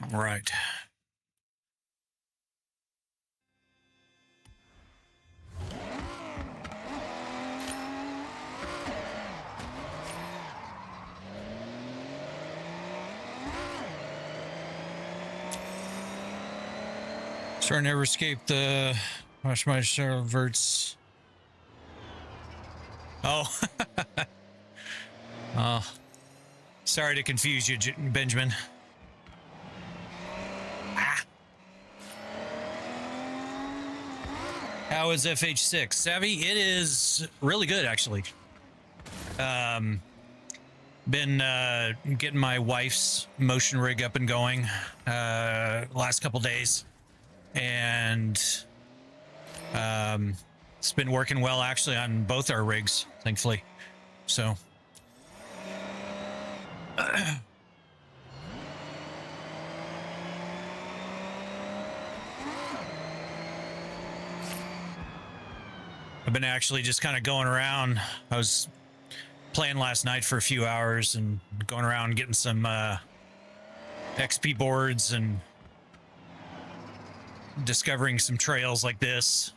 Right. Sure, never escaped the watch my verts. Oh. Oh. Sorry to confuse you, Benjamin. Ah. How is FH6? Savvy? It is really good, actually. Been getting my wife's motion rig up and going last couple days. And it's been working well, actually, on both our rigs, thankfully. So... I've been actually just kind of going around. I was playing last night for a few hours and going around getting some XP boards and discovering some trails like this.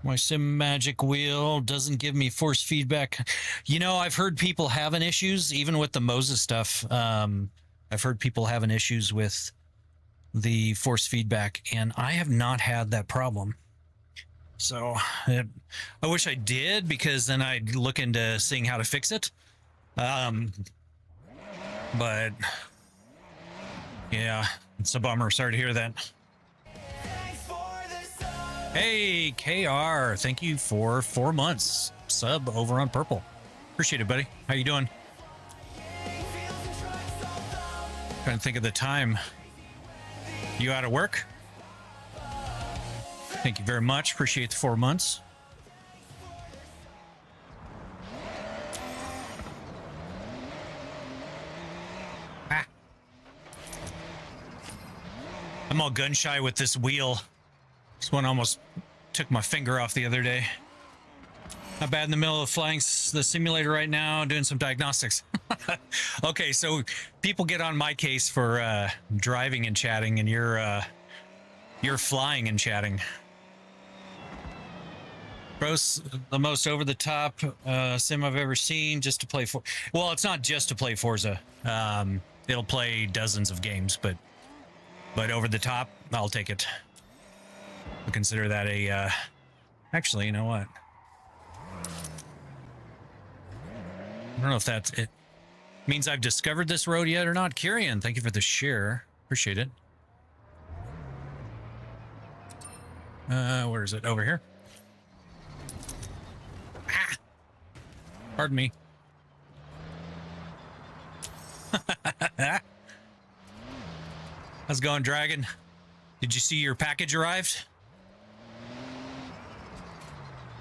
My sim magic wheel doesn't give me force feedback. You know, I've heard people having issues, even with the Moses stuff. I've heard people having issues with the force feedback, and I have not had that problem. So I wish I did, because then I'd look into seeing how to fix it. But yeah, it's a bummer. Sorry to hear that. Hey, KR, thank you for 4 months sub over on Purple. Appreciate it, buddy. How you doing? Trying to think of the time. You out of work? Thank you very much. Appreciate the 4 months. Ah. I'm all gun shy with this wheel. This one almost took my finger off the other day. Not bad in the middle of flying the simulator right now, doing some diagnostics. Okay, so people get on my case for driving and chatting, and you're flying and chatting. Gross, the most over-the-top sim I've ever seen, just to play well, it's not just to play Forza. It'll play dozens of games, but over the top, I'll take it. I consider that a actually, you know what? I don't know if that's it. Means I've discovered this road yet or not. Kyrian, thank you for the share. Appreciate it. Where is it? Over here. Ah! Pardon me. How's it going, Dragon? Did you see your package arrived?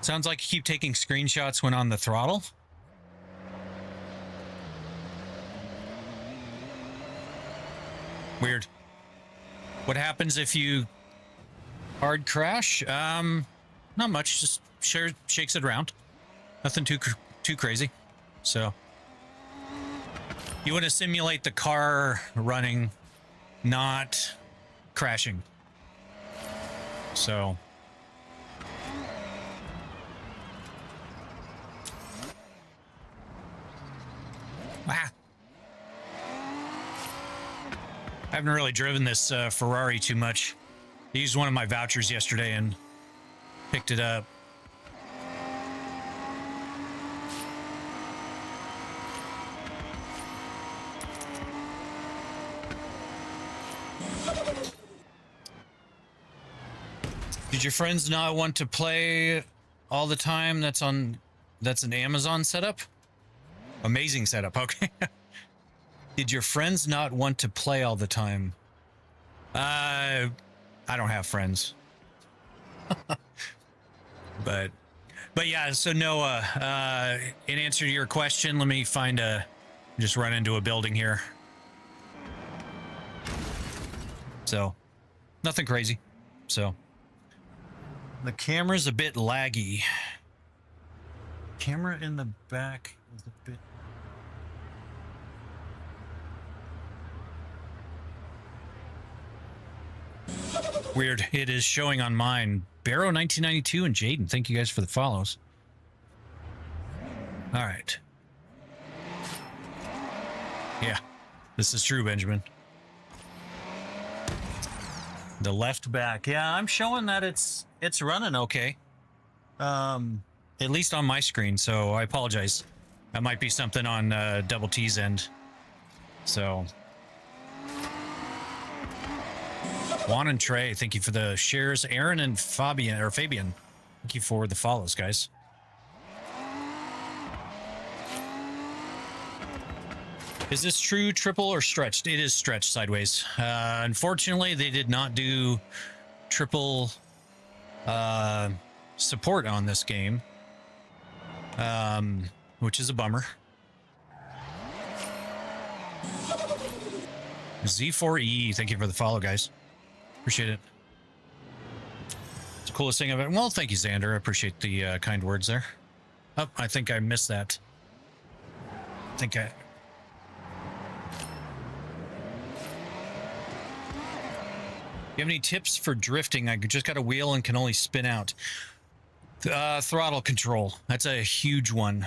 Sounds like you keep taking screenshots when on the throttle. Weird. What happens if you hard crash? Not much. Just shakes it around. Nothing too crazy. So you want to simulate the car running, not crashing. So I haven't really driven this Ferrari too much. I used one of my vouchers yesterday and picked it up. Did your friends not want to play all the time? That's an Amazon setup? Amazing setup, okay. Did your friends not want to play all the time? I don't have friends. But But yeah, so Noah, in answer to your question, let me find just run into a building here. So, nothing crazy. So, the camera's a bit laggy. Camera in the back is a bit... Weird. It is showing on mine. Barrow 1992 and Jaden, thank you guys for the follows. All right. Yeah, this is true, Benjamin. The left back. Yeah, I'm showing that it's running okay. At least on my screen, so I apologize. That might be something on Double T's end. So... Juan and Trey, thank you for the shares. Aaron and Fabian, thank you for the follows, guys. Is this true triple or stretched? It is stretched sideways. Unfortunately, they did not do triple support on this game, which is a bummer. Z4E, thank you for the follow, guys. Appreciate it. It's the coolest thing I've ever... Well, thank you, Xander. I appreciate the kind words there. Oh, I think I missed that. You have any tips for drifting? I just got a wheel and can only spin out. Throttle control. That's a huge one.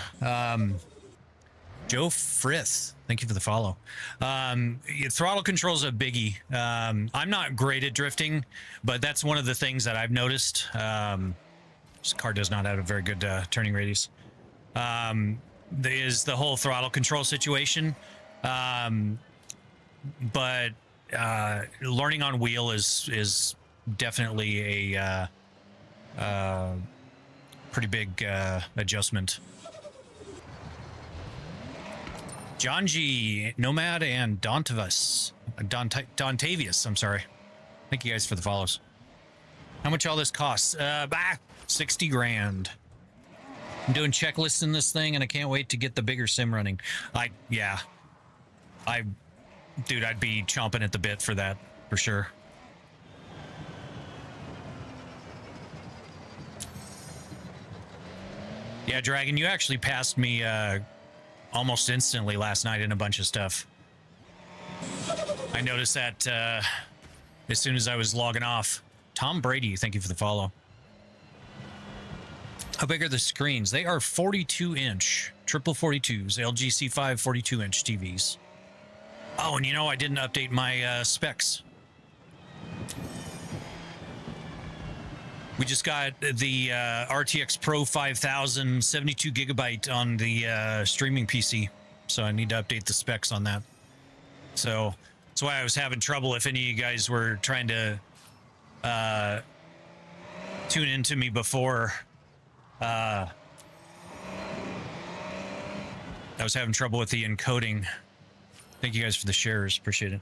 Joe Frith, thank you for the follow. Throttle control is a biggie. I'm not great at drifting, but that's one of the things that I've noticed. This car does not have a very good turning radius. Is the whole throttle control situation. But learning on wheel is definitely a pretty big adjustment. John G, Nomad, and Dontavius, I'm sorry. Thank you guys for the follows. How much all this costs? 60 grand. I'm doing checklists in this thing, and I can't wait to get the bigger sim running. Dude, I'd be chomping at the bit for that, for sure. Yeah, Dragon, you actually passed me almost instantly last night in a bunch of stuff. I noticed that as soon as I was logging off. Tom Brady, thank you for the follow. How big are the screens? They are 42-inch, triple 42s, LG C5 42-inch TVs. Oh, and you know, I didn't update my specs. We just got the RTX Pro 5000 72 gigabyte on the streaming PC, so I need to update the specs on that. So that's why I was having trouble if any of you guys were trying to tune into me before. I was having trouble with the encoding. Thank you guys for the shares. Appreciate it.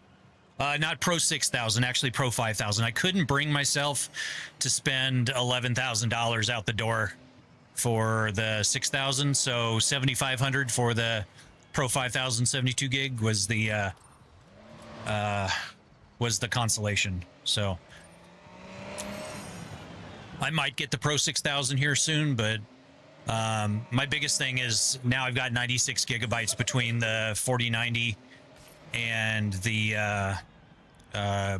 Not Pro 6000, actually Pro 5000. I couldn't bring myself to spend $11,000 out the door for the 6000, so 7,500 for the Pro 5000 72 gig was the consolation. So I might get the Pro 6000 here soon, but my biggest thing is now I've got 96 gigabytes between the 4090 and the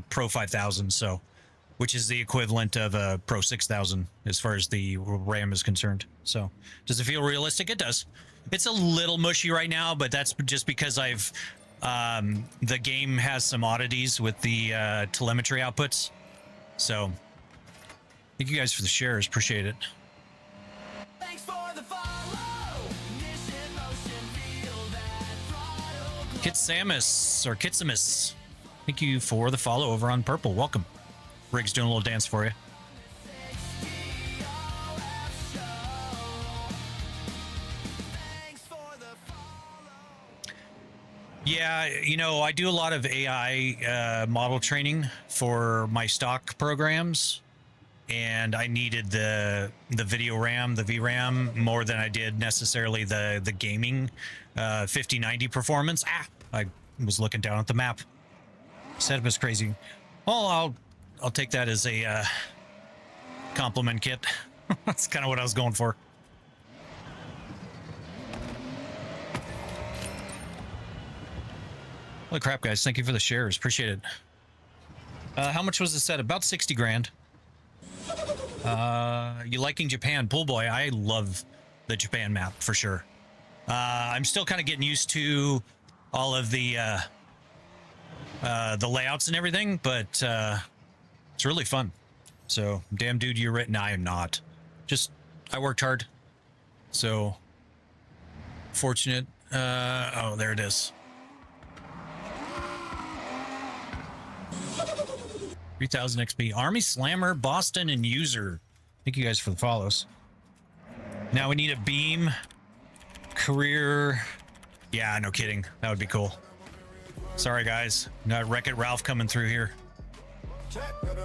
Pro 5000, so which is the equivalent of a Pro 6000 as far as the RAM is concerned. So does it feel realistic? It does. It's a little mushy right now, but that's just because I've the game has some oddities with the telemetry outputs. So thank you guys for the shares. Appreciate it. Kitsamus, thank you for the follow over on Purple. Welcome. Riggs doing a little dance for you. Yeah, you know, I do a lot of AI model training for my stock programs. and I needed the video RAM, the VRAM, more than I did necessarily the gaming 5090 performance. I was looking down at the map. Setup is crazy. Well, I'll take that as a compliment, Kit. That's kind of what I was going for. Holy crap, guys! Thank you for the shares. Appreciate it. How much was the set? About 60 grand. You liking Japan? Pool boy, I love the Japan map for sure. I'm still kind of getting used to all of the layouts and everything, but it's really fun. So, damn dude, you're written. I am not. Just, I worked hard. So, fortunate. Oh, there it is. 3000 XP. Army Slammer, Boston, and User. Thank you guys for the follows. Now we need a beam. Career. Yeah, no kidding. That would be cool. Sorry, guys. Got Wreck-It Ralph coming through here.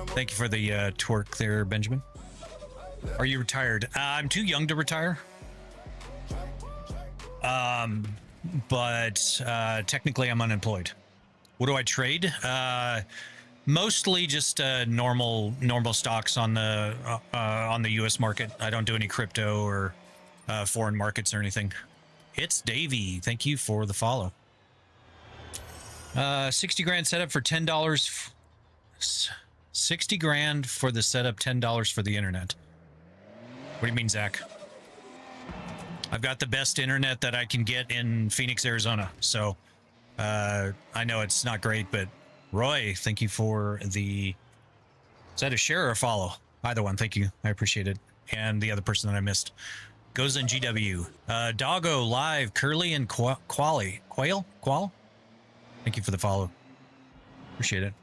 Thank you for the twerk there, Benjamin. Are you retired? I'm too young to retire. But technically I'm unemployed. What do I trade? Mostly just normal stocks on the U.S. market. I don't do any crypto or foreign markets or anything. It's Davey. Thank you for the follow. 60 grand setup for $10. 60 grand for the setup, $10 for the internet. What do you mean, Zach? I've got the best internet that I can get in Phoenix, Arizona. So I know it's not great, but Roy, thank you for the... Is that a share or a follow? Either one, thank you. I appreciate it. And the other person that I missed. Goes in GW. Doggo, Live, Curly, and Quali. Qual? Thank you for the follow. Appreciate it.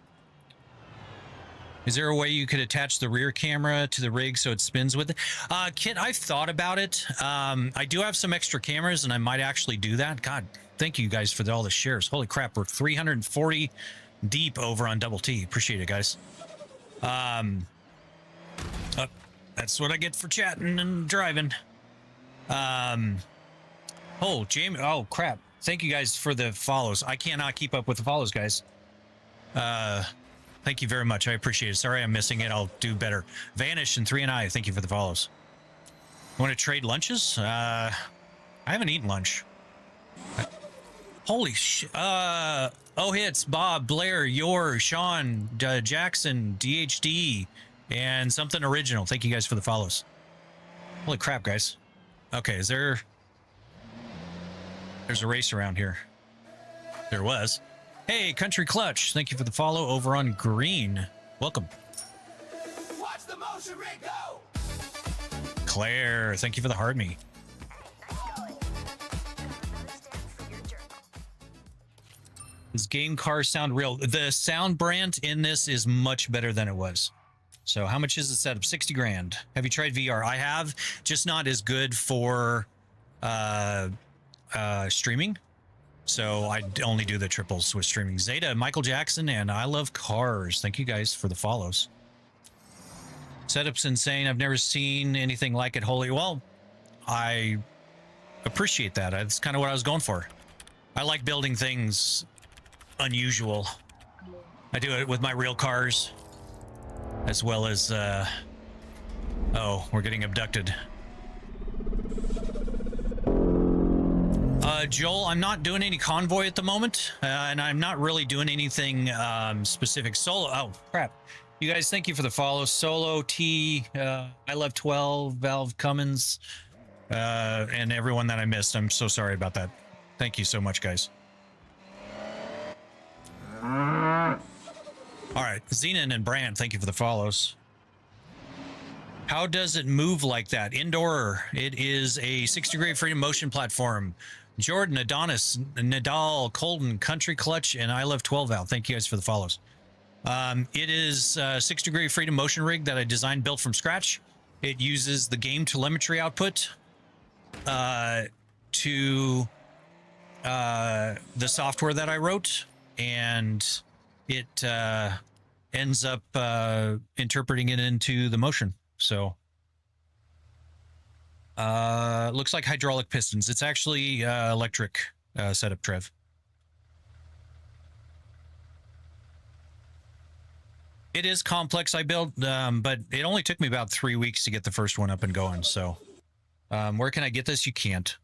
Is there a way you could attach the rear camera to the rig so it spins with it? Kit, I've thought about it. I do have some extra cameras, and I might actually do that. God, thank you guys for all the shares. Holy crap, we're 340 deep over on Double T. Appreciate it, guys. That's what I get for chatting and driving. Oh, Jamie. Oh, crap. Thank you guys for the follows. I cannot keep up with the follows, guys. Thank you very much. I appreciate it. Sorry I'm missing it. I'll do better. Vanish and 3 and I. Thank you for the follows. Want to trade lunches? I haven't eaten lunch. Holy shit. Oh, hits, Bob, Blair, Yor, Sean, Jackson, DHD, and something original. Thank you guys for the follows. Holy crap, guys. Okay, is there... There's a race around here. There was. Hey, Country Clutch. Thank you for the follow over on Green. Welcome. Watch the motion rig go. Claire, thank you for the hard me. Does game cars sound real? The sound brand in this is much better than it was. So how much is the setup? 60 grand. Have you tried VR? I have, just not as good for streaming. So I only do the triples with streaming. Zeta, Michael Jackson, and I Love Cars. Thank you guys for the follows. Setup's insane. I've never seen anything like it. Holy, well, I appreciate that. That's kind of what I was going for. I like building things unusual. I do it with my real cars, as well as, oh, we're getting abducted. Joel, I'm not doing any convoy at the moment, and I'm not really doing anything specific. Solo, oh, crap. You guys, thank you for the follow. Solo, T, I Love 12, Valve Cummins, and everyone that I missed. I'm so sorry about that. Thank you so much, guys. All right, Zenon and Brand, thank you for the follows. How does it move like that? Indoor. It is a 6-degree freedom motion platform. Jordan, Adonis, Nadal, Colton, Country Clutch, and I Love 12 Val. Thank you guys for the follows. It is a 6-degree freedom motion rig that I designed, built from scratch. It uses the game telemetry output to the software that I wrote, and it ends up interpreting it into the motion. So looks like hydraulic pistons. It's actually electric setup, Trev. It is complex. I built, but it only took me about 3 weeks to get the first one up and going. So where can I get this? You can't.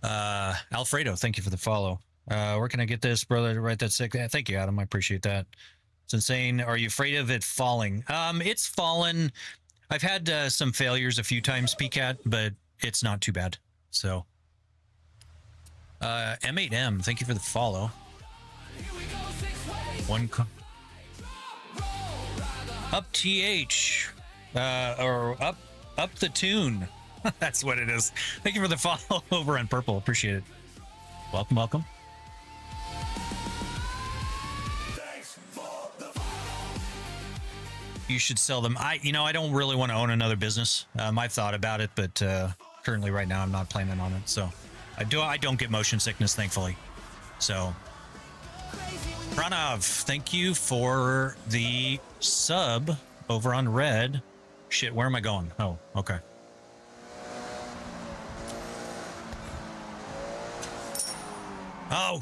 Alfredo, thank you for the follow. Where can I get this, brother? Right, that's sick. Thank you, Adam. I appreciate that. It's insane. Are you afraid of it falling? It's fallen. I've had some failures a few times, PCAT, but it's not too bad. So, M8M, thank you for the follow. One up TH, or up the tune. That's what it is. Thank you for the follow over on Purple. Appreciate it. Welcome, welcome. You should sell them. I don't really want to own another business. I've thought about it, but currently right now I'm not planning on it. So I don't get motion sickness, thankfully. So Pranav, thank you for the sub over on Red. Shit, where am I going? Oh, okay. Oh,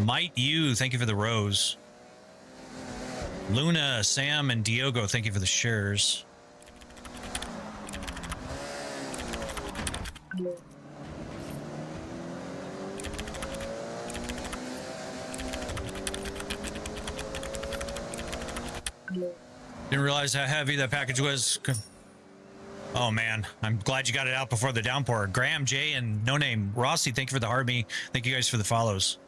Might you, thank you for the rose. Luna, Sam, and Diogo, thank you for the shares. Didn't realize how heavy that package was. Oh man, I'm glad you got it out before the downpour. Graham, Jay, and No Name Rossi, thank you for the Harby. Thank you guys for the follows.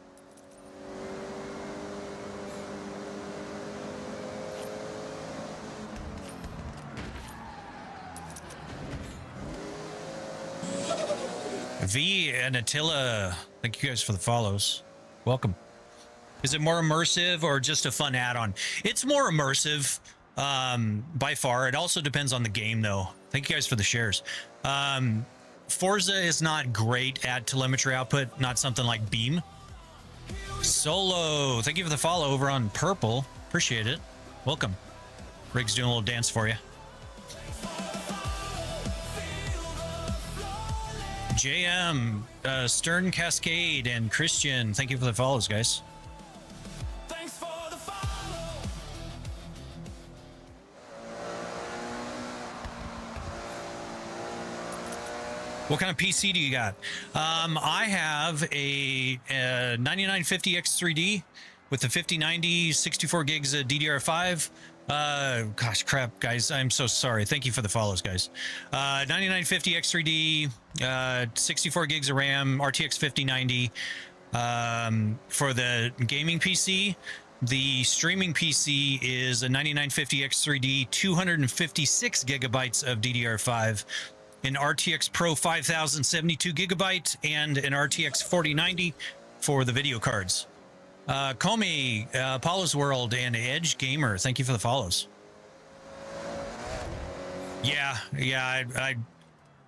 V and Attila, thank you guys for the follows. Welcome. Is it more immersive or just a fun add-on? It's more immersive by far. It also depends on the game, though. Thank you guys for the shares. Forza is not great at telemetry output, not something like Beam. Solo, thank you for the follow over on Purple. Appreciate it. Welcome. Rig's doing a little dance for you. JM, Stern Cascade, and Christian, thank you for the follows, guys. Thanks for the follow. What kind of PC do you got? I have a 9950 X3D with the 5090, 64 gigs of DDR5. Gosh, crap, guys. I'm so sorry. Thank you for the follows, guys. 9950 X3D, 64 gigs of RAM, RTX 5090. For the gaming PC, the streaming PC is a 9950 X3D, 256 gigabytes of DDR5, an RTX Pro 5072 gigabyte, and an RTX 4090 for the video cards. Comey, Apollo's World, and Edge Gamer, thank you for the follows. Yeah,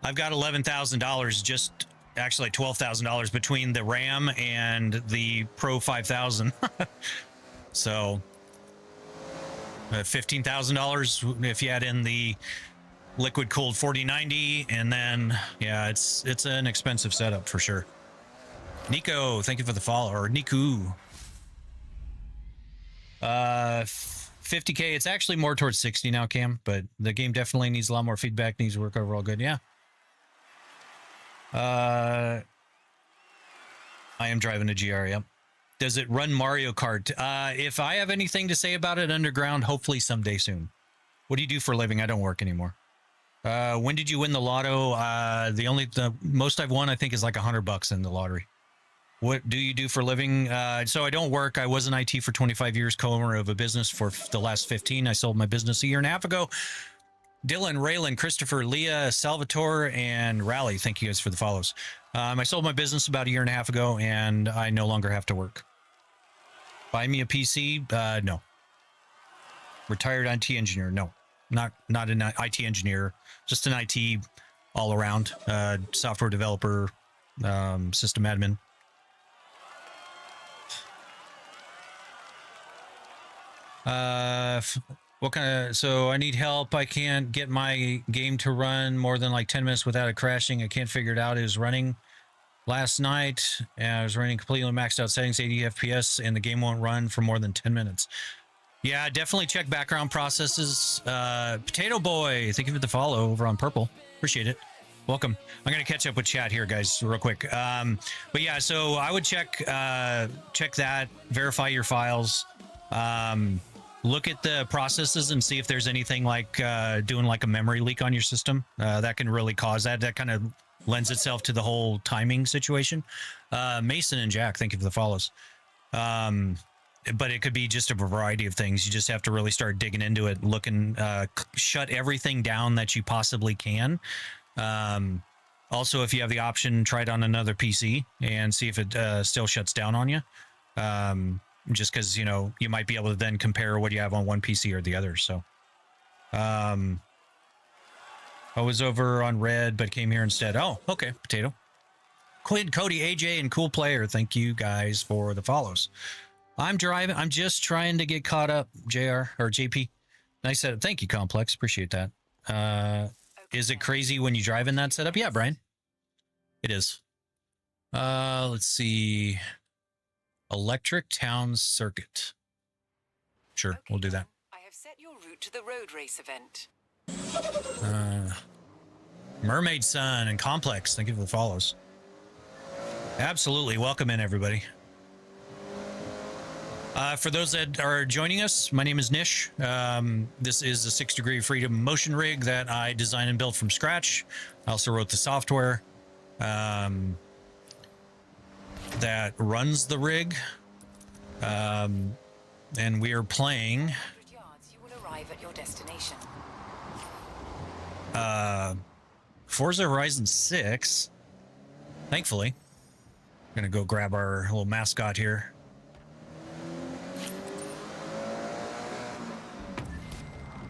I've got $11,000, just actually $12,000 between the RAM and the Pro 5000. So $15,000 if you add in the liquid cooled 4090, and then yeah, it's an expensive setup for sure. Nico, thank you for the follow, or Niku. 50K. It's actually more towards 60 now, Cam, but the game definitely needs a lot more feedback, needs to work overall good. Yeah. I am driving a GR, yep. Does it run Mario Kart? If I have anything to say about it underground, hopefully someday soon. What do you do for a living? I don't work anymore. When did you win the lotto? The most I've won, I think, is like $100 in the lottery. What do you do for a living? So I don't work. I was in IT for 25 years, co-owner of a business for the last 15. I sold my business a year and a half ago. Dylan, Raylan, Christopher, Leah, Salvatore, and Rally, thank you guys for the follows. I sold my business about a year and a half ago, and I no longer have to work. Buy me a PC? No. Retired IT engineer? No. Not an IT engineer, just an IT all-around software developer, system admin. What kind of? So I need help. I can't get my game to run more than like 10 minutes without it crashing. I can't figure it out. It was running last night. And I was running completely maxed out settings, 80 FPS, and the game won't run for more than 10 minutes. Yeah, definitely check background processes. Potato Boy, thank you for the follow over on Purple. Appreciate it. Welcome. I'm gonna catch up with chat here, guys, real quick. But yeah, so I would check that, verify your files, look at the processes and see if there's anything like doing like a memory leak on your system. That can really cause that. That kind of lends itself to the whole timing situation. Mason and Jack, thank you for the follows. But it could be just a variety of things. You just have to really start digging into it, looking, shut everything down that you possibly can. Also, if you have the option, try it on another PC and see if it still shuts down on you. Just because, you know, you might be able to then compare what you have on one PC or the other. So I was over on Red, but came here instead. Oh, okay. Potato. Quinn, Cody, AJ, and Cool Player. Thank you guys for the follows. I'm driving. I'm just trying to get caught up, JR or JP. Nice setup. Thank you, Complex. Appreciate that. Is it crazy when you drive in that setup? Yeah, Brian. It is. Let's see. Electric Town Circuit. Sure, okay, we'll do that. I have set your route to the road race event. Mermaid Sun and Complex. Thank you for the follows. Absolutely. Welcome in, everybody. For those that are joining us, my name is Nish. This is a 6 Degree Freedom motion rig that I designed and built from scratch. I also wrote the software that runs the rig. And we are playing 100 yards, you will arrive at your destination. Forza Horizon 6. Thankfully. I'm gonna go grab our little mascot here.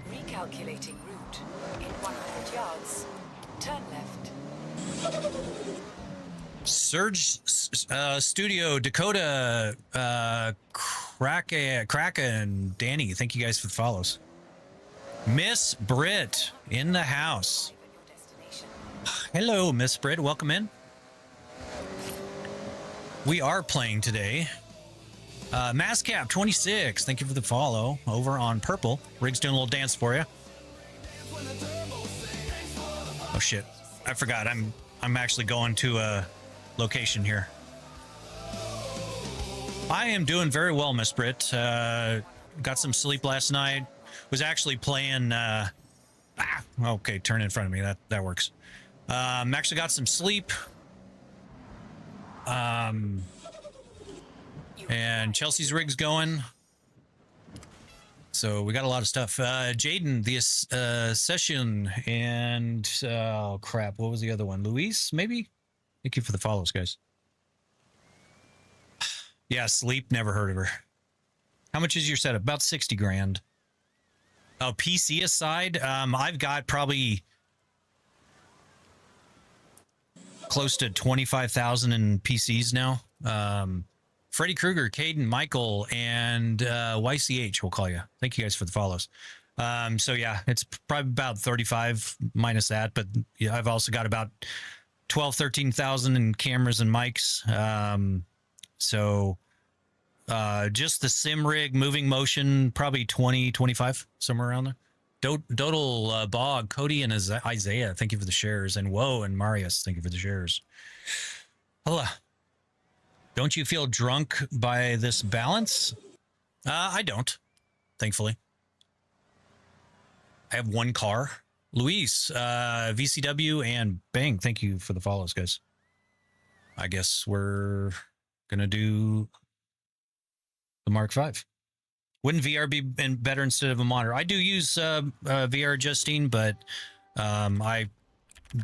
Recalculating route. In 100 yards, turn left. Surge Studio, Dakota, Kraken, Danny, thank you guys for the follows. Miss Britt in the house. Hello, Miss Britt, welcome in. We are playing today. Masscap 26, thank you for the follow over on Purple. Rig's doing a little dance for you. Oh shit, I forgot. I'm actually going to a location here. I am doing very well, Miss Britt. Got some sleep last night. Was actually playing. Okay, turn in front of me. That works. Actually got some sleep. And Chelsea's rig's going. So we got a lot of stuff. Jaden, the session, and oh crap, what was the other one? Luis, maybe? Thank you for the follows, guys. Yeah, sleep, never heard of her. How much is your setup? About 60 grand. Oh, PC aside, I've got probably close to 25,000 in PCs now. Freddy Krueger, Caden, Michael, and YCH will call you. Thank you guys for the follows. So yeah, it's probably about 35 minus that, but yeah, I've also got about 13,000 in cameras and mics. So just the sim rig, moving motion, probably 20, 25, somewhere around there. Dodal, Bog, Cody, and Isaiah, thank you for the shares. And Whoa, and Marius, thank you for the shares. Hello. Don't you feel drunk by this balance? I don't, thankfully. I have one car. Luis, VCW, and Bang, thank you for the follows, guys. I guess we're going to do the Mark V. Wouldn't VR be better instead of a monitor? I do use VR, Justine, but I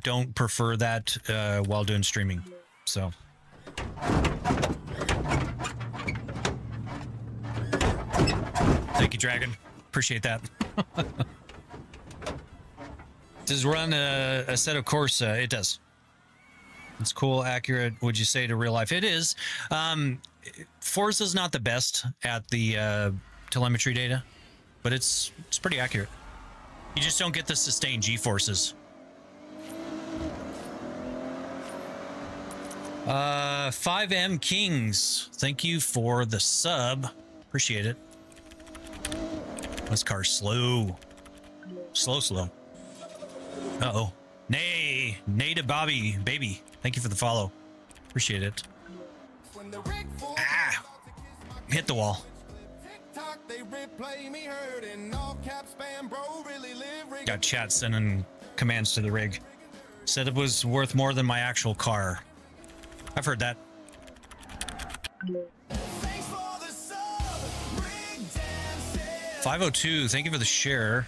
don't prefer that while doing streaming. So... Thank you, Dragon. Appreciate that. Does run a set of course? It does. It's cool, accurate. Would you say to real life? It is. Forza's not the best at the telemetry data. but it's pretty accurate. You just don't get the sustained G-forces. 5M Kings, thank you for the sub. Appreciate it. This car's slow. Slow. Uh-oh. Nay to Bobby, baby. Thank you for the follow. Appreciate it. Ah! Hit the wall. Got chat sending commands to the rig. Said it was worth more than my actual car. I've heard that. 502, thank you for the share.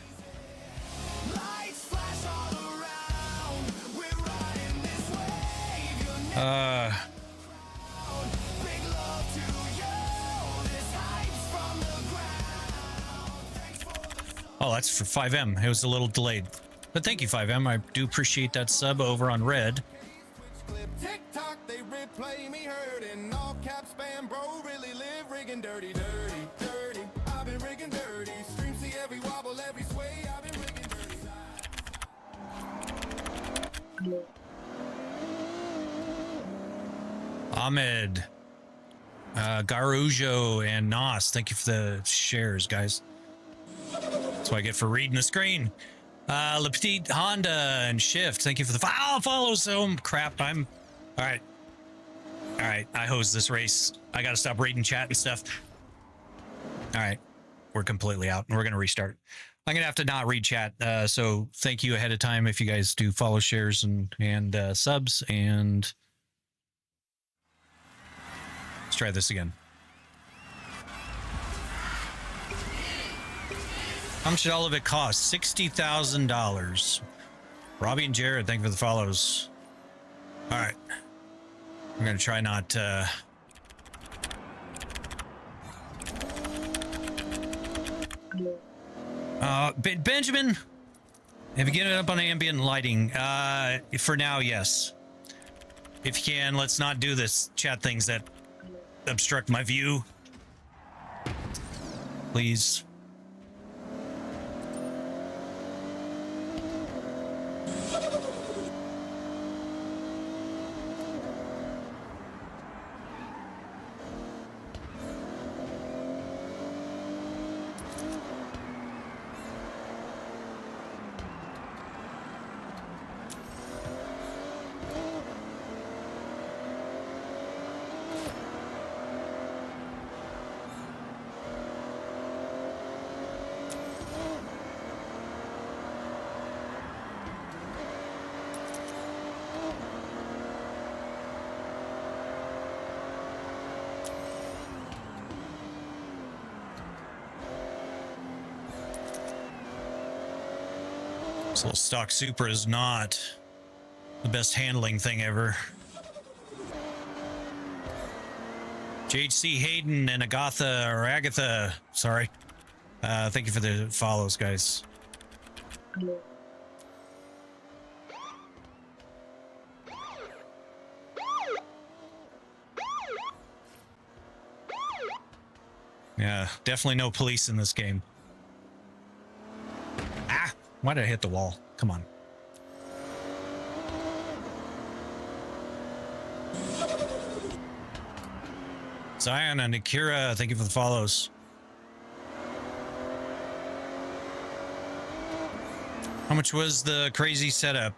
Oh, that's for 5M. It was a little delayed. But thank you, 5M. I do appreciate that sub over on Red. Ahmed, Garujo, and Nos, thank you for the shares, guys. That's what I get for reading the screen. Le Petit Honda and Shift, thank you for the follows. Oh, crap. All right. I hose this race. I got to stop reading chat and stuff. All right. We're completely out and we're going to restart. I'm going to have to not read chat. So thank you ahead of time if you guys do follow, shares, and subs. And let's try this again. How much did all of it cost? $60,000. Robbie and Jared, thank you for the follows. All right. I'm going to try not... Benjamin, have you given it up on ambient lighting? For now, yes. If you can, let's not do this chat things that obstruct my view. Please. This little stock Supra is not the best handling thing ever. JHC Hayden and Agatha, sorry. Thank you for the follows, guys. Yeah, definitely no police in this game. Why did I hit the wall? Come on. Zion and Akira, thank you for the follows. How much was the crazy setup?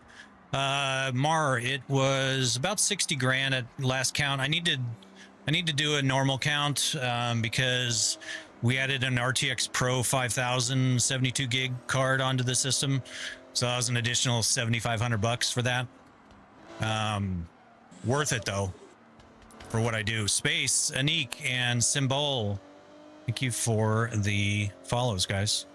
Mar, it was about 60 grand at last count. I need to do a normal count because we added an RTX Pro 5000 72 gig card onto the system. So that was an additional $7,500 for that. Worth it though, for what I do. Space, Anik, and Symbol, thank you for the follows, guys.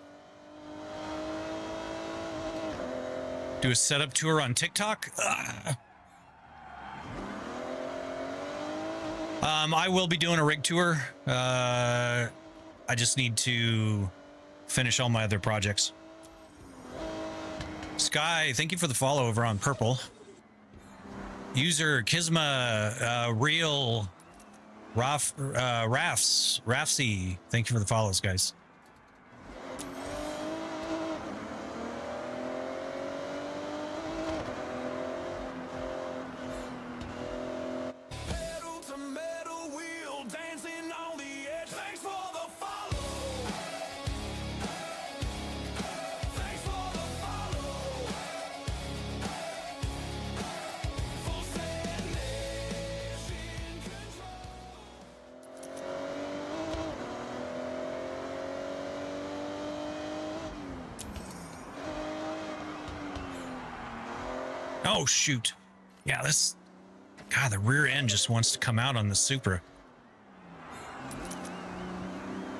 Do a setup tour on TikTok? I will be doing a rig tour. I just need to finish all my other projects. Sky, thank you for the follow over on Purple. User Kisma, Real Rafsy, thank you for the follows, guys. Oh, shoot. Yeah, this... God, the rear end just wants to come out on the Supra.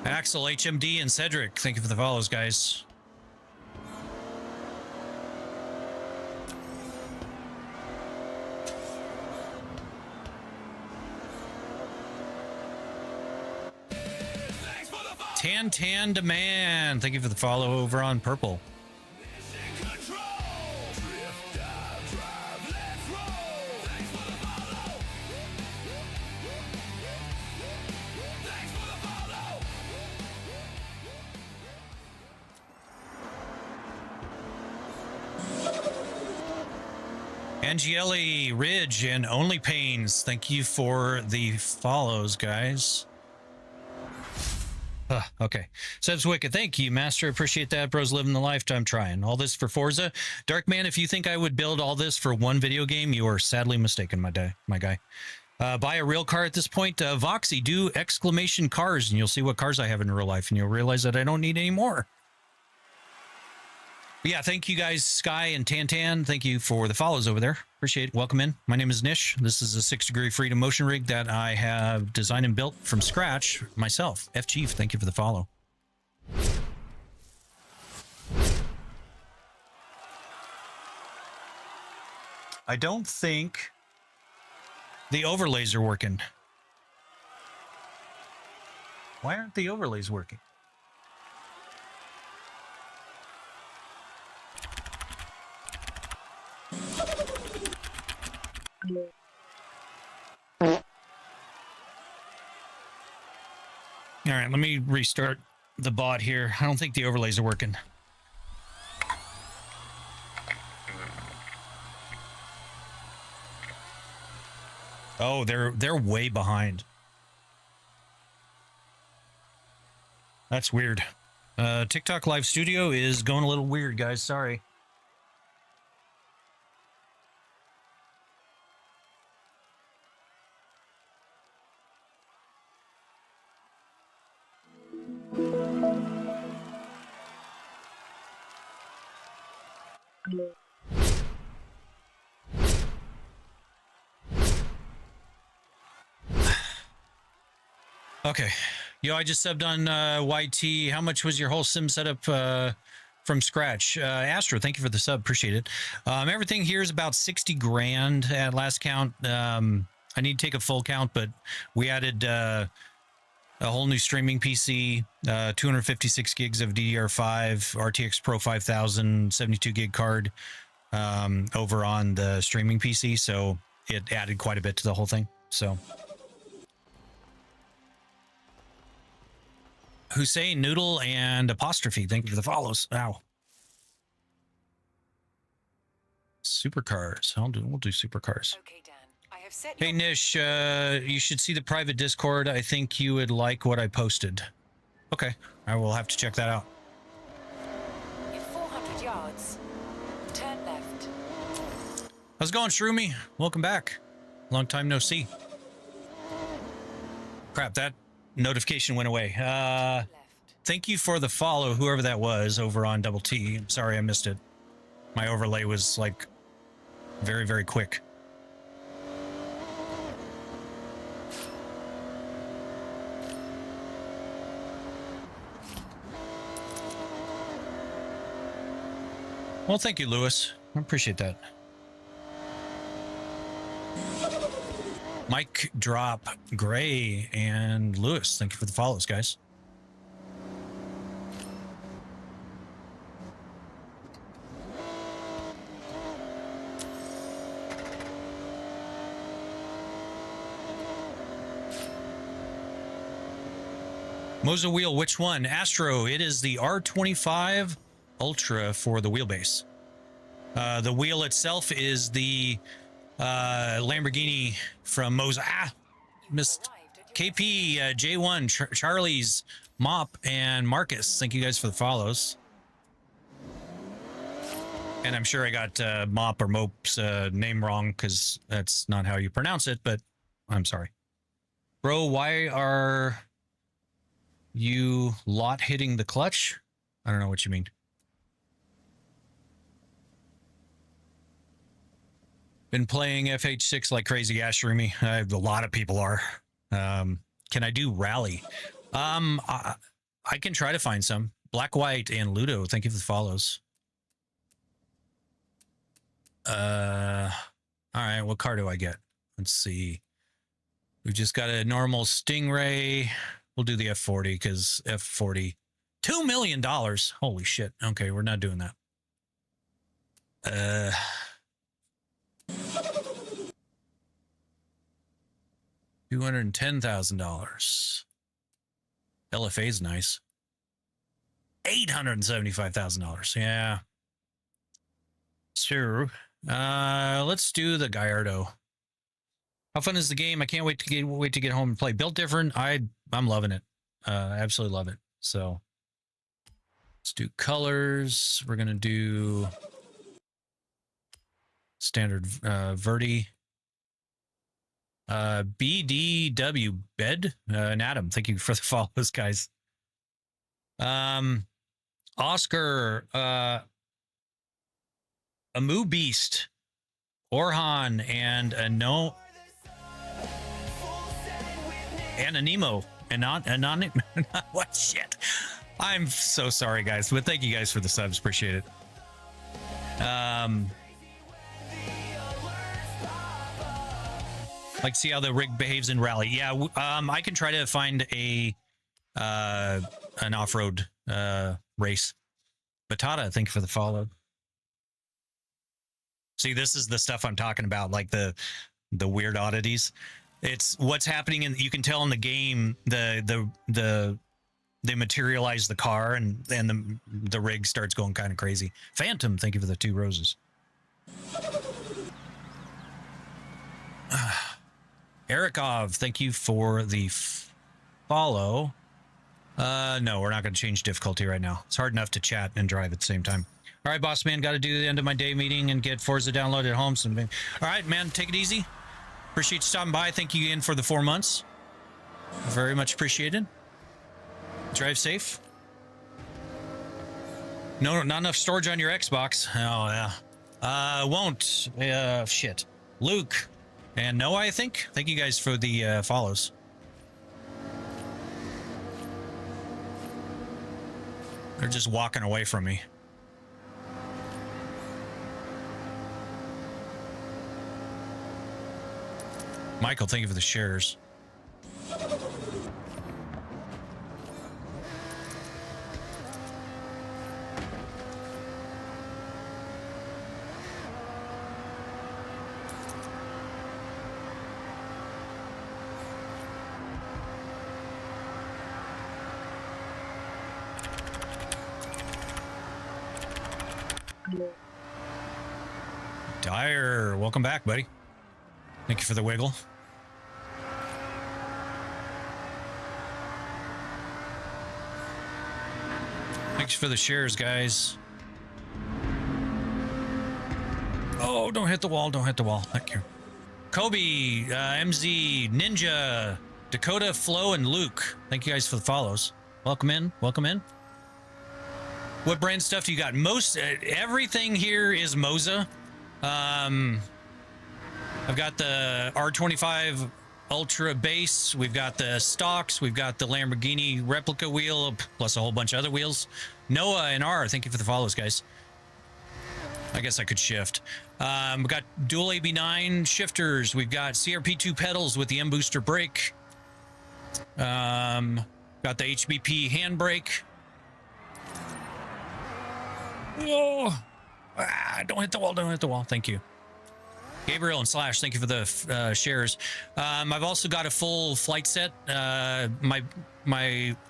Axel, HMD, and Cedric, thank you for the follows, guys. Tan Demand, thank you for the follow over on Purple. Angeli, Ridge, and Only Pains, thank you for the follows, guys. Okay. Seb's Wicked, thank you, Master. Appreciate that. Bro's living the lifetime trying. All this for Forza. Darkman, if you think I would build all this for one video game, you are sadly mistaken, my guy. Buy a real car at this point. Voxy, do exclamation cars, and you'll see what cars I have in real life, and you'll realize that I don't need any more. But yeah, thank you guys, Sky and Tantan. Thank you for the follows over there. Appreciate it. Welcome in. My name is Nish. This is a 6-degree freedom motion rig that I have designed and built from scratch myself. F Chief, thank you for the follow. I don't think the overlays are working. Why aren't the overlays working? All right, let me restart the bot here. I don't think the overlays are working. Oh, they're way behind. That's weird. TikTok Live Studio is going a little weird, guys. Sorry. Okay. Yo, I just subbed on YT. How much was your whole sim setup from scratch? Astro, thank you for the sub. Appreciate it. Everything here is about 60 grand at last count. I need to take a full count, but we added a whole new streaming PC, 256 gigs of DDR5, RTX Pro 5000, 72 gig card over on the streaming PC. So it added quite a bit to the whole thing. So... Hussein, Noodle, and Apostrophe. Thank you for the follows. Ow. Supercars. We'll do supercars. Okay, Dan. I have set Hey, Nish, you should see the private Discord. I think you would like what I posted. Okay. I will have to check that out. in 400 yards. Turn left. How's it going, Shroomy? Welcome back. Long time no see. Crap, that notification went away. Left. Thank you for the follow, whoever that was over on Double T. I'm sorry I missed it. My overlay was like very, very quick. Well, thank you, Lewis. I appreciate that. Mike, Drop, Gray, and Lewis. Thank you for the follows, guys. Moza wheel, which one? Astro, it is the R25 Ultra for the wheelbase. The wheel itself is the Lamborghini from Moza. Missed KP, J1, Charlie's, Mop, and Marcus. Thank you guys for the follows. And I'm sure I got Mop or Mope's name wrong because that's not how you pronounce it, but I'm sorry. Bro, why are you lot hitting the clutch? I don't know what you mean. Been playing FH6 like crazy. Yeah, Shroomy. A lot of people are. Can I do rally? I can try to find some. Black, White, and Ludo. Thank you for the follows. All right. What car do I get? Let's see. We've just got a normal Stingray. We'll do the F40 because F40. $2 million. Holy shit. Okay, we're not doing that. $210,000. LFA is nice. $875,000. Yeah. Sure. Let's do the Gallardo. How fun is the game? I can't wait to get home and play. Built different. I'm loving it. Absolutely love it. So let's do colors. We're gonna do standard Verdi. BDW bed and Adam. Thank you for the follows, guys. Oscar, a Moo Beast, Orhan, and a no, and a Nemo, and what shit? I'm so sorry, guys, but thank you guys for the subs. Appreciate it. Like, see how the rig behaves in rally. Yeah, I can try to find a an off-road race. Batata, thank you for the follow. See, this is the stuff I'm talking about, like the weird oddities. It's what's happening, and you can tell in the game they materialize the car, and the rig starts going kind of crazy. Phantom, thank you for the 2 roses. Erikov, thank you for the follow. No, we're not going to change difficulty right now. It's hard enough to chat and drive at the same time. All right, boss man, got to do the end of my day meeting and get Forza downloaded at home. All right, man, take it easy. Appreciate you stopping by. Thank you again for the 4 months. Very much appreciated. Drive safe. No, not enough storage on your Xbox. Oh, yeah. Won't. Shit. Luke. And Noah, I think. Thank you guys for the follows. They're just walking away from me. Michael, thank you for the shares. Dyer, welcome back, buddy. Thank you for the wiggle. Thanks for the shares, guys. Oh, don't hit the wall. Don't hit the wall. Thank you. Kobe, MZ, Ninja, Dakota, Flo, and Luke. Thank you guys for the follows. Welcome in. Welcome in. What brand stuff do you got? Most everything here is Moza. I've got the R25 Ultra base. We've got the stocks. We've got the Lamborghini replica wheel, plus a whole bunch of other wheels. Noah and R, thank you for the follows, guys. I guess I could shift. We've got dual AB9 shifters. We've got CRP2 pedals with the M booster brake. Got the HBP handbrake. Oh, don't hit the wall. Don't hit the wall. Thank you. Gabriel and Slash, thank you for the shares. I've also got a full flight set. My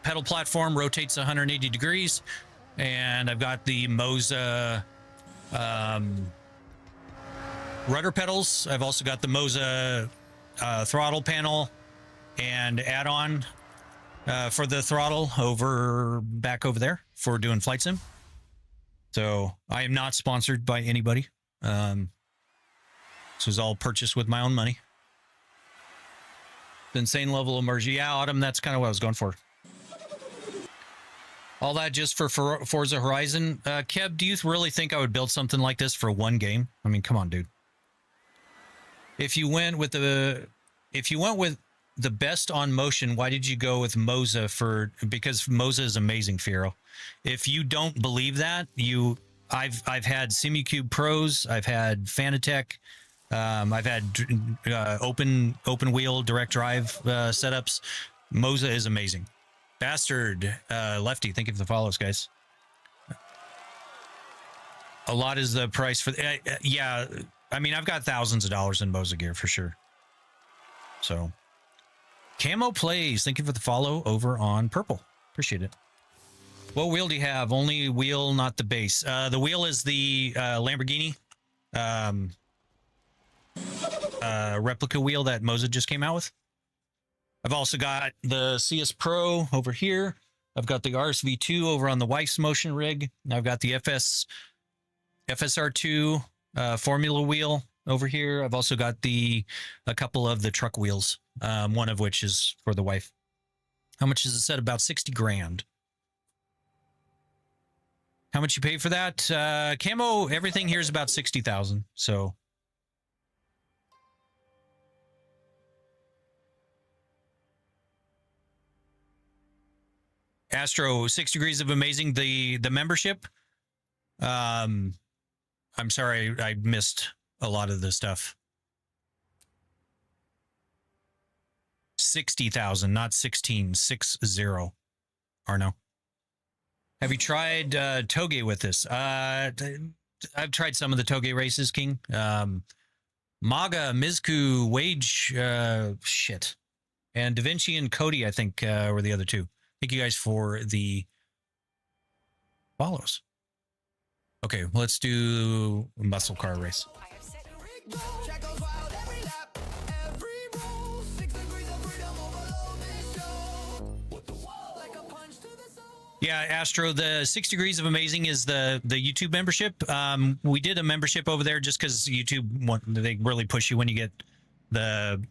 pedal platform rotates 180 degrees, and I've got the Moza rudder pedals. I've also got the Moza throttle panel and add-on for the throttle back over there for doing flight sim. So I am not sponsored by anybody. This was all purchased with my own money. The insane level of immersion. Yeah, Autumn, that's kind of what I was going for. All that just for Forza Horizon. Kev, do you really think I would build something like this for one game? I mean, come on, dude. If you went with the best on motion, why did you go with Moza for? Because Moza is amazing, Firo. If you don't believe that, I've had Simucube Pros, I've had Fanatec, I've had open wheel direct drive setups. Moza is amazing. Bastard Lefty, thank you for the follows, guys. A lot is the price for yeah. I mean, I've got thousands of dollars in Moza gear for sure. So, Camo Plays, thank you for the follow over on Purple. Appreciate it. What wheel do you have? Only wheel, not the base. The wheel is the Lamborghini replica wheel that Moza just came out with. I've also got the CS Pro over here. I've got the RSV2 over on the wife's motion rig. I've got the FSR2 formula wheel over here. I've also got a couple of the truck wheels, one of which is for the wife. How much is it set? About 60 grand. How much you pay for that? Camo, everything here is about 60,000. So Astro, 6 Degrees of Amazing, the membership. I'm sorry, I missed a lot of this stuff. 60,000, not 16, 60. Arno. Have you tried Toge with this? I've tried some of the Toge races, King. Maga, Mizku, Wage, shit. And Da Vinci and Cody, I think, were the other two. Thank you guys for the follows. Okay, let's do a muscle car race. Yeah, Astro, the 6 Degrees of Amazing is the YouTube membership. We did a membership over there just because YouTube, they really push you when you get the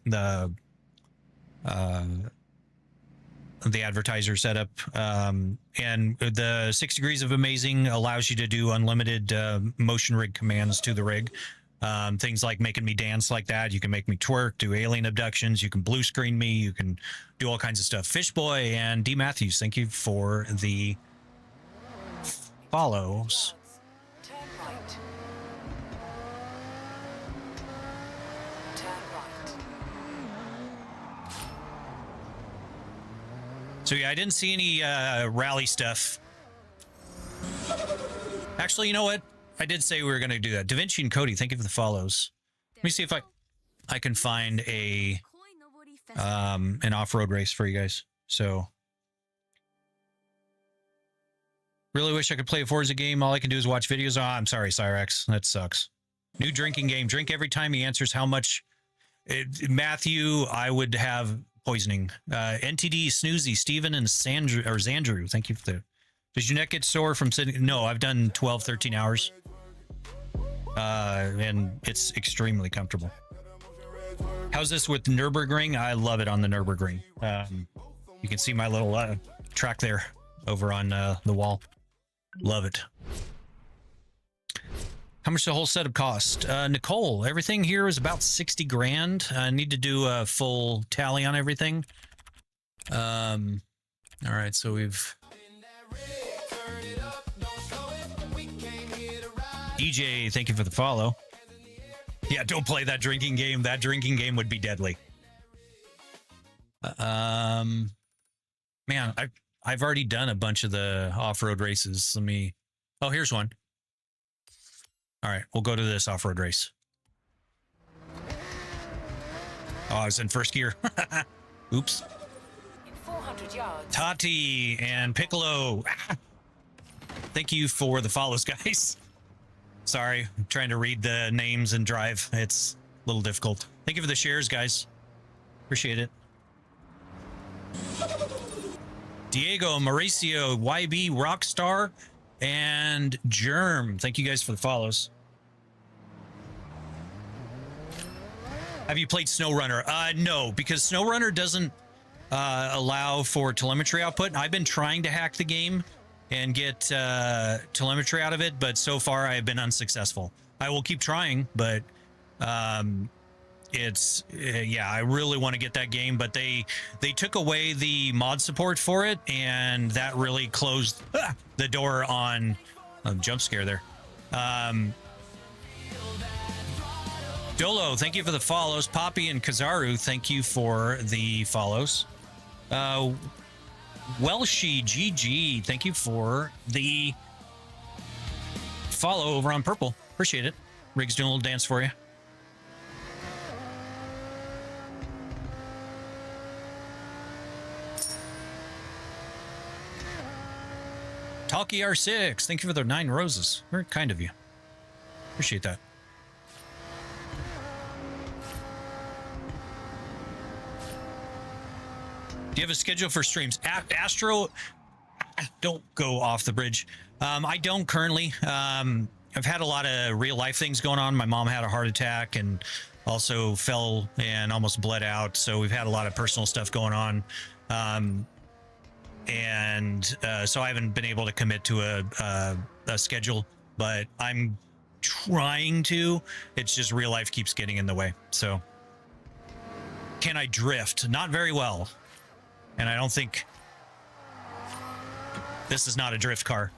advertiser setup. And the 6 Degrees of Amazing allows you to do unlimited motion rig commands to the rig. Things like making me dance like that. You can make me twerk, do alien abductions. You can blue screen me. You can do all kinds of stuff. Fishboy and D. Matthews, thank you for the follows. Turn right. Turn right. So yeah, I didn't see any rally stuff. Actually, you know what? I did say we were going to do that. Da Vinci and Cody, thank you for the follows. Let me see if I can find an off-road race for you guys. So really wish I could play a Forza game. All I can do is watch videos. Oh, I'm sorry, Cyrex. That sucks. New drinking game. Drink every time he answers how much. Matthew, I would have poisoning. NTD, Snoozy, Steven, and Xandru. Thank you for the... Does your neck get sore from sitting? No, I've done 12, 13 hours. And it's extremely comfortable. How's this with Nürburgring? I love it on the Nürburgring. You can see my little track there over on the wall. Love it. How much the whole setup cost? Nicole, everything here is about 60 grand. I need to do a full tally on everything. All right, so we've... EJ, thank you for the follow. Yeah, don't play that drinking game. That drinking game would be deadly. Man, I've already done a bunch of the off-road races. Let me... Oh, here's one. All right, we'll go to this off-road race. Oh, I was in first gear. Oops. In 400 yards. Tati and Piccolo. Thank you for the follows, guys. Sorry, I'm trying to read the names and drive. It's a little difficult. Thank you for the shares, guys. Appreciate it. Diego, Mauricio, YB, Rockstar, and Germ. Thank you guys for the follows. Have you played SnowRunner? No, because SnowRunner doesn't allow for telemetry output. I've been trying to hack the game and get telemetry out of it, but so far I have been unsuccessful. I will keep trying, but it's yeah, I really want to get that game, but they took away the mod support for it, and that really closed the door on jump scare there. Dolo, thank you for the follows. Poppy and Kazaru, thank you for the follows. Welshi GG, thank you for the follow over on Purple. Appreciate it. Rig's doing a little dance for you. Talkie R6, thank you for the 9 roses. Very kind of you. Appreciate that. Do you have a schedule for streams? Astro, don't go off the bridge. I don't currently. I've had a lot of real life things going on. My mom had a heart attack and also fell and almost bled out. So we've had a lot of personal stuff going on. So I haven't been able to commit to a schedule, but I'm trying to. It's just real life keeps getting in the way. So can I drift? Not very well. And I don't think this is not a drift car.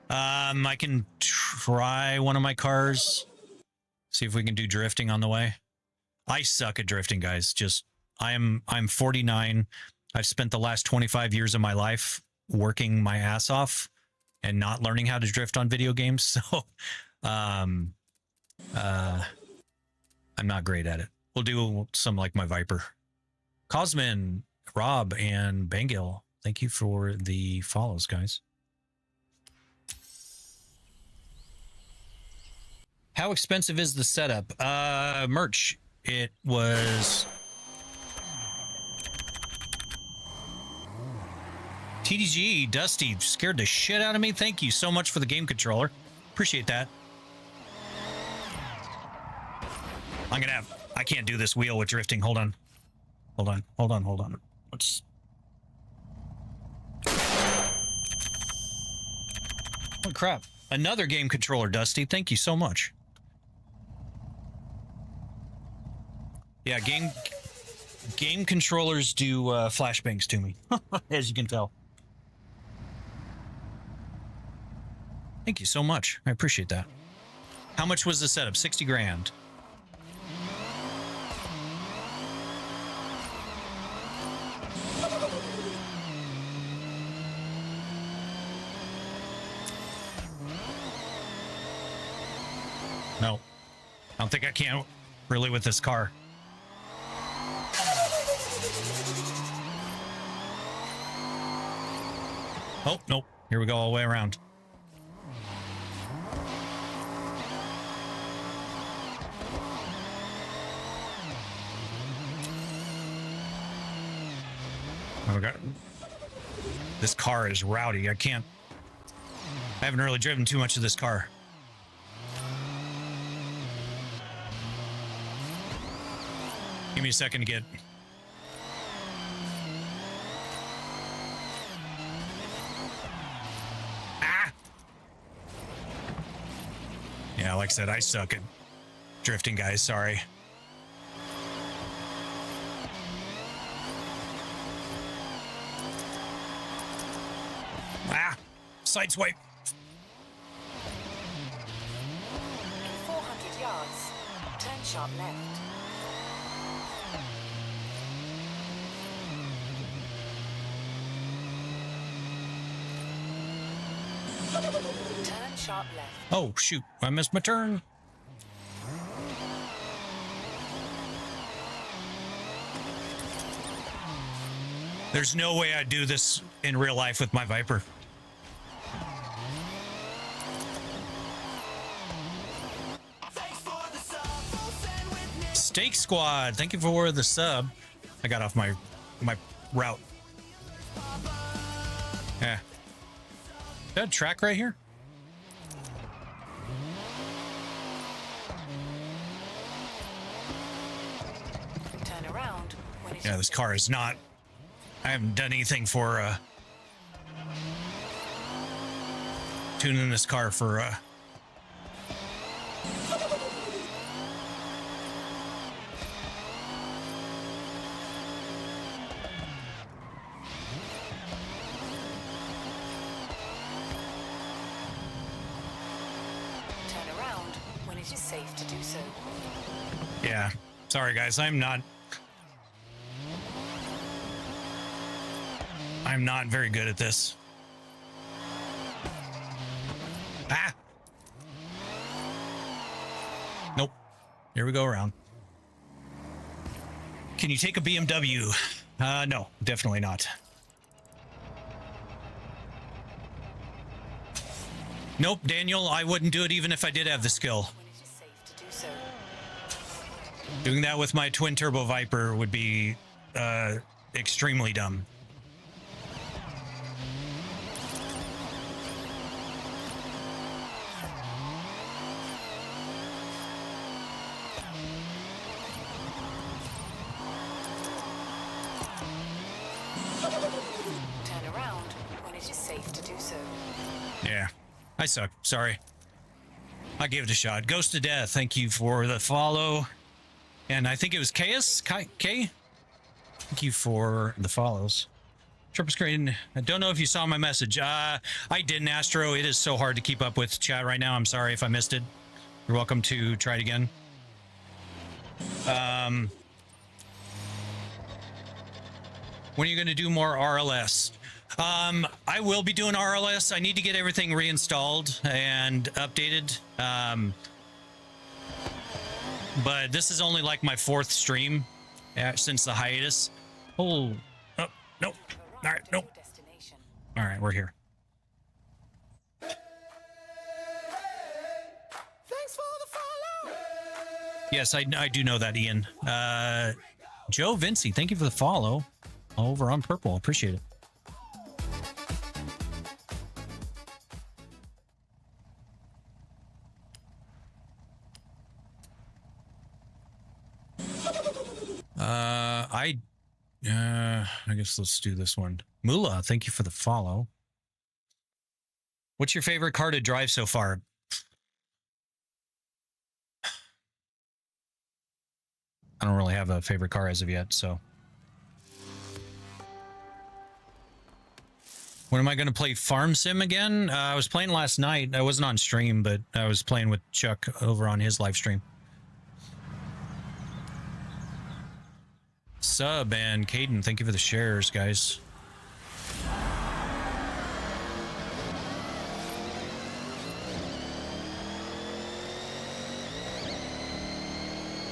I can try one of my cars. See if we can do drifting on the way. I suck at drifting, guys. Just I'm 49. I've spent the last 25 years of my life working my ass off and not learning how to drift on video games. So I'm not great at it. We'll do some like my Viper. Cosmin, Rob, and Bangil, thank you for the follows, guys. How expensive is the setup? Merch. It was TDG, Dusty, scared the shit out of me. Thank you so much for the game controller. Appreciate that. I can't do this wheel with drifting. Hold on. Let's... Oh, crap. Another game controller, Dusty. Thank you so much. Yeah, game controllers do flashbangs to me, as you can tell. Thank you so much. I appreciate that. How much was the setup? 60 grand. No, I don't think I can really with this car. Oh, nope. Here we go all the way around. Oh, God. This car is rowdy. I haven't really driven too much of this car. Give me a second to get... Ah! Yeah, like I said, I suck at drifting, guys. Sorry. Ah! Sideswipe. In 400 yards, turn sharp left. Turn sharp left. Oh, shoot. I missed my turn. There's no way I'd do this in real life with my Viper. Steak Squad, thank you for the sub. I got off my route. Yeah. Is that a track right here? Turn around when it's... Yeah, this car is not... I haven't done anything for tuning this car for it is safe to do so. Yeah. Sorry, guys. I'm not very good at this. Ah! Nope. Here we go around. Can you take a BMW? No, definitely not. Nope, Daniel, I wouldn't do it even if I did have the skill. When it is safe to do so. Doing that with my twin turbo Viper would be extremely dumb. Turn around when it is safe to do so. Yeah, I suck. Sorry. I gave it a shot. Ghost to Death, thank you for the follow. And I think it was Chaos? K? Thank you for the follows. Triple screen. I don't know if you saw my message. I didn't, Astro. It is so hard to keep up with chat right now. I'm sorry if I missed it. You're welcome to try it again. When are you going to do more RLS? I will be doing RLS. I need to get everything reinstalled and updated. But this is only like my 4th stream since the hiatus. Oh, nope. All right, nope. Destination. All right, we're here. Thanks for the follow. Yes, I do know that, Ian. Joe Vinci, thank you for the follow over on Purple. Appreciate it. I guess let's do this one. Mula, thank you for the follow. What's your favorite car to drive so far? I don't really have a favorite car as of yet, so. When am I going to play Farm Sim again? I was playing last night. I wasn't on stream, but I was playing with Chuck over on his live stream. Sub and Caden, thank you for the shares, guys.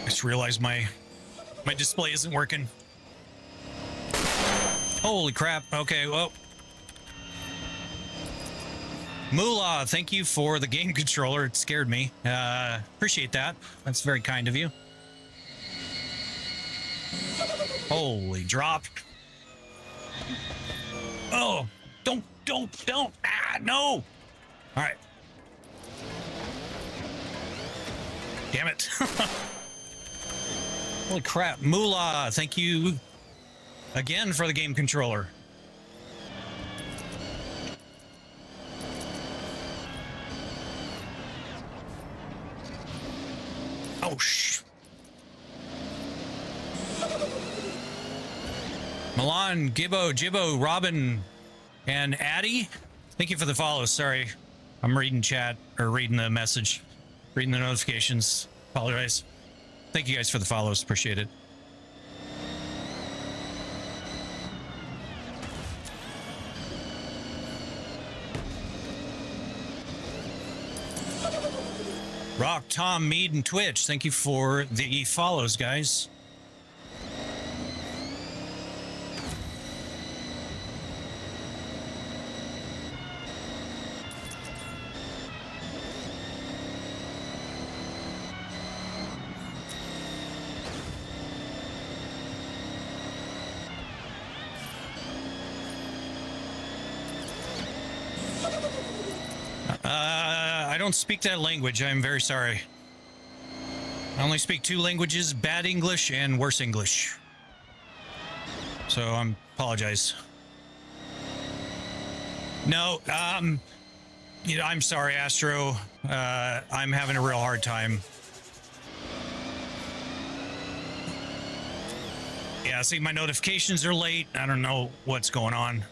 I just realized my display isn't working. Holy crap. Okay, well. Moolah, thank you for the game controller. It scared me. Appreciate that. That's very kind of you. Holy drop. Oh, don't. Ah, no. All right. Damn it. Holy crap. Moolah, thank you again for the game controller. Oh, shh. Milan, Gibbo, Jibbo, Robin, and Addy, thank you for the follow. Sorry, I'm reading chat, or reading the message, reading the notifications. Apologize. Thank you guys for the follows. Appreciate it. Rock, Tom, Mead, and Twitch, thank you for the follows, guys. I don't speak that language. I'm very sorry. I only speak 2 languages, bad English and worse English. So I apologize. No, you know, I'm sorry, Astro. I'm having a real hard time. Yeah, see, my notifications are late. I don't know what's going on.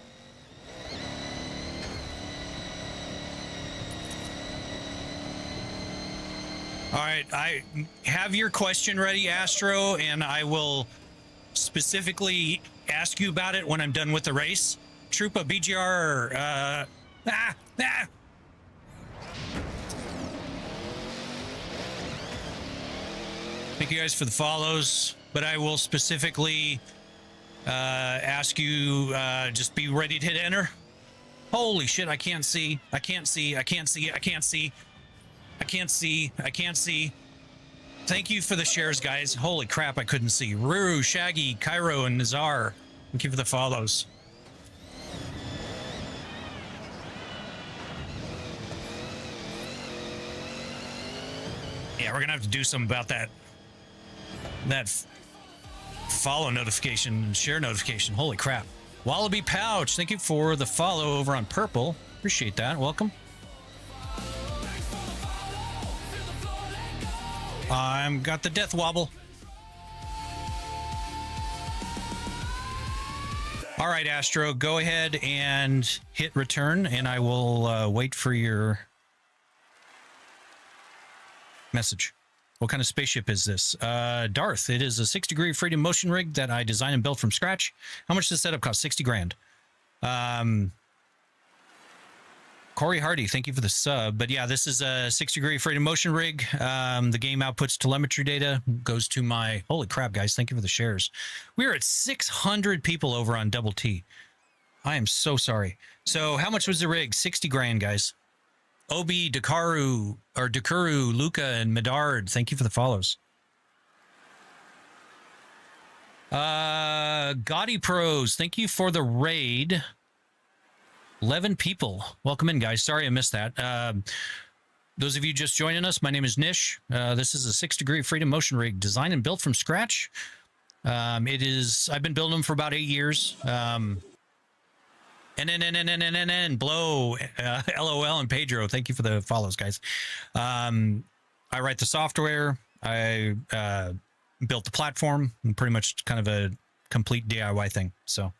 All right, I have your question ready, Astro, and I will specifically ask you about it when I'm done with the race. Troopa BGR. Thank you guys for the follows, but I will specifically ask you, just be ready to hit enter. Holy shit, I can't see. I can't see. I can't see. I can't see. I can't see. I can't see. Thank you for the shares, guys. Holy crap, I couldn't see. Ruru, Shaggy, Cairo, and Nazar. Thank you for the follows. Yeah, we're gonna have to do something about that. That follow notification and share notification. Holy crap. Wallaby Pouch, thank you for the follow over on Purple. Appreciate that. Welcome. I'm got the death wobble. All right, Astro, go ahead and hit return, and I will wait for your message. What kind of spaceship is this? Darth. It is a 6-degree freedom motion rig that I designed and built from scratch. How much does the setup cost? 60 grand. Corey Hardy, thank you for the sub. But yeah, this is a 6-degree freedom motion rig. The game outputs telemetry data, goes to my... Holy crap, guys. Thank you for the shares. We are at 600 people over on Double T. I am so sorry. So how much was the rig? 60 grand, guys. Obi, Dakaru, Luca, and Medard, thank you for the follows. Gaudy Pros, thank you for the raid. 11 people. Welcome in, guys. Sorry I missed that. Those of you just joining us, my name is Nish. This is a 6-degree freedom motion rig designed and built from scratch. I've been building them for about 8 years. Blow, LOL, and Pedro. Thank you for the follows, guys. I write the software. I built the platform. And pretty much kind of a complete DIY thing. So,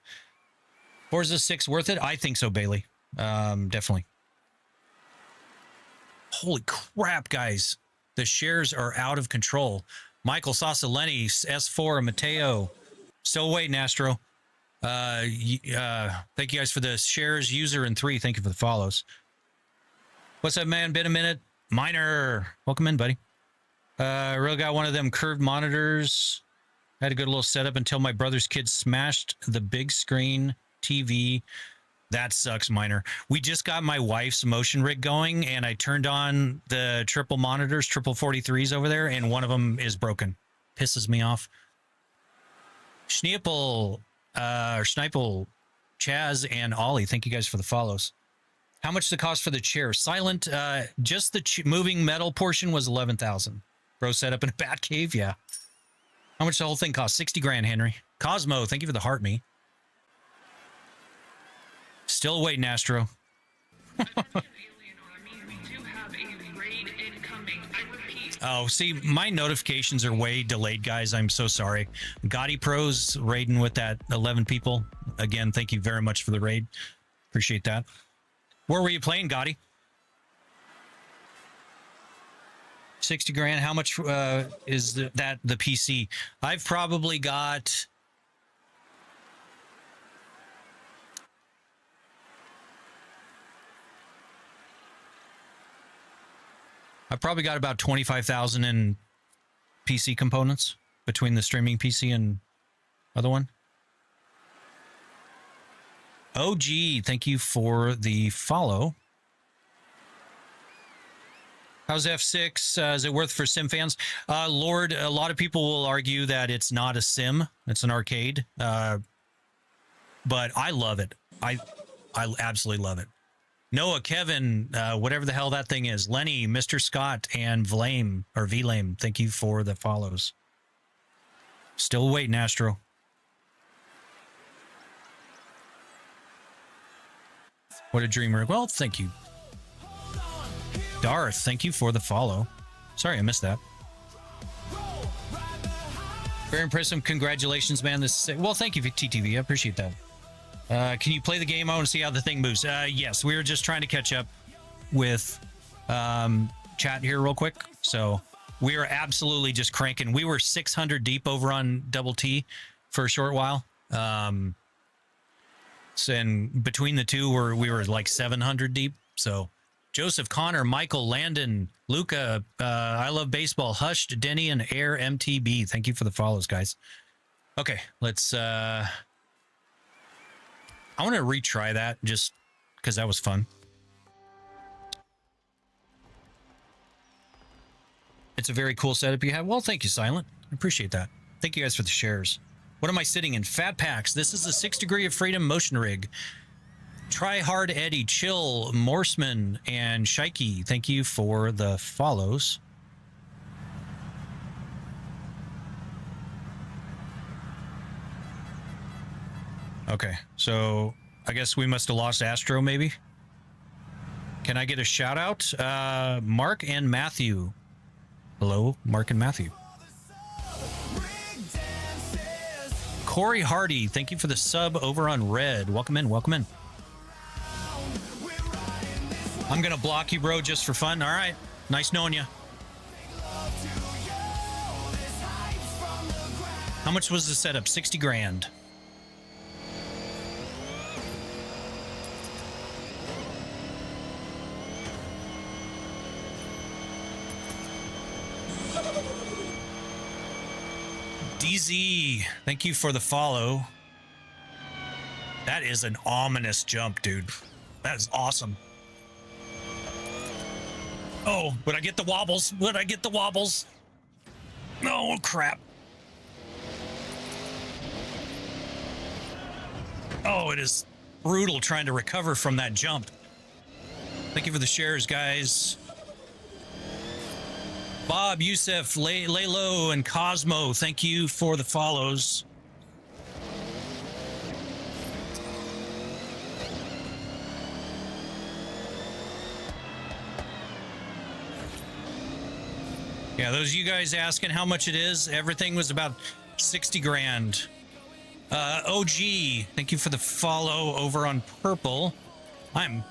Forza 6 worth it? I think so, Bailey. Definitely. Holy crap, guys! The shares are out of control. Michael Sasaleni, S4, Mateo. Still waiting, Astro. Thank you guys for the shares. User and 3, thank you for the follows. What's up, man? Been a minute. Miner, welcome in, buddy. Really got one of them curved monitors. Had a good little setup until my brother's kids smashed the big screen TV. That sucks, Miner. We just got my wife's motion rig going, and I turned on the triple monitors, triple 43s over there, and one of them is broken. Pisses me off. Schneepel, Chaz, and Ollie, thank you guys for the follows. How much the cost for the chair? Silent, just the moving metal portion was 11,000. Bro set up in a bat cave, yeah. How much the whole thing cost? 60 grand, Henry. Cosmo, thank you for the heart me. Still waiting, Astro. Oh, see, my notifications are way delayed, guys. I'm so sorry. Gaudy Pros raiding with that 11 people. Again, thank you very much for the raid. Appreciate that. Where were you playing, Gaudy? 60 grand. How much is the PC? I've probably got... I've probably got about 25,000 in PC components between the streaming PC and other one. OG, thank you for the follow. How's F6? Is it worth for sim fans? Lord, a lot of people will argue that it's not a sim. It's an arcade. But I love it. I absolutely love it. Noah, Kevin, whatever the hell that thing is, Lenny, Mr. Scott, and Vlame, or Vlame, thank you for the follows. Still waiting, Astro. What a dreamer. Well, thank you. Darth, thank you for the follow. Sorry, I missed that. Very impressive. Congratulations, man. Well, thank you for TTV. I appreciate that. Can you play the game? I want to see how the thing moves. Yes, we were just trying to catch up with chat here real quick. So we were absolutely just cranking. We were 600 deep over on Double T for a short while. So, and between the two, we were like 700 deep. So Joseph, Connor, Michael, Landon, Luca, I Love Baseball, Hushed, Denny, and Air MTB. Thank you for the follows, guys. Okay, let's... I want to retry that just because that was fun. It's a very cool setup you have. Well, thank you, Silent. I appreciate that. Thank you guys for the shares. What am I sitting in? Fat Packs. This is the 6 Degree of Freedom motion rig. Try Hard Eddie, Chill, Morseman, and Shikey. Thank you for the follows. Okay, so I guess we must have lost Astro, maybe. Can I get a shout out? Mark and Matthew. Hello, Mark and Matthew. Corey Hardy, thank you for the sub over on Red. Welcome in, welcome in. I'm gonna block you, bro, just for fun. All right, nice knowing you. How much was the setup? 60 grand. DZ, thank you for the follow. That is an ominous jump, dude. That is awesome. Oh, would I get the wobbles? Would I get the wobbles? Oh, crap. Oh, it is brutal trying to recover from that jump. Thank you for the shares, guys. Bob, Yusef, Laylo, and Cosmo, thank you for the follows. Yeah, those of you guys asking how much it is, everything was about 60 grand. OG, thank you for the follow over on Purple. I'm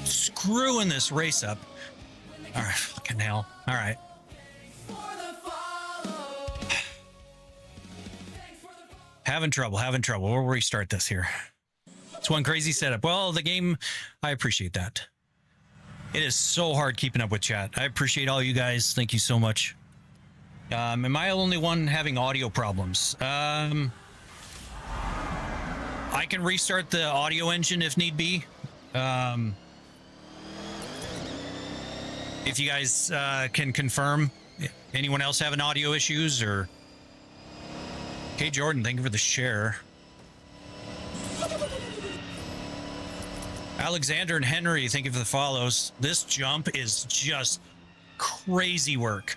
screwing this race up. All right, fucking hell. All right. Having trouble. We'll restart this here. It's one crazy setup. Well, the game, I appreciate that. It is so hard keeping up with chat. I appreciate all you guys. Thank you so much. Am I the only one having audio problems? I can restart the audio engine if need be. If you guys can confirm, anyone else having audio issues or... Okay, Jordan, thank you for the share. Alexander and Henry, thank you for the follows. This jump is just crazy work.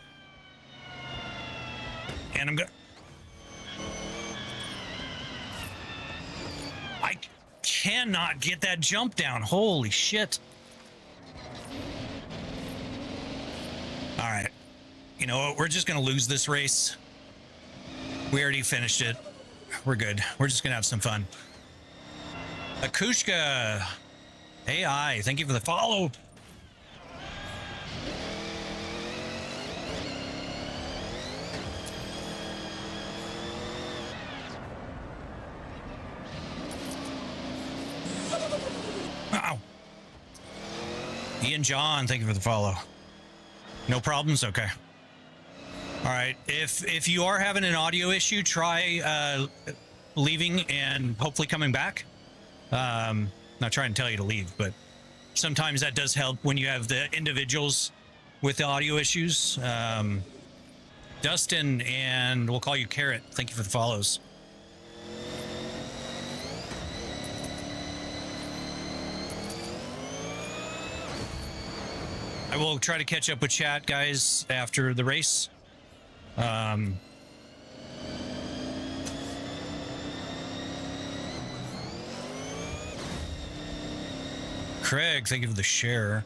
And I'm gonna... I cannot get that jump down. Holy shit. All right. You know what? We're just going to lose this race. We already finished it. We're good. We're just going to have some fun. Akushka. AI, thank you for the follow. Wow. Ian John, thank you for the follow. No problems? Okay. All right. If you are having an audio issue, try leaving and hopefully coming back. Not trying to tell you to leave, but sometimes that does help when you have the individuals with the audio issues. Dustin, and we'll call you Carrot. Thank you for the follows. I will try to catch up with chat, guys, after the race. Craig, thank you for the share.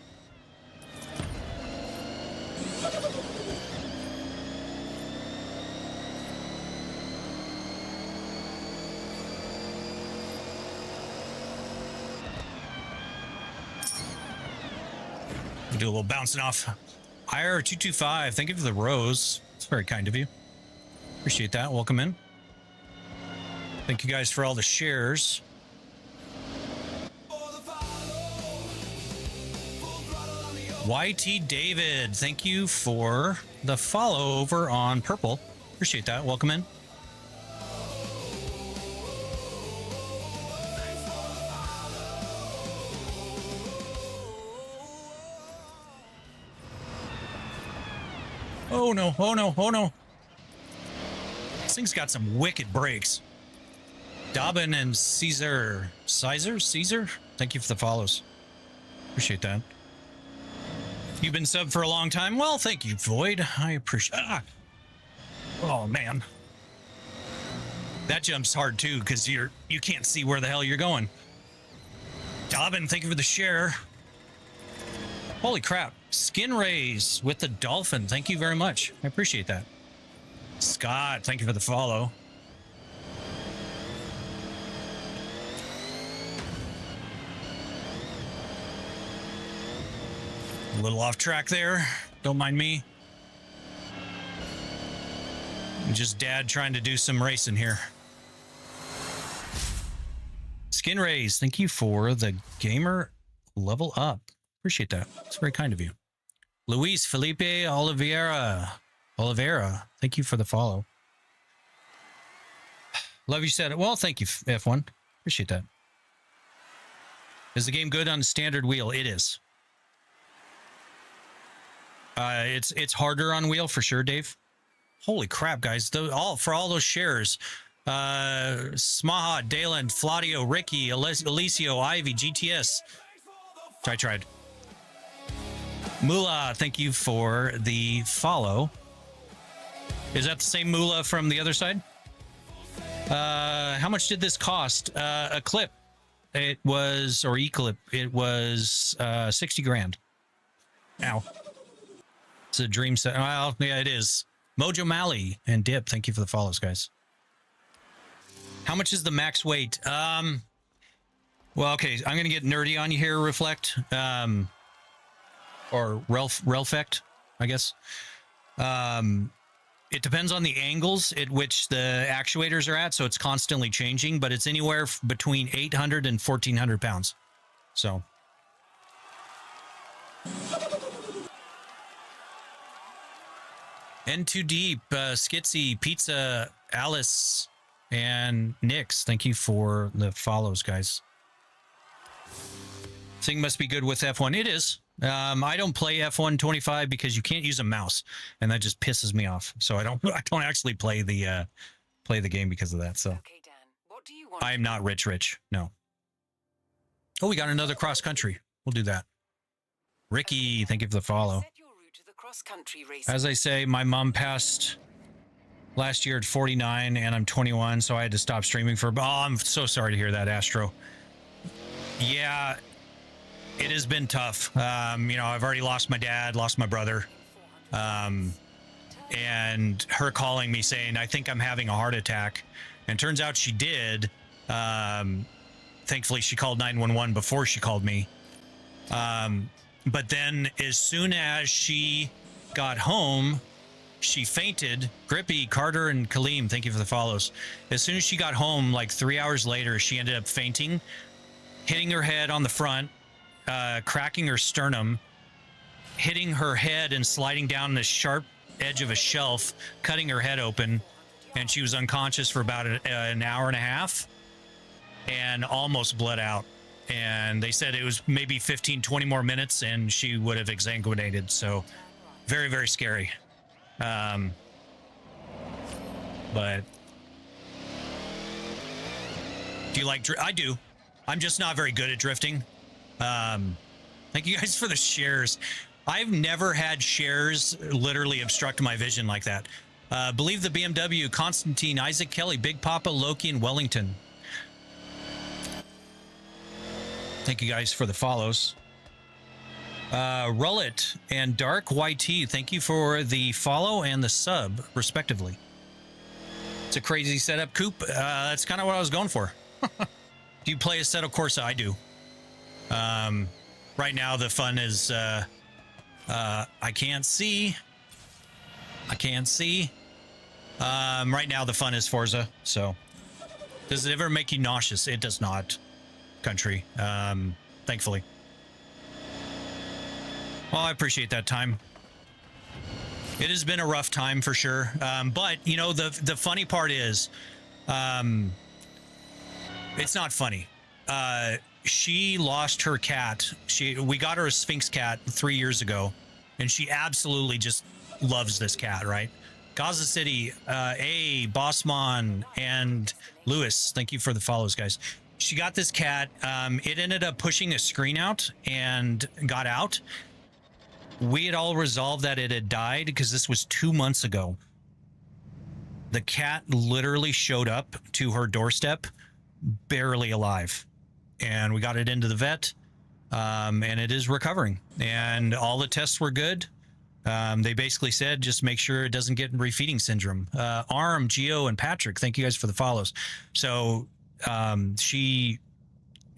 Do a little bouncing off IR225, thank you for the rose. It's very kind of you. Appreciate that. Welcome in. Thank you guys for all the shares. YT David, thank you for the follow over on Purple. Appreciate that. Welcome in. Oh no, oh no, oh no. This thing's got some wicked brakes. Dobbin and Caesar. Caesar? Thank you for the follows. Appreciate that. You've been subbed for a long time. Well, thank you, Void. I appreciate. Oh man, that jumps hard too because you can't see where the hell you're going. Dobbin, thank you for the share. Holy crap! Skin Rays with the dolphin. Thank you very much. I appreciate that. Scott, thank you for the follow. A little off track there. Don't mind me. Just dad trying to do some racing here. Skin Rays, thank you for the gamer level up. Appreciate that. It's very kind of you. Luis Felipe Oliveira, thank you for the follow. Love you said it. Well, thank you, F1. Appreciate that. Is the game good on standard wheel? It is. It's harder on wheel for sure, Dave. Holy crap, guys! For all those shares, Smaha, Dalen, Flavio, Ricky, Alicio, Ivy, GTS. I tried. Mula, thank you for the follow. Is that the same Mula from the other side? How much did this cost? A clip. It was, or E-clip. It was 60 grand. Ow. It's a dream set. Well, yeah, it is. Mojo Malley and Dip, thank you for the follows, guys. How much is the max weight? Well, okay, I'm gonna get nerdy on you here, Reflect. Or Relfect, I guess. It depends on the angles at which the actuators are at, so it's constantly changing, but it's anywhere between 800 and 1,400 pounds. So. N2 Deep, Skitsy, Pizza, Alice, and Nix. Thank you for the follows, guys. Thing must be good with F1. It is. I don't play F1 25 because you can't use a mouse, and that just pisses me off. So I don't actually play the game because of that. So Okay, Dan. What do you want? I am not rich. No. Oh, we got another cross country. We'll do that. Ricky, thank you for the follow. Set your route to the cross-country race. As I say, my mom passed last year at 49, and I'm 21, so I had to stop streaming for. Oh, I'm so sorry to hear that, Astro. Yeah. It has been tough. I've already lost my dad, lost my brother. And her calling me saying, I think I'm having a heart attack. And turns out she did. Thankfully, she called 911 before she called me. But then as soon as she got home, she fainted. Grippy, Carter, and Kaleem, thank you for the follows. As soon as she got home, like 3 hours later, she ended up fainting, hitting her head on the front, cracking her sternum, hitting her head and sliding down the sharp edge of a shelf, cutting her head open, and she was unconscious for about an hour and a half and almost bled out. And they said it was maybe 15, 20 more minutes and she would have exsanguinated. So very, very scary. But do you like I do. I'm just not very good at drifting. Thank you guys for the shares. I've never had shares literally obstruct my vision like that. Believe the BMW, Constantine, Isaac Kelly, Big Papa, Loki, and Wellington. Thank you guys for the follows. Rullet and Dark YT, thank you for the follow and the sub, respectively. It's a crazy setup, Coop. That's kind of what I was going for. Do you play Assetto Corsa? I do. Right now, the fun is I can't see. I can't see. Right now the fun is Forza, so does it ever make you nauseous? It does not, country. Thankfully. Well, I appreciate that time. It has been a rough time for sure. But you know, the funny part is, it's not funny. She lost her cat. We got her a Sphinx cat 3 years ago, and she absolutely just loves this cat, right? Gaza City, Bossman, and Lewis, thank you for the follows, guys. She got this cat. It ended up pushing a screen out and got out. We had all resolved that it had died because this was 2 months ago. The cat literally showed up to her doorstep, barely alive. And we got it into the vet, and it is recovering. And all the tests were good. They basically said just make sure it doesn't get refeeding syndrome. Arm, Geo, and Patrick, thank you guys for the follows. So she's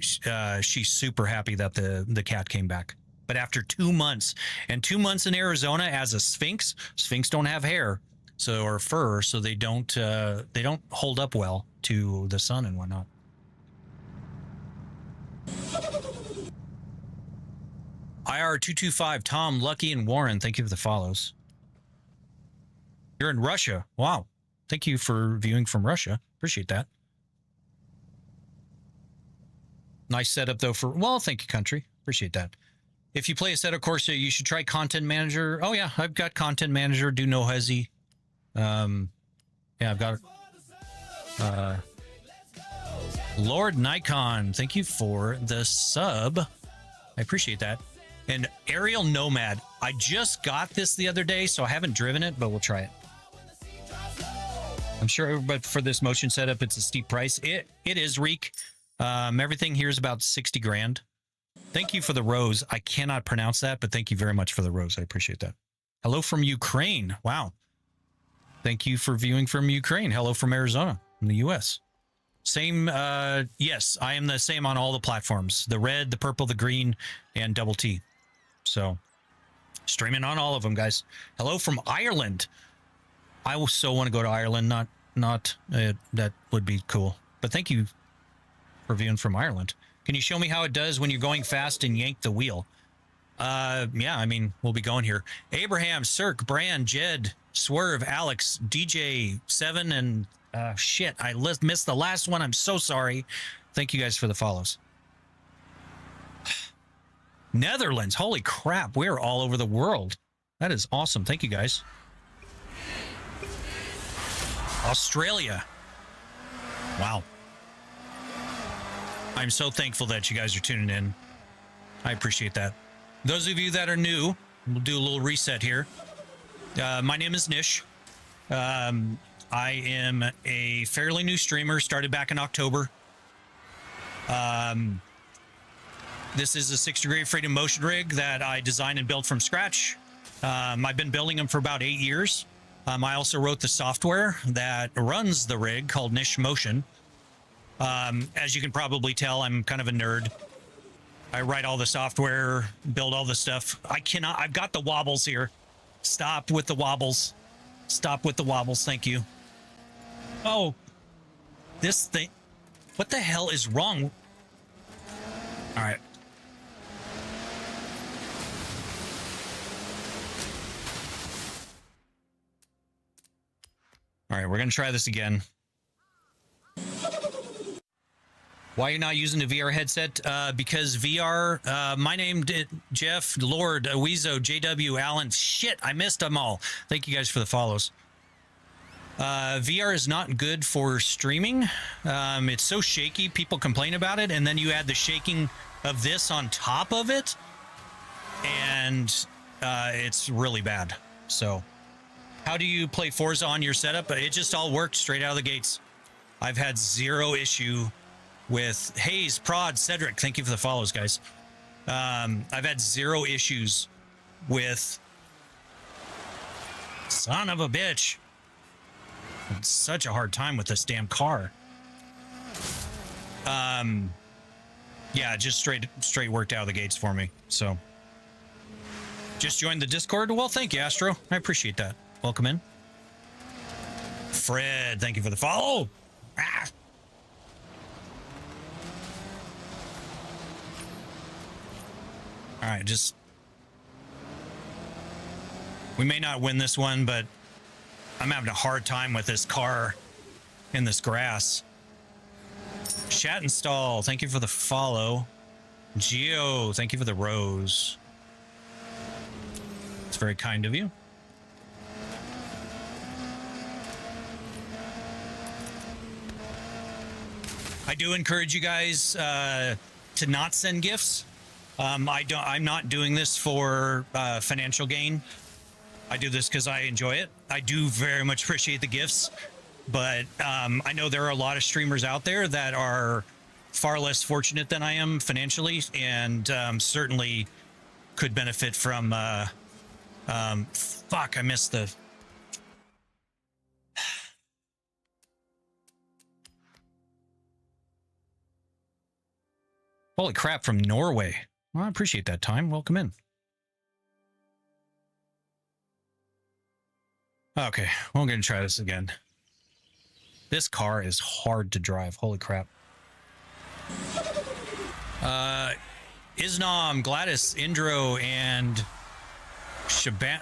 super happy that the cat came back. But after 2 months, and 2 months in Arizona as a Sphinx don't have hair, or fur, so they don't hold up well to the sun and whatnot. IR225, Tom, Lucky, and Warren, thank you for the follows. You're in Russia. Wow. Thank you for viewing from Russia. Appreciate that. Nice setup, though, well, thank you, country. Appreciate that. If you play a set of Corsa, you should try Content Manager. Oh, yeah, I've got Content Manager. Do no hezzy. Yeah, I've got it. Lord Nikon, thank you for the sub. I appreciate that. And Aerial Nomad, I just got this the other day, so I haven't driven it, but we'll try it. I'm sure, but for this motion setup, it's a steep price. It is, Reek. Everything here is about 60 grand. Thank you for the rose. I cannot pronounce that, but thank you very much for the rose. I appreciate that. Hello from Ukraine. Wow. Thank you for viewing from Ukraine. Hello from Arizona in the U.S. Same, yes, I am the same on all the platforms. The red, the purple, the green, and double T. So, streaming on all of them, guys. Hello from Ireland. I so want to go to Ireland. That would be cool. But thank you for viewing from Ireland. Can you show me how it does when you're going fast and yank the wheel? Yeah, I mean, we'll be going here. Abraham, Cirque, Brand, Jed, Swerve, Alex, DJ, 7, and shit, I missed the last one. I'm so sorry. Thank you guys for the follows. Netherlands, holy crap, we're all over the world. That is awesome. Thank you guys. Australia. Wow. I'm so thankful that you guys are tuning in. I appreciate that. Those of you that are new, we'll do a little reset here. My name is Nish. I am a fairly new streamer, started back in October. This is a 6-degree freedom motion rig that I designed and built from scratch. I've been building them for about 8 years. I also wrote the software that runs the rig called Nish Motion. As you can probably tell, I'm kind of a nerd. I write all the software, build all the stuff. I've got the wobbles here. Stop with the wobbles. Stop with the wobbles. Thank you. Oh, this thing. What the hell is wrong? All right. All right, we're going to try this again. Why are you not using a VR headset? Because VR, my name, Jeff, Lord, Weezo, JW, Allen. Shit, I missed them all. Thank you guys for the follows. VR is not good for streaming. It's so shaky, people complain about it, and then you add the shaking of this on top of it, and it's really bad. So, how do you play Forza on your setup? It just all worked straight out of the gates. I've had zero issue with Hayes, Prod, Cedric. Thank you for the follows, guys. I've had zero issues with son of a bitch. It's such a hard time with this damn car. Yeah, just straight worked out of the gates for me. So Just joined the Discord. Well, thank you, Astro. I appreciate that. Welcome in. Fred, thank you for the follow. Ah. All right, just... We may not win this one, but I'm having a hard time with this car in this grass. Shattenstall, thank you for the follow. Geo, thank you for the rose. It's very kind of you. I do encourage you guys to not send gifts. I'm not doing this for financial gain. I do this because I enjoy it. I do very much appreciate the gifts, but I know there are a lot of streamers out there that are far less fortunate than I am financially, and certainly could benefit from. Fuck! I missed the. Holy crap! From Norway. Well, I appreciate that time. Welcome in. Okay, we're going to try this again. This car is hard to drive. Holy crap. Isnom, Gladys, Indro, and Shabankata?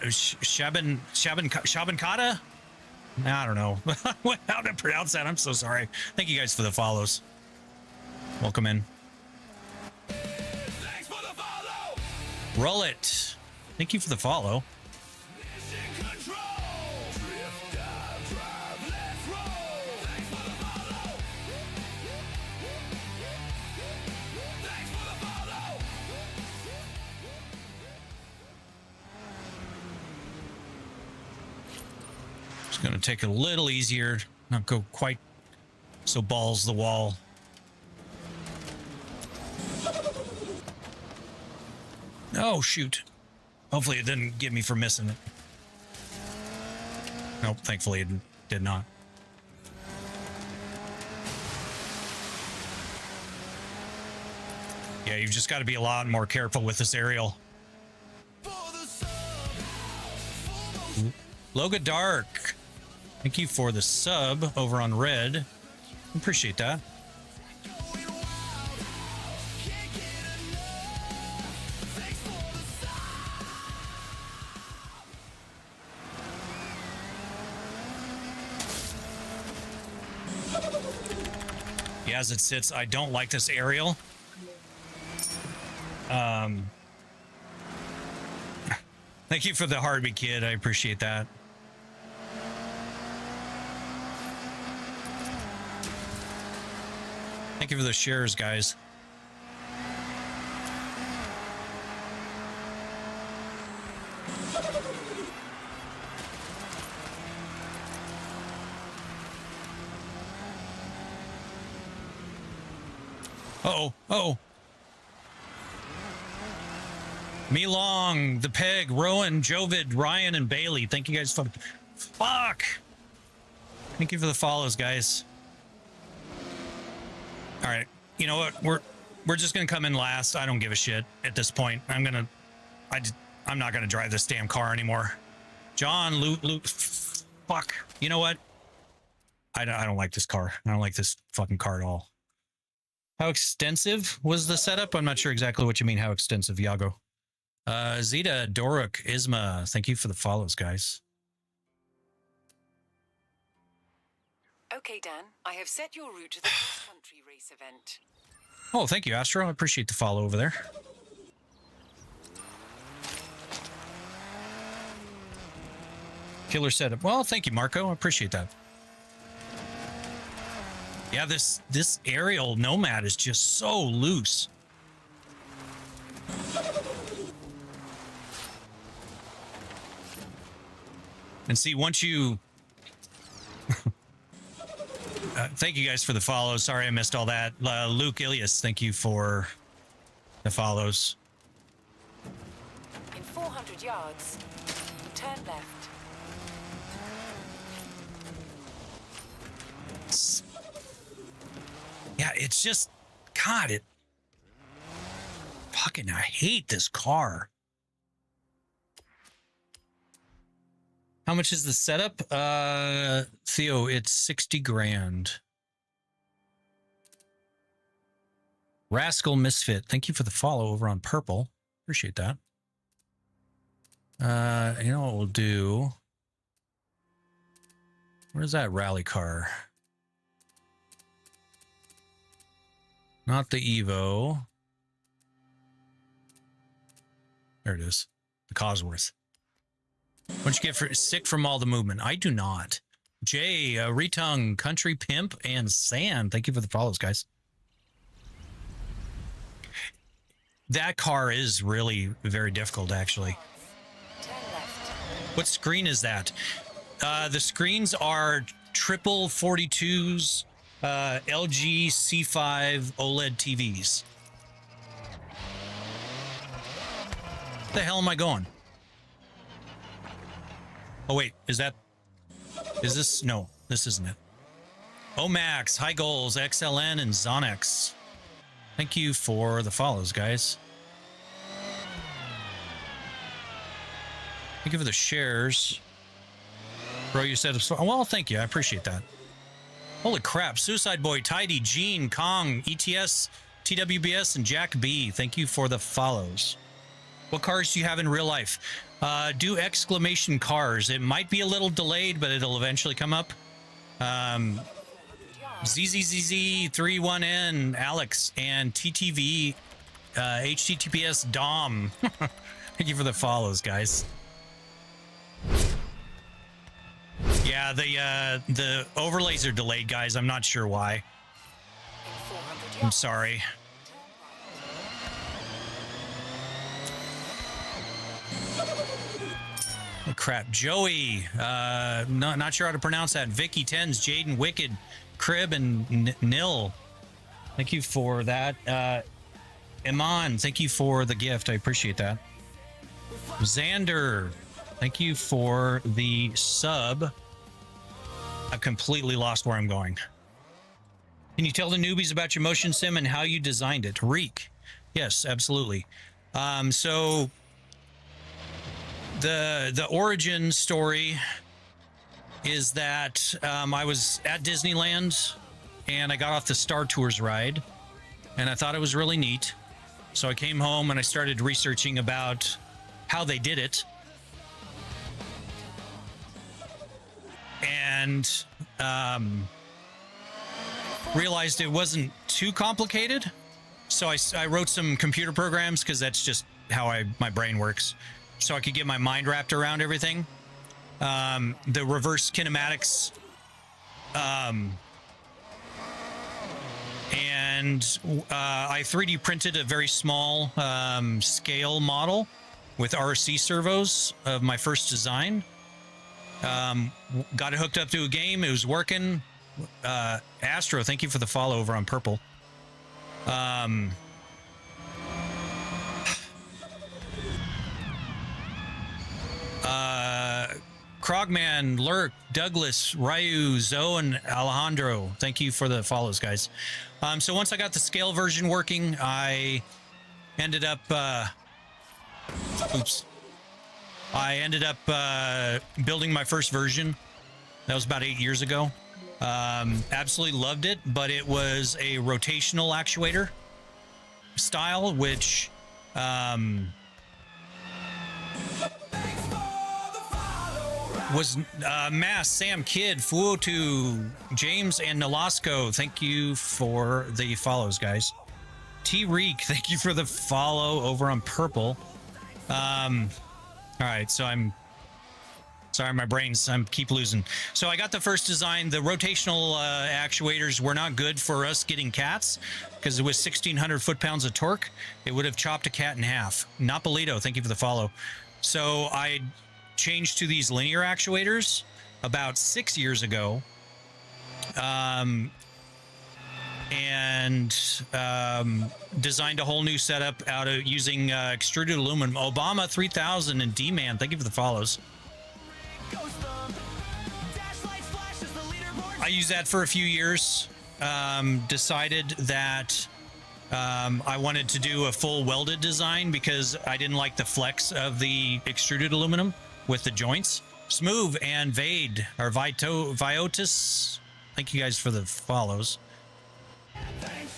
I don't know how to pronounce that. I'm so sorry. Thank you guys for the follows. Welcome in. Thanks for the follow. Roll it. Thank you for the follow. Going to take it a little easier, not go quite so balls the wall. Oh shoot, hopefully it didn't get me for missing it. Nope, thankfully it did not. Yeah, you've just got to be a lot more careful with this aerial. Loga Dark, thank you for the sub over on Red. Appreciate that. Yeah, as it sits, I don't like this aerial. Thank you for the heartbeat, kid. I appreciate that. Thank you for the shares, guys. Uh-oh. Uh-oh. Me Long, The Peg, Rowan, Jovid, Ryan, and Bailey. Thank you guys for... Fuck! Thank you for the follows, guys. All right, you know what? We're just gonna come in last. I don't give a shit at this point. I'm not gonna drive this damn car anymore. John, Luke, fuck. You know what? I don't like this car. I don't like this fucking car at all. How extensive was the setup? I'm not sure exactly what you mean. How extensive, Yago? Zeta, Doruk, Isma. Thank you for the follows, guys. Okay, Dan, I have set your route to the cross-country race event. Oh, thank you, Astro. I appreciate the follow over there. Killer setup. Well, thank you, Marco. I appreciate that. Yeah, this aerial Nomad is just so loose. And see, once you... thank you guys for the follows. Sorry I missed all that. Luke Ilias, thank you for the follows. In 400 yards, turn left. Yeah, it's just... God, it... Fucking, I hate this car. How much is the setup? Theo, it's 60 grand. Rascal Misfit, thank you for the follow over on Purple. Appreciate that. You know what we'll do? Where's that rally car? Not the Evo. There it is. The Cosworth. What'd you get for sick from all the movement? I do not. Jay, Retung, Country Pimp, and Sand. Thank you for the follows, guys. That car is really very difficult, actually. What screen is that? The screens are triple 42s, LG C5 OLED TVs. Where the hell am I going? Oh, wait, is this? No, this isn't it. Omax, High Goals, XLN, and Zonex. Thank you for the follows, guys. Thank you for the shares. Bro, you said, well, thank you. I appreciate that. Holy crap. Suicide Boy, Tidy, Gene, Kong, ETS, TWBS, and Jack B. Thank you for the follows. What cars do you have in real life? Do exclamation cars. It might be a little delayed, but it'll eventually come up. ZZZZ31N, Alex, and TTV, HTTPS Dom. Thank you for the follows, guys. Yeah, the overlays are delayed, guys. I'm not sure why. I'm sorry. Oh, crap. Joey. Not sure how to pronounce that. Vicky Tens, Jaden, Wicked, Crib, and Nil. Thank you for that. Iman, thank you for the gift. I appreciate that. Xander, thank you for the sub. I've completely lost where I'm going. Can you tell the newbies about your motion sim and how you designed it? Reek. Yes, absolutely. So the origin story is that I was at Disneyland and I got off the Star Tours ride and I thought it was really neat. So I came home and I started researching about how they did it. And realized it wasn't too complicated. So I wrote some computer programs because that's just how my brain works. So I could get my mind wrapped around everything. The reverse kinematics. And I 3D printed a very small scale model with RC servos of my first design. Got it hooked up to a game. It was working. Astro, thank you for the follow over on Purple. Krogman, Lurk, Douglas, Ryu, Zoe, and Alejandro, thank you for the follows, guys. So once I got the scale version working, I ended up building my first version. That was about 8 years ago. Absolutely loved it, but it was a rotational actuator style, which was Mass, Sam, Kid, Fuotu, James, and Nolasco. Thank you for the follows, guys. T-Reek, thank you for the follow over on Purple. All right, so I'm sorry, my brain's keep losing. So I got the first design. The rotational actuators were not good for us getting cats because it was 1,600 foot-pounds of torque. It would have chopped a cat in half. Napolito, thank you for the follow. So I changed to these linear actuators about 6 years ago. And designed a whole new setup out of using extruded aluminum. Obama 3000 and D-Man, thank you for the follows. I used that for a few years. Decided that I wanted to do a full welded design because I didn't like the flex of the extruded aluminum with the joints. Smooth and Vade or Viotis. Thank you guys for the follows.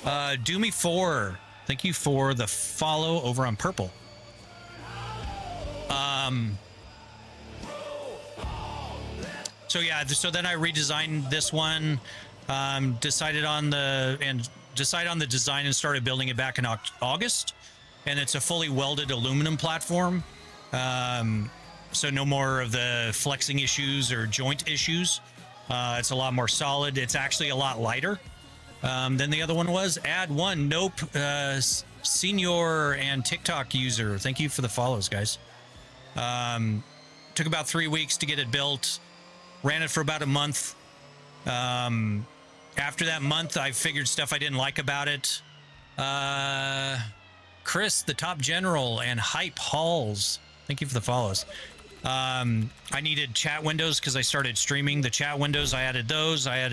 Doomy4. Thank you for the follow over on Purple. So yeah, so then I redesigned this one, decided on the design and started building it back in August. And it's a fully welded aluminum platform. So no more of the flexing issues or joint issues. It's a lot more solid. It's actually a lot lighter than the other one was. Add one. Nope. Senior and TikTok user. Thank you for the follows, guys. Took about 3 weeks to get it built. Ran it for about a month. After that month, I figured stuff I didn't like about it. Chris, the top general, and Hype Halls. Thank you for the follows. I needed chat windows because I started streaming the chat windows. I added those. I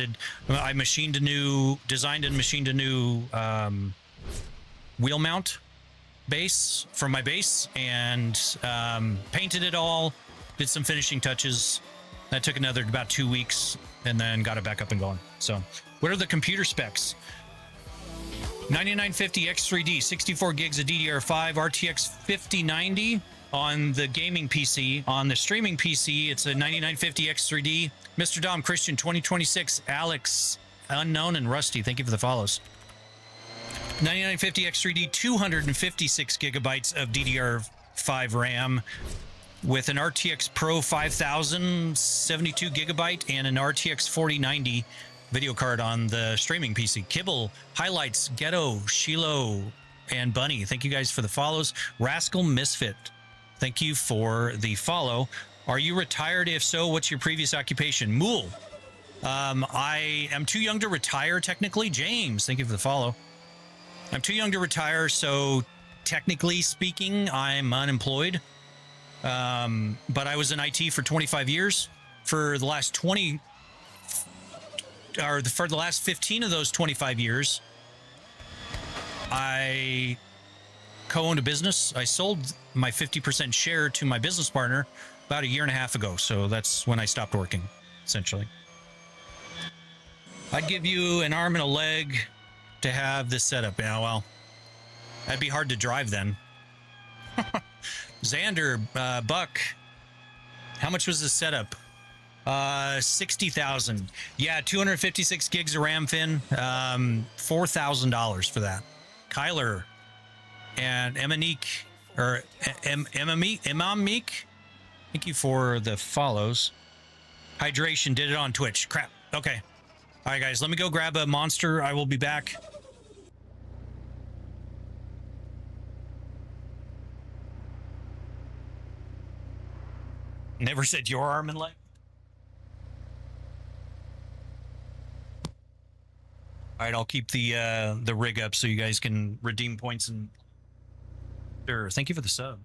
designed and machined a new wheel mount base for my base and painted it all. Did some finishing touches. That took about 2 weeks and then got it back up and going. So, what are the computer specs? 9950 X3D, 64 gigs of DDR5, RTX 5090 on the gaming PC. On the streaming PC, it's a 9950 X3D. Mr. Dom Christian 2026, Alex, Unknown, and Rusty. Thank you for the follows. 9950 X3D, 256 gigabytes of DDR5 RAM with an RTX Pro 5000, 72 gigabyte, and an RTX 4090 video card on the streaming PC. Kibble, Highlights, Ghetto, Shiloh, and Bunny. Thank you guys for the follows. Rascal Misfit. Thank you for the follow. Are you retired? If so, what's your previous occupation? Mool. I am too young to retire, technically. James, thank you for the follow. I'm too young to retire, so technically speaking, I'm unemployed. But I was in IT for 25 years. For the last 15 of those 25 years, I co-owned a business. I sold my 50% share to my business partner about 1.5 years ago. So that's when I stopped working, essentially. I'd give you an arm and a leg to have this setup. Yeah, well, that'd be hard to drive then. Xander, Buck, how much was this setup? 60,000. Yeah, 256 gigs of RAM, Finn. $4,000 for that. Kyler and Emanique, or Imam thank you for the follows. Hydration did it on Twitch. Crap. Okay. All right, guys, let me go grab a monster. I will be back. Never said your arm and leg. All right, I'll keep the rig up so you guys can redeem points and. Sure. Thank you for the sub.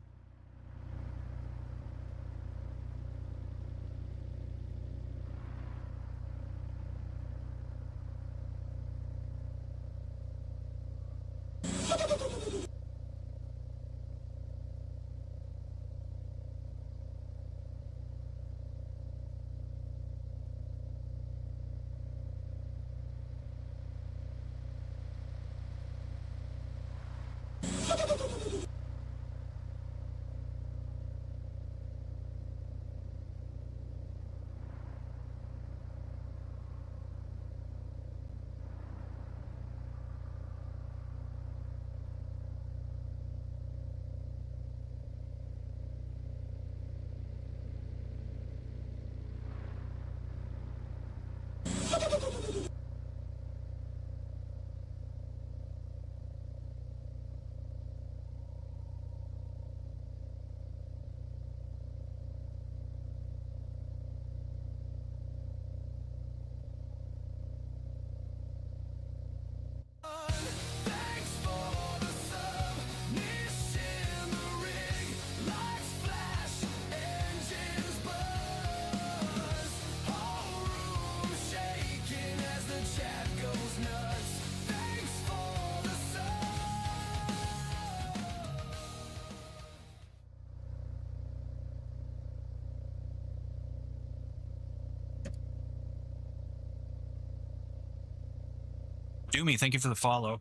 Doomy, thank you for the follow.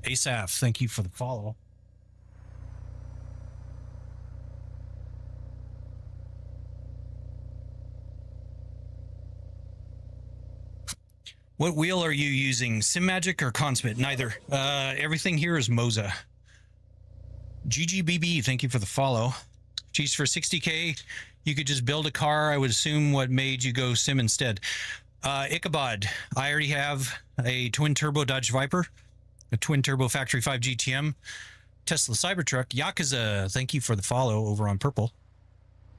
Asaph, thank you for the follow. What wheel are you using? SimMagic or Consmit? Neither. Everything here is Moza. GGBB, thank you for the follow. Geez, for 60K, you could just build a car. I would assume what made you go Sim instead. Ichabod, I already have a twin-turbo Dodge Viper, a twin-turbo Factory 5 GTM, Tesla Cybertruck. Yakuza, thank you for the follow over on Purple.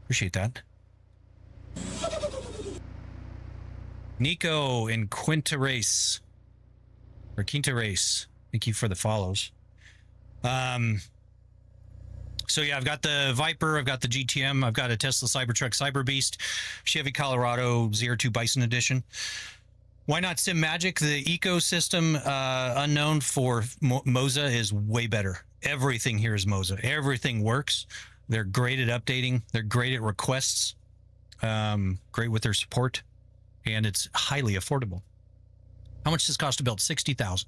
Appreciate that. Nico in Quinta Race. Thank you for the follows. So yeah, I've got the Viper, I've got the GTM, I've got a Tesla Cybertruck Cyber Beast, Chevy Colorado ZR2 Bison Edition. Why not SimMagic? The ecosystem unknown for Moza is way better. Everything here is Moza. Everything works. They're great at updating. They're great at requests. Great with their support. And it's highly affordable. How much does this cost to build? $60,000.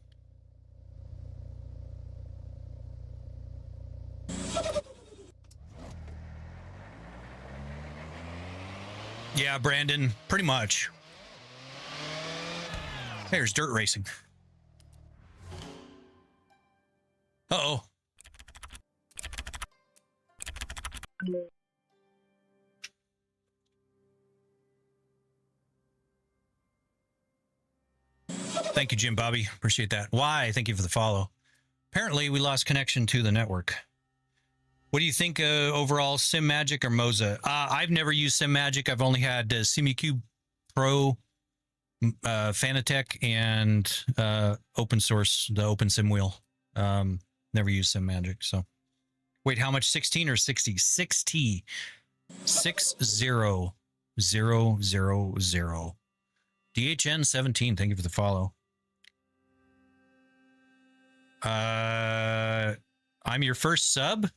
Yeah, Brandon, pretty much. There's dirt racing. Uh-oh. Thank you, Jim Bobby. Appreciate that. Why? Thank you for the follow. Apparently, we lost connection to the network. What do you think overall, SimMagic or Moza? I've never used SimMagic. I've only had SimuCube Pro, Fanatec, and open source, the Open Sim Wheel. Never used SimMagic. So, wait, how much? 16 or 60? 60. 60000. DHN 17. Thank you for the follow. I'm your first sub.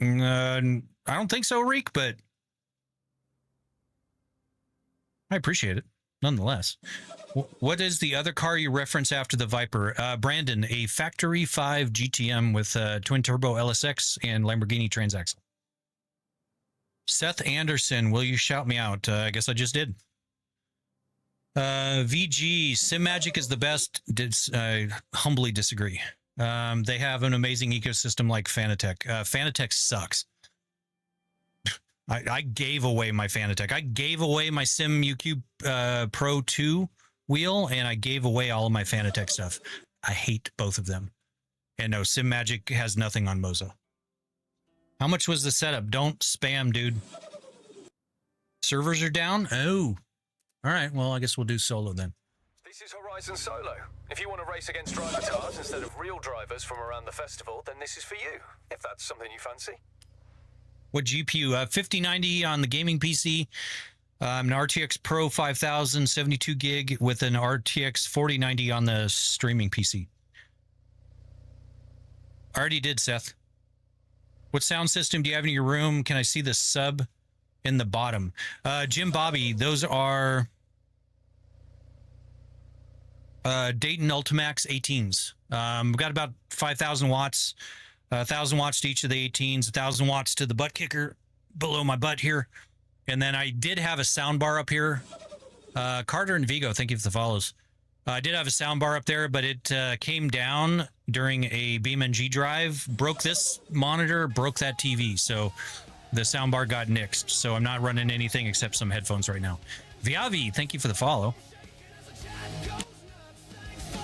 I don't think so, Reek, but I appreciate it nonetheless. What is the other car you reference after the Viper? Brandon, a Factory 5 GTM with twin turbo LSX and Lamborghini Transaxle. Seth Anderson, will you shout me out? I guess I just did. VG, SimMagic is the best. I humbly disagree. They have an amazing ecosystem like Fanatec. Fanatec sucks. I gave away my Fanatec. I gave away my SimuCube Pro 2 wheel, and I gave away all of my Fanatec stuff. I hate both of them. And no, SimMagic has nothing on Moza. How much was the setup? Don't spam, dude. Servers are down? Oh. All right, well, I guess we'll do solo then. This is Horizon Solo. If you want to race against driver cars instead of real drivers from around the festival, then this is for you, if that's something you fancy. What GPU? 5090 on the gaming PC. An RTX Pro 5000, 72 gig with an RTX 4090 on the streaming PC. Already did, Seth. What sound system do you have in your room? Can I see the sub in the bottom? Jim Bobby, those are Dayton Ultimax 18s. We've got about 5,000 watts, 1,000 watts to each of the 18s, 1,000 watts to the butt kicker below my butt here. And then I did have a sound bar up here. Carter and Vigo, thank you for the follows. I did have a sound bar up there, but it came down during a BeamNG drive, broke this monitor, broke that TV. So the sound bar got nixed. So I'm not running anything except some headphones right now. Viavi, thank you for the follow.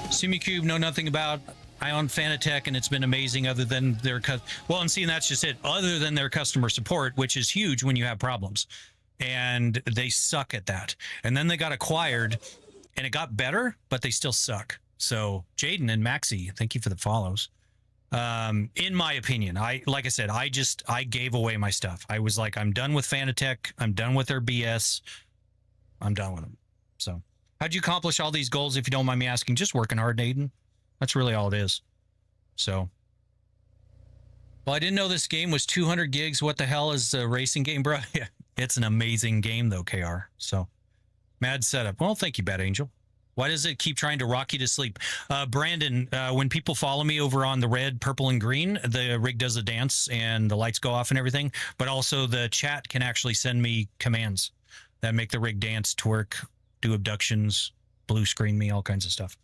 SimuCube, know nothing about. I own Fanatec, and it's been amazing other than their... Well, and see, and that's just it. Other than their customer support, which is huge when you have problems. And they suck at that. And then they got acquired, and it got better, but they still suck. So, Jaden and Maxi, thank you for the follows. In my opinion, like I said, I gave away my stuff. I was like, I'm done with Fanatec. I'm done with their BS. I'm done with them. So, how'd you accomplish all these goals, if you don't mind me asking? Just working hard, Aiden. That's really all it is. So, well, I didn't know this game was 200 gigs. What the hell is a racing game, bro? Yeah, it's an amazing game, though, KR. So, mad setup. Well, thank you, Bad Angel. Why does it keep trying to rock you to sleep? Brandon, when people follow me over on the red, purple, and green, the rig does a dance and the lights go off and everything. But also the chat can actually send me commands that make the rig dance, twerk, do abductions, blue screen me, all kinds of stuff.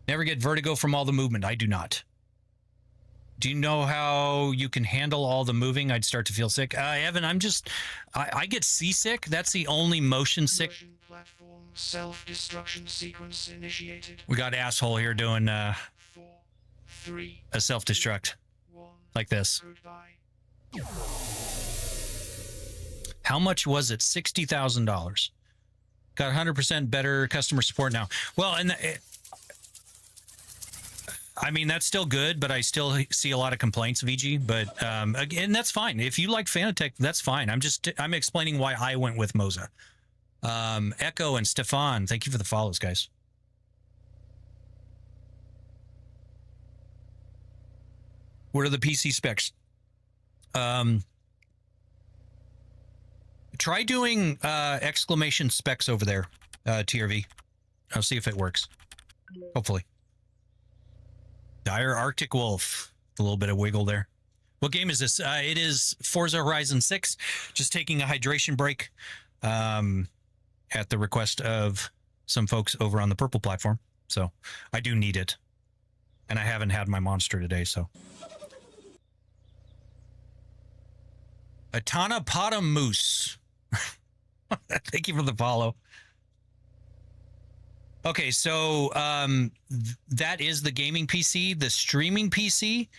Never get vertigo from all the movement. I do not. Do you know how you can handle all the moving? I'd start to feel sick. Evan, I get seasick. That's the only motion sick. Platform self-destruction sequence initiated. We got asshole here doing 4, 3, a self-destruct 1. like this. Goodbye. How much was it? $60,000. Got 100% better customer support now. Well, and I mean, that's still good, but I still see a lot of complaints, VG. But again, that's fine. If you like Fanatec, that's fine. I'm explaining why I went with Moza. Echo and Stefan, thank you for the follows, guys. What are the PC specs? Try doing exclamation specs over there, TRV. I'll see if it works. Hopefully. Dire Arctic Wolf. A little bit of wiggle there. What game is this? It is Forza Horizon 6. Just taking a hydration break at the request of some folks over on the purple platform. So I do need it. And I haven't had my monster today, so. Atana Potamoose. Thank you for the follow. Okay, so that is the gaming PC. The streaming PC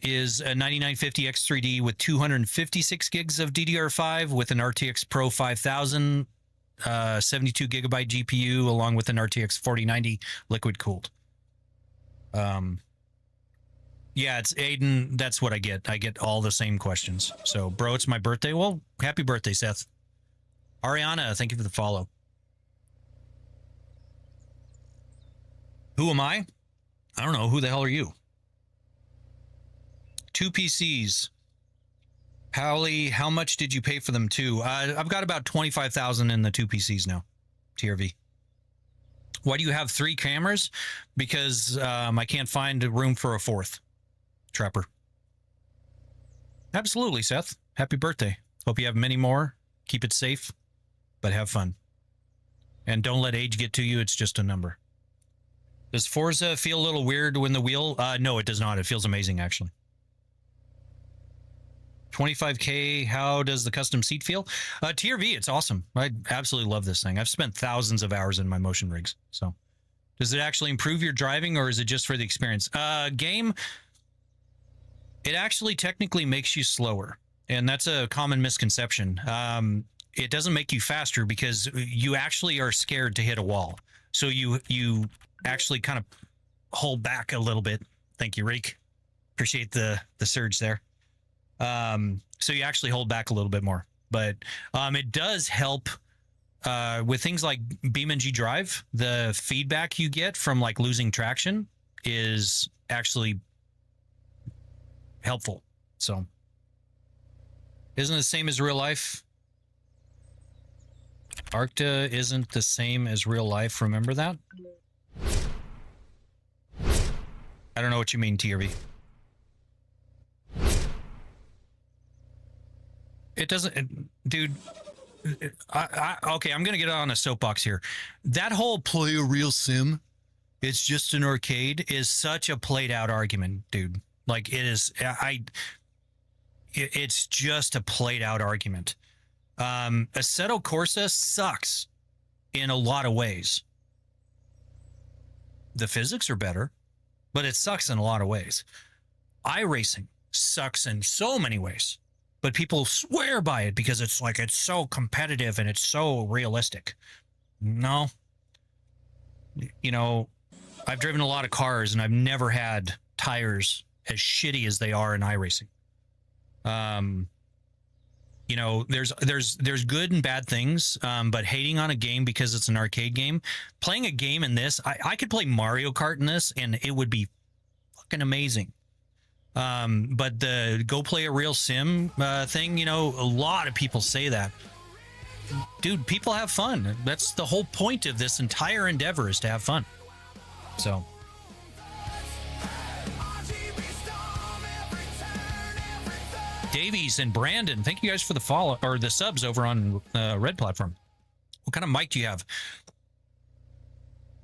is a 9950 X3D with 256 gigs of DDR5 with an RTX Pro 5000, 72 gigabyte GPU, along with an RTX 4090 liquid cooled. Yeah, it's Aiden. That's what I get. I get all the same questions. So, bro, it's my birthday. Well, happy birthday, Seth. Ariana, thank you for the follow. Who am I? I don't know. Who the hell are you? 2 PCs. Howley, how much did you pay for them too? I've got about 25,000 in the 2 PCs now. TRV. Why do you have 3 cameras? Because I can't find a room for a 4th. Trapper. Absolutely, Seth. Happy birthday. Hope you have many more. Keep it safe, but have fun. And don't let age get to you. It's just a number. Does Forza feel a little weird when the wheel? No, it does not. It feels amazing, actually. 25K, how does the custom seat feel? TRV, it's awesome. I absolutely love this thing. I've spent thousands of hours in my motion rigs. So, does it actually improve your driving, or is it just for the experience? Game, it actually technically makes you slower. And that's a common misconception. It doesn't make you faster because you actually are scared to hit a wall. So you actually kind of hold back a little bit. Thank you, Reek. Appreciate the surge there. So you actually hold back a little bit more. But it does help with things like BeamNG Drive. The feedback you get from like losing traction is actually helpful. So isn't it the same as real life? Arcta isn't the same as real life. Remember that? I don't know what you mean, TRV. It doesn't, dude. Okay, I'm gonna get on a soapbox here. That whole play a real sim, it's just an arcade, is such a played out argument, dude. Like it is. It's just a played out argument. Assetto Corsa sucks in a lot of ways. The physics are better, but it sucks in a lot of ways. iRacing sucks in so many ways, but people swear by it because it's like it's so competitive and it's so realistic. No. You know, I've driven a lot of cars and I've never had tires as shitty as they are in iRacing. You know, there's good and bad things, but hating on a game because it's an arcade game, playing a game in this, I could play Mario Kart in this and it would be fucking amazing. But the go play a real sim thing, you know, a lot of people say that. Dude, people have fun. That's the whole point of this entire endeavor, is to have fun. So Davies and Brandon, thank you guys for the follow or the subs over on Red Platform. What kind of mic do you have?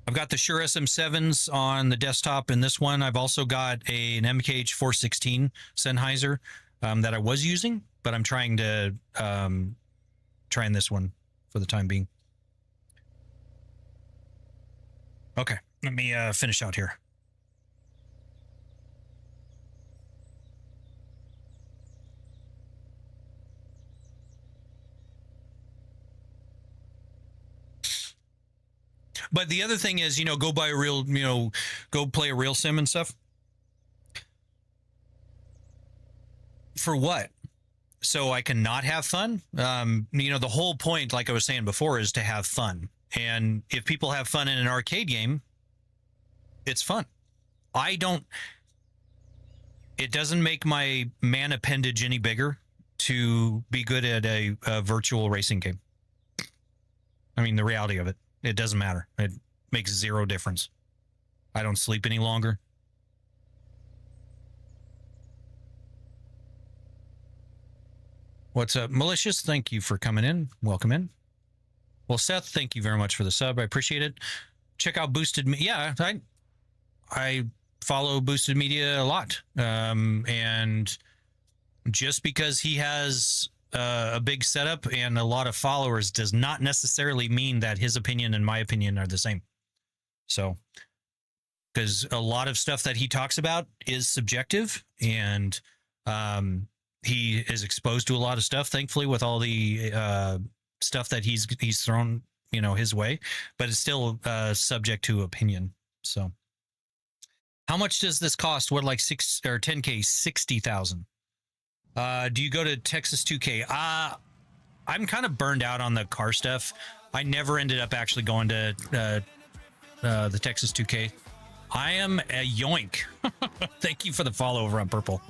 I've got the Shure SM7s on the desktop in this one. I've also got an MKH 416 Sennheiser that I was using, but I'm trying to trying this one for the time being. Okay, let me finish out here. But the other thing is, you know, go buy a real, you know, go play a real sim and stuff. For what? So I can not have fun? You know, the whole point, like I was saying before, is to have fun. And if people have fun in an arcade game, it's fun. It doesn't make my man appendage any bigger to be good at a virtual racing game. I mean, the reality of it. It doesn't matter. It makes zero difference. I don't sleep any longer. What's up, Malicious? Thank you for coming in. Welcome in. Well, Seth, thank you very much for the sub. I appreciate it. Check out Boosted Media. Yeah, I follow Boosted Media a lot. And just because he has a big setup and a lot of followers does not necessarily mean that his opinion and my opinion are the same. So, because a lot of stuff that he talks about is subjective, and he is exposed to a lot of stuff, thankfully, with all the stuff that he's thrown, you know, his way, but it's still subject to opinion. So, how much does this cost? What, like 6 or 10K, 60,000? Do you go to Texas 2K? I'm kind of burned out on the car stuff. I never ended up actually going to the Texas 2K. I am a yoink. Thank you for the follow over on Purple.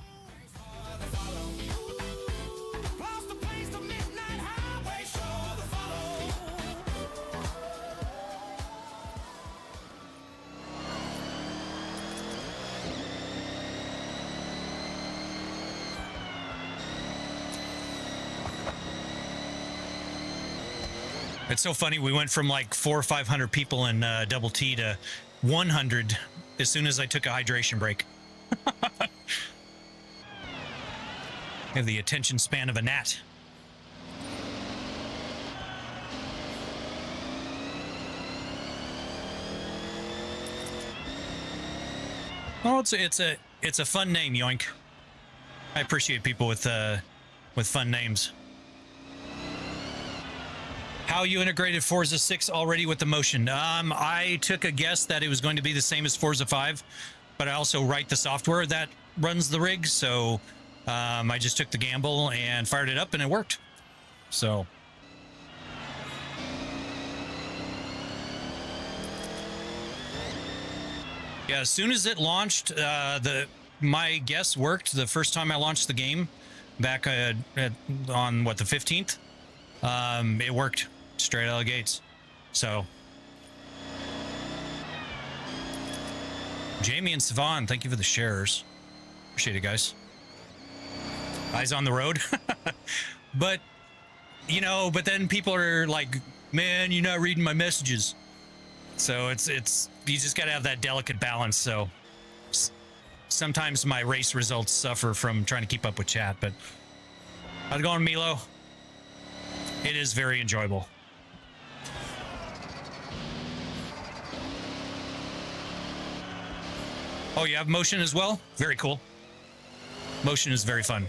It's so funny. We went from like 400 or 500 people in Double T to 100 as soon as I took a hydration break. I have the attention span of a gnat. Oh, it's a fun name, Yoink. I appreciate people with fun names. How you integrated Forza 6 already with the motion? I took a guess that it was going to be the same as Forza 5, but I also write the software that runs the rig, so I just took the gamble and fired it up, and it worked. So yeah, as soon as it launched, my guess worked the first time I launched the game back on what, the 15th. It worked straight out of the gates. So Jamie and Savon, thank you for the shares. Appreciate it, guys. Eyes on the road. But you know, but then people are like, man, you're not reading my messages. So it's you just gotta have that delicate balance. So sometimes my race results suffer from trying to keep up with chat, but how's it going, Milo? It is very enjoyable. Oh, you have motion as well? Very cool. Motion is very fun.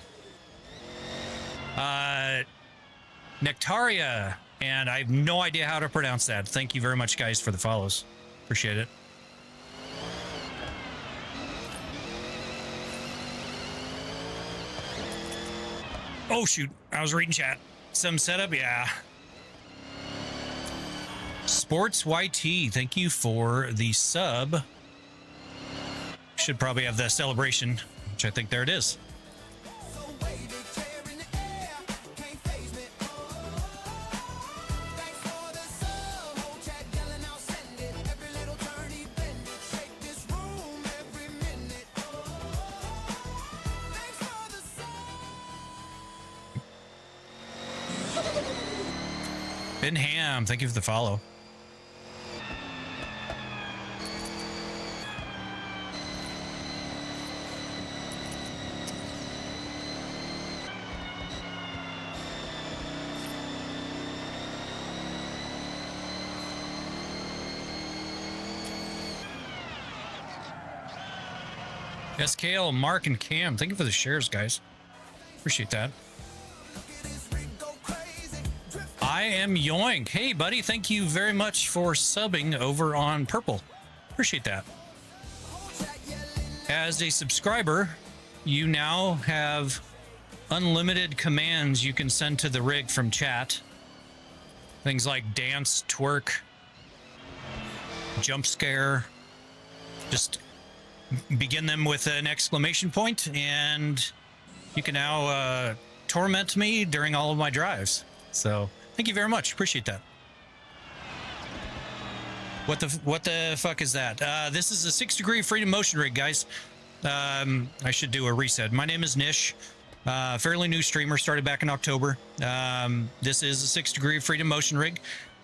Nectaria, and I have no idea how to pronounce that. Thank you very much, guys, for the follows. Appreciate it. Oh, shoot. I was reading chat. Some setup, yeah. Sports YT, thank you for the sub. should probably have the celebration, which I think there it is. So wave it, chair in the air. Can't phase me. Thanks for the sub. Whole chat yelling out, send it. Every little turn he bend it. Shake this room every minute. Thanks for the sub. Ben Ham, thank you for the follow. SKL, Mark, and Cam, thank you for the shares, guys. Appreciate that. I am Yoink. Hey, buddy, thank you very much for subbing over on Purple. Appreciate that. As a subscriber, you now have unlimited commands you can send to the rig from chat. Things like dance, twerk, jump scare. Just begin them with an exclamation point, and you can now torment me during all of my drives. So thank you very much. Appreciate that. What the fuck is that? This is a 6 degree freedom motion rig, guys. I should do a reset. My name is Nish. Fairly new streamer, started back in October. This is a 6 degree freedom motion rig,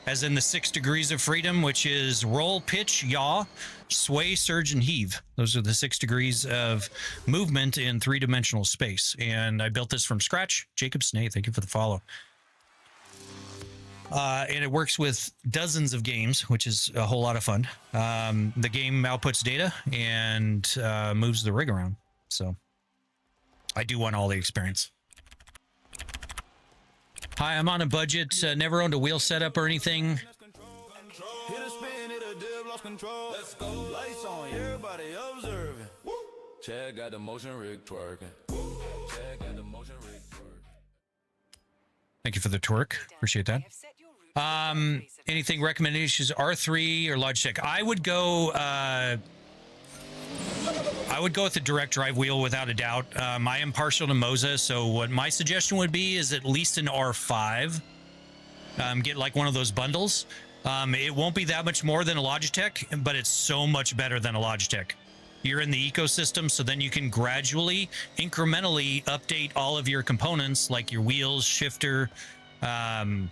as in the 6 degrees of freedom, which is roll, pitch, yaw, sway, surge, and heave. Those are the 6 degrees of movement in 3-dimensional space. And I built this from scratch. Jacob Snay, thank you for the follow. And it works with dozens of games, which is a whole lot of fun. The game outputs data and moves the rig around. So I do want all the experience. Hi, I'm on a budget. Never owned a wheel setup or anything. Hit a spin, hit a dip, lost control. Let's go. Lights on, everybody observing. Chad got the motion rig twerking. Chad got the motion rig twerking. Thank you for the twerk. Appreciate that. I have set your route to the race event. Anything recommendations? R3 or Logitech? I would go with the direct drive wheel without a doubt. I am partial to Moza, so what my suggestion would be is at least an R5. Get like one of those bundles. It won't be that much more than a Logitech, but it's so much better than a Logitech. You're in the ecosystem, so then you can gradually, incrementally update all of your components, like your wheels, shifter. You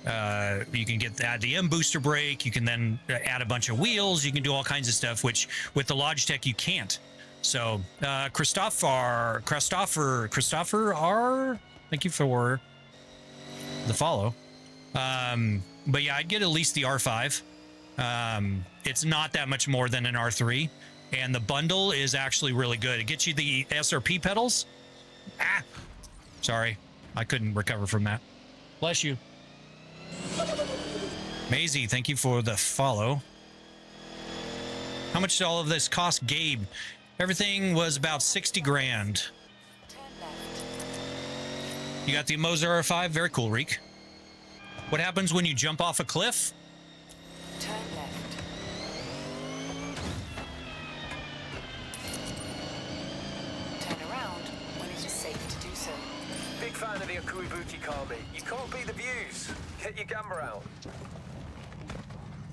can add the M booster brake. You can then add a bunch of wheels. You can do all kinds of stuff, which with the Logitech you can't. So, Christopher R, thank you for the follow. But yeah, I'd get at least the R5. It's not that much more than an R3, and the bundle is actually really good. It gets you the SRP pedals. Sorry, I couldn't recover from that. Bless you. Maisie, thank you for the follow. How much did all of this cost, Gabe? Everything was about 60 grand. Turn left. You got the Moser R5. Very cool, Reek. What happens when you jump off a cliff? Turn left. Turn around when it is safe to do so. Big fan of the Akuibuki Kami. You can't beat the views. Get your camera out.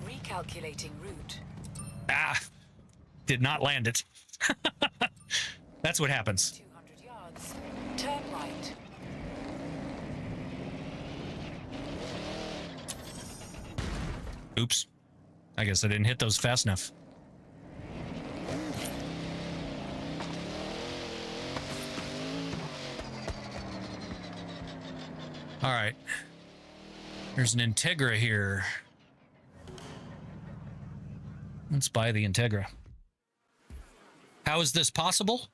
Recalculating route. Did not land it. That's what happens. 200 yards. Turn right. Oops. I guess I didn't hit those fast enough. All right. There's an Integra here. Let's buy the Integra. How is this possible?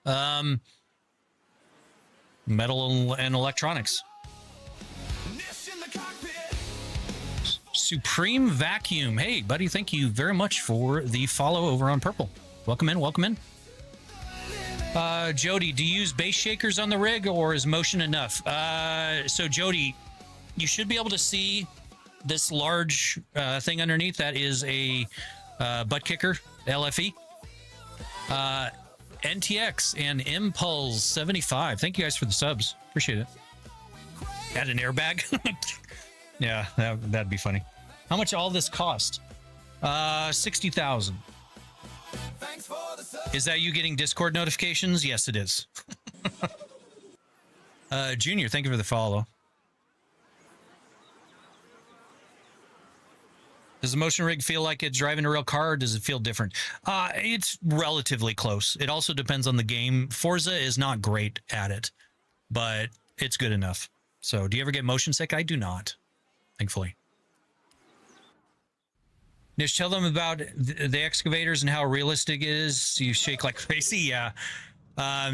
Metal and electronics. Nish in the cockpit. Supreme Vacuum. Hey, buddy, thank you very much for the follow over on Purple. Welcome in, welcome in. Jody, do you use base shakers on the rig, or is motion enough? So Jody, you should be able to see this large thing underneath. That is a butt kicker, LFE. NTX and Impulse 75. Thank you guys for the subs. Appreciate it. Add an airbag. Yeah, that'd be funny. How much all this cost? 60,000. Is that you getting Discord notifications? Yes, it is. Junior, thank you for the follow. Does the motion rig feel like it's driving a real car, or does it feel different? It's relatively close. It also depends on the game. Forza is not great at it, but it's good enough. So, do you ever get motion sick? I do not, thankfully. Nish, tell them about the excavators and how realistic it is. You shake like crazy, yeah.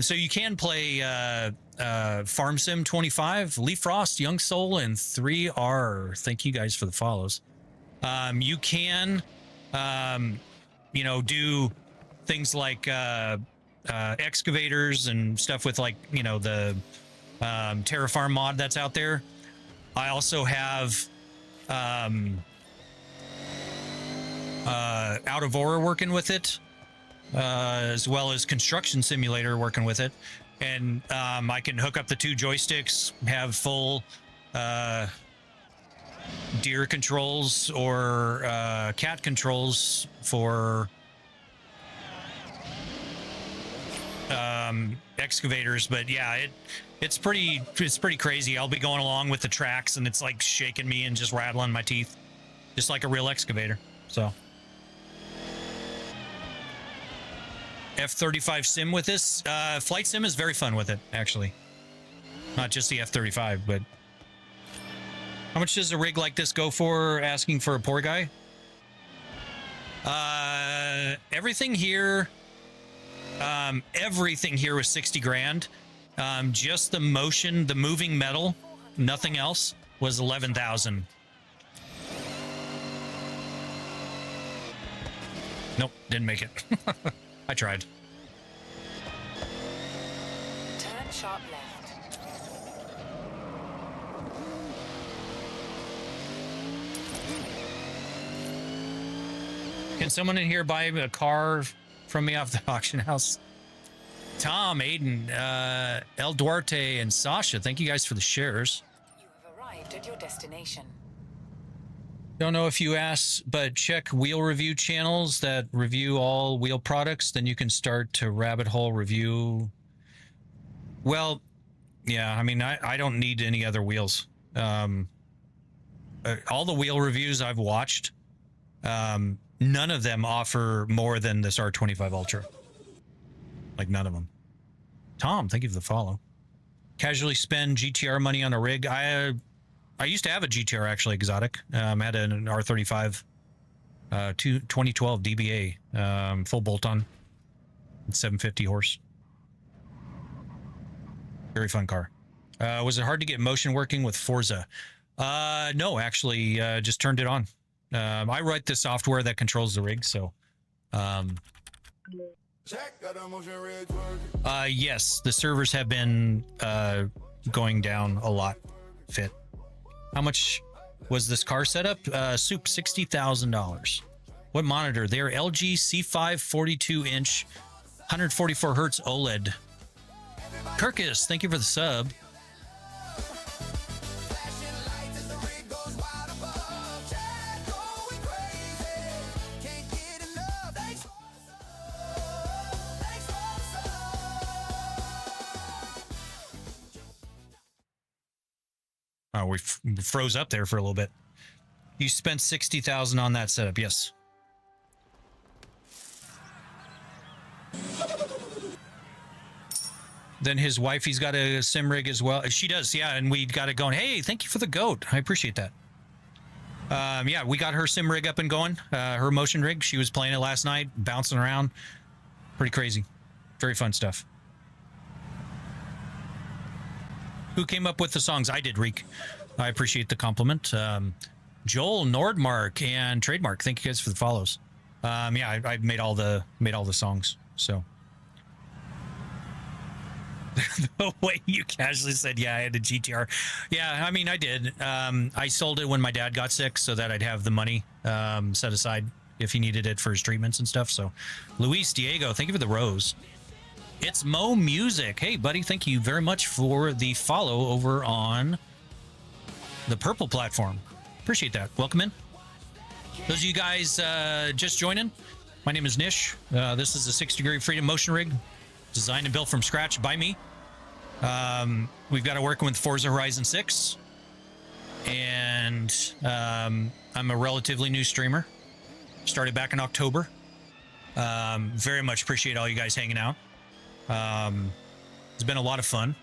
So you can play Farm Sim 25, Lee Frost, Young Soul, and 3R. Thank you guys for the follows. You can, do things like excavators and stuff with like, the Terraform mod that's out there. I also have Out of Aura working with it, as well as Construction Simulator working with it. And I can hook up the two joysticks, have full deer controls or cat controls for excavators. But yeah, it's pretty crazy. I'll be going along with the tracks and it's like shaking me and just rattling my teeth, just like a real excavator. So F-35 sim with this flight sim is very fun with it, actually. Not just the F-35, but how much does a rig like this go for, asking for a poor guy? Everything here was 60 grand. Just the motion, the moving metal, nothing else, was 11,000. Nope, didn't make it. I tried. Turn sharp left. Can someone in here buy a car from me off the auction house? Tom, Aiden, El Duarte, and Sasha, thank you guys for the shares. You have arrived at your destination. Don't know if you asked, but check wheel review channels that review all wheel products. Then you can start to rabbit hole review. Well, yeah, I mean, I don't need any other wheels. All the wheel reviews I've watched, none of them offer more than this R25 Ultra. Like, none of them. Tom, thank you for the follow. Casually spend GTR money on a rig. I used to have a GTR, actually, exotic. I had an R35 2012 DBA, full bolt-on, 750 horse. Very fun car. Was it hard to get motion working with Forza? No, actually, just turned it on. I write the software that controls the rig, so yes, the servers have been going down a lot. Fit. How much was this car setup? Soup, $60,000. What monitor? They're LG C5 42-inch, 144 hertz OLED. Kirkus, thank you for the sub. Oh, we froze up there for a little bit. You spent 60,000 on that setup, yes. Then his wife, he's got a sim rig as well. She does, yeah, and we got it going. Hey, thank you for the goat. I appreciate that. Yeah, we got her sim rig up and going. Her motion rig. She was playing it last night, bouncing around. Pretty crazy. Very fun stuff. Who came up with the songs? I did, Reek. I appreciate the compliment. Joel, Nordmark, and Trademark. Thank you guys for the follows. Yeah, I made all the songs. So the way you casually said, yeah, I had a GTR. Yeah, I mean, I did. I sold it when my dad got sick so that I'd have the money set aside if he needed it for his treatments and stuff. So, Luis Diego, thank you for the rose. It's Mo Music. Hey, buddy, thank you very much for the follow over on the Purple platform. Appreciate that. Welcome in. Those of you guys just joining, my name is Nish. This is a 6-degree freedom motion rig designed and built from scratch by me. We've got to work with Forza Horizon 6. And I'm a relatively new streamer. Started back in October. Very much appreciate all you guys hanging out. It's been a lot of fun.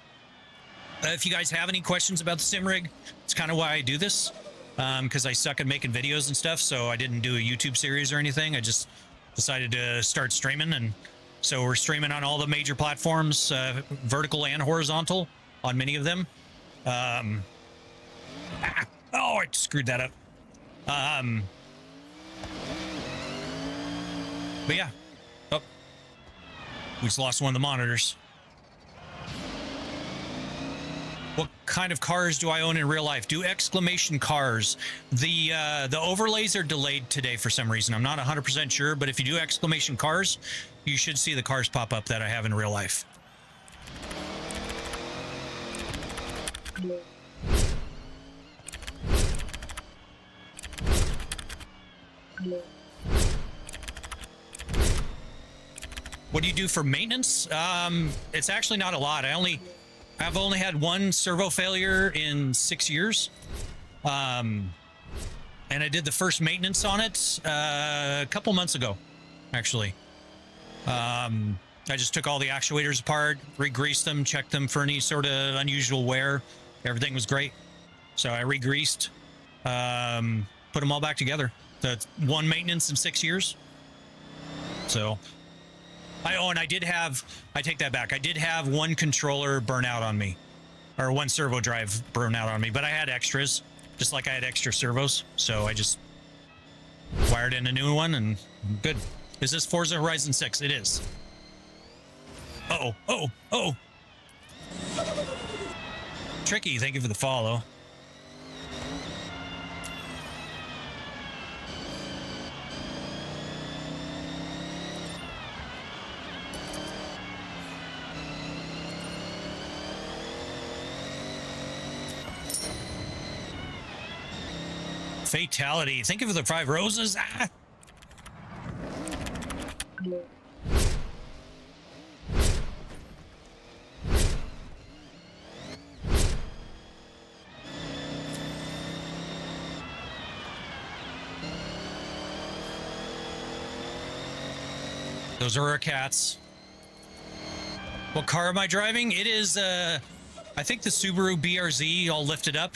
If you guys have any questions about the sim rig, it's kind of why I do this. Because I suck at making videos and stuff, so I didn't do a YouTube series or anything. I just decided to start streaming, and so we're streaming on all the major platforms, vertical and horizontal, on many of them. Oh, I screwed that up. But yeah. Oh, we just lost one of the monitors. What kind of cars do I own in real life? Do exclamation cars. The overlays are delayed today for some reason. I'm not 100% sure, but if you do exclamation cars, you should see the cars pop up that I have in real life. What do you do for maintenance? It's actually not a lot. I've only had one servo failure in 6 years. And I did the first maintenance on it a couple months ago, actually. I just took all the actuators apart, re-greased them, checked them for any sort of unusual wear. Everything was great. So I re-greased, put them all back together. That's one maintenance in 6 years. So... I take that back. I did have one controller burn out on me, or one servo drive burn out on me, but I had extras, just like I had extra servos. So I just wired in a new one and good. Is this Forza Horizon 6? It is. Oh. Tricky, thank you for the follow. Fatality. Thank you for the 5 roses. Ah. Those are our cats. What car am I driving? It is, I think the Subaru BRZ all lifted up.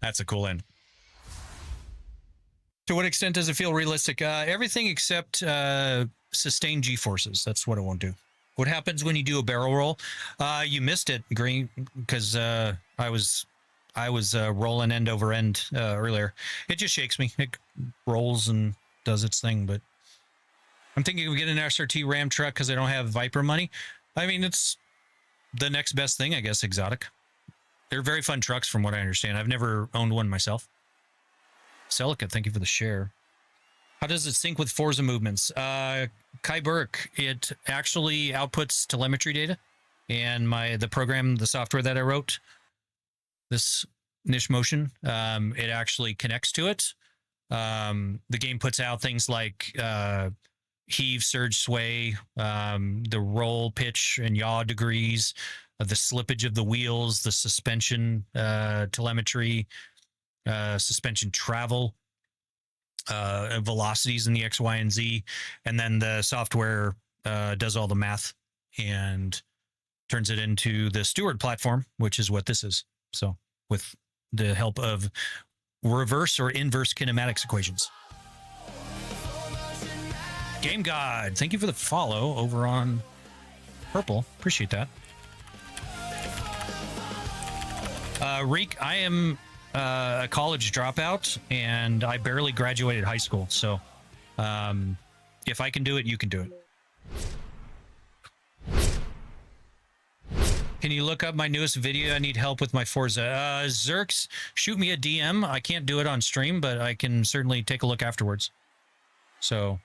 That's a cool end. To what extent does it feel realistic? Everything except sustained G-forces. That's what it won't do. What happens when you do a barrel roll? You missed it, Green, because I was rolling end over end earlier. It just shakes me. It rolls and does its thing. But I'm thinking of getting an SRT Ram truck because I don't have Viper money. I mean, it's the next best thing, I guess. Exotic. They're very fun trucks from what I understand. I've never owned one myself. Celica, thank you for the share. How does it sync with Forza movements? Kai Burke, it actually outputs telemetry data, and the program, the software that I wrote, this Niche Motion, it actually connects to it. The game puts out things like heave, surge, sway, the roll, pitch, and yaw degrees, the slippage of the wheels, the suspension telemetry, suspension travel, velocities in the X, Y, and Z, and then the software does all the math and turns it into the Steward platform, which is what this is. So with the help of reverse or inverse kinematics equations. Game God, thank you for the follow over on Purple. Appreciate that. Reek, I am a college dropout, and I barely graduated high school. So if I can do it, you can do it. Can you look up my newest video? I need help with my Forza. Zerks, shoot me a DM. I can't do it on stream, but I can certainly take a look afterwards. So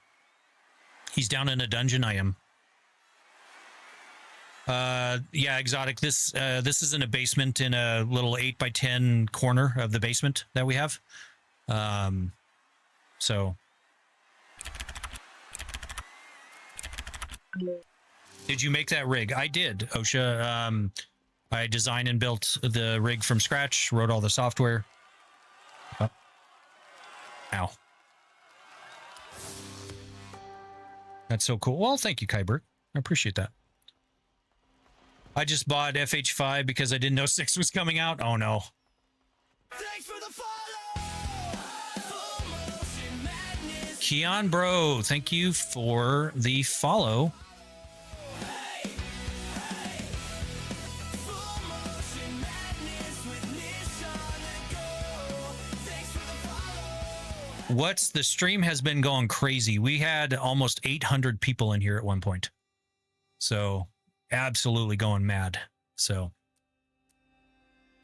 he's down in a dungeon. I am. Yeah, exotic. This is in a basement in a little 8x10 corner of the basement that we have. So did you make that rig? I did, OSHA. I designed and built the rig from scratch, wrote all the software. Oh. Ow. That's so cool. Well, thank you, Kyber. I appreciate that. I just bought FH5 because I didn't know 6 was coming out. Oh, no. Thanks for the follow. Full motion madness. Keon, bro, thank you for the follow. Full motion madness with Nissan and Go. Thanks for the follow. What's the stream has been going crazy. We had almost 800 people in here at one point. So absolutely going mad. So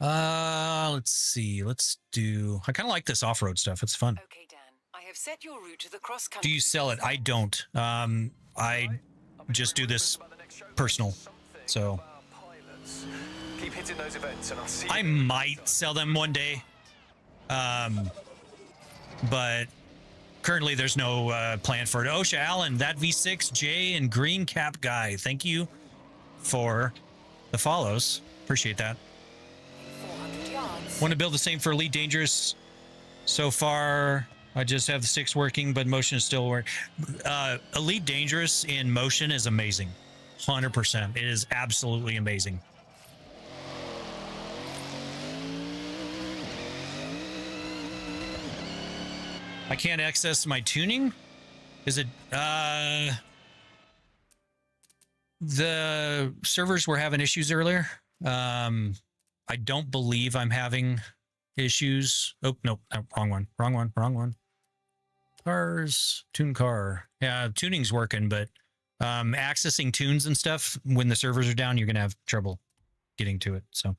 let's see. Let's do, I kind of like this off-road stuff. It's fun. Okay, Dan. I have set your route to the cross-country. Do you sell it? I don't. I just do this personal. So Keep hitting those events and I'll see I might sell them one day. But currently there's no plan for it. Osha Allen, that V6, Jay, and Green Cap Guy. Thank you for the follows. Appreciate that. 400 yards. Want to build the same for Elite Dangerous. So far, I just have the 6 working, but motion is still working. Elite Dangerous in motion is amazing. 100%. It is absolutely amazing. I can't access my tuning. Is it the servers were having issues earlier? I don't believe I'm having issues. Oh, no, wrong one. Cars, tune car. Yeah, tuning's working, but accessing tunes and stuff when the servers are down, you're gonna have trouble getting to it. So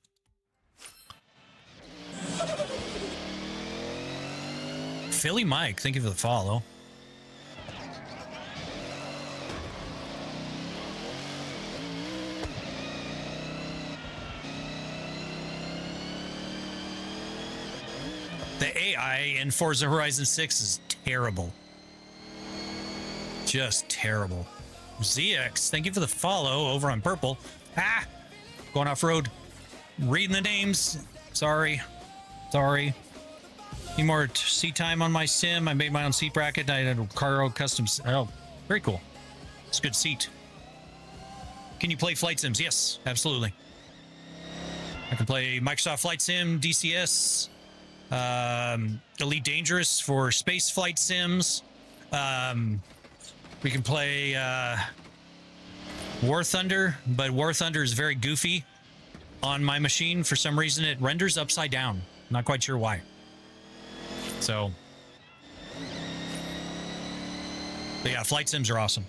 Philly Mike, thank you for the follow. The AI in Forza Horizon 6 is terrible. Just terrible. ZX, thank you for the follow over on purple. Ah! Going off-road. Reading the names. Sorry. Need more seat time on my sim. I made my own seat bracket. I had a Caro custom. Oh, very cool. It's a good seat. Can you play flight sims? Yes, absolutely. I can play Microsoft Flight Sim, DCS, Elite Dangerous for space flight sims. We can play War Thunder, but War Thunder is very goofy on my machine. For some reason, it renders upside down. Not quite sure why. So, but yeah, flight sims are awesome.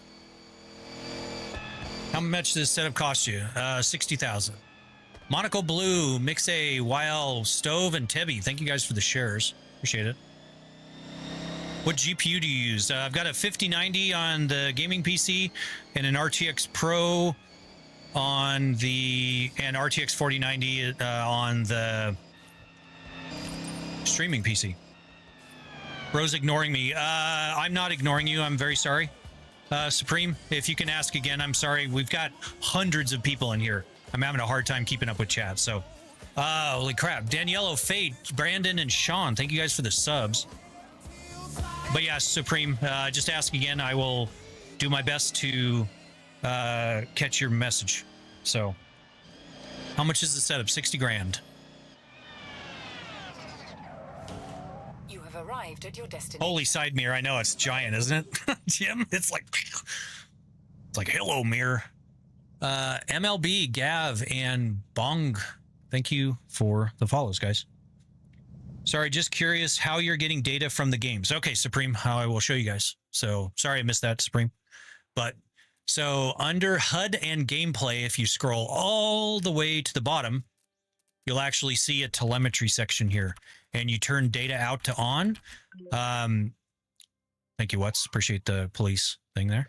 How much does this setup cost you? 60,000. Monaco Blue, Mix A, YL, Stove, and Tebby. Thank you guys for the shares. Appreciate it. What GPU do you use? I've got a 5090 on the gaming PC and an RTX Pro on the and RTX 4090 on the streaming PC. Bro's ignoring me. I'm not ignoring you. I'm very sorry. Supreme, if you can ask again, I'm sorry. We've got hundreds of people in here. I'm having a hard time keeping up with chat. So, holy crap. Daniello, Fate, Brandon, and Sean, thank you guys for the subs. But yeah, Supreme, just ask again. I will do my best to catch your message. So, how much is the setup? 60 grand. You have arrived at your destination. Holy side mirror. I know it's giant, isn't it? Jim, it's like hello mirror. MLB, Gav, and Bong, thank you for the follows, guys. Sorry, just curious how you're getting data from the games. Okay, Supreme, how I will show you guys. So sorry I missed that, Supreme. But so under HUD and gameplay, if you scroll all the way to the bottom, you'll actually see a telemetry section here, and you turn data out to on. Thank you, Watts. Appreciate the police thing there.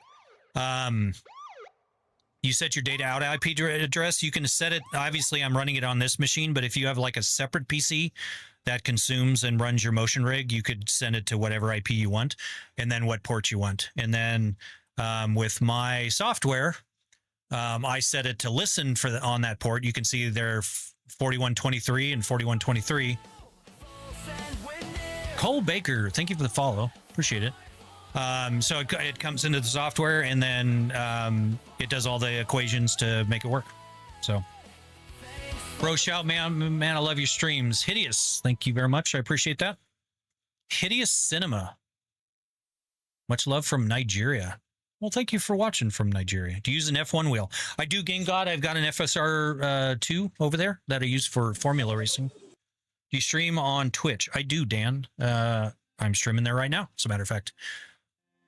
you set your data out IP address. You can set it. Obviously, I'm running it on this machine, but if you have like a separate PC that consumes and runs your motion rig, you could send it to whatever IP you want, and then what port you want. And then with my software, I set it to listen for on that port. You can see they're 4123 and 4123. Cole Baker, thank you for the follow. Appreciate it. So it comes into the software, and then it does all the equations to make it work. So, bro, shout, man, I love your streams. Hideous, thank you very much. I appreciate that. Hideous Cinema, much love from Nigeria. Well, thank you for watching from Nigeria. Do you use an F1 wheel? I do, Game God. I've got an FSR 2 over there that I use for formula racing. Do you stream on Twitch? I do, Dan. I'm streaming there right now, as a matter of fact.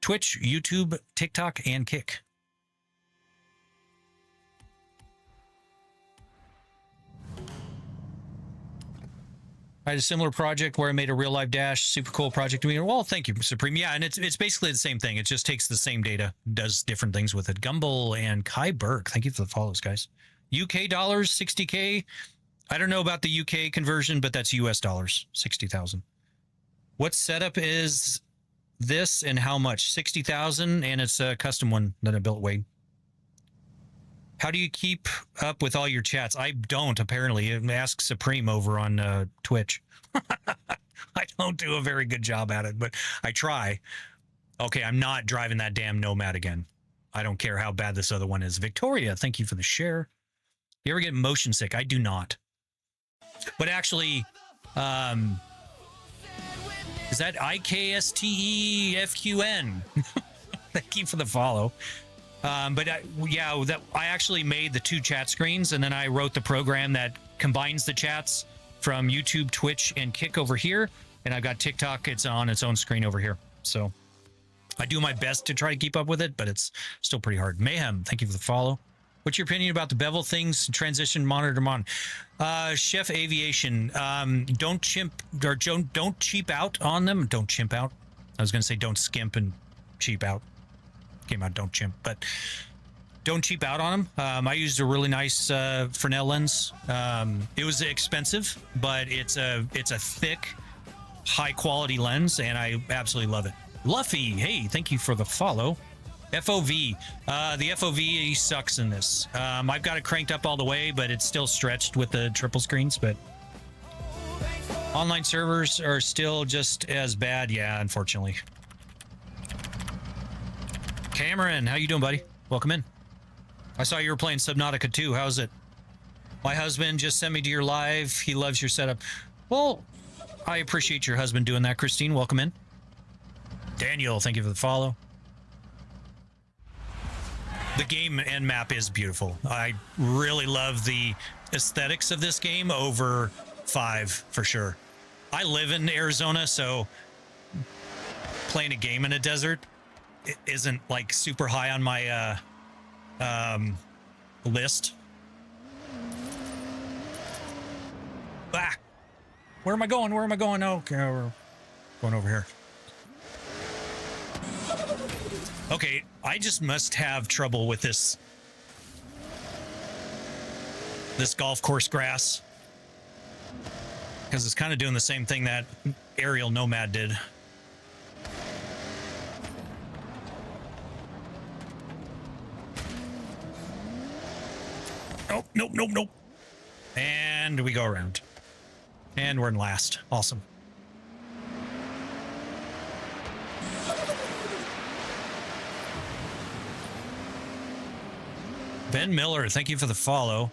Twitch, YouTube, TikTok, and Kick. I had a similar project where I made a real life dash. Super cool project. Well, thank you, Supreme. Yeah, and it's basically the same thing. It just takes the same data, does different things with it. Gumball and Kai Burke. Thank you for the follows, guys. UK dollars, 60K. I don't know about the UK conversion, but that's US dollars, 60,000. What setup is this and how much? 60,000, and it's a custom one that I built, Wade. How do you keep up with all your chats? I don't, apparently. Ask Supreme over on Twitch. I don't do a very good job at it, but I try. Okay, I'm not driving that damn Nomad again. I don't care how bad this other one is. Victoria, thank you for the share. You ever get motion sick? I do not. But actually, is that IKSTEFQN? Thank you for the follow. I actually made the 2 chat screens, and then I wrote the program that combines the chats from YouTube, Twitch, and Kick over here. And I've got TikTok. It's on its own screen over here. So I do my best to try to keep up with it, but it's still pretty hard. Mayhem, thank you for the follow. What's your opinion about the bevel things, transition monitor on? Chef Aviation, don't cheap out on them. Don't chimp out. I was going to say don't skimp and cheap out. Came out don't chimp, but don't cheap out on them. I used a really nice Fresnel lens. It was expensive, but it's a thick, high quality lens, and I absolutely love it. Luffy, hey, thank you for the follow. FOV, the FOV sucks in this. I've got it cranked up all the way, but it's still stretched with the triple screens. But online servers are still just as bad. Yeah, unfortunately. Cameron, how you doing, buddy? Welcome in. I saw you were playing Subnautica 2. How's it? My husband just sent me to your live. He loves your setup. Well, I appreciate your husband doing that, Christine. Welcome in. Daniel, thank you for the follow. The game and map is beautiful. I really love the aesthetics of this game over 5 for sure. I live in Arizona, so playing a game in a desert isn't like super high on my list. Ah, where am I going? Where am I going? Okay, we're going over here. Okay, I just must have trouble with this golf course grass, because it's kind of doing the same thing that aerial Nomad did. Oh, nope. And we go around. And we're in last. Awesome. Ben Miller, thank you for the follow.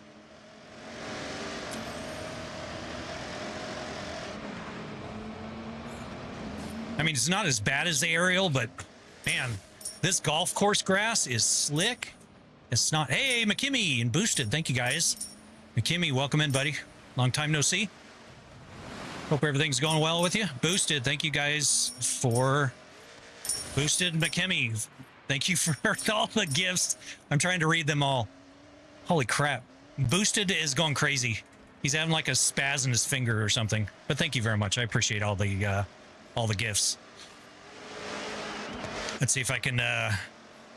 I mean, it's not as bad as the aerial, but man, this golf course grass is slick. It's not. Hey, McKimmy and Boosted, thank you guys. McKimmy, welcome in, buddy. Long time no see. Hope everything's going well with you. Boosted, thank you guys for Boosted McKimmy. Thank you for all the gifts. I'm trying to read them all. Holy crap. Boosted is going crazy. He's having like a spaz in his finger or something. But thank you very much. I appreciate all the gifts. Let's see if I can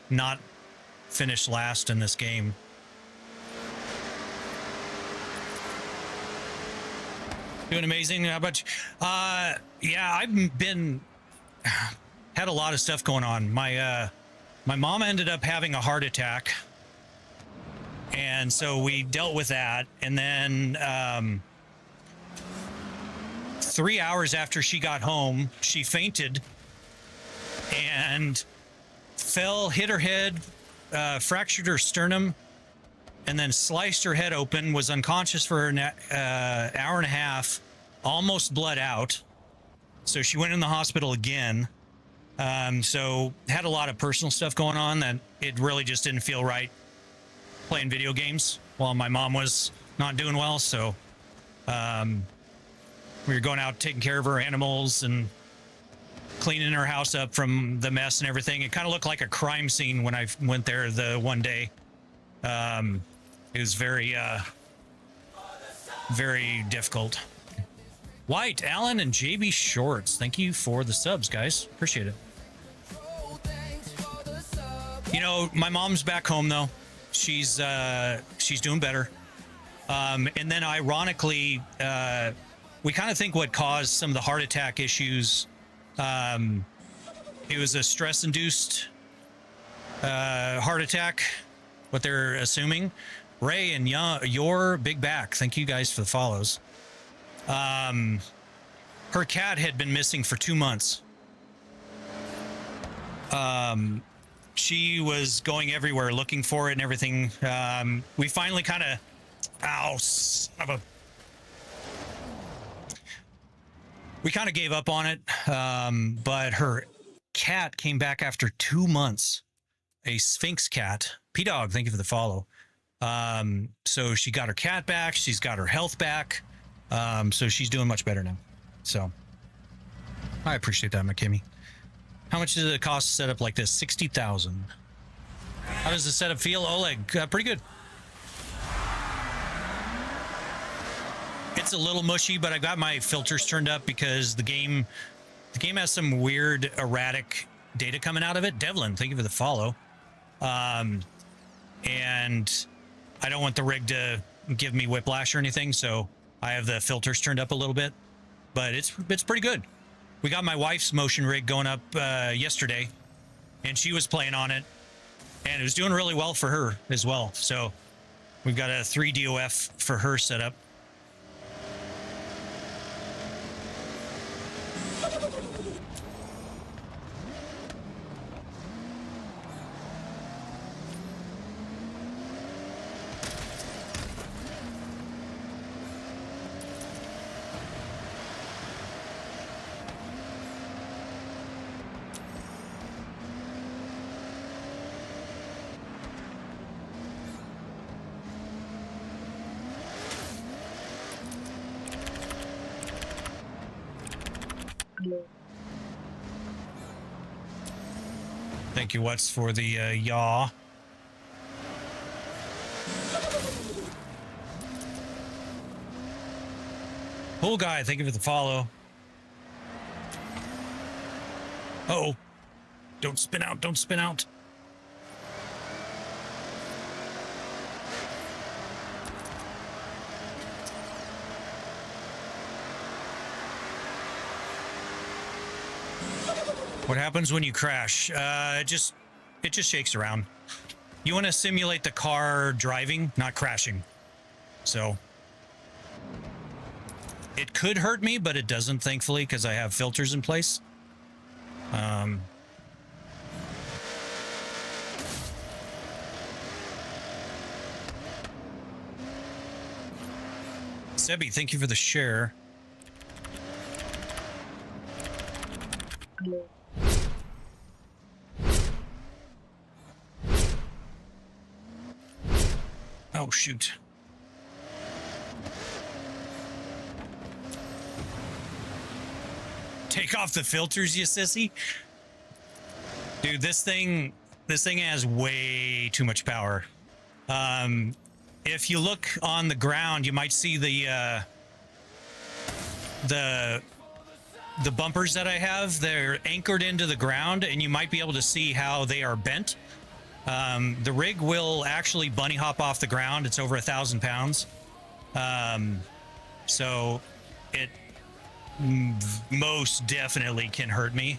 not finish last in this game. Doing amazing. How about you? Yeah, I've been had a lot of stuff going on. My mom ended up having a heart attack, and so we dealt with that. And then 3 hours after she got home, she fainted and fell, hit her head, fractured her sternum, and then sliced her head open, was unconscious for an hour and a half, almost bled out. So she went in the hospital again. So had a lot of personal stuff going on that it really just didn't feel right playing video games while my mom was not doing well. So we were going out taking care of her animals and cleaning her house up from the mess and everything. It kind of looked like a crime scene when I went there the one day. It was very, very difficult. White, Alan, and JB Shorts. Thank you for the subs, guys. Appreciate it. You know, my mom's back home though. She's doing better. And then ironically, we kind of think what caused some of the heart attack issues. It was a stress-induced heart attack. What they're assuming. Ray and your big back. Thank you guys for the follows. Her cat had been missing for 2 months. She was going everywhere looking for it and everything. We finally kind of, we kind of gave up on it. But her cat came back after 2 months. A Sphinx cat. P-Dog, thank you for the follow. So she got her cat back. She's got her health back. So she's doing much better now. So I appreciate that, McKimmy. How much does it cost to set up like this? 60,000. How does the setup feel? Oleg, pretty good. It's a little mushy, but I got my filters turned up because the game has some weird erratic data coming out of it. Devlin, thank you for the follow. And I don't want the rig to give me whiplash or anything, so I have the filters turned up a little bit, but it's pretty good. We got my wife's motion rig going up yesterday, and she was playing on it, and it was doing really well for her as well. So we've got a 3 DOF for her set up. Thank you, What's, for the yaw. Cool guy, thank you for the follow. Uh-oh. Don't spin out, don't spin out. What happens when you crash? It just shakes around. You want to simulate the car driving, not crashing. So it could hurt me, but it doesn't, thankfully, because I have filters in place. Sebi, thank you for the share. Oh, shoot. Take off the filters, you sissy. Dude, this thing has way too much power. If you look on the ground, you might see the bumpers that I have. They're anchored into the ground, and you might be able to see how they are bent. The rig will actually bunny hop off the ground. It's over 1,000 pounds. So it most definitely can hurt me.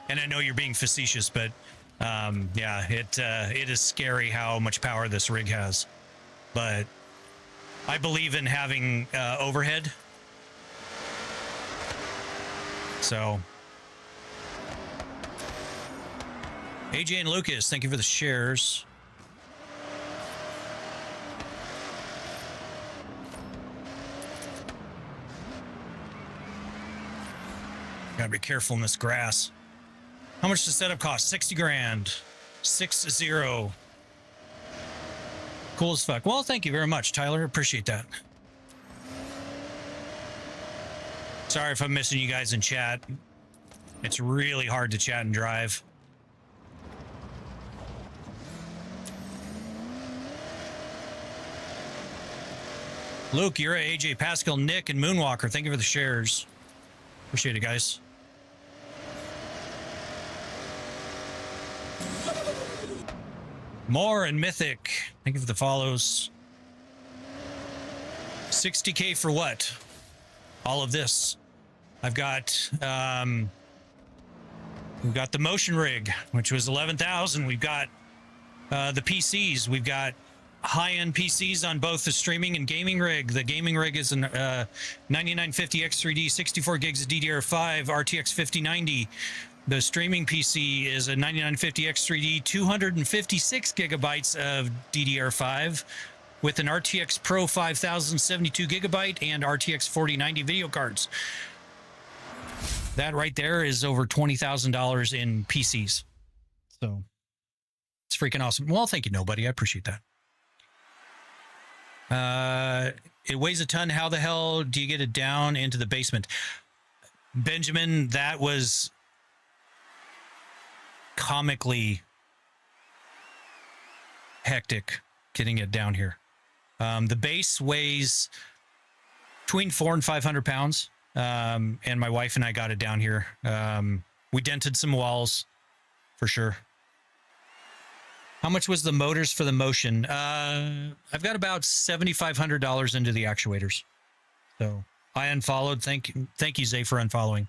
And I know you're being facetious, but yeah, it is scary how much power this rig has. But I believe in having overhead. So AJ and Lucas, thank you for the shares. Gotta be careful in this grass. How much does setup cost? 60 grand. 60. Cool as fuck. Well, thank you very much, Tyler. Appreciate that. Sorry if I'm missing you guys in chat. It's really hard to chat and drive. Luke, you're AJ, Pascal, Nick, and Moonwalker. Thank you for the shares. Appreciate it, guys. More and Mythic. Thank you for the follows. 60K for what? All of this. I've got we've got the motion rig, which was 11,000. We've got the PCs. We've got high-end PCs on both the streaming and gaming rig. The gaming rig is an 9950 X3D, 64 gigs of DDR5, RTX 5090. The streaming PC is a 9950 X3D, 256 gigabytes of DDR5 with an RTX Pro 5072 gigabyte and RTX 4090 video cards. That right there is over $20,000 in PCs. So it's freaking awesome. Well, thank you, nobody. I appreciate that. It weighs a ton. How the hell do you get it down into the basement? Benjamin, that was comically hectic getting it down here. The base weighs between 400 and 500 pounds. And my wife and I got it down here. We dented some walls for sure. How much was the motors for the motion? I've got about $7,500 into the actuators. So I unfollowed. Thank you, Zay, for unfollowing.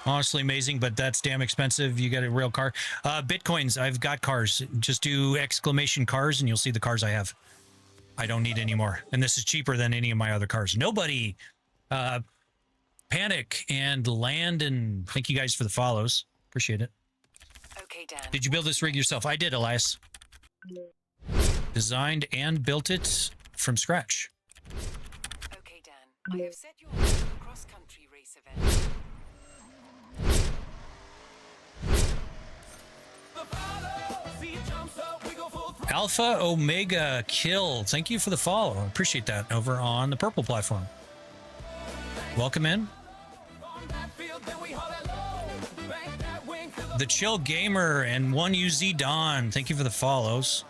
Honestly amazing, but that's damn expensive. You get a real car. Bitcoins, I've got cars. Just do exclamation cars and you'll see the cars I have. I don't need any more. And this is cheaper than any of my other cars. Nobody panic and land, and thank you guys for the follows. Appreciate it. Okay, Dan. Did you build this rig yourself? I did, Elias. Designed and built it from scratch. Okay, Dan. I have set you up for a cross-country race event. Alpha Omega Kill. Thank you for the follow. I appreciate that over on the purple platform. Welcome in. The Chill Gamer and 1UZ Don. Thank you for the follows.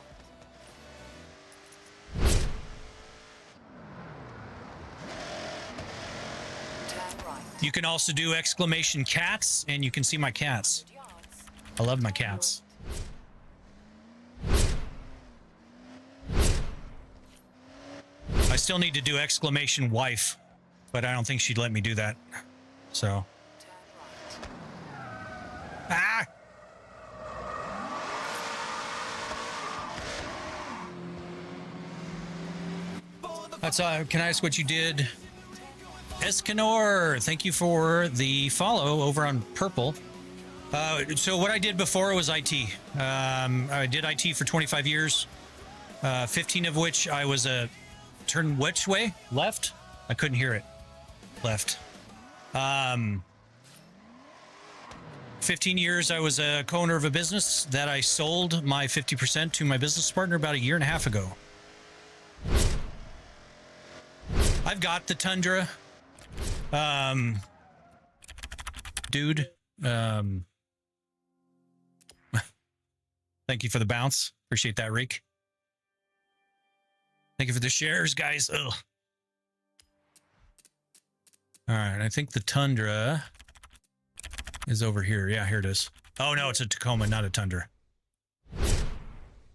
You can also do exclamation cats, and you can see my cats. I love my cats. I still need to do exclamation wife, but I don't think she'd let me do that. So. Ah! That's can I ask what you did? Escanor, thank you for the follow over on purple. So what I did before was IT. I did IT for 25 years, 15 of which I was a turn which way? Left? I couldn't hear it. Left. 15 years I was a co-owner of a business that I sold my 50% to my business partner about a year and a half ago. I've got the Tundra. Dude. Thank you for the bounce. Appreciate that, Reek. Thank you for the shares, guys. Ugh. All right, I think the Tundra is over here. Yeah, here it is. Oh, no, it's a Tacoma, not a Tundra.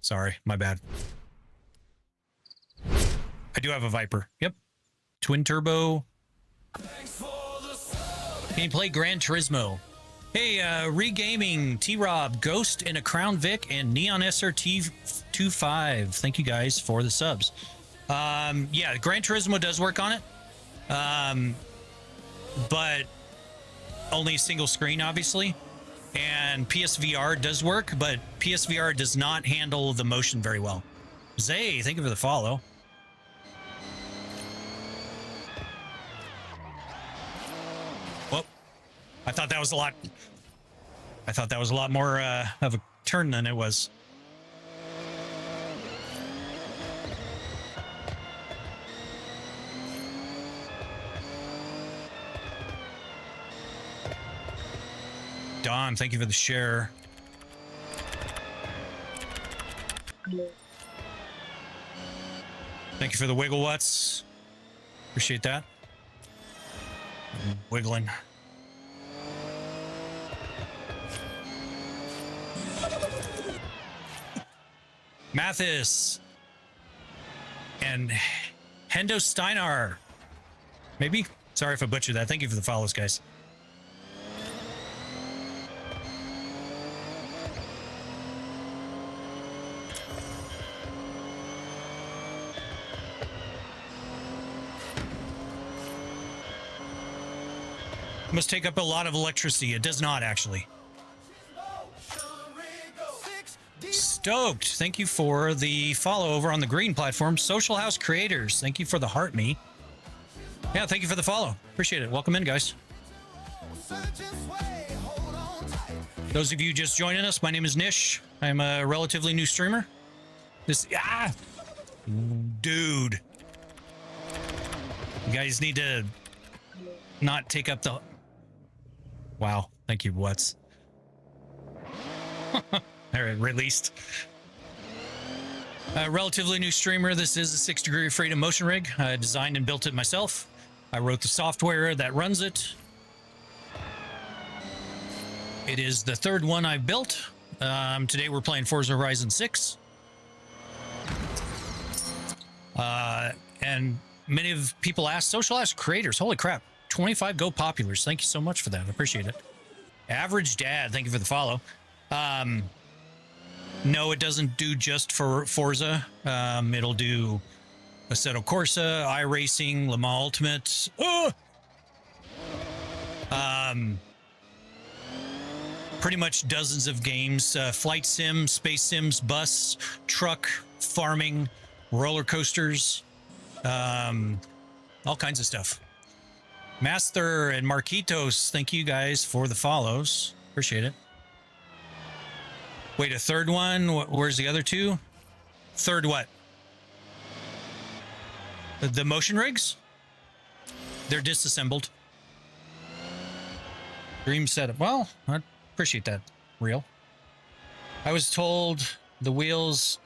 Sorry, my bad. I do have a Viper. Yep. Twin turbo. Can you play Gran Turismo? Hey, Regaming, T-Rob, Ghost in a Crown Vic, and Neon SRT 25. Thank you guys for the subs. Yeah, Gran Turismo does work on it. But only a single screen, obviously. And PSVR does work, but PSVR does not handle the motion very well. Zay, thank you for the follow. Whoop. I thought that was a lot. I thought that was a lot more of a turn than it was. Don, thank you for the share. Thank you for the wiggle what's. Appreciate that. Wiggling. Mathis. And Hendo Steinar. Maybe? Sorry if I butchered that. Thank you for the follows, guys. Must take up a lot of electricity. It does not, actually. Stoked. Thank you for the follow over on the green platform. Social House Creators. Thank you for the heart me. Yeah, thank you for the follow. Appreciate it. Welcome in, guys. Those of you just joining us, my name is Nish. I'm a relatively new streamer. Dude. You guys need to not take up the... Wow. Thank you, What's. All right, released. Relatively new streamer. This is a 6 degree of freedom motion rig. I designed and built it myself. I wrote the software that runs it. It is the third one I've built. Today we're playing Forza Horizon 6. And many of people ask, social ask creators, holy crap, 25 Go Populars. Thank you so much for that. I appreciate it. Average Dad, thank you for the follow. No, it doesn't do just for Forza. It'll do Assetto Corsa, iRacing, Le Mans Ultimate. Pretty much dozens of games. Flight sim, space sims, bus, truck, farming, roller coasters, all kinds of stuff. Master and Marquitos, thank you guys for the follows. Appreciate it. Wait, a third one? Where's the other two? Third what? The motion rigs? They're disassembled. Dream setup. Well, I appreciate that. Real. I was told the wheels...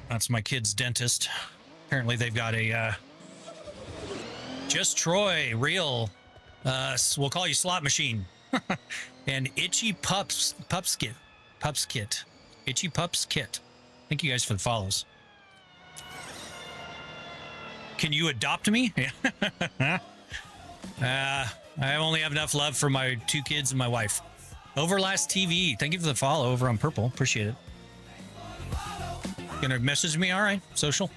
That's my kid's dentist. Apparently they've got a Just Troy real we'll call you slot machine. And Itchy Pups Kit. Itchy Pups Kit. Thank you guys for the follows. Can you adopt me? I only have enough love for my 2 kids and my wife. Overlast TV. Thank you for the follow over on Purple. Appreciate it. Gonna message me? All right. Social.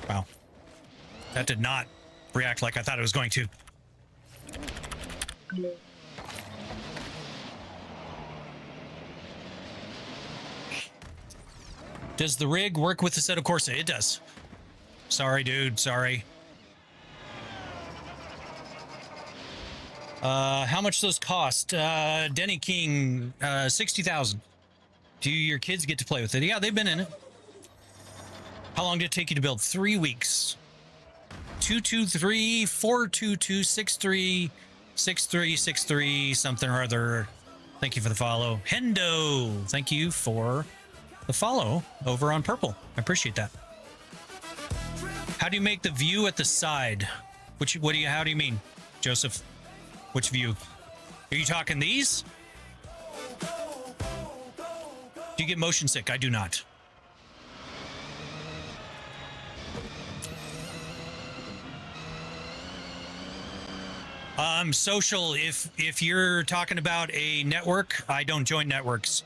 Wow. That did not react like I thought it was going to. Does the rig work with the Assetto Corsa? It does. Sorry, dude. Sorry. How much those cost? Denny King, 60,000. Do your kids get to play with it? Yeah, they've been in it. How long did it take you to build? 3 weeks. 223 422 63 6363 something or other. Thank you for the follow. Hendo, thank you for the follow over on Purple. I appreciate that. How do you make the view at the side? How do you mean, Joseph? Which view? Are you talking these? Do you get motion sick? I do not. Social, if you're talking about a network, I don't join networks.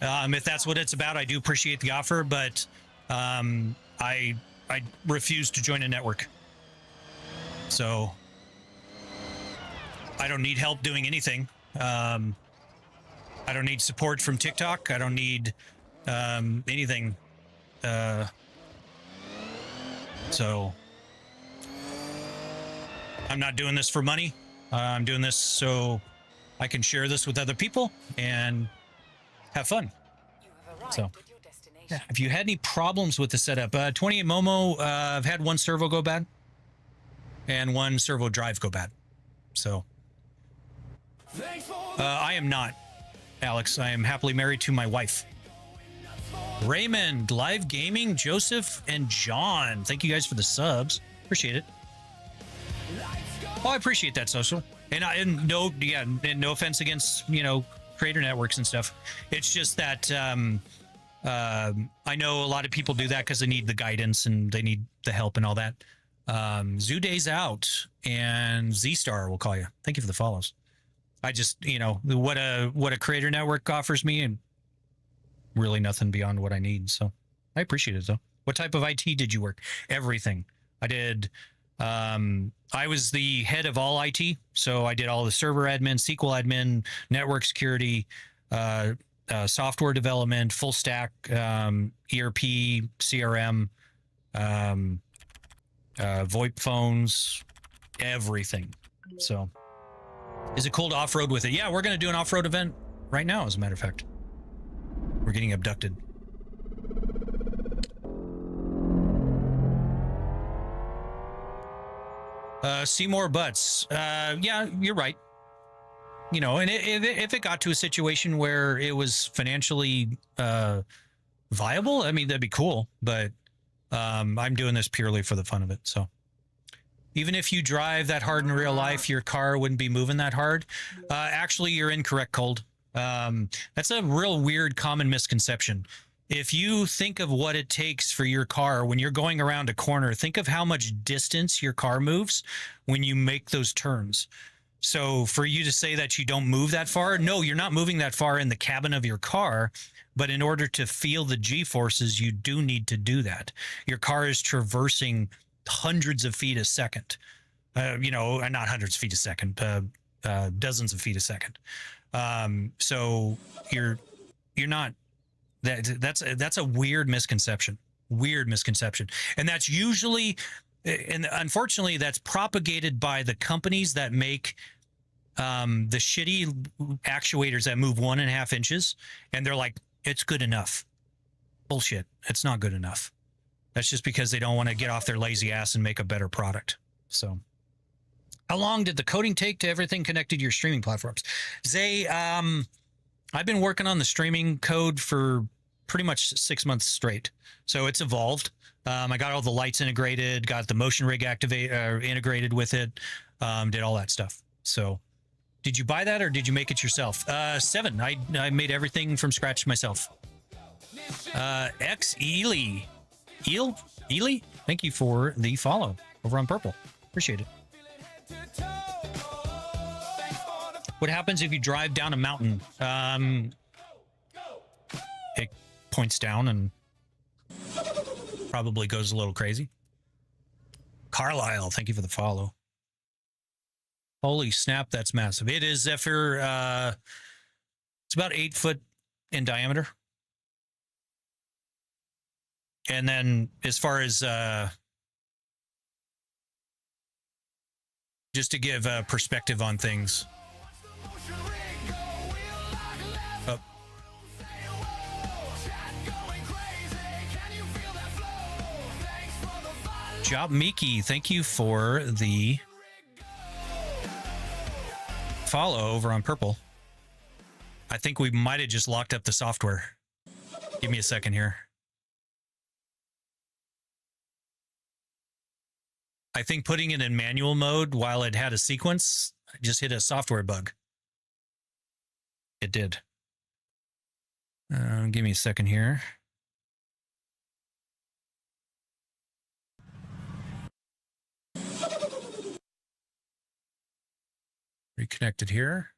If that's what it's about, I do appreciate the offer, but I refuse to join a network. So I don't need help doing anything. I don't need support from TikTok. I don't need anything. So I'm not doing this for money. I'm doing this so I can share this with other people and have fun. So, yeah. Have you had any problems with the setup? 28 Momo, I've had one servo go bad and one servo drive go bad. So, I am not, Alex. I am happily married to my wife. Raymond, Live Gaming, Joseph, and John. Thank you guys for the subs. Appreciate it. Oh, I appreciate that, Social. And no offense against, creator networks and stuff. It's just that I know a lot of people do that because they need the guidance and they need the help and all that. Zoo Days Out and Z-Star will call you. Thank you for the follows. I just, what a creator network offers me, and really nothing beyond what I need. So I appreciate it, though. What type of IT did you work? Everything. I did. I was the head of all IT, so I did all the server admin, SQL admin, network security, software development, full stack, ERP, CRM, VoIP phones, everything. So, is it cool to off-road with it? Yeah, we're going to do an off-road event right now, as a matter of fact. We're getting abducted. See more butts. Yeah, you're right. And if it got to a situation where it was financially viable, I mean, that'd be cool. But I'm doing this purely for the fun of it. So even if you drive that hard in real life, your car wouldn't be moving that hard. Actually, you're incorrect, Cold. That's a real weird common misconception. If you think of what it takes for your car when you're going around a corner, think of how much distance your car moves when you make those turns. So for you to say that you don't move that far, no, you're not moving that far in the cabin of your car. But in order to feel the G-forces, you do need to do that. Your car is traversing hundreds of feet a second. Not hundreds of feet a second, dozens of feet a second. So you're not. That's a weird misconception. And that's usually, and unfortunately, that's propagated by the companies that make the shitty actuators that move 1.5 inches, and they're like, it's good enough. Bullshit. It's not good enough. That's just because they don't want to get off their lazy ass and make a better product. So, how long did the coding take to everything connected to your streaming platforms? Zay, I've been working on the streaming code for pretty much 6 months straight. So it's evolved. I got all the lights integrated, got the motion rig integrated with it, did all that stuff. So did you buy that or did you make it yourself? 7. I made everything from scratch myself. X Ely. Ely? Thank you for the follow over on Purple. Appreciate it. What happens if you drive down a mountain? It points down and probably goes a little crazy. Carlisle, thank you for the follow. Holy snap, that's massive. It is, Zephyr. It's about 8 foot in diameter. And then as far as just to give a perspective on things. Oh. Job Miki, thank you for the follow over on Purple. I think we might have just locked up the software. Give me a second here. I think putting it in manual mode while it had a sequence just hit a software bug. It did. Give me a second here. Reconnected here.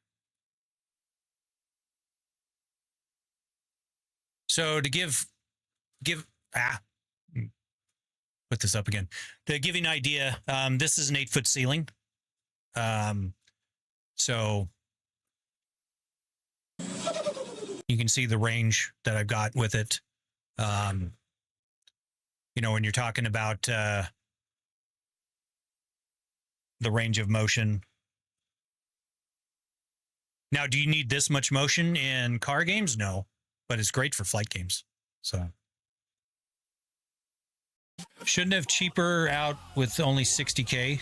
So to put this up again. To give you an idea, this is an 8-foot ceiling. So you can see the range that I've got with it. You know, when you're talking about the range of motion. Now, do you need this much motion in car games? No, but it's great for flight games. So shouldn't have cheaper out with only 60K.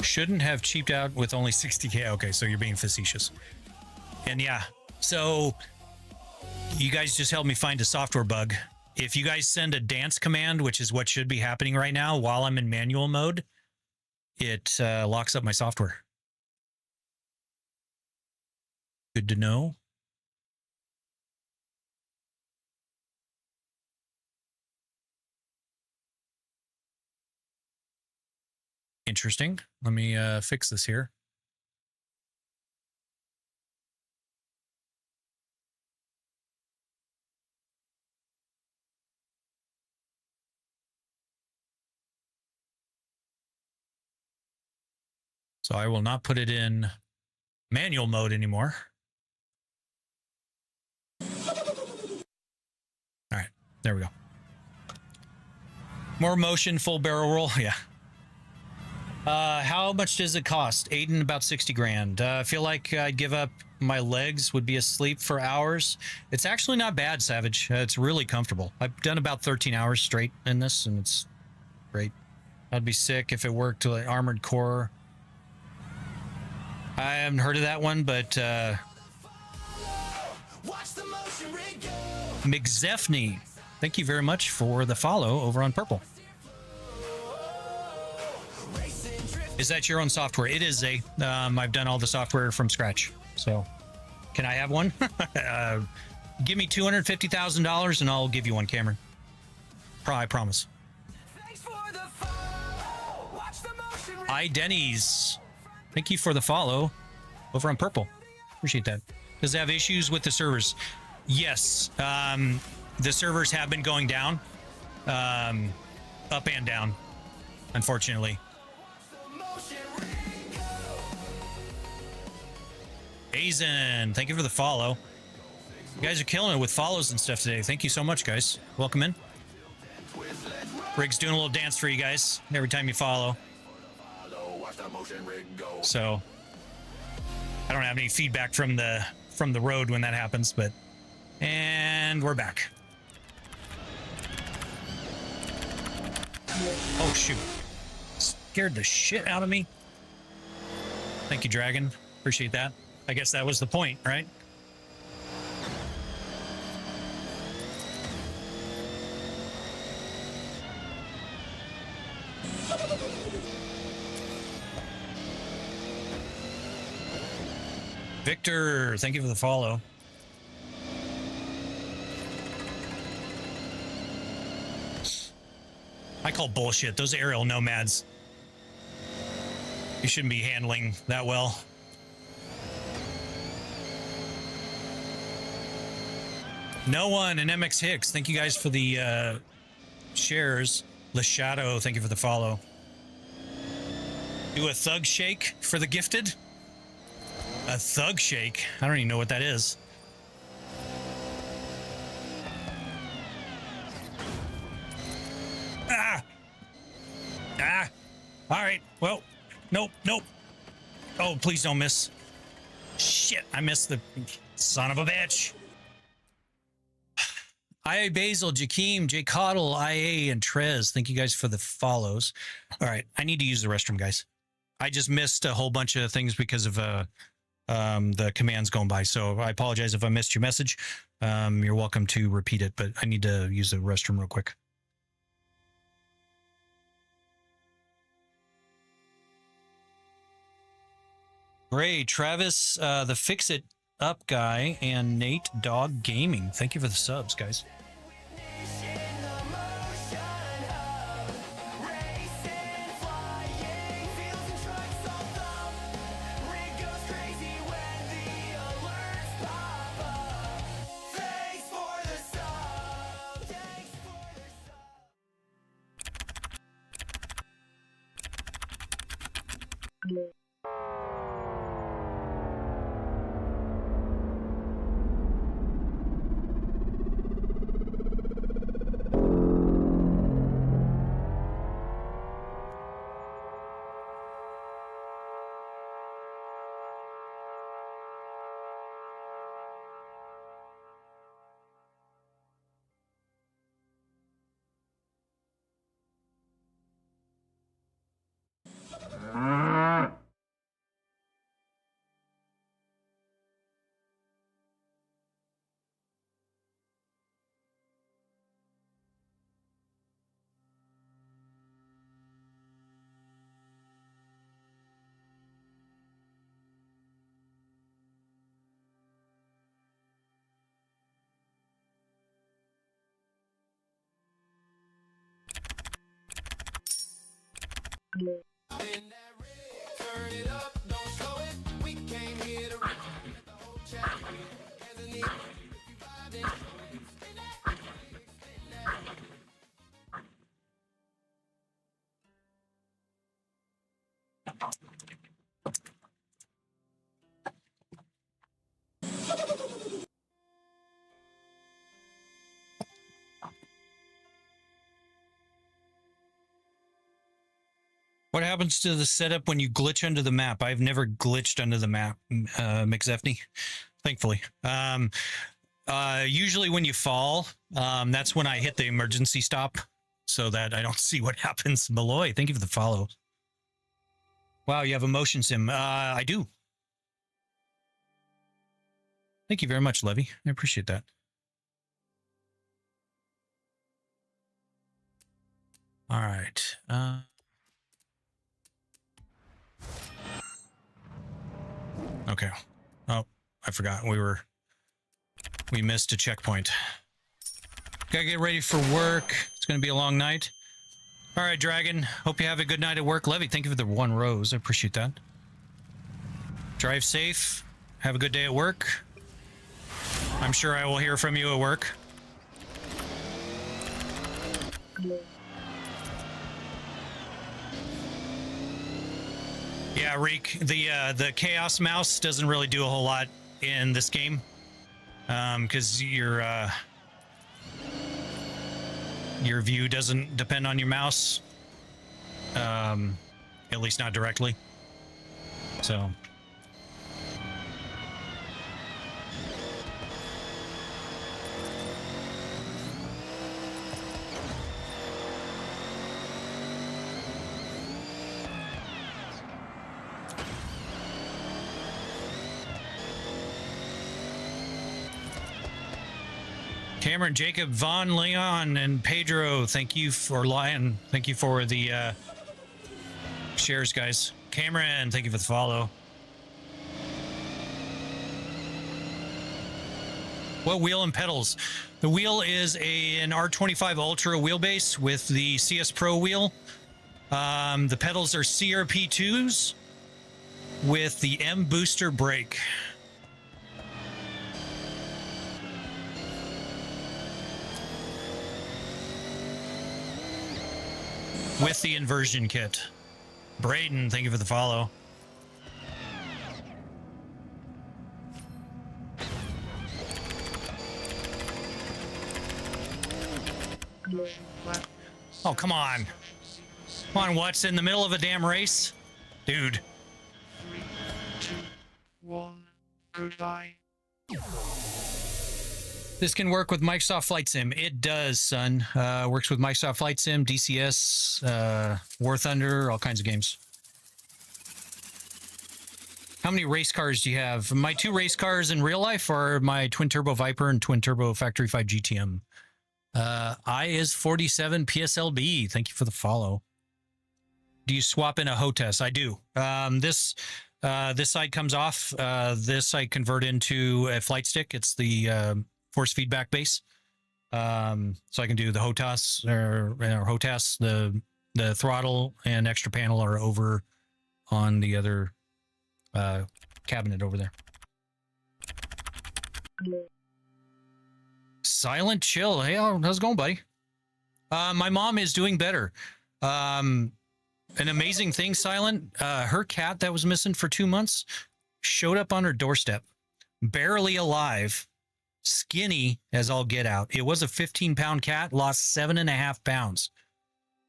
Shouldn't have cheaped out with only 60K. Okay, so you're being facetious. And yeah, so you guys just helped me find a software bug. If you guys send a dance command, which is what should be happening right now while I'm in manual mode, it locks up my software. Good to know. Interesting. Let me fix this here. So I will not put it in manual mode anymore. All right, there we go. More motion, full barrel roll. Yeah. How much does it cost? Aiden, about 60 grand. I feel like I'd give up my legs, would be asleep for hours. It's actually not bad, Savage. It's really comfortable. I've done about 13 hours straight in this, and it's great. I'd be sick if it worked like Armored Core. I haven't heard of that one, but McZephney, thank you very much for the follow over on Purple. Is that your own software? It is I've done all the software from scratch. So can I have one? Give me $250,000 and I'll give you one, Cameron. I promise. Denny's. Thank you for the follow over on Purple. Appreciate that. Does it have issues with the servers? Yes. The servers have been going down. Up and down, unfortunately. Azen, thank you for the follow. You guys are killing it with follows and stuff today. Thank you so much, guys. Welcome in. Rig's doing a little dance for you guys every time you follow. So I don't have any feedback from the road when that happens, but and we're back. Oh shoot. Scared the shit out of me. Thank you, Dragon. Appreciate that. I guess that was the point, right? Victor, thank you for the follow. I call bullshit. Those aerial nomads. You shouldn't be handling that well. No one and MX Hicks, thank you guys for the shares. Le Shadow, thank you for the follow. Do a thug shake for the gifted? A thug shake? I don't even know what that is. Ah! Ah! All right, well, nope, nope. Oh, please don't miss. Shit, I missed the son of a bitch. IA Basil, Jakeem, J Coddle, IA, and Trez. Thank you guys for the follows. All right, I need to use the restroom, guys. I just missed a whole bunch of things because of the commands going by. So I apologize if I missed your message. You're welcome to repeat it, but I need to use the restroom real quick. Great, Travis, the Fix It Up guy, and Nate Dog Gaming. Thank you for the subs, guys. What happens to the setup when you glitch under the map? I've never glitched under the map, McZefney, thankfully. Usually when you fall, that's when I hit the emergency stop so that I don't see what happens. Malloy, thank you for the follow. Wow, you have a motion sim. I do. Thank you very much, Levy. I appreciate that. All right. Okay. Oh, I forgot. We missed a checkpoint. Gotta get ready for work. It's gonna be a long night. All right, Dragon. Hope you have a good night at work. Levy, thank you for the 1 rose. I appreciate that. Drive safe. Have a good day at work. I'm sure I will hear from you at work. Yeah, Reek, the Chaos Mouse doesn't really do a whole lot in this game, because your view doesn't depend on your mouse, at least not directly. So. Cameron, Jacob, Von, Leon, and Pedro, thank you for Lion. Thank you for the shares, guys. Cameron, thank you for the follow. What wheel and pedals? The wheel is an R25 Ultra wheelbase with the CS Pro wheel. The pedals are CRP2s with the M Booster brake. With the inversion kit. Braden, thank you for the follow. Oh, come on. Come on, what's in the middle of a damn race? Dude. 3, 2, 1, goodbye. This can work with Microsoft Flight Sim. It does, son. Works with Microsoft Flight Sim, DCS, War Thunder, all kinds of games. How many race cars do you have? My 2 race cars in real life are my twin turbo Viper and twin turbo Factory 5 GTM. I is 47 PSLB. Thank you for the follow. Do you swap in a HOTAS? I do. This side comes off. This I convert into a flight stick. It's the force feedback base. So I can do the HOTAS or HOTAS. The throttle and extra panel are over on the other cabinet over there. Silent Chill. Hey, how's it going, buddy? My mom is doing better. An amazing thing, Silent. Her cat that was missing for 2 months showed up on her doorstep, barely alive, skinny as all get out. It was a 15-pound cat, lost 7.5 pounds.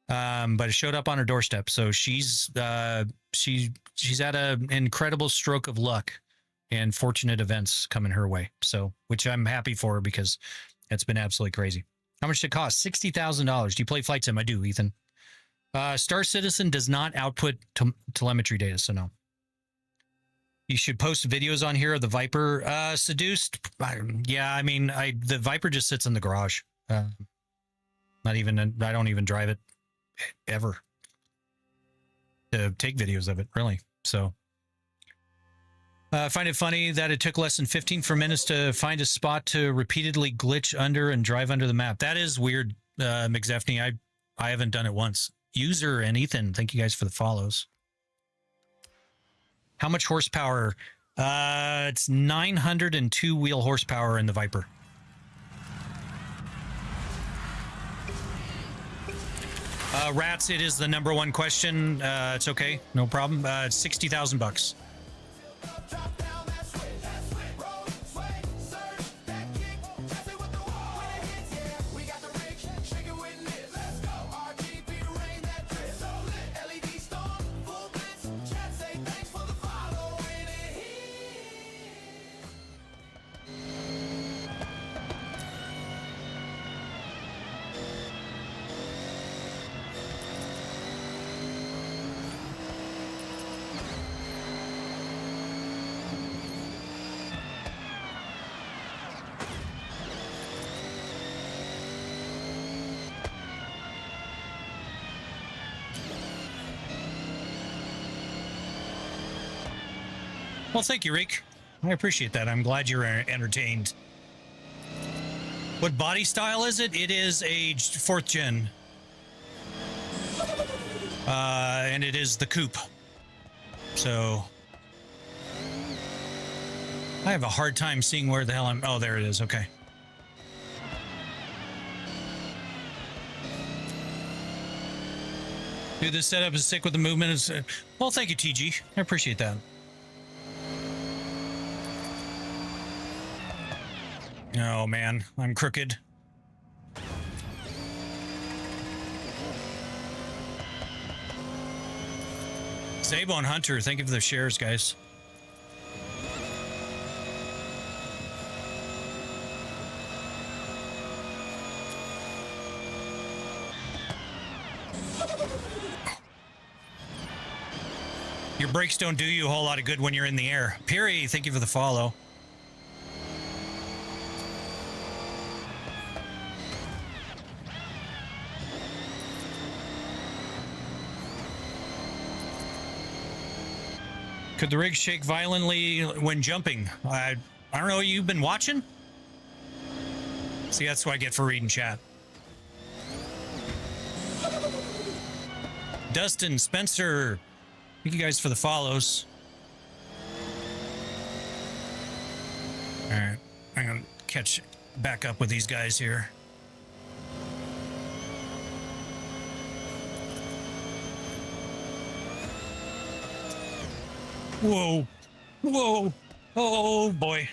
But it showed up on her doorstep. So she's had an incredible stroke of luck and fortunate events coming her way. So, which I'm happy for her because it's been absolutely crazy. How much did it cost? $60,000. Do you play Flight Sim? I do, Ethan. Star Citizen does not output telemetry data, so no. You should post videos on here of the Viper. Seduced? Yeah, I mean, the Viper just sits in the garage. I don't even drive it ever to take videos of it, really. So I find it funny that it took less than 15 minutes to find a spot to repeatedly glitch under and drive under the map. That is weird, McZeffney. I haven't done it once. User and Ethan, thank you guys for the follows. How much horsepower? It's 902 wheel horsepower in the Viper. Rats, it is the #1 question. It's okay, no problem. It's $60,000. Well, thank you, Rick. I appreciate that. I'm glad you're entertained. What body style is it? It is a 4th gen. And it is the coupe. So I have a hard time seeing where the hell I'm... Oh, there it is. Okay. Dude, this setup is sick with the movement. Well, thank you, TG. I appreciate that. Oh, man. I'm crooked. Zabone Hunter, thank you for the shares, guys. Your brakes don't do you a whole lot of good when you're in the air. Piri, thank you for the follow. Could the rig shake violently when jumping? I don't know. You've been watching? See, that's what I get for reading chat. Dustin, Spencer, thank you guys for the follows. All right, I'm gonna catch back up with these guys here. Whoa. Whoa. Oh, boy.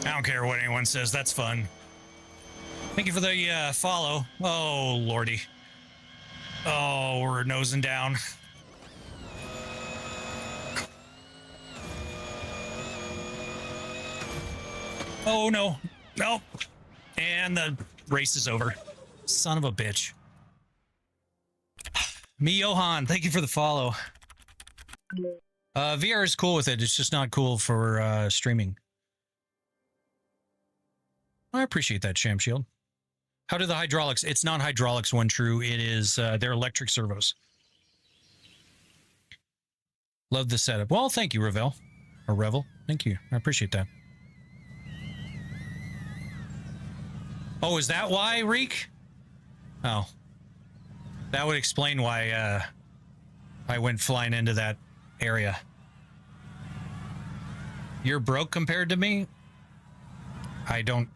I don't care what anyone says. That's fun. Thank you for the follow. Oh, lordy. Oh, we're nosing down. Oh, no. No. And the race is over. Son of a bitch. Me, Johan, thank you for the follow. VR is cool with it. It's just not cool for streaming. I appreciate that, Sham Shield. How do the hydraulics? It's not hydraulics, one true. It is, they're electric servos. Love the setup. Well, thank you, Revel. Or Revel. Thank you. I appreciate that. Oh, is that why, Reek? Oh. That would explain why I went flying into that area. You're broke compared to me? I don't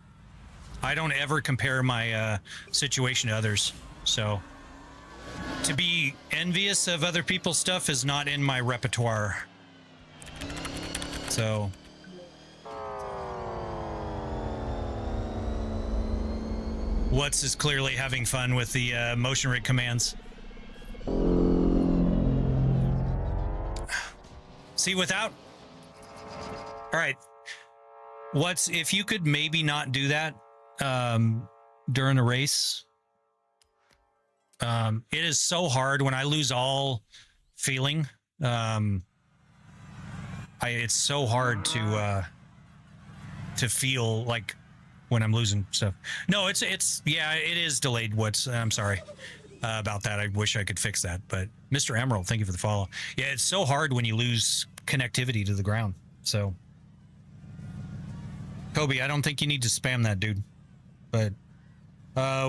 ever compare my situation to others. So to be envious of other people's stuff is not in my repertoire. So What's is clearly having fun with the motion rig commands. See, without... All right. What's... If you could maybe not do that during a race. It is so hard when I lose all feeling. It's so hard to feel like when I'm losing stuff. No, it's yeah, it is delayed. I'm sorry about that. I wish I could fix that. But Mr. Emerald, thank you for the follow. Yeah, it's so hard when you lose connectivity to the ground. So, Kobe, I don't think you need to spam that, dude. But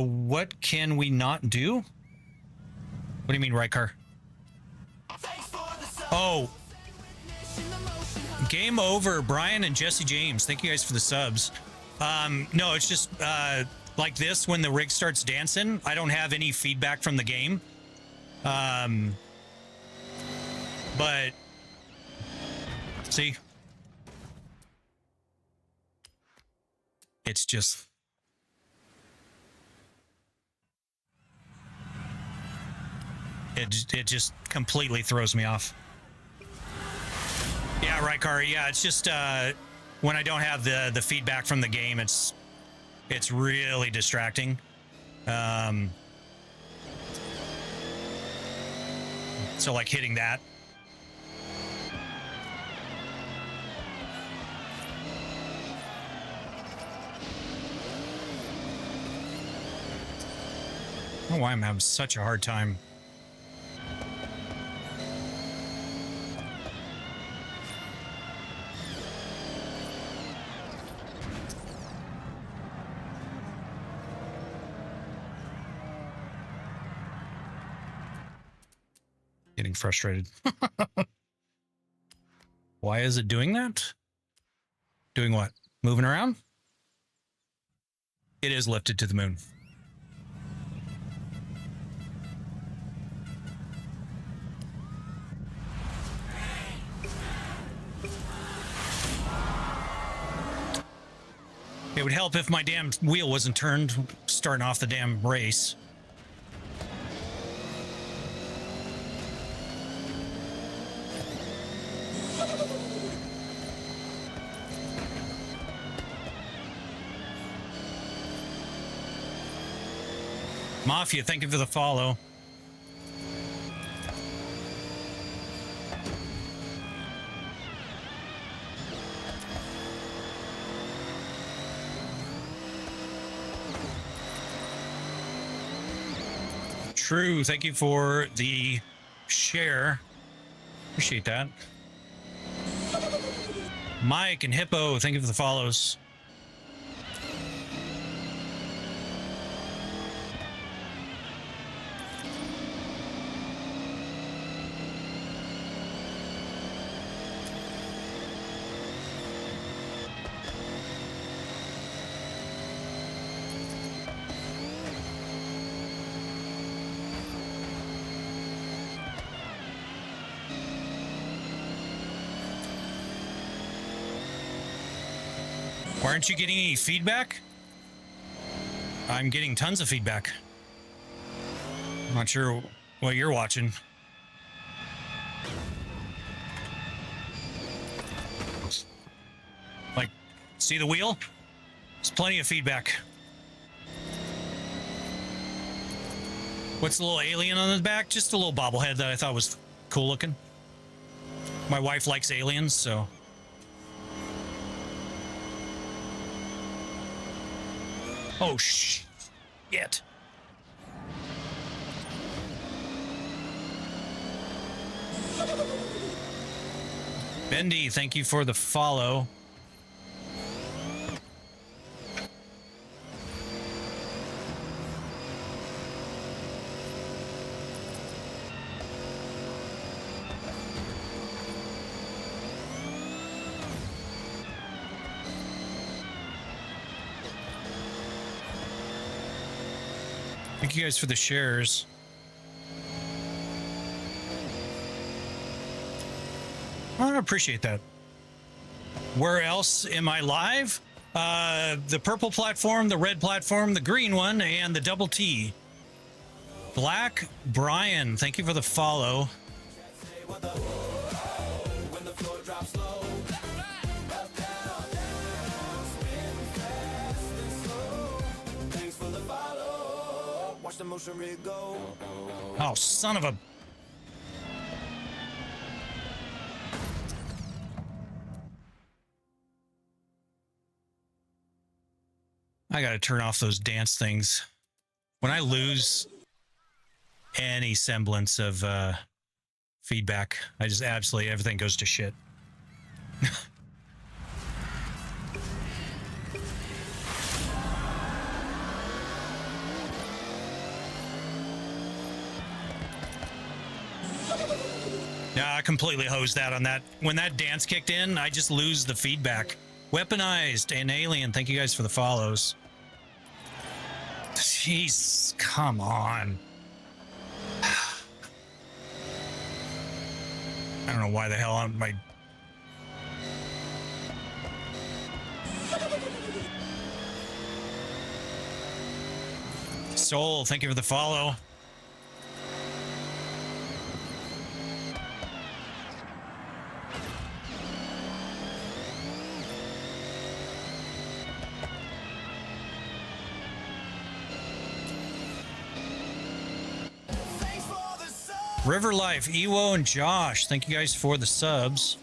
what can we not do? What do you mean, Rykar? Oh, game over, Brian and Jesse James. Thank you guys for the subs. No, it's just like this when the rig starts dancing. I don't have any feedback from the game. But see, it's just it just completely throws me off. Yeah, Rykar. Yeah, it's just when I don't have the feedback from the game, it's really distracting. So like hitting that. I don't know why I'm having such a hard time. Getting frustrated. Why is it doing that? Doing what? Moving around? It is lifted to the moon. It would help if my damn wheel wasn't turned starting off the damn race. Mafia, thank you for the follow. True, thank you for the share. Appreciate that. Mike and Hippo, thank you for the follows. Why aren't you getting any feedback? I'm getting tons of feedback. I'm not sure what you're watching. Like, see the wheel? There's plenty of feedback. What's the little alien on the back? Just a little bobblehead that I thought was cool looking. My wife likes aliens, so. Oh, shit. Bendy, thank you for the follow. Thank you guys for the shares. I appreciate that. Where else am I live? The purple platform, the red platform, the green one, and the double T. Black Brian, thank you for the follow. Oh, son of a... I gotta turn off those dance things. When I lose any semblance of feedback, I just absolutely, everything goes to shit. Yeah, I completely hosed that on that. When that dance kicked in, I just lose the feedback. Weaponized and Alien, thank you guys for the follows. Jeez, come on. I don't know why the hell I'm my... Soul, thank you for the follow. River Life, Ewo, and Josh, thank you guys for the subs.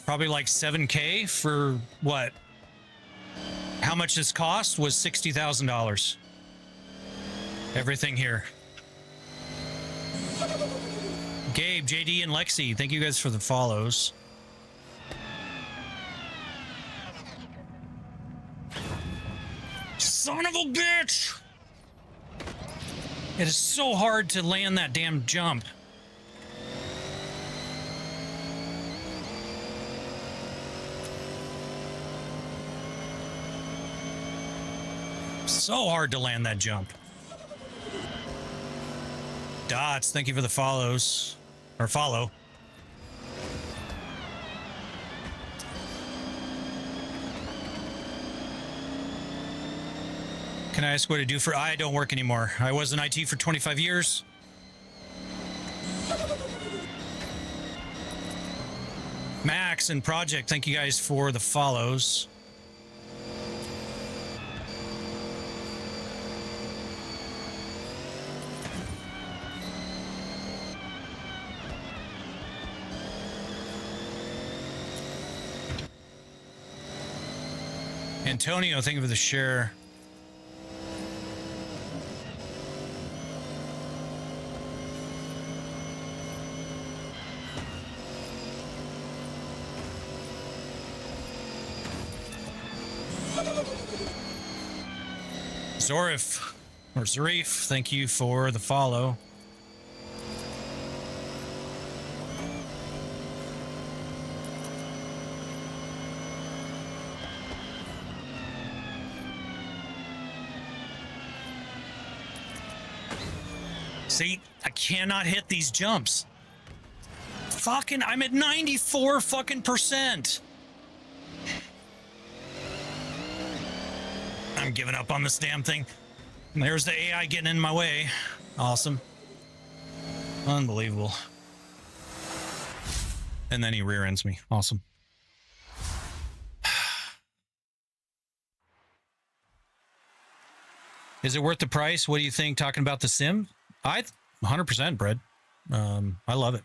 Probably like 7K for what? How much this cost was $60,000. Everything here. Gabe, JD, and Lexi, thank you guys for the follows. Son of a bitch! It is so hard to land that damn jump. So hard to land that jump. Dots, thank you for the follows. Or follow. Can I ask what I do for... I don't work anymore. I was in IT for 25 years. Max and Project, thank you guys for the follows. Antonio, thank you for the share. Zorif, or Zarif, thank you for the follow. See, I cannot hit these jumps. Fucking, I'm at 94 fucking %. I'm I'm giving up on this damn thing. And there's the AI getting in my way. Awesome. Unbelievable. And then he rear ends me. Awesome. Is it worth the price? What do you think? Talking about the sim? 100%, Brad. I love it.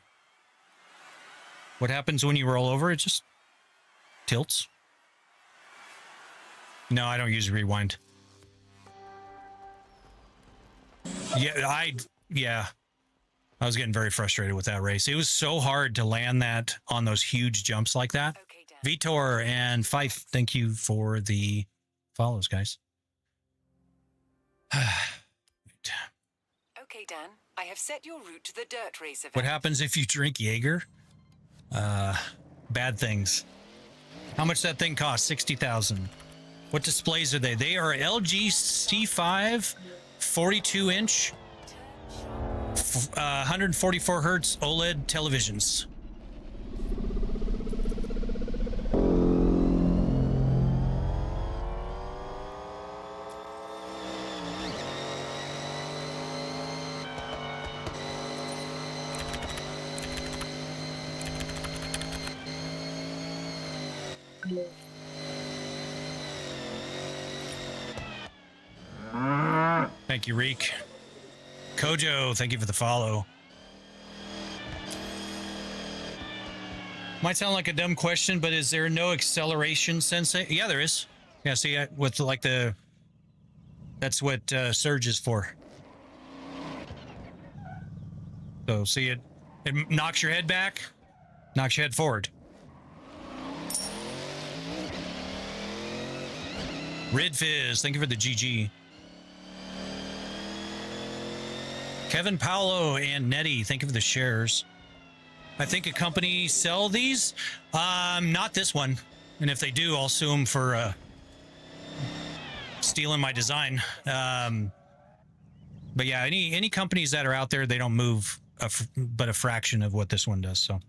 What happens when you roll over? It just tilts. No, I don't use rewind. Yeah, I was getting very frustrated with that race. It was so hard to land that on those huge jumps like that. Okay, Dan. Vitor and Fife, thank you for the follows, guys. Okay, Dan. I have set your route to the dirt race event. What happens if you drink Jaeger? Bad things. How much that thing cost? 60,000. What displays are they? They are LG C5, 42-inch, 144 hertz OLED televisions. Thank you, Reek. Kojo, thank you for the follow. Might sound like a dumb question, but is there no acceleration sensor? Yeah, there is. Yeah, see, with like the... That's what Surge is for. So, see, it knocks your head back, knocks your head forward. Rid Fizz, thank you for the GG. Kevin Paolo and Nettie, thank you for the shares. I think a company sell these. Not this one. And if they do, I'll sue them for stealing my design. But yeah, any companies that are out there, they don't move but a fraction of what this one does. So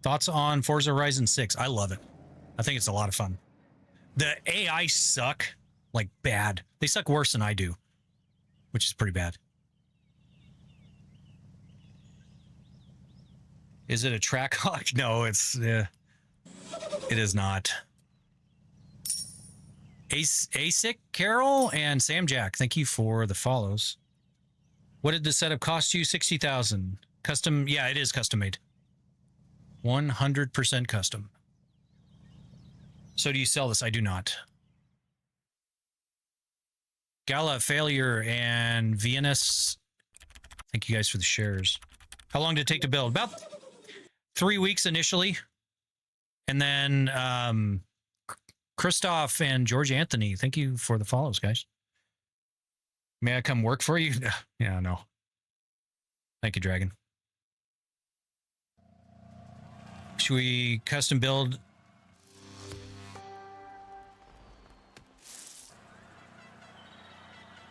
thoughts on Forza Horizon 6? I love it. I think it's a lot of fun. The AI suck like bad. They suck worse than I do, which is pretty bad. Is it a track hawk? No, it is not. ASIC, Carol, and Sam Jack, thank you for the follows. What did the setup cost you? 60,000. Custom, yeah, it is custom made. 100% custom. So do you sell this? I do not. Gala, Failure, and VNS, thank you guys for the shares. How long did it take to build? About 3 weeks initially. And then Christoph and George Anthony, thank you for the follows, guys. May I come work for you? Yeah, no. Thank you, Dragon. Should we custom build?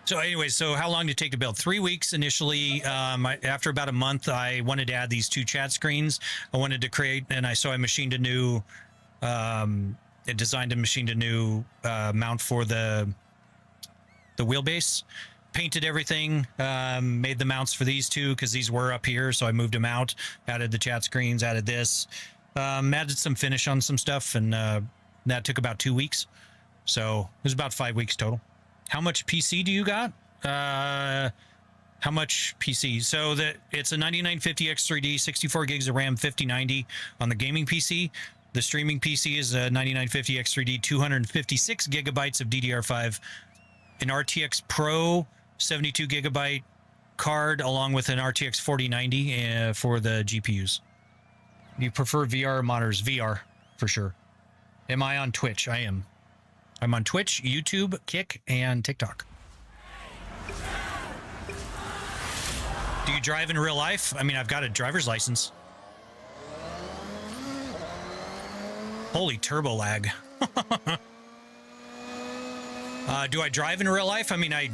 So anyway, so how long did it take to build? 3 weeks initially. After about a month, I wanted to add these 2 chat screens. I wanted to create, and I machined a new, designed and machined a new mount for the wheelbase. Painted everything, made the mounts for these 2 because these were up here, so I moved them out, added the chat screens, added this, added some finish on some stuff, and that took about 2 weeks. So it was about 5 weeks total. How much PC do you got? How much PC? So that it's a 9950X3D, 64 gigs of RAM, 5090 on the gaming PC. The streaming PC is a 9950X3D, 256 gigabytes of DDR5, an RTX Pro 72 gigabyte card, along with an RTX 4090 for the GPUs. Do you prefer VR or monitors? VR, for sure. Am I on Twitch? I am. I'm on Twitch, YouTube, Kick, and TikTok. Do you drive in real life? I mean, I've got a driver's license. Holy turbo lag. Do I drive in real life? I mean, I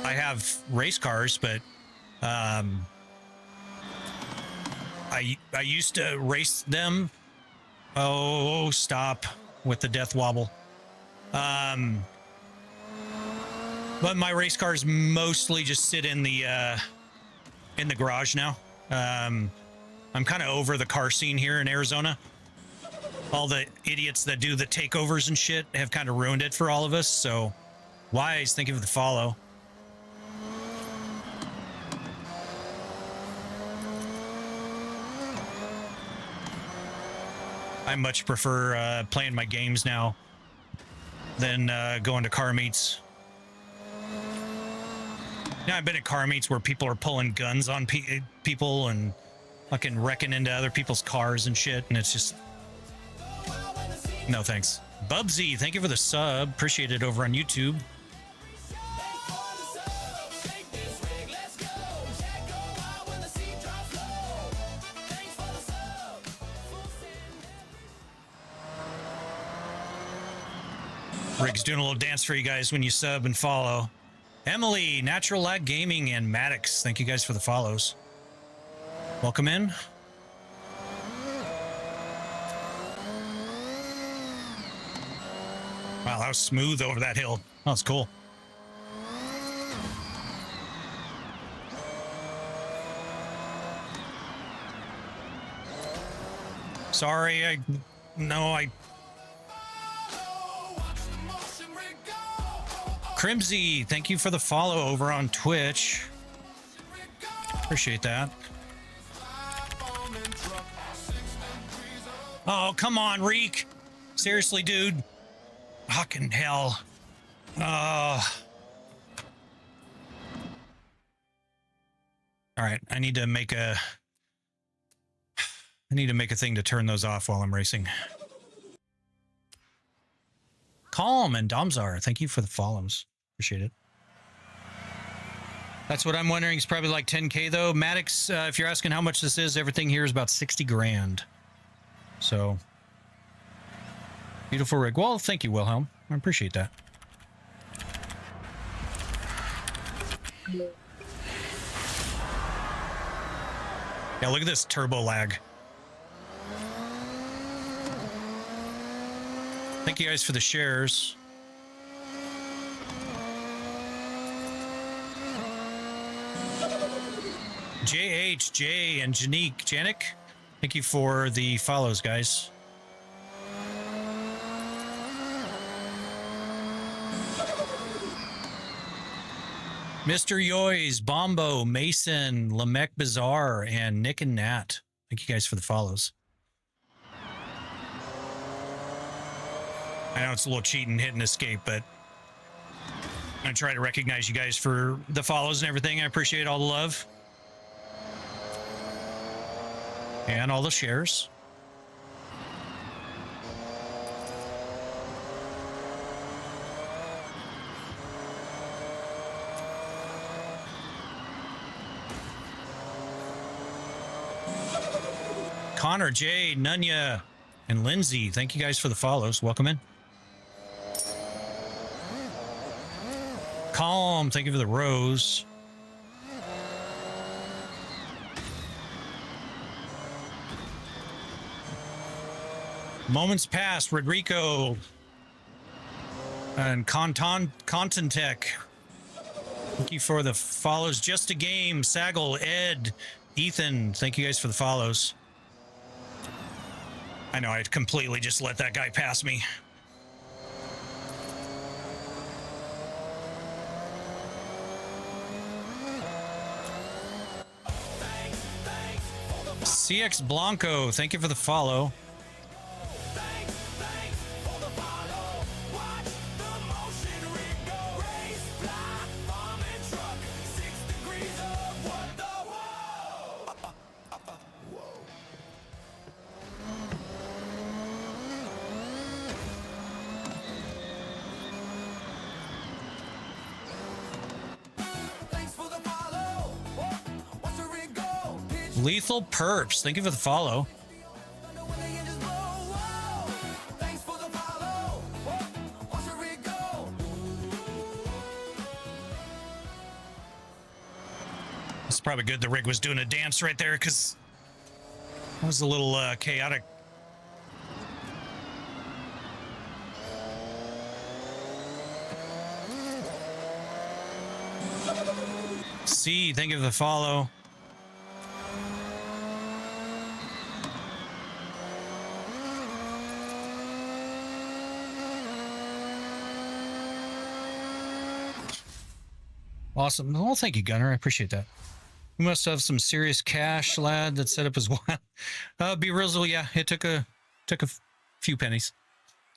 have race cars, but I used to race them. Oh, stop with the death wobble. But my race cars mostly just sit in the garage now. I'm kind of over the car scene here in Arizona. All the idiots that do the takeovers and shit have kind of ruined it for all of us. So, Wise, thank you for the follow. I much prefer playing my games now than going to car meets. Yeah, I've been at car meets where people are pulling guns on people and fucking wrecking into other people's cars and shit, and it's just... No, thanks. Bubsy, thank you for the sub. Appreciate it over on YouTube. Rig's doing a little dance for you guys when you sub and follow. Emily, Natural Lag Gaming, and Maddox, thank you guys for the follows. Welcome in. Wow, that was smooth over that hill. That was cool. Sorry, Crimsy, thank you for the follow over on Twitch. Appreciate that. Oh, come on, Reek. Seriously, dude. Fucking hell. All right, I need to make a thing to turn those off while I'm racing. Calm and Domzar, thank you for the follows. Appreciate it. That's what I'm wondering. It's probably like 10K though. Maddox, if you're asking how much this is, everything here is about 60 grand. So, beautiful rig. Well, thank you, Wilhelm. I appreciate that. Yeah, look at this turbo lag. Thank you guys for the shares. JHJ and Janik, thank you for the follows, guys. Mr. Yoys, Bombo, Mason, Lamech Bazaar, and Nick and Nat. Thank you guys for the follows. I know it's a little cheating hitting escape, but I try to recognize you guys for the follows and everything. I appreciate all the love. And all the shares. Connor, Jay, Nunya, and Lindsay, thank you guys for the follows. Welcome in. Calm, thank you for the rose. Moments Past, Rodrigo, and Contentech. Thank you for the follows. Just a Game, Saggle, Ed, Ethan, thank you guys for the follows. I know, I completely just let that guy pass me. CX Blanco, thank you for the follow. Lethal Perps, thank you for the follow. It's probably good the rig was doing a dance right there because it was a little chaotic. C, thank you for the follow. Awesome. Well, thank you, Gunner. I appreciate that. You must have some serious cash, lad. That setup as well. Be Rizzle, yeah, it took a few pennies.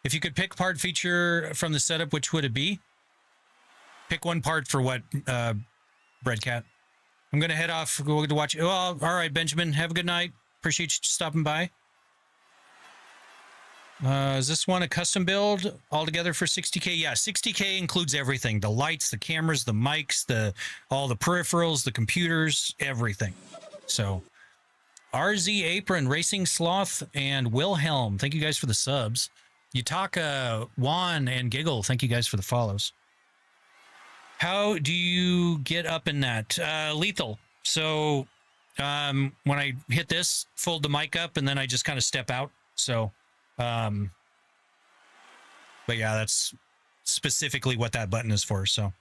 If you could pick part feature from the setup, which would it be? Pick one part for what, Breadcat? I'm gonna head off. Go to watch. Well, all right, Benjamin. Have a good night. Appreciate you stopping by. Is this one a custom build altogether for 60K? Yeah, 60K includes everything: the lights, the cameras, the mics, all the peripherals, the computers, everything. So, RZ Apron, Racing Sloth, and Wilhelm, thank you guys for the subs. Yutaka, Juan, and Giggle, thank you guys for the follows. How do you get up in that? Lethal. So, when I hit this, fold the mic up, and then I just kind of step out. So, but yeah, that's specifically what that button is for. So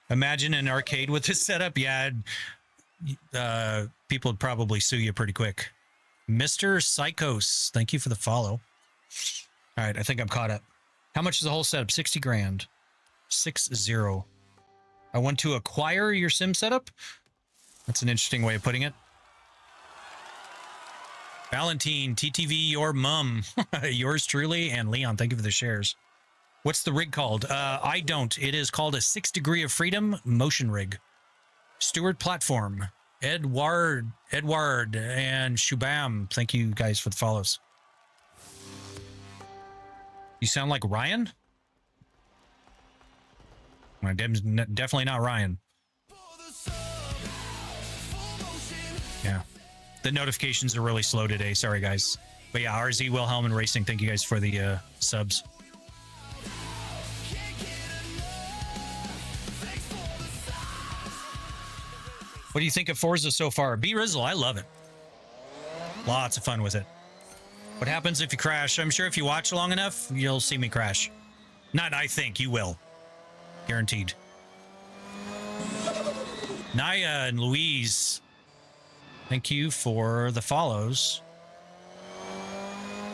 imagine an arcade with this setup. Yeah, people would probably sue you pretty quick. Mr. Psychos, thank you for the follow. All right, I think I'm caught up. How much is the whole setup? 60 grand. 6-0. I want to acquire your sim setup. That's an interesting way of putting it. Valentine, TTV, your mum, yours truly, and Leon, thank you for the shares. What's the rig called? I don't. It is called a 6 Degree of Freedom motion rig. Stewart Platform, Edward, and Shubham, thank you guys for the follows. You sound like Ryan? Well, definitely not Ryan. Yeah. The notifications are really slow today. Sorry, guys. But yeah, RZ, Wilhelm, and Racing, thank you guys for the subs. What do you think of Forza so far? B Rizzle, I love it. Lots of fun with it. What happens if you crash? I'm sure if you watch long enough, you'll see me crash. Not I think, you will. Guaranteed. Naya and Louise, thank you for the follows.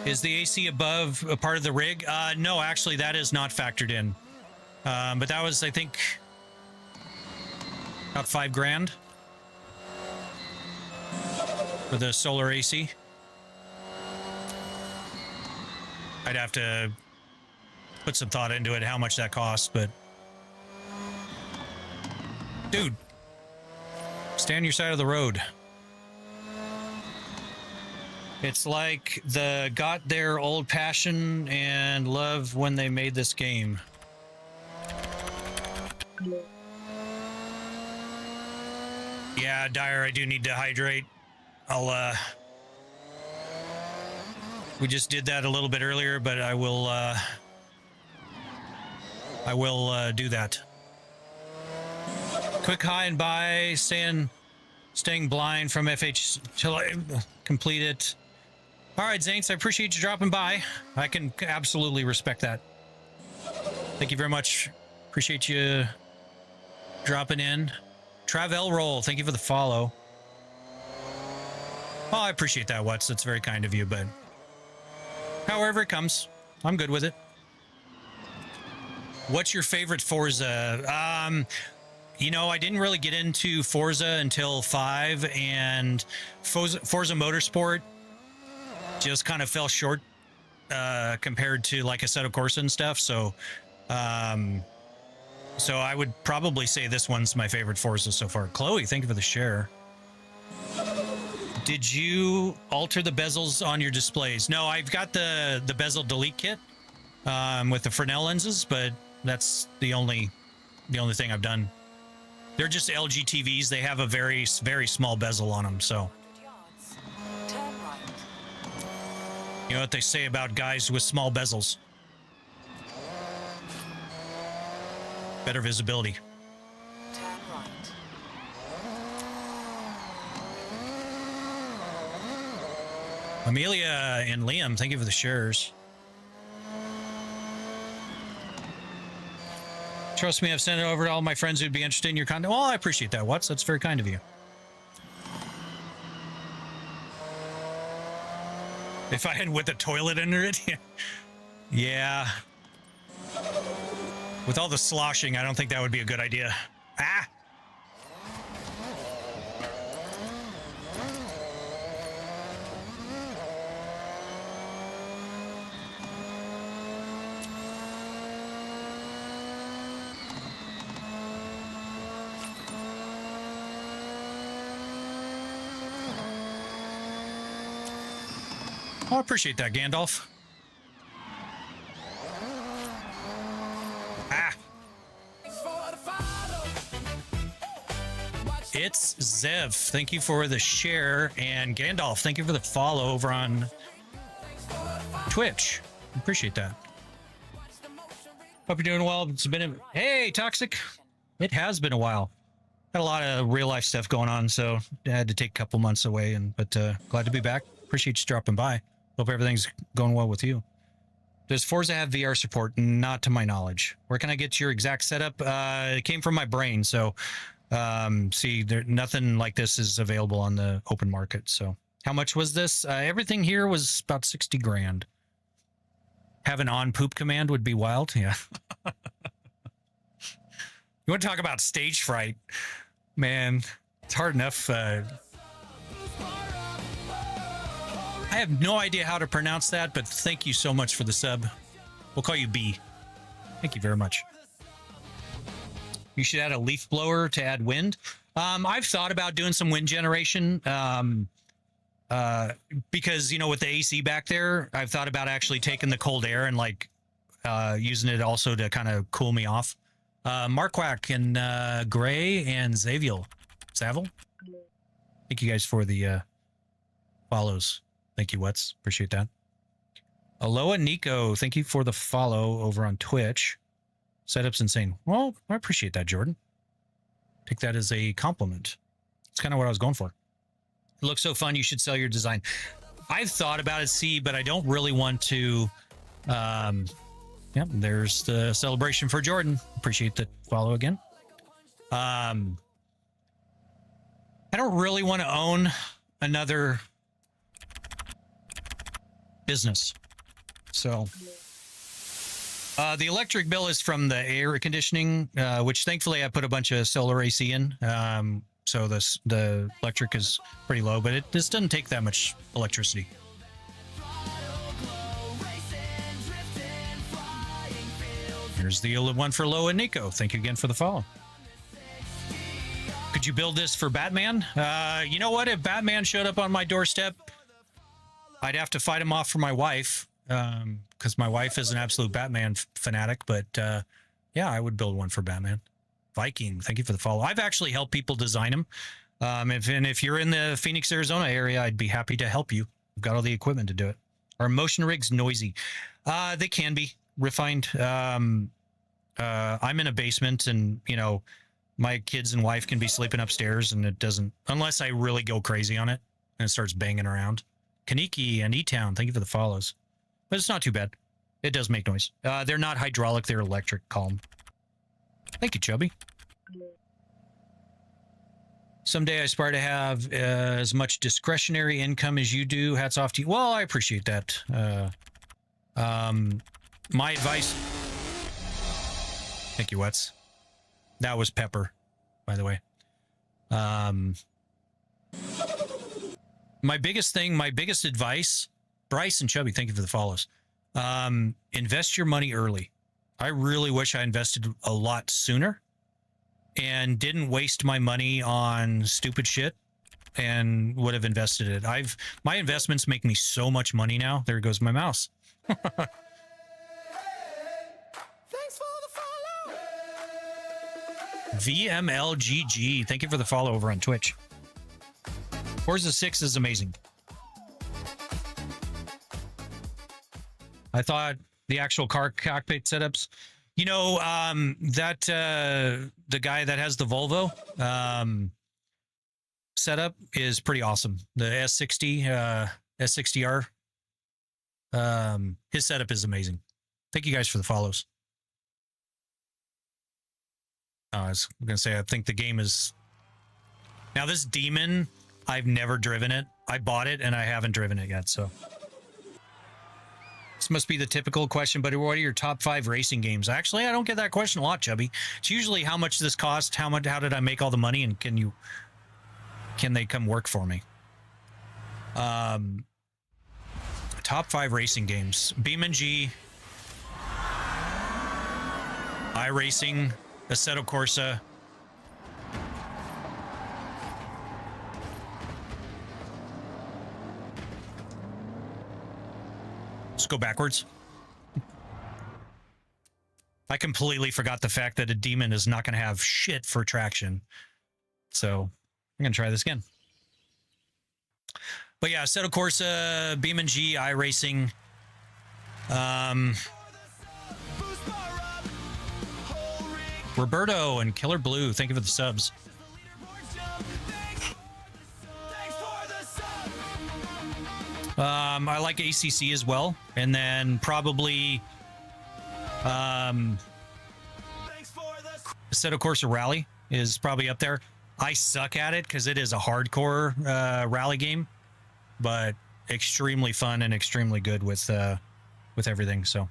Is the AC above a part of the rig? No, actually, that is not factored in. But that was, I think, about 5 grand for the solar AC. I'd have to put some thought into it, how much that costs, but... Dude, stay on your side of the road. It's like got their old passion and love when they made this game. Yeah, Dyer, I do need to hydrate. We just did that a little bit earlier, but I will do that. Quick hi and bye, staying blind from FH till I complete it. All right, Zaints, I appreciate you dropping by. I can absolutely respect that. Thank you very much. Appreciate you dropping in. Travel Roll, thank you for the follow. Oh, I appreciate that, Watts. That's very kind of you, but however it comes, I'm good with it. What's your favorite Forza? You know, I didn't really get into Forza until 5, and Forza Motorsport just kind of fell short compared to like Assetto Corsa and stuff. So I would probably say this one's my favorite Forza so far. Chloe, thank you for the share. Did you alter the bezels on your displays? No, I've got the bezel delete kit with the Fresnel lenses, but that's the only thing I've done. They're just LG TVs. They have a very, very small bezel on them. So, you know what they say about guys with small bezels? Better visibility. Turn right. Amelia and Liam, thank you for the shares. Trust me, I've sent it over to all my friends who'd be interested in your content. Well, I appreciate that, Watts. That's very kind of you. If I had with a toilet under it, yeah. With all the sloshing, I don't think that would be a good idea. Ah! Oh, I appreciate that, Gandalf. Ah. It's Zev. Thank you for the share. And Gandalf, thank you for the follow over on Twitch. Appreciate that. Hope you're doing well. It's been hey, Toxic. It has been a while. Had a lot of real life stuff going on, so I had to take a couple months away. But glad to be back. Appreciate you dropping by. Hope everything's going well with you. Does Forza have VR support? Not to my knowledge. Where can I get your exact setup? It came from my brain, so see, nothing like this is available on the open market. So how much was this? Everything here was about 60 grand. Have an on poop command would be wild. Yeah. You want to talk about stage fright? Man, it's hard enough. I have no idea how to pronounce that, but thank you so much for the sub. We'll call you B. Thank you very much. You should add a leaf blower to add wind. I've thought about doing some wind generation because, you know, with the AC back there, I've thought about actually taking the cold air and like using it also to kind of cool me off. Marquack and Gray and Zaviel. Savile? Thank you guys for the follows. Thank you, Wets. Appreciate that. Aloha Nico, thank you for the follow over on Twitch. Setup's insane. Well, I appreciate that, Jordan. Take that as a compliment. It's kind of what I was going for. It looks so fun. You should sell your design. I've thought about it, see, but I don't really want to. Yep, there's the celebration for Jordan. Appreciate the follow again. I don't really want to own another business. So the electric bill is from the air conditioning, which thankfully I put a bunch of solar AC in. So the electric is pretty low, but this doesn't take that much electricity. Here's the one for Loa and Nico. Thank you again for the follow. Could you build this for Batman? You know what? If Batman showed up on my doorstep, I'd have to fight him off for my wife, because my wife is an absolute Batman fanatic. But yeah, I would build one for Batman. Viking, thank you for the follow. I've actually helped people design them. If you're in the Phoenix, Arizona area, I'd be happy to help you. I've got all the equipment to do it. Are motion rigs noisy? They can be refined. I'm in a basement, and you know, my kids and wife can be sleeping upstairs, and it doesn't, unless I really go crazy on it and it starts banging around. Kaniki and E-Town, thank you for the follows. But it's not too bad. It does make noise. They're not hydraulic, they're electric. Calm. Thank you, Chubby. Someday I aspire to have as much discretionary income as you do. Hats off to you. Well, I appreciate that. My advice... Thank you, Wets. That was Pepper, by the way. My biggest advice, Bryce and Chubby, thank you for the follows. Invest your money early. I really wish I invested a lot sooner and didn't waste my money on stupid shit and would have invested it. My investments make me so much money now. There goes my mouse. Thanks for the follow. VMLGG, thank you for the follow over on Twitch. Forza 6 is amazing. I thought the actual car cockpit setups, you know, that the guy that has the Volvo setup is pretty awesome. The S60 S60R, his setup is amazing. Thank you guys for the follows. I was gonna say I think the game is now this demon. I've never driven it. I bought it and I haven't driven it yet. So this must be the typical question. But what are your top 5 racing games? Actually, I don't get that question a lot, Chubby. It's usually how much this cost, how did I make all the money, and can they come work for me? Top 5 racing games: BeamNG, iRacing, Assetto Corsa. Let's go backwards. I completely forgot the fact that a demon is not going to have shit for traction. So I'm going to try this again. But yeah, Assetto Corsa, BeamNG, iRacing. Roberto and Killer Blue, thank you for the subs. I like ACC as well, and then probably Assetto Corsa Rally is probably up there. I suck at it because it is a hardcore rally game, but extremely fun and extremely good with everything. So.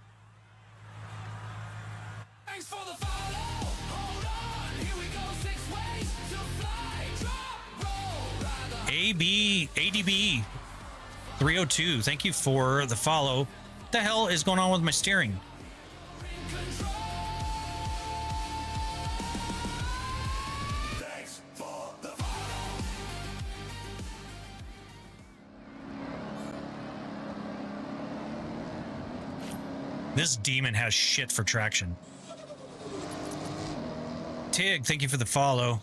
ADB 302, thank you for the follow. What the hell is going on with my steering? This demon has shit for traction. Tig, thank you for the follow.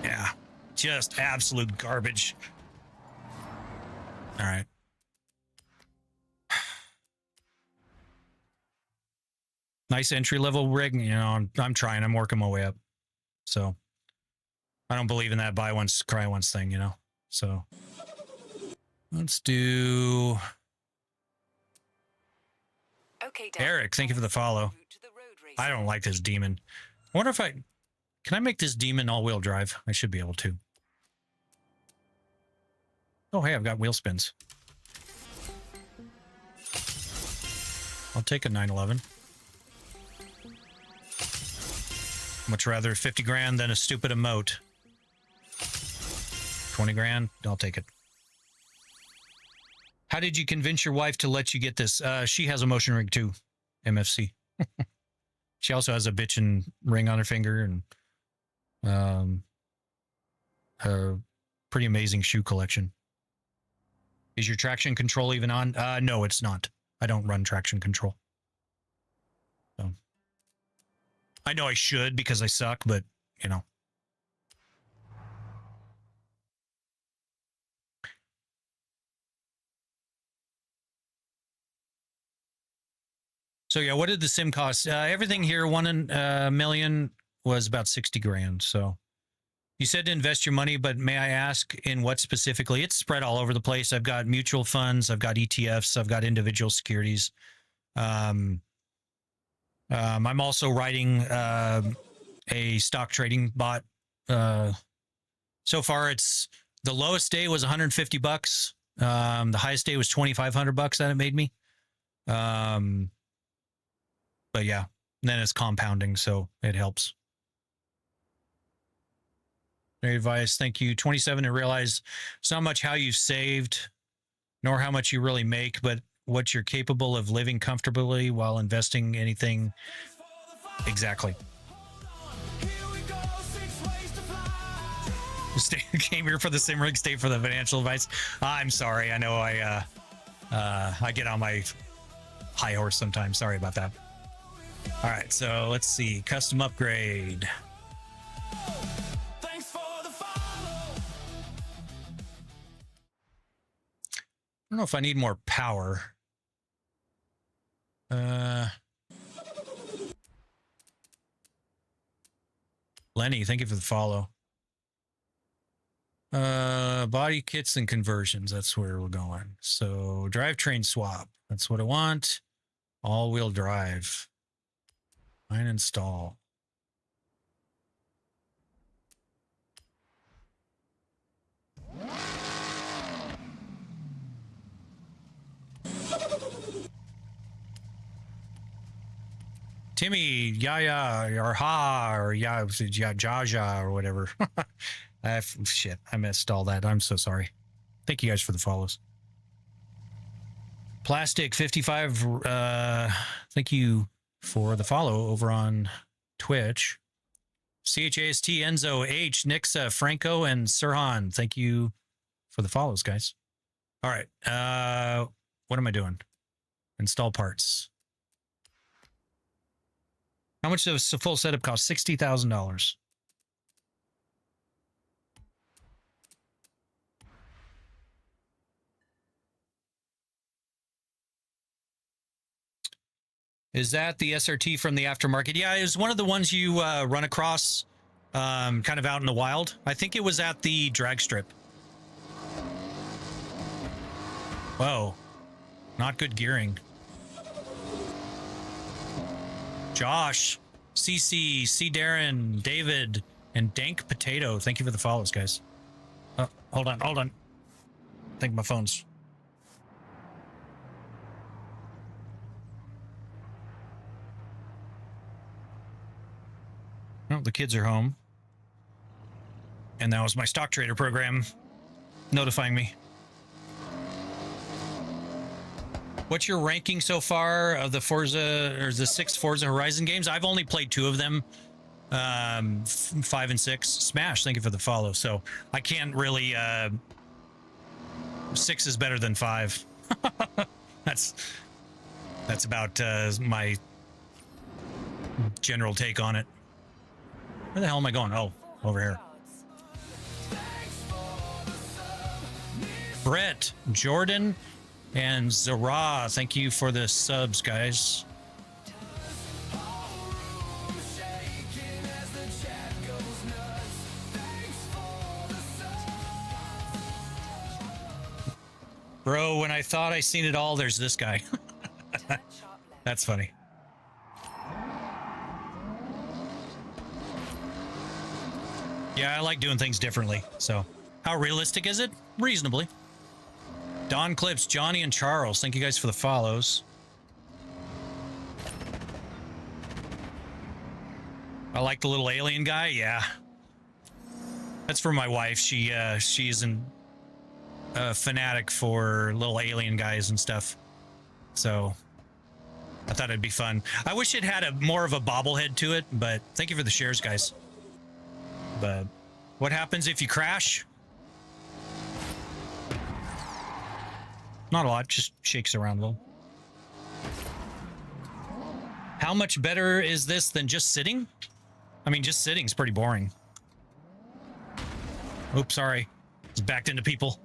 Yeah, just absolute garbage. All right. Nice entry level rig. You know, I'm trying. I'm working my way up. So I don't believe in that buy once, cry once thing, you know. So let's do. Okay, Eric, thank you for the follow. I don't like this demon. I wonder if can I make this demon all-wheel drive? I should be able to. Oh, hey, I've got wheel spins. I'll take a 911. Much rather 50 grand than a stupid emote. 20 grand, I'll take it. How did you convince your wife to let you get this? She has a motion rig too, MFC. She also has a bitchin' ring on her finger and a pretty amazing shoe collection. Is your traction control even on? No, it's not. I don't run traction control. So I know I should because I suck, but you know. So yeah, what did the sim cost? Everything here, 1 million was about 60 grand. So you said to invest your money, but may I ask in what specifically? It's spread all over the place. I've got mutual funds, I've got ETFs, I've got individual securities. I'm also writing a stock trading bot. So far, it's the lowest day was 150 bucks. The highest day was 2,500 bucks that it made me. But yeah, then it's compounding, so it helps. Great advice. Thank you. 27 to realize it's not much how you saved, nor how much you really make, but what you're capable of living comfortably while investing anything. Exactly. Came here for the sim rig, stay for the financial advice. I'm sorry. I know I get on my high horse sometimes. Sorry about that. All right, so let's see. Custom upgrade. Thanks for the follow. I don't know if I need more power. Lenny, thank you for the follow. Body kits and conversions. That's where we're going. So drivetrain swap. That's what I want. All-wheel drive. Find install. Timmy, Yaya, or Ha, or Jaja, or whatever. Shit, I missed all that. I'm so sorry. Thank you guys for the follows. Plastic 55, thank you for the follow over on Twitch. CHAST, Enzo, H, Nixa, Franco, and Sirhan, thank you for the follows, guys. All right, what am I doing? Install parts. How much does a full setup cost? $60,000. Is that the SRT from the aftermarket? Yeah, it was one of the ones you run across kind of out in the wild. I think it was at the drag strip. Whoa. Not good gearing. Josh, CC, C. Darren, David, and Dank Potato. Thank you for the follows, guys. Oh, hold on. I think my phone's... Oh, the kids are home. And that was my stock trader program notifying me. What's your ranking so far of the Forza, or the 6 Forza Horizon games? I've only played 2 of them, 5 and 6. Smash, thank you for the follow. So I can't really, 6 is better than 5. That's about my general take on it. Where the hell am I going? Oh, over here. Brett, Jordan, and Zara, thank you for the subs, guys. Bro, when I thought I seen it all, there's this guy. That's funny. Yeah, I like doing things differently. So, how realistic is it? Reasonably. Don Clips, Johnny, and Charles, thank you guys for the follows. I like the little alien guy. Yeah, that's for my wife. She's a fanatic for little alien guys and stuff. So I thought it'd be fun. I wish it had more of a bobblehead to it, but thank you for the shares, guys. But what happens if you crash? Not a lot, just shakes around a little. How much better is this than just sitting? I mean, just sitting's pretty boring. Oops, sorry. It's backed into people.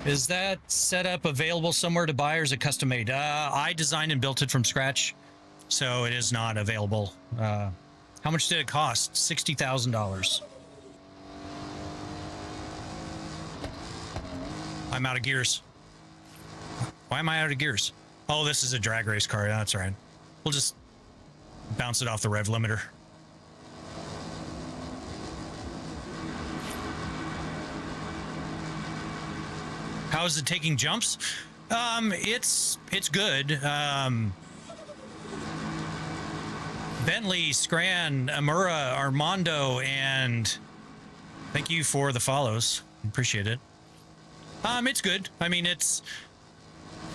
Is that setup available somewhere to buy, or is it custom made? I designed and built it from scratch, so it is not available. How much did it cost? $60,000. I'm out of gears. Why am I out of gears? Oh, this is a drag race car. That's all right. We'll just bounce it off the rev limiter. How is it taking jumps? It's good. Bentley, Scran, Amura, Armando, and thank you for the follows. Appreciate it. It's good. I mean, it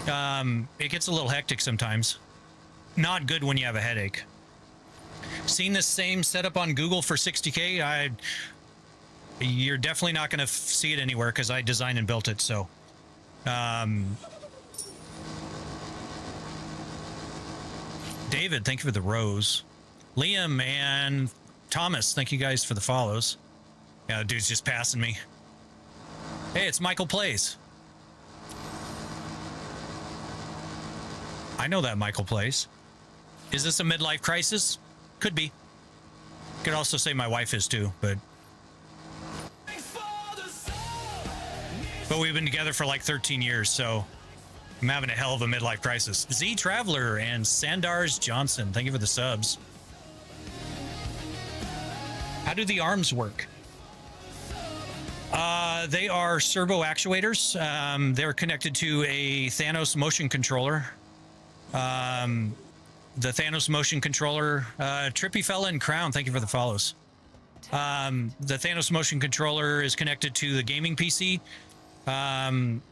gets a little hectic sometimes. Not good when you have a headache. Seen this same setup on Google for 60K? You're definitely not going to see it anywhere because I designed and built it. So, David, thank you for the rose. Liam and Thomas, thank you guys for the follows. Yeah, the dude's just passing me. Hey, it's Michael Plays. I know that Michael Plays. Is this a midlife crisis? Could be. Could also say my wife is too, but But we've been together for like 13 years, so I'm having a hell of a midlife crisis. Z Traveler and Sandars Johnson, thank you for the subs. How do the arms work? They are servo actuators. They're connected to a Thanos motion controller. The Thanos motion controller, Trippy Fella and Crown, thank you for the follows. The Thanos motion controller is connected to the gaming PC. And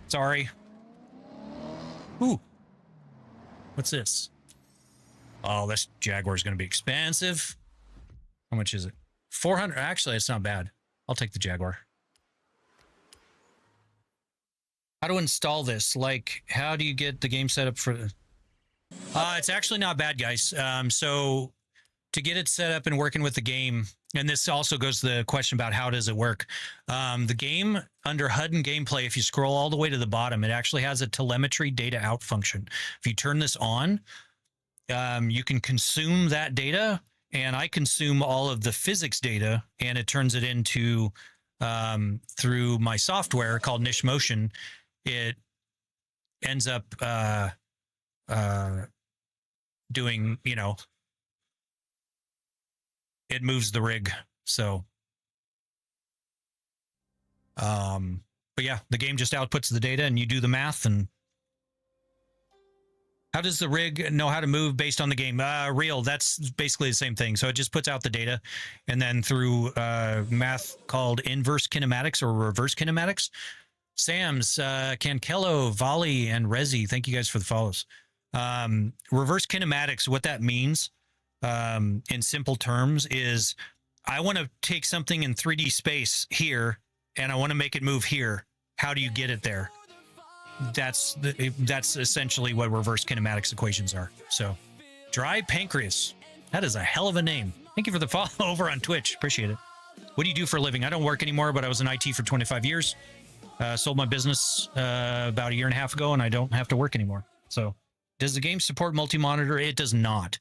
sorry. Ooh. What's this? Oh, this Jaguar is going to be expensive. How much is it? 400. Actually, it's not bad. I'll take the Jaguar. How to install this? Like, how do you get the game set up for... it's actually not bad, guys. So to get it set up and working with the game, and this also goes to the question about how does it work. The game under HUD and gameplay, if you scroll all the way to the bottom, it actually has a telemetry data out function. If you turn this on, you can consume that data, and I consume all of the physics data, and it turns it into, through my software called Niche Motion, it ends up doing, you know, it moves the rig. So, but yeah, the game just outputs the data and you do the math. And how does the rig know how to move based on the game? Real, that's basically the same thing. So it just puts out the data, and then through math called inverse kinematics or reverse kinematics. Sam's, Cankello, Volley, and Rezi, thank you guys for the follows. Reverse kinematics, what that means in simple terms is I want to take something in 3D space here and I want to make it move here. How do you get it there? That's essentially what reverse kinematics equations are. So, Dry Pancreas, that is a hell of a name. Thank you for the follow over on Twitch. Appreciate it. What do you do for a living? I don't work anymore, but I was in IT for 25 years. Sold my business about a year and a half ago, and I don't have to work anymore. So, does the game support multi-monitor? It does not.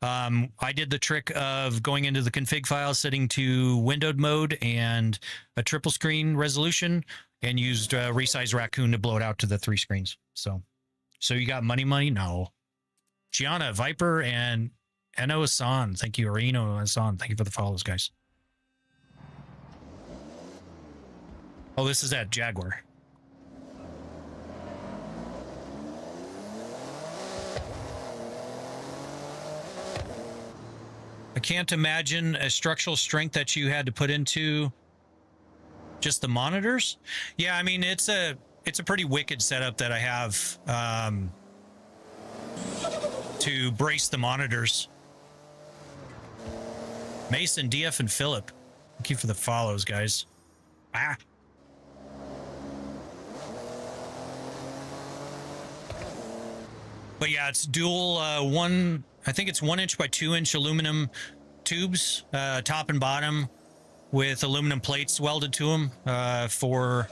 I did the trick of going into the config file, setting to windowed mode and a triple screen resolution, and used Resize Raccoon to blow it out to the 3 screens. So you got money? No. Gianna, Viper, and Eno Asan. Thank you, Arino Asan. Thank you for the follows, guys. Oh, this is that Jaguar. I can't imagine a structural strength that you had to put into just the monitors. Yeah, I mean, it's a pretty wicked setup that I have to brace the monitors. Mason, DF, and Philip, thank you for the follows, guys. But yeah, it's dual I think it's 1 inch by 2 inch aluminum tubes, top and bottom, with aluminum plates welded to them for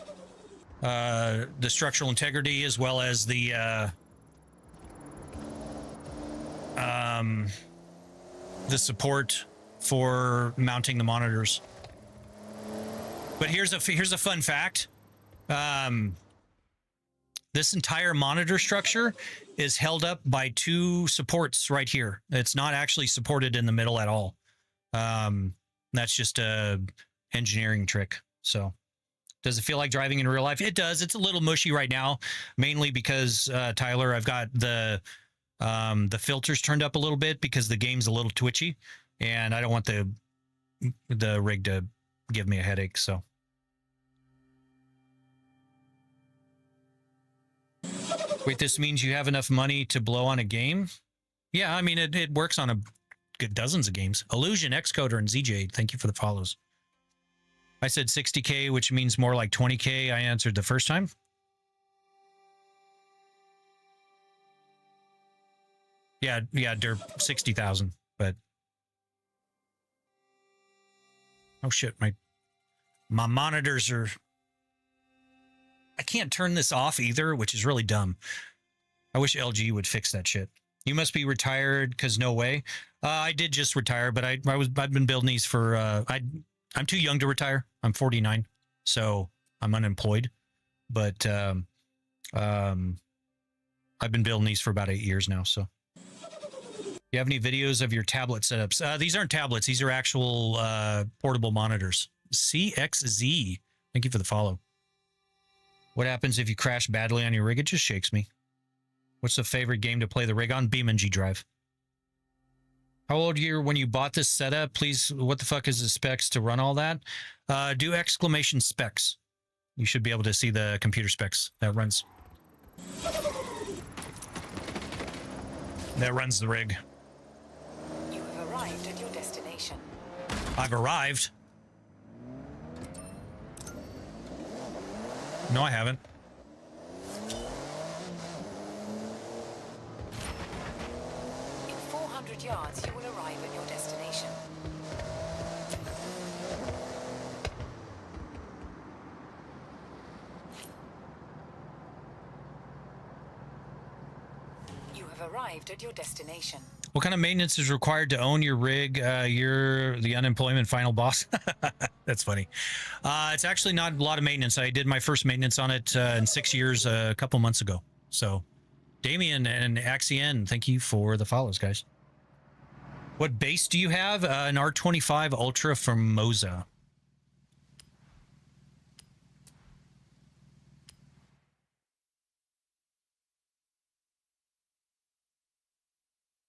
the structural integrity, as well as the support for mounting the monitors. But here's a fun fact. This entire monitor structure is held up by 2 supports right here. It's not actually supported in the middle at all. That's just a engineering trick. So does it feel like driving in real life? It does. It's a little mushy right now, mainly because Tyler, I've got the filters turned up a little bit because the game's a little twitchy, and I don't want the rig to give me a headache. So. Wait, this means you have enough money to blow on a game? Yeah, I mean, it works on dozens of games. Illusion, Xcoder, and ZJ, thank you for the follows. I said 60K, which means more like 20K. I answered the first time. Yeah, they're 60,000, but... Oh shit, my monitors are... I can't turn this off either, which is really dumb. I wish LG would fix that shit. You must be retired because no way. I did just retire, but I've been building these for I'm too young to retire. I'm 49, so I'm unemployed. But I've been building these for about 8 years now. So, you have any videos of your tablet setups? These aren't tablets; these are actual portable monitors. CXZ, thank you for the follow. What happens if you crash badly on your rig? It just shakes me. What's the favorite game to play the rig on? BeamNG Drive. How old you when you bought this setup? Please, what the fuck is the specs to run all that? Do exclamation specs. You should be able to see the computer specs that runs. That runs the rig. You have arrived at your destination. I've arrived. No, I haven't. In 400 yards, you will arrive at your destination. You have arrived at your destination. What kind of maintenance is required to own your rig? You're the unemployment final boss. That's funny. It's actually not a lot of maintenance. I did my first maintenance on it in 6 years a couple months ago. So, Damien and Axien, thank you for the follows, guys. What base do you have? An R25 Ultra from Moza.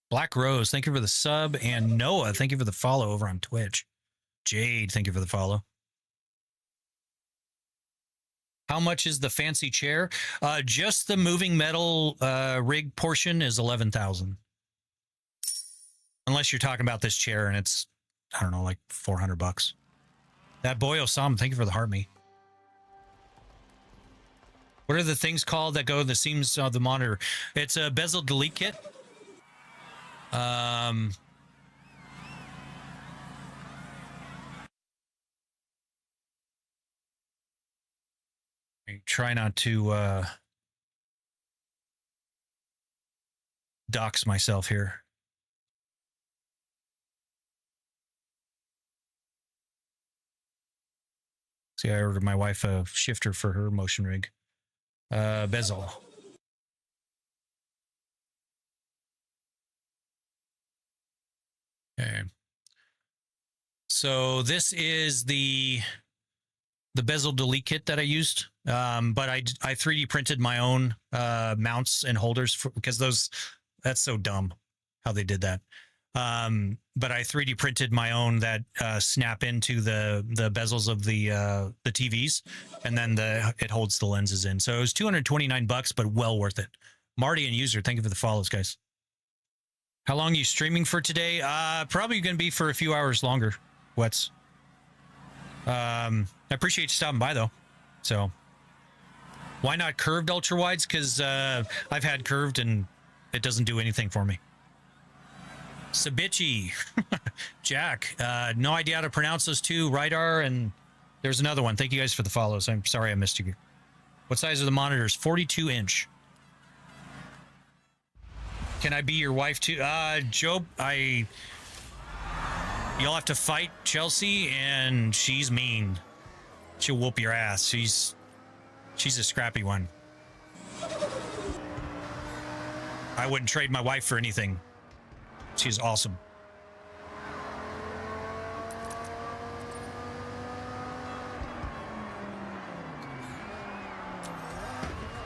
Black Rose, thank you for the sub. And Noah, thank you for the follow over on Twitch. Jade, thank you for the follow. How much is the fancy chair? Just the moving metal rig portion is 11,000. Unless you're talking about this chair and it's, I don't know, like $400. That boy Osam, thank you for the heart me. What are the things called that go to the seams of the monitor? It's a bezel delete kit. I try not to dox myself here. See, I ordered my wife a shifter for her motion rig. Bezel. Okay. So this is the bezel delete kit that I used, but I 3D printed my own mounts and holders because that's so dumb how they did that. But I 3D printed my own that snap into the bezels of the TVs, and then it holds the lenses in. So it was $229, but well worth it. Marty and User, thank you for the follows, guys. How long are you streaming for today? Probably going to be for a few hours longer, Wets. I appreciate you stopping by, though. So, why not curved ultra wides? Because I've had curved and it doesn't do anything for me. Sabichi, Jack, no idea how to pronounce those two. Radar, and there's another one. Thank you guys for the follows. I'm sorry I missed you. What size are the monitors? 42 inch. Can I be your wife too? Job, you'll have to fight Chelsea, and she's mean. She'll whoop your ass. She's a scrappy one. I wouldn't trade my wife for anything. She's awesome.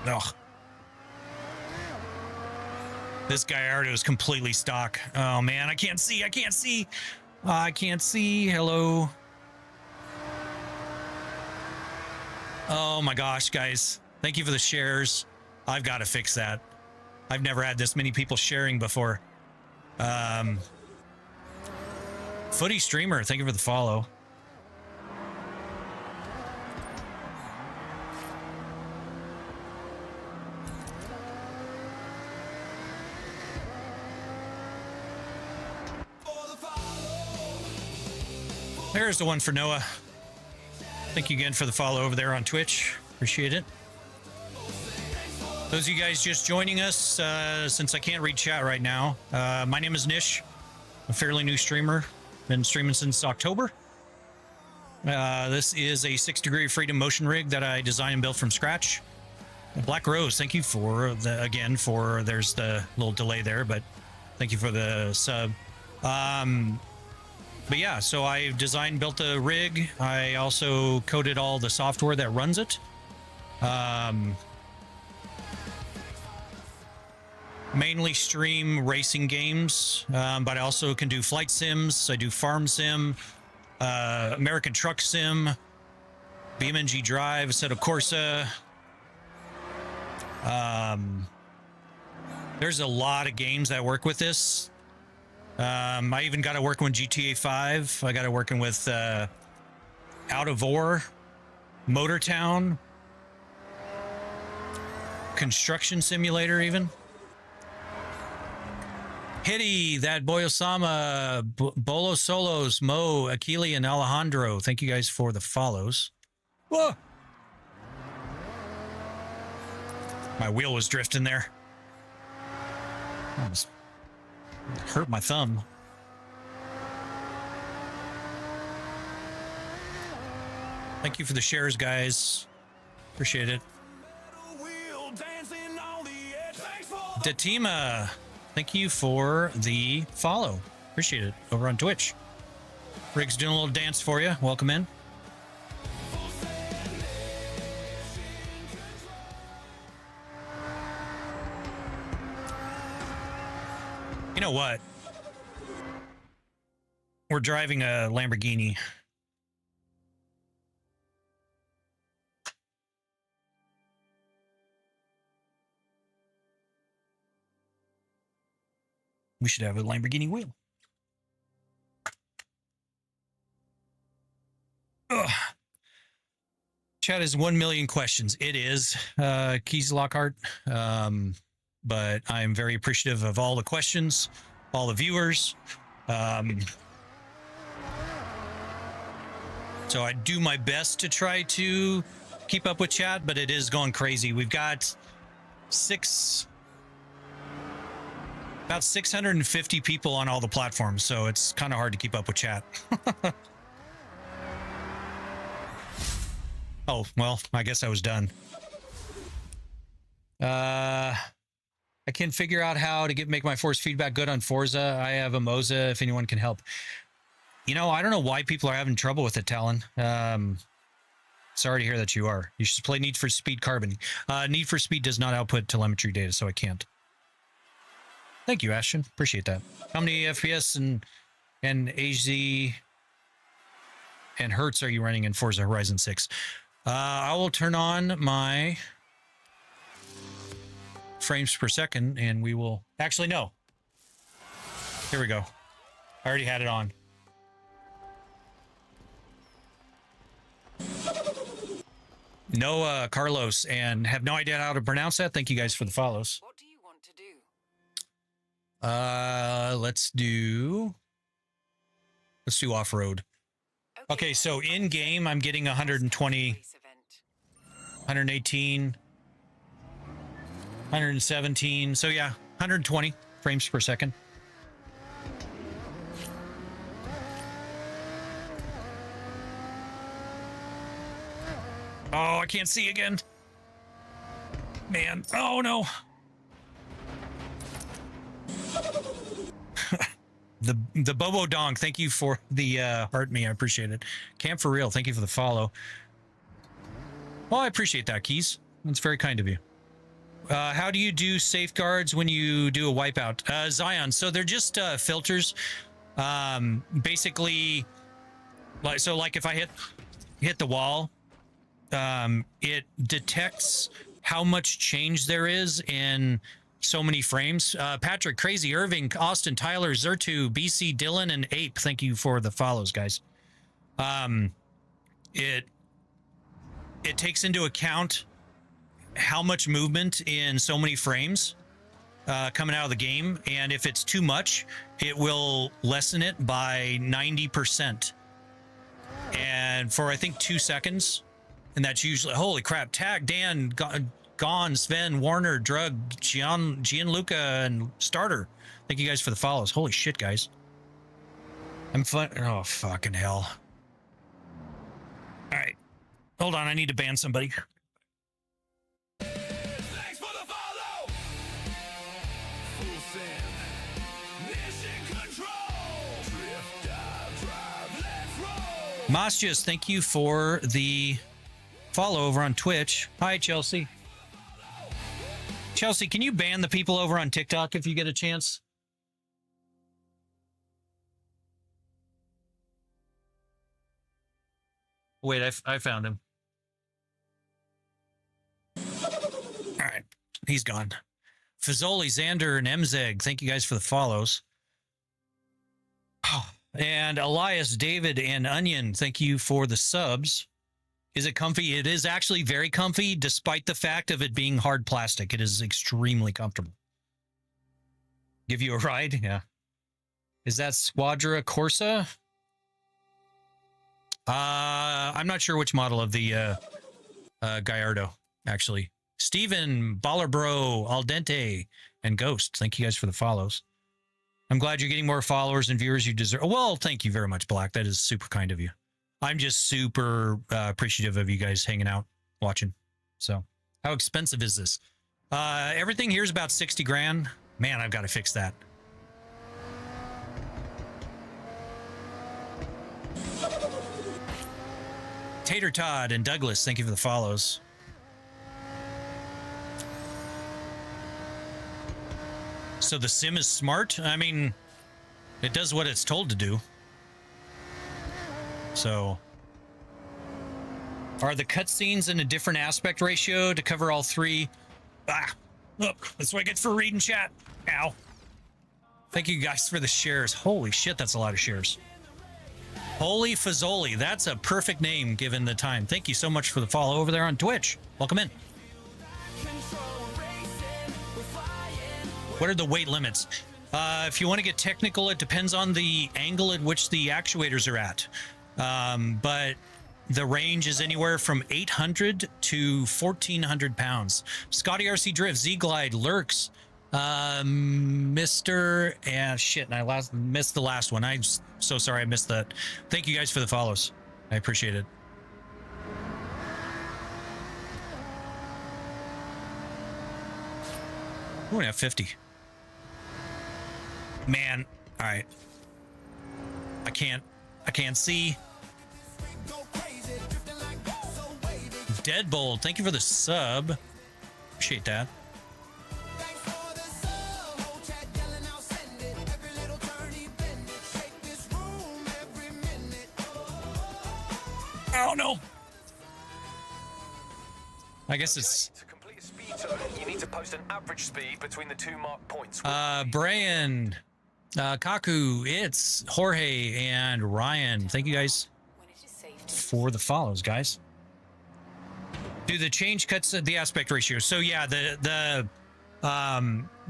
Ugh. This Gallardo is completely stock. Oh man, I can't see. I can't see. I can't see. Hello. Oh my gosh, guys. Thank you for the shares. I've got to fix that. I've never had this many people sharing before. Footy Streamer, thank you for the follow. There's the one for Noah. Thank you again for the follow over there on Twitch. Appreciate it. Those of you guys just joining us, since I can't read chat right now, my name is Nish, a fairly new streamer. Been streaming since October. This is a 6 degree freedom motion rig that I designed and built from scratch. Black Rose, thank you for there's the little delay there, but thank you for the sub. But yeah, so I designed, built the rig. I also coded all the software that runs it. Mainly stream racing games, but I also can do flight sims. I do farm sim, American truck sim, BeamNG Drive, Assetto Corsa. There's a lot of games that work with this. I even got it working with GTA 5. I got it working with Out of Ore, Motortown, Construction Simulator even. Hitty, that boy Osama, Bolo Solos, Mo, Akili, and Alejandro. Thank you guys for the follows. Whoa! My wheel was drifting there. Almost hurt my thumb. Thank you for the shares, guys. Appreciate it. Datima, thank you for the follow. Appreciate it. Over on Twitch. Rig's doing a little dance for you. Welcome in. You know what? We're driving a Lamborghini. We should have a Lamborghini wheel. Ugh. Chat is 1 million questions. It is, Keys Lockhart. But I'm very appreciative of all the questions, all the viewers. So I do my best to try to keep up with chat, but it is going crazy. We've got about 650 people on all the platforms, so it's kind of hard to keep up with chat. Oh, well, I guess I was done. I can figure out how to make my force feedback good on Forza. I have a Moza if anyone can help. You know, I don't know why people are having trouble with it, Talon. Sorry to hear that you are. You should play Need for Speed Carbon. Need for Speed does not output telemetry data, so I can't. Thank you, Ashton. Appreciate that. How many FPS and AZ and Hertz are you running in Forza Horizon 6? I will turn on my frames per second and we will actually no. Here we go. I already had it on. No, Carlos, and have no idea how to pronounce that. Thank you guys for the follows. What do you want to do? Let's do off-road. Okay, so in game I'm getting 120, 118, 117. So yeah, 120 frames per second. Oh, I can't see again. Man, oh no. The Bobo Donk, thank you for the heart me. I appreciate it. Camp for real, thank you for the follow. Well, I appreciate that, Keys. That's very kind of you. How do you do safeguards when you do a wipeout? Zion, so they're just filters. Basically, like if I hit the wall, it detects how much change there is in so many frames. Patrick, Crazy, Irving, Austin, Tyler, Zertu, BC, Dylan, and Ape, thank you for the follows, guys. It takes into account how much movement in so many frames coming out of the game, and if it's too much, it will lessen it by 90%. And for, I think, 2 seconds, and that's usually, holy crap, Tag Dan, Gone, Sven, Warner, Drug, Gianluca, and Starter. Thank you guys for the follows. Holy shit, guys. I'm fun. Oh, fucking hell. All right. Hold on. I need to ban somebody. Thanks for the follow. Full send. Mission control. Drift, dive, drive, let's roll. Masius, thank you for the follow over on Twitch. Hi, Chelsea. Chelsea, can you ban the people over on TikTok if you get a chance? Wait, I found him. All right, he's gone. Fazoli, Xander, and Mzeg, thank you guys for the follows. And Elias, David, and Onion, thank you for the subs. Is it comfy? It is actually very comfy, despite the fact of it being hard plastic. It is extremely comfortable. Give you a ride? Yeah. Is that Squadra Corsa? I'm not sure which model of the Gallardo, actually. Steven, Ballerbro, Al Dente, and Ghost, thank you guys for the follows. I'm glad you're getting more followers and viewers you deserve. Well, thank you very much, Black. That is super kind of you. I'm just super appreciative of you guys hanging out, watching. So, how expensive is this? Everything here is about 60 grand. Man, I've got to fix that. Tater Todd and Douglas, thank you for the follows. So the sim is smart? I mean, it does what it's told to do. So, are the cutscenes in a different aspect ratio to cover all three? Ah, look, that's what I get for reading chat. Ow. Thank you guys for the shares. Holy shit, that's a lot of shares. Holy Fazoli, that's a perfect name given the time. Thank you so much for the follow over there on Twitch. Welcome in. What are the weight limits? If you want to get technical, it depends on the angle at which the actuators are at. But the range is anywhere from 800 to 1,400 pounds. Scotty RC Drift, Z-Glide, Lurks, Mr. Shit, and I missed the last one. I'm so sorry I missed that. Thank you guys for the follows. I appreciate it. Ooh, we have 50. Man, all right. I can't see. Deadbolt, thank you for the sub. Appreciate that. Oh no. I guess it's To complete a speed zone, you need to post an average speed between the two marked points. Brian, Kaku, it's Jorge, and Ryan. Thank you guys When it is safe to for the follows, guys. Do the change cuts the aspect ratio? So yeah, the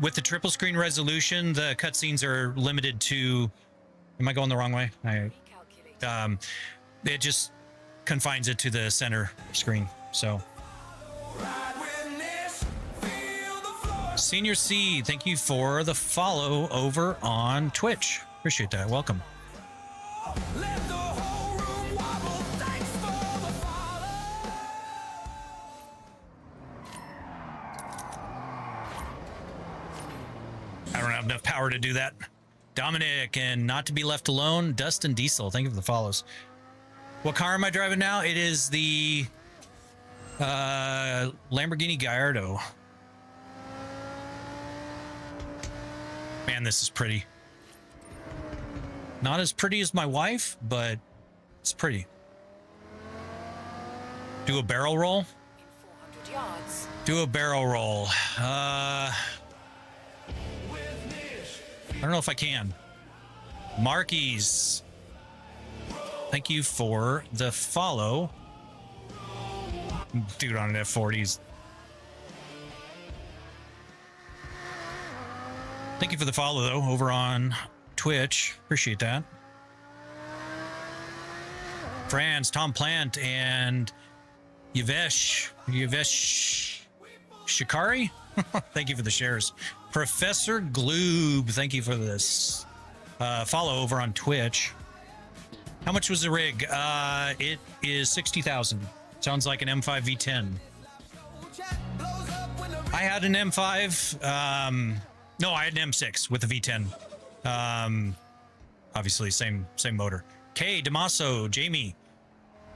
with the triple screen resolution, the cutscenes are limited to. Am I going the wrong way? recalculate. It just confines it to the center screen. So. Senior C, thank you for the follow over on Twitch. Appreciate that. Welcome. I don't have enough power to do that. Dominic and Not to Be Left Alone, Dustin Diesel, thank you for the follows. What car am I driving now? It is the Lamborghini Gallardo. Man, this is pretty. Not as pretty as my wife, but it's pretty. Do a barrel roll? In 400 yards. Do a barrel roll. I don't know if I can. Markies, thank you for the follow. Dude on an F40s. Thank you for the follow, though, over on Twitch. Appreciate that. Franz, Tom Plant, and Yavesh Shikari, thank you for the shares. Professor Gloob, thank you for this follow over on Twitch. How much was the rig? It is 60,000. Sounds like an M5 V10. I had an M5. No, I had an M6 with a V10. Obviously, same motor. Kay, Damaso, Jamie,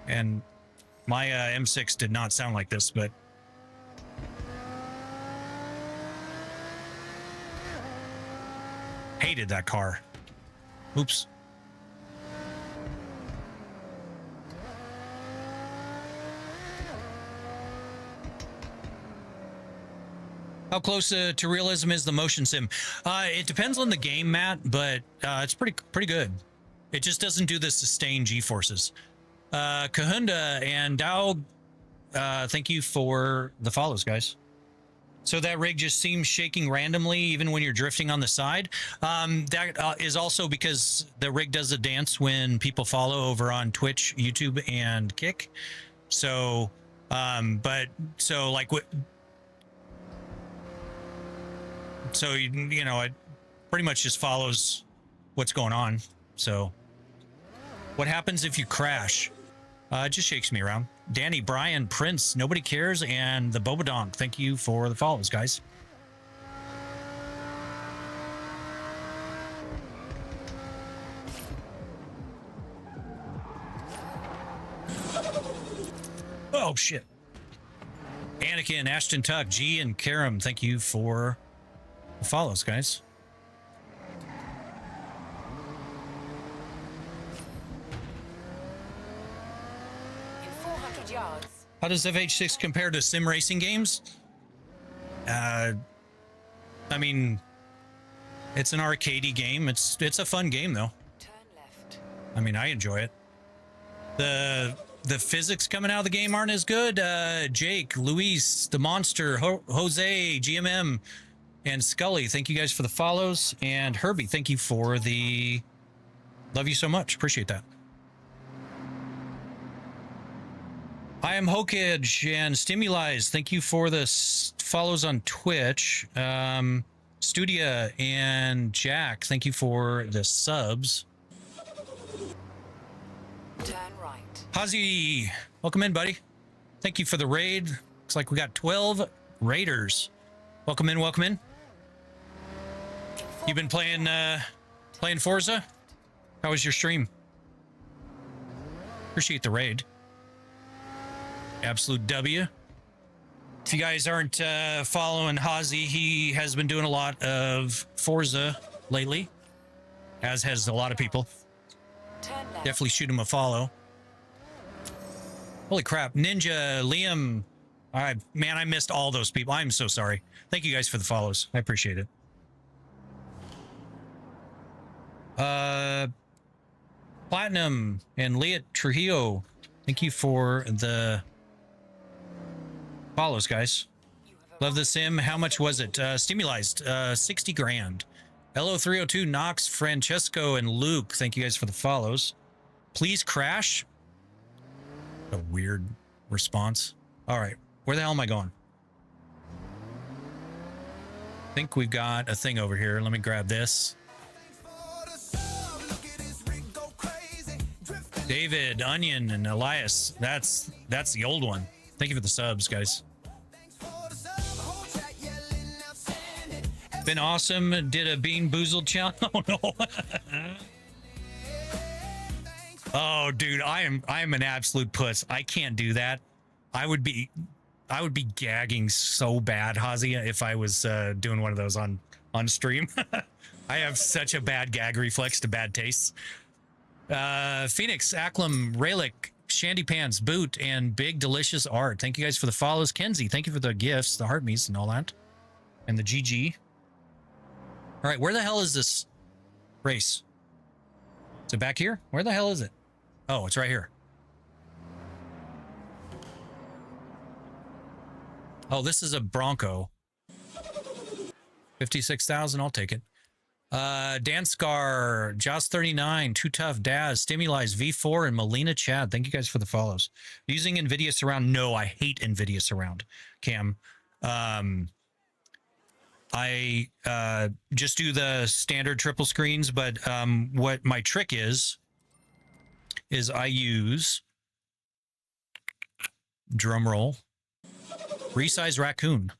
and my M6 did not sound like this, but hated that car. Oops. How close to realism is the motion sim? It depends on the game, Matt, but it's pretty good. It just doesn't do the sustained G-forces. Kahunda and Dow, thank you for the follows, guys. So that rig just seems shaking randomly, even when you're drifting on the side. That is also because the rig does a dance when people follow over on Twitch, YouTube, and Kick. So, like what? So, you know, it pretty much just follows what's going on. So what happens if you crash? It just shakes me around. Danny, Brian, Prince, Nobody Cares, and the Bobadonk. Thank you for the follows, guys. Oh, shit. Anakin, Ashton Tuck, G, and Karam, thank you for the follows, guys. In 400 yards. How does FH6 compare to sim racing games? I mean, it's an arcadey game. It's a fun game, though. Turn left. I mean, I enjoy it. The physics coming out of the game aren't as good. Jake, Luis, the Monster, Jose, GMM, and Scully, thank you guys for the follows. And Herbie, thank you for the... Love you so much. Appreciate that. I am Hokage and Stimulize. Thank you for the follows on Twitch. Studia and Jack, thank you for the subs. Turn right. Hazi, welcome in, buddy. Thank you for the raid. Looks like we got 12 raiders. Welcome in, welcome in. You've been playing Forza? How was your stream? Appreciate the raid. Absolute W. If you guys aren't following Hazi, he has been doing a lot of Forza lately, as has a lot of people. Turn left. Definitely shoot him a follow. Holy crap. Ninja, Liam. All right, man, I missed all those people. I'm so sorry. Thank you guys for the follows. I appreciate it. Platinum and Leah Trujillo, thank you for the follows, guys. Love the sim. How much was it? Stimulized, 60 grand. LO302, Knox, Francesco, and Luke, thank you guys for the follows. Please crash. A weird response. All right, where the hell am I going? I think we've got a thing over here. Let me grab this. David, Onion, and Elias. That's the old one. Thank you for the subs, guys. Been awesome. Did a Bean Boozled challenge. Oh no. Oh, dude, I am an absolute puss. I can't do that. I would be gagging so bad, Hazi, if I was doing one of those on stream. I have such a bad gag reflex to bad tastes. Phoenix, Acklam, Raylick, Shandy Pants, Boot, and Big Delicious Art. Thank you guys for the follows. Kenzie, thank you for the gifts, the heart meets and all that. And the GG. All right, where the hell is this race? Is it back here? Where the hell is it? Oh, it's right here. Oh, this is a Bronco. 56,000, I'll take it. Danscar, Joss39, Too Tough, Daz, Stimulize, V4, and Melina Chad. Thank you guys for the follows. Using NVIDIA Surround? No, I hate NVIDIA Surround, Cam. I just do the standard triple screens, but what my trick is I use, drum roll, resize raccoon,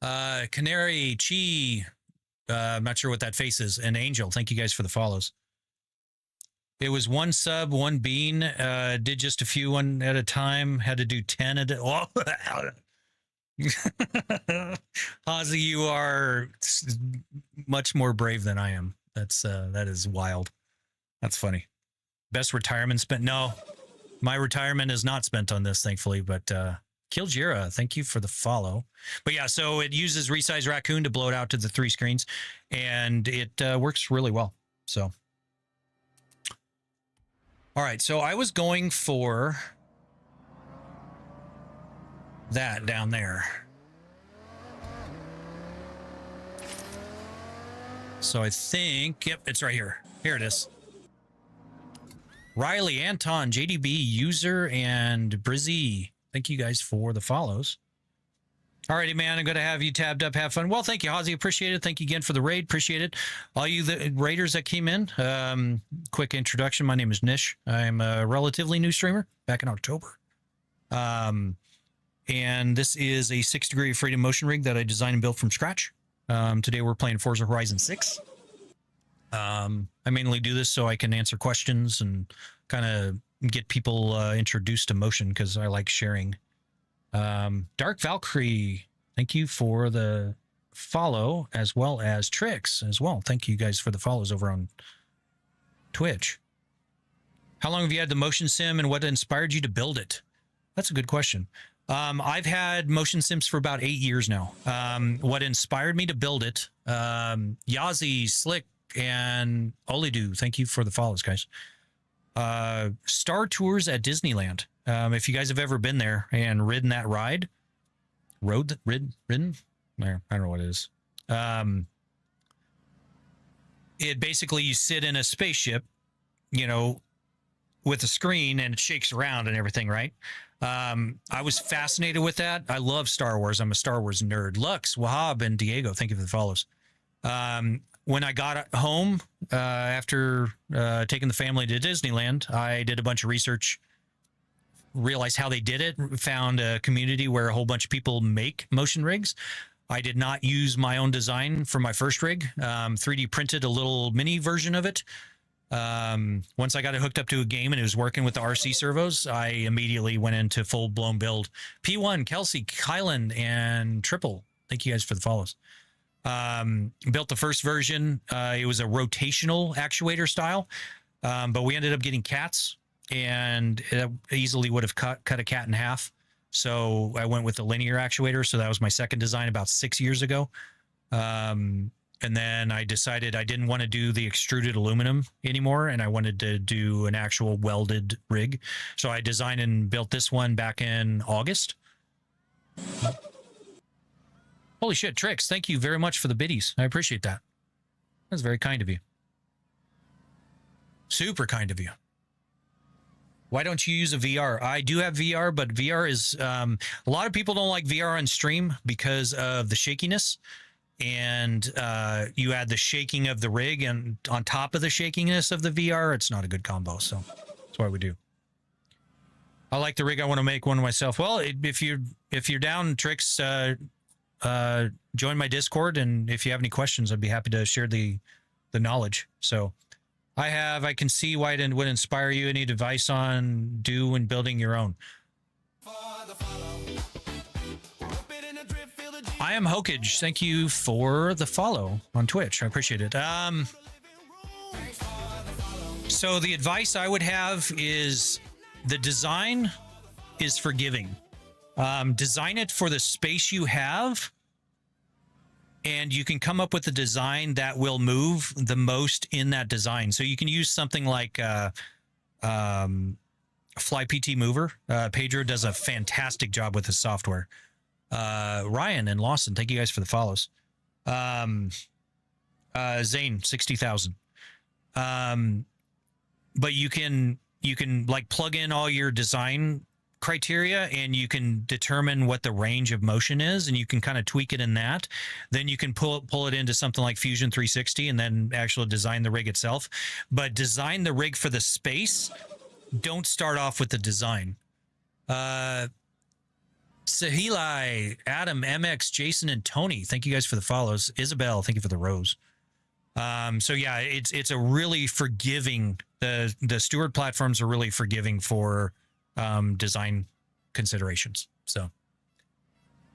canary, chi, I'm not sure what that face is, and angel. Thank you guys for the follows. It was one sub, one bean, did just a few one at a time, had to do 10 a day. Oh. Ozzy, you are much more brave than I am. That is wild. That's funny. Best retirement spent? No, my retirement is not spent on this, thankfully. But Kiljira, thank you for the follow. But yeah, so it uses resize raccoon to blow it out to the 3 screens, and it works really well. So, all right. So I was going for that down there. So I think, yep, it's right here. Here it is. Riley, Anton, JDB, User, and Brizzy. Thank you guys for the follows. Alrighty, man, I'm going to have you tabbed up. Have fun. Well, thank you, Ozzy. Appreciate it. Thank you again for the raid. Appreciate it. All you the raiders that came in, quick introduction. My name is Nish. I'm a relatively new streamer back in October. And this is a 6 degree of freedom motion rig that I designed and built from scratch. Today we're playing Forza Horizon 6. I mainly do this so I can answer questions and kind of get people introduced to motion because I like sharing. Dark Valkyrie, thank you for the follow, as well as Tricks as well. Thank you guys for the follows over on Twitch. How long have you had the motion sim and what inspired you to build it? That's a good question. I've had motion sims for about 8 years now. What inspired me to build it, Yazi, Slick, and Olidu, thank you for the follows, guys. Star Tours at Disneyland. If you guys have ever been there and ridden that ride, ridden? I don't know what it is. It basically, you sit in a spaceship, you know, with a screen and it shakes around and everything, right? I was fascinated with that. I love Star Wars. I'm a Star Wars nerd. Lux, Wahab, and Diego, thank you for the follows. When I got home after taking the family to Disneyland, I did a bunch of research, realized how they did it, found a community where a whole bunch of people make motion rigs. I did not use my own design for my first rig. 3D printed a little mini version of it. Once I got it hooked up to a game and it was working with the RC servos, I immediately went into full-blown build. P1, Kelsey, Kylan, and Triple. Thank you guys for the follows. Built the first version. It was a rotational actuator style, but we ended up getting cats, and it easily would have cut a cat in half. So I went with the linear actuator. So that was my second design about 6 years ago. And then I decided I didn't want to do the extruded aluminum anymore, and I wanted to do an actual welded rig. So I designed and built this one back in August. Holy shit, Tricks, thank you very much for the biddies. I appreciate that. That's very kind of you. Super kind of you. Why don't you use a VR? I do have VR, but VR is... a lot of people don't like VR on stream because of the shakiness. And you add the shaking of the rig, and on top of the shakiness of the VR, it's not a good combo. So that's why we do. I like the rig. I want to make one myself. Well, if you're down, Tricks, join my Discord, and if you have any questions, I'd be happy to share the knowledge. So I can see why it would inspire you. Any advice on when building your own? I am Hokage. Thank you for the follow on Twitch. I appreciate it. So the advice I would have is the design is forgiving. Design it for the space you have, and you can come up with a design that will move the most in that design. So you can use something like Fly PT Mover. Pedro does a fantastic job with his software. Ryan and Lawson, thank you guys for the follows. Zane, 60,000. But you can like plug in all your design criteria, and you can determine what the range of motion is, and you can kind of tweak it in that. Then you can pull it into something like Fusion 360 and then actually design the rig itself. But design the rig for the space. Don't start off with the design. Sahilai, Adam, MX, Jason, and Tony, thank you guys for the follows. Isabel, thank you for the rose. So yeah, it's a really forgiving. The Steward platforms are really forgiving for design considerations. So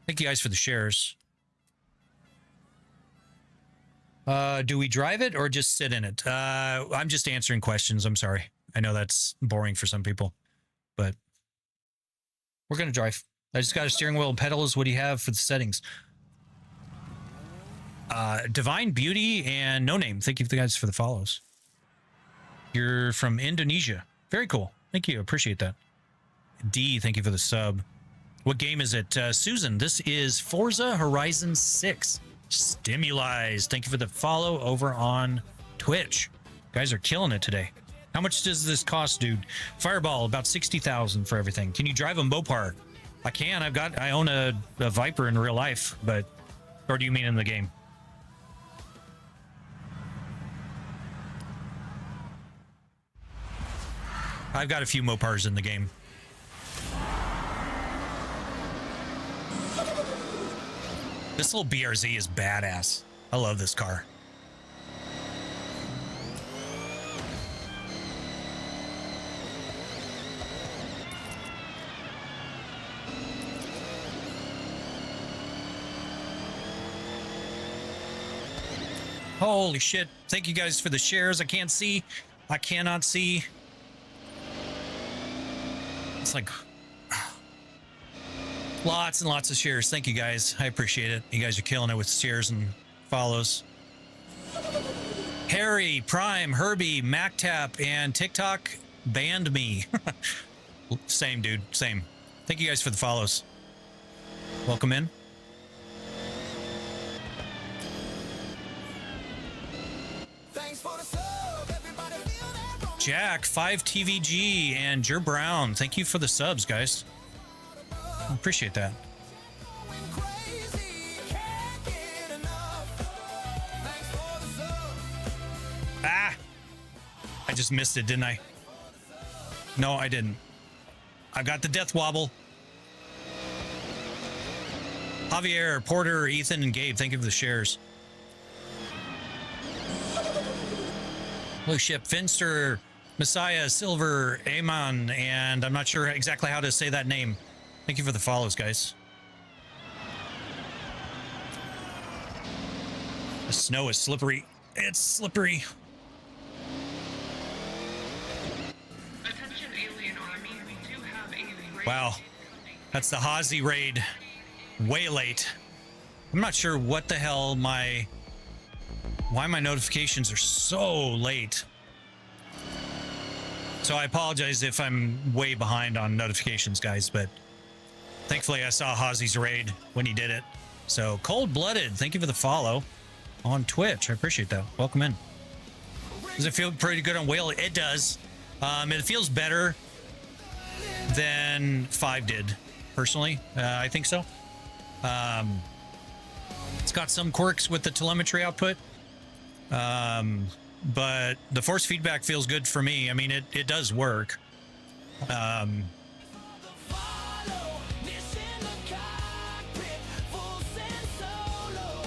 thank you guys for the shares. Do we drive it or just sit in it? I'm just answering questions. I'm sorry. I know that's boring for some people, but we're going to drive. I just got a steering wheel and pedals. What do you have for the settings? Divine Beauty and No Name. Thank you guys for the follows. You're from Indonesia. Very cool. Thank you. Appreciate that. D, thank you for the sub. What game is it? Susan, this is Forza Horizon 6. Stimulize. Thank you for the follow over on Twitch. Guys are killing it today. How much does this cost, dude? Fireball, about 60,000 for everything. Can you drive a Mopar? I can. I own a Viper in real life, but, or do you mean in the game? I've got a few Mopars in the game. This little BRZ is badass. I love this car. Holy shit. Thank you guys for the shares. I can't see. I cannot see. It's like lots and lots of shares. Thank you guys. I appreciate it. You guys are killing it with shares and follows. Harry, Prime, Herbie, MacTap, and TikTok banned me. Same, dude. Same. Thank you guys for the follows. Welcome in. Jack, 5TVG, and Jer Brown. Thank you for the subs, guys. I appreciate that. Ah! I just missed it, didn't I? No, I didn't. I got the death wobble. Javier, Porter, Ethan, and Gabe, thank you for the shares. Blue Ship, Finster, Messiah, Silver, Amon, and I'm not sure exactly how to say that name. Thank you for the follows, guys. The snow is slippery. It's slippery. Attention alien army, we do have a raid. Wow. That's the Hazy raid. Way late. I'm not sure what the hell why my notifications are so late. So I apologize if I'm way behind on notifications, guys, but thankfully I saw Hazy's raid when he did it. So Cold-Blooded, thank you for the follow on Twitch. I appreciate that. Welcome in. Does it feel pretty good on Whale? It does. It feels better than 5 did, personally. I think so. It's got some quirks with the telemetry output. But the force feedback feels good for me. I mean, it does work.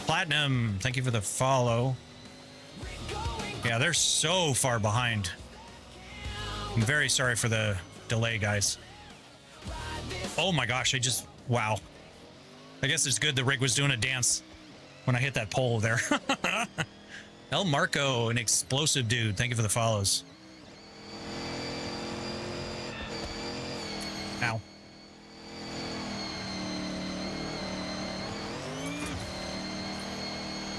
Platinum, thank you for the follow. Yeah, they're so far behind. I'm very sorry for the delay, guys. Oh my gosh, wow. I guess it's good the rig was doing a dance when I hit that pole there. El Marco, an explosive dude. Thank you for the follows. Ow.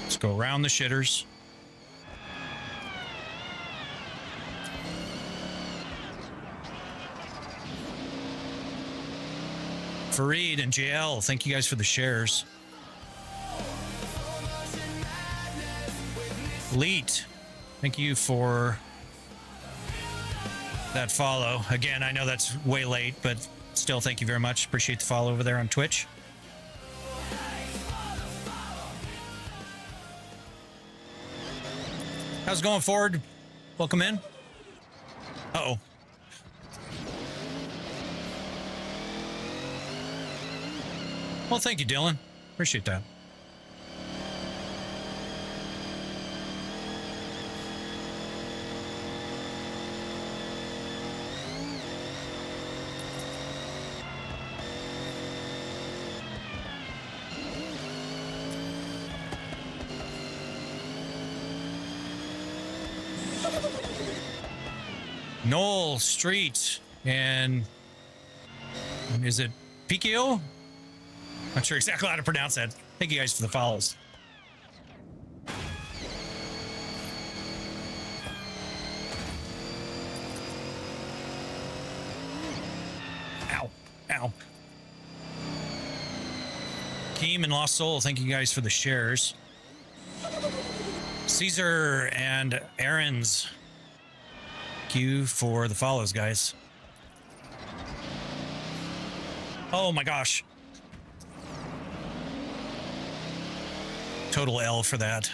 Let's go around the shitters. Fareed and JL, thank you guys for the shares. Leet, thank you for that follow. Again, I know that's way late, but still, thank you very much. Appreciate the follow over there on Twitch. How's it going, Ford? Welcome in. Uh-oh. Well, thank you, Dylan. Appreciate that. Knoll Street, and is it Pikio? Not sure exactly how to pronounce that. Thank you guys for the follows. Ow. Ow. Keem and Lost Soul, thank you guys for the shares. Caesar and Aaron's, thank you for the follows, guys. Oh my gosh. Total L for that.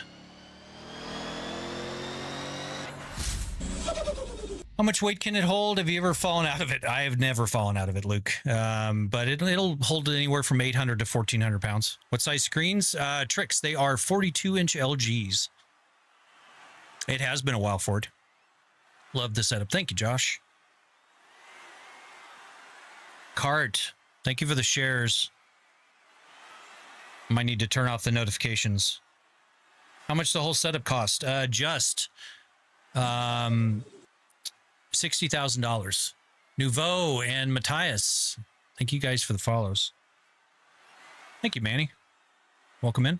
How much weight can it hold? Have you ever fallen out of it? I have never fallen out of it, Luke. But it'll hold anywhere from 800 to 1,400 pounds. What size screens? Tricks. They are 42-inch LGs. It has been a while, Ford. Love the setup. Thank you, Josh. Cart. Thank you for the shares. Might need to turn off the notifications. How much the whole setup cost? Just $60,000. Nouveau and Matthias, thank you guys for the follows. Thank you, Manny. Welcome in.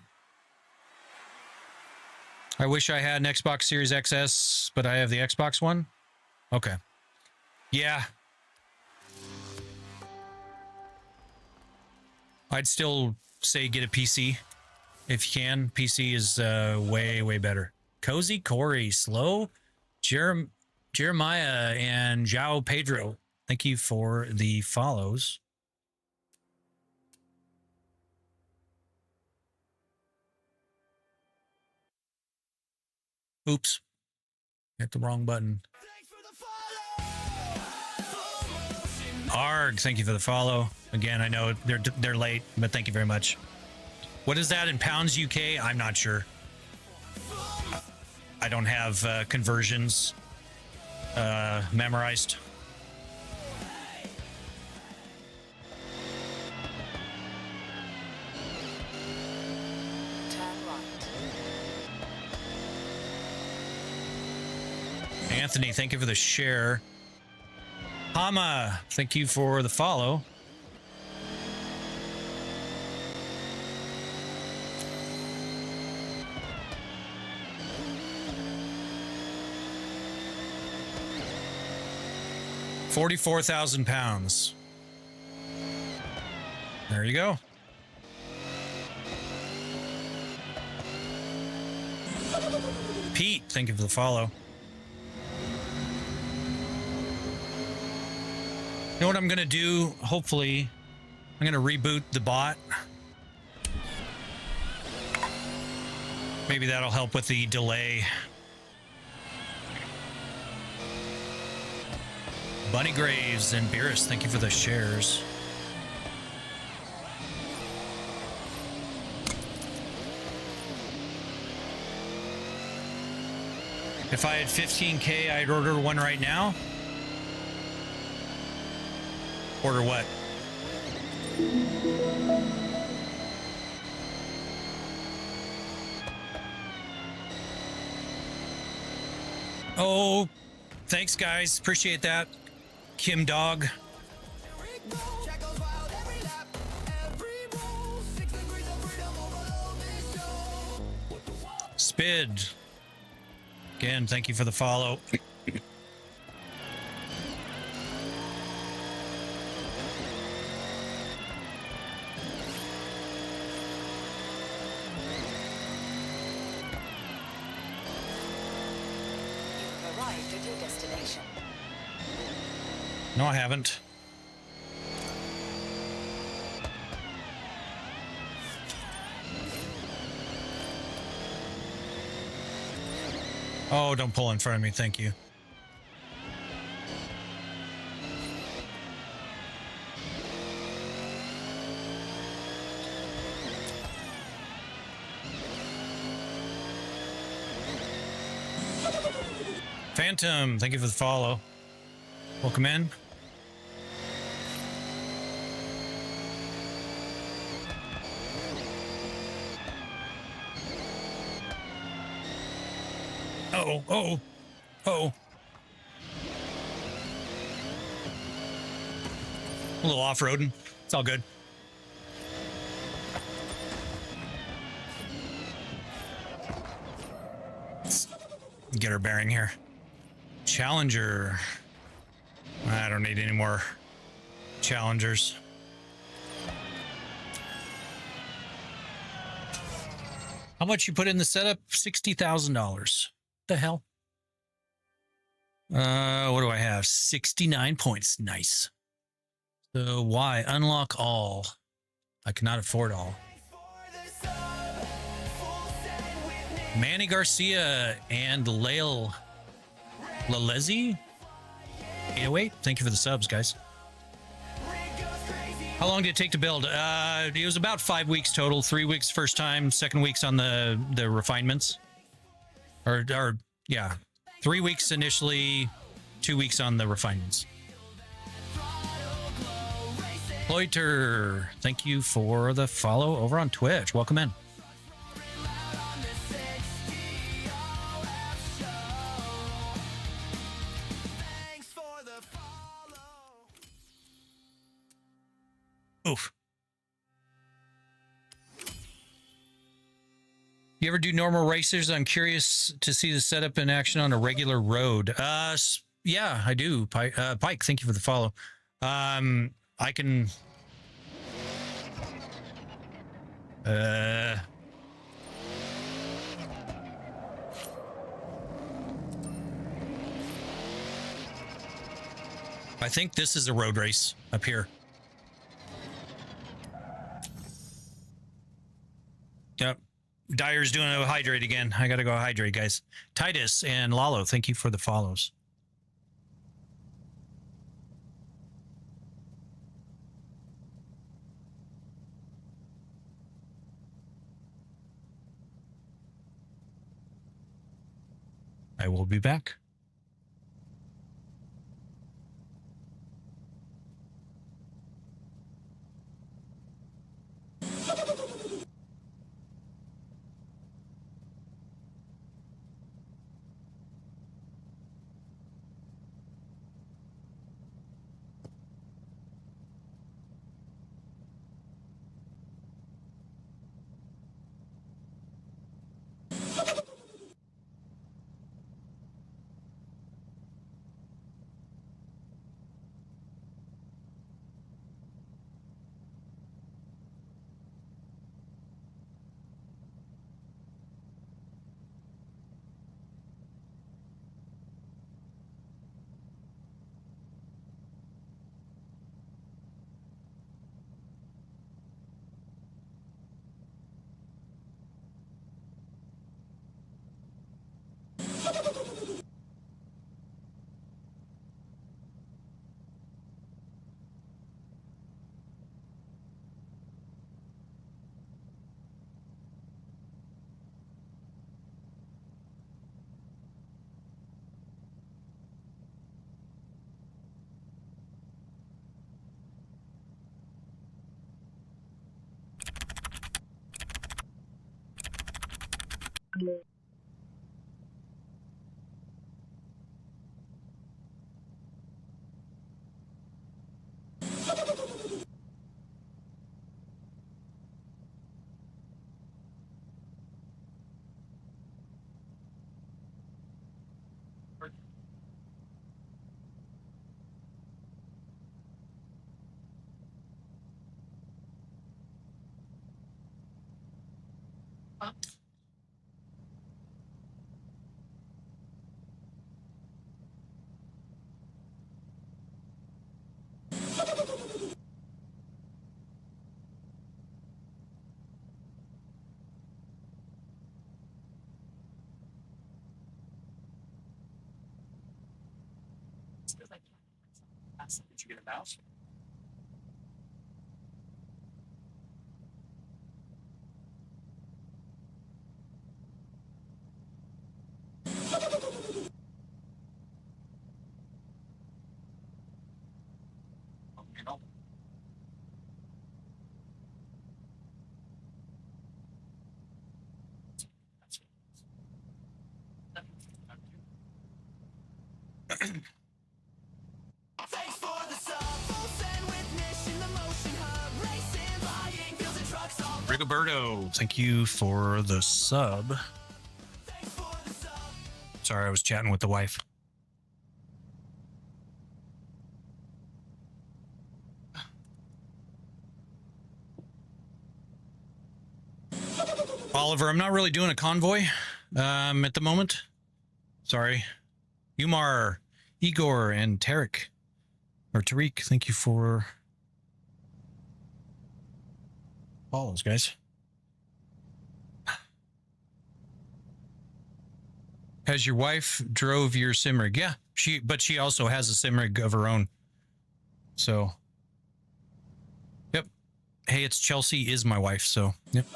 I wish I had an Xbox Series XS, but I have the Xbox One. Okay. Yeah. I'd still say get a PC if you can. PC is way, way better. Cozy Corey, Slow, Jeremiah, and João Pedro, thank you for the follows. Oops. Hit the wrong button. Arg, thank you for the follow. Again, I know they're late, but thank you very much. What is that in pounds UK? I'm not sure. I don't have conversions memorized. Anthony, thank you for the share. Hama, thank you for the follow. £44,000. There you go. Pete, thank you for the follow. You know what I'm going to do? Hopefully, I'm going to reboot the bot. Maybe that'll help with the delay. Bunny Graves and Beerus, thank you for the shares. If I had 15K, I'd order one right now. Order what? Oh, thanks, guys. Appreciate that. Kim Dog. Spid. Again, thank you for the follow. Arrived at your destination. No, I haven't. Oh, don't pull in front of me. Thank you. Phantom, thank you for the follow. Welcome in. Oh. A little off-roading. It's all good. Let's get our bearing here. Challenger. I don't need any more challengers. How much you put in the setup? $60,000. The hell? What do I have? 69 points. Nice. So why unlock all? I cannot afford all. Manny Garcia and Lael Lalezi 808. Thank you for the subs, guys. How long did it take to build? It was about 5 weeks total. 3 weeks first time, second week's on the refinements. Or yeah, 3 weeks initially, 2 weeks on the refinements. Loiter, thank you for the follow over on Twitch. Welcome in. Oof. You ever do normal racers? I'm curious to see the setup in action on a regular road. Yeah, I do. Pike, thank you for the follow. I can. I think this is a road race up here. Yep. Dyer's doing a hydrate again. I gotta go hydrate, guys. Titus and Lalo, thank you for the follows. I will be back. Did you get a mouse? Rigoberto, thank you for the sub. Sorry, I was chatting with the wife. Oliver, I'm not really doing a convoy at the moment. Sorry. Umar, Igor, and Tariq, thank you for follows, guys. Has your wife drove your sim rig? Yeah, but she also has a sim rig of her own. So, yep. Hey, it's Chelsea is my wife, so yep.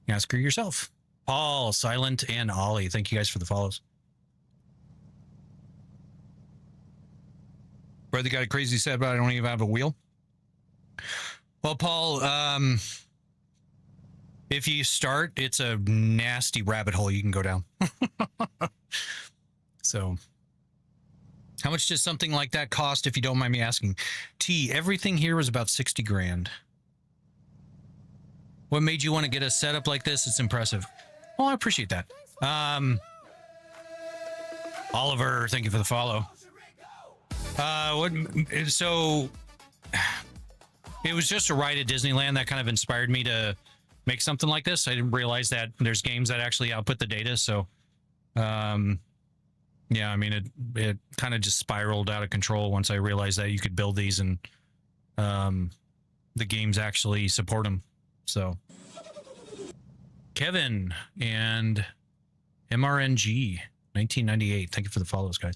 Ask her yourself. Paul, Silent, and Ollie, thank you guys for the follows. Brother got a crazy set, but I don't even have a wheel. Well, Paul, if you start, it's a nasty rabbit hole you can go down. So, how much does something like that cost, if you don't mind me asking? T, everything here was about 60 grand. What made you want to get a setup like this? It's impressive. Well, I appreciate that. Oliver, thank you for the follow. So it was just a ride at Disneyland that kind of inspired me to make something like this. I didn't realize that there's games that actually output the data. So, yeah, I mean, it kind of just spiraled out of control once I realized that you could build these and the games actually support them. So, Kevin and MRNG 1998. Thank you for the follows, guys.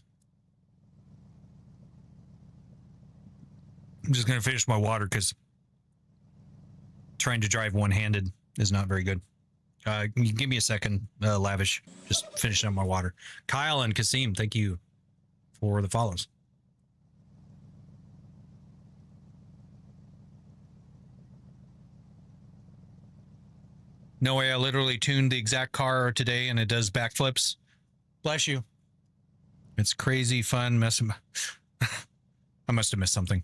I'm just going to finish my water because trying to drive one-handed is not very good. Give me a second, Lavish. Just finishing up my water. Kyle and Kasim, thank you for the follows. No way, I literally tuned the exact car today and it does backflips. Bless you. It's crazy fun messing. I must have missed something.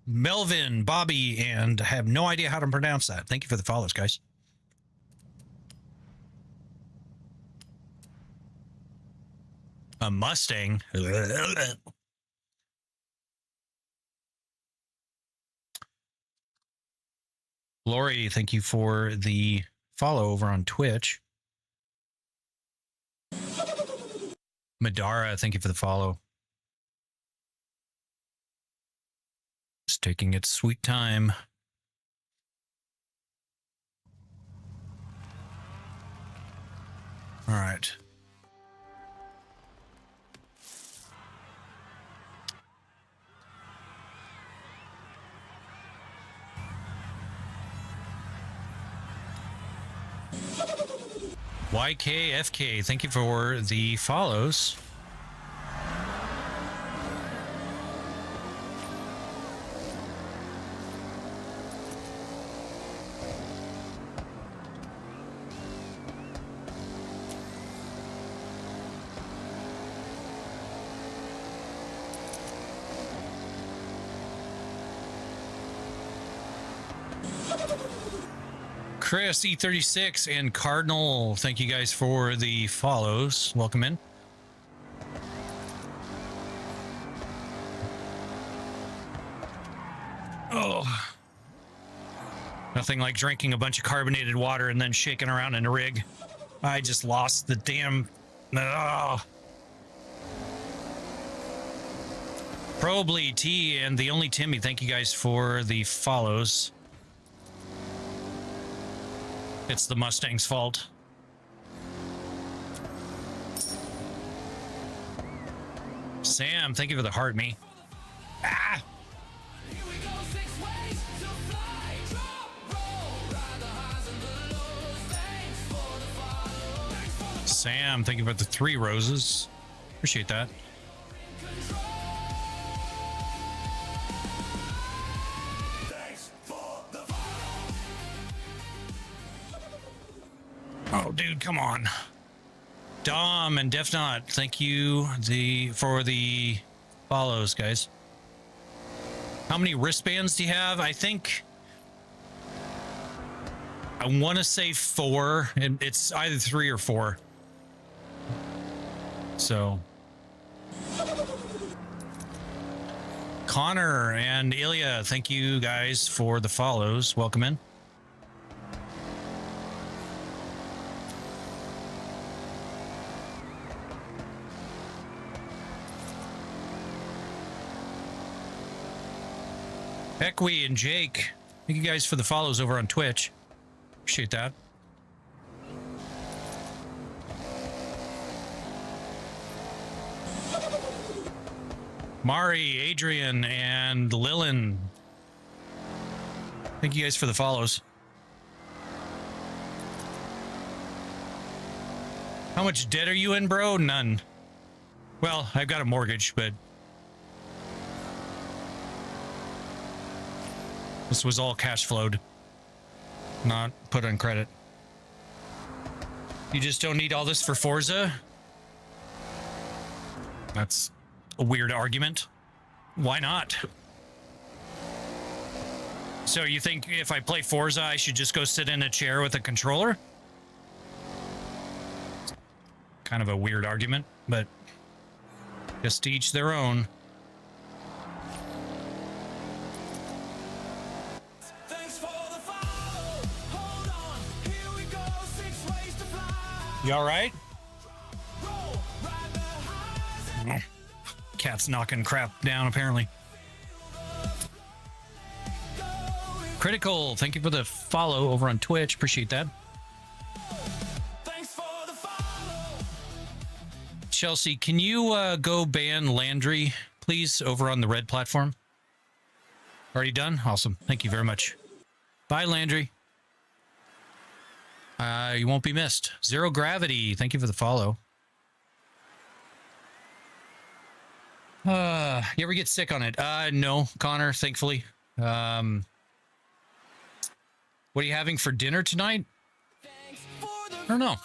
Melvin, Bobby, and I have no idea how to pronounce that. Thank you for the follows, guys. A Mustang. Lori, thank you for the follow over on Twitch. Madara, thank you for the follow. It's taking its sweet time. All right. YKFK, thank you for the follows. Chris, E36, and Cardinal, thank you guys for the follows. Welcome in. Oh. Nothing like drinking a bunch of carbonated water and then shaking around in a rig. I just lost the damn... Oh. Probably T and the only Timmy, thank you guys for the follows. It's the Mustang's fault. Sam, thank you for the heart, me. Ah! Sam, thank you for the 3 roses. Appreciate that. Oh, dude, come on. Dom and Defnot, thank you for the follows, guys. How many wristbands do you have? I think I want to say 4, and it's either 3 or 4. So Connor and Ilya, thank you guys for the follows. Welcome in. Equi and Jake, thank you guys for the follows over on Twitch. Appreciate that. Mari, Adrian, and Lilin, thank you guys for the follows. How much debt are you in, bro? None. Well, I've got a mortgage, but this was all cash flowed, not put on credit. You just don't need all this for Forza? That's a weird argument. Why not? So you think if I play Forza, I should just go sit in a chair with a controller? Kind of a weird argument, but just to each their own. You all right? Cat's knocking crap down, apparently. Critical, thank you for the follow over on Twitch. Appreciate that. Chelsea, can you go ban Landry, please, over on the red platform? Already done? Awesome. Thank you very much. Bye, Landry. You won't be missed. Zero Gravity, thank you for the follow. You ever get sick on it? No, Connor, thankfully. What are you having for dinner tonight? I don't know.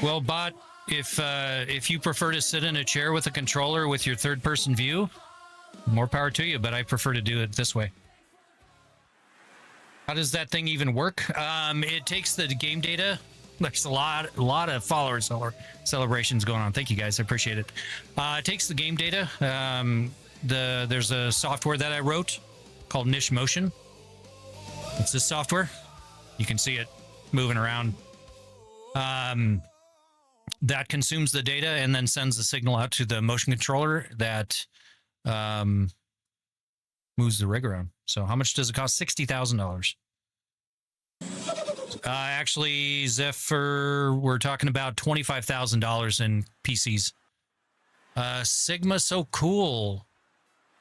Well, bot, if you prefer to sit in a chair with a controller with your third-person view, more power to you, but I prefer to do it this way. How does that thing even work? It takes the game data. There's a lot of follower celebrations going on. Thank you guys, I appreciate it. It takes the game data. There's a software that I wrote called Niche Motion. It's this software. You can see it moving around. That consumes the data and then sends the signal out to the motion controller that moves the rig around. So how much does it cost? $60,000. Actually, Zephyr, we're talking about $25,000 in PCs. Sigma, so cool.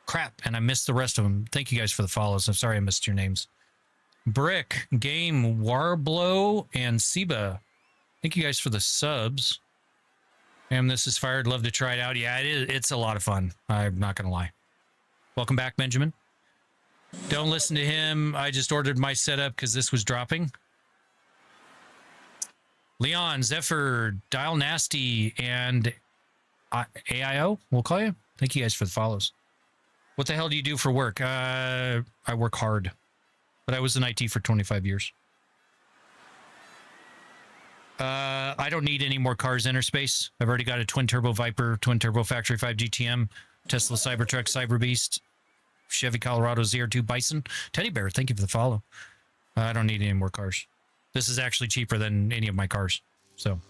Crap, and I missed the rest of them. Thank you guys for the follows. I'm sorry I missed your names. Brick, Game, Warblow, and Seba. Thank you guys for the subs. And this is fired. Love to try it out. Yeah, it's a lot of fun. I'm not going to lie. Welcome back, Benjamin. Don't listen to him. I just ordered my setup because this was dropping. Leon, Zephyr, Dial Nasty, and AIO, we'll call you. Thank you guys for the follows. What the hell do you do for work? I work hard, but I was in IT for 25 years. I don't need any more cars interspace. I've already got a twin turbo Viper, twin turbo Factory 5 GTM, Tesla Cybertruck, Cyber Beast, Chevy Colorado ZR2 Bison, Teddy Bear. Thank you for the follow. I don't need any more cars. This is actually cheaper than any of my cars. So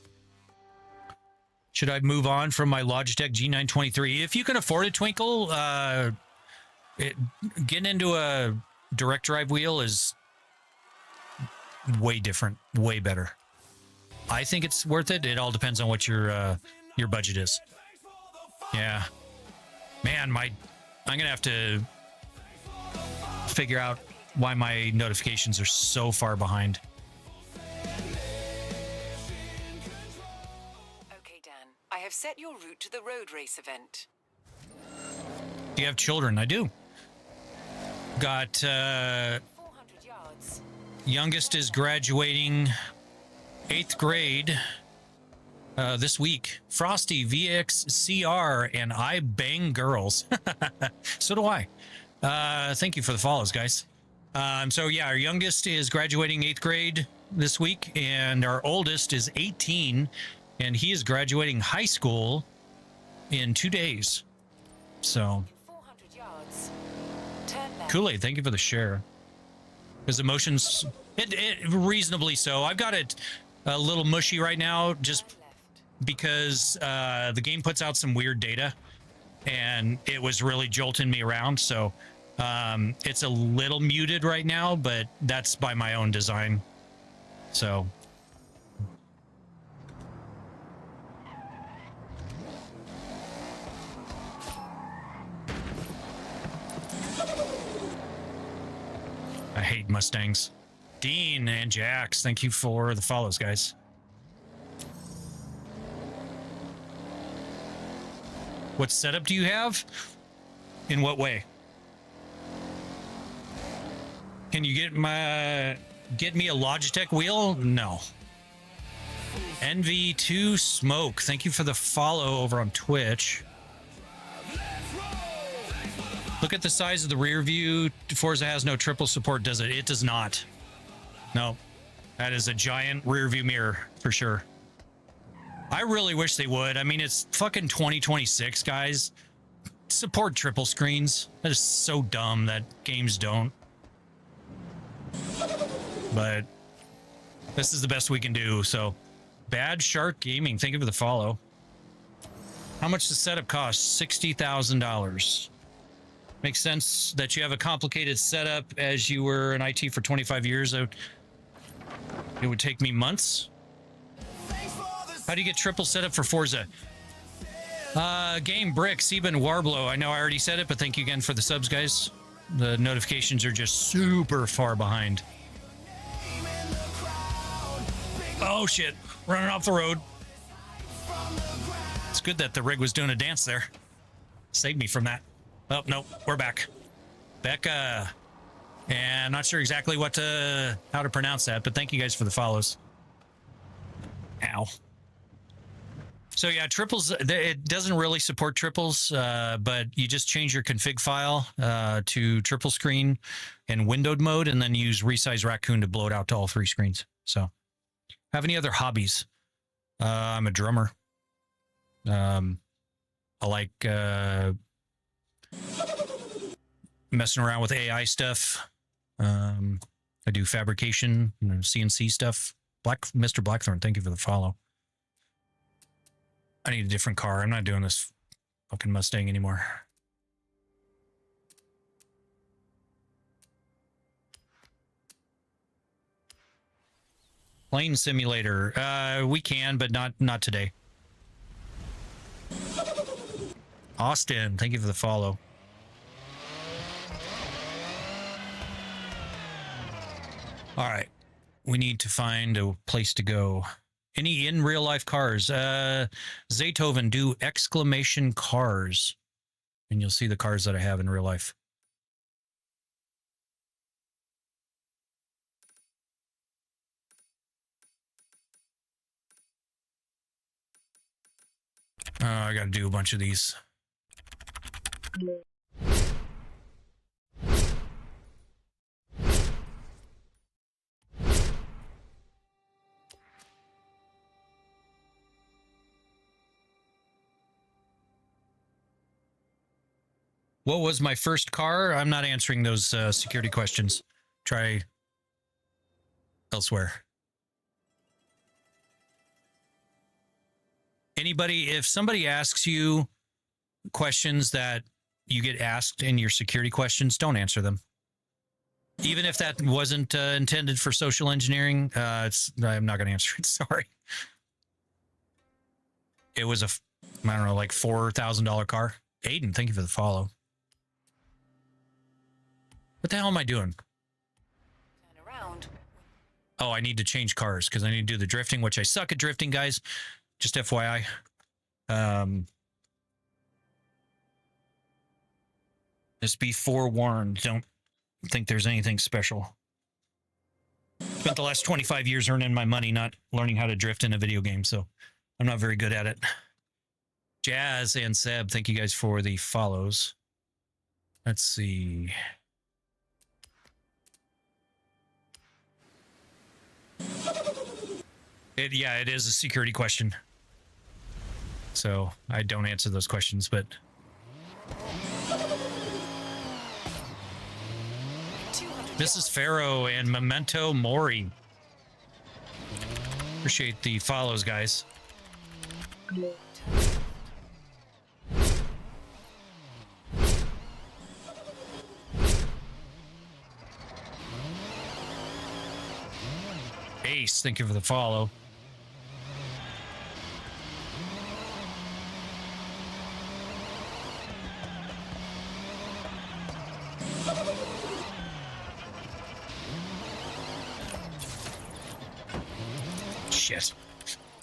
Should I move on from my Logitech G923? If you can afford a Twinkle, getting into a direct drive wheel is way different, way better. I think it's worth it. It all depends on what your budget is. Yeah, man, I'm gonna have to figure out why my notifications are so far behind. Okay, Dan. I have set your route to the road race event. Do you have children? I do. Got 400 yards. youngest is graduating 8th grade this week. Frosty, VXCR, and I bang girls. So do I. Thank you for the follows, guys. So yeah, our youngest is graduating 8th grade this week, and our oldest is 18, and he is graduating high school in 2 days. So 400 yards. Turn left. Kool-Aid, thank you for the share. His emotions, it reasonably so. I've got it a little mushy right now, just Left. because the game puts out some weird data, and it was really jolting me around. So it's a little muted right now, but that's by my own design. So I hate Mustangs. Dean and Jax, thank you for the follows, guys. What setup do you have? In what way? Can you get me a Logitech wheel? No. NV2 Smoke, thank you for the follow over on Twitch. Look at the size of the rear view. Forza has no triple support, does it? It does not. No. That is a giant rear view mirror for sure. I really wish they would. I mean, it's fucking 2026, guys. Support triple screens. That is so dumb that games don't. But this is the best we can do. So, Bad Shark Gaming, thank you for the follow. How much does setup cost? $60,000. Makes sense that you have a complicated setup as you were in IT for 25 years. It would take me months. How do you get triple setup for Forza? Game Brick, Seben Warblow. I know I already said it, but thank you again for the subs, guys. The notifications are just super far behind. Oh shit, running off the road. It's good that the rig was doing a dance there. Saved me from that. Oh, no, we're back. Becca. And I'm not sure exactly how to pronounce that, but thank you guys for the follows. Ow. So yeah, triples, it doesn't really support triples, but you just change your config file to triple screen and windowed mode, and then use resize raccoon to blow it out to all three screens. So, have any other hobbies? I'm a drummer. I like messing around with AI stuff. I do fabrication, CNC stuff. Mr. Blackthorn, thank you for the follow. I need a different car. I'm not doing this fucking Mustang anymore. Plane simulator. We can, but not today. Austin, thank you for the follow. All right. We need to find a place to go. Any in real life cars? Zaytoven, do exclamation cars, and you'll see the cars that I have in real life. I got to do a bunch of these. What was my first car? I'm not answering those security questions. Try elsewhere. Anybody, if somebody asks you questions that you get asked in your security questions, don't answer them. Even if that wasn't intended for social engineering, I'm not going to answer it. Sorry. It was I don't know, like $4,000 car. Aiden, thank you for the follow. What the hell am I doing? Turn around. Oh, I need to change cars because I need to do the drifting, which I suck at drifting, guys. Just FYI. Just be forewarned. Don't think there's anything special. Spent the last 25 years earning my money, not learning how to drift in a video game, so I'm not very good at it. Jazz and Seb, thank you guys for the follows. Let's see. It is a security question. So I don't answer those questions, but Mrs. Farrow and Memento Mori. Appreciate the follows, guys. Ace, thank you for the follow. Shit.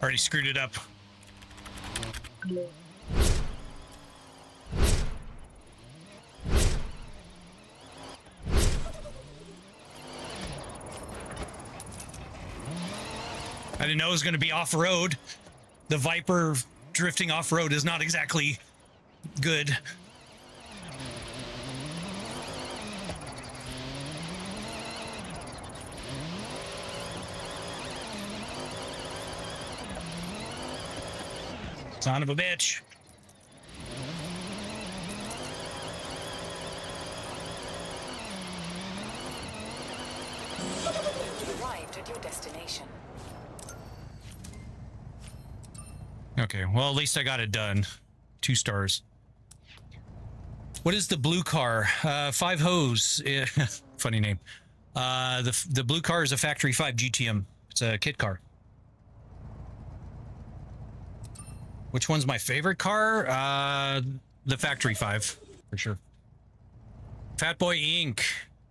Already screwed it up. I didn't know it was going to be off-road. The Viper drifting off-road is not exactly good. Son of a bitch. You've arrived at your destination. Okay, well, at least I got it done. 2 stars. What is the blue car? 5 Hose. Funny name. The blue car is a Factory 5 GTM. It's a kit car. Which one's my favorite car? The Factory 5, for sure. Fatboy Inc.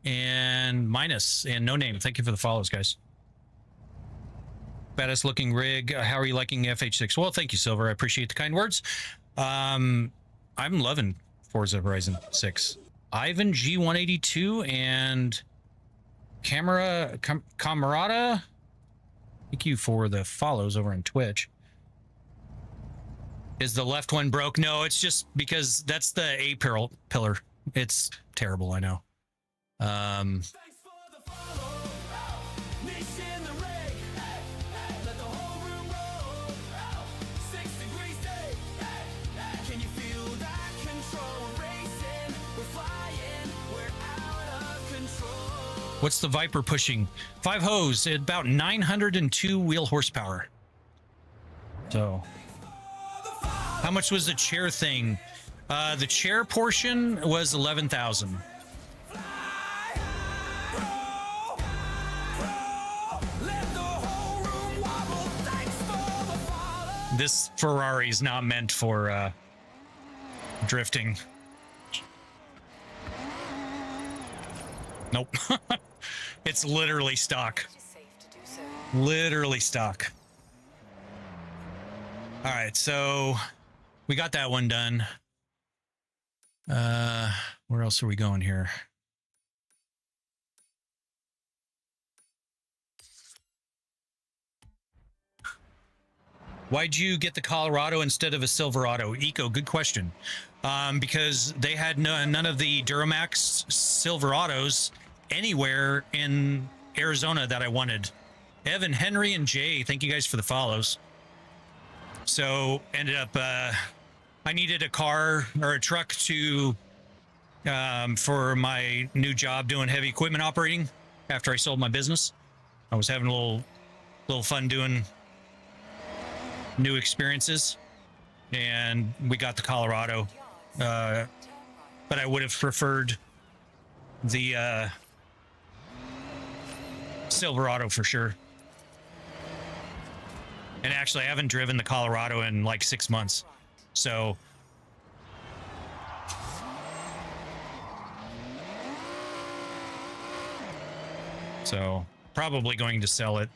and Minus and No Name. Thank you for the follows, guys. Baddest looking rig. How are you liking FH6? Well, thank you, Silver. I appreciate the kind words. I'm loving Forza Horizon 6. Ivan G182 and Camarada. Thank you for the follows over on Twitch. Is the left one broke? No, it's just because that's the A pillar. It's terrible, I know. What's the Viper pushing? 5 Hose, about 902 wheel horsepower. So, how much was the chair thing? The chair portion was 11,000. This Ferrari is not meant for drifting. Nope. It's literally stock. Literally stock. All right, so we got that one done. Where else are we going here? Why'd you get the Colorado instead of a Silverado? Eco, good question. Because they had none of the Duramax Silverados anywhere in Arizona that I wanted. Evan, Henry, and Jay, thank you guys for the follows. So ended up, I needed a car or a truck to, for my new job doing heavy equipment operating after I sold my business. I was having a little fun doing new experiences. and we got the Colorado. But I would have preferred the Silverado for sure. And actually, I haven't driven the Colorado in like 6 months. So probably going to sell it.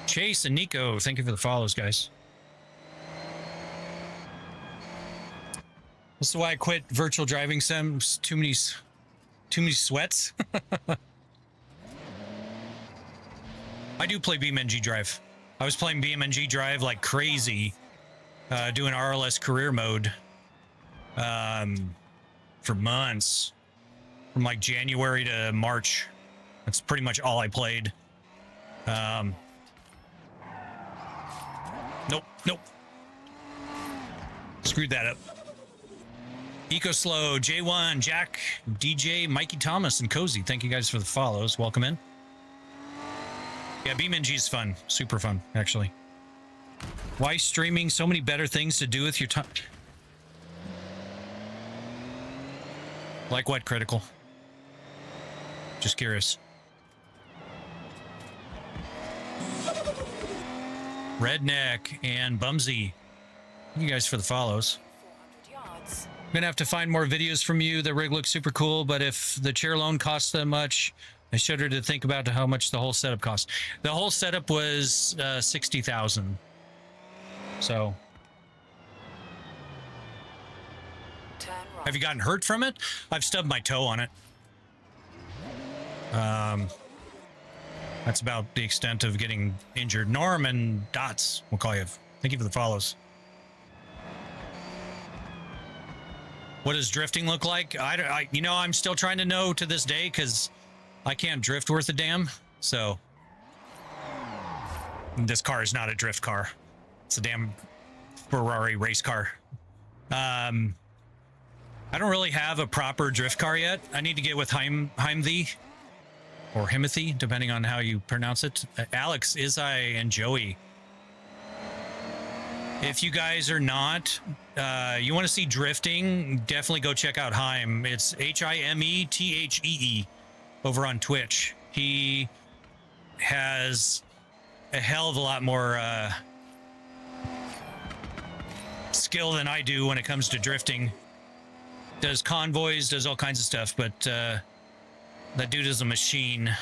Chase and Nico, thank you for the follows, guys. This is why I quit virtual driving sims. Too many sweats. I do play BeamNG Drive. I was playing BeamNG Drive like crazy, doing RLS career mode for months, from like January to March. That's pretty much all I played. Nope. Screwed that up. EcoSlow, J1, Jack, DJ, Mikey Thomas, and Cozy. Thank you guys for the follows. Welcome in. Yeah, BeamNG is fun. Super fun, actually. Why streaming? So many better things to do with your time. Like what, Critical? Just curious. Redneck and Bumsy. Thank you guys for the follows. I'm gonna have to find more videos from you. The rig looks super cool, but if the chair alone costs that much, I shudder to think about how much the whole setup cost. The whole setup was 60,000. So, have you gotten hurt from it? I've stubbed my toe on it. That's about the extent of getting injured. Norm and Dots, we'll call you. Thank you for the follows. What does drifting look like? I'm still trying to know to this day because I can't drift worth a damn. So this car is not a drift car. It's a damn Ferrari race car. I don't really have a proper drift car yet. I need to get with Heimthy or Himothy, depending on how you pronounce it. Alex, Izai, and Joey. If you guys are not, you want to see drifting, definitely go check out Heim. It's Himethe over on Twitch. He has a hell of a lot more skill than I do when it comes to drifting. Does convoys, does all kinds of stuff, but that dude is a machine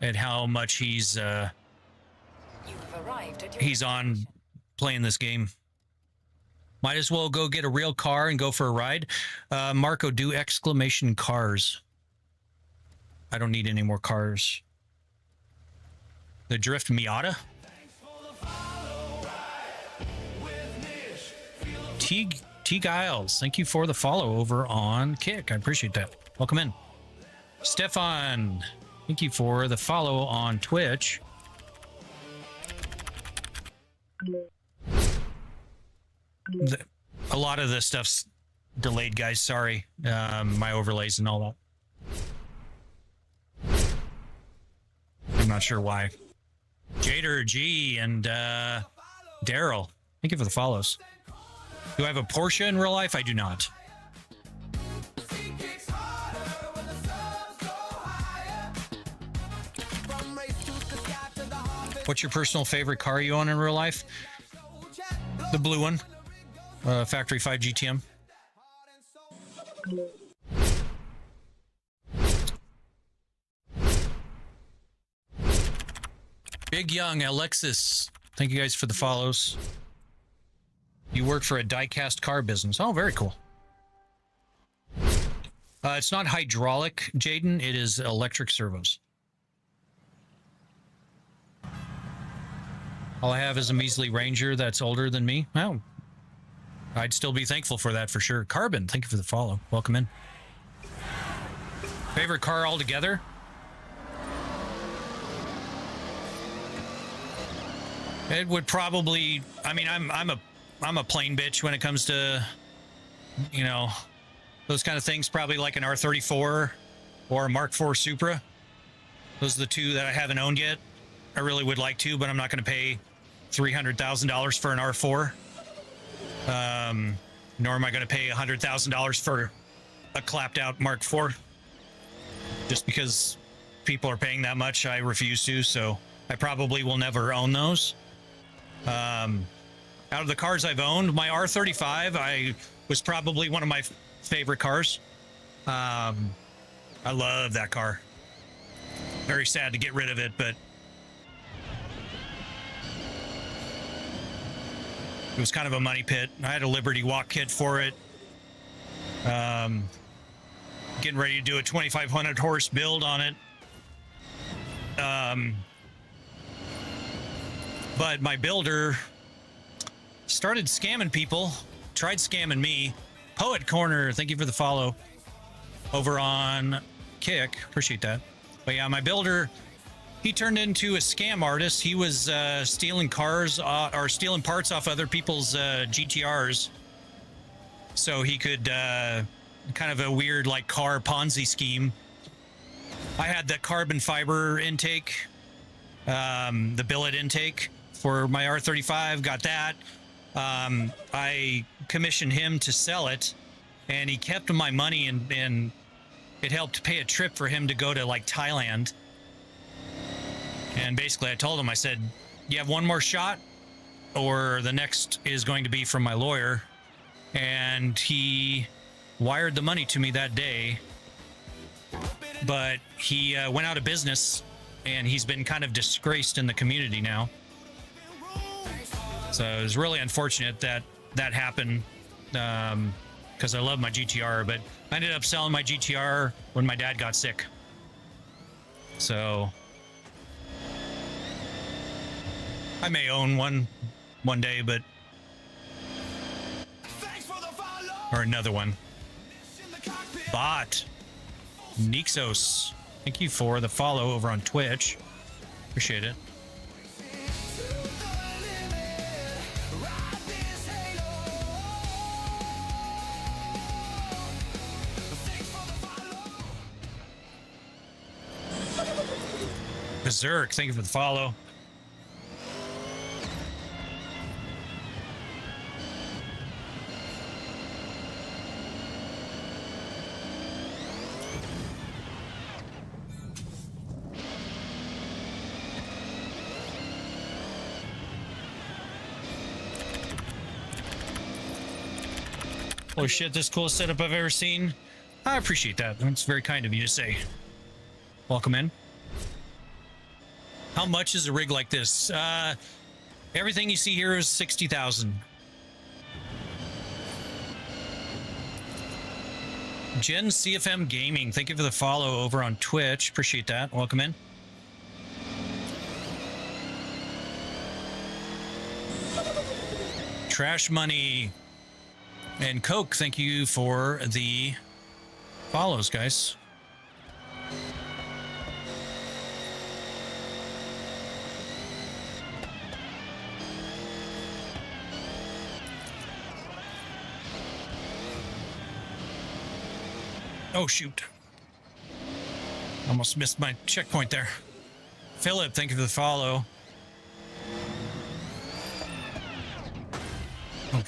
at how much he's on playing this game. Might as well go get a real car and go for a ride. Marco, do exclamation cars. I don't need any more cars. The Drift Miata. T Giles, thank you for the follow over on Kick. I appreciate that. Welcome in. Stefan, thank you for the follow on Twitch. A lot of this stuff's delayed, guys. Sorry. My overlays and all that. I'm not sure why. Jader G and Daryl, thank you for the follows. Do I have a Porsche in real life? I do not. What's your personal favorite car you own in real life? The blue one. Factory 5 GTM. Big Young, Alexis. Thank you guys for the follows. You work for a die-cast car business. Oh, very cool. It's not hydraulic, Jaden. It is electric servos. All I have is a measly Ranger that's older than me. Oh, I'd still be thankful for that for sure. Carbon, thank you for the follow. Welcome in. Favorite car altogether? It would probably. I mean, I'm a plain bitch when it comes to you know, those kind of things, probably like an R34 or a Mark IV Supra. Those are the two that I haven't owned yet. I really would like to, but I'm not going to pay $300,000 for an R4. Nor am I going to pay $100,000 for a clapped out Mark IV. Just because people are paying that much, I refuse to. So I probably will never own those. Out of the cars I've owned, my R35 was probably one of my favorite cars. I love that car. Very sad to get rid of it, but it was kind of a money pit. I had a Liberty Walk kit for it. Getting ready to do a 2,500 horse build on it. But my builder started scamming people, tried scamming me. Poet Corner, thank you for the follow over on Kick. Appreciate that. But yeah, my builder, he turned into a scam artist. He was stealing cars or stealing parts off other people's GTRs. So he could kind of a weird like car Ponzi scheme. I had the carbon fiber intake, the billet intake for my R35, got that. I commissioned him to sell it, and he kept my money, and it helped pay a trip for him to go to like Thailand. And basically I told him, I said, you have one more shot or the next is going to be from my lawyer. And he wired the money to me that day, but he went out of business, and he's been kind of disgraced in the community now. So it was really unfortunate that that happened, because I love my GTR, but I ended up selling my GTR when my dad got sick. So I may own one day, but or another one. Bot Nixos, thank you for the follow over on Twitch. Appreciate it. Berserk, thank you for the follow. Oh shit, this coolest setup I've ever seen. I appreciate that. That's very kind of you to say. Welcome in. How much is a rig like this? Everything you see here is 60,000. Jen CFM Gaming, thank you for the follow over on Twitch. Appreciate that. Welcome in. Trash Money and Coke, thank you for the follows, guys. Oh, shoot. Almost missed my checkpoint there. Philip, thank you for the follow. Oh.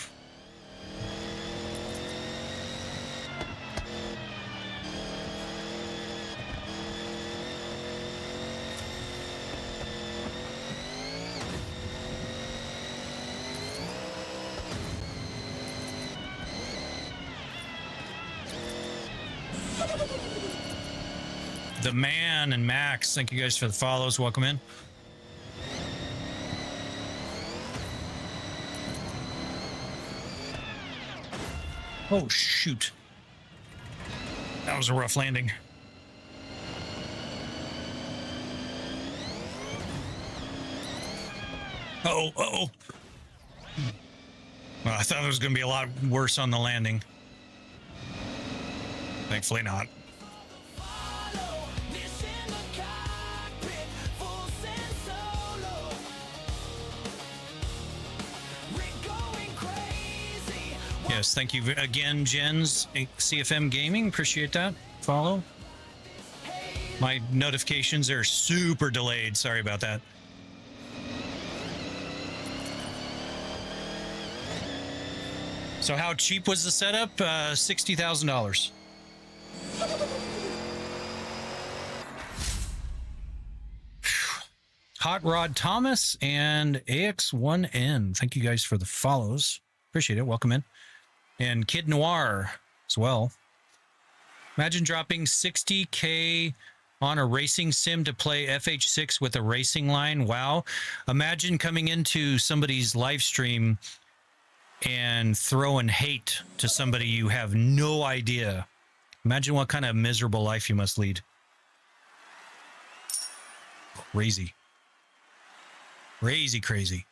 The Man and Max, thank you guys for the follows. Welcome in. Oh, shoot. That was a rough landing. Uh-oh, uh-oh. Well, I thought it was going to be a lot worse on the landing. Thankfully not. Yeah, Yes, thank you again, Jens. CFM Gaming, appreciate that. Follow. My notifications are super delayed. Sorry about that. So how cheap was the setup? $60,000. Hot Rod Thomas and AX1N. Thank you guys for the follows. Appreciate it. Welcome in. And Kid Noir as well. Imagine dropping $60K on a racing sim to play FH6 with a racing line. Wow. Imagine coming into somebody's live stream and throwing hate to somebody you have no idea. Imagine what kind of miserable life you must lead. Crazy. Crazy, crazy.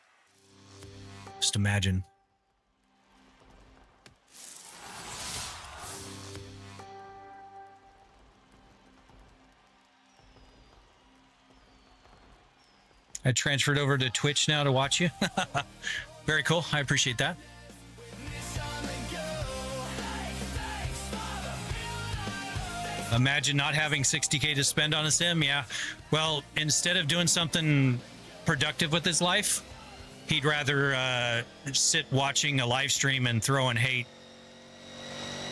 Just imagine. I transferred over to Twitch now to watch you. Very cool. I appreciate that. Imagine not having 60K to spend on a sim. Yeah. Well, instead of doing something productive with his life, he'd rather sit watching a live stream and throwing hate.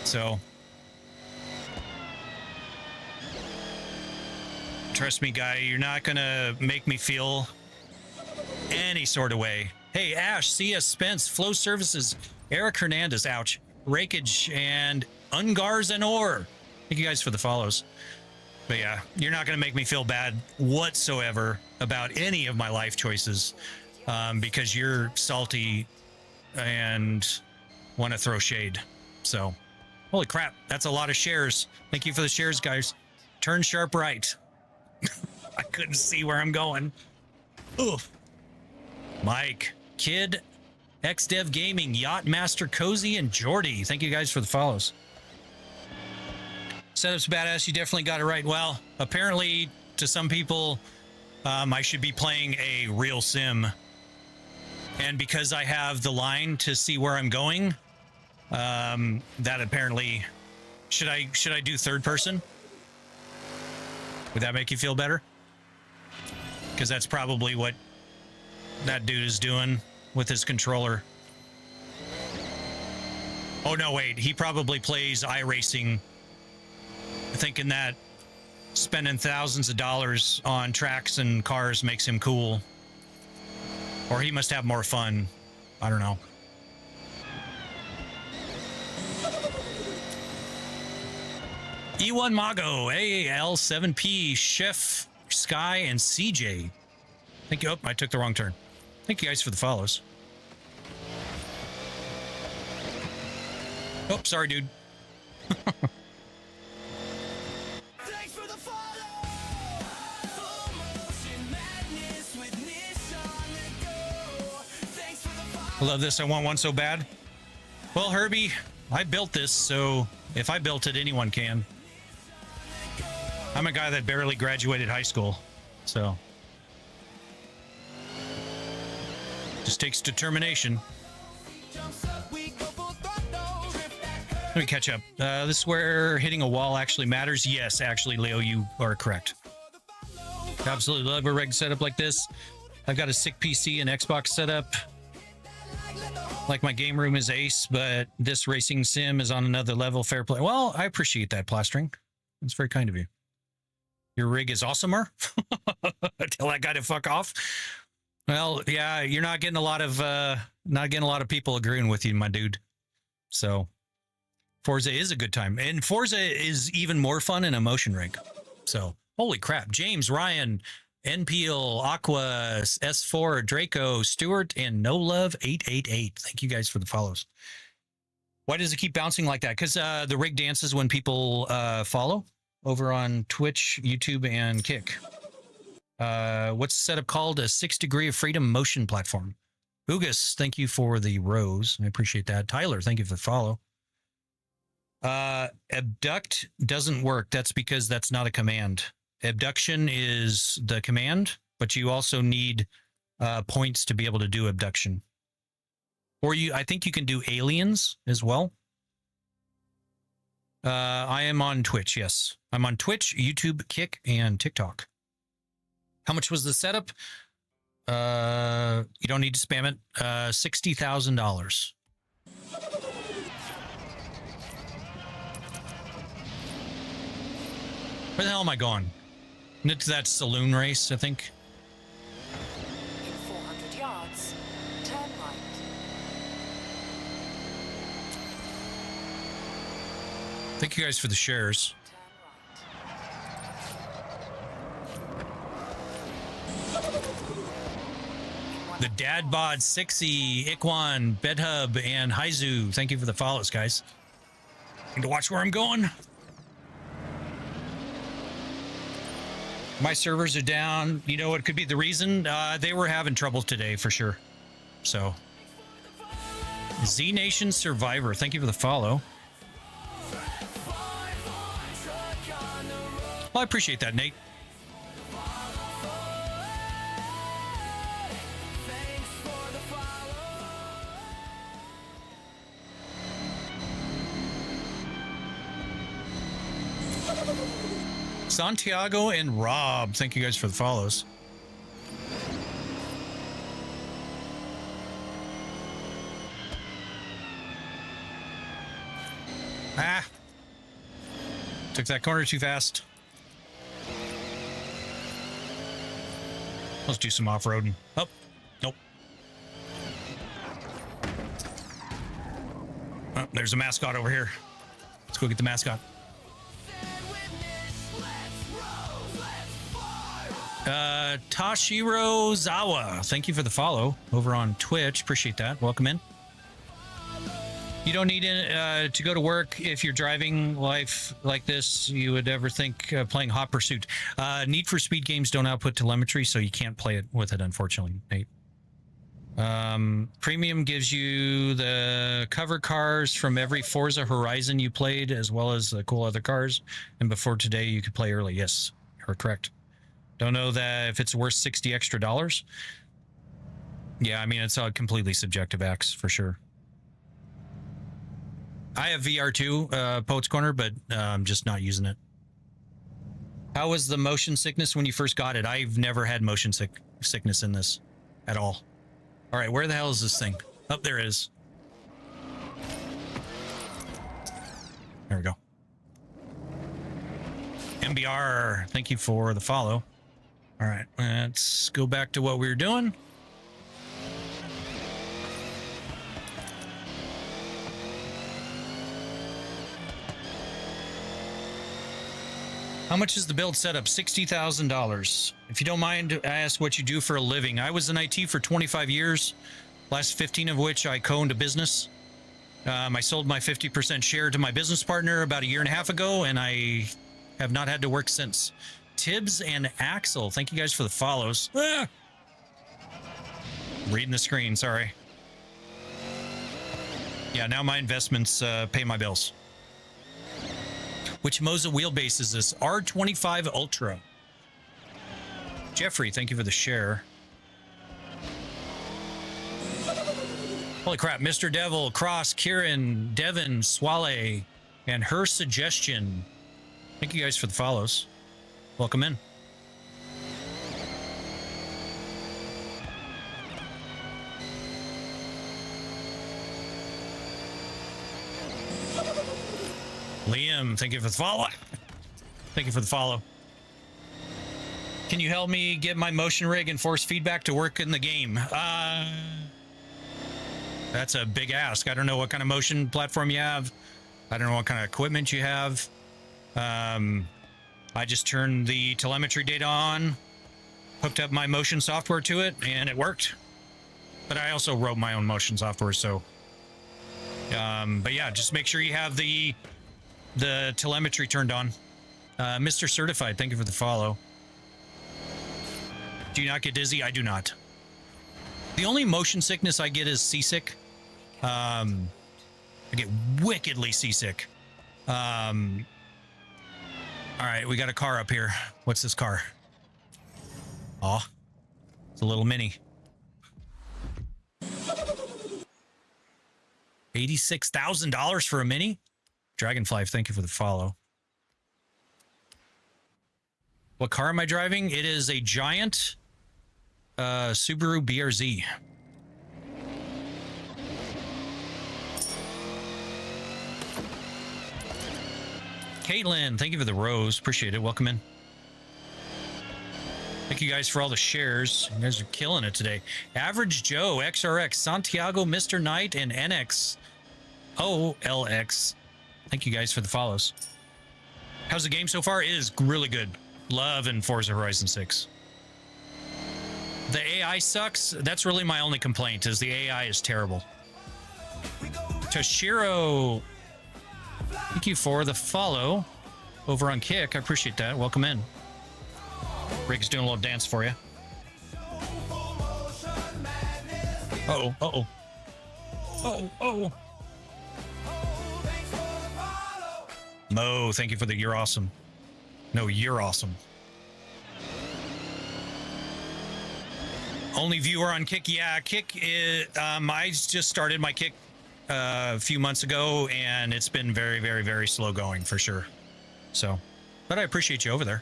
So trust me, guy, you're not gonna make me feel any sort of way. Hey, Ash, CS Spence, Flow Services, Eric Hernandez, ouch, Rakeage, and Ungars and Ore. Thank you guys for the follows. But yeah, you're not going to make me feel bad whatsoever about any of my life choices because you're salty and want to throw shade. So, holy crap, that's a lot of shares. Thank you for the shares, guys. Turn sharp right. I couldn't see where I'm going. Oof. Mike, Kid, XDev Gaming, Yacht Master Cozy, and Jordy. Thank you guys for the follows. Setup's badass. You definitely got it right. Well, apparently to some people, I should be playing a real sim. And because I have the line to see where I'm going, that apparently, should I do third person? Would that make you feel better? Because that's probably what that dude is doing with his controller. Oh, no, wait. He probably plays iRacing, thinking that spending thousands of dollars on tracks and cars makes him cool. Or he must have more fun. I don't know. E1 Mago, AL7P, Chef, Sky, and CJ. Thank you. Oh, I took the wrong turn. Thank you guys for the follows. Oh, sorry, dude. I love this. I want one so bad. Well, Herbie, I built this, so if I built it, anyone can. I'm a guy that barely graduated high school, so just takes determination. Let me catch up. This is where hitting a wall actually matters. Yes, actually, Leo, you are correct. Absolutely love a rig setup like this. I've got a sick PC and Xbox setup. Like my game room is ace, but this racing sim is on another level. Fair play. Well, I appreciate that, Plastering. That's very kind of you. Your rig is awesomer. Tell that guy to fuck off. Well, yeah, you're not getting a lot of people agreeing with you, my dude. So Forza is a good time, and Forza is even more fun in a motion rig. So holy crap, James, Ryan, NPL, Aqua, S4, Draco, Stewart, and No Love 888. Thank you guys for the follows. Why does it keep bouncing like that? Because the rig dances when people follow over on Twitch, YouTube, and Kick. What's the setup called? A 6 Degree of Freedom motion platform. Ugas, thank you for the rose. I appreciate that. Tyler, thank you for the follow. Abduct doesn't work. That's because that's not a command. Abduction is the command, but you also need points to be able to do abduction. Or I think you can do aliens as well. I am on Twitch, yes. I'm on Twitch, YouTube, Kick, and TikTok. How much was the setup? You don't need to spam it. $60,000. Where the hell am I going? Into that saloon race, I think. In 400 yards, turn right. Thank you guys for the shares. The Dad Bod, Sixy, Ikwan, Bedhub, and Haizu. Thank you for the follows, guys. Need to watch where I'm going. My servers are down. You know what could be the reason? They were having trouble today for sure. So, Z Nation Survivor. Thank you for the follow. Well, I appreciate that, Nate. Santiago and Rob, thank you guys for the follows. Ah. Took that corner too fast. Let's do some off-roading. Oh, nope. Oh, there's a mascot over here. Let's go get the mascot. Tashiro Zawa, thank you for the follow over on Twitch. Appreciate that. Welcome in. You don't need to go to work if you're driving life like this. You would ever think playing Hot Pursuit. Need for Speed games don't output telemetry, so you can't play it with it, unfortunately, Nate. Premium gives you the cover cars from every Forza Horizon you played, as well as the cool other cars. And before today, you could play early. Yes, you're correct. Don't know that if it's worth $60 extra. Yeah, I mean, it's a completely subjective X for sure. I have VR2, Poet's Corner, but I'm just not using it. How was the motion sickness when you first got it? I've never had motion sickness in this at all. All right, where the hell is this thing? Oh, there it is. There we go. MBR, thank you for the follow. All right, let's go back to what we were doing. How much is the build setup? $60,000. If you don't mind, I ask what you do for a living. I was in IT for 25 years, last 15 of which I co-owned a business. I sold my 50% share to my business partner about a year and a half ago, and I have not had to work since. Tibbs and Axel, thank you guys for the follows. Ah! Reading the screen, sorry. Yeah, now my investments pay my bills. Which Moza wheelbase is this? R25 Ultra. Jeffrey, thank you for the share. Holy crap, Mr. Devil, Cross, Kieran, Devin, Swale, and Her Suggestion. Thank you guys for the follows. Welcome in. Liam, thank you for the follow. Thank you for the follow. Can you help me get my motion rig and force feedback to work in the game? That's a big ask. I don't know what kind of motion platform you have. I don't know what kind of equipment you have. I just turned the telemetry data on, hooked up my motion software to it, and it worked. But I also wrote my own motion software, so... but yeah, just make sure you have the telemetry turned on. Mr. Certified, thank you for the follow. Do you not get dizzy? I do not. The only motion sickness I get is seasick. I get wickedly seasick. All right, we got a car up here. What's this car? Aw, it's a little mini. $86,000 for a Mini? Dragonfly, thank you for the follow. What car am I driving? It is a giant Subaru BRZ. Caitlin, thank you for the rose. Appreciate it. Welcome in. Thank you guys for all the shares. You guys are killing it today. Average Joe, XRX, Santiago, Mr. Knight, and NX OLX. Thank you guys for the follows. How's the game so far? It is really good. Love in Forza Horizon 6. The AI sucks. That's really my only complaint, is the AI is terrible. Toshiro, thank you for the follow over on Kick. I appreciate that. Welcome in. Rick's doing a little dance for you. Uh-oh, uh-oh. Uh-oh, uh-oh. Mo, thank you for the you're awesome. No, you're awesome. Only viewer on Kick. Yeah, Kick is, I just started my Kick a few months ago, and it's been very, very, very slow going for sure. So, but I appreciate you over there.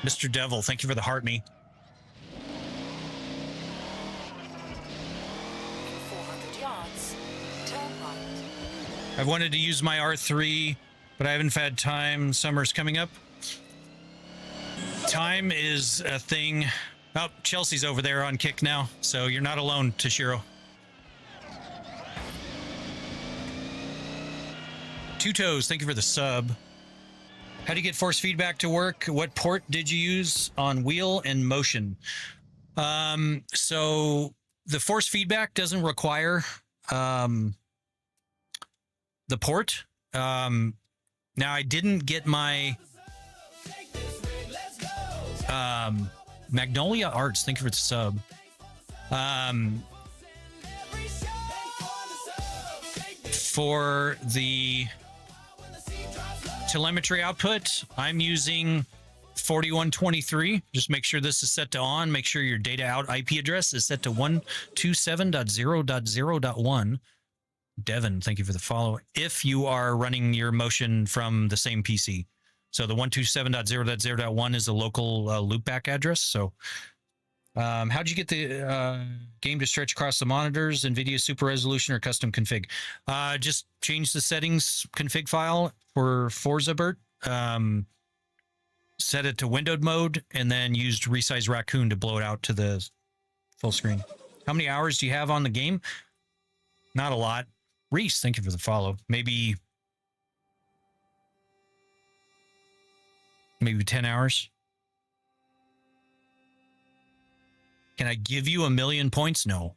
Mr. Devil, thank you for the heart me. 400 yards. Turn right. I've wanted to use my R3, but I haven't had time. Summer's coming up. Time is a thing. Oh, Chelsea's over there on Kick now, so you're not alone, Toshiro. Two Toes, thank you for the sub. How do you get force feedback to work? What port did you use on wheel and motion? So the force feedback doesn't require the port. Now I didn't get my Magnolia Arts. Thank you for the sub. For the telemetry output, I'm using 4123. Just make sure this is set to on. Make sure your data out IP address is set to 127.0.0.1. Devin, thank you for the follow. If you are running your motion from the same PC. So the 127.0.0.1 is a local loopback address. So how'd you get the game to stretch across the monitors, NVIDIA super resolution or custom config? Just change the settings config file for Forza Bert. Set it to windowed mode and then used resize Raccoon to blow it out to the full screen. How many hours do you have on the game? Not a lot. Reese, thank you for the follow. Maybe 10 hours. Can I give you 1,000,000 points? No.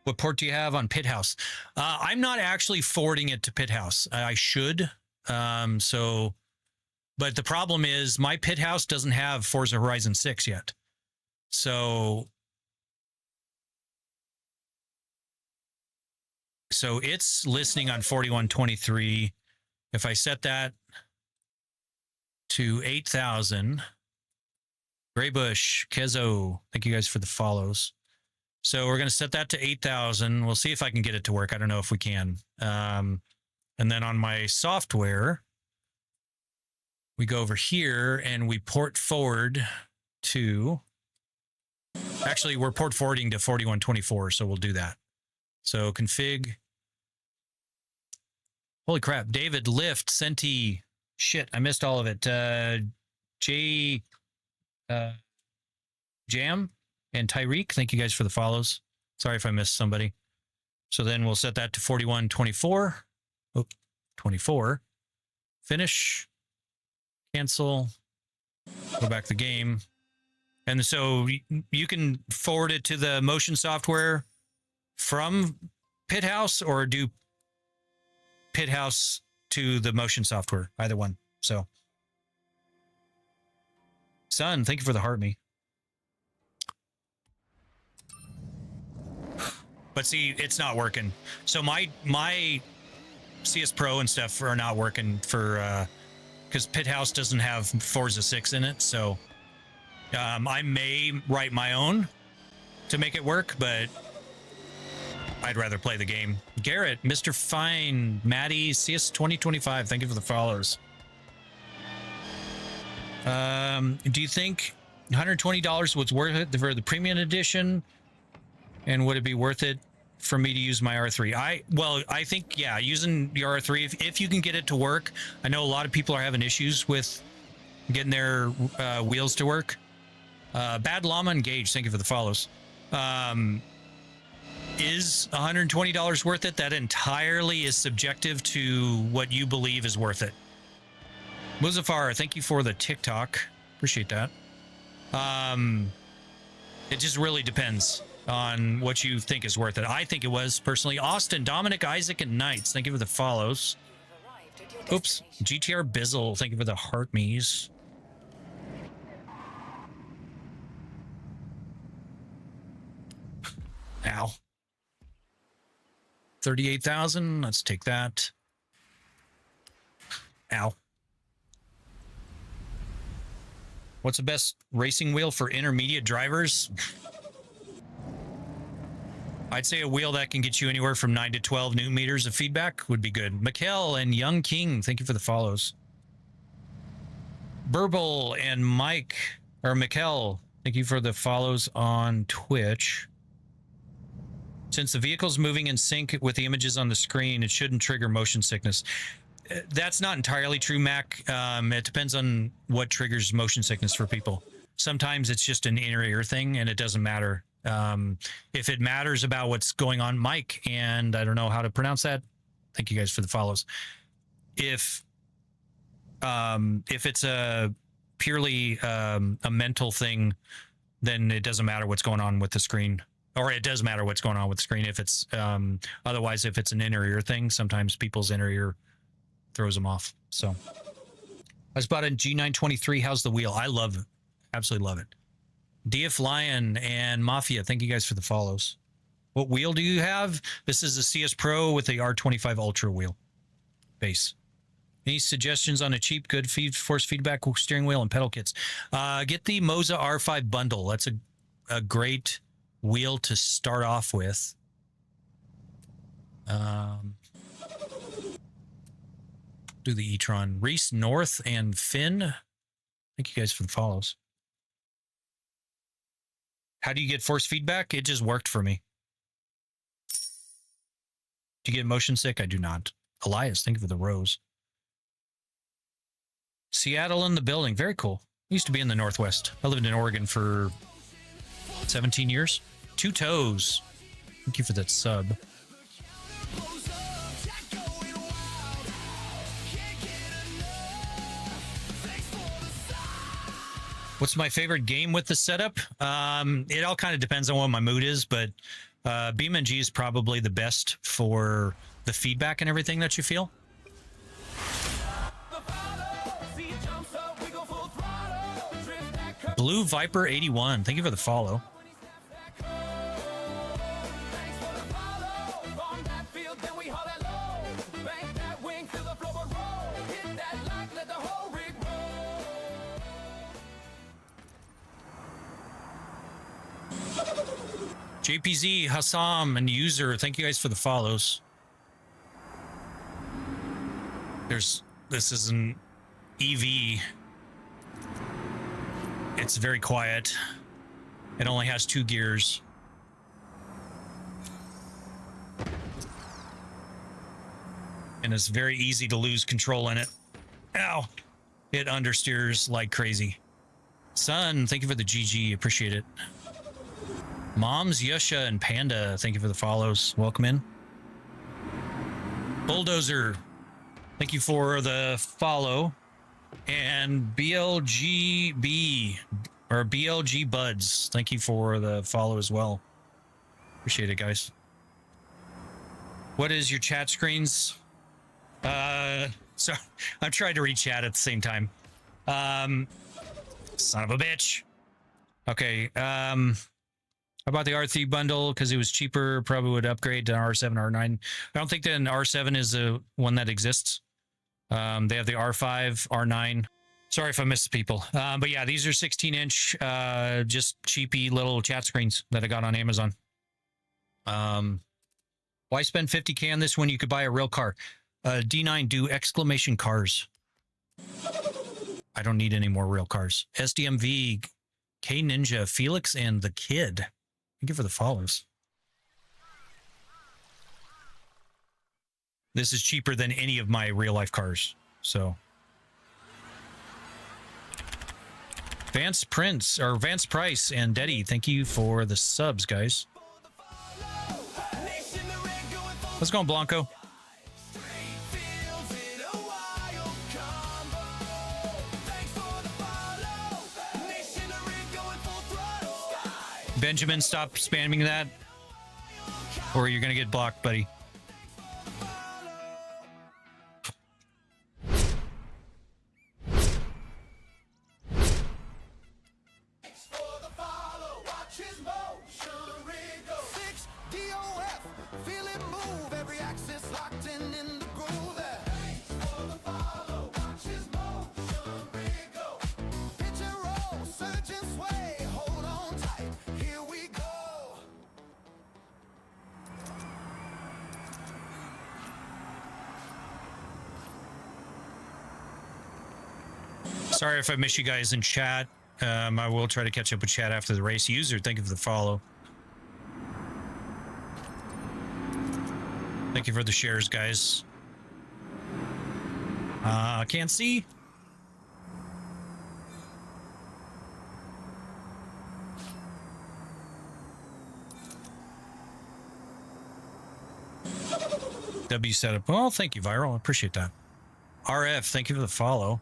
What port do you have on Pit House? I'm not actually forwarding it to Pit House. I should. But the problem is my Pit House doesn't have Forza Horizon 6 yet. So it's listening on 4123. If I set that to 8,000, Graybush, Kezo, thank you guys for the follows. So we're going to set that to 8,000. We'll see if I can get it to work. I don't know if we can. And then on my software, we go over here and we port forward to, actually we're port forwarding to 4124. So we'll do that. So config. Holy crap. David, Lift, Senti. Shit, I missed all of it. Jam and Tyreek, thank you guys for the follows. Sorry if I missed somebody. So then we'll set that to 4124. Oh, 24. Finish. Cancel. Go back to the game. And so you can forward it to the motion software from Pit House or do Pit House to the motion software, either one. So, Son, thank you for the heart me. But see, it's not working. So my CS Pro and stuff are not working for because Pit House doesn't have Forza 6 in it. So I may write my own to make it work, but I'd rather play the game. Garrett, Mr. Fine, Maddie, CS 2025. Thank you for the follows. Do you think $120 was worth it for the premium edition? And would it be worth it for me to use my R3? I think, yeah, using your R3, if you can get it to work. I know a lot of people are having issues with getting their wheels to work. Bad Llama Engage, thank you for the follows. Is $120 worth it? That entirely is subjective to what you believe is worth it. Muzafar, thank you for the TikTok. Appreciate that. It just really depends on what you think is worth it. I think it was, personally. Austin, Dominic, Isaac, and Knights, thank you for the follows. Oops. GTR Bizzle, thank you for the heart me's. Ow. 38,000. Let's take that. Ow. What's the best racing wheel for intermediate drivers? I'd say a wheel that can get you anywhere from 9 to 12 newton meters of feedback would be good. Mikkel and Young King, thank you for the follows. Burble and Mike, or Mikkel, thank you for the follows on Twitch. Since the vehicle's moving in sync with the images on the screen, it shouldn't trigger motion sickness. That's not entirely true, Mac. It depends on what triggers motion sickness for people. Sometimes it's just an inner ear thing, and it doesn't matter. If it matters about what's going on, Mike, and I don't know how to pronounce that. Thank you guys for the follows. If it's a purely a mental thing, then it doesn't matter what's going on with the screen. Or it does matter what's going on with the screen if it's otherwise, if it's an inner ear thing, sometimes people's inner ear throws them off. So I just bought a G923. How's the wheel? I love it. Absolutely love it. DF Lion and Mafia, thank you guys for the follows. What wheel do you have? This is a CS Pro with the R25 Ultra wheel base. Any suggestions on a cheap, good force feedback steering wheel and pedal kits? Get the Moza R5 bundle. That's a great wheel to start off with. Do the e-tron. Reese North and Finn, thank you guys for the follows. How do you get force feedback? It just worked for me. Do you get motion sick? I do not. Elias, thank you for the rose. Seattle in the building. Very cool. I used to be in the Northwest. I lived in Oregon for 17 years. Two Toes. Thank you for that sub. What's my favorite game with the setup? It all kind of depends on what my mood is, but BeamNG is probably the best for the feedback and everything that you feel. Blue Viper 81, thank you for the follow. JPZ, Hassam, and User, thank you guys for the follows. This is an EV. It's very quiet. It only has 2 gears. And it's very easy to lose control in it. Ow! It understeers like crazy. Son, thank you for the GG. Appreciate it. Moms, Yusha, and Panda, thank you for the follows. Welcome in. Bulldozer, thank you for the follow. And BLGB, or BLG Buds, thank you for the follow as well. Appreciate it, guys. What is your chat screens? So I'm trying to read chat at the same time. Son of a bitch. Okay, I bought the R3 bundle because it was cheaper. Probably would upgrade to R7, R9. I don't think that an R7 is the one that exists. They have the R5, R9. Sorry if I missed people. But yeah, these are 16-inch, just cheapy little chat screens that I got on Amazon. Why spend 50K on this when you could buy a real car? D9, do exclamation cars. I don't need any more real cars. SDMV, K Ninja, Felix, and the Kid. Thank you for the follows. This is cheaper than any of my real life cars. So Vance Prince or Vance Price and Deddy, thank you for the subs, guys. Let's go on, Blanco. Benjamin, stop spamming that, or you're gonna get blocked, buddy. Sorry if I miss you guys in chat. I will try to catch up with chat after the race. User, thank you for the follow. Thank you for the shares, guys. Can't see. W setup. Well, thank you, Viral. I appreciate that. RF, thank you for the follow.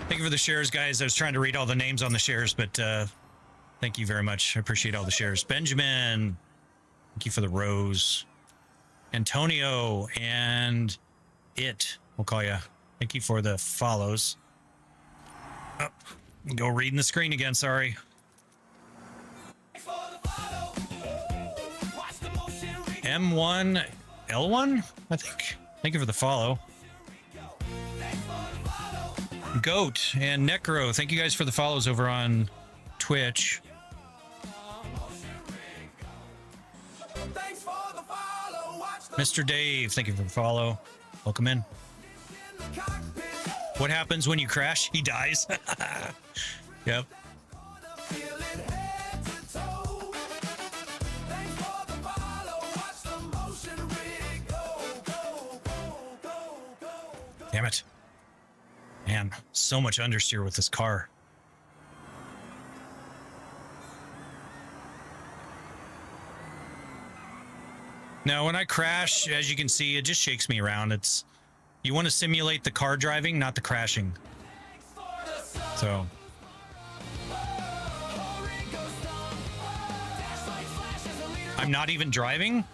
Thank you for the shares, guys. I was trying to read all the names on the shares, but thank you very much. I appreciate all the shares. Benjamin, thank you for the rose. Antonio and we'll call you. Thank you for the follows. Oh, go reading the screen again. Sorry. M1, L1, I think. Thank you for the follow. Goat and Necro, thank you guys for the follows over on Twitch. Mr. Dave, thank you for the follow. Welcome in. What happens when you crash? He dies. Yep. Damn it. Man, so much understeer with this car. Now, when I crash, as you can see, it just shakes me around. You want to simulate the car driving, not the crashing. So. I'm not even driving?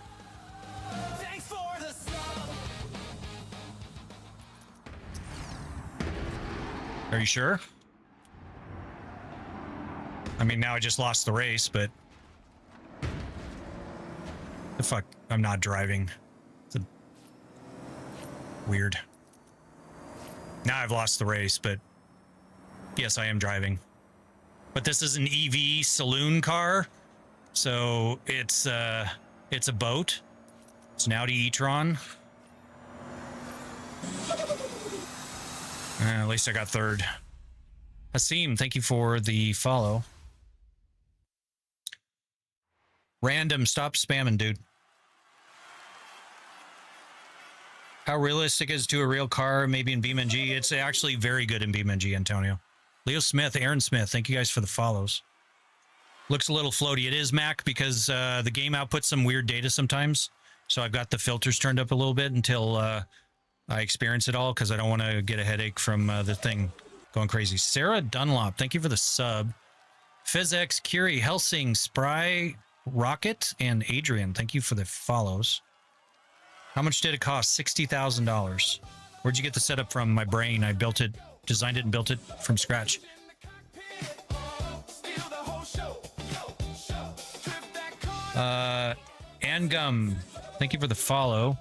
Are you sure? I mean, now I just lost the race, but the fuck, I'm not driving. Weird. Now I've lost the race, but yes, I am driving. But this is an EV saloon car, so it's a boat. It's an Audi e-tron. At least I got third. Hasim, thank you for the follow. Random, stop spamming, dude. How realistic is it to a real car, maybe in BeamNG? It's actually very good in BeamNG, Antonio. Leo Smith, Aaron Smith, thank you guys for the follows. Looks a little floaty. It is, Mac, because the game outputs some weird data sometimes. So I've got the filters turned up a little bit until I experience it all, because I don't want to get a headache from the thing going crazy. Sarah Dunlop, thank you for the sub. Physics, Curie, Helsing, Spry, Rocket, and Adrian, thank you for the follows. How much did it cost? $60,000. Where'd you get the setup from? My brain. I built it, designed it, and built it from scratch. Angum, thank you for the follow.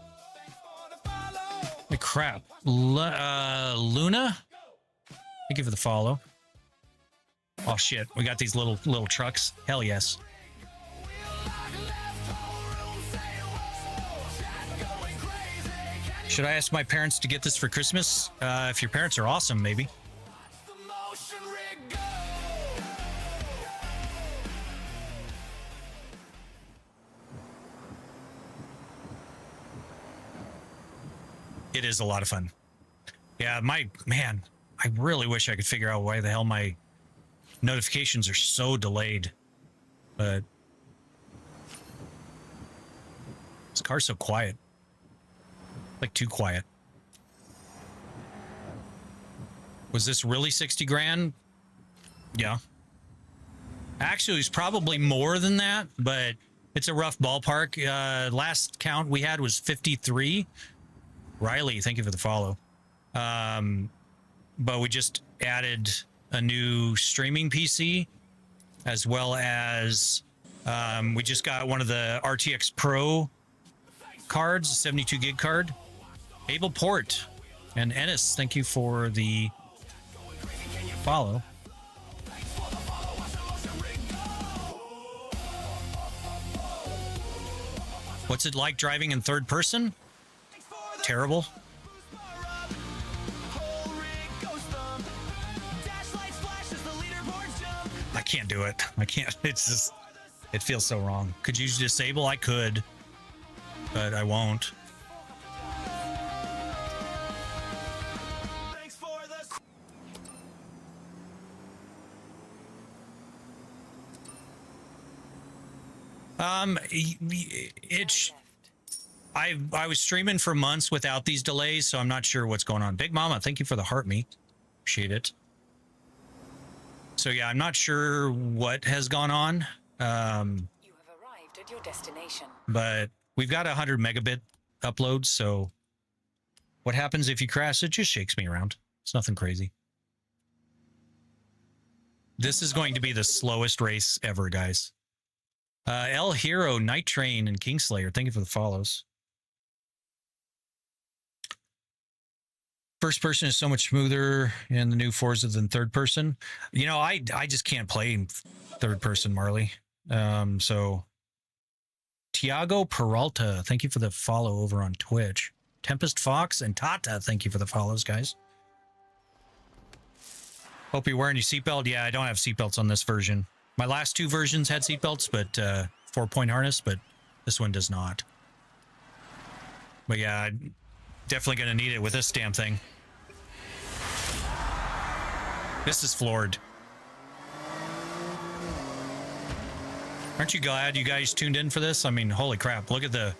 Crap. Luna? Thank you for the follow. Oh shit, we got these little trucks. Hell yes. Should I ask my parents to get this for Christmas? If your parents are awesome, maybe. It is a lot of fun. Yeah, man, I really wish I could figure out why the hell my notifications are so delayed. But this car's so quiet. Like too quiet. Was this really 60 grand? Yeah. Actually, it's probably more than that, but it's a rough ballpark. Last count we had was 53. Riley, thank you for the follow. But we just added a new streaming PC, as well as we just got one of the RTX Pro cards, a 72 gig card. Abel Port and Ennis, thank you for the follow. What's it like driving in third person? Terrible. I can't do it. I can't. It's just, it feels so wrong. Could you disable? I could, but I won't. I was streaming for months without these delays, so I'm not sure what's going on. Big Mama, thank you for the heart meat. Appreciate it. So yeah, I'm not sure what has gone on. You have arrived at your destination. But we've got 100 megabit uploads, so what happens if you crash? It just shakes me around. It's nothing crazy. This is going to be the slowest race ever, guys. El Hero, Night Train, and Kingslayer, thank you for the follows. First person is so much smoother in the new Forza than third person. You know, I just can't play in third person, Marley. So Tiago Peralta, thank you for the follow over on Twitch. Tempest Fox and Tata, thank you for the follows, guys. Hope you're wearing your seatbelt. Yeah, I don't have seatbelts on this version. My last two versions had seatbelts, but 4-point harness, but this one does not. But yeah, I'm definitely going to need it with this damn thing. This is floored. Aren't you glad you guys tuned in for this? I mean, holy crap, look at the...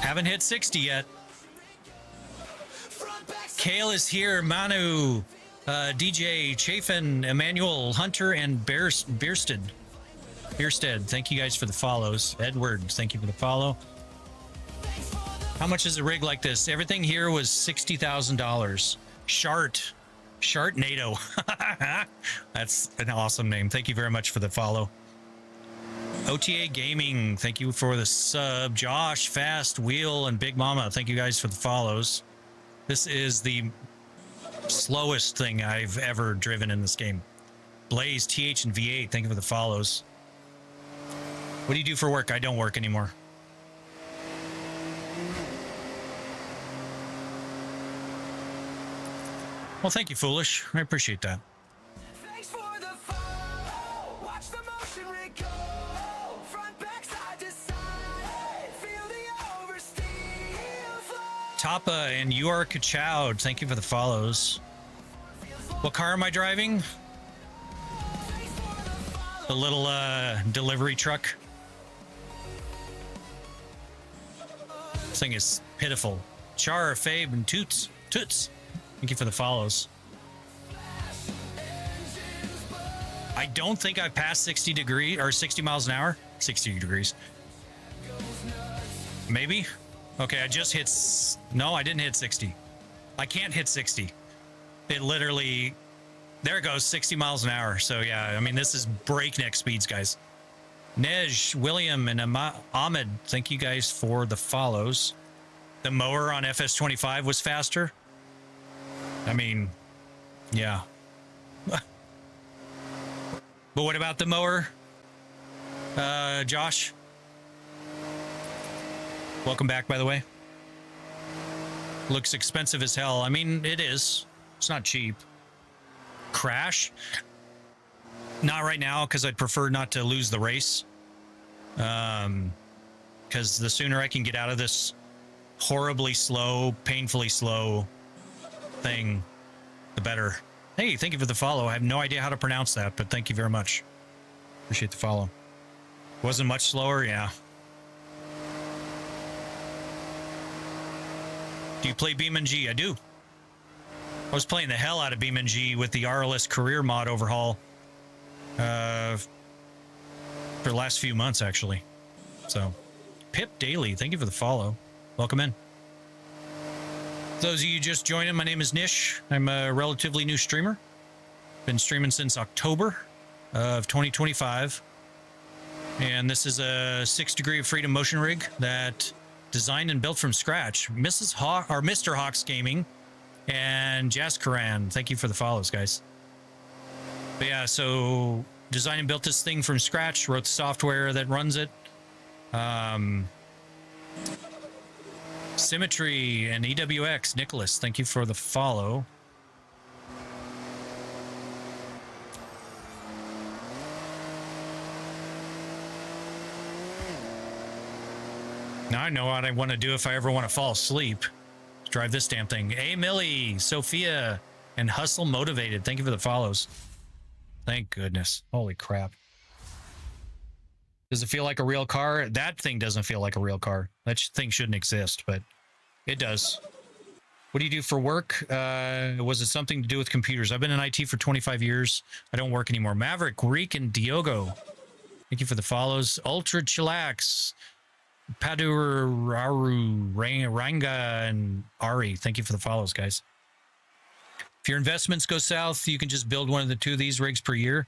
Haven't hit 60 yet. Kale is here. Manu, DJ, Chafin, Emmanuel, Hunter, and Biersted. Thank you guys for the follows. Edward, thank you for the follow. How much is a rig like this? Everything here was $60,000. Shartnado. That's an awesome name. Thank you very much for the follow. OTA Gaming, thank you for the sub. Josh, Fast, Wheel, and Big Mama, thank you guys for the follows. This is the slowest thing I've ever driven in this game. Blaze, TH, and V8, thank you for the follows. What do you do for work? I don't work anymore. Well, thank you, Foolish. I appreciate that. Tapa and you are Kachowd, thank you for the follows. What car am I driving? The little delivery truck. This thing is pitiful. Char, Fabe, and Toots. Thank you for the follows. I don't think I passed 60 degrees or 60 miles an hour. 60 degrees. Maybe. Okay, I just hit... No, I didn't hit 60. I can't hit 60. It literally... There it goes, 60 miles an hour. So yeah, I mean, this is breakneck speeds, guys. Nej, William, and Ahmed, thank you guys for the follows. The mower on FS25 was faster. I mean, yeah. But what about the mower? Josh? Welcome back, by the way. Looks expensive as hell. I mean, it is. It's not cheap. Crash? Not right now, because I'd prefer not to lose the race. Because the sooner I can get out of this horribly slow, painfully slow thing, the better. Hey, thank you for the follow. I have no idea how to pronounce that, but thank you very much. Appreciate the follow. Wasn't much slower? Yeah. Do you play BeamNG? I do. I was playing the hell out of BeamNG with the RLS career mod overhaul for the last few months, actually. So, Pip Daily, thank you for the follow. Welcome in. Those of you just joining, my name is Nish. I'm a relatively new streamer. Been streaming since October of 2025. And this is a 6 degree of freedom motion rig that designed and built from scratch. Mrs. Hawk or Mr. Hawks Gaming and Jaskaran. Thank you for the follows, guys. But yeah, so designed and built this thing from scratch, wrote the software that runs it. Symmetry and EWX. Nicholas, thank you for the follow. Now I know what I want to do if I ever want to fall asleep. Drive this damn thing. Hey, Millie, Sophia, and Hustle Motivated. Thank you for the follows. Thank goodness. Holy crap. Does it feel like a real car? That thing doesn't feel like a real car. That thing shouldn't exist, but it does. What do you do for work? Was it something to do with computers? I've been in IT for 25 years. I don't work anymore. Maverick, Reek, and Diogo. Thank you for the follows. Ultra Chillax. Paduraru, Ranga, and Ari. Thank you for the follows, guys. If your investments go south, you can just build one of the two of these rigs per year.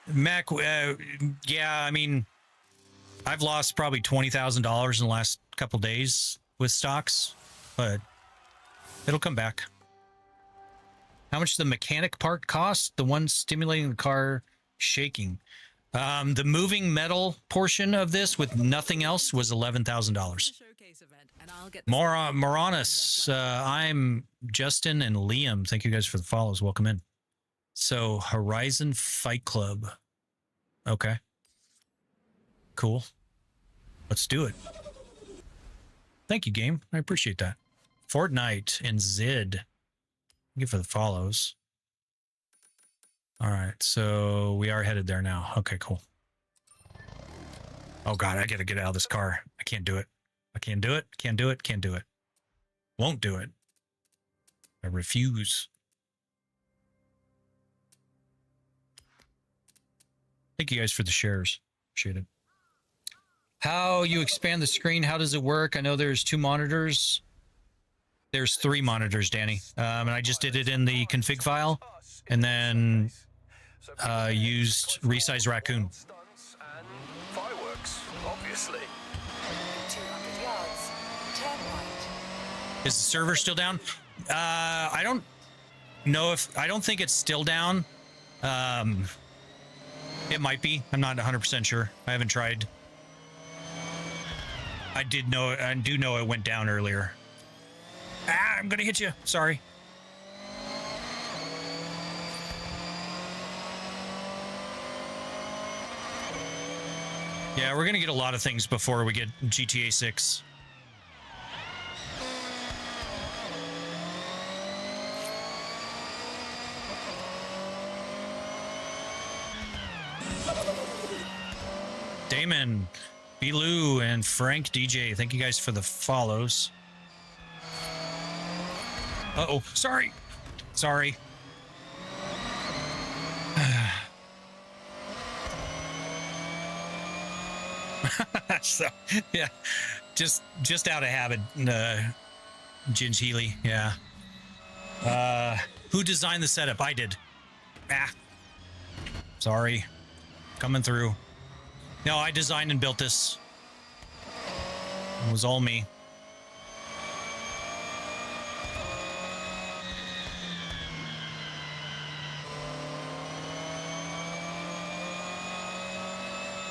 Mac, yeah, I mean, I've lost probably $20,000 in the last couple days with stocks, but it'll come back. How much does the mechanic part cost? The one stimulating the car shaking. The moving metal portion of this with nothing else was $11,000. Moranis, I'm Justin and Liam. Thank you guys for the follows. Welcome in. So, Horizon Fight Club. Okay. Cool. Let's do it. Thank you, game. I appreciate that. Fortnite and Zid. Thank you for the follows. All right, so we are headed there now. Okay, cool. Oh, God, I got to get out of this car. I can't do it. I can't do it. Can't do it. Can't do it. Won't do it. I refuse. Thank you guys for the shares. Appreciate it. How you expand the screen? How does it work? I know there's 2 monitors. There's 3 monitors, Danny. And I just did it in the config file and then used Resize Raccoon. Fireworks, obviously. 200 yards. Turn right. Is the server still down? I don't know if... I don't think it's still down. It might be. I'm not 100% sure. I haven't tried. I do know it went down earlier. Ah, I'm gonna hit you. Sorry. Yeah, we're gonna get a lot of things before we get GTA 6. Damon, Bilou, and Frank DJ, thank you guys for the follows. Uh-oh, sorry. Sorry. So, yeah, just out of habit. Ginge Healy, yeah. Who designed the setup? I did. Ah, sorry. Coming through. No, I designed and built this. It was all me.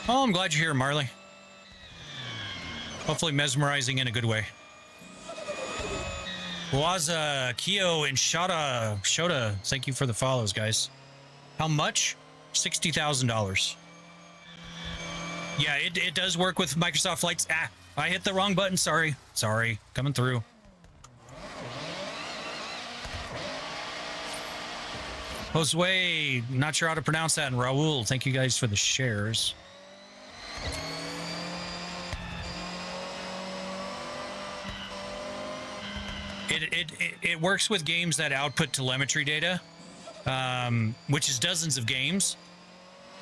Oh, I'm glad you're here, Marley. Hopefully mesmerizing in a good way. Waza, Kyo, and Shota, thank you for the follows, guys. How much? $60,000. Yeah, it does work with Microsoft Flights. Ah, I hit the wrong button. Sorry. Coming through. Josue, not sure how to pronounce that. And Raul, thank you guys for the shares. It works with games that output telemetry data, which is dozens of games.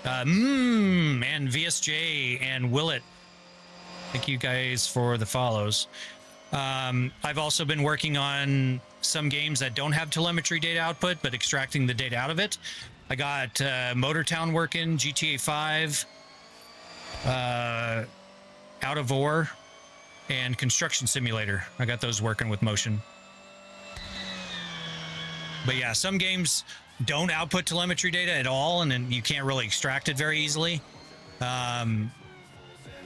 And VSJ and Willet, thank you guys for the follows. I've also been working on some games that don't have telemetry data output, but extracting the data out of it. I got Motortown working, GTA 5, Out of Ore, and Construction Simulator. I got those working with motion. But yeah, some games don't output telemetry data at all, and then you can't really extract it very easily.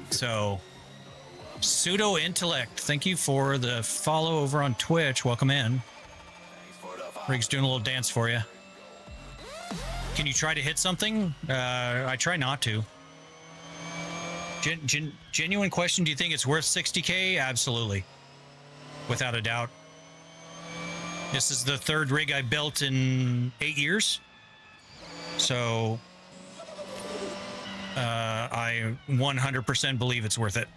So, Pseudo Intellect, thank you for the follow over on Twitch. Welcome in. Rig's doing a little dance for you. Can you try to hit something? I try not to. Genuine question, do you think it's worth 60K? Absolutely. Without a doubt. This is the third rig I built in 8 years. So I 100% believe it's worth it.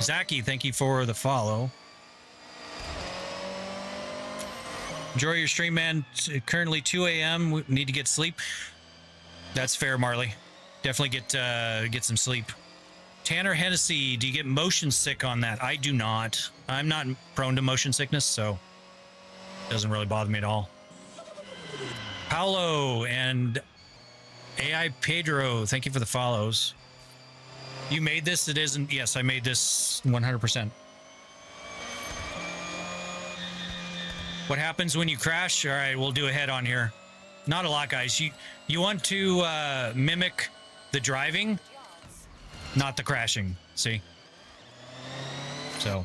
Zaki, thank you for the follow. Enjoy your stream, man. It's currently 2 a.m. We need to get sleep. That's fair, Marley. Definitely get some sleep. Tanner Hennessy, do you get motion sick on that? I do not. I'm not prone to motion sickness, so it doesn't really bother me at all. Paolo and AI Pedro, thank you for the follows. You made this? It isn't? Yes, I made this 100%. What happens when you crash? All right, we'll do a head on here. Not a lot, guys. You want to mimic the driving, not the crashing. See? So,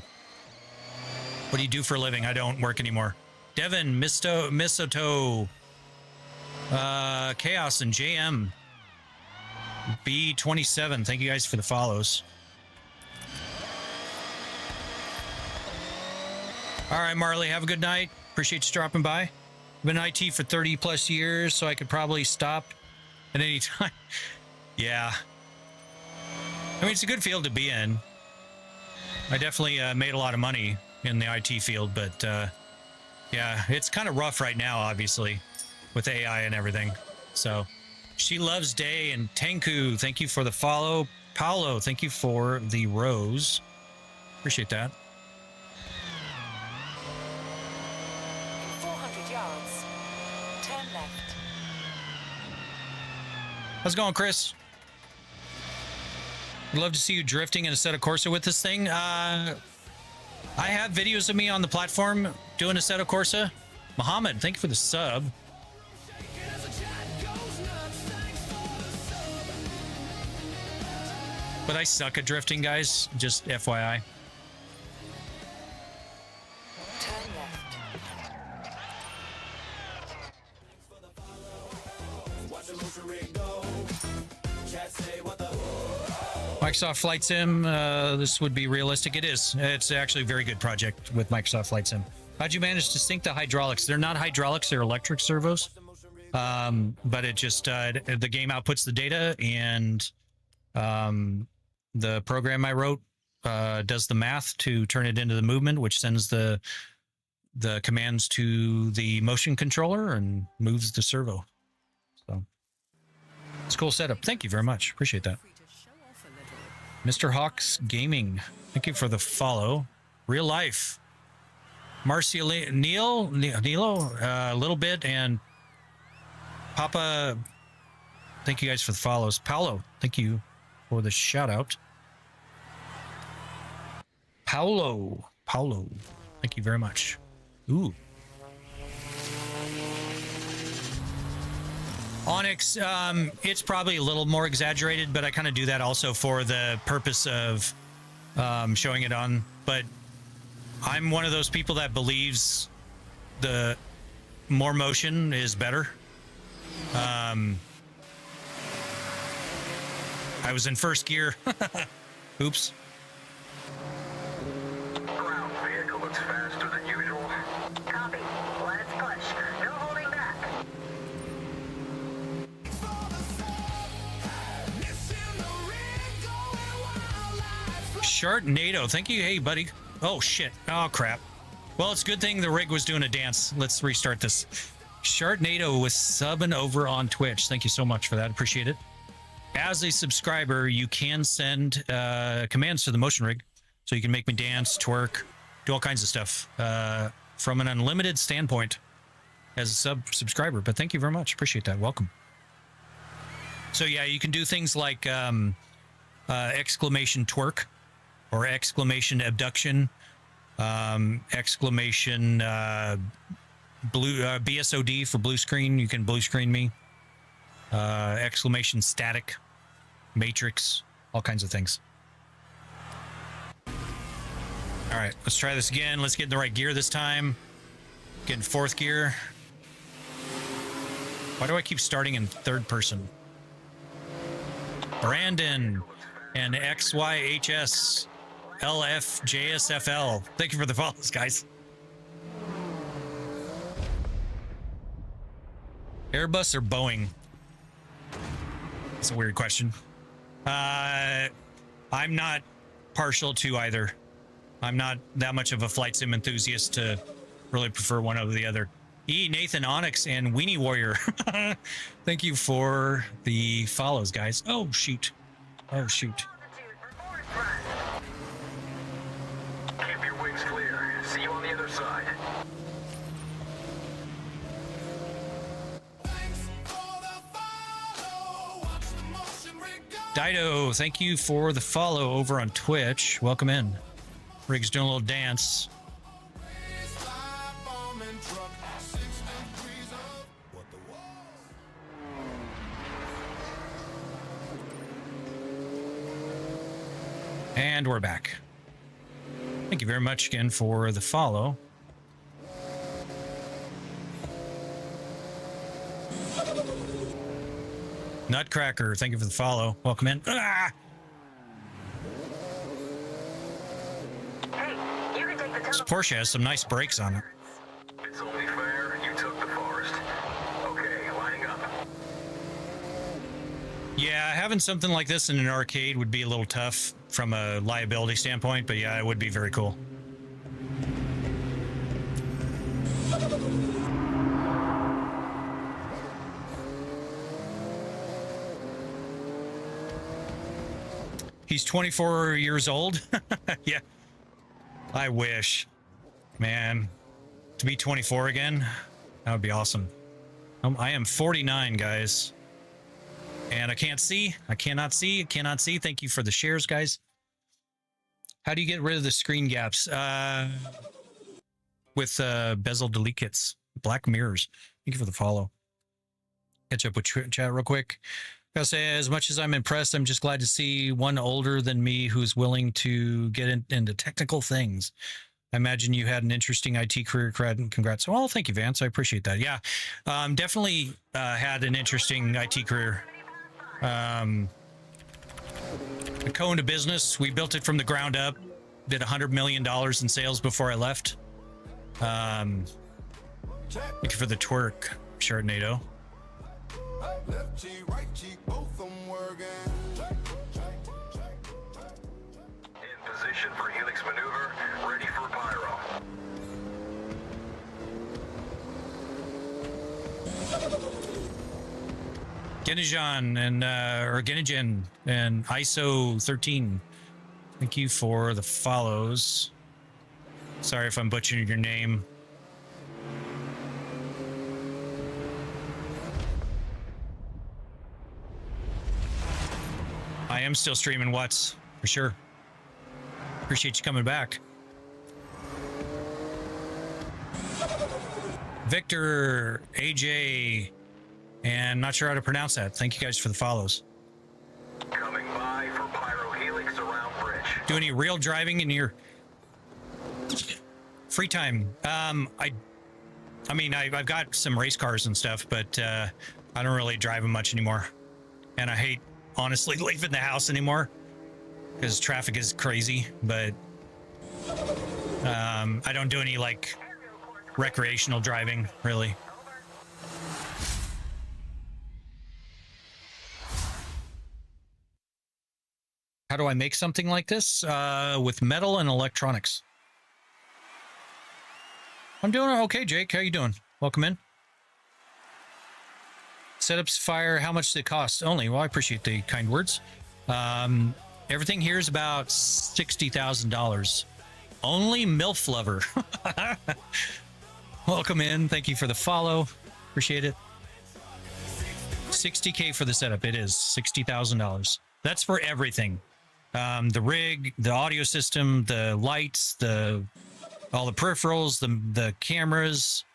what do you do for a living? I don't work anymore. Devin, Misoto, Chaos, and JM. B27, thank you guys for the follows. All right, Marley, have a good night. Appreciate you dropping by. I've been in IT for 30 plus years, so I could probably stop at any time. Yeah. I mean, it's a good field to be in. I definitely made a lot of money in the IT field, but yeah, it's kind of rough right now, obviously, with AI and everything. So, She Loves Day and Tenku, thank you for the follow. Paolo, thank you for the rose. Appreciate that. 400 yards. Turn left. How's it going, Chris? I'd love to see you drifting in a Assetto Corsa with this thing. I have videos of me on the platform doing a Assetto Corsa. Mohammed, thank you for the sub. But I suck at drifting, guys. Just FYI. Turn left. Microsoft Flight Sim, this would be realistic. It is. It's actually a very good project with Microsoft Flight Sim. How'd you manage to sync the hydraulics? They're not hydraulics, they're electric servos. But it just, the game outputs the data, and the program I wrote does the math to turn it into the movement, which sends the commands to the motion controller and moves the servo. So it's a cool setup. Thank you very much. Appreciate that. Mr. Hawks Gaming, thank you for the follow. Real life. Marcia Nilo, a little bit, and Papa Thank you guys for the follows. Paolo, thank you for the shout out. Paolo, thank you very much. Ooh. Onyx, it's probably a little more exaggerated, but I kind of do that also for the purpose of showing it on. But I'm one of those people that believes the more motion is better. I was in first gear. Oops. Ground vehicle looks faster than usual. Copy. Let's push. No holding back. Sharknado, thank you. Hey, buddy. Oh, shit. Oh, crap. Well, it's a good thing the rig was doing a dance. Let's restart this. Sharknado was subbing over on Twitch. Thank you so much for that. Appreciate it. As a subscriber, you can send commands to the motion rig. So you can make me dance, twerk, do all kinds of stuff from an unlimited standpoint as a subscriber. But thank you very much. Appreciate that. Welcome. So, yeah, you can do things like exclamation twerk or exclamation abduction, exclamation blue BSOD for blue screen. You can blue screen me. Exclamation static, matrix, all kinds of things. All right, let's try this again. Let's get in the right gear this time. Get in fourth gear. Why do I keep starting in third person? Brandon and XYHS LFJSFL. Thank you for the follows, guys. Airbus or Boeing? That's a weird question. I'm not partial to either. I'm not that much of a flight sim enthusiast to really prefer one over the other. Nathan, Onyx, and Weenie Warrior. Thank you for the follows, guys. Oh, shoot. Oh, shoot. Keep your wings clear. See you on the other side. Dido, thank you for the follow over on Twitch. Welcome in. Rig's doing a little dance. And we're back. Thank you very much again for the follow. Nutcracker, thank you for the follow. Welcome in. Ah! Hey, you can take the This Porsche has some nice brakes on it. It's only fair you took the forest. Okay, lining up. Yeah, having something like this in an arcade would be a little tough from a liability standpoint, but yeah, it would be very cool. He's 24 years old. Yeah. I wish. Man. To be 24 again, that would be awesome. I am 49, guys. And I can't see. I cannot see. I cannot see. Thank you for the shares, guys. How do you get rid of the screen gaps? With bezel delete kits. Black mirrors. Thank you for the follow. Catch up with chat real quick. Gotta say, as much as I'm impressed, I'm just glad to see one older than me who's willing to get into technical things. I imagine you had an interesting IT career. Congrats. Well, thank you, Vance. I appreciate that. Yeah, definitely had an interesting IT career. I co-owned a business. We built it from the ground up. Did $100 million in sales before I left. Thank you for the twerk, Sharknado. Left cheek, right cheek, both them working. In position for helix maneuver. Ready for pyro. Genijan and or Genijan and ISO 13. Thank you for the follows. Sorry if I'm butchering your name. am still streaming What's for sure. Appreciate you coming back. Victor, AJ, and not sure how to pronounce that. Thank you guys for the follows. Coming by for Pyro Helix around bridge. Do any real driving in your free time? I mean, I've got some race cars and stuff, but I don't really drive them much anymore. And I hate, honestly, leaving the house anymore because traffic is crazy. But I don't do any like recreational driving, really. How do I make something like this? With metal and electronics. I'm doing okay, Jake. How you doing? Welcome in. Setups fire. How much does it cost? Only. Well, I appreciate the kind words. Everything here is about $60,000. Only MILF lover. Welcome in. Thank you for the follow. Appreciate it. $60K for the setup. It is $60,000. That's for everything. The rig, the audio system, the lights, all the peripherals, the cameras,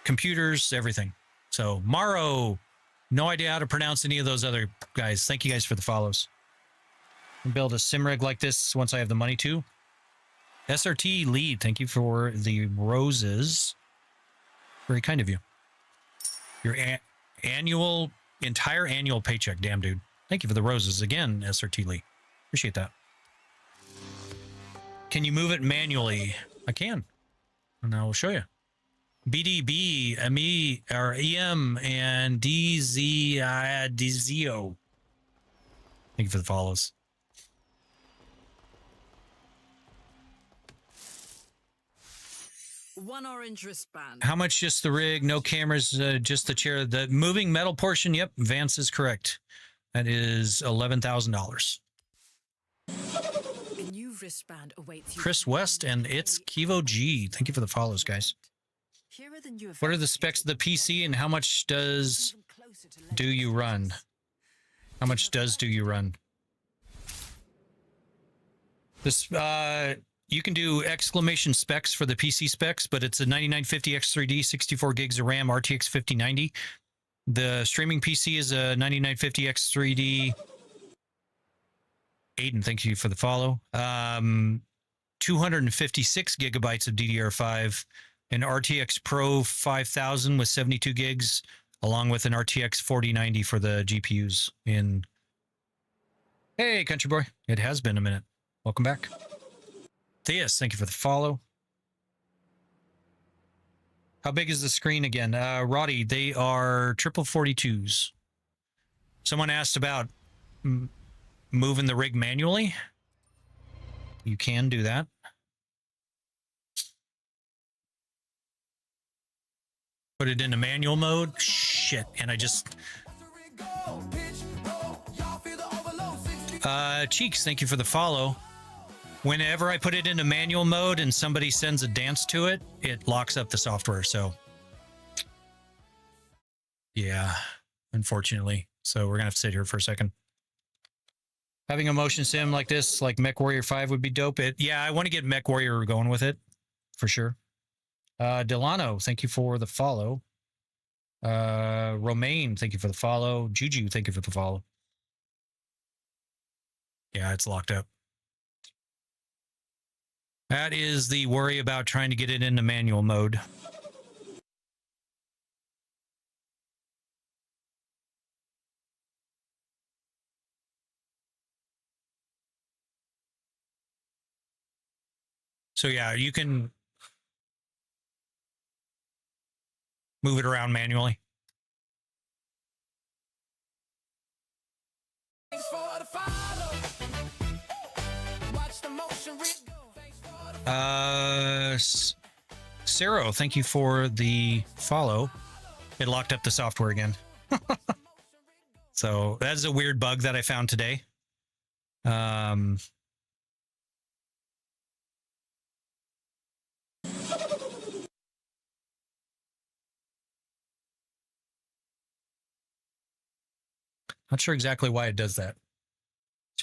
computers, everything. So Maro, no idea how to pronounce any of those other guys. Thank you guys for the follows. I'll build a sim rig like this once I have the money to. SRT lead, thank you for the roses. Very kind of you. Your entire annual paycheck, damn dude. Thank you for the roses again, SRT Lee. Appreciate that. Can you move it manually? I can. And I will show you. BDB, ME, or EM, and DZO. Thank you for the follows. One orange wristband. How much just the rig? No cameras, just the chair. The moving metal portion, yep, Vance is correct. That is $11,000. A new wristband awaits you. Chris West and it's Kivo G. Thank you for the follows, guys. Here are the new What are the specs of the PC and how much does do you run? How much does do you run? This you can do exclamation specs for the PC specs, but it's a 9950 X3D, 64 gigs of RAM, RTX 5090. The streaming PC is a 9950 X3D. Aiden, thank you for the follow. 256 gigabytes of DDR5, an RTX Pro 5000 with 72 gigs, along with an RTX 4090 for the GPUs. Hey, country boy. It has been a minute. Welcome back. Theus, thank you for the follow. How big is the screen again? Roddy, they are 42s. Someone asked about moving the rig manually. You can do that. Put it into manual mode. Shit. And I just... Cheeks, thank you for the follow. Whenever I put it into manual mode and somebody sends a dance to it, it locks up the software. So, yeah, unfortunately. So we're going to have to sit here for a second. Having a motion sim like this, like MechWarrior 5 would be dope. Yeah, I want to get MechWarrior going with it, for sure. Delano, thank you for the follow. Romaine, thank you for the follow. Juju, thank you for the follow. Yeah, it's locked up. That is the worry about trying to get it into manual mode. So yeah, you can move it around manually. Sarah, thank you for the follow. It locked up the software again. So that is a weird bug that I found today. Not sure exactly why it does that.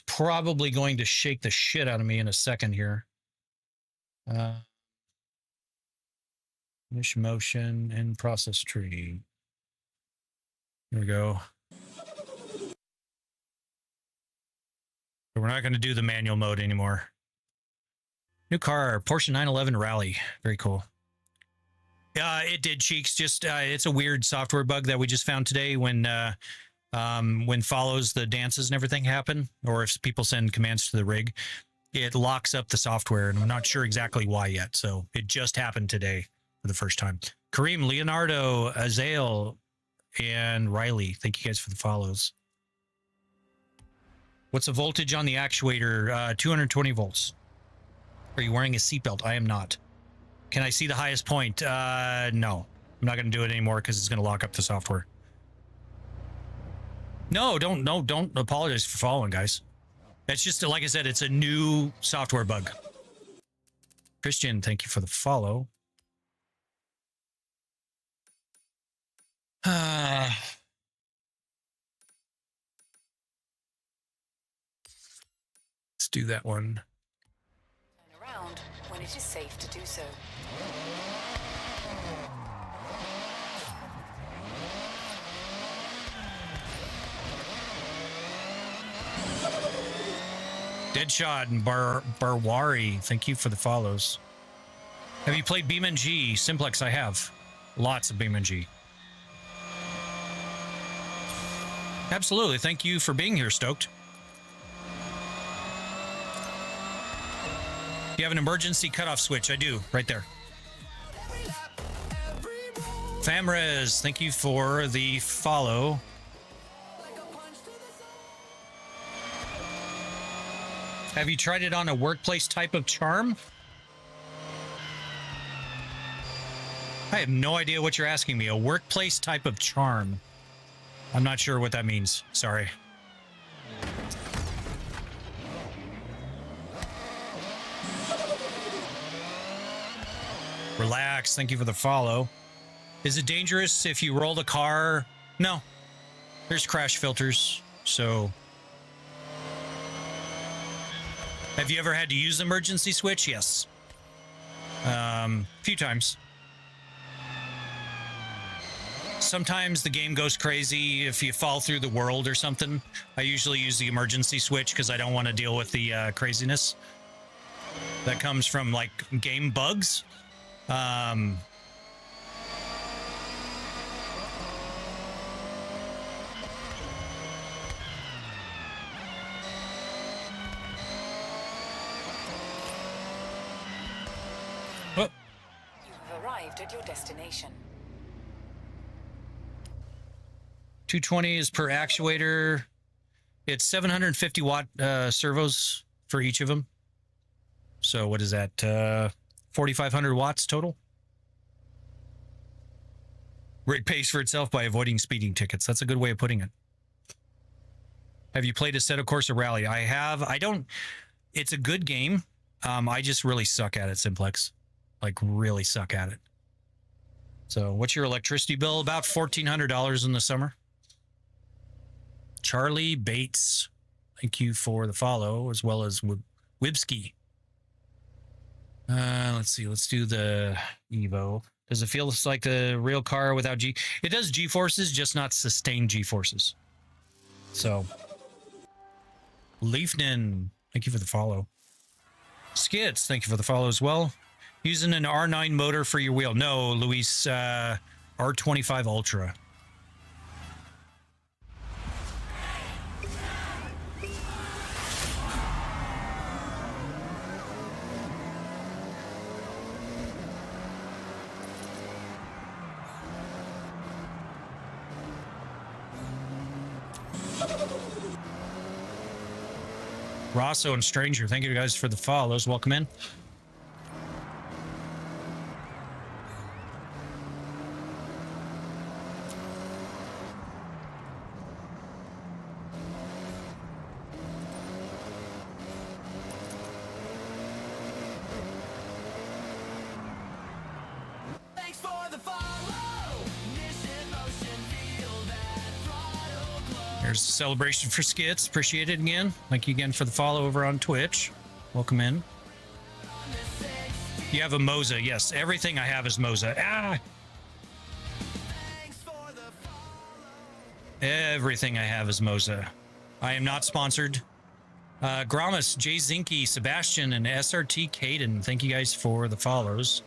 probably going to shake the shit out of me in a second here. Finish motion and process tree. Here we go. But we're not going to do the manual mode anymore. New car, Porsche 911 Rally. Very cool. It did, Cheeks. Just it's a weird software bug that we just found today when follows the dances and everything happen, or if people send commands to the rig, it locks up the software, and I'm not sure exactly why yet. So it just happened today for the first time. Kareem, Leonardo, Azael, and Riley, thank you guys for the follows. What's the voltage on the actuator? 220 volts. Are you wearing a seatbelt? I am not. Can I see the highest point? No. I'm not going to do it anymore because it's going to lock up the software. No, don't apologize for following, guys. That's just, like I said, it's a new software bug. Christian, thank you for the follow. Let's do that one. Turn around when it is safe to do so. Deadshot and Barwari, thank you for the follows. Have you played BeamNG? Simplex, I have. Lots of BeamNG. Absolutely, thank you for being here, Stoked. You have an emergency cutoff switch. I do, right there. Famrez, thank you for the follow. Have you tried it on a workplace type of charm? I have no idea what you're asking me. A workplace type of charm. I'm not sure what that means. Sorry. Relax. Thank you for the follow. Is it dangerous if you roll the car? No. There's crash filters. So... Have you ever had to use the emergency switch? Yes. A few times. Sometimes the game goes crazy if you fall through the world or something. I usually use the emergency switch because I don't want to deal with the craziness that comes from like game bugs. You have arrived at your destination. 220 is per actuator. It's 750 watt servos for each of them. So what is that? 4,500 watts total. It pays for itself by avoiding speeding tickets. That's a good way of putting it. Have you played Assetto Corsa Rally? I have. I don't. It's a good game. I just really suck at it, Simplex. Like really suck at it. So what's your electricity bill? About $1,400 in the summer. Charlie Bates, thank you for the follow, as well as Wibski. Let's see. Let's do the Evo. Does it feel like a real car without G? It does G-forces, just not sustained G-forces. So, Leafnin, thank you for the follow. Skits, thank you for the follow as well. Using an R9 motor for your wheel. No, Luis, R25 Ultra. Rosso and Stranger, thank you guys for the follows. Welcome in. Thanks for the follow. Mission motion, feel that throttle glow. There's a celebration for skits. Appreciate it again. Thank you again for the follow over on Twitch. Welcome in. You have a Moza. Yes, everything I have is Moza. Ah! Everything I have is Moza. I am not sponsored. Gramus, Jay Zinky, Sebastian, and SRT Caden. Thank you guys for the follows.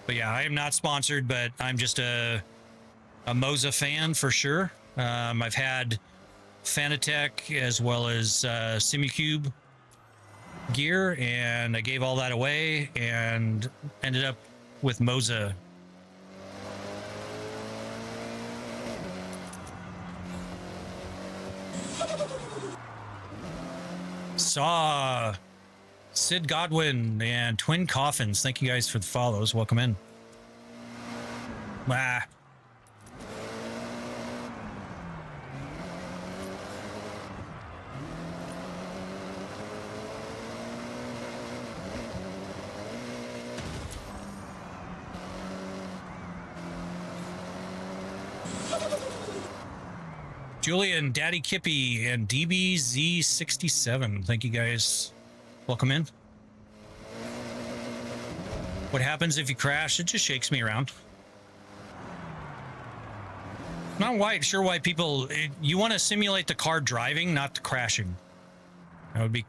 But yeah, I am not sponsored, but I'm just a Moza fan for sure. I've had Fanatec as well as Simicube gear, and I gave all that away and ended up with Moza. Saw Sid Godwin and Twin Coffins. Thank you guys for the follows. Welcome in. Ah. Julian, Daddy Kippy, and DBZ67. Thank you guys. Welcome in. What happens if you crash? It just shakes me around. Not sure why people... You want to simulate the car driving, not the crashing. That'd be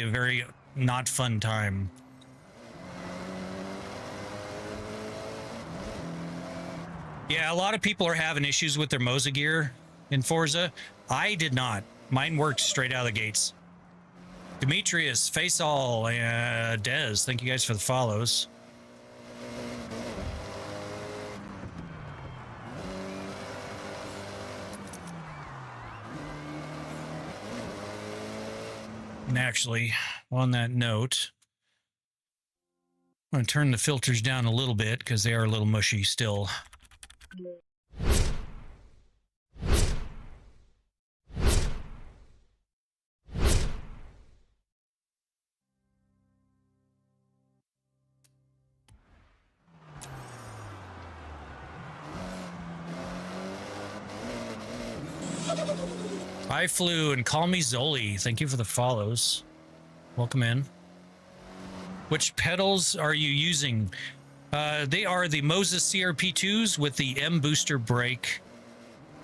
a very not fun time. Yeah, a lot of people are having issues with their Moza gear in Forza. I did not. Mine worked straight out of the gates. Demetrius, Faisal, Dez, thank you guys for the follows. And actually, on that note, I'm going to turn the filters down a little bit because they are a little mushy still. I flew and call me Zoli. Thank you for the follows. Welcome in. Which pedals are you using? They are the Moza CRP2s with the M booster brake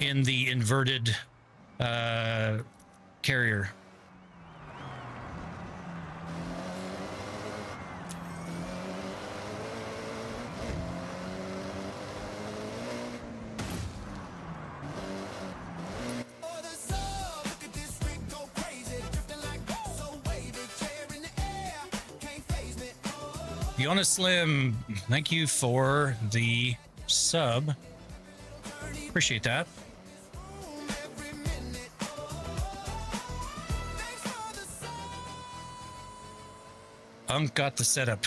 in the inverted carrier. Fiona Slim, thank you for the sub. Appreciate that. Got the setup.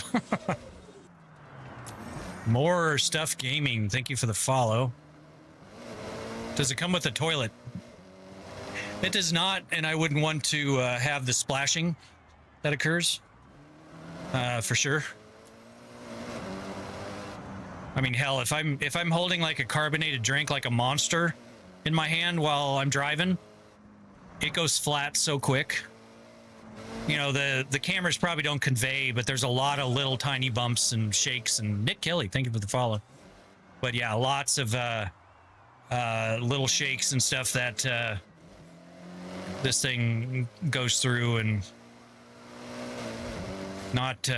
More Stuff Gaming, thank you for the follow. Does it come with a toilet? It does not, and I wouldn't want to have the splashing that occurs, for sure. I mean, hell, if I'm holding like a carbonated drink like a Monster in my hand while I'm driving, it goes flat so quick. You know, the cameras probably don't convey, but there's a lot of little tiny bumps and shakes. And Nick Kelly, thank you for the follow. But yeah, lots of little shakes and stuff that this thing goes through, and not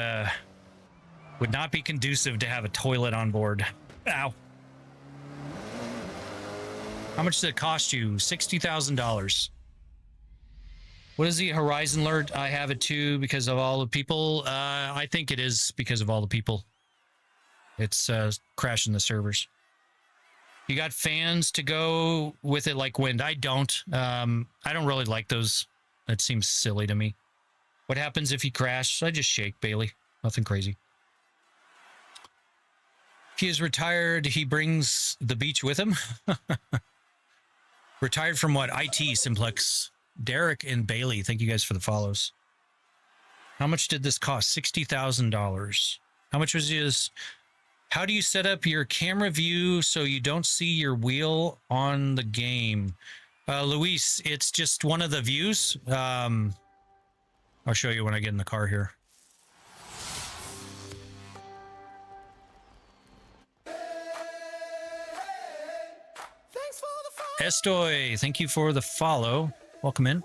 would not be conducive to have a toilet on board. Ow. How much did it cost you? $60,000. What is the Horizon alert? I have it too because of all the people. I think it is because of all the people. It's crashing the servers. You got fans to go with it like wind. I don't. I don't really like those. That seems silly to me. What happens if you crash? I just shake, Bailey. Nothing crazy. He is retired. He brings the beach with him. Retired from what? IT Simplex. Derek and Bailey, thank you guys for the follows. How much did this cost? $60,000. How much was his How do you set up your camera view so you don't see your wheel on the game? Luis, it's just one of the views. I'll show you when I get in the car here. Estoy, thank you for the follow. Welcome in.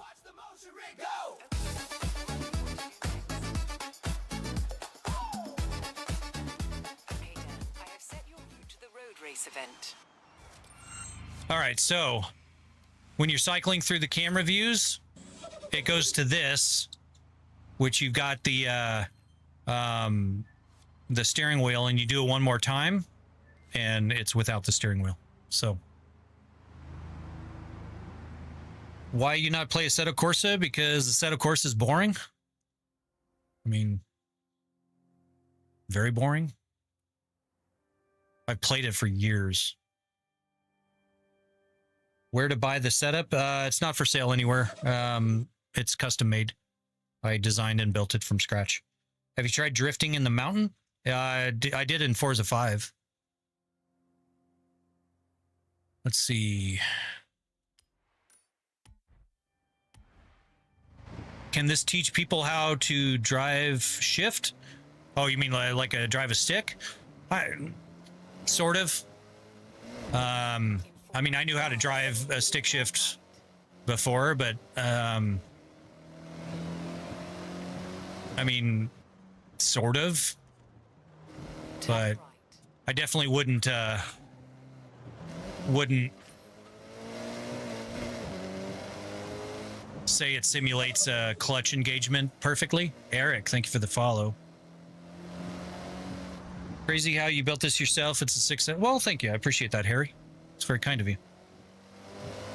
Okay, Dan, I have set your route to the road race event. All right, so when you're cycling through the camera views, it goes to this, which you've got the steering wheel, and you do it one more time, and it's without the steering wheel. So why you not play Assetto Corsa? Because Assetto Corsa is boring. I mean, very boring. I've played it for years. Where to buy the setup? It's not for sale anywhere. It's custom made. I designed and built it from scratch. Have you tried drifting in the mountain? I did in Forza 5. Let's see. Can this teach people how to drive shift? Oh, you mean like a drive a stick? Sort of. I mean, I knew how to drive a stick shift before, but I mean, sort of. But I definitely wouldn't say it simulates a clutch engagement perfectly. Eric, thank you for the follow. Crazy how you built this yourself. It's a 6. Well, thank you. I appreciate that, Harry. It's very kind of you.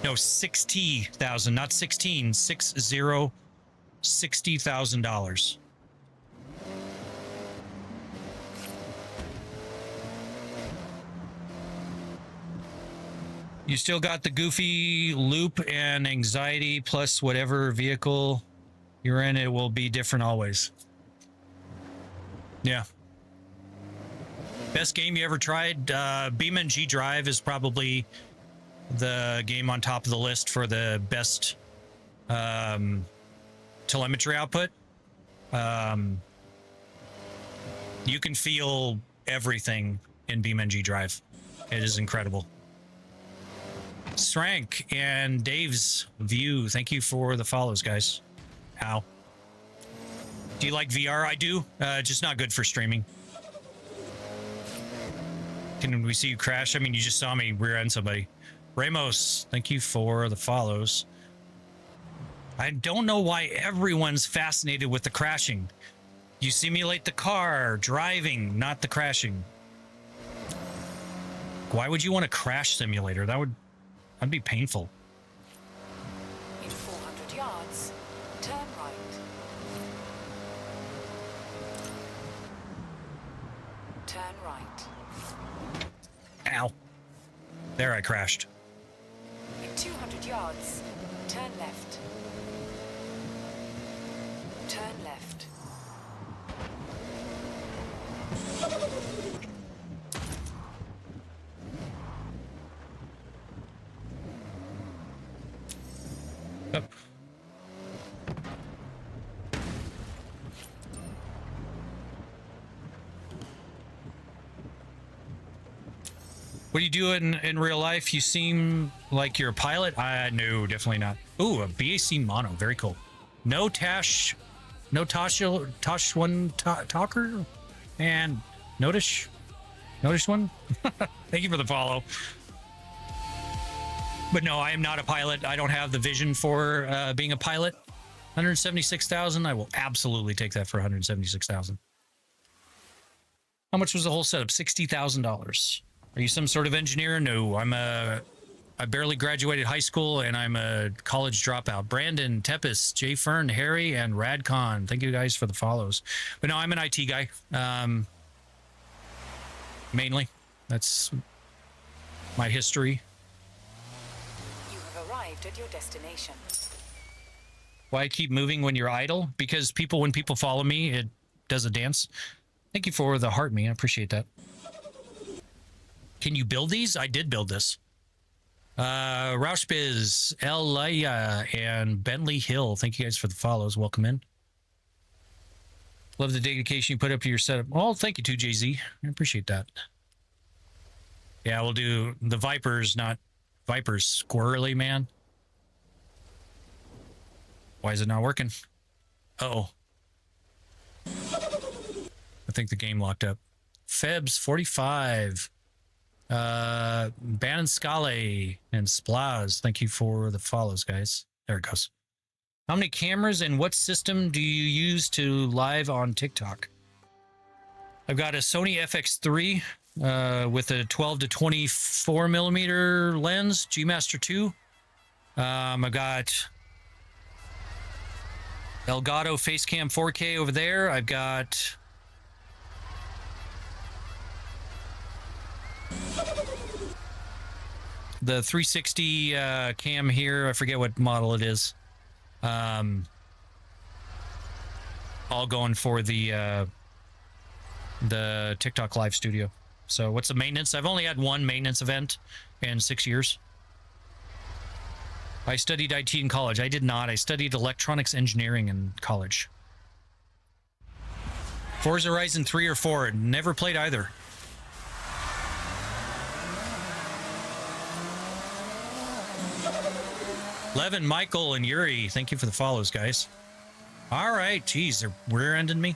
No, 60,000, not 16. 60,000. You still got the goofy loop and anxiety, plus whatever vehicle you're in, it will be different always. Yeah. Best game you ever tried? BeamNG Drive is probably the game on top of the list for the best telemetry output. You can feel everything in BeamNG Drive. It is incredible. Strank and Dave's View, thank you for the follows, guys. How? Do you like VR? I do. Just not good for streaming. Can we see you crash? I mean, you just saw me rear end somebody. Ramos, thank you for the follows. I don't know why everyone's fascinated with the crashing. You simulate the car driving, not the crashing. Why would you want a crash simulator? That'd be painful. In 400 yards, turn right. Turn right. Ow. There, I crashed. In 200 yards, turn left. Turn left. Up. What do you do in real life? You seem like you're a pilot. No, definitely not. Ooh, a BAC mono. Very cool. No Tosh one talker and notice one. Thank you for the follow. But no, I am not a pilot. I don't have the vision for being a pilot. 176,000. I will absolutely take that for 176,000. How much was the whole setup? $60,000. Are you some sort of engineer? No, I barely graduated high school and I'm a college dropout. Brandon, Tepis, Jay Fern, Harry, and Radcon. Thank you guys for the follows. But no, I'm an IT guy. Mainly. That's my history. You have arrived at your destination. Why I keep moving when you're idle? Because when people follow me, it does a dance. Thank you for the heart me. I appreciate that. Can you build these? I did build this. Rauschbiz, Elia, and Bentley Hill. Thank you guys for the follows. Welcome in. Love the dedication you put up to your setup. Well, thank you too, Jay-Z. I appreciate that. Yeah, we'll do the Vipers, not Vipers. Squirrely, man. Why is it not working? Uh-oh. I think the game locked up. Febs 45. Bannon Scale and Splaz. Thank you for the follows, guys. There it goes. How many cameras and what system do you use to live on TikTok? I've got a Sony FX3 with a 12 to 24 millimeter lens, G Master 2. I've got Elgato Facecam 4K over there. I've got the 360 cam here. I forget what model it is. All going for the TikTok Live Studio. So what's the maintenance? I've only had one maintenance event in 6 years. I studied IT in college. I did not. I studied electronics engineering in college. Forza Horizon 3 or 4. Never played either. Levin, Michael, and Yuri, thank you for the follows, guys. All right, geez, they're rear-ending me.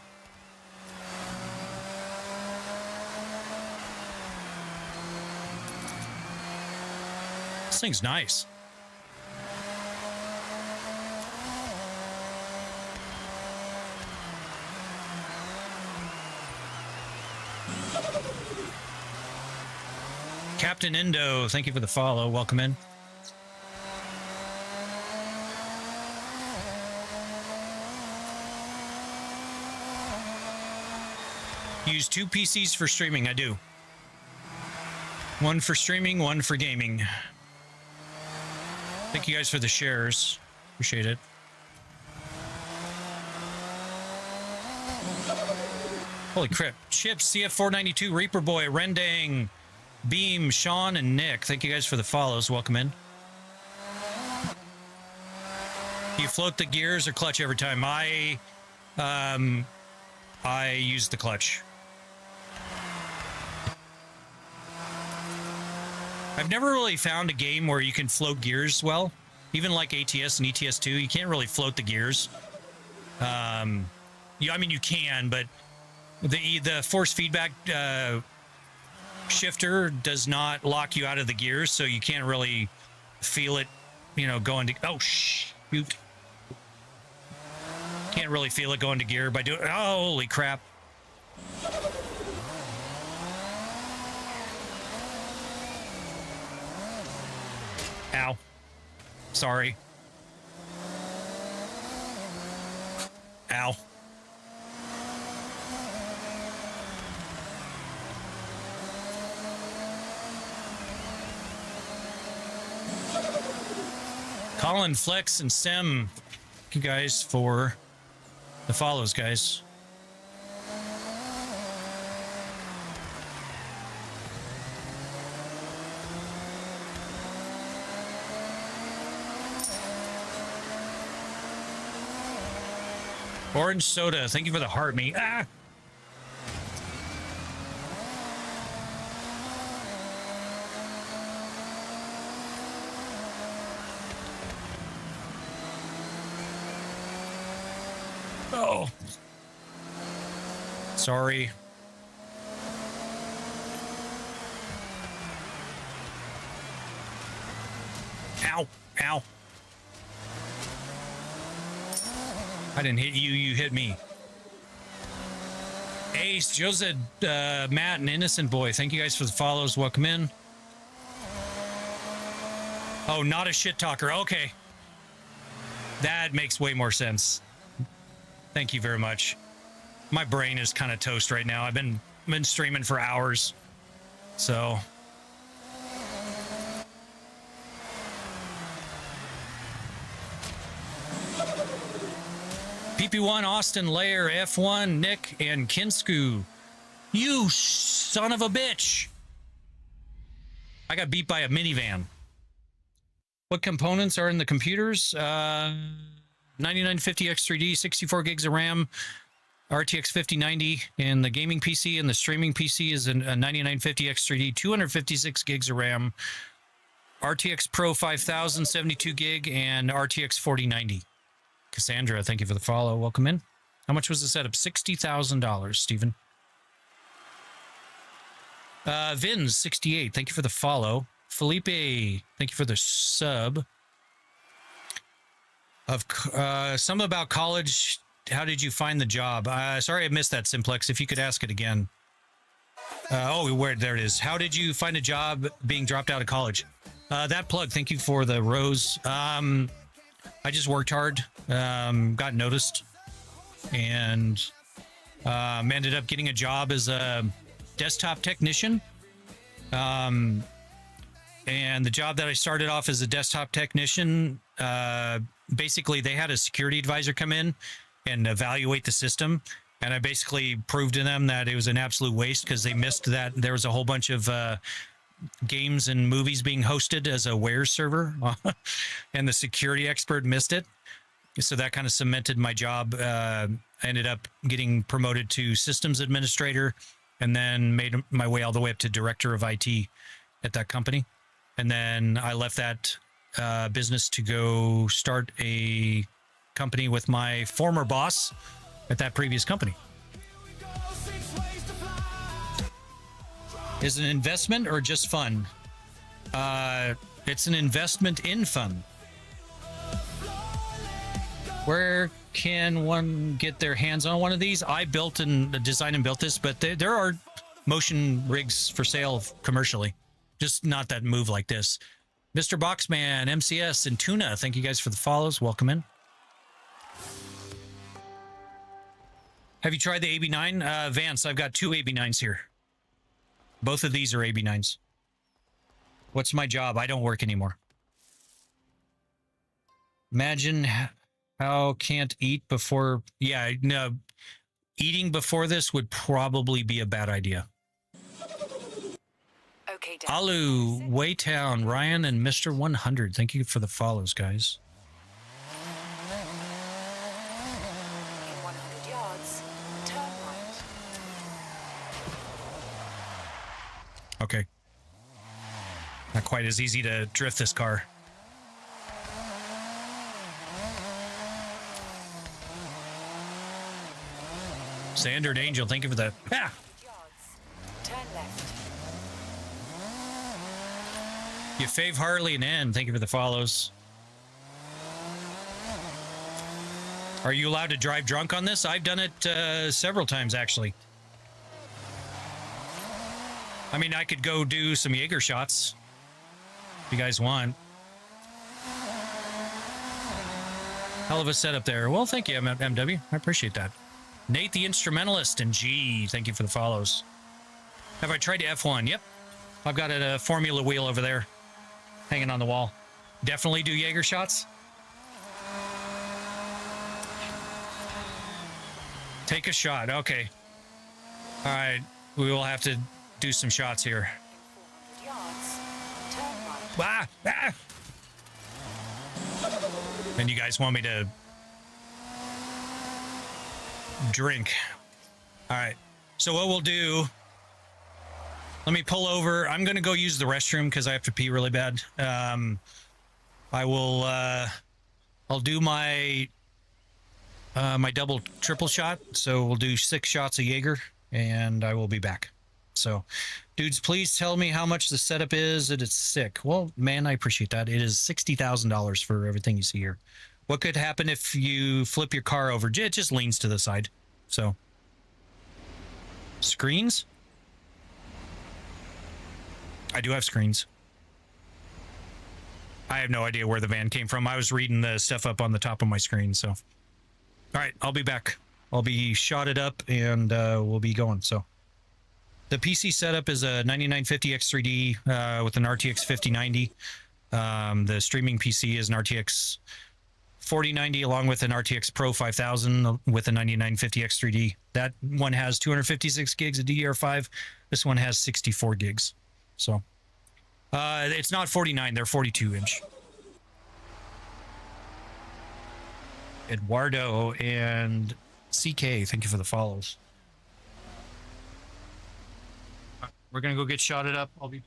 This thing's nice. Captain Indo, thank you for the follow. Welcome in. Use 2 PCs for streaming. I do. One for streaming, one for gaming. Thank you guys for the shares. Appreciate it. Holy crap. Chips, CF492, Reaper Boy, Rendang, Beam, Sean, and Nick. Thank you guys for the follows. Welcome in. You float the gears or clutch every time? I use the clutch. I've never really found a game where you can float gears well. Even like ATS and ETS2, you can't really float the gears. I mean, you can, but the force feedback shifter does not lock you out of the gears, so you can't really feel it, going to... Oh, shoot. Can't really feel it going to gear by doing... Oh, holy crap. Ow. Sorry. Ow. Colin, Flex, and Sem, thank you guys for the follows, guys. Orange soda, thank you for the heart me. Ah! Oh. Sorry. Ow. Ow. I didn't hit you, you hit me. Ace, Joseph, Matt, and Innocent Boy, thank you guys for the follows. Welcome in. Oh, not a shit talker. Okay. That makes way more sense. Thank you very much. My brain is kind of toast right now. I've been streaming for hours. So... PP1, Austin, Lair, F1, Nick, and Kinsku. You son of a bitch. I got beat by a minivan. What components are in the computers? 9950 X3D, 64 gigs of RAM, RTX 5090 in the gaming PC, and the streaming PC is a 9950 X3D, 256 gigs of RAM, RTX Pro 5000, 72 gig, and RTX 4090. Cassandra, thank you for the follow. Welcome in. How much was the setup? $60,000, Stephen. Vins, 68, thank you for the follow. Felipe, thank you for the sub. Some about college. How did you find the job? Sorry I missed that, Simplex. If you could ask it again. There it is. How did you find a job being dropped out of college? That plug, thank you for the rose. I just worked hard, got noticed, and ended up getting a job as a desktop technician. And the job that I started off as a desktop technician, basically they had a security advisor come in and evaluate the system. And I basically proved to them that it was an absolute waste because they missed that there was a whole bunch of games and movies being hosted as a Ware server and the security expert missed it. So that kind of cemented my job. I ended up getting promoted to systems administrator and then made my way all the way up to director of IT at that company. And then I left that business to go start a company with my former boss at that previous company. Is it an investment or just fun? It's an investment in fun. Where can one get their hands on one of these? I built and designed and built this, but there are motion rigs for sale commercially. Just not that move like this. Mr. Boxman, MCS, and Tuna, thank you guys for the follows. Welcome in. Have you tried the AB9? Vance, I've got two AB9s here. Both of these are AB9s. What's my job? I don't work anymore. Imagine how can't eat before... Yeah, no. Eating before this would probably be a bad idea. Okay, Dan. Alu, Waytown, Ryan, and Mr. 100. Thank you for the follows, guys. In 100 yards, turn right. Okay. Not quite as easy to drift this car. Standard Angel, thank you for the... Ah! Yards, turn left. You fave Harley and N, thank you for the follows. Are you allowed to drive drunk on this? I've done it several times, actually. I mean, I could go do some Jaeger shots if you guys want. Hell of a setup there. Well, thank you, MW. I appreciate that. Nate the Instrumentalist and G, thank you for the follows. Have I tried F1? Yep. I've got a Formula wheel over there hanging on the wall. Definitely do Jaeger shots. Take a shot. Okay. All right. We will have to do some shots here. 400 yards, turn right. Ah! And you guys want me to drink. All right. So what we'll do, let me pull over. I'm going to go use the restroom because I have to pee really bad. I'll do my my double triple shot. So we'll do 6 shots of Jaeger and I will be back. So dudes, please tell me how much the setup is. It's sick. Well, man, I appreciate that. It is $60,000 for everything you see here. What could happen if you flip your car over? It just leans to the side. So screens. I do have screens. I have no idea where the van came from. I was reading the stuff up on the top of my screen. So, all right, I'll be back. I'll be shotted up and we'll be going. So the PC setup is a 9950 X3D with an RTX 5090. The streaming PC is an RTX 4090 along with an RTX Pro 5000 with a 9950 X3D. That one has 256 gigs of DDR5. This one has 64 gigs. So It's not 49, they're 42 inch. Eduardo and CK, thank you for the follows. We're gonna go get shotted up. I'll be.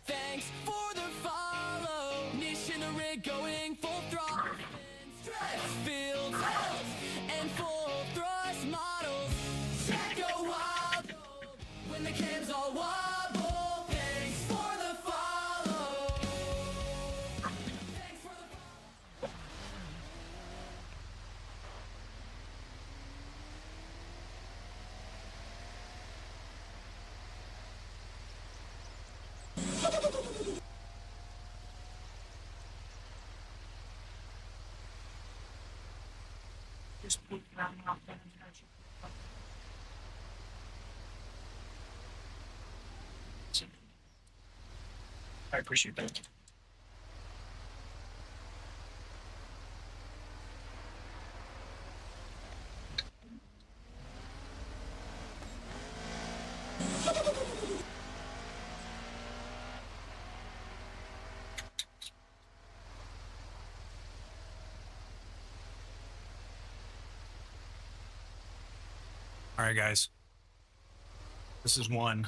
Thanks for the follow. Niche in the rig going full throttle. Stress fields and full thrust models. Check go wild when the cams all wobble. Thanks for the follow. Thanks for the follow. I appreciate that. All right, guys. This is one.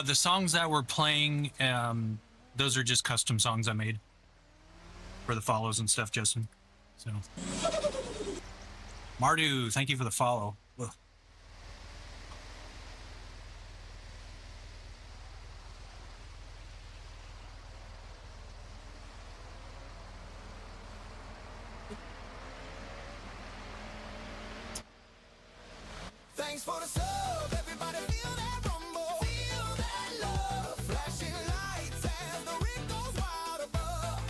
The songs that we're playing, those are just custom songs I made for the follows and stuff, Justin. So, Mardu, thank you for the follow. Ugh. Thanks for the sub, everybody feel that rumble, feel that love, flashing lights as the rig goes wild above.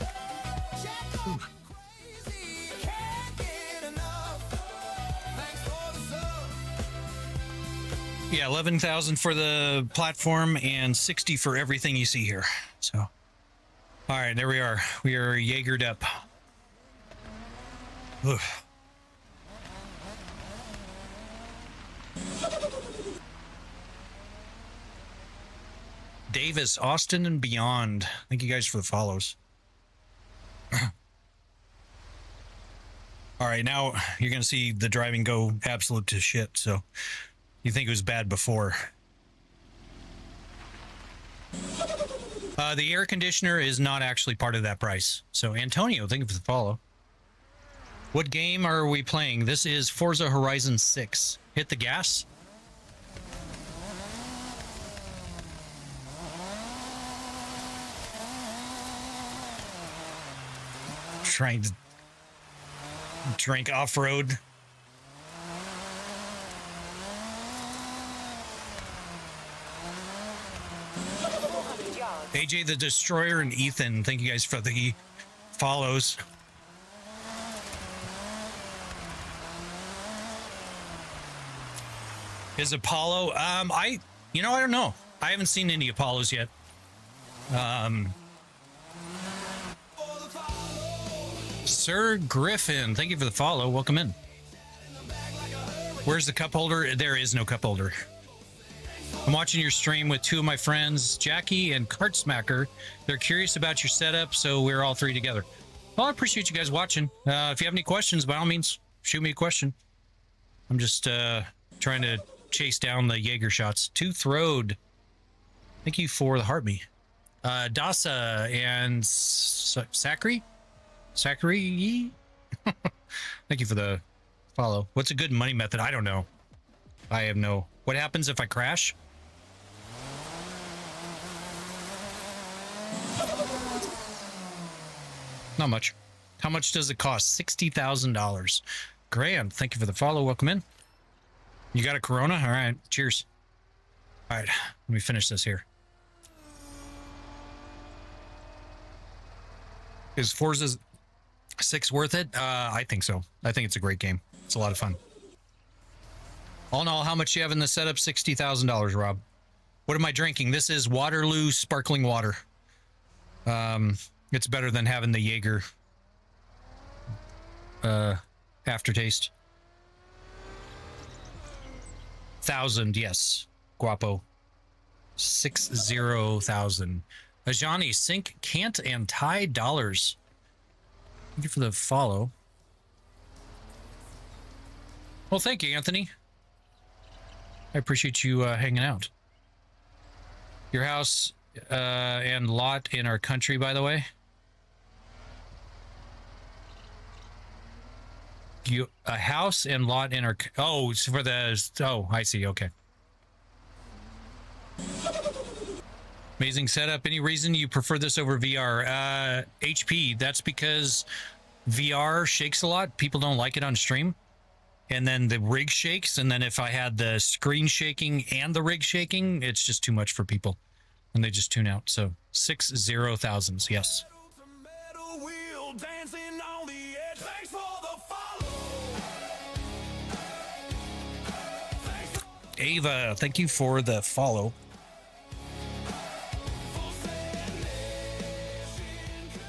Check out crazy, can't get enough. Thanks for the sub. Yeah, 11,000 for the platform and 60 for everything you see here. So, all right, there we are. We are Jaegered up. Ugh. Davis, Austin, and beyond. Thank you guys for the follows. All right, now you're going to see the driving go absolute to shit. So you think it was bad before. The air conditioner is not actually part of that price. So Antonio, thank you for the follow. What game are we playing? This is Forza Horizon 6. hit the gas. Trying to drink off-road. AJ the Destroyer and Ethan, thank you guys for the follows. Is Apollo? I don't know. I haven't seen any Apollos yet. Sir Griffin, thank you for the follow. Welcome in. Where's the cup holder? There is no cup holder. I'm watching your stream with two of my friends, Jackie and Cart Smacker. They're curious about your setup, so we're all three together. Well, I appreciate you guys watching. If you have any questions, by all means, shoot me a question. I'm just trying to chase down the Jaeger shots. Tooth Road, thank you for the heartbeat. Dasa and Sakri? Sakri? Thank you for the follow. What's a good money method? I don't know. I have no... What happens if I crash? Not much. How much does it cost? $60,000. Grand. Thank you for the follow. Welcome in. You got a Corona? All right. Cheers. All right. Let me finish this here. Is Forza 6 worth it? I think so. I think it's a great game. It's a lot of fun. All in all, how much you have in the setup? $60,000, Rob. What am I drinking? This is Waterloo sparkling water. It's better than having the Jaeger aftertaste. 1,000, yes. Guapo. 60,000. Ajani, Sync, Cant, and Thai dollars. Thank you for the follow. Well, thank you, Anthony. I appreciate you hanging out. Your house and lot in our country, by the way. A house and lot in our... Oh, it's for the... Oh, I see. Okay. Amazing setup. Any reason you prefer this over VR? HP. That's because VR shakes a lot. People don't like it on stream. And then the rig shakes. And then if I had the screen shaking and the rig shaking, it's just too much for people. And they just tune out. So 60,000s. Yes. Ava, thank you for the follow.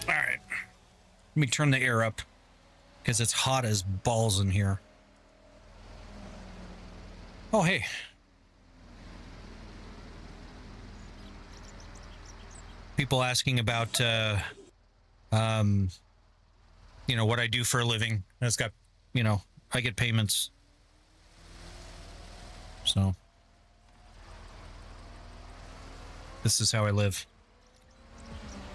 All right. Let me turn the air up because it's hot as balls in here. Oh, hey. People asking about, what I do for a living. It's got, I get payments. So this is how I live.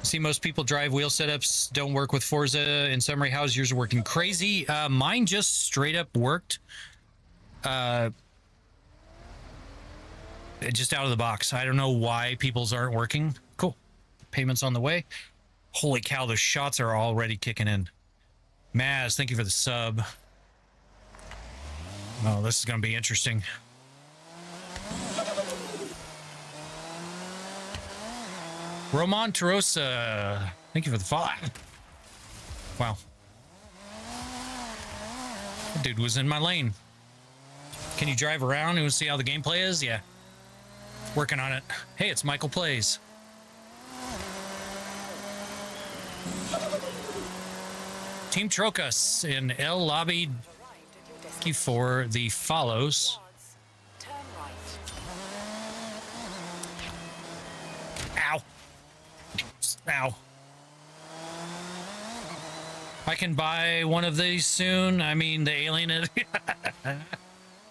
See, most people drive wheel setups don't work with Forza. In summary, how's yours working? Crazy. Mine just straight up worked. Just out of the box. I don't know why people's aren't working. Cool. Payments on the way. Holy cow, the shots are already kicking in. Maz, thank you for the sub. Oh, this is going to be interesting. Roman Tarosa, thank you for the follow. Wow. That dude was in my lane. Can you drive around and see how the gameplay is? Yeah. Working on it. Hey, it's Michael Plays. Team Trocas in El Lobby. Thank you for the follows. Turn right. Ow. Ow. I can buy one of these soon. I mean, the alien.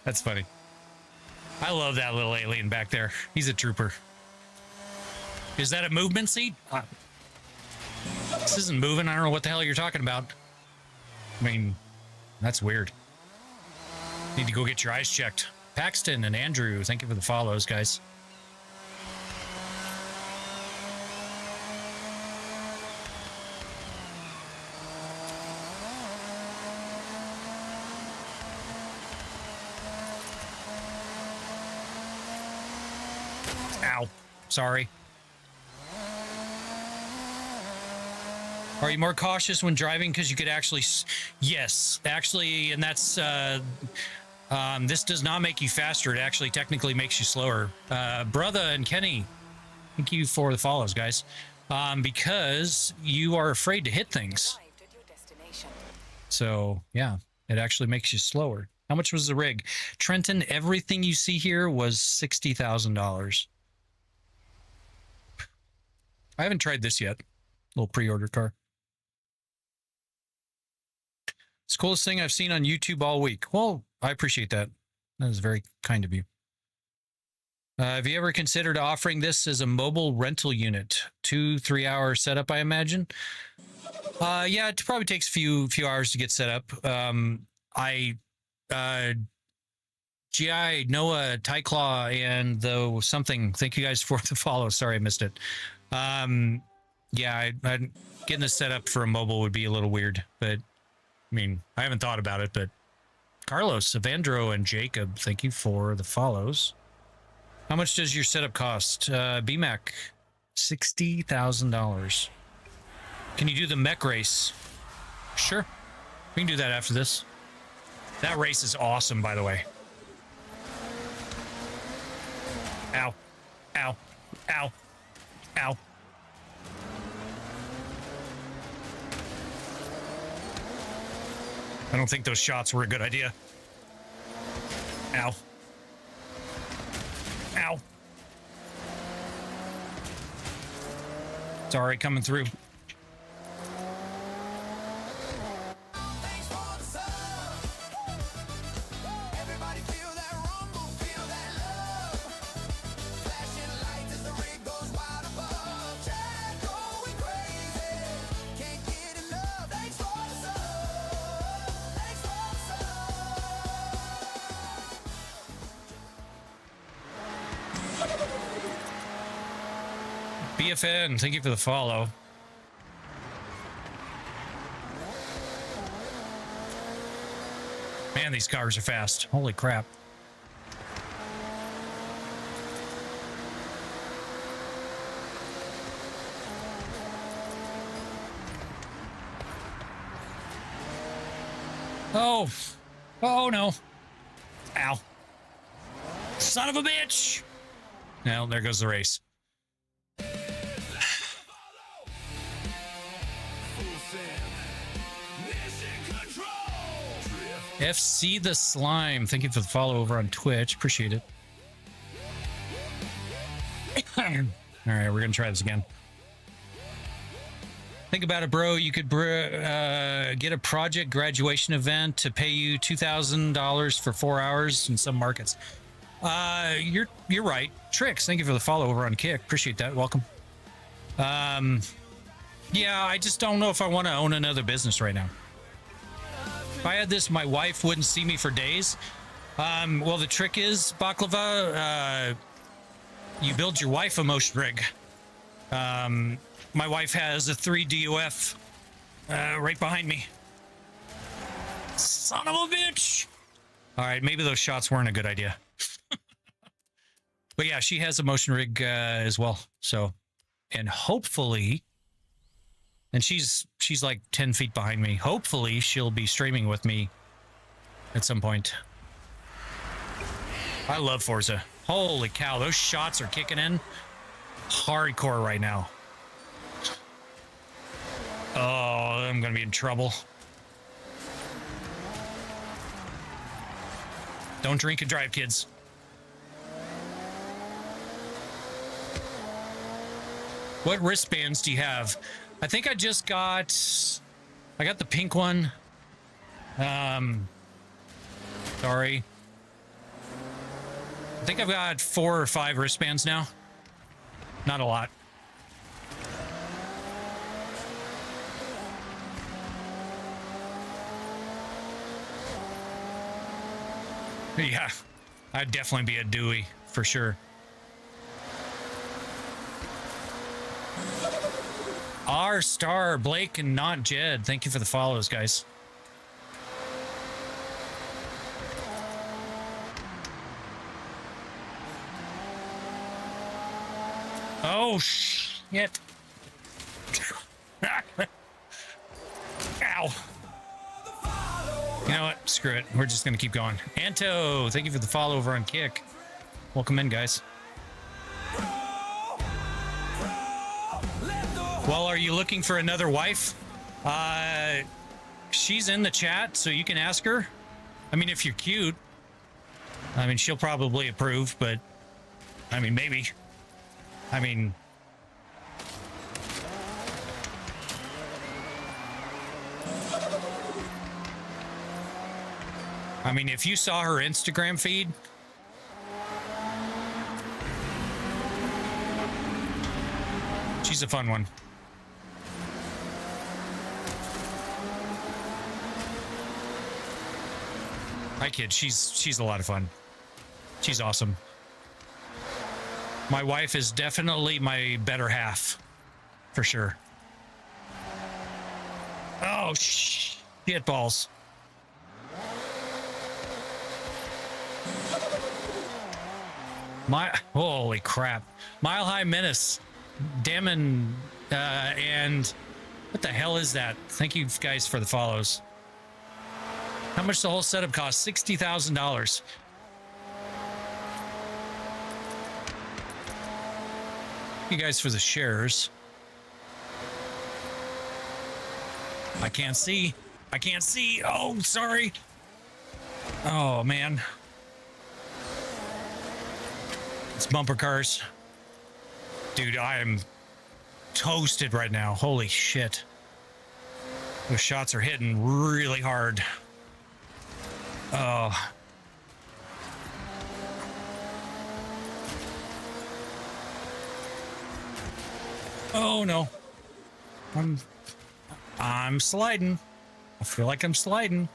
That's funny. I love that little alien back there. He's a trooper. Is that a movement seat? This isn't moving. I don't know what the hell you're talking about. I mean, that's weird. Need to go get your eyes checked. Paxton and Andrew, thank you for the follows, guys. Ow. Sorry. Are you more cautious when driving because you could actually... Yes, actually, and that's... this does not make you faster. It actually technically makes you slower. Brother and Kenny, thank you for the follows, guys. Because you are afraid to hit things. Arrived at your destination. So, yeah, it actually makes you slower. How much was the rig? Trenton, everything you see here was $60,000. I haven't tried this yet. Little pre-order car. It's the coolest thing I've seen on YouTube all week. Well, I appreciate that. That is very kind of you. Have you ever considered offering this as a mobile rental unit? 2-3 hour setup, I imagine. Yeah, it probably takes a few hours to get set up. GI, Noah, Tyclaw, and the something. Thank you guys for the follow. Sorry, I missed it. Yeah, getting this set up for a mobile would be a little weird, but I mean, I haven't thought about it, but Carlos, Evandro, and Jacob, thank you for the follows. How much does your setup cost? BMAC, $60,000. Can you do the mech race? Sure. We can do that after this. That race is awesome, by the way. Ow. Ow. Ow. Ow. I don't think those shots were a good idea. Ow. Ow. Sorry, coming through. Thanks for the sub. Everybody feel that rumble, feel that love. Flashing lights as the rig goes wild above. Chat going crazy. Can't get enough. Thanks for the sub. Thanks for the sub. BFN, thank you for the follow. Man, these cars are fast. Holy crap. Oh. Oh, no. Ow. Son of a bitch. Well, there goes the race. FC the Slime, thank you for the follow over on Twitch. Appreciate it. All right, we're gonna try this again. Think about it, bro. You could get a project graduation event to pay you $2,000 for 4 hours in some markets. You're right. Tricks, thank you for the follow over on Kick. Appreciate that. Welcome. Yeah, I just don't know if I want to own another business right now. If I had this, my wife wouldn't see me for days. Well, the trick is, Baklava, you build your wife a motion rig. My wife has a 3DOF right behind me. Son of a bitch! All right, maybe those shots weren't a good idea. But yeah, she has a motion rig as well. So, and hopefully... And she's like 10 feet behind me. Hopefully, she'll be streaming with me at some point. I love Forza. Holy cow, those shots are kicking in hardcore right now. Oh, I'm going to be in trouble. Don't drink and drive, kids. What wristbands do you have? I think I just got... I got the pink one. Sorry. I think I've got 4 or 5 wristbands now. Not a lot. Yeah, I'd definitely be a Dewey for sure. R Star, Blake, and not Jed. Thank you for the follows, guys. Oh, shit. Ow. You know what? Screw it. We're just going to keep going. Anto, thank you for the follow over on Kick. Welcome in, guys. Well, are you looking for another wife? She's in the chat, so you can ask her. I mean, if you're cute. I mean, she'll probably approve, but... I mean, maybe. I mean... if you saw her Instagram feed... She's a fun one. Hi, kid. She's a lot of fun. She's awesome. My wife is definitely my better half, for sure. Oh, shit balls. Holy crap. Mile High Menace. Damon, and what the hell is that? Thank you guys for the follows. How much the whole setup cost? $60,000. You guys for the shares. I can't see. I can't see. Oh, sorry. Oh, man. It's bumper cars. Dude, I am toasted right now. Holy shit. Those shots are hitting really hard. Oh. Oh no. I'm sliding. I feel like I'm sliding.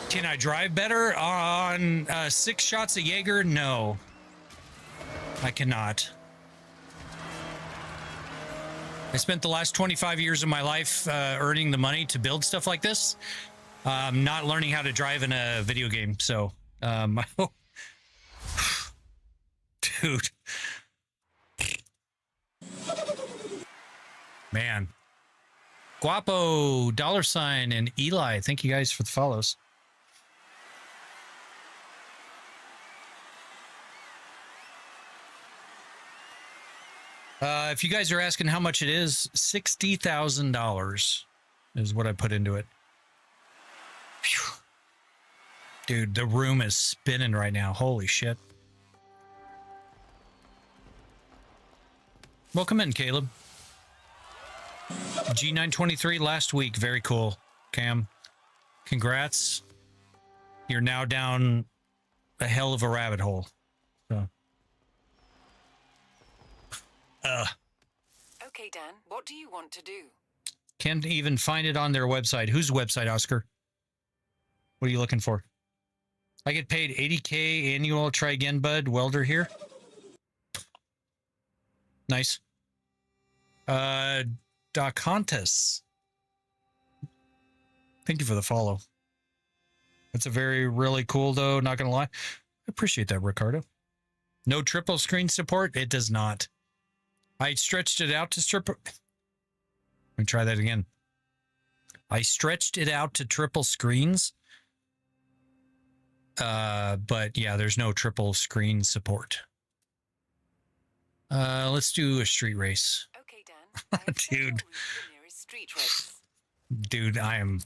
Can I drive better on 6 shots of Jaeger? No. I cannot. I spent the last 25 years of my life earning the money to build stuff like this. Not learning how to drive in a video game. So, dude. Man. Guapo, $, and Eli. Thank you guys for the follows. If you guys are asking how much it is, $60,000 is what I put into it. Phew. Dude, the room is spinning right now. Holy shit. Welcome in, Caleb. G923 last week. Very cool, Cam. Congrats. You're now down a hell of a rabbit hole. So. Okay, Dan, what do you want to do? Can't even find it on their website. Whose website, Oscar? What are you looking for? I get paid $80K annual. Try again, bud. Welder here. Nice. Dacontis. Thank you for the follow. That's a really cool, though. Not going to lie. I appreciate that, Ricardo. No triple screen support? It does not. I stretched it out to triple. Let me try that again. I stretched it out to triple screens. But yeah, there's no triple screen support. Let's do a street race. Okay, Dan. I have set your Dude. route to the nearest street race. Dude, I am,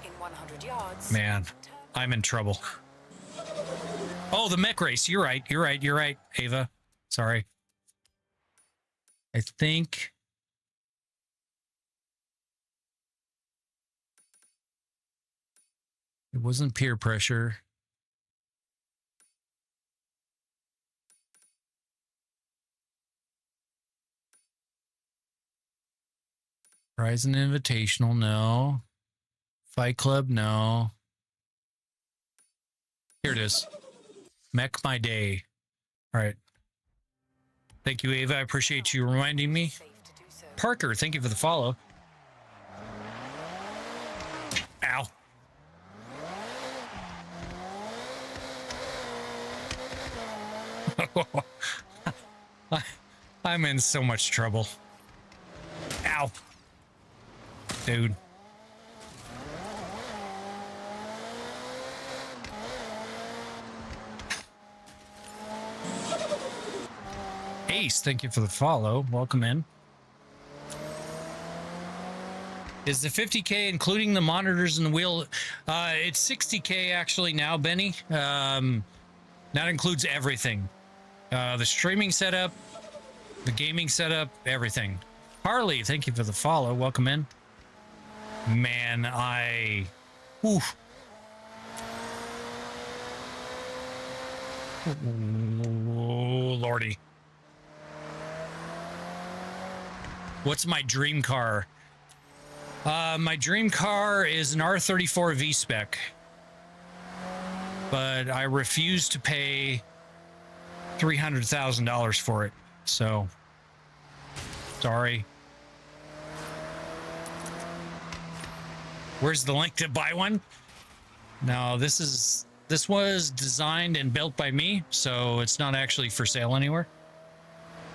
In 100 yards. man, I'm in trouble. Oh, the mech race. You're right. You're right, Ava. Sorry. I think it wasn't peer pressure. Horizon Invitational, no. Fight Club, no. Here it is. Mech My Day. All right. Thank you, Ava. I appreciate you reminding me. Safe to do so. Parker, thank you for the follow. Ow. I'm in so much trouble. Ow. Dude. Ace, thank you for the follow. Welcome in. Is the 50K including the monitors and the wheel? It's 60K actually now, Benny. That includes everything. The streaming setup, the gaming setup, everything. Harley, thank you for the follow. Welcome in. Man, oof. Oh, Lordy. What's my dream car? My dream car is an R34 V-Spec. But I refuse to pay $300,000 for it. So, sorry. Where's the link to buy one? No, this was designed and built by me, so it's not actually for sale anywhere.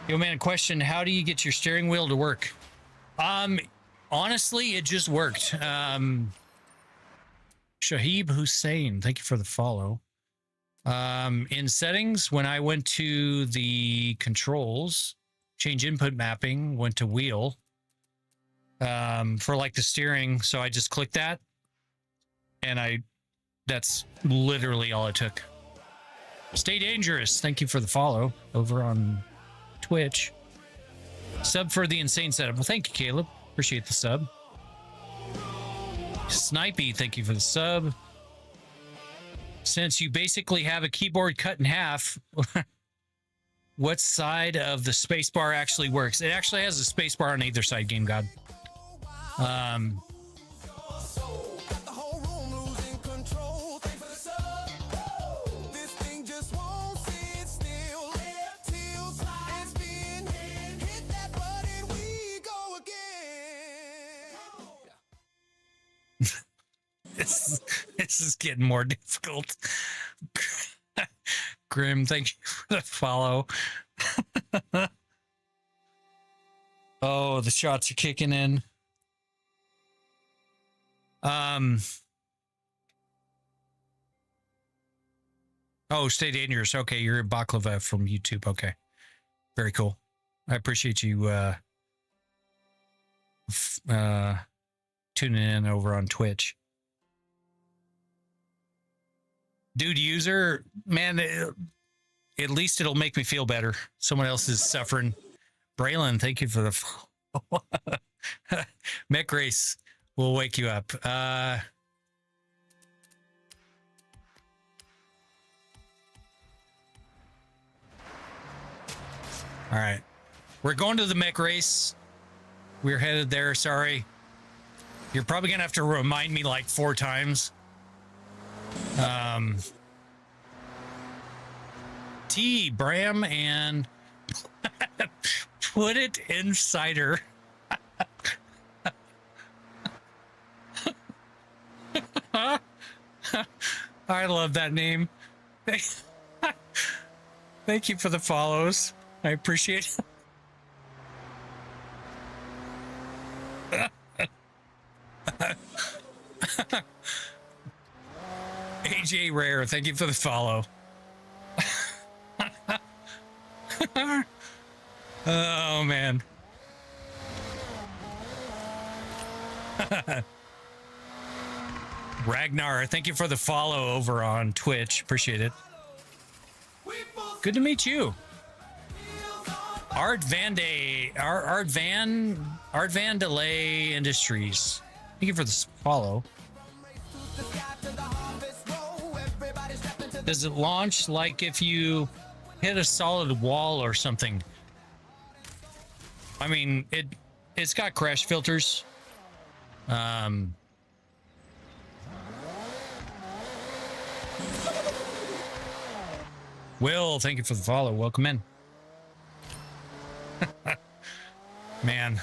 Yo, man, question: how do you get your steering wheel to work? Honestly, it just worked. Shahib Hussein, thank you for the follow. In settings, when I went to the controls, change input mapping, went to wheel, for like the steering. So I just clicked that and that's literally all it took. Stay dangerous. Thank you for the follow over on Twitch. Sub for the insane setup. Well, thank you, Caleb. Appreciate the sub. Snipey, thank you for the sub. Since you basically have a keyboard cut in half, what side of the spacebar actually works? It actually has a spacebar on either side, Game God. Got the whole room losing control. Thanks for the sub. This thing just won't sit still. Left heel slide and spin. Hit that button, we go again. This is getting more difficult. Grim, thank you for the follow. Oh, the shots are kicking in. Oh, stay dangerous. Okay, you're a baklava from YouTube. Okay, very cool. I appreciate you tuning in over on Twitch. Dude, user, man, at least it'll make me feel better. Someone else is suffering. Braylon, thank you for the follow. Mech Race will wake you up. All right. We're going to the Mech Race. We're headed there. Sorry. You're probably going to have to remind me like 4 times. T, Bram, and put it in cider. I love that name. Thank you for the follows. I appreciate it. AJ Rare, thank you for the follow. Oh, man. Ragnar, thank you for the follow over on Twitch. Appreciate it. Good to meet you. Art Van Delay Industries. Thank you for the follow. Does it launch like if you hit a solid wall or something? I mean, it's got crash filters. Will, thank you for the follow. Welcome in. Man,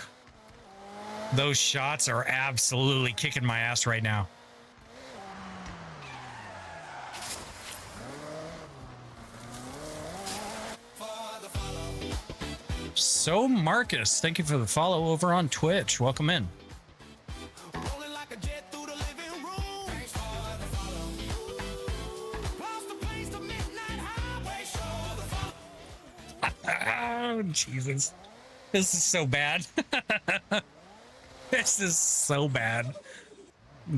those shots are absolutely kicking my ass right now. So Marcus, thank you for the follow over on Twitch. Welcome in. Rolling like a jet through the living room. Thanks for the follow. Cross the place to midnight highway. Show the follow. Oh, Jesus. This is so bad. This is so bad.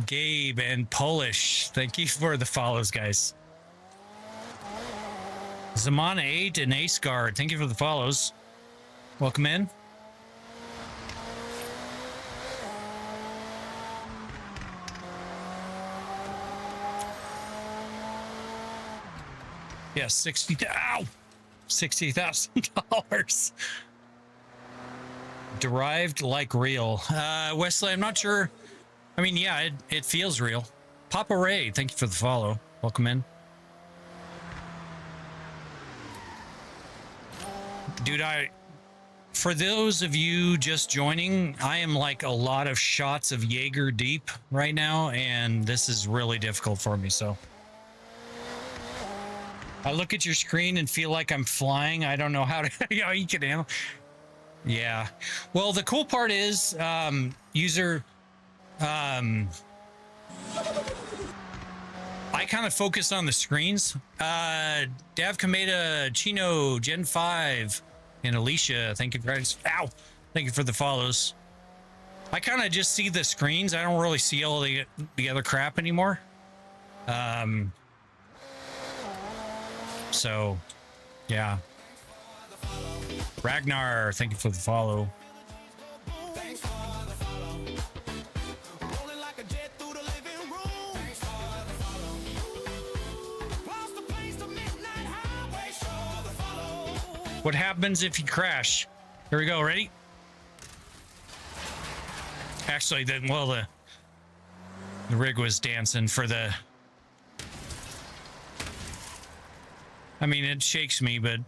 Gabe and Polish, thank you for the follows, guys. Zamana 8 and Ace Guard, thank you for the follows. Welcome in. Yeah, $60,000. Derived like real. Wesley, I'm not sure. I mean, yeah, it feels real. Papa Ray, thank you for the follow. Welcome in. Dude, for those of you just joining, I am like a lot of shots of Jaeger deep right now, and this is really difficult for me, so. I look at your screen and feel like I'm flying. I don't know how you can handle. Yeah. Well, the cool part is, user, I kind of focus on the screens. Dav Kameda, Chino, Gen 5, and Alicia, thank you guys. Ow! Thank you for the follows. I kind of just see the screens. I don't really see all the other crap anymore. So, yeah. Ragnar, thank you for the follow. Thanks for the follow. Rolling like a jet through the living room. Thanks for the follow. Cross the place to midnight highway. Show the follow. What happens if you crash? Here we go. Ready? Actually, the rig was dancing for the. I mean, it shakes me, but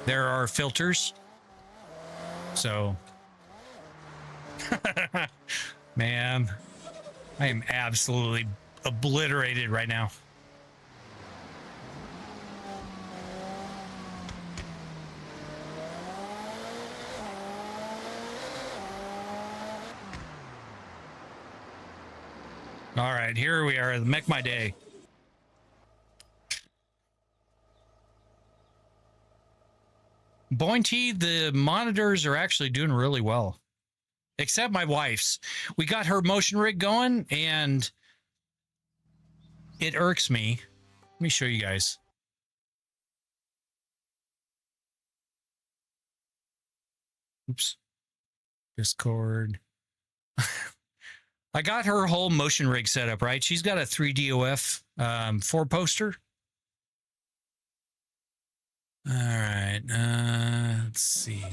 there are filters. So, man, I am absolutely obliterated right now. All right, here we are. Make my day. Bointy, the monitors are actually doing really well. Except my wife's. We got her motion rig going, and it irks me. Let me show you guys. Oops. Discord. I got her whole motion rig set up, right? She's got a 3DOF 4-poster. All right, let's see.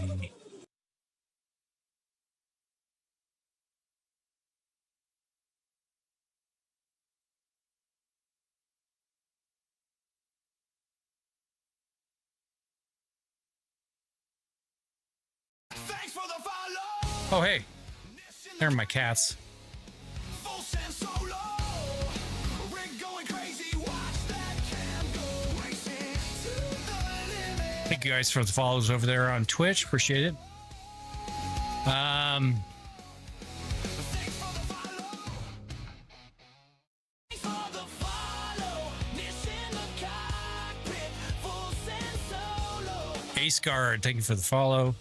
Thanks for the follow. Oh, hey, there are my cats. Full send solo. Rig going crazy. Watch that cam go racing to the limit. Thank you guys for the follows over there on Twitch. Appreciate it. Thanks for the follow. Thanks for the follow. Mission the cockpit. Full send solo. Ace Guard, thank you for the follow.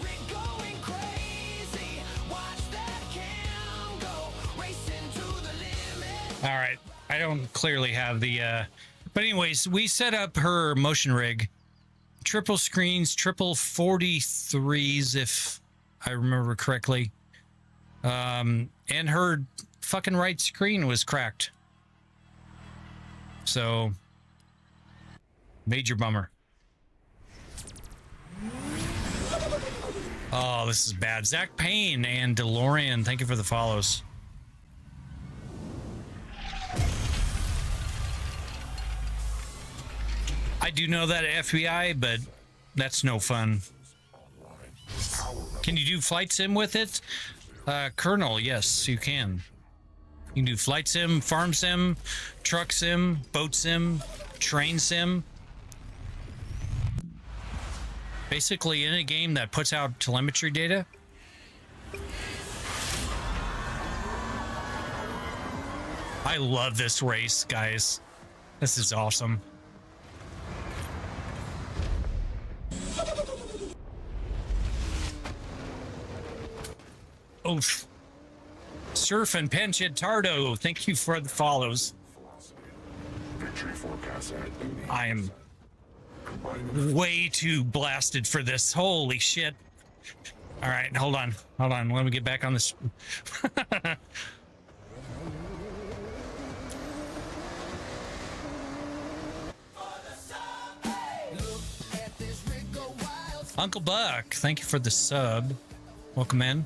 Rig going crazy. Watch that cam go racing to the limit. All right, I don't clearly have the, but anyways, we set up her motion rig. Triple screens, triple 43s, if I remember correctly. And her fucking right screen was cracked. So, major bummer. Oh, this is bad. Zach Payne and DeLorean, thank you for the follows. I do know that at FBI, but that's no fun. Can you do flight sim with it? Colonel, yes, you can. You can do flight sim, farm sim, truck sim, boat sim, train sim. Basically, in a game that puts out telemetry data. I love this race, guys. This is awesome. Oof. Surf and Penchetardo, thank you for the follows. I am way too blasted for this. Holy shit. All right, hold on. Let me get back on this. Uncle Buck, thank you for the sub. Welcome in.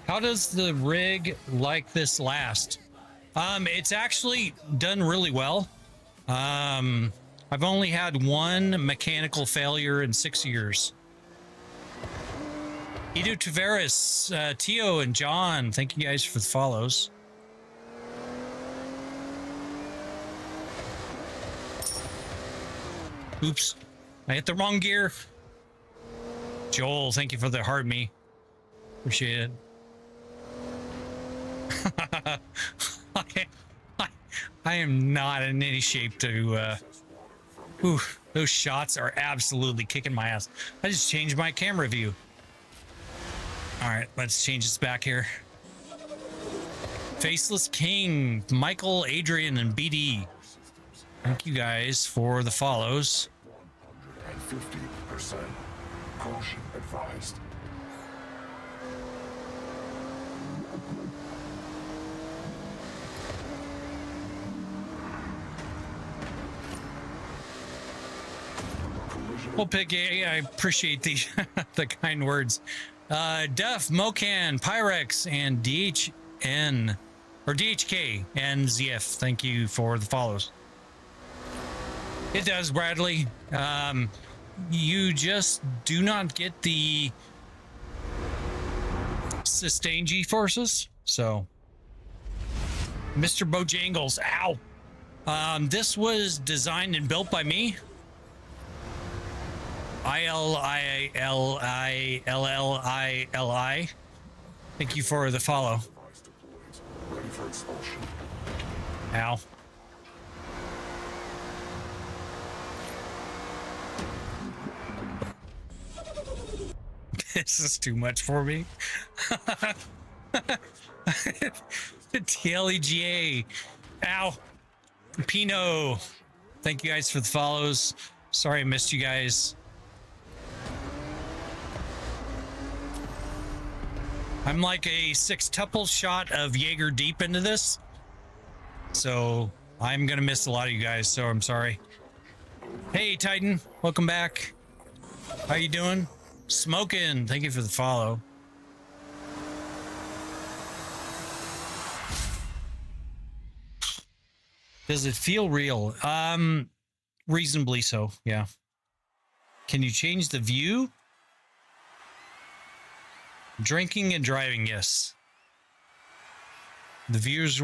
How does the rig like this last? It's actually done really well. I've only had one mechanical failure in 6 years. Edu Tavares, Tio, and John, thank you guys for the follows. Oops, I hit the wrong gear. Joel, thank you for the heart me. Appreciate it. I am not in any shape to those shots are absolutely kicking my ass. I just changed my camera view. All right, let's change this back here. Faceless King, Michael, Adrian, and BD, thank you guys for the follows. 150%. Caution advised. Well, Piggy, I appreciate the the kind words. Duff, Mocan, Pyrex, and DHN or DHK and ZF, thank you for the follows. It does, Bradley. You just do not get the sustained G forces. So, Mr. Bojangles, ow. This was designed and built by me. ILILILLI. Thank you for the follow. Ready for expulsion. Ow. This is too much for me. TLEGA. Ow. Pino. Thank you guys for the follows. Sorry I missed you guys. I'm like a sextuple shot of Jaeger deep into this. So I'm going to miss a lot of you guys. So I'm sorry. Hey, Titan. Welcome back. How you doing? Smoking. Thank you for the follow. Does it feel real? Reasonably so. Yeah. Can you change the view? Drinking and driving, yes. The viewers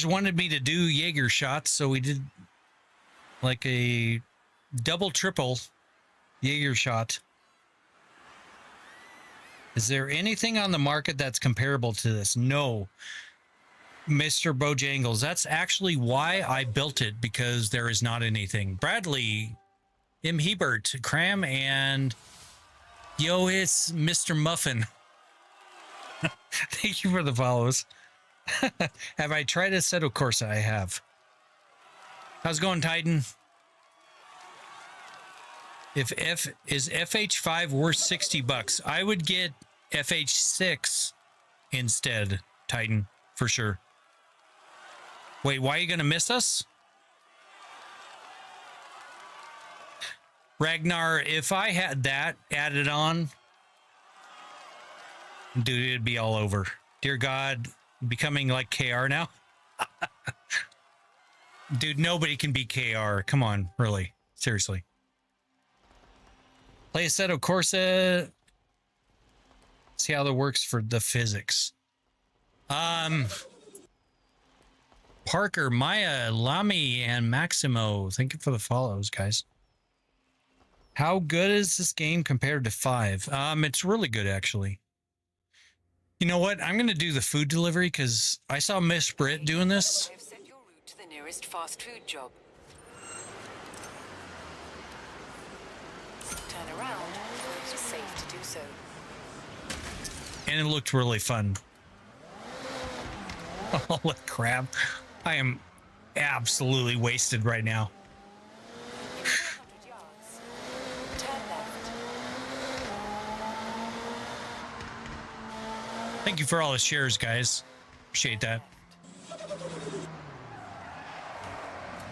wanted me to do Jaeger shots, so we did like a double triple Jaeger shot. Is there anything on the market that's comparable to this? No, Mr. Bojangles. That's actually why I built it, because there is not anything. Bradley, M. Hebert, Cram, and yo, it's Mr. Muffin. Thank you for the follows. Have I tried a set? Of course I have. How's it going, Titan? Is FH5 worth $60? I would get FH6 instead, Titan, for sure. Wait, why are you gonna miss us? Ragnar, if I had that added on, dude, it'd be all over. Dear God, becoming like KR now. Dude, nobody can beat KR. Come on, really. Seriously. Play a set of Corsa. See how that works for the physics. Parker, Maya, Lamy, and Maximo. Thank you for the follows, guys. How good is this game compared to 5? It's really good, actually. You know what? I'm going to do the food delivery because I saw Miss Britt doing this. I've set your route to the nearest fast food job. Turn around when it is safe to do so. And it looked really fun. Holy crap. I am absolutely wasted right now. 400 yards. Turn left. Thank you for all the shares, guys. Appreciate that. You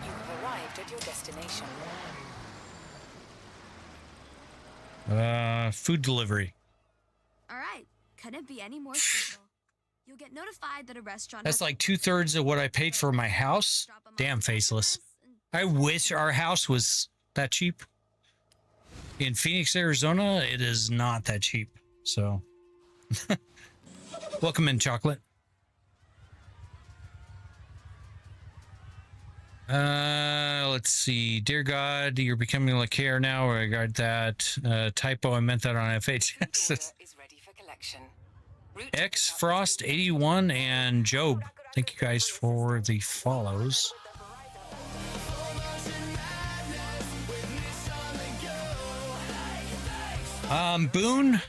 have arrived at your destination. Food delivery. All right, couldn't be any more simple. You'll get notified that a restaurant. That's like 2/3 of what I paid for my house. Damn, Faceless. I wish our house was that cheap. In Phoenix, Arizona, it is not that cheap. So, welcome in, Chocolate. Let's see. Dear God, you're becoming like KR now. I got that. Typo, I meant that on FH. Order is ready for collection. Route X Frost 81 and Job. Thank you guys for the follows. Boone.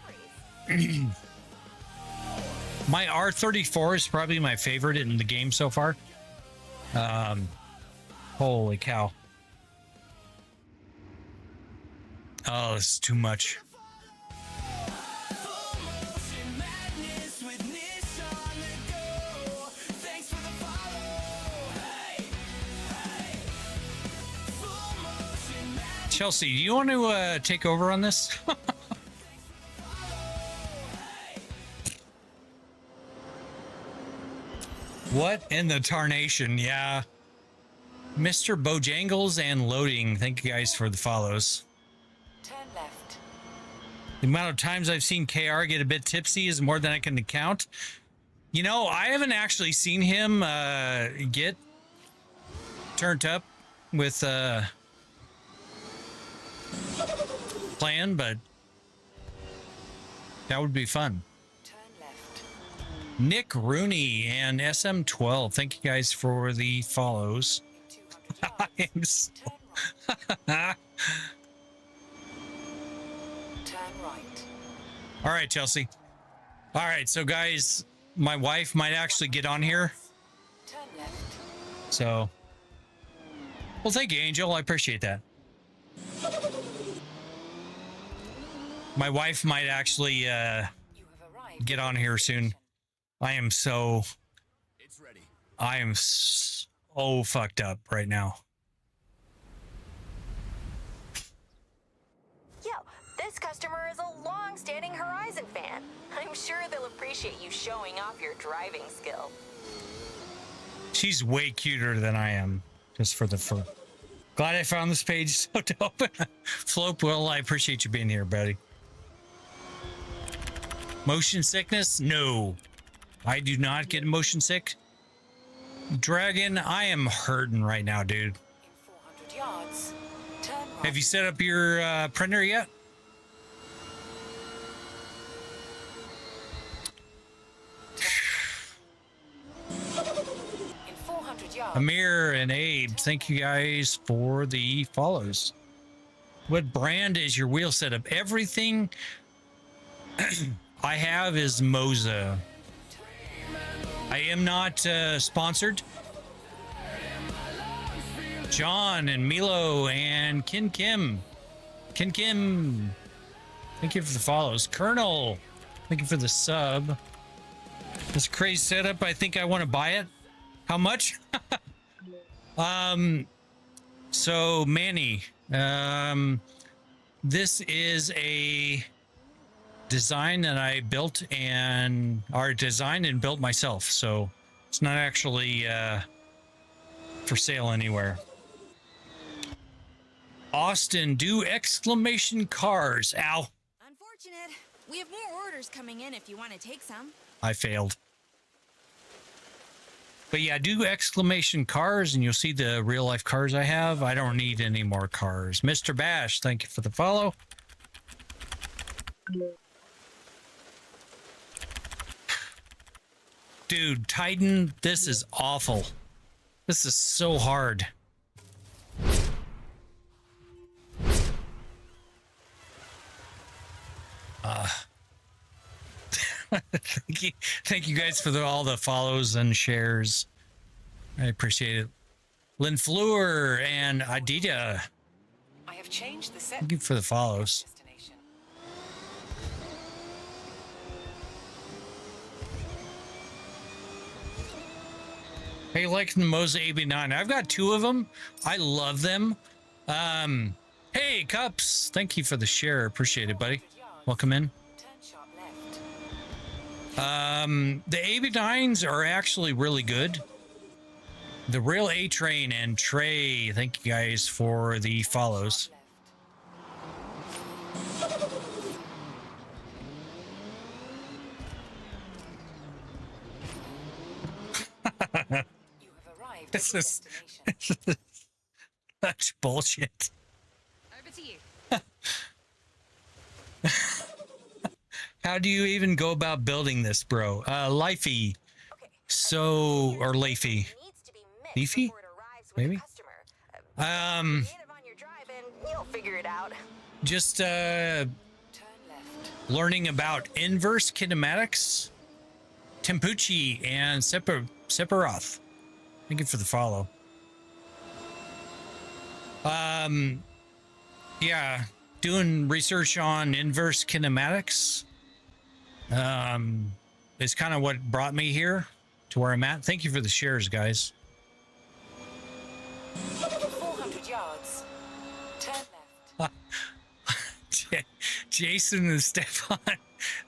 My R34 is probably my favorite in the game so far. Holy cow. Oh, this is too much. Chelsea, do you want to take over on this? What in the tarnation? Yeah. Mr. Bojangles and Loading. Thank you guys for the follows. turn left. The amount of times I've seen KR get a bit tipsy is more than I can count. You know, I haven't actually seen him get turned up with plan, but that would be fun. Turn left. Nick Rooney and SM12. Thank you guys for the follows. 200 I yards. am so... Turn right. Turn right. All right, Chelsea. All right, so guys, my wife might actually get on here. Turn left. So, well, thank you, Angel. I appreciate that. My wife might actually You have arrived. get on here soon. I am so... I am so fucked up right now. Yo, this customer is a long-standing Horizon fan. I'm sure they'll appreciate you showing off your driving skill. She's way cuter than I am, just for the fun. Glad I found this page so dope. Flope, well, I appreciate you being here, buddy. Motion sickness? No. I do not get motion sick. Dragon, I am hurting right now, dude. In 400 yards. Turn right. Have you set up your printer yet? In 400 yards. Amir and Abe, thank you guys for the follows. What brand is your wheel setup? Everything I have is Moza. I am not sponsored. John and Milo and Kin Kim. Kin Kim. Thank you for the follows. Colonel, thank you for the sub. This crazy setup, I think I want to buy it. How much? So Manny, this is a design that I built and designed and built myself. So it's not actually for sale anywhere. Austin, do exclamation cars. Ow. Unfortunate. We have more orders coming in if you want to take some. I failed. But yeah, do exclamation cars and you'll see the real life cars I have. I don't need any more cars. Mr. Bash, thank you for the follow. Dude, Titan, this is awful. This is so hard. Thank you guys for all the follows and shares. I appreciate it. Lynn Fleur and Adita, I have changed the set. thank you for the follows. Destination. Hey, like the Moza AB9. I've got 2 of them. I love them. Hey, Cups, thank you for the share. Appreciate it, buddy. Welcome in. Turn sharp left. The AB9s are actually really good. The Real A-Train and Trey, thank you guys for the follows. You have arrived at This your is destination. such bullshit. Over to you. How do you even go about building this, bro? Lifey. So, or Leafy. Needs to be mixed Leafy? before it arrives with Maybe? the customer. Native on your drive and you'll figure it out. Just Turn left. learning about inverse kinematics, Tempucci and Sephiroth. Thank you for the follow. Yeah, doing research on inverse kinematics is kind of what brought me here to where I'm at. Thank you for the shares, guys. 400 yards. Turn left. Jason and Stefan,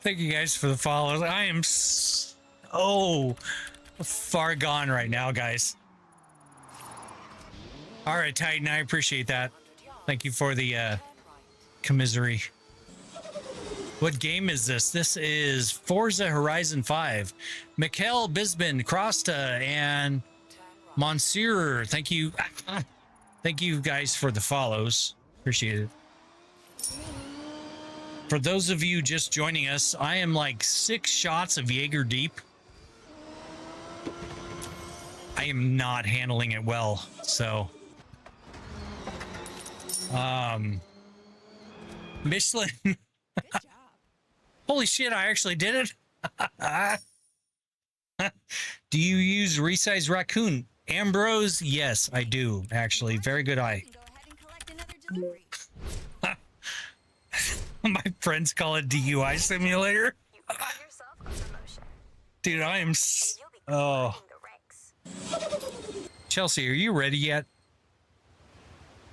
thank you guys for the follows. I am so far gone right now, guys. All right, Titan, I appreciate that. Thank you for the commisery. What game is this? This is Forza Horizon 5. Mikhail Bisbin, Krosta, and Monsieur. Thank you. Thank you guys for the follows. Appreciate it. For those of you just joining us, I am like 6 shots of Jaeger deep. I am not handling it well, so Michelin. Good job. Holy shit, I actually did it. Do you use Resize Raccoon? Ambrose? Yes, I do, actually. Very good eye. You can go ahead and collect another delivery. My friends call it DUI simulator. You earned yourself a promotion. Dude, I am You'll be oh. climbing the ranks. Chelsea, are you ready yet?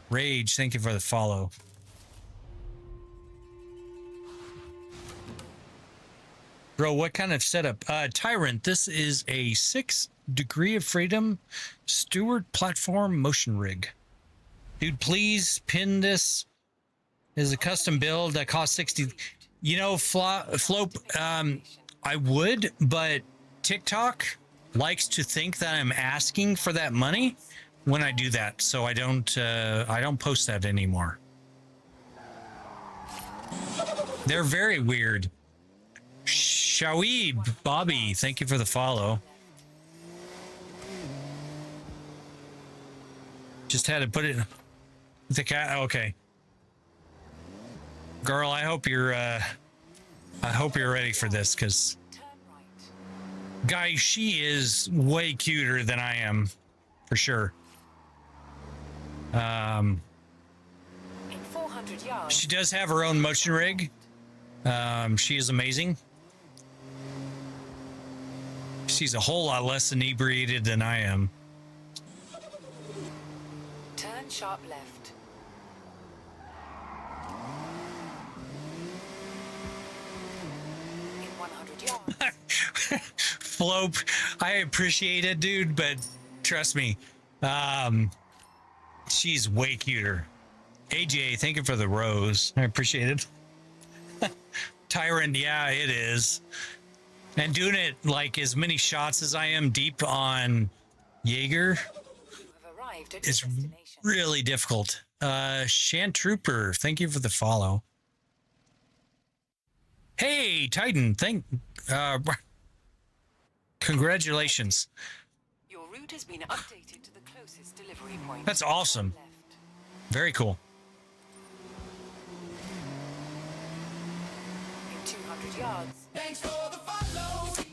Rage, thank you for the follow. Bro, what kind of setup? Tyrant, this is a 6 degree of freedom Stewart platform motion rig. Dude, please pin this. Is a custom build that costs 60. You know, Flope, I would, but TikTok likes to think that I'm asking for that money when I do that, so I don't post that anymore. They're very weird. Shawib Bobby, thank you for the follow. Just had to put it. The cat. Okay, girl. I hope you're ready for this, because, guys, she is way cuter than I am, for sure. In 400 yards. She does have her own motion rig. She is amazing. She's a whole lot less inebriated than I am. Sharp left. In 100 yards. Flope, I appreciate it, dude, but trust me, she's way cuter. AJ, thank you for the rose. I appreciate it. Tyrant, yeah, it is. And doing it like as many shots as I am deep on Jaeger Have arrived at your is destination. really difficult. Shan Trooper, thank you for the follow. Hey, Titan, congratulations. Your route has been updated to the closest delivery point. That's awesome. Turn left. Very cool. In 200 yards. Thanks for the follow.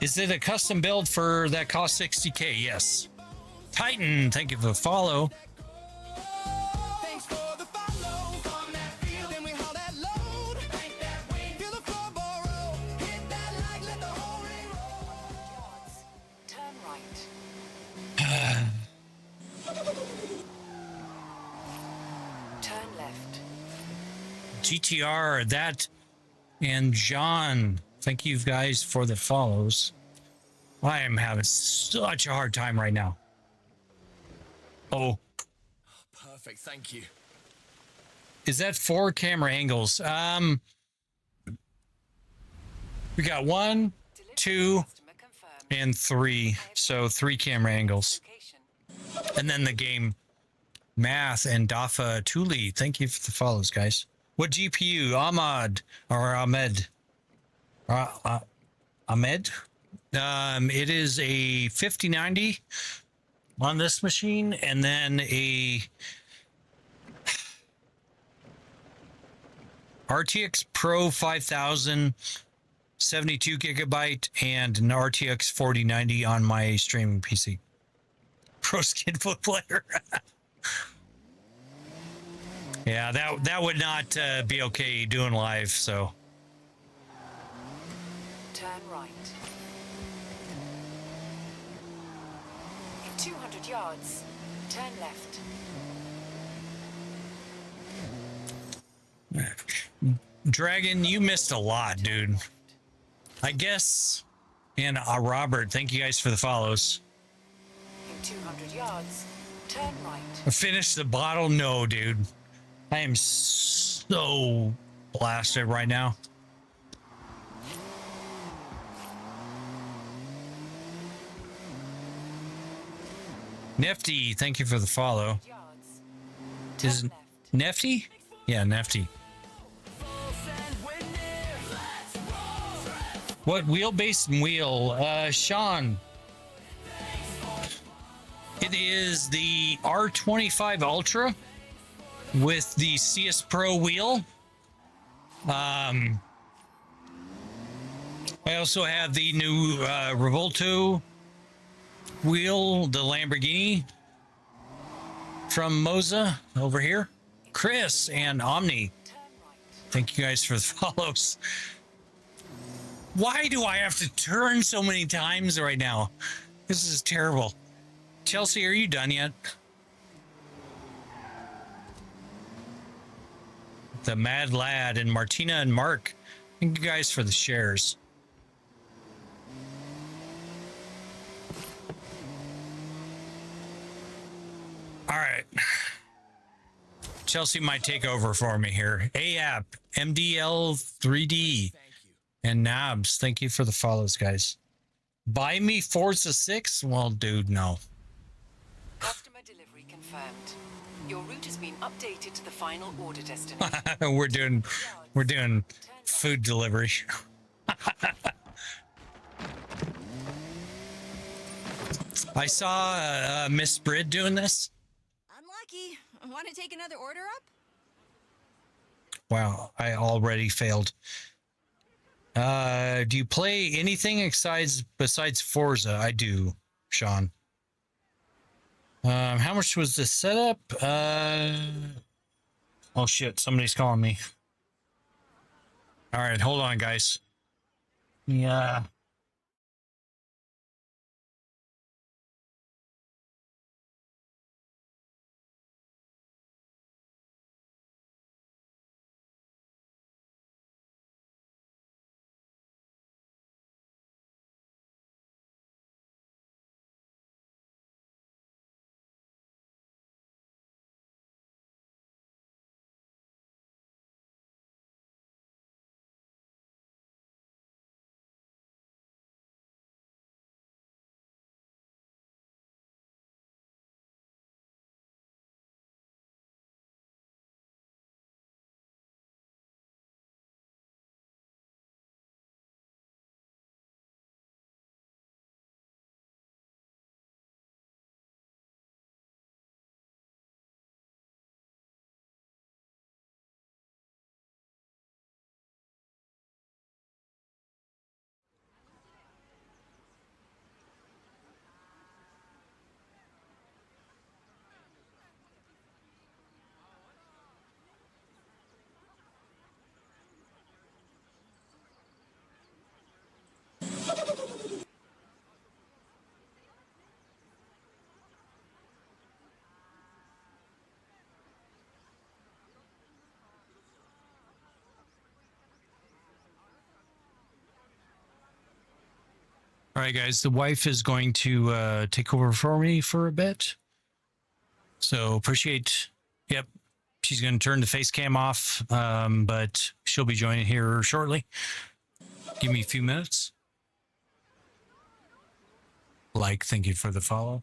Is it a custom build for that cost 60K? Yes. Titan, thank you for the follow. Thanks for the follow. From that field and we haul that load. Bank that way. Feel the floor borrow. Hit that like, let the whole ring roll. Yards. Turn right. Turn left. GTR, that, and John, thank you guys for the follows. I am having such a hard time right now. Oh, Perfect, thank you. is that 4 camera angles? We got 1, 2, Customer confirmed. and 3. So 3 camera angles. Location. And then the game Math and Dafa Tuli. Thank you for the follows, guys. What GPU? Ahmad or Ahmed? Ahmed? It is a 5090 on this machine, and then a RTX Pro 5000 72 gigabyte and an RTX 4090 on my streaming PC. Pro skin foot player. Yeah, that would not be okay doing live, so. Turn right. In 200 yards. Turn left. Dragon, you missed a lot, dude. I guess. And Robert, thank you guys for the follows. In 200 yards. Turn right. Finish the bottle? No, dude. I am so blasted right now. Nifty, thank you for the follow. Yards. Is Turn it left. Nifty? Yeah, Nifty. What wheelbase and wheel? Sean. It is the R25 Ultra with the CS Pro wheel. I also have the new Revolto wheel, the Lamborghini from Moza over here. Chris and Omni, thank you guys for the follows. Why do I have to turn so many times right now? This is terrible. Chelsea, are you done yet? The Mad Lad and Martina and Mark, thank you guys for the shares. All right. Chelsea might take over for me here. AAP, MDL3D, and Nabs, thank you for the follows, guys. Buy me Forza 6? Well, dude, no. Customer delivery confirmed. Your route has been updated to the final order destination. we're doing food delivery. I saw Miss Brid doing this. Unlucky. Want to take another order up? Wow, I already failed. Do you play anything besides Forza? I do, Sean. How much was the setup? Oh shit, somebody's calling me. All right, hold on, guys. Yeah. All right, guys. The wife is going to take over for me for a bit. So appreciate. Yep. She's going to turn the face cam off, but she'll be joining here shortly. Give me a few minutes. Thank you for the follow.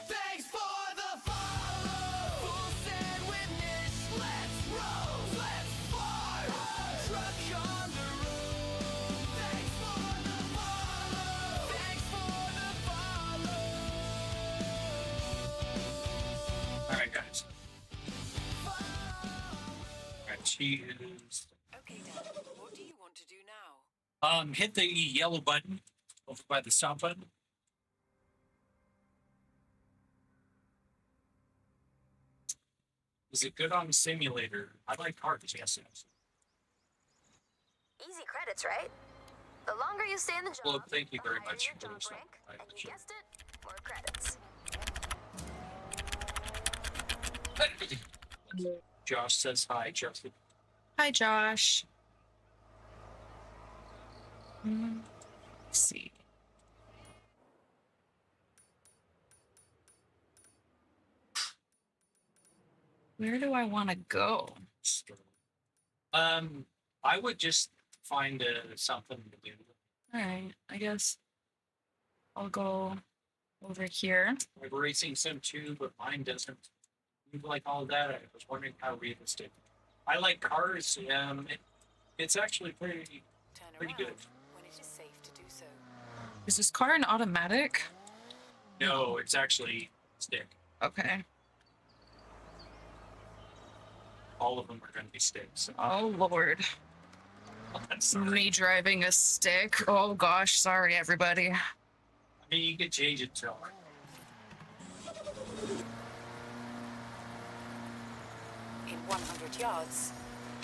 Thanks for the follow. Full send witness. Let's roll. Let's fire. Truck on the road. Thanks for the follow. Thanks for the follow. All right, guys. All right, she is. Okay, Dan. What do you want to do now? Hit the yellow button over by the stop button. Is it good on the simulator? I like cars, yes. Easy credits, right? The longer you stay in the job, Well, thank you the very higher much your for job this. rank, and you guessed it, more credits. Josh says hi, Justin. Hi, Josh. Let's see. Where do I want to go? I would just find something to do. All right, I guess I'll go over here. I have a racing sim too, but mine doesn't. You like all of that? I was wondering how realistic. I like cars. It's actually pretty Turn Pretty around good. when it is safe to do so. Is this car an automatic? No, it's actually stick. Okay. All of them are going to be sticks. Oh, Lord. That's Me driving a stick. Oh, gosh. Sorry, everybody. I mean, you could change it to. In 100 yards,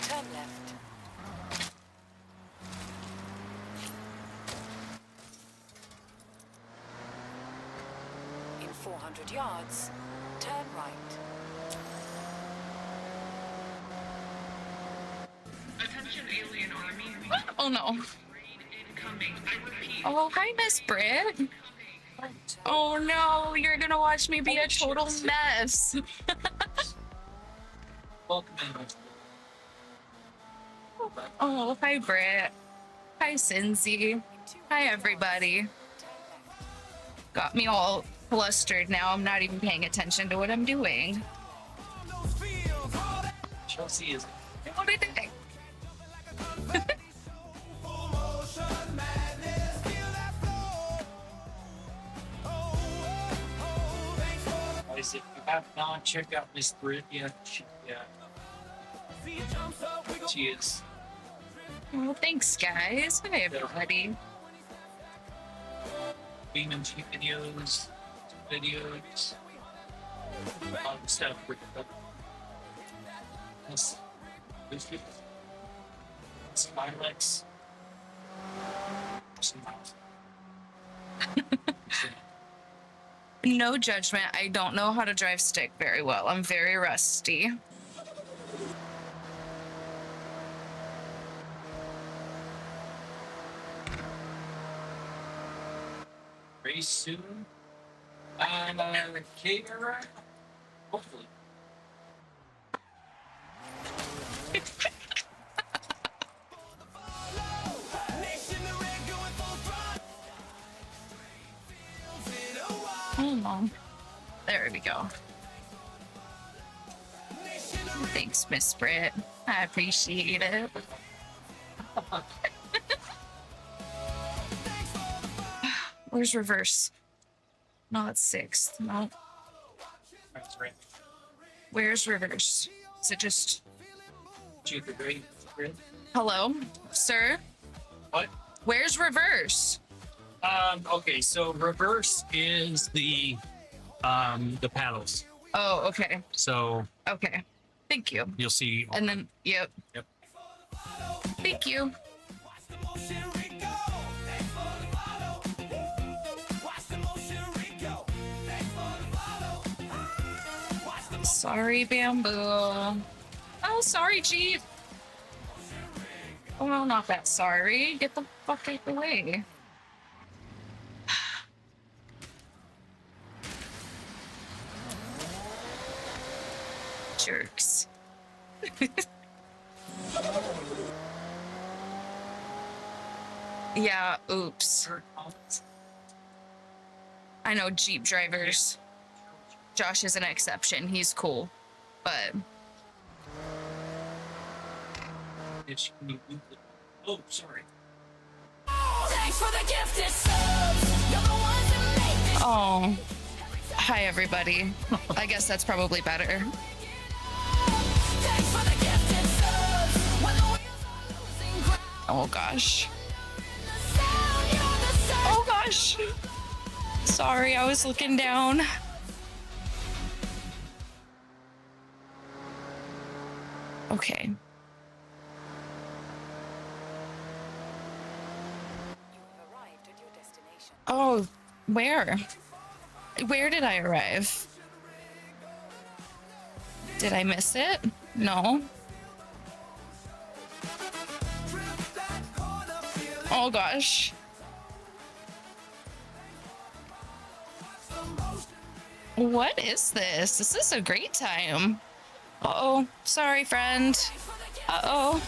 turn left. In 400 yards, turn right. Attention alien army. Oh, no. Raid incoming. I repeat. Oh, hi, Miss Britt. Oh, no. You're going to watch me be a total mess. Welcome in. Oh, hi, Britt. Hi, Cincy. Hi, everybody. Got me all flustered now. I'm not even paying attention to what I'm doing. Chelsea is. What do you think? Guys, if you have not checked out Miss Brit yet, she is. Well, thanks, guys. Hi, everybody. Beaming videos, a lot of stuff. Yes. Smilex. No judgment. I don't know how to drive stick very well. I'm very rusty. Very soon. Caterer. Hopefully. Hold on. There we go. Thanks, Miss Britt. I appreciate it. Where's reverse? No, that's sixth. No. Where's reverse? Is it just... Hello, sir? What? Where's reverse? Okay, so reverse is the paddles. Oh, okay. So Okay. Thank you. you'll see. And then, yep. Yep. Thank you. Sorry, Bamboo. Oh, sorry, Chief. Oh, no, not that sorry. Get the fuck out the way. Jerks. Yeah, oops. I know Jeep drivers. Josh is an exception. He's cool. But Oh, sorry. oh, hi everybody. I guess that's probably better. Oh gosh. Oh gosh. Sorry, I was looking down. Okay. Oh, where? Where did I arrive? Did I miss it? No. Oh gosh. What is this? This is a great time. Uh-oh. Sorry, friend. Uh-oh.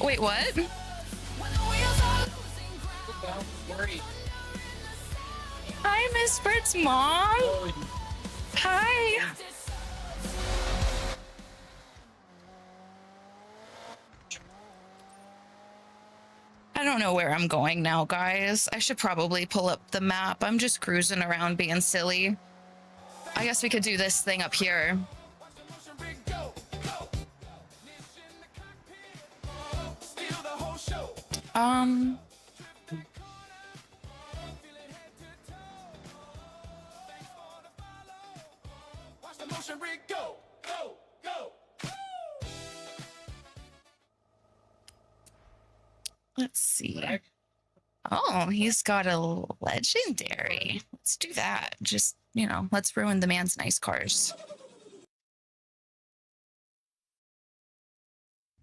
Wait, what? Hi, Miss Britt's mom. Hi. I don't know where I'm going now, guys. I should probably pull up the map. I'm just cruising around being silly. I guess we could do this thing up here. Let's see. Oh, he's got a legendary. Let's do that. Just, you know, let's ruin the man's nice cars.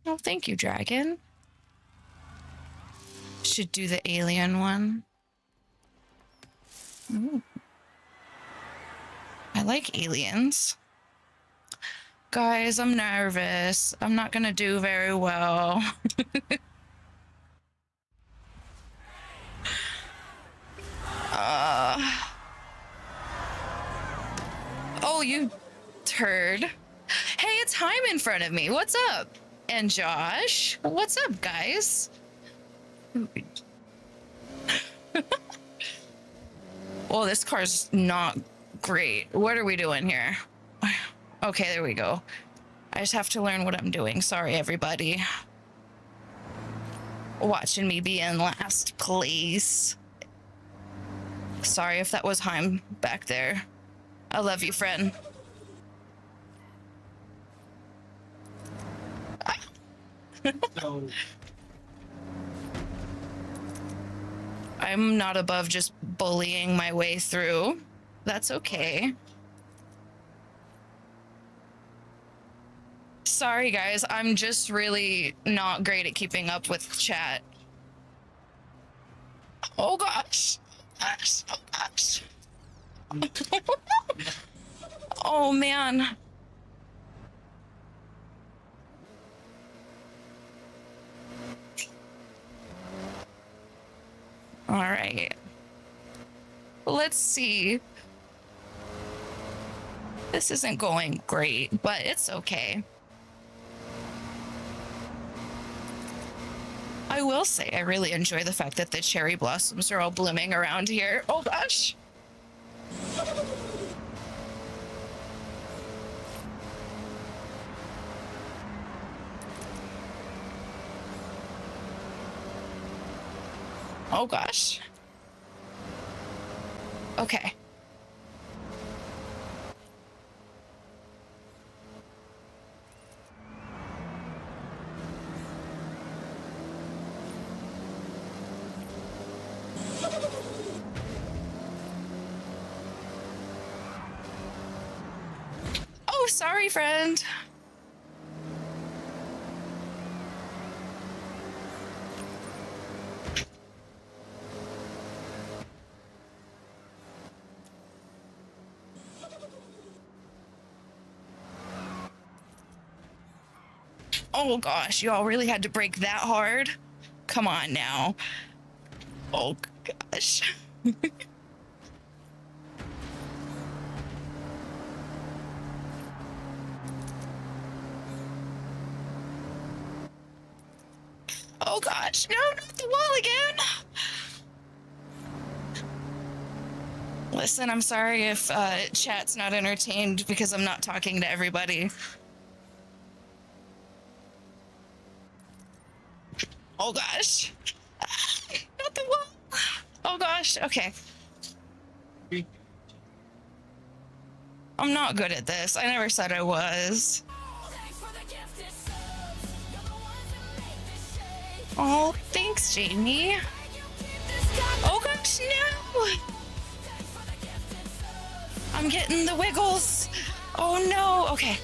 Oh, thank you, Dragon. Should do the alien one. Ooh. I like aliens. Guys, I'm nervous. I'm not gonna do very well. Oh, you turd. Hey, it's Haim in front of me. What's up? And Josh. What's up, guys? Oh, this car's not great. What are we doing here? Okay, there we go. I just have to learn what I'm doing. Sorry, everybody. Watching me be in last place. Sorry if that was Haim back there. I love you, friend. I'm not above just bullying my way through. That's okay. Sorry, guys. I'm just really not great at keeping up with chat. Oh, gosh. Oh, gosh. Oh, man. All right. Let's see. This isn't going great, but it's okay. I will say I really enjoy the fact that the cherry blossoms are all blooming around here. Oh gosh. Oh gosh. Okay. Oh, sorry, friend. Oh gosh, y'all really had to break that hard? Come on now. Oh gosh. Oh gosh, no, not the wall again. Listen, I'm sorry if chat's not entertained because I'm not talking to everybody. Oh gosh. Not the wall. Oh gosh, okay. I'm not good at this. I never said I was. Oh, thanks, Jamie. Oh gosh, no! I'm getting the wiggles. Oh no, okay.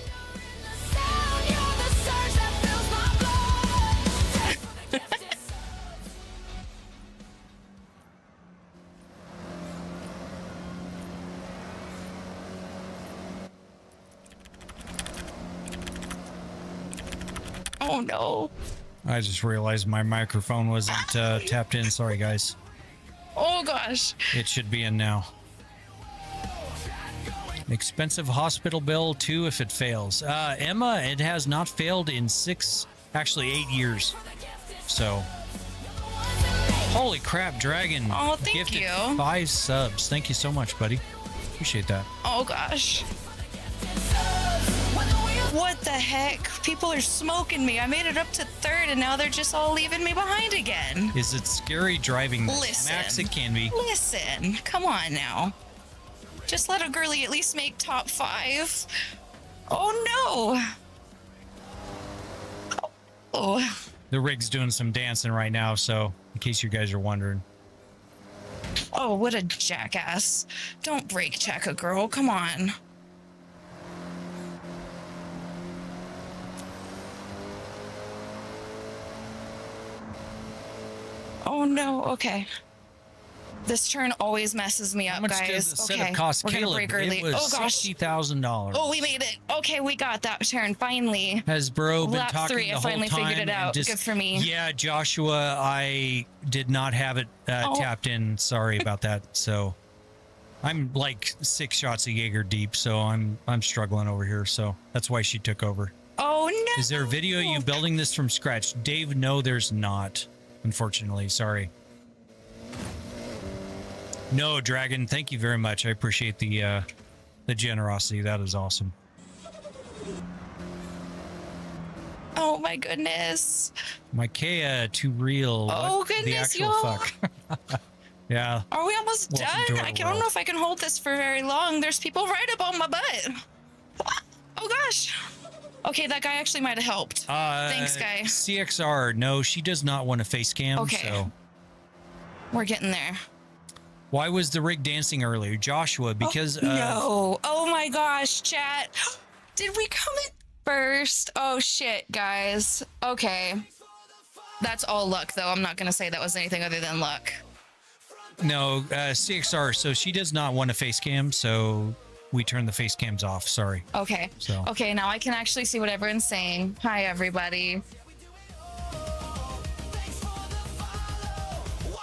Oh no. I just realized my microphone wasn't tapped in. Sorry, guys. Oh gosh. It should be in now. Expensive hospital bill too if it fails. Emma, it has not failed in 8 years. So, holy crap, Dragon. Oh, thank gifted you. 5 subs. Thank you so much, buddy. Appreciate that. Oh gosh. What the heck? People are smoking me. I made it up to 3rd and now they're just all leaving me behind again. Is it scary driving? Listen. Max, it can be. Listen, come on now. Just let a girlie at least make top 5. Oh no. Oh. The rig's doing some dancing right now, so in case you guys are wondering. Oh, what a jackass. Don't brake check a girl. Come on. Oh no, okay. This turn always messes me up, How much guys. does the Okay, setup cost, we're gonna Caleb? break early. It was Oh gosh. $60,000. Oh, we made it. Okay, we got that turn finally. Has Bro been Lap talking 3, the I whole finally time? figured it and out. Good for me. Yeah, Joshua, I did not have it tapped in. Sorry about that. So I'm like 6 shots of Jaeger deep, so I'm struggling over here. So that's why she took over. Oh no. Is there a video of you building this from scratch? Dave, no, there's not. Unfortunately, sorry. No, Dragon, thank you very much. I appreciate the generosity. That is awesome. Oh my goodness. Micaiah, too real. Oh What the goodness, actual y'all. fuck? Yeah. Are we almost Welcome done? to our I don't world. know if I can hold this for very long. There's people right up on my butt. Oh gosh. Okay, that guy actually might have helped. Thanks, guy. CXR, no, she does not want a face cam. Okay. So We're getting there. why was the rig dancing earlier? Joshua, because No. Oh my gosh, chat. Did we come in first? Oh shit, guys. Okay. That's all luck, though. I'm not going to say that was anything other than luck. no, CXR, so she does not want a face cam, so we turn the face cams off. Sorry. Okay. So. Okay, now I can actually see what everyone's saying. Hi, everybody.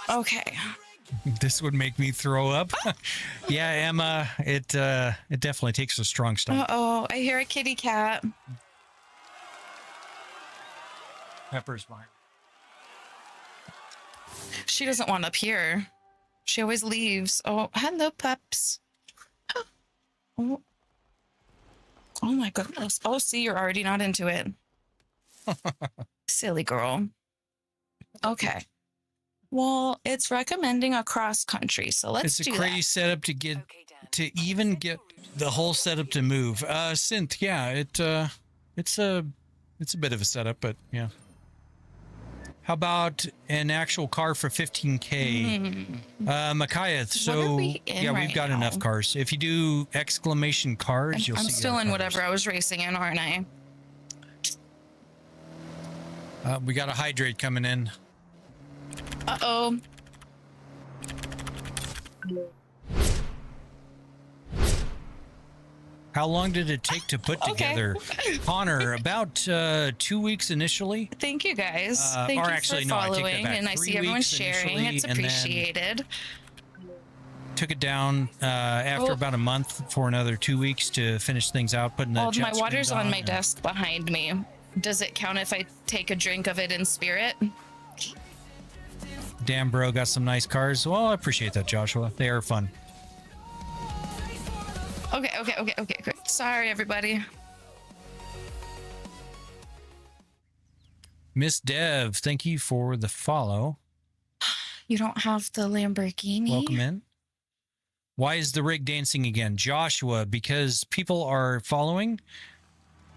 Okay. This would make me throw up. Yeah, Emma, it definitely takes a strong stomach. Uh-oh, I hear a kitty cat. Pepper's mine. She doesn't want up here. She always leaves. Oh, hello, pups. Oh. Oh my goodness. Oh, see, you're already not into it. Silly girl. Okay. Well, it's recommending a cross country, so let's do It's a crazy setup to get even get the whole setup to move. Synth, yeah, it's a bit of a setup, but yeah. How about an actual car for 15K? Micaiah, so we in yeah, right we've got now? enough cars. If you do exclamation cars, you'll I'm see. still our in cars. whatever I was racing in, aren't I? We got a hydrate coming in. Uh-oh. How long did it take to put together? Connor, about 2 weeks initially. Thank you, guys. Thank or you actually, for no, I take that following, back. and I 3 see everyone weeks sharing. initially, It's and then appreciated. Took it down after about a month for another 2 weeks to finish things out. Putting the Well, jet my water's skins on my and- desk behind me. Does it count if I take a drink of it in spirit? Damn, bro, got some nice cars. Well, I appreciate that, Joshua. They are fun. Okay. Sorry, everybody. Miss Dev, thank you for the follow. You don't have the Lamborghini? Welcome in. Why is the rig dancing again? Joshua, because people are following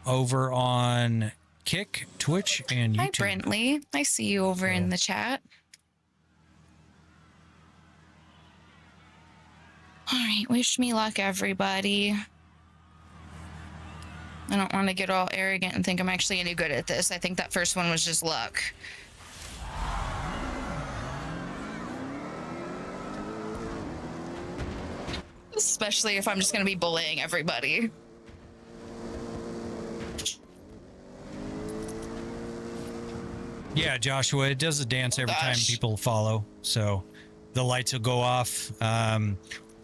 over on Kick, Twitch, and YouTube. Hi, Brentley. I see you over in the chat. All right, wish me luck, everybody. I don't want to get all arrogant and think I'm actually any good at this. I think that first one was just luck. Especially if I'm just going to be bullying everybody. Yeah, Joshua, it does a dance every time people follow. So the lights will go off.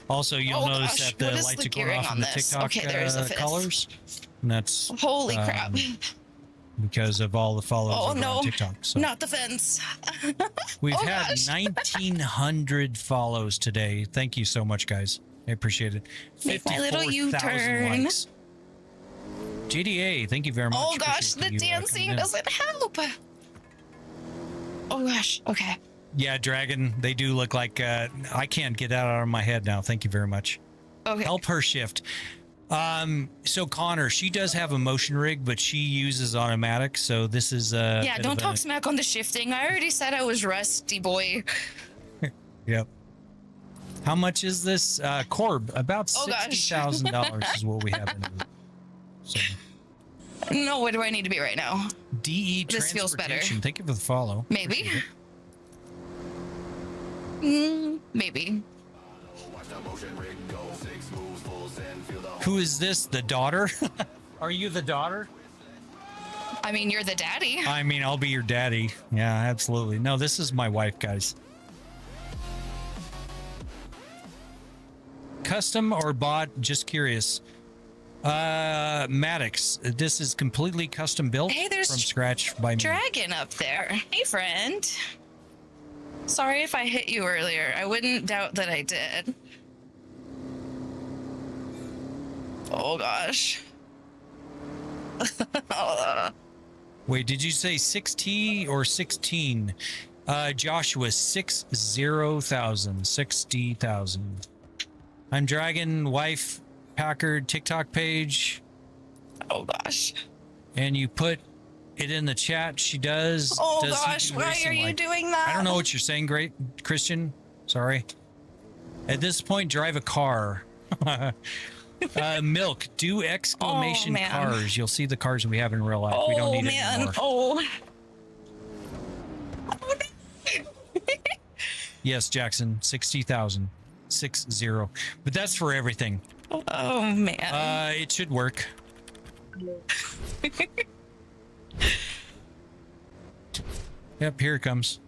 Also, you'll notice that the lights are going off on the TikTok Okay, there's a fifth. colors. And that's Holy crap. because of all the follows Oh, over no. on TikTok. So Not the fence. we've Oh, had gosh. 1,900 follows today. Thank you so much, guys. I appreciate it. Make my little 54,000 U-turn. likes. GDA, thank you very much. Oh gosh, Appreciate the you, dancing coming in. doesn't help. Oh gosh, okay. Yeah, Dragon, they do look like I can't get that out of my head now. Thank you very much. Okay. Help her shift. So Connor, she does have a motion rig, but she uses automatic. So this is Yeah, don't talk smack on the shifting. I already said I was rusty, boy. Yep. How much is this? Corb, about Oh, gosh. $60,000 is what we have in it. So, No, where do I need to be right now? DE This feels better. Transportation, thank you for the follow. Maybe. Maybe. Who is this? The daughter? Are you the daughter? I mean, you're the daddy. I mean, I'll be your daddy. Yeah, absolutely. No, this is my wife, guys. Custom or bought? Just curious. Maddox, this is completely custom built Hey, there's from scratch by me. Dragon up there. Hey, friend. Sorry if I hit you earlier. I wouldn't doubt that I did. Oh gosh. Wait, did you say 6T or 16? Joshua, 60,000. 60,000. I'm Dragon, wife, Packard, TikTok page. Oh gosh. and you put it in the chat. She does. Oh does he gosh, do why racing are you like? doing that? I don't know what you're saying, great Christian. Sorry. At this point, drive a car. Milk, do exclamation man. cars. You'll see the cars we have in real life. We don't need it anymore. Oh. Yes, Jackson, 60,000. 60. But that's for everything. Oh man. It should work. Yep, here it comes.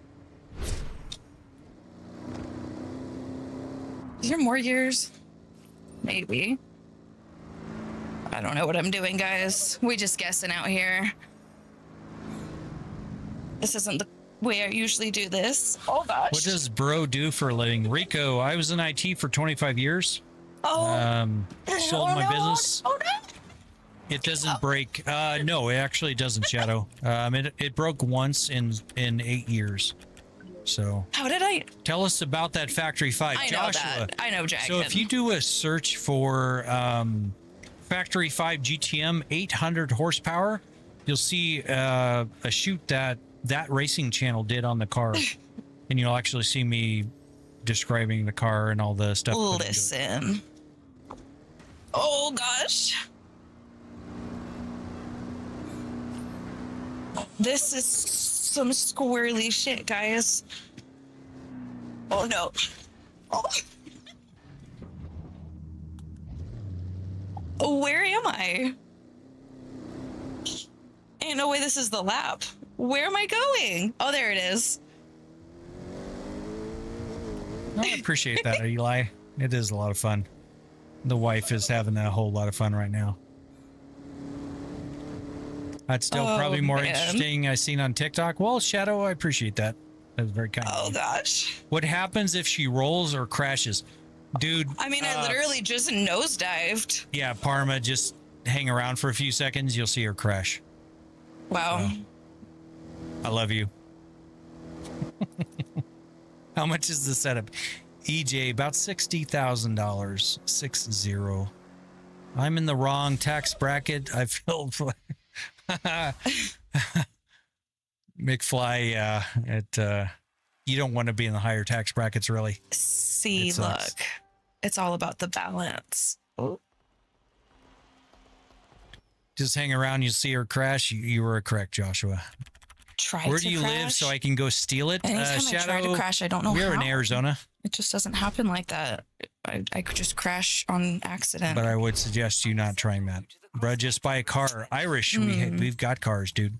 Is there more years? Maybe. I don't know what I'm doing, guys. We just guessing out here. This isn't the way I usually do this. Oh gosh. What does bro do for a living? Rico, I was in IT for 25 years. Oh. Sold Oh, my no. business. Oh no. It doesn't break. No, it actually doesn't, Shadow. It broke once in 8 years. So How did I? tell us about that Factory 5. I know Joshua. that. I know Dragon. So if you do a search for Factory 5 GTM 800 horsepower, you'll see a shoot that racing channel did on the car. And you'll actually see me describing the car and all the stuff. put into it. Listen. Oh gosh. This is some squirrely shit, guys. Oh no. Oh. Where am I? Ain't no way this is the lap. Where am I going? Oh, there it is. I appreciate that, Eli. It is a lot of fun. The wife is having a whole lot of fun right now. That's still probably more interesting I seen on TikTok. Well, Shadow, I appreciate that. That's very kind of Oh you. gosh. What happens if she rolls or crashes? Dude. I mean, I literally just nosedived. Yeah, Parma, just hang around for a few seconds. You'll see her crash. Wow. I love you. How much is the setup? EJ, about $60,000. 60. I'm in the wrong tax bracket. I filled McFly. You don't want to be in the higher tax brackets, really. See, It sucks. look. It's all about the balance. Oh. Just hang around. You see her crash. You were correct, Joshua. Where do you live so I can go steal it? Anytime I try to crash, I don't know We're in how. Arizona. It just doesn't happen like that. I could just crash on accident. But I would suggest you not trying that. Bruh, just buy a car. Irish, we've got cars, dude.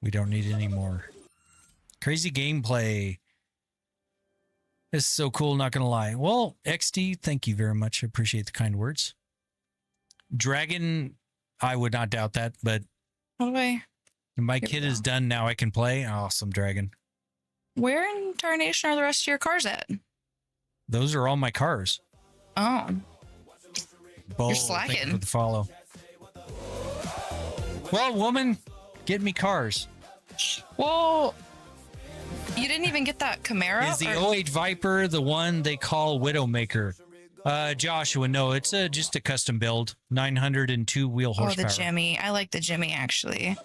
We don't need any more. Crazy gameplay. This is so cool, not gonna lie. Well, XD, thank you very much. I appreciate the kind words. Dragon, I would not doubt that, but How do I? my Here we kid is go. done now. I can play. Awesome, Dragon. Where in tarnation are the rest of your cars at? Those are all my cars. Oh. Bull, You're thank you slacking. for the follow. Well, woman, get me cars. Well, you didn't even get that Camaro? Is the or- 08 Viper the one they call Widowmaker? Joshua, no, it's just a custom build. 902 wheel Oh, horsepower. the Jimmy. I like the Jimmy, actually.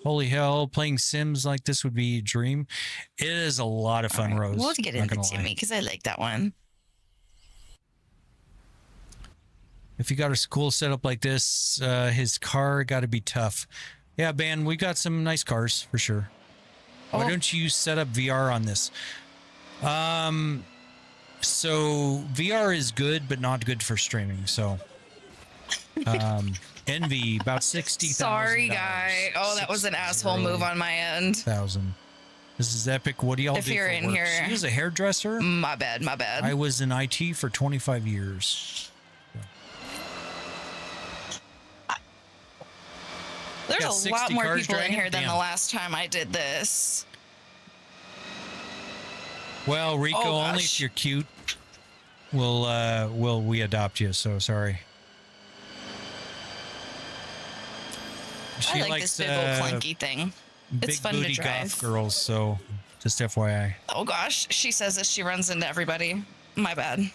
Holy hell, playing Sims like this would be a dream. It is a lot of fun, All right, Rose. We'll get not into gonna lie. Jimmy because I like that one. If you got a cool setup like this, his car got to be tough. Yeah, Ben, we got some nice cars for sure. Why Oh. don't you set up VR on this? So VR is good, but not good for streaming. So, Envy about 60,000. Sorry, guy. Oh, that was an asshole move on my end. 1,000. This is epic. What do y'all If do you're for in work? here- She is a hairdresser. My bad, my bad. I was in IT for 25 years. There's got a 60 lot more cars people in dragging? here than Damn. the last time I did this. Well, Rico, Oh, only gosh. if you're cute will we adopt you. So sorry. I like this big old clunky thing. It's big fun to booty drive. goth girls. So just FYI. Oh gosh, she says as she runs into everybody. My bad.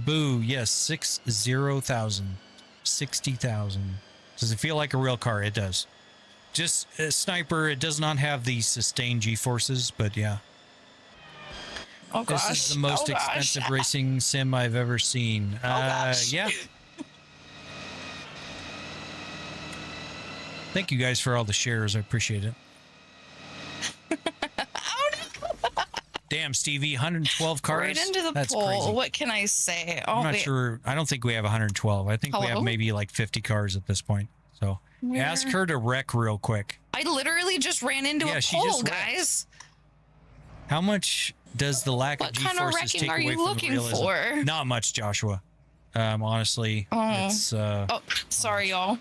Boo. Yes, 60,000, 60,000. Does it feel like a real car? It does. Just a sniper, it does not have the sustained G-forces, but yeah. Oh gosh. This is the most expensive racing sim I've ever seen. Yeah. Thank you guys for all the shares. I appreciate it. Damn, Stevie, 112 cars. Right into the That's poll. crazy. What can I say? Oh, I'm not wait. sure. I don't think we have 112. I think we have Hello? maybe like 50 cars at this point. So ask her to wreck real quick. I literally just ran into a she pole, just guys. How much does the lack What of kind of G-forces wrecking take are away you from the looking realism? for? Not much, Joshua. Honestly, it's. Oh, sorry, y'all.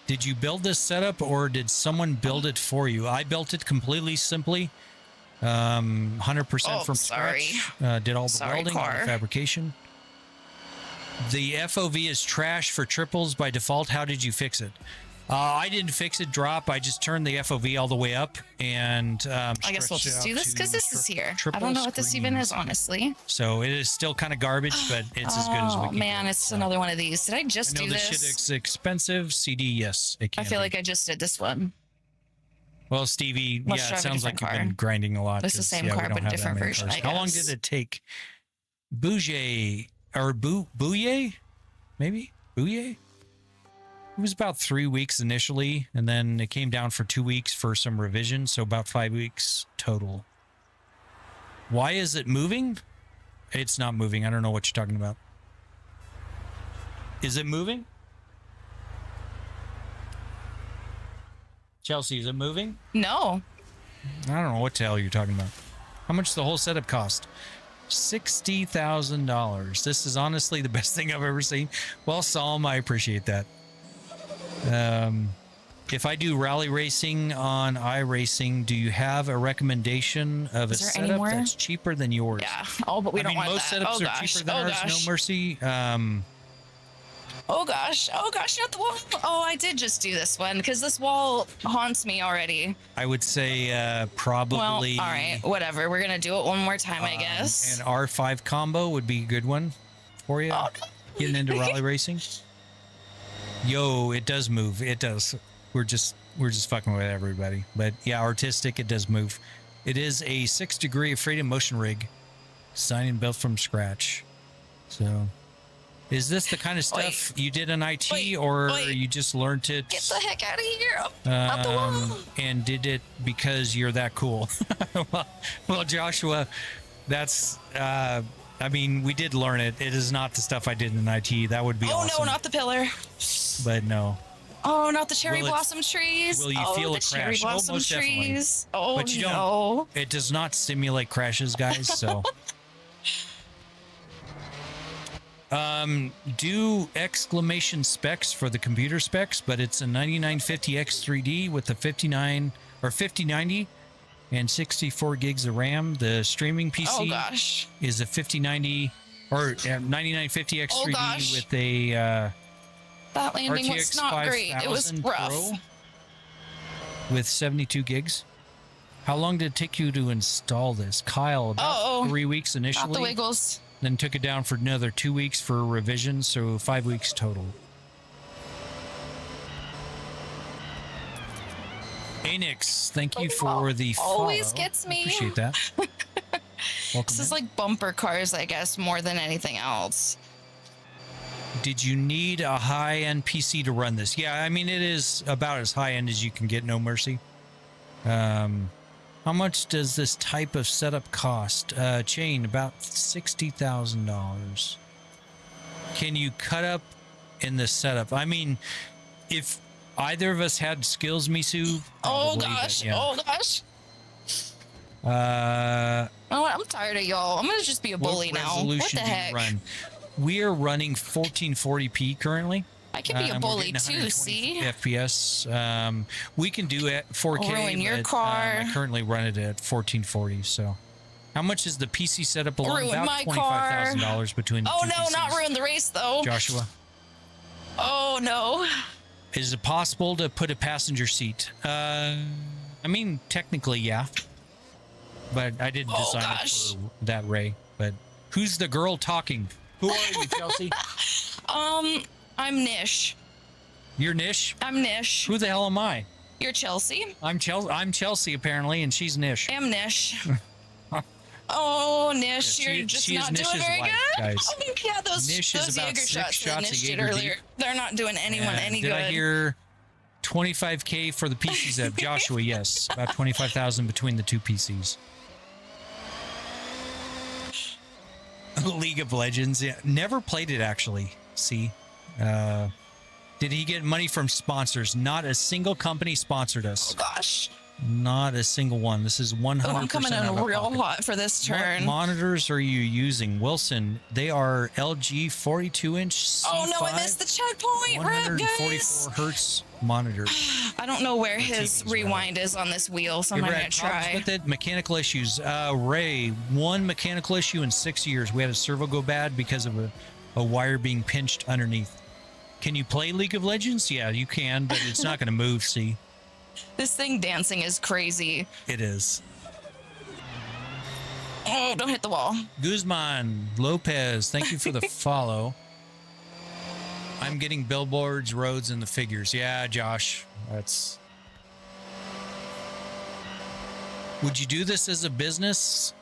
Did you build this setup or did someone build it for you? I built it completely simply. 100% from scratch. Did all the welding, all the fabrication. The FOV is trash for triples by default. How did you fix it? I didn't fix it drop. I just turned the FOV all the way up and I guess we'll just do this because this is here. I don't know what this even is, honestly. So it is still kind of garbage, but it's as good as we Oh can man, get. it's another one of these. Did I just I know do this this? shit is expensive. CD, yes, it can. I feel like I just did this one. Well, Stevie, Let's yeah, drive it a sounds like different you've been car. grinding a lot. It's the 'cause, same yeah, we car, don't but have that different many version, cars. I How long guess. did it take? Bouye or Bouye? Maybe Bouye. It was about 3 weeks initially, and then it came down for 2 weeks for some revision, so about 5 weeks total. Why is it moving? It's not moving. I don't know what you're talking about. Is it moving? Chelsea, is it moving? No. I don't know what the hell you're talking about. How much does the whole setup cost? $60,000. This is honestly the best thing I've ever seen. Well, Psalm, I appreciate that. If I do rally racing on iRacing, do you have a recommendation of a Is there any setup more? that's cheaper than yours? Yeah. Oh, but we don't want most that. setups Oh are gosh. cheaper than Oh ours. gosh. No mercy. Oh gosh. Oh gosh. Not the wall. Oh, I did just do this one because this wall haunts me already. I would say probably. Well, all right. Whatever. We're gonna do it one more time, I guess. An R5 combo would be a good one for you. Oh, Getting into rally racing. Yo, it does move. It does. We're just fucking with everybody. But yeah, artistic, it does move. It is a 6 degree of freedom motion rig, designed and built from scratch. So, is this the kind of stuff you did in IT, or you just learned it? Get the heck out of here! Not the wall. And did it because you're that cool? well, Joshua, that's. I mean, we did learn it. It is not the stuff I did in IT. That would be awesome. Oh no, not the pillar. But no. Oh, not the cherry Will it- blossom trees. Will you oh, feel the a cherry crash? blossom most definitely. trees. Oh But you no. don't. It does not simulate crashes, guys. So. Do exclamation specs for the computer specs, but it's a 9950X3D with a 59 or 5090 and 64 gigs of RAM. The streaming PC Oh gosh. is a 5090 or 9950X3D Oh, gosh. with a That landing RTX was not great. It was 5000 rough. Pro with 72 gigs. How long did it take you to install this, Kyle? About 3 weeks Not the initially. wiggles. Then took it down for another 2 weeks for revision, so 5 weeks total. Anix, thank you for the follow. Always gets me. Appreciate that. Welcome This is in. like bumper cars, I guess, more than anything else. Did you need a high-end PC to run this? Yeah, I mean, it is about as high-end as you can get, no mercy. How much does this type of setup cost? Chain, about $60,000. Can you cut up in the setup? I mean, if either of us had skills, Misu. Oh probably, gosh. but yeah. Oh gosh. Oh, I'm tired of y'all. I'm gonna just be a bully what now. What resolution the do you heck? run? We are running 1440p currently. I can be a We're bully getting too. 120 See? FPS. We can do it 4K. Ruin your but, car. I currently run it at 1440. So, how much is the PC setup alone? Ruin About my car. $25,000 between the Oh two no, PCs. not ruin the race though. Joshua, Oh no. is it possible to put a passenger seat? I mean, technically, yeah. But I didn't Oh, design gosh. it for that, Ray. But who's the girl talking? Who are you, Chelsea? I'm Nish. You're Nish? I'm Nish. Who the hell am I? You're Chelsea. I'm Chelsea apparently, and she's Nish. I'm Nish. Oh, Nish, Yeah, you're just she is not doing Nish's very wife, good. guys. Oh, yeah, those Nish is about Jaeger 6 shots that shots of Nish did Jaeger earlier. deep. They're not doing anyone And any did good. I hear 25K for the PCs of Joshua? Yes, about 25,000 between the two PCs. League of Legends, yeah, never played it actually. See, did he get money from sponsors? Not a single company sponsored us. Oh, gosh. Not a single one. This is 100%. Oh, I'm coming in real hot for this turn. What monitors are you using, Wilson? They are LG 42-inch C5. Oh no, I missed the checkpoint. Rip, 144 guys. hertz monitors. I don't know where his rewind is on this wheel, so I'm not Ever gonna had problems try. with it? Mechanical issues. Ray, one mechanical issue in 6 years. We had a servo go bad because of a wire being pinched underneath. Can you play League of Legends? Yeah, you can, but it's not going to move, see? This thing dancing is crazy. It is. Oh, don't hit the wall. Guzman Lopez, thank you for the follow. I'm getting billboards, roads, and the figures. Yeah, Josh, that's... Would you do this as a business,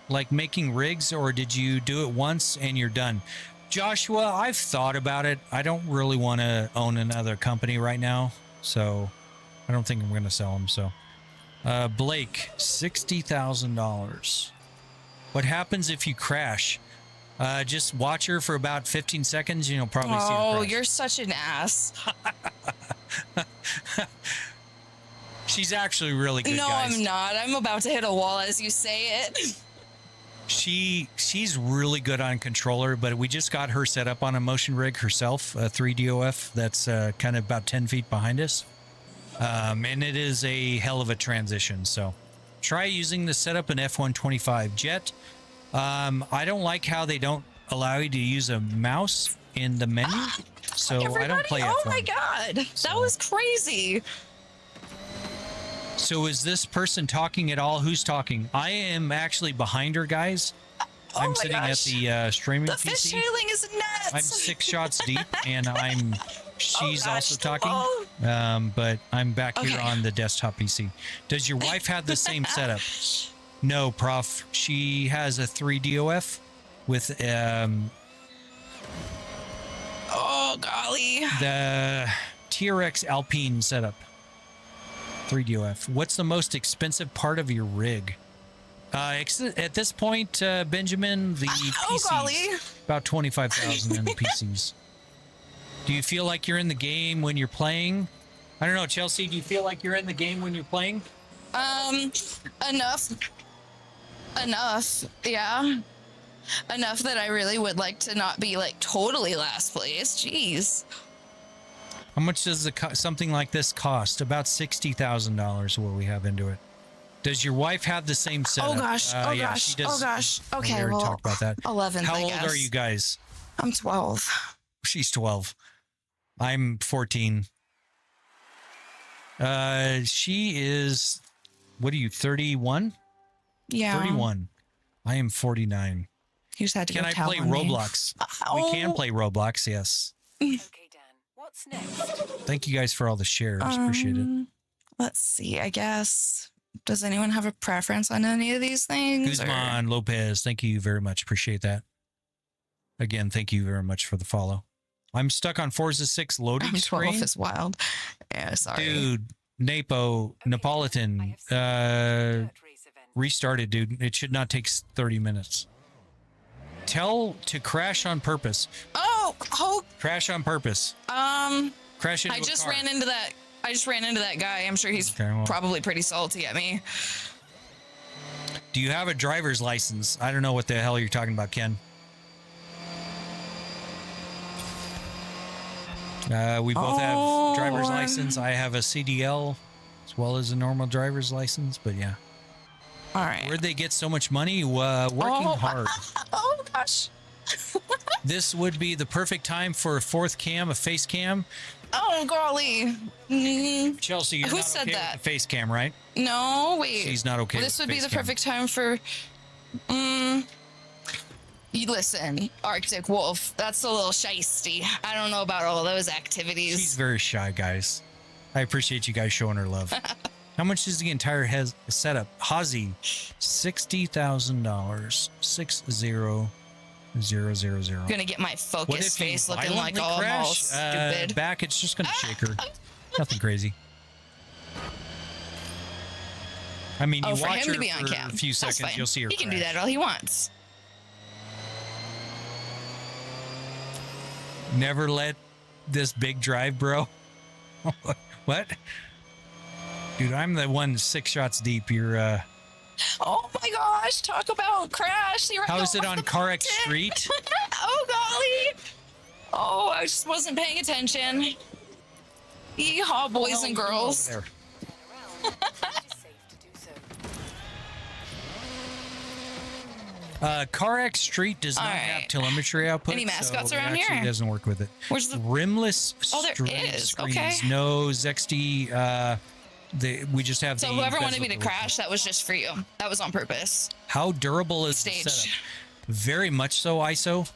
like making rigs, or did you do it once and you're done? Joshua, I've thought about it. I don't really want to own another company right now, so I don't think I'm going to sell them. So, Blake, $60,000. What happens if you crash? Just watch her for about 15 seconds. You'll probably see her Oh, crash. you're such an ass. She's actually really good, No, guys. I'm not. I'm about to hit a wall as you say it. She's really good on controller, but we just got her set up on a motion rig herself, a 3DOF that's kind of about 10 feet behind us. And it is a hell of a transition. So try using the setup in F125 Jet. I don't like how they don't allow you to use a mouse in the menu. So I don't play F1. Oh my God. That was crazy. So is this person talking at all? Who's talking? I am actually behind her, guys. I'm sitting at the streaming The PC. fishtailing is nuts. I'm 6 shots deep, and she's also talking. Oh. But I'm back here Okay. on the desktop PC. Does your wife have the same setup? No, Prof. She has a 3DOF with Oh, golly. the TRX Alpine setup. 3DOF. What's the most expensive part of your rig? At this point, Benjamin, the Oh, golly. PCs. About 25,000 in the PCs. Do you feel like you're in the game when you're playing? I don't know, Chelsea, do you feel like you're in the game when you're playing? Enough. Yeah. Enough that I really would like to not be like totally last place. Jeez. How much does something like this cost? About $60,000 what we have into it. Does your wife have the same setup? Oh gosh. Yeah, she does. Oh gosh. We Okay. already Well, talked about that. 11. How I old guess. are you guys? I'm 12. She's 12. I'm 14. She is, what are you, 31? Yeah. 31. I am 49. You just had to Can go I tell play on me. Roblox? We can play Roblox, yes. Okay, Dan. What's next? Thank you guys for all the shares. Appreciate it. Let's see. I guess. Does anyone have a preference on any of these things? or- Guzman Lopez, thank you very much. Appreciate that. Again, thank you very much for the follow. I'm stuck on Forza 6 loading I'm 12 screen. is wild. Yeah, sorry. Dude, Napolitan, restarted, dude. It should not take 30 minutes. Tell to crash on purpose. Oh, Crash on purpose. Crash into I a just car. ran into that. I just ran into that guy. I'm sure he's Okay, well. probably pretty salty at me. Do you have a driver's license? I don't know what the hell you're talking about, Ken. We both have driver's license. I have a CDL as well as a normal driver's license, but yeah. All right. Where'd they get so much money? Working hard. Oh gosh. This would be the perfect time for a fourth cam, a face cam. Oh golly. Chelsea, you're Who not said okay that? with the face cam, right? No, wait. She's not okay This with would be face the cam. perfect time for. You listen, Arctic Wolf. That's a little shisty. I don't know about all those activities. She's very shy, guys. I appreciate you guys showing her love. How much is the entire setup? Hazy, $60,000. 60000. Gonna get my What focus if you face looking like violently all crash? stupid. Back, it's just gonna shake her. Nothing crazy. I mean, you Oh, for watch him her to be on for cam. a few That's seconds, fine. you'll see her. He can do crash. that all he wants. Never let this big drive, bro. What? Dude, I'm the one 6 shots deep. You're Oh my gosh! Talk about crash. how is it on CarX Street? Oh golly! Oh, I just wasn't paying attention. Yeehaw, boys and girls. Over there. CarX Street does not All have right. telemetry output. Any mascots so around it actually here? doesn't work with it. Where's the Rimless Oh, there straight is. screens. Okay. No Zexty. We just have So the whoever wanted me bezel to crash, that was just for you. That was on purpose. How durable is the Stage. setup? Very much so, ISO.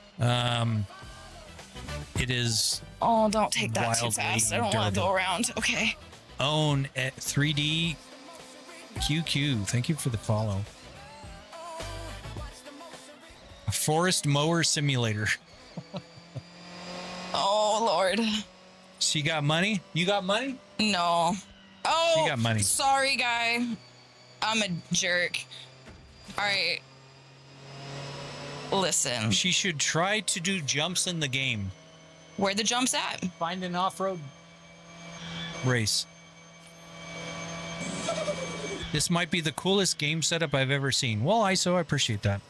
It is Oh, don't take that too Wildly fast. I don't want to durable. go around. Okay. own at 3D QQ. Thank you for the follow. A forest mower simulator. Oh Lord. She got money? You got money? No. Oh, She got money. Sorry, guy. I'm a jerk. All right. Listen. She should try to do jumps in the game. Where the jumps at? Find an off-road race. This might be the coolest game setup I've ever seen. Well, ISO, I appreciate that.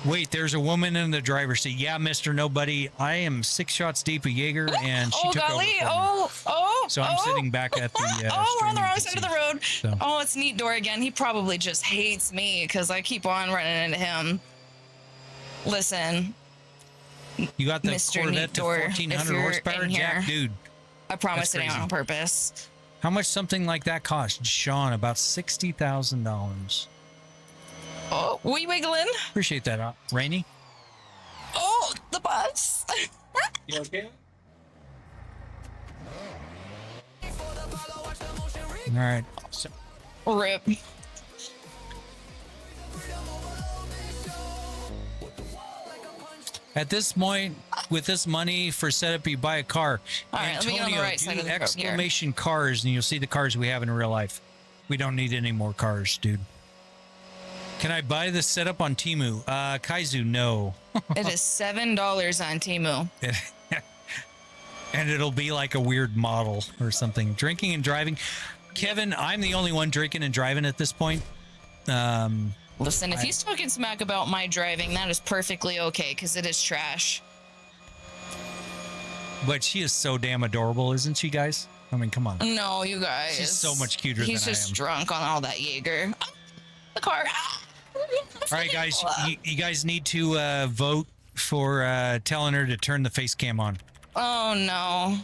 Wait, there's a woman in the driver's seat. Yeah, Mr. Nobody. I am 6 shots deep of Jaeger, and she Oh took golly. over for me. So I'm sitting back at the. oh, we're on the streaming wrong side of the road. So. Oh, it's Neat Door again. He probably just hates me because I keep on running into him. Listen, You got the Mr. Corvette Neat to Door, 1400 if you're horsepower, in Jack, here. dude. I promise That's it ain't crazy. on purpose. How much something like that cost? Sean, about $60,000. Oh, we wiggling? Appreciate that, Rainy. Oh, the bus. You okay? All right. So, Rip. at this point, with this money for setup, you buy a car. All right, let me get on the right side do of the road here. exclamation cars, and you'll see the cars we have in real life. We don't need any more cars, dude. Can I buy this setup on Temu? Kaizu, no. It is $7 on Temu. And it'll be like a weird model or something. Drinking and driving. Kevin, I'm the only one drinking and driving at this point. Listen, if he's talking smack about my driving, that is perfectly okay because it is trash. But she is so damn adorable, isn't she, guys? I mean, come on. No, you guys. She's so much cuter He's than I just am. drunk on all that Jaeger. Oh, the car. All right, guys, you guys need to vote for telling her to turn the face cam on. Oh no.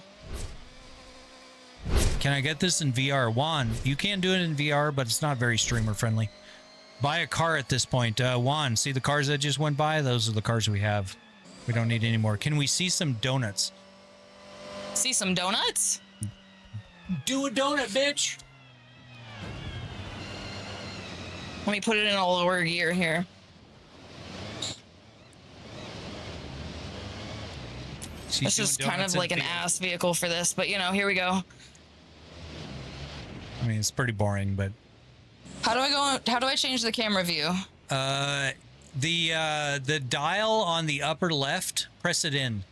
Can I get this in VR? Juan, you can do it in VR, but it's not very streamer friendly. Buy a car at this point. Juan, see the cars that just went by? Those are the cars we have. We don't need any more. Can we see some donuts? See some donuts? Do a donut, bitch. Let me put it in a lower gear here. She's This is doing kind of donuts in like an VR. ass vehicle for this, but you know, here we go. I mean, it's pretty boring, but How do I change the camera view? the dial on the upper left, press it in.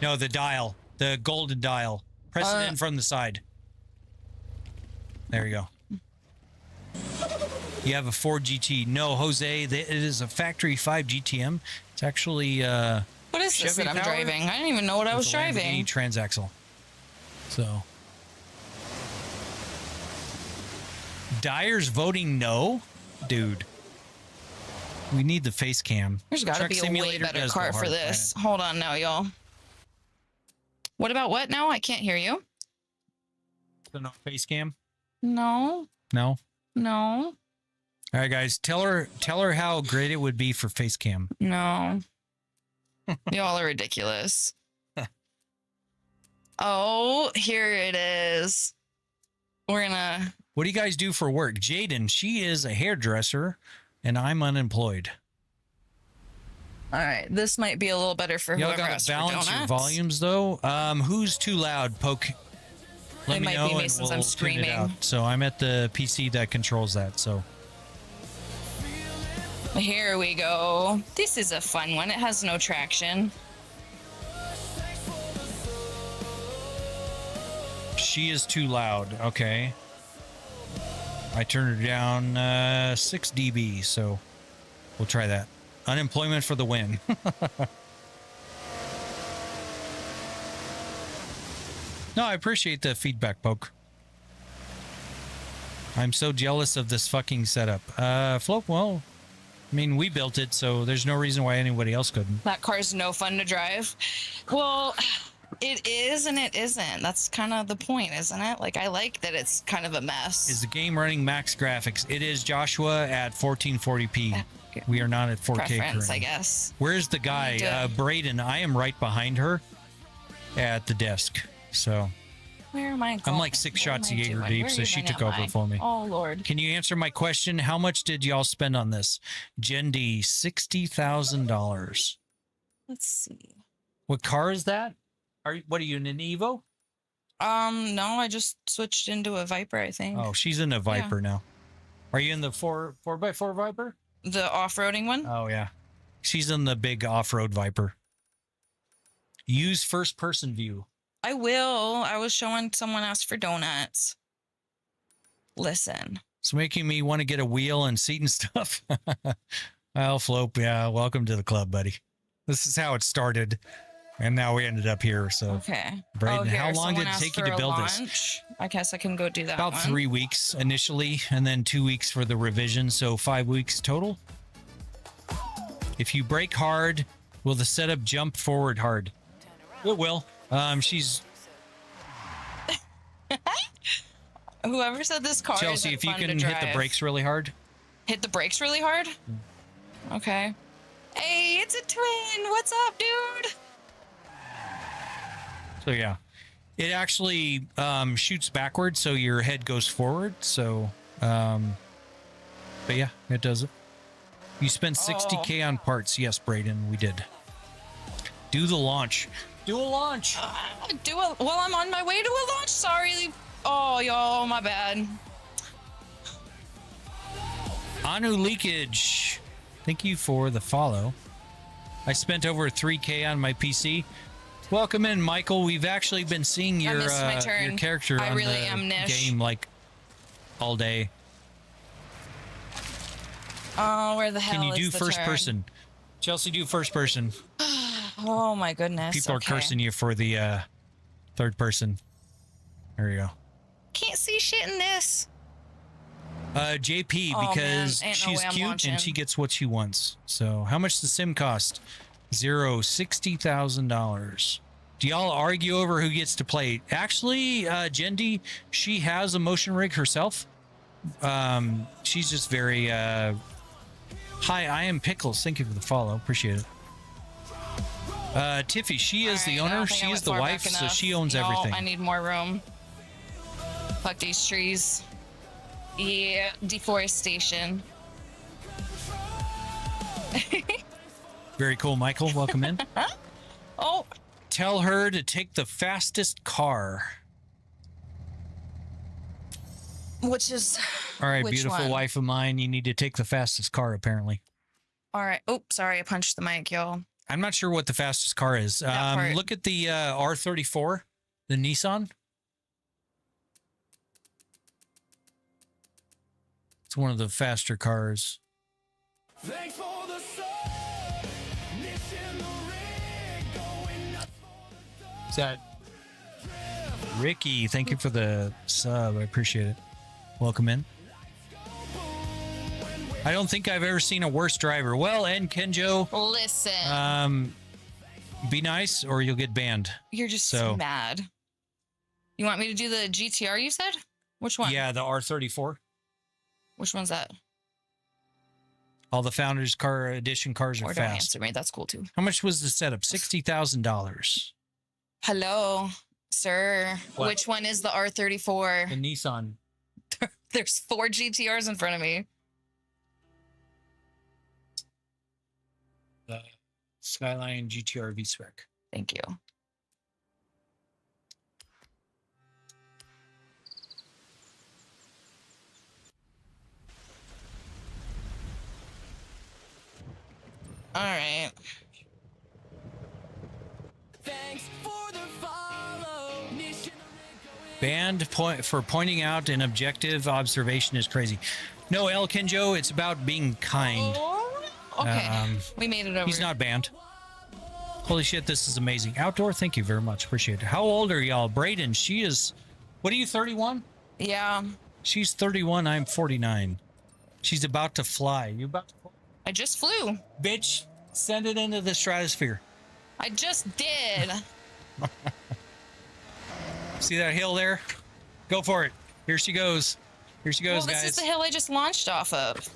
No, the dial, the golden dial. Press it in from the side. There you go. You have a Ford GT. No, Jose, it is a factory 5 GTM. It's actually What is this Chevy that I'm powered? driving? I didn't even know what I was it's a Lamborghini driving. transaxle. So Dyer's voting no? Dude. We need the face cam. There's got to Truck be a way Simulator better does go car for hard, this. Hold on now, y'all. What about what now? I can't hear you. So no face cam? No, No? no. All right, guys, tell her how great it would be for face cam. No. Y'all are ridiculous. Oh, here it is. We're gonna. What do you guys do for work? Jaden, she is a hairdresser, and I'm unemployed. All right, this might be a little better for Y'all whoever gotta asked for balance your donuts. volumes, though. Who's too loud? Poke. Let It me might know, be me and since I'm we'll tune it screaming. out. So I'm at the PC that controls that. So Here we go. This is a fun one. It has no traction. she is too loud. Okay. I turned her down 6 dB, so we'll try that. Unemployment for the win. No, I appreciate the feedback, Poke. I'm so jealous of this fucking setup. Float, well, I mean, we built it, so there's no reason why anybody else couldn't. That car's no fun to drive. Well, it is and it isn't. That's kind of the point, isn't it? Like, I like that it's kind of a mess. Is the game running max graphics? It is, Joshua, at 1440p. We are not at 4K Preference, currently. I guess. Where's the guy? Need to- Braden. I am right behind her at the desk. So Where am I going? I'm like 6 shots What am I Jaeger doing? deep, Where so she even took am over I? for me. Oh, Lord. Can you answer my question? How much did y'all spend on this? Gen D, $60,000. Let's see. What car is that? What are you in an Evo? No, I just switched into a Viper, I think. Oh, she's in a Viper now. Are you in the 4x4 Viper? The off-roading one? Oh yeah. She's in the big off-road Viper. Use first person view. I will. I was showing someone asked for donuts. Listen. It's making me want to get a wheel and seat and stuff. Well, Flope, yeah, welcome to the club, buddy. This is how it started. And now we ended up here. So, Okay. Braden, here, how long did someone it asked take you for to a build this? lunch. I guess I can go do that About one. 3 weeks initially, and then 2 weeks for the revision. So 5 weeks total. If you brake hard, will the setup jump forward hard? It will. She's Whoever said this car Chelsea. isn't If you fun can to hit the drive. brakes really hard. Hit the brakes really hard? Okay. Hey, it's a twin. What's up, dude? So yeah, it actually shoots backwards, so your head goes forward. So, but yeah, it does it. You spent 60K on parts. Yes, Braden, we did. Do the launch. Do a launch. Well, I'm on my way to a launch. Sorry. Oh, y'all, my bad. Anu Leakage, thank you for the follow. I spent over 3K on my PC. Welcome in, Michael. We've actually been seeing I your missed my turn. your character I on really the am Nish. game like all day. Oh, where the hell Can you is do the first turn? person? Chelsea, do first person. Oh my goodness. People are okay. cursing you for the third person. There you go. Can't see shit in this. JP, Oh, because man. Ain't no she's way I'm cute launching. and she gets what she wants. So how much does the sim cost? $60,000. Do y'all argue over who gets to play? Actually, Jendi, she has a motion rig herself. She's just very hi, I am Pickles. Thank you for the follow. Appreciate it. Tiffy, she is the All right, I owner. don't think I She went is the far wife, back so enough. she owns No, everything. I need more room. Fuck these trees. Yeah, deforestation. Very cool, Michael. Welcome in. Oh, Tell her to take the fastest car. which is All right, which beautiful one? wife of mine. You need to take the fastest car, apparently. All right. Oh, sorry, I punched the mic, y'all. I'm not sure what the fastest car is. That part. Look at the R34, the Nissan. It's one of the faster cars. Thanks for the sub. Mission the rig, going nuts for the dub. Is that Ricky? Thank you for the sub. I appreciate it. Welcome in. I don't think I've ever seen a worse driver. Well, and Kenjo, Listen, be nice or you'll get banned. you're just so- mad. You want me to do the GTR? You said which one? Yeah, the R34. Which one's that? All the Founders Car Edition cars are Or don't fast. answer me. That's cool too. How much was the setup? $60,000. Hello, sir. What? Which one is the R34? The Nissan. There's 4 GTRs in front of me. The Skyline GTR V-Spec. Thank you. All right. Thanks for the follow. Banned for pointing out an objective observation is crazy. No, El Kenjo, it's about being kind. Oh, okay. We made it over. He's not banned. Holy shit, this is amazing. Outdoor, thank you very much. Appreciate it. How old are y'all? Braden, she is... What are you, 31? Yeah. She's 31, I'm 49. She's about to fly. You about to fly? I just flew. Bitch, send it into the stratosphere. I just did. See that hill there? Go for it. Here she goes. Here she goes, Well, this guys. is the hill I just launched off of.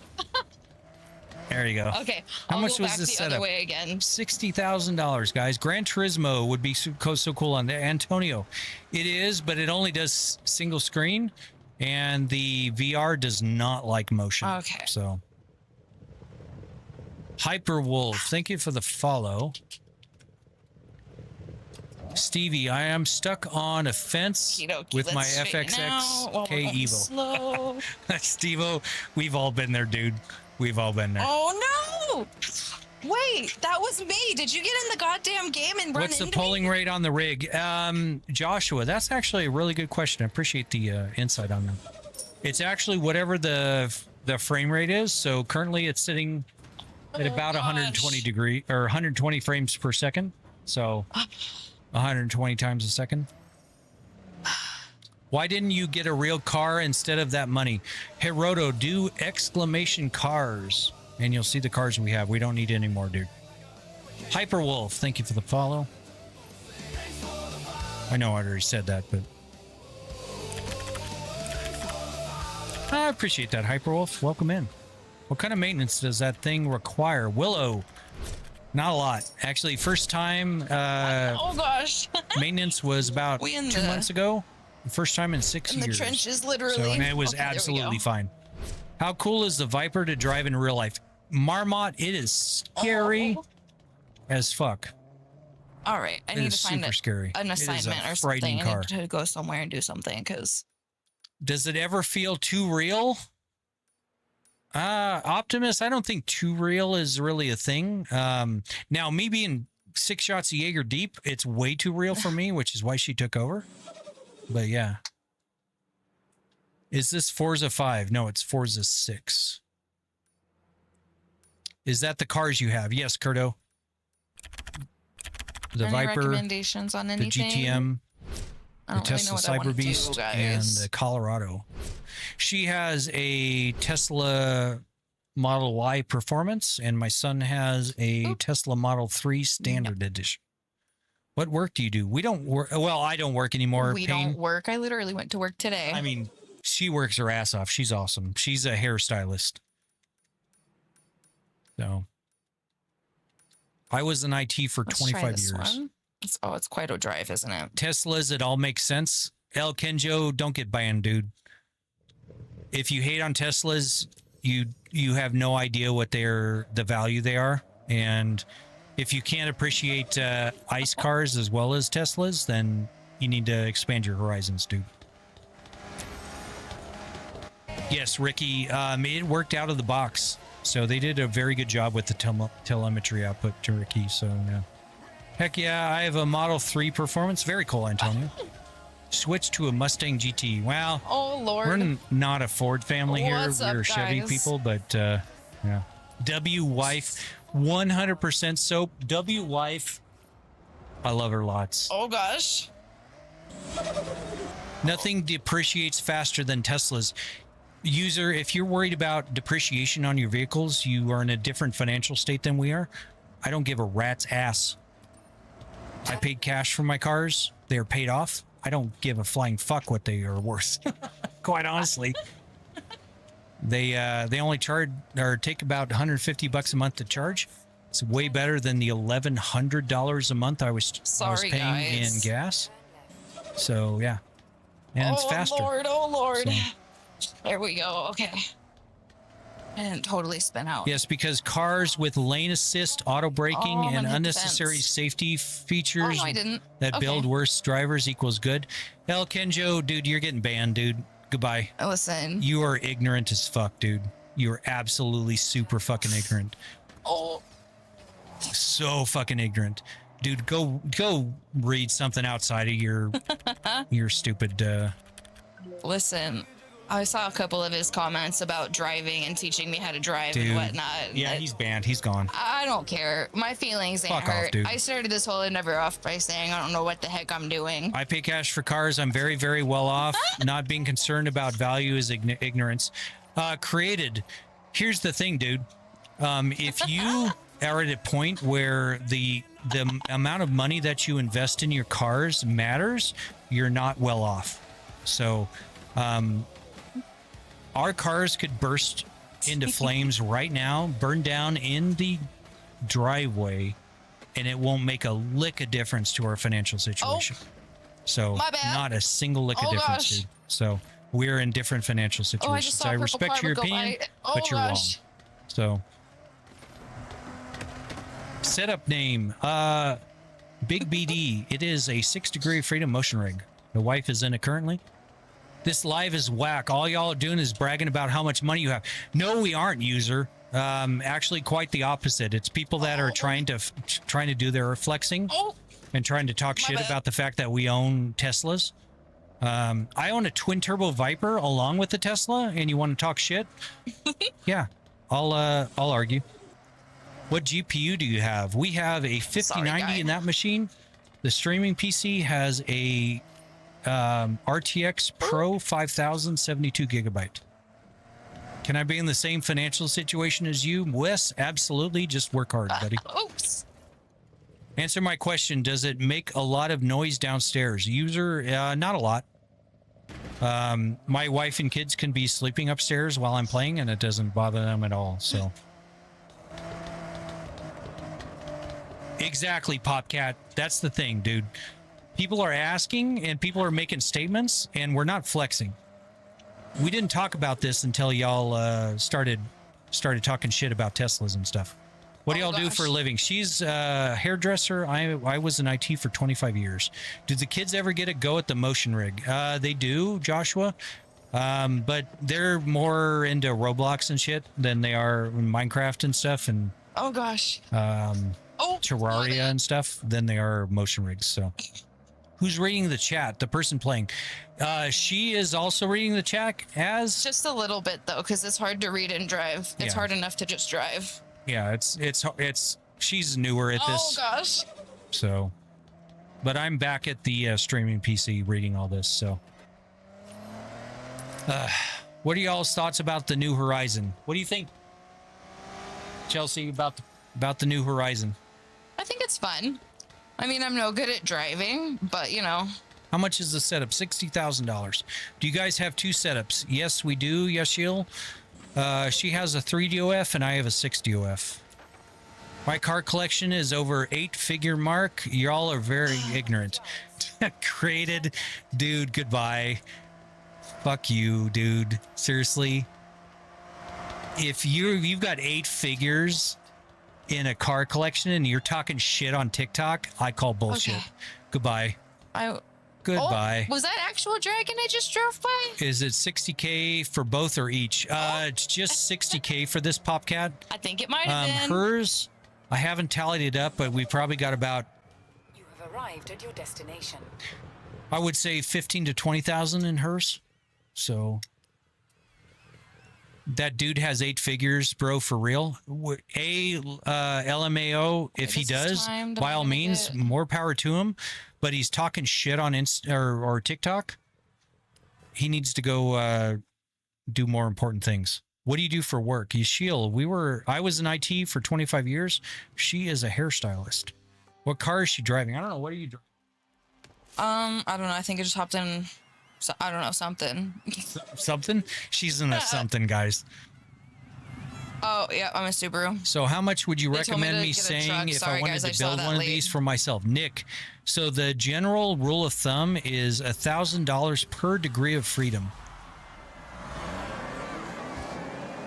There you go. Okay. How I'll much go was back this the setup? other way again. $60,000, guys. Gran Turismo would be so cool on the Antonio. It is, but it only does single screen, and the VR does not like motion. Okay. So, Hyperwolf, thank you for the follow. Stevie, I am stuck on a fence with my FXX K Evo. Slow. Steve-O, we've all been there, dude. We've all been there. Oh no! Wait, that was me. Did you get in the goddamn game and run What's the into polling me? rate on the rig? Joshua, that's actually a really good question. I appreciate the insight on that. It's actually whatever the frame rate is. So currently it's sitting at about 120 frames per second. So 120 times a second. Why didn't you get a real car instead of that money? Herodo, do exclamation cars, and you'll see the cars we have. We don't need any more, dude. Hyperwolf, thank you for the follow. I know I already said that, but I appreciate that, Hyperwolf. Welcome in. What kind of maintenance does that thing require? Willow, not a lot. Actually, first time oh gosh. maintenance was about 2 months ago. First time in 6 In years. the trenches, literally. So, and it was Okay, there we absolutely go. fine. How cool is the Viper to drive in real life? Marmot, it is scary as fuck. All right, I It need is to find super scary. an It is a assignment or frightening something. I car. need to go somewhere and do something because Does it ever feel too real? Optimus, I don't think too real is really a thing. Now, me being 6 shots of Jaeger deep, it's way too real for me, which is why she took over. But yeah. Is this Forza 5? No, it's Forza 6. Is that the cars you have? Yes, Kurto. The any Viper, recommendations on the anything? GTM, I the don't really know Tesla what I wanna Cyber do, Beast, and guys. the Colorado. She has a Tesla Model Y Performance, and my son has a Tesla Model 3 Standard Edition. What work do you do? We don't work. Well, I don't work anymore. We Payne. don't work. I literally went to work today. I mean, she works her ass off. She's awesome. She's a hairstylist. So, I was in IT for Let's 25 try this years. one. It's Quito Drive, isn't it? Teslas, it all makes sense. El Kenjo, don't get banned, dude. If you hate on Teslas, you have no idea what the value they are. And if you can't appreciate ICE cars as well as Teslas, then you need to expand your horizons, dude. Yes, Ricky, it worked out of the box. So they did a very good job with the telemetry output to Ricky. So, yeah. Heck yeah, I have a Model 3 Performance. Very cool, Antonio. Switch to a Mustang GT. Wow. Oh, Lord. We're not a Ford family here. What's up, We're Chevy guys? people, but yeah. W-Wife, 100% soap. W-Wife, I love her lots. Oh, gosh. Nothing depreciates faster than Teslas. User, if you're worried about depreciation on your vehicles, you are in a different financial state than we are. I don't give a rat's ass. I paid cash for my cars. They are paid off. I don't give a flying fuck what they are worth. Quite honestly. They only charge or take about $150 a month to charge. It's way better than the $1,100 a month I was Sorry, paying guys. in gas. So yeah, and it's faster. Oh Lord. So- There we go. Okay. I didn't totally spin out. Yes, because cars with lane assist, auto braking, Oh, I'm and gonna hit the unnecessary fence. safety features Oh, no, I didn't. that Okay. build worse drivers equals good. El Kenjo, dude, you're getting banned, dude. Goodbye. Listen. You are ignorant as fuck, dude. You are absolutely super fucking ignorant. Oh. So fucking ignorant. Dude, go read something outside of your stupid Listen. I saw a couple of his comments about driving and teaching me how to drive dude. and whatnot. Yeah, he's banned. He's gone. I don't care. My feelings ain't Fuck off, hurt. dude. I started this whole endeavor off by saying I don't know what the heck I'm doing. I pay cash for cars. I'm very, very well off. Not being concerned about value is ignorance. Created. Here's the thing, dude. If you are at a point where the amount of money that you invest in your cars matters, you're not well off. So, our cars could burst into flames right now, burn down in the driveway, and it won't make a lick of difference to our financial situation. So my bad. not a single lick of difference, Gosh. dude. So we're in different financial Oh, situations. I just saw a purple respect car your go opinion, by. Oh, but you're gosh. wrong. So setup name, Big BD. It is a 6-degree freedom motion rig. The wife is in it currently. This live is whack. All y'all are doing is bragging about how much money you have. No, we aren't, user. Actually, quite the opposite. It's people that are trying to do their flexing and trying to talk shit about the fact that we own Teslas. I own a twin turbo Viper along with the Tesla, and you want to talk shit? Yeah, I'll argue. What GPU do you have? We have a 5090 in that machine. The streaming PC has a RTX Pro 5000 72 gigabyte. Can I be in the same financial situation as you, Wes? Absolutely. Just work hard, buddy. Oops. Answer my question. Does it make a lot of noise downstairs? User, not a lot. My wife and kids can be sleeping upstairs while I'm playing, and it doesn't bother them at all. So, exactly, Popcat. That's the thing, dude. People are asking, and people are making statements, and we're not flexing. We didn't talk about this until y'all started talking shit about Teslas and stuff. What do y'all do for a living? She's a hairdresser. I was in IT for 25 years. Did the kids ever get a go at the motion rig? They do, Joshua. But they're more into Roblox and shit than they are in Minecraft and stuff, and Oh gosh. Terraria and stuff than they are motion rigs. So, who's reading the chat? The person playing. She is also reading the chat as Just a little bit though, because it's hard to read and drive. It's Yeah. hard enough to just drive. Yeah, it's she's newer at this. Oh gosh. So, but I'm back at the streaming PC reading all this. So, what are y'all's thoughts about the new Horizon? What do you think, Chelsea, about the new Horizon? I think it's fun. I mean, I'm no good at driving, but you know. How much is the setup? $60,000. Do you guys have two setups? Yes, we do. Yashil. She has a 3DOF and I have a 6DOF. My car collection is over 8-figure mark. Y'all are very ignorant. Created, dude. Goodbye. Fuck you, dude. Seriously. If you've got 8 figures in a car collection and you're talking shit on TikTok, I call bullshit. Okay. Goodbye. Goodbye. Oh, was that actual dragon I just drove by? Is it 60K for both or each? It's just 60K for this Popcat. I think it might have been. Hers, I haven't tallied it up, but we probably got about, You have arrived at your destination. I would say 15 to 20,000 in hers. So that dude has 8 figures, bro, for real. LMAO, if he This is does, timed. by I'm all gonna means, get- more power to him. But he's talking shit on or TikTok. He needs to go do more important things. What do you do for work? Yashil, I was in IT for 25 years. She is a hairstylist. What car is she driving? I don't know. What are you driving? I don't know. I think I just hopped in So, I don't know, something. Something? She's in a something, guys. Oh, yeah, I'm a Subaru. So how much would you They told me recommend to me get a saying truck. if Sorry, I wanted guys, I to saw build that one of late. these for myself? Nick, so the general rule of thumb is $1,000 per degree of freedom.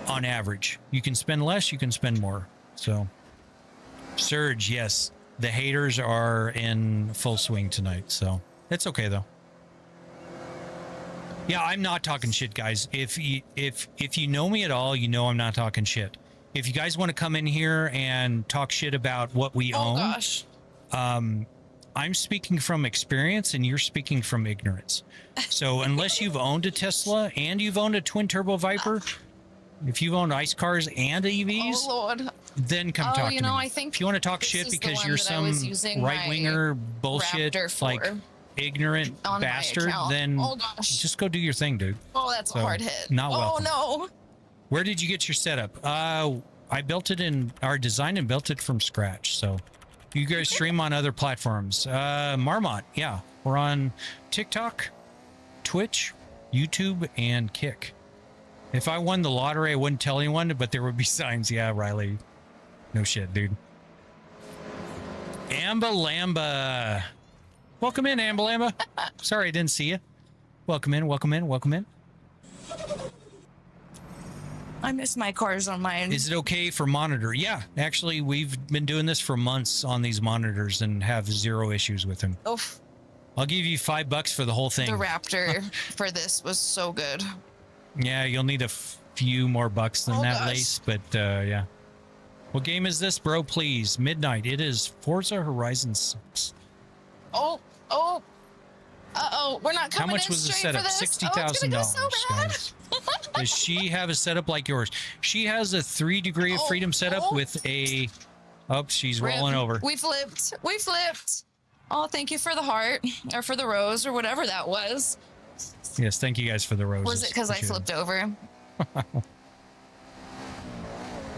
On average. You can spend less, you can spend more. So, Surge, yes. The haters are in full swing tonight, so it's okay though. Yeah, I'm not talking shit, guys. If you know me at all, you know I'm not talking shit. If you guys want to come in here and talk shit about what we own, Gosh. I'm speaking from experience and you're speaking from ignorance. So unless you've owned a Tesla and you've owned a twin turbo Viper, if you've owned ICE cars and EVs, Oh, Lord. then come talk to me. I think if you want to talk this shit is the because one you're that I some was using right winger my bullshit Raptor for like ignorant on my bastard, account. then Oh, gosh. just go do your thing, dude. Oh, that's So, a hard hit. not oh, welcome. no. Where did you get your setup? I built it in our design and built it from scratch. So you guys stream on other platforms. Marmot, yeah. We're on TikTok, Twitch, YouTube, and Kick. If I won the lottery, I wouldn't tell anyone, but there would be signs. Yeah, Riley. No shit, dude. Amba Lamba. Welcome in, Amba Lamba. Sorry I didn't see you. Welcome in, welcome in, welcome in. I miss my cars on mine. Is it okay for monitor? Yeah, actually, we've been doing this for months on these monitors and have zero issues with them. Oof. I'll give you $5 for the whole thing. The Raptor for this was so good. Yeah, you'll need a few more bucks than that, gosh. Lace, but yeah. What game is this, bro? Please, midnight. It is Forza Horizon 6. Oh. Uh-oh. We're not How coming much in was the straight setup? for this. $60,000, Oh, it's gonna go so bad. guys. Does she have a setup like yours? She has a 3 degree of freedom setup with a... Oh, she's rolling over. We flipped. We flipped. Oh, thank you for the heart. Or for the rose, or whatever that was. Yes, thank you guys for the roses. Was it because I Appreciate flipped over?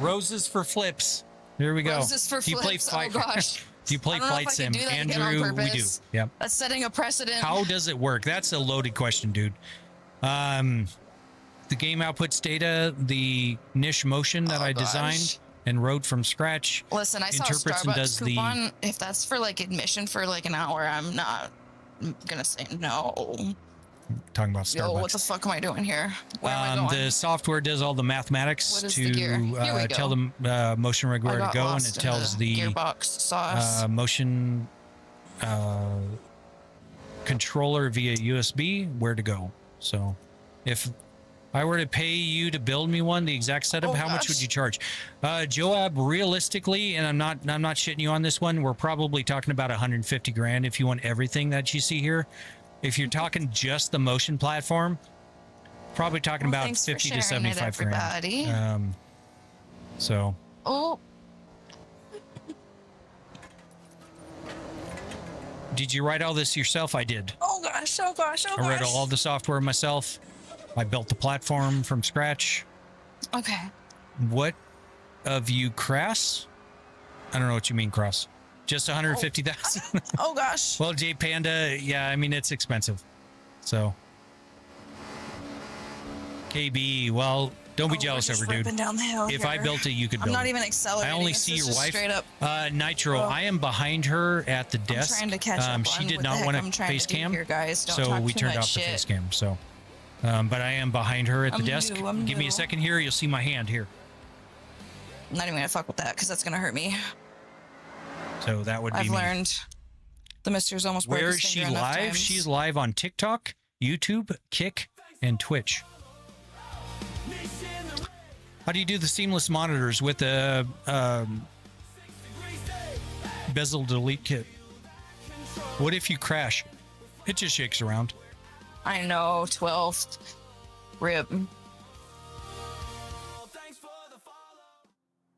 Roses for flips. There we go. Roses for Do you play flips. fight? Oh, gosh. Do you play I don't know Flight if I Sim? can do that again on Andrew, we do. purpose. Yep. That's setting a precedent. How does it work? That's a loaded question, dude. The game outputs data, the niche motion that I designed and wrote from scratch. Listen, I saw a interprets and Starbucks does the coupon. If that's for like admission for like an hour, I'm not gonna say no. talking about Starbucks. Yo, what the fuck am I doing here? Where am I going? The software does all the mathematics What is to the gear? Here we tell go. the motion rig where I to got go, and lost it in tells the the gearbox sauce. motion controller via USB where to go. So if I were to pay you to build me one, the exact setup, how much would you charge? Joab, realistically, and I'm not shitting you on this one, we're probably talking about 150 grand if you want everything that you see here. If you're talking just the motion platform, probably talking about thanks for 50 to sharing it, 75 everybody. grand. So Oh, did you write all this yourself? I did. oh gosh, oh gosh, oh I wrote gosh. all the software myself. I built the platform from scratch. Okay. What of you crass? I don't know what you mean, cross. Just 150,000. Oh gosh. Well, J Panda, yeah, I mean it's expensive. So KB, well, don't be jealous we're just over, dude. ripping down the hill If here. I built it, you could I'm build not it. even accelerating. I only This see is your just wife. Straight up. Nitro, Oh. I am behind her at the desk. I'm trying to catch up She on did what not the want heck I'm a trying face to do cam. here, guys. Don't So talk we too turned much off shit. the face cam. So, but I am behind her at the I'm desk. new, I'm Give me new. a second here. You'll see my hand here. I'm not even gonna fuck with that because that's gonna hurt me. So that would be I've me. learned. The mister's almost broke Where his is she finger enough live? times. She's live on TikTok, YouTube, Kick, and Twitch. How do you do the seamless monitors with the bezel delete kit? What if you crash? It just shakes around. I know, 12. Rip.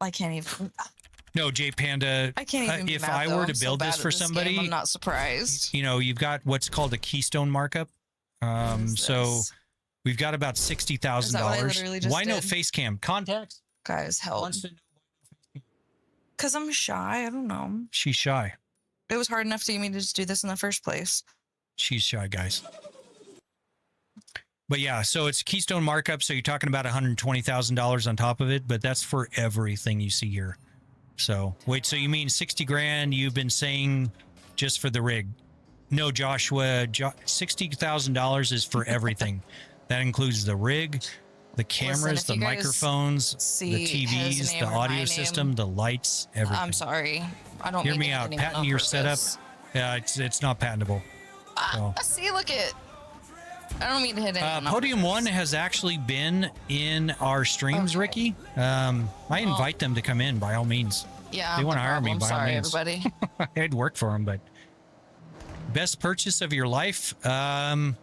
I can't even. No, J Panda. I can't even. Be If mad, I though. were I'm to so build bad this at for game. somebody, I'm not surprised. you know, you've got what's called a keystone markup. So this? we've got about Is that what I $60,000. literally just Why no did? face cam? Contacts? Guys, help. Because I'm shy. I don't know. She's shy. It was hard enough to get me to just do this in the first place. She's shy, guys. But yeah, so it's Keystone markup. So you're talking about $120,000 on top of it, but that's for everything you see here. So wait, so you mean 60 grand you've been saying just for the rig? No, Joshua, $60,000 is for everything. That includes the rig, the cameras, Listen, the if you guys microphones, the see his TVs, name the or my audio name, system, the lights, everything. I'm sorry. I don't Hear mean me to hit out. anyone Patent on your setup. purpose. Yeah, it's not patentable. So. See, look at. I don't mean to hit anyone. on Podium purpose. 1 has actually been in our streams, Ricky. I invite them to come in by all means. Yeah, They want to no hire me problem. by all Sorry, means. everybody. I'd work for them, but best purchase of your life? Paying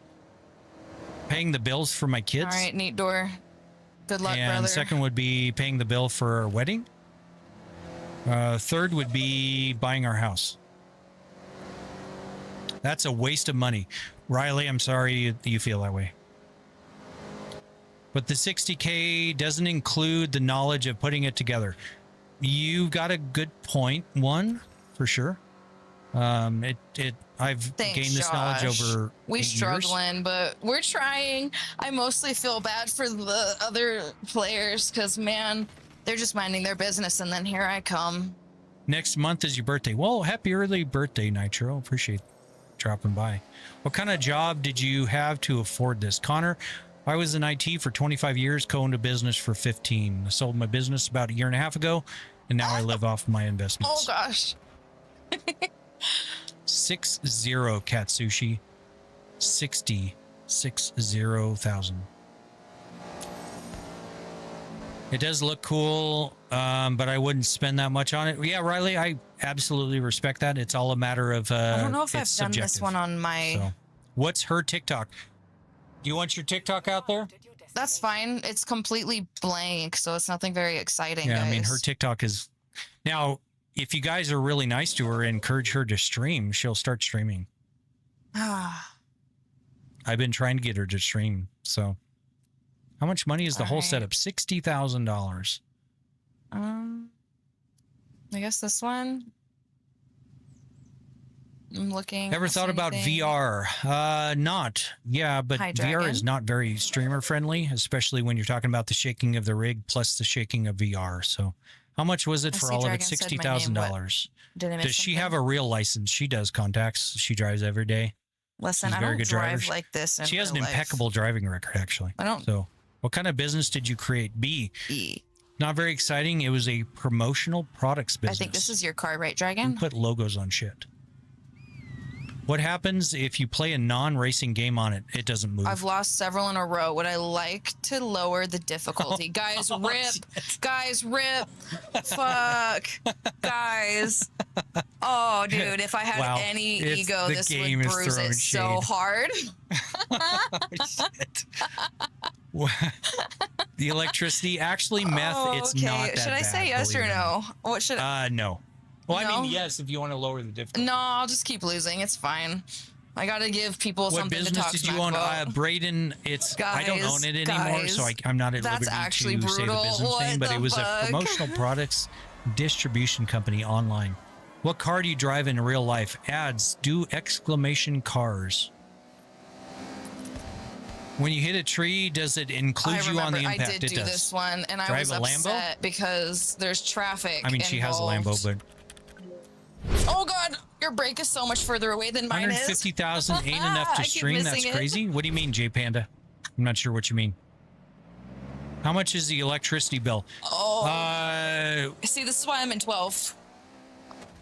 the bills for my kids. All right, neat door. Good luck, And brother. second would be paying the bill for our wedding. Third would be buying our house. That's a waste of money. Riley, I'm sorry you feel that way. But the 60K doesn't include the knowledge of putting it together. You got a good point, one, for sure. I've Thanks, gained this knowledge Josh. over We 8 years. struggling, but we're trying. I mostly feel bad for the other players because, man, they're just minding their business, and then here I come. Next month is your birthday. Well, happy early birthday, Nitro. Appreciate dropping by. What kind of job did you have to afford this? Connor, I was in IT for 25 years, co-owned a business for 15. I sold my business about a year and a half ago, and now I live off my investments. Oh, gosh. 60 cat sushi. 60,000. It does look cool, but I wouldn't spend that much on it. Yeah, Riley, I absolutely respect that. It's all a matter of I don't know if I've it's done this subjective. one on my. So, what's her TikTok? Do you want your TikTok out there? That's fine. It's completely blank, so it's nothing very exciting. Yeah, guys. I mean, her TikTok is now. If you guys are really nice to her, encourage her to stream. She'll start streaming. I've been trying to get her to stream. So, how much money is the whole setup? $60,000. I guess this one. I'm looking. Ever thought about VR? Not. Yeah, but Hi, VR is Dragon. not very streamer friendly, especially when you're talking about the shaking of the rig plus the shaking of VR. So, how much was it I for see all of it? Dragon said my name. $60,000. Did I miss Does she something? have a real license? She does contacts. She drives every day. Listen, She's a I very don't good drive driver. like this. In She has an real life. impeccable driving record, actually. I don't. So, what kind of business did you create? B. E. Not very exciting. It was a promotional products I business. think this is your car, right, You Dragon? put logos on shit. What happens if you play a non-racing game on it? It doesn't move. I've lost several in a row. Would I like to lower the difficulty? Guys, rip. Guys, rip. Fuck. Guys. Oh, dude, if I had Wow. any It's- ego, the this game would is bruise throwing it so shade. hard. Shit. The electricity, actually, meth, it's not that Should I say bad, yes or believe it no? What should I? No. Well, I No? mean, yes, if you want to lower the difficulty. No, I'll just keep losing. It's fine. I gotta give people What something to business talk did you smack own? about. Braden, I don't own it anymore, so I'm not at That's liberty actually to say the brutal. business What name, but the it was a fuck? promotional products distribution company online. What car do you drive in real life? Ads, do exclamation cars. When you hit a tree, does it include you on the impact? I did It do does. this one, and I Drive was a Lambo? upset because there's traffic. I mean, she has a Lambo, involved. but Oh God, your brake is so much further away than mine is. 150,000 ain't enough I to keep stream. That's missing it. crazy. What do you mean, J Panda? I'm not sure what you mean. How much is the electricity bill? Oh. See, this is why I'm in 12.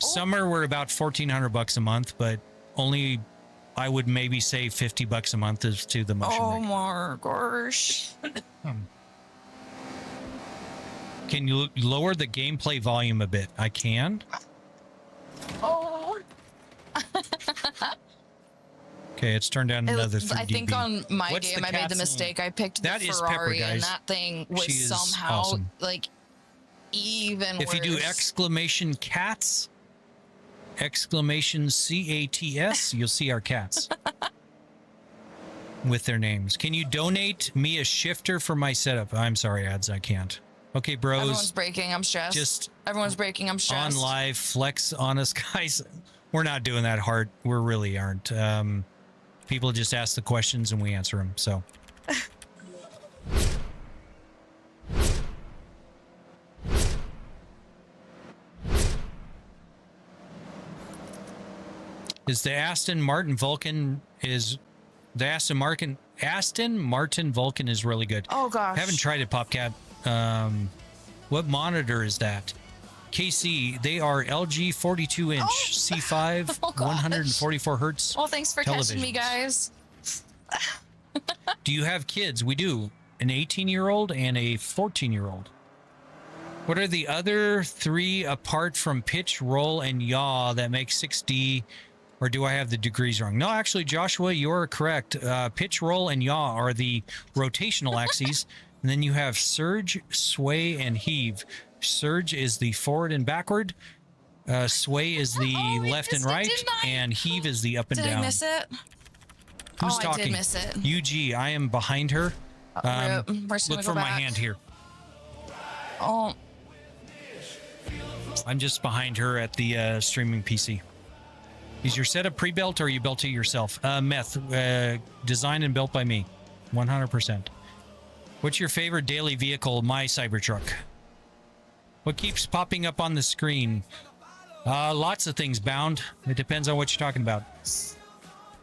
Summer we're about $1,400 a month, but only I would maybe say $50 a month is to the motion Oh rig. my gosh. Can you lower the gameplay volume a bit? I can. Oh. Okay, it's turned down another 3 I think dB. on my What's game the I made the cat's mistake. name? I picked That the is Pepper, Ferrari, and guys. that thing was She is somehow awesome. like even If you do worse. exclamation cats, exclamation CATS, you'll see our cats with their names. Can you donate me a shifter for my setup? I'm sorry, ads, I can't. Okay, bros. Everyone's breaking. I'm stressed. Just Everyone's breaking. I'm stressed. on live, flex on us, guys. We're not doing that hard. We really aren't. People just ask the questions and we answer them. So Is the Aston Martin Vulcan is really good. Oh gosh. I haven't tried it, Popcat. What monitor is that? KC, they are LG 42 inch C5 Oh, gosh. 144 hertz. Well, thanks for catching me, televisions. guys. Do you have kids? We do. An 18-year-old and a 14-year-old. What are the other three apart from pitch, roll, and yaw that make 6D? Or do I have the degrees wrong? No, actually, Joshua, you're correct. Pitch, roll, and yaw are the rotational axes. And then you have surge, sway, and heave. Surge is the forward and backward. Sway is the left and right. And heave is the up and Did down. I miss it? Who's I talking? did miss it. UG, I am behind her. Rip. We're just Look gonna for go my back. hand here. Oh, I'm just behind her at the streaming PC. Is your setup pre-built or you built it yourself? Meth, designed and built by me, 100%. What's your favorite daily vehicle? My Cybertruck. What keeps popping up on the screen? Lots of things, Bound. It depends on what you're talking about.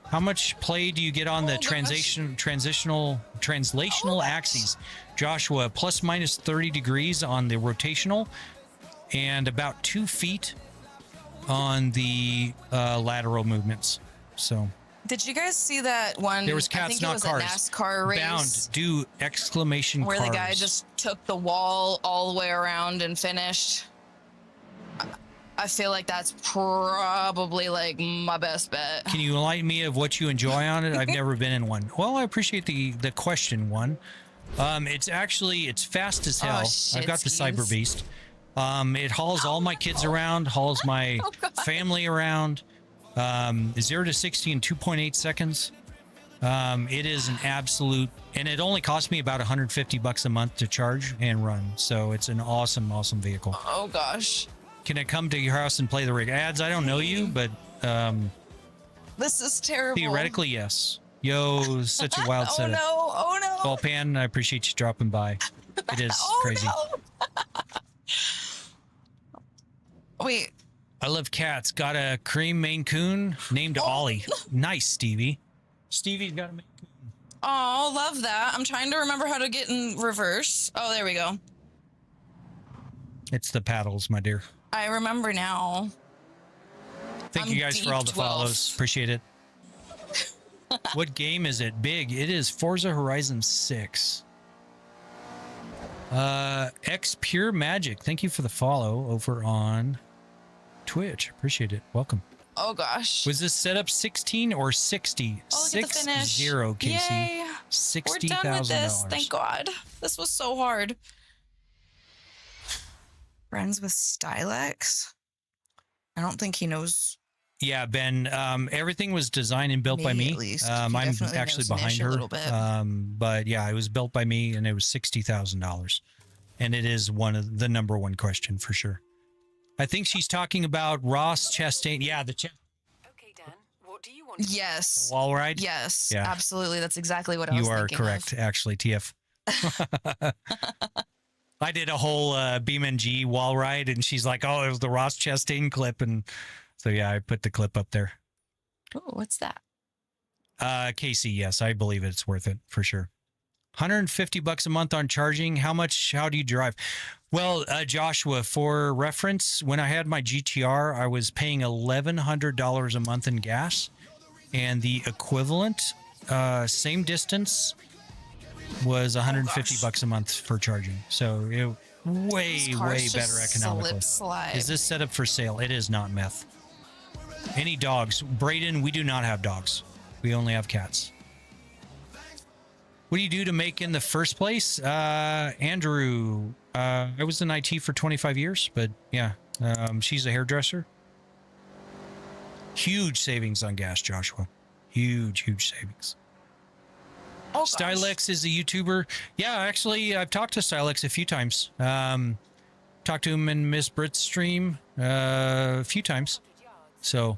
How much play do you get on the translational axes? Joshua, plus minus 30 degrees on the rotational and about 2 feet on the lateral movements. So did you guys see that one? there was I cats, think not it was cars. a NASCAR race Bound, do exclamation where cars. the guy just took the wall all the way around and finished. I feel like that's probably like my best bet. Can you enlighten me of what you enjoy on it? I've never been in one. Well, I appreciate the question one. It's fast as hell. I've got the Cyber Beast. It hauls all my kids around, hauls my family around. 0 to 60 in 2.8 seconds. It is an absolute, and it only cost me about $150 a month to charge and run. So it's an awesome, awesome vehicle. Oh gosh. Can I come to your house and play the rig? Ads, I don't know you, but This is terrible. theoretically, yes. Yo, such a wild setup. Oh no. Well, Pan, I appreciate you dropping by. It is crazy. Wait. I love cats. Got a cream Maine Coon named Ollie. Nice, Stevie. Stevie's got a Maine Coon. Oh, love that. I'm trying to remember how to get in reverse. Oh, there we go. It's the paddles, my dear. I remember now. Thank you guys for all the follows. Appreciate it. What game is it? Big. It is Forza Horizon 6. X Pure Magic. Thank you for the follow over on Twitch. Appreciate it. Welcome. Oh gosh. Was this set up 16 or 60? Oh, look at the finish. 6-0, Casey. Yay. $60,000. We're done with this. Thank God. This was so hard. Friends with Stylex? I don't think he knows. Yeah, Ben. Everything was designed and built by Me, me. at least. He I'm definitely actually knows behind Nish a her. little bit. But yeah, it was built by me, and it was $60,000, and it is one of the number one question for sure. I think she's talking about Ross Chastain. Yeah, the Okay, Dan, what do you want? Yes. wall ride. Yes. Yeah. Absolutely. That's exactly what I was You are thinking correct, of. actually, TF. I did a whole BeamNG wall ride, and she's like, "Oh, it was the Ross Chastain clip," and so yeah, I put the clip up there. Oh, what's that? Casey, yes, I believe it's worth it for sure. $150 a month on charging. How do you drive? Well, Joshua, for reference, when I had my GTR, I was paying $1,100 a month in gas, and the equivalent, same distance, was $150 a month for charging. So it way better economically. Is this set up for sale? It is not, meth. Any dogs? Braden, we do not have dogs. We only have cats. What do you do to make in the first place? Andrew, I was in IT for 25 years, but yeah, she's a hairdresser. Huge savings on gas, Joshua. Huge savings. Oh, Stylex is a YouTuber. Yeah, actually, I've talked to Stylex a few times. Talked to him in Miss Brit's stream a few times. So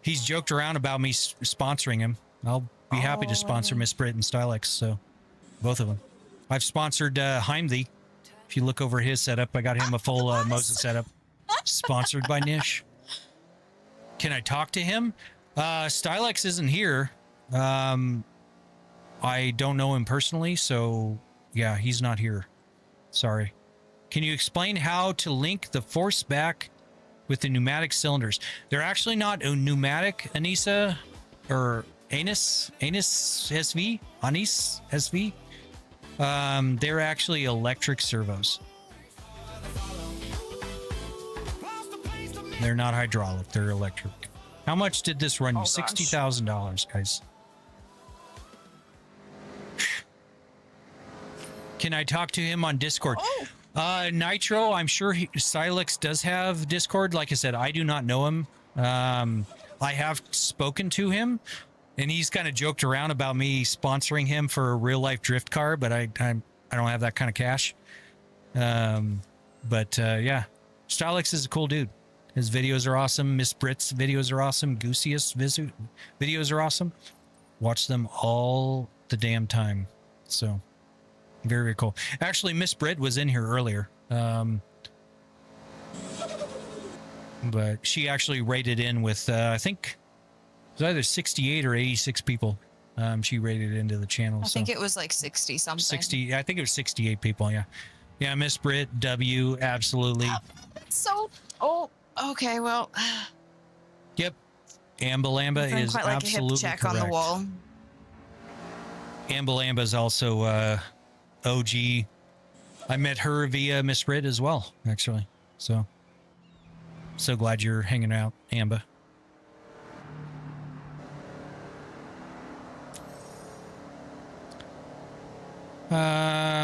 he's joked around about me sponsoring him. I'll be happy to sponsor Miss Brit and Stylex. So both of them. I've sponsored Heimthy. If you look over his setup, I got him a full Moses setup. Sponsored by Nish. Can I talk to him? Stylex isn't here. I don't know him personally, so yeah, he's not here. Sorry. Can you explain how to link the force back with the pneumatic cylinders? They're actually not a pneumatic, Anissa, or Anus SV? Anis SV? They're actually electric servos. They're not hydraulic, they're electric. How much did this run you? $60,000, guys. Can I talk to him on Discord? Nitro, I'm sure Silex does have Discord. Like I said, I do not know him. I have spoken to him, and he's kind of joked around about me sponsoring him for a real life drift car, but I don't have that kind of cash. Yeah, Stylex is a cool dude. His videos are awesome. Miss Brit's videos are awesome. Goosiest videos are awesome. Watch them all the damn time. So very, very cool. Actually, Miss Brit was in here earlier. But she actually rated in with, I think it was either 68 or 86 people. She rated into the channel. I think it was like 60 something. 60. I think it was 68 people. Yeah. Yeah. Miss Brit, W. Absolutely. So, okay. Well, yep. Ambalamba is quite like absolutely a hip check correct. on the wall. Ambalamba is also, OG. I met her via Miss Brit as well, actually. So glad you're hanging out, Amba.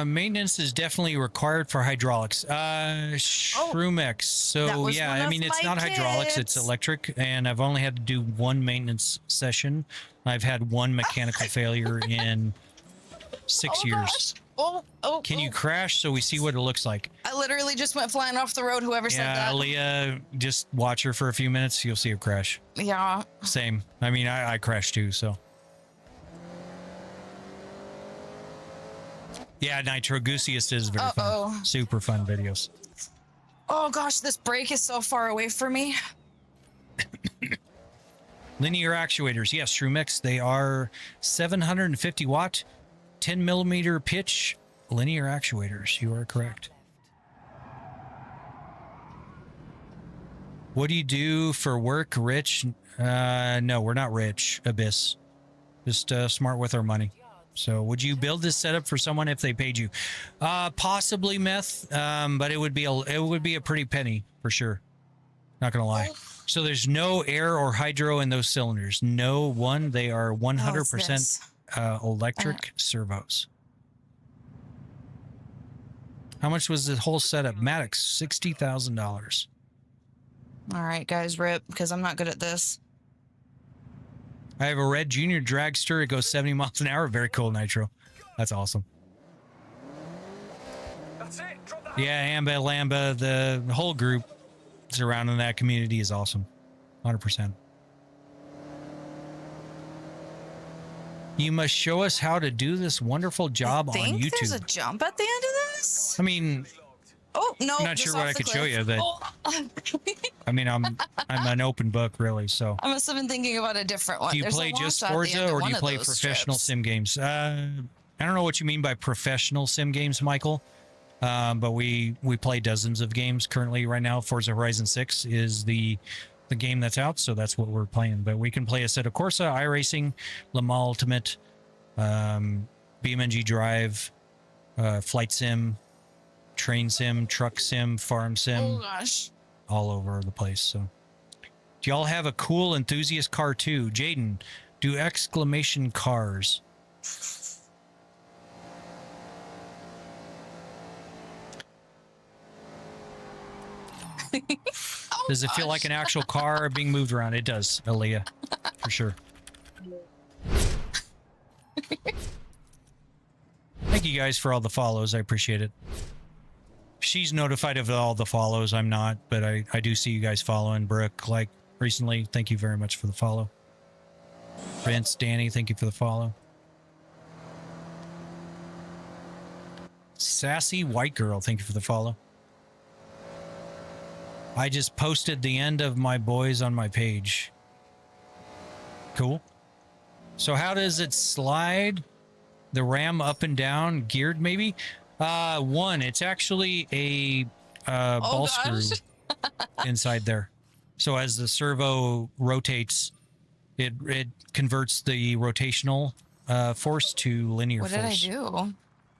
Maintenance is definitely required for hydraulics. Shroomex. So yeah, I mean, it's not hydraulics, it's electric, and I've only had to do one maintenance session. I've had one mechanical failure in 6 years. Can you crash so we see what it looks like? I literally just went flying off the road. Whoever said that. Yeah, Leah, just watch her for a few minutes. You'll see her crash. Yeah. Same. I mean, I crashed too, so. Yeah, Nitro Goosiest is very fun. Super fun videos. Oh gosh, this brake is so far away from me. Linear actuators. Yes, Shroomex. They are 750 watt, 10 millimeter pitch linear actuators. You are correct. What do you do for work, Rich? No, we're not rich, Abyss. Just smart with our money. So would you build this setup for someone if they paid you? Possibly, Meth, but it would be a pretty penny for sure. Not gonna lie. So there's no air or hydro in those cylinders. No one. They are 100% electric servos. How much was the whole setup? Maddox, $60,000. All right, guys, rip, because I'm not good at this. I have a red junior dragster. It goes 70 miles an hour. Very cool, Nitro. That's awesome. That's it. Drop that. Yeah, Amba, Lamba, the whole group surrounding that community is awesome. 100%. You must show us how to do this wonderful job on YouTube. There's a jump at the end of this? I mean, oh no, I'm not sure what I could show you, but I mean, I'm an open book, really. So I must have been thinking about a different one. do you There's play a just launch at the end Forza of or do one you of play those professional strips. sim games? I don't know what you mean by professional sim games, Michael. But we play dozens of games currently right now. Forza Horizon 6 is the game that's out, so that's what we're playing. But we can play a set of Corsa, iRacing, Le Mans Ultimate, BeamNG Drive, Flight Sim, Train Sim, Truck Sim, Farm Sim. Oh gosh. All over the place. So do y'all have a cool enthusiast car too? Jaden, do exclamation cars. Does it feel like an actual car being moved around? It does, Aaliyah, for sure. Thank you guys for all the follows. I appreciate it. She's notified of all the follows. I'm not, but I do see you guys following. Brooke, like recently, thank you very much for the follow. Vince, Danny, thank you for the follow. Sassy White Girl, thank you for the follow. I just posted the end of my boys on my page. Cool. So how does it slide? The ram up and down, geared maybe? One, it's actually a ball screw inside there. So as the servo rotates, it converts the rotational force to linear What force. did I do?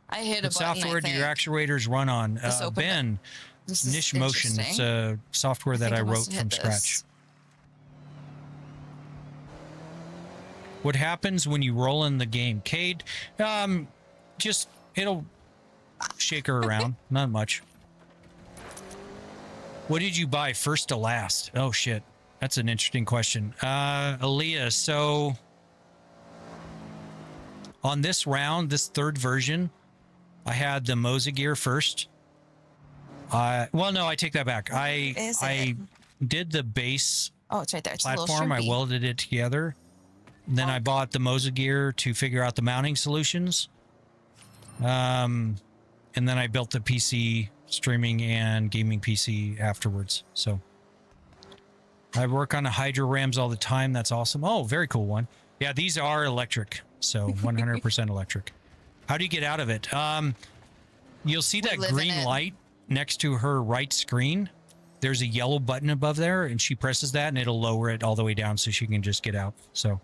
I hit a What button, software I do think. your actuators run on? This opened Ben, This is Niche Motion. It's interesting. a software that think I must wrote have from hit scratch. this. What happens when you roll in the game? Cade, just, it'll shake her around. Not much. What did you buy first to last? Oh, shit. That's an interesting question. Aaliyah, so on this round, this third version, I had the Moza gear first. Well, no, I take that back. I did the base Oh, it's right there. It's a little platform. I shrimpy. welded it together. Then I bought the Moza gear to figure out the mounting solutions. And then I built the PC streaming and gaming PC afterwards. So I work on the Hydro Rams all the time. That's awesome. Oh, very cool one. Yeah, these are electric. So 100% electric. How do you get out of it? You'll see that live in green it. light next to her right screen. There's a yellow button above there, and she presses that, and it'll lower it all the way down so she can just get out. So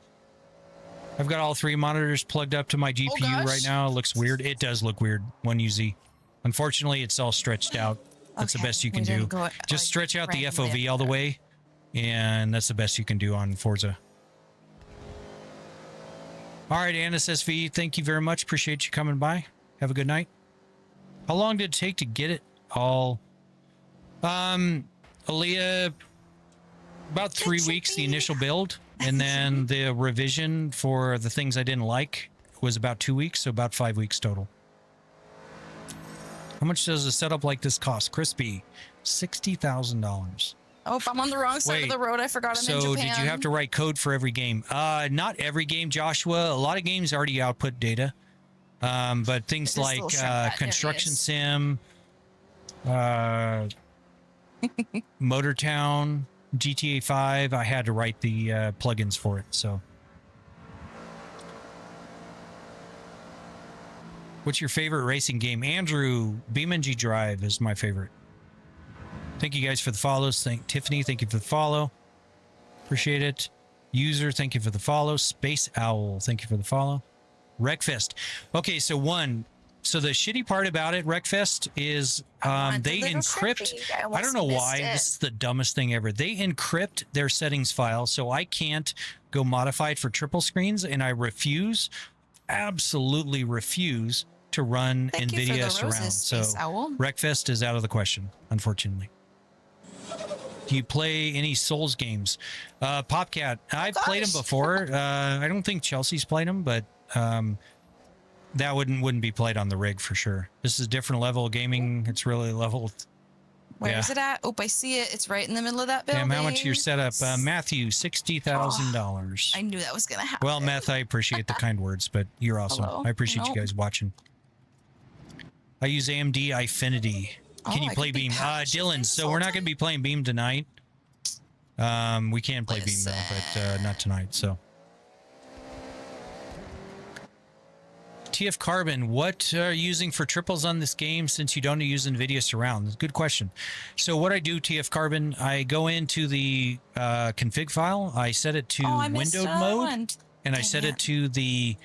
I've got all three monitors plugged up to my GPU right now. It looks weird. It does look weird. 1UZ. Unfortunately, it's all stretched out. That's the best you can do. Just stretch out the FOV all the way, and that's the best you can do on Forza. All right, NSSV, thank you very much. Appreciate you coming by. Have a good night. How long did it take to get it all? Aaliyah, about 3 weeks, the initial build. And then the revision for the things I didn't like was about 2 weeks, so about 5 weeks total. How much does a setup like this cost? Crispy, $60,000. Oh, if I'm on the wrong side of the road, I forgot I'm in So Japan. did you have to write code for every game? Not every game, Joshua. A lot of games already output data. But things This like little shrimp hat, there it Construction is. Sim, Motortown, GTA 5, I had to write the plugins for it. So, what's your favorite racing game? Andrew, BeamNG Drive is my favorite. Thank you guys for the follows. Tiffany, thank you for the follow. Appreciate it. User, thank you for the follow. Space Owl, thank you for the follow. Wreckfest. Okay, so the shitty part about it, Wreckfest, is they encrypt. I don't know why. This is the dumbest thing ever. They encrypt their settings file, so I can't go modify it for triple screens, and I refuse, absolutely refuse, to run Thank you for NVIDIA the Surround. roses, So Space Owl. Wreckfest is out of the question, unfortunately. Do you play any Souls games? Popcat, I've played them before. I don't think Chelsea's played them, but that wouldn't be played on the rig for sure. This is a different level of gaming. It's really leveled. Where is it at? Oh, I see it. It's right in the middle of that building. Damn, how much your setup? Matthew, $60,000. I knew that was going to happen. Well, Meth, I appreciate the kind words, but you're awesome. Hello? I appreciate you Nope. guys watching. I use AMD Infinity. Can you I play could be Beam? Dylan, so we're not going to be playing Beam tonight. We can play Beam though, but not tonight. So, TF Carbon, what are you using for triples on this game since you don't use NVIDIA Surround? Good question. So what I do, TF Carbon, I go into the config file. I set it to windowed mode, and I set it to the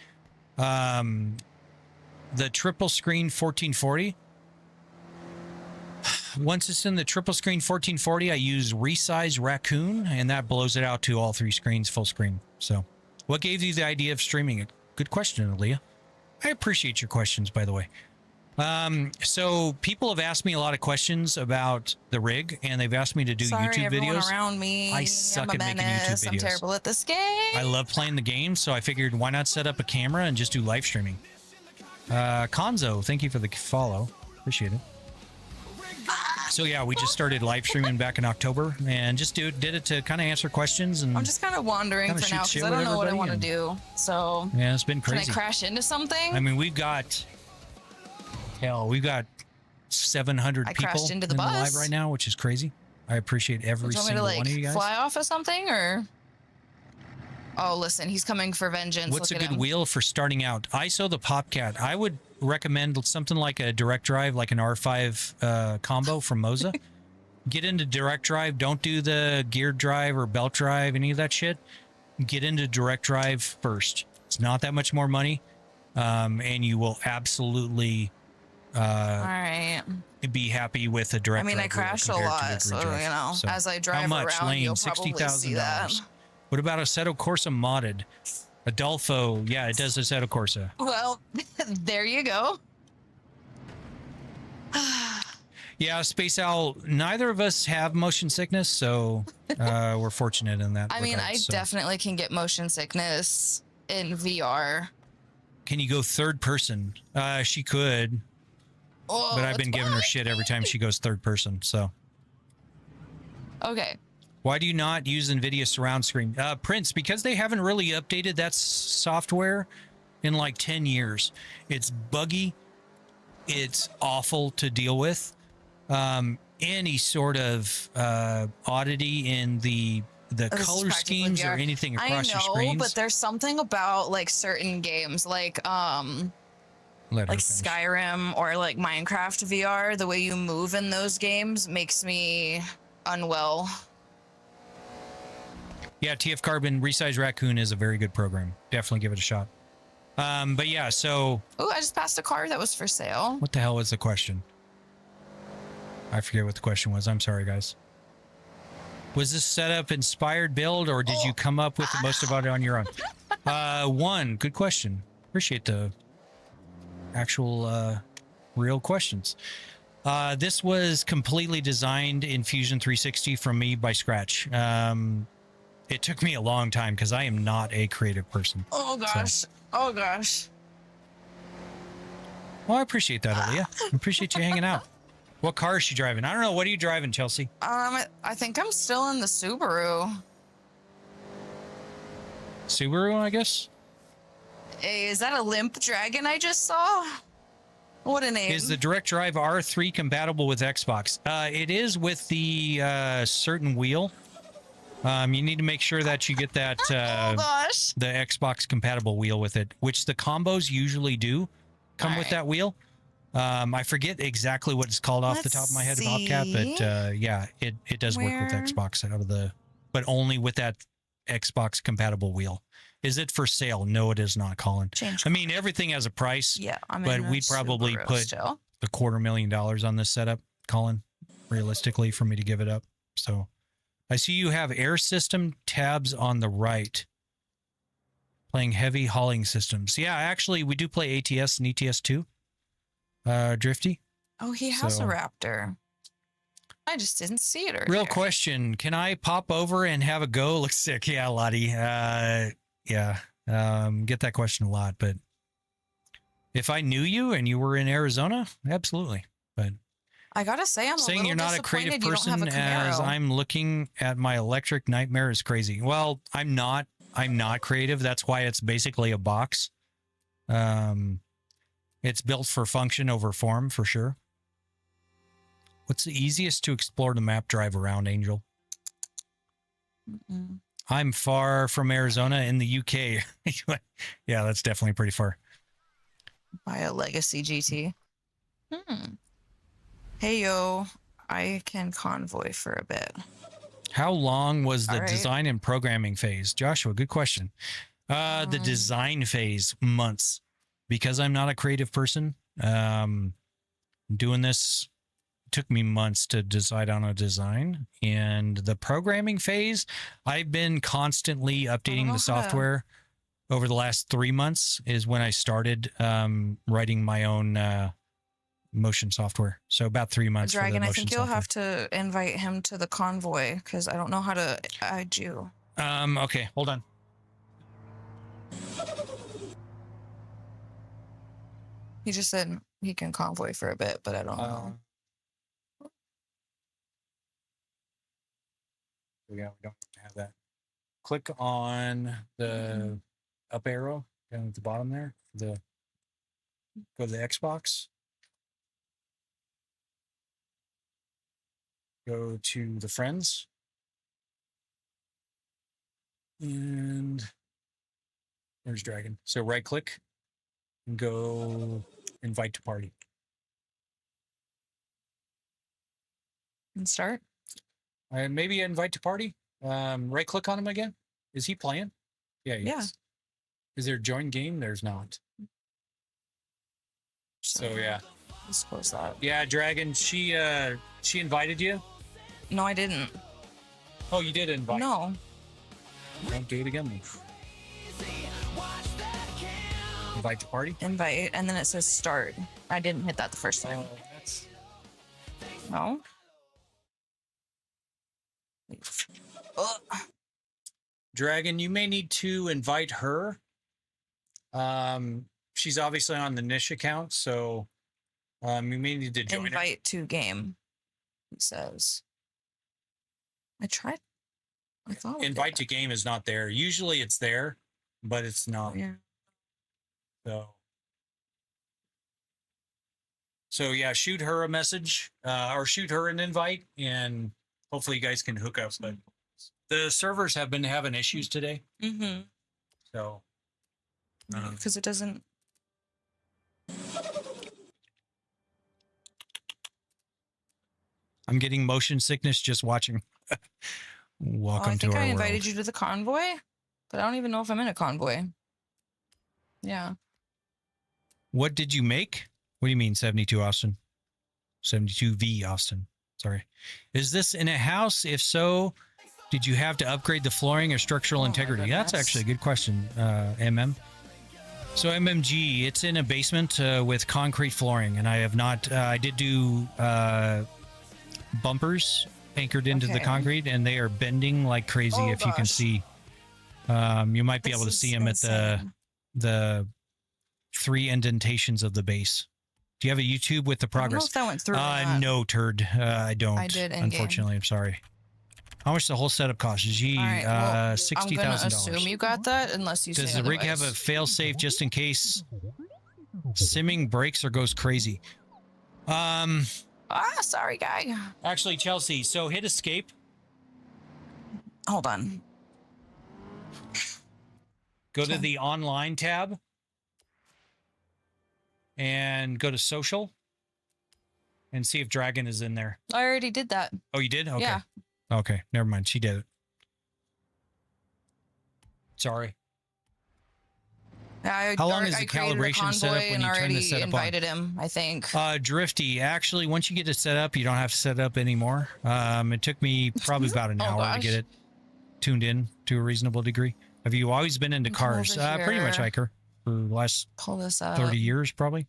triple screen 1440. Once it's in the triple screen 1440, I use resize Raccoon, and that blows it out to all three screens, full screen. So, what gave you the idea of streaming it? Good question, Aaliyah. I appreciate your questions, by the way. So people have asked me a lot of questions about the rig, and they've asked me to do Sorry, YouTube everyone videos. around me. I suck I'm a at making YouTube menace. videos. I'm terrible at this game. I love playing the game, so I figured why not set up a camera and just do live streaming. Konzo, thank you for the follow. Appreciate it. So yeah, we just started live streaming back in October, and just did it to kind of answer questions. And I'm just kind of wandering kinda for shoot now shit because I with don't know what I everybody want to and- do. So yeah, it's been can I crazy. crash into something? I mean, we've got 700 I people crashed into the in the live bus. right now, which is crazy. I appreciate every Do you want me single to one of you like guys. fly off of something or? Oh, listen, he's coming for vengeance. What's Look a at good him. wheel for starting out? ISO the Popcat. I would recommend something like a direct drive, like an R5 combo from Moza. Get into direct drive. Don't do the geared drive or belt drive, any of that shit. Get into direct drive first. It's not that much more money, and you will absolutely All right. be happy with a direct I mean, drive I crash a wheel compared to lot, the so, grid drive. you know, So, as I how drive much, around, Lane? you'll probably see that. $60,000. What about Assetto Corsa modded? Adolfo, yeah, it does Assetto Corsa. Well, there you go. Yeah, Space Owl, neither of us have motion sickness, so we're fortunate in that I mean, regard, I so. definitely can get motion sickness in VR. Can you go third person? She could, Oh, but I've been it's giving her shit every time she goes third person, so. Okay. Why do you not use NVIDIA surround screen? Prince, because they haven't really updated that software in like 10 years. It's buggy. It's awful to deal with. Any sort of oddity in the This is color practically schemes or VR. anything across I your know, screens. but there's something about like certain games, like Let her like finish. Skyrim or like Minecraft VR. The way you move in those games makes me unwell. Yeah, TF Carbon Resize Raccoon is a very good program. Definitely give it a shot. But yeah, so Oh, I just passed a car that was for sale. what the hell was the question? I forget what the question was. I'm sorry, guys. Was this setup inspired build, or did you come up with most of it on your own? One, good question. Appreciate the actual real questions. This was completely designed in Fusion 360 from me by scratch. It took me a long time because I am not a creative person. Oh gosh. Oh gosh. Well, I appreciate that, Aaliyah. I appreciate you hanging out. What car is she driving? I don't know. What are you driving, Chelsea? I think I'm still in the Subaru. Subaru, I guess. Hey, is that a limp dragon I just saw? What a name. Is the direct drive R3 compatible with Xbox? It is with the certain wheel. You need to make sure that you get that oh gosh. the Xbox compatible wheel with it, which the combos usually do come with that wheel. I forget exactly what it's called off the top of my head, Bobcat, but yeah, it does work with Xbox out of the, but only with that Xbox compatible wheel. Is it for sale? No, it is not, Colin. I mean, everything has a price. Yeah, but we probably Subaru put still. $250,000 on this setup, Colin, realistically, for me to give it up. So I see you have air system tabs on the right. Playing heavy hauling systems. Yeah, actually, we do play ATS and ETS too. Drifty. Oh, he has So- a Raptor. I just didn't see it earlier. Real question. Can I pop over and have a go? Looks sick. Yeah, Lottie. Yeah. Get that question a lot, but if I knew you and you were in Arizona, absolutely. But I gotta say, I'm saying a you're little not a creative disappointed you don't person have a as Camaro. I'm looking at my electric nightmare is crazy. Well, I'm not creative. That's why it's basically a box. It's built for function over form for sure. What's the easiest to explore the map drive around, Angel? I'm far from Arizona in the UK. Yeah, that's definitely pretty far. Buy a Legacy GT. Hey, yo, I can convoy for a bit. How long was the All right. design and programming phase? Joshua, good question. The design phase, months. Because I'm not a creative person, doing this took me months to decide on a design. And the programming phase, I've been constantly updating know the how to- software over the last 3 months is when I started writing my own motion software. So about 3 months. for the Dragon, I motion think you'll software. have to invite him to the convoy because I don't know how to add you. Okay, hold on. He just said he can convoy for a bit, but I don't know. Yeah, we don't have that. Click on the up arrow down at the bottom there. Go to the Xbox. Go to the friends. And There's Dragon. So right click and go invite to party. And start. Maybe invite to party. Right click on him again. Is he playing? Yeah, he is. Is there join game? There's not. So yeah. Let's close that. Yeah, Dragon, she invited you? No, I didn't. Oh, you did invite. No. Don't do it again. Invite to party? Invite, and then it says start. I didn't hit that the first time. That's... No. Ugh. Dragon, you may need to invite her. She's obviously on the niche account, so you may need to join her. Invite to game. It says. I tried. I thought. Invite to game is not there. Usually it's there, but it's not. Yeah. So yeah, shoot her a message or shoot her an invite, and hopefully you guys can hook up. But the servers have been having issues today. Mm-hmm. So because it doesn't. I'm getting motion sickness just watching. Welcome I think to our I invited world. you to the convoy, but I don't even know if I'm in a convoy. Yeah. What did you make? What do you mean 72 Austin? 72V Austin. Sorry. Is this in a house? If so, did you have to upgrade the flooring or structural integrity? That's actually a good question, MM. So MMG, it's in a basement with concrete flooring, and I have not, I did do bumpers anchored into the concrete, and they are bending like crazy. If you can see, you might be able to see them at the 3 indentations of the base. Do you have a YouTube with the progress? I don't know if that went through. No, turd. I don't. I did. Unfortunately, I'm sorry. How much the whole setup cost? Gee, $60,000. I'm gonna assume you got that, unless you. Does say the rig otherwise. have a fail safe just in case simming breaks or goes crazy? Sorry, guy. Actually, Chelsea. So hit escape. Hold on. Go to the online tab. And go to social. And see if Dragon is in there. I already did that. Oh, you did? Okay. Yeah. Okay, never mind. She did it. Sorry. How long is the calibration setup when you turn the setup on? Invited him, I think. Drifty. Actually, once you get it set up, you don't have to set it up anymore. It took me probably about an hour to get it tuned in to a reasonable degree. Have you always been into cars? Pretty much, Iker. For the last 30 years, probably.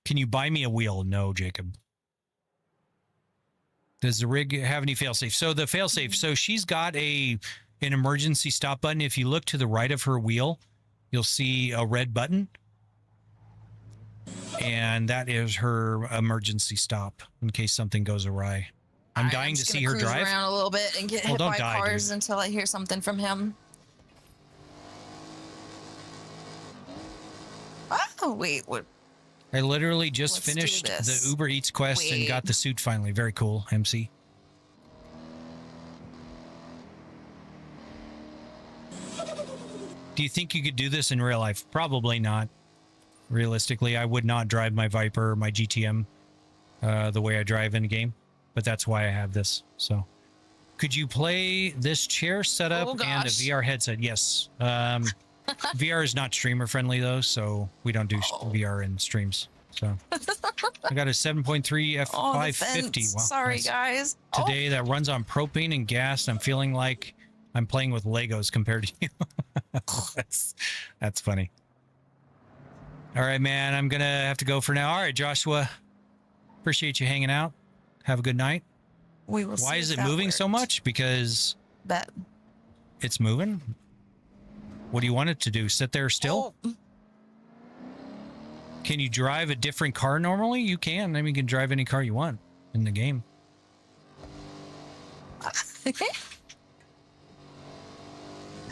Can you buy me a wheel? No, Jacob. Does the rig have any failsafe? So the failsafe, so she's got an emergency stop button. If you look to the right of her wheel, you'll see a red button. And that is her emergency stop in case something goes awry. I'm dying to see her drive. Around a little bit and get hit by cars until I hear something from him. Oh, wait, what? I literally just finished the Uber Eats quest and got the suit finally. Very cool, MC. Do you think you could do this in real life? Probably not. Realistically, I would not drive my Viper or my GTM the way I drive in game, but that's why I have this. So, could you play this chair setup and a VR headset? Yes. VR is not streamer friendly though, so we don't do VR in streams. So I got a 7.3 F550. Wow, sorry, nice. guys. Today that runs on propane and gas. I'm feeling like I'm playing with Legos compared to you. That's funny. All right, man. I'm gonna have to go for now. All right, Joshua. Appreciate you hanging out. Have a good night. We will. Why is it moving so much? Because it's moving. What do you want it to do? Sit there still? Oh. Can you drive a different car normally? You can. I mean, you can drive any car you want in the game.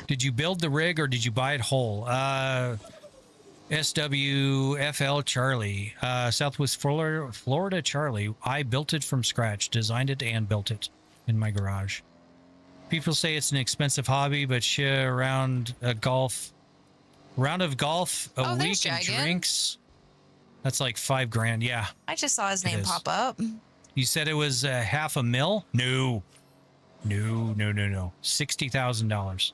Did you build the rig or did you buy it whole? SWFL Charlie, Southwest Florida Charlie. I built it from scratch, designed it and built it in my garage. People say it's an expensive hobby, but shit, round of golf a week and drinks. That's like $5,000. Yeah. I just saw his name pop up. You said it was $500,000? No. $60,000.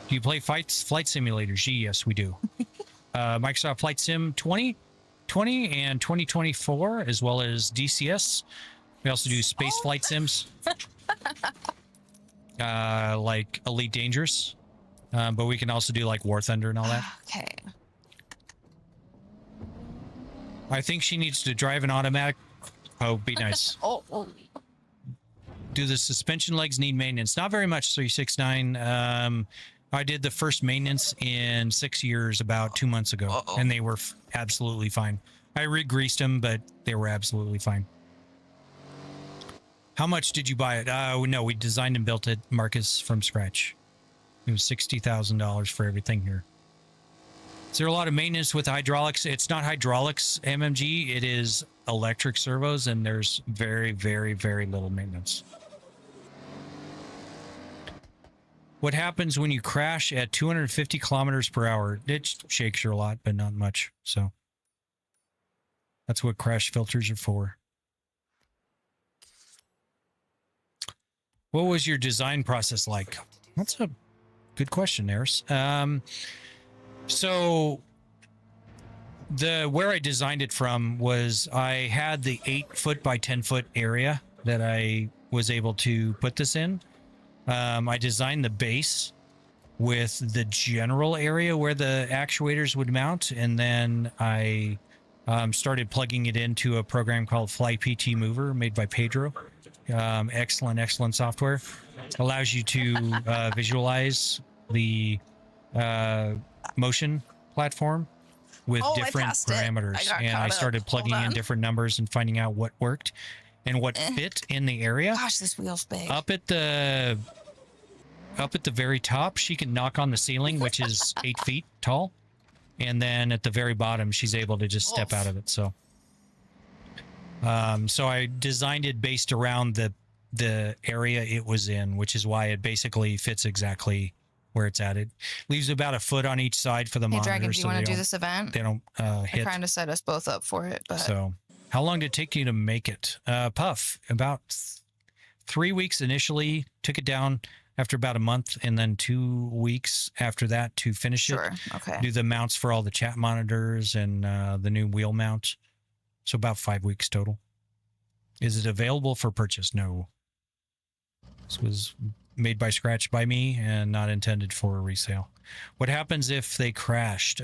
Do you play flight simulators? Yes, we do. Microsoft Flight Sim 2020 and 2024, as well as DCS. We also do space flight sims. Like Elite Dangerous. But we can also do like War Thunder and all that. Okay. I think she needs to drive an automatic. Oh, be nice. Do the suspension legs need maintenance? Not very much, 369. I did the first maintenance in 6 years about 2 months ago, and they were absolutely fine. I re-greased them, but they were absolutely fine. How much did you buy it? No, we designed and built it, Marcus, from scratch. It was $60,000 for everything here. Is there a lot of maintenance with hydraulics? It's not hydraulics, MMG. It is electric servos, and there's very, very, very little maintenance. What happens when you crash at 250 kilometers per hour? It shakes you a lot, but not much. So that's what crash filters are for. What was your design process like? That's a good question, Eris. So where I designed it from was I had the 8-foot by 10-foot area that I was able to put this in. I designed the base with the general area where the actuators would mount, and then I started plugging it into a program called FlyPT Mover made by Pedro. Excellent software. Allows you to visualize the motion platform with different parameters. And I started plugging in different numbers and finding out what worked and what fit in the area. Gosh, this wheel's big. Up at the very top, she can knock on the ceiling, which is 8 feet tall. And then at the very bottom, she's able to just step out of it. So I designed it based around the area it was in, which is why it basically fits exactly where it's at. It leaves about a foot on each side for the monitor. Dragon, do you want to do this event? They don't hit. I'm trying to set us both up for it. But so how long did it take you to make it? Puff, about 3 weeks initially, took it down after about a month, and then 2 weeks after that to finish it. Okay. Do the mounts for all the chat monitors and the new wheel mount. So about 5 weeks total. Is it available for purchase? No. This was made by scratch by me and not intended for a resale. What happens if they crashed?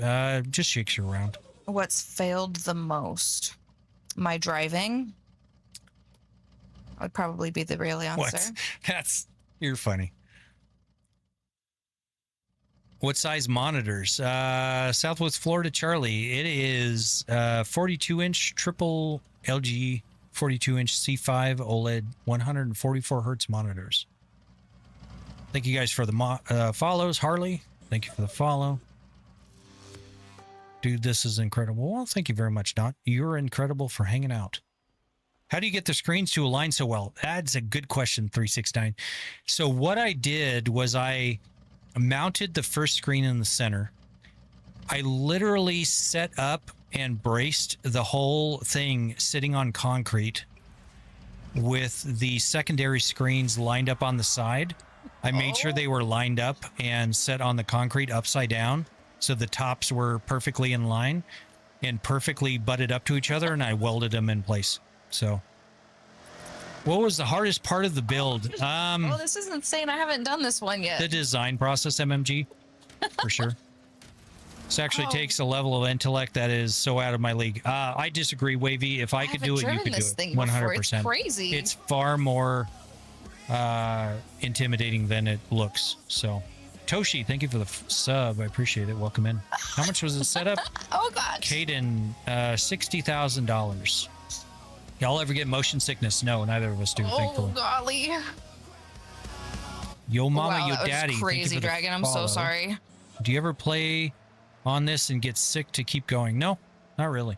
Just shakes you around. What's failed the most? My driving would probably be the real answer. What? You're funny. What size monitors? Southwest Florida Charlie. It is 42-inch triple LG 42-inch C5 OLED 144 hertz monitors. Thank you guys for the follows. Harley, thank you for the follow. Dude, this is incredible. Well, thank you very much, Dot. You're incredible for hanging out. How do you get the screens to align so well? That's a good question, 369. So what I did was I mounted the first screen in the center. I literally set up and braced the whole thing sitting on concrete with the secondary screens lined up on the side. I made sure they were lined up and set on the concrete upside down, so the tops were perfectly in line and perfectly butted up to each other, and I welded them in place. So what was the hardest part of the build? This is insane. I haven't done this one yet. The design process, MMG, for sure. This actually takes a level of intellect that is so out of my league. I disagree, Wavy. If I could do it, you could do it. 100%. It's crazy. It's far more intimidating than it looks. So, Toshi, thank you for the sub. I appreciate it. Welcome in. How much was the setup? Oh, God. Caden, $60,000. Y'all ever get motion sickness? No, neither of us do, thankfully. Oh, golly. Yo mama, wow, yo that daddy. was crazy, Thank you for the Dragon. I'm follow. so sorry. Do you ever play on this and get sick to keep going? No, not really.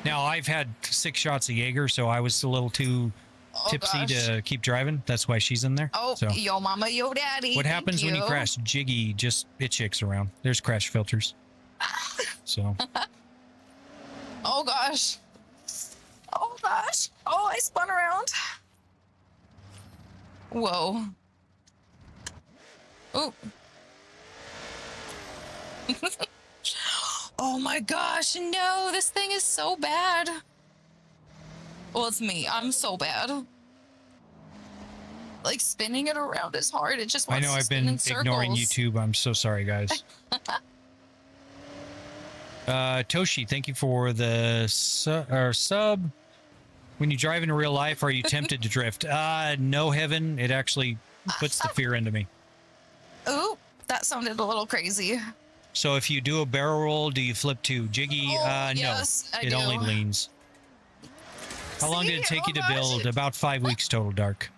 Now, I've had 6 shots of Jaeger, so I was a little too tipsy to keep driving. That's why she's in there. Oh, so. yo mama, yo daddy. What happens when you crash? Jiggy, just it shakes around. There's crash filters. So. Oh gosh. Oh gosh. Oh, I spun around. Whoa. Oh. Oh my gosh, no, this thing is so bad. Well, it's me. I'm so bad. Like, spinning it around is hard. It just wants I know to I've spin been in circles. ignoring YouTube. I'm so sorry, guys. Toshi, thank you for the sub. When you drive in real life, are you tempted to drift? No, Heaven. It actually puts the fear into me. Ooh, that sounded a little crazy. So if you do a barrel roll, do you flip to Jiggy? Yes, no, I it do. only leans. How long did it take you to build? About 5 weeks total, Dark.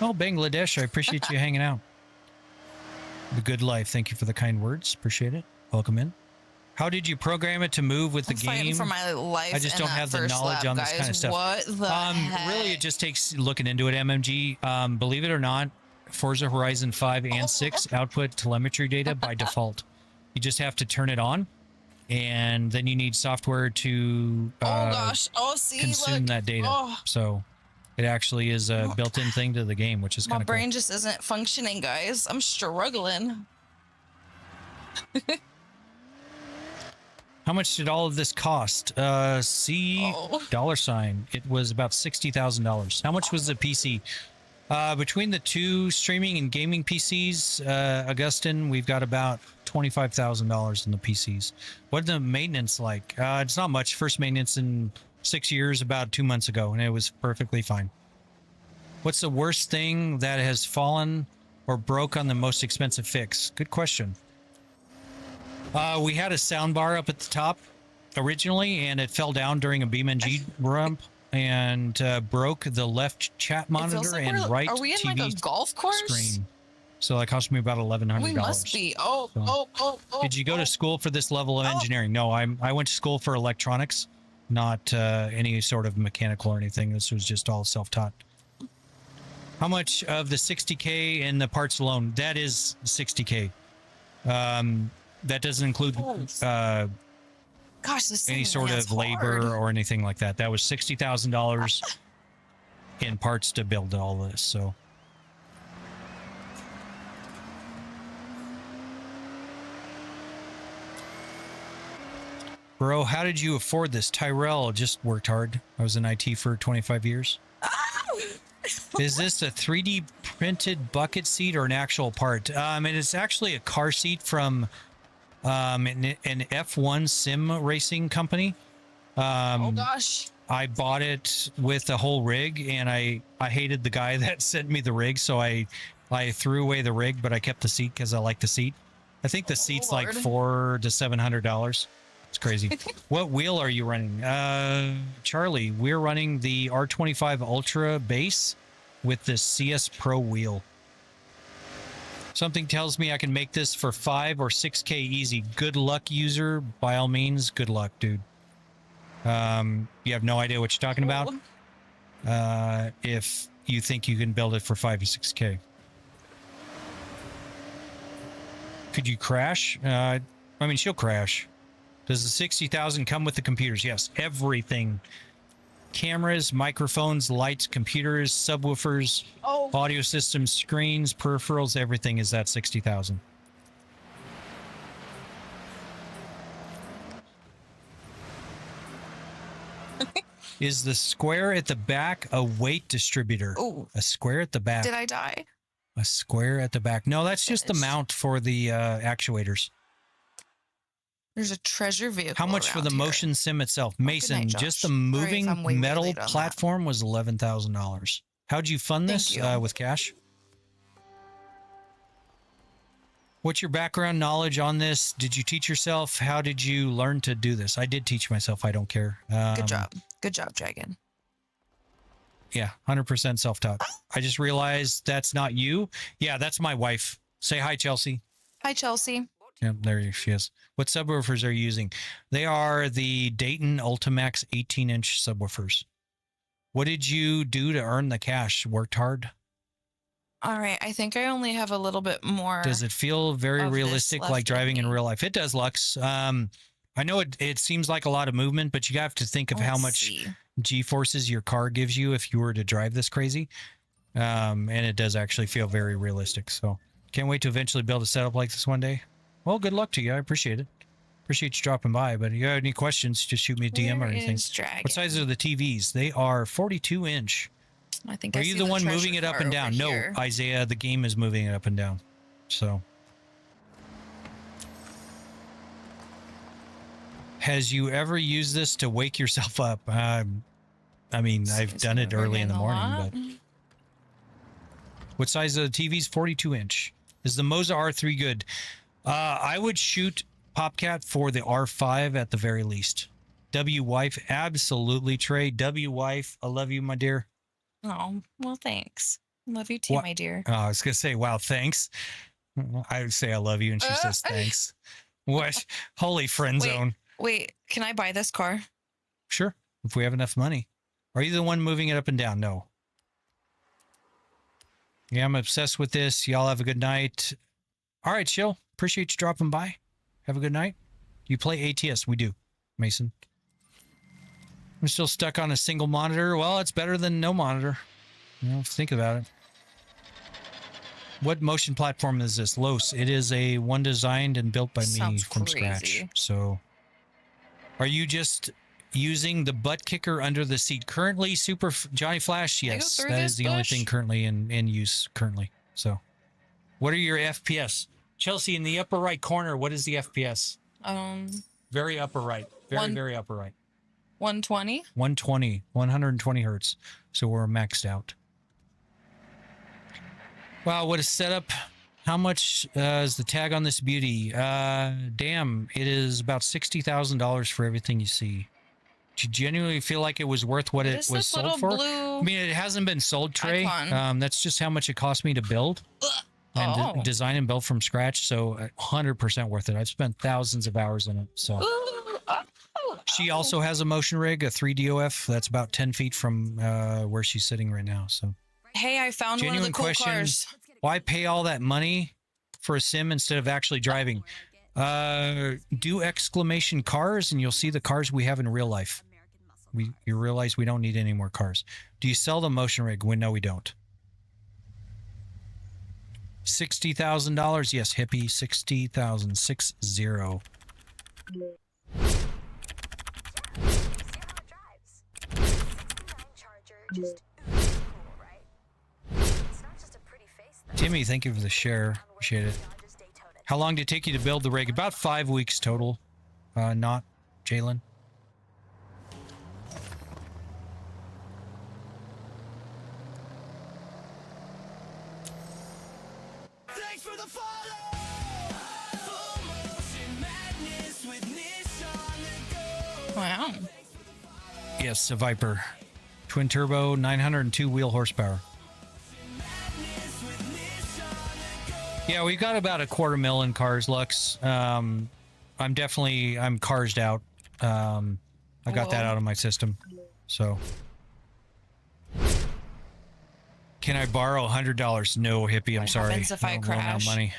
Oh, Bangladesh, I appreciate you hanging out. The good life. Thank you for the kind words. Appreciate it. Welcome in. How did you program it to move with the Fighting game? for my life. I just don't have the knowledge on this kind of stuff. What the heck? Really, it just takes looking into it, MMG. Believe it or not, Forza Horizon 5 and 6 output telemetry data by default. You just have to turn it on, and then you need software to consume look. that data. Oh. So it actually is a built-in thing to the game, which is kind My of cool. brain just isn't functioning, guys. I'm struggling. How much did all of this cost? $. It was about $60,000. How much was the PC? Between the two streaming and gaming PCs, Augustine, we've got about $25,000 in the PCs. What's the maintenance like? It's not much. First maintenance in 6 years, about 2 months ago, and it was perfectly fine. What's the worst thing that has fallen or broke on the most expensive fix? Good question. We had a sound bar up at the top originally, and it fell down during a BeamNG rump and broke the left chat monitor like and right are we in TV like a golf course? screen. So that cost me about $1,100. We must be. Oh. Did you go to school for this level of engineering? No, I went to school for electronics, not any sort of mechanical or anything. This was just all self-taught. How much of the 60K in the parts alone? That is 60K. That doesn't include Gosh, this any thing sort lands of labor hard. or anything like that. That was $60,000 in parts to build all this. So, bro, how did you afford this? Tyrell just worked hard. I was in IT for 25 years. Is this a 3D printed bucket seat or an actual part? And it's actually a car seat from an F1 sim racing company. Oh gosh. I bought it with the whole rig, and I hated the guy that sent me the rig, so I threw away the rig, but I kept the seat because I like the seat. I think the seat's like $400 to $700. It's crazy. What wheel are you running? Charlie, we're running the R25 Ultra base with the CS Pro wheel. Something tells me I can make this for 5 or 6K easy. Good luck, user. By all means, good luck, dude. You have no idea what you're talking about. If you think you can build it for 5 to 6K. Could you crash? I mean, she'll crash. Does the 60,000 come with the computers? Yes, everything. Cameras, microphones, lights, computers, subwoofers, audio systems, screens, peripherals, everything is that 60,000. Is the square at the back a weight distributor? Oh, a square at the back. Did I die? A square at the back. No, that's just the mount for the actuators. There's a treasure vehicle. How much for the motion sim itself? Mason, night, just Josh. the Sorry if moving I'm way metal late on that. platform was $11,000. How'd you fund this? Thank you. With cash? What's your background knowledge on this? Did you teach yourself? How did you learn to do this? I did teach myself. I don't care. Good job. Good job, Dragon. Yeah, 100% self-taught. I just realized that's not you. Yeah, that's my wife. Say hi, Chelsea. Hi, Chelsea. Yep, there she is. What subwoofers are you using? They are the Dayton Ultimax 18-inch subwoofers. What did you do to earn the cash? Worked hard? All right. I think I only have a little bit more. Does it feel very of this realistic, left like driving in me. real life? It does, Lux. I know it seems like a lot of movement, but you have to think of how Let's much see. G-forces your car gives you if you were to drive this crazy. And it does actually feel very realistic. So can't wait to eventually build a setup like this one day. Well, good luck to you. I appreciate it. Appreciate you dropping by. But if you have any questions, just shoot me a DM or Where anything. is Dragon? What size are the TVs? They are 42-inch. I think Are I you see the one treasure moving it up car and down? over No, here. Isaiah, the game is moving it up and down. So. Has you ever used this to wake yourself up? I mean, I've done it early in the morning, but. What size of the TV's 42-inch? Is the Moza R3 good? I would shoot Popcat for the R5 at the very least. W-Wife, absolutely, Trey. W-Wife, I love you, my dear. Oh, well, thanks. Love you too, What- my dear. Oh, I was going to say, wow, thanks. I would say I love you, and she says thanks. What? Holy friend zone. Wait, can I buy this car? Sure, if we have enough money. Are you the one moving it up and down? No. Yeah, I'm obsessed with this. Y'all have a good night. All right, chill. Appreciate you dropping by. Have a good night. You play ATS? We do, Mason. I'm still stuck on a single monitor. Well, it's better than no monitor. You know, think about it. What motion platform is this? Los. It is a one designed and built by me Sounds from crazy. scratch. So, are you just using the butt kicker under the seat currently? Johnny Flash? I go Yes, through that this is the only bush? thing currently in use currently. So, what are your FPS? Chelsea, in the upper right corner, what is the FPS? Very upper right. Very upper right. 120. 120 hertz. So we're maxed out. Wow, what a setup. How much is the tag on this beauty? Damn, it is about $60,000 for everything you see. Do you genuinely feel like it was worth what What it is was this sold little for? blue I mean, it hasn't been sold, Trey. icon? That's just how much it cost me to build and Oh. design and build from scratch. So 100% worth it. I've spent thousands of hours in it. So Ooh, oh, she also has a motion rig, a 3DOF that's about 10 feet from where she's sitting right now. So Hey, I found one of genuine the cool question. cars. Why pay all that money for a sim instead of actually driving? Do exclamation cars and you'll see the cars we have in real life. You realize we don't need any more cars. Do you sell the motion rig? No, we don't. $60,000? Yes, hippie. 60,000. 60. Zero charger, just cool, right? It's not just a pretty face, though. Timmy, thank you for the share. Appreciate it. How long did it take you to build the rig? About 5 weeks total. Not Jalen. Thanks for the follow. Full motion madness with Nissan to go. Wow. Yes, a Viper. Twin turbo, 902 wheel horsepower. Yeah, we've got about $250,000 in cars, Lux. I'm carsed out. I got that Whoa. out of my system. So. Can I borrow $100? No, hippie, I'm What sorry. happens if I don't loan out crash? money.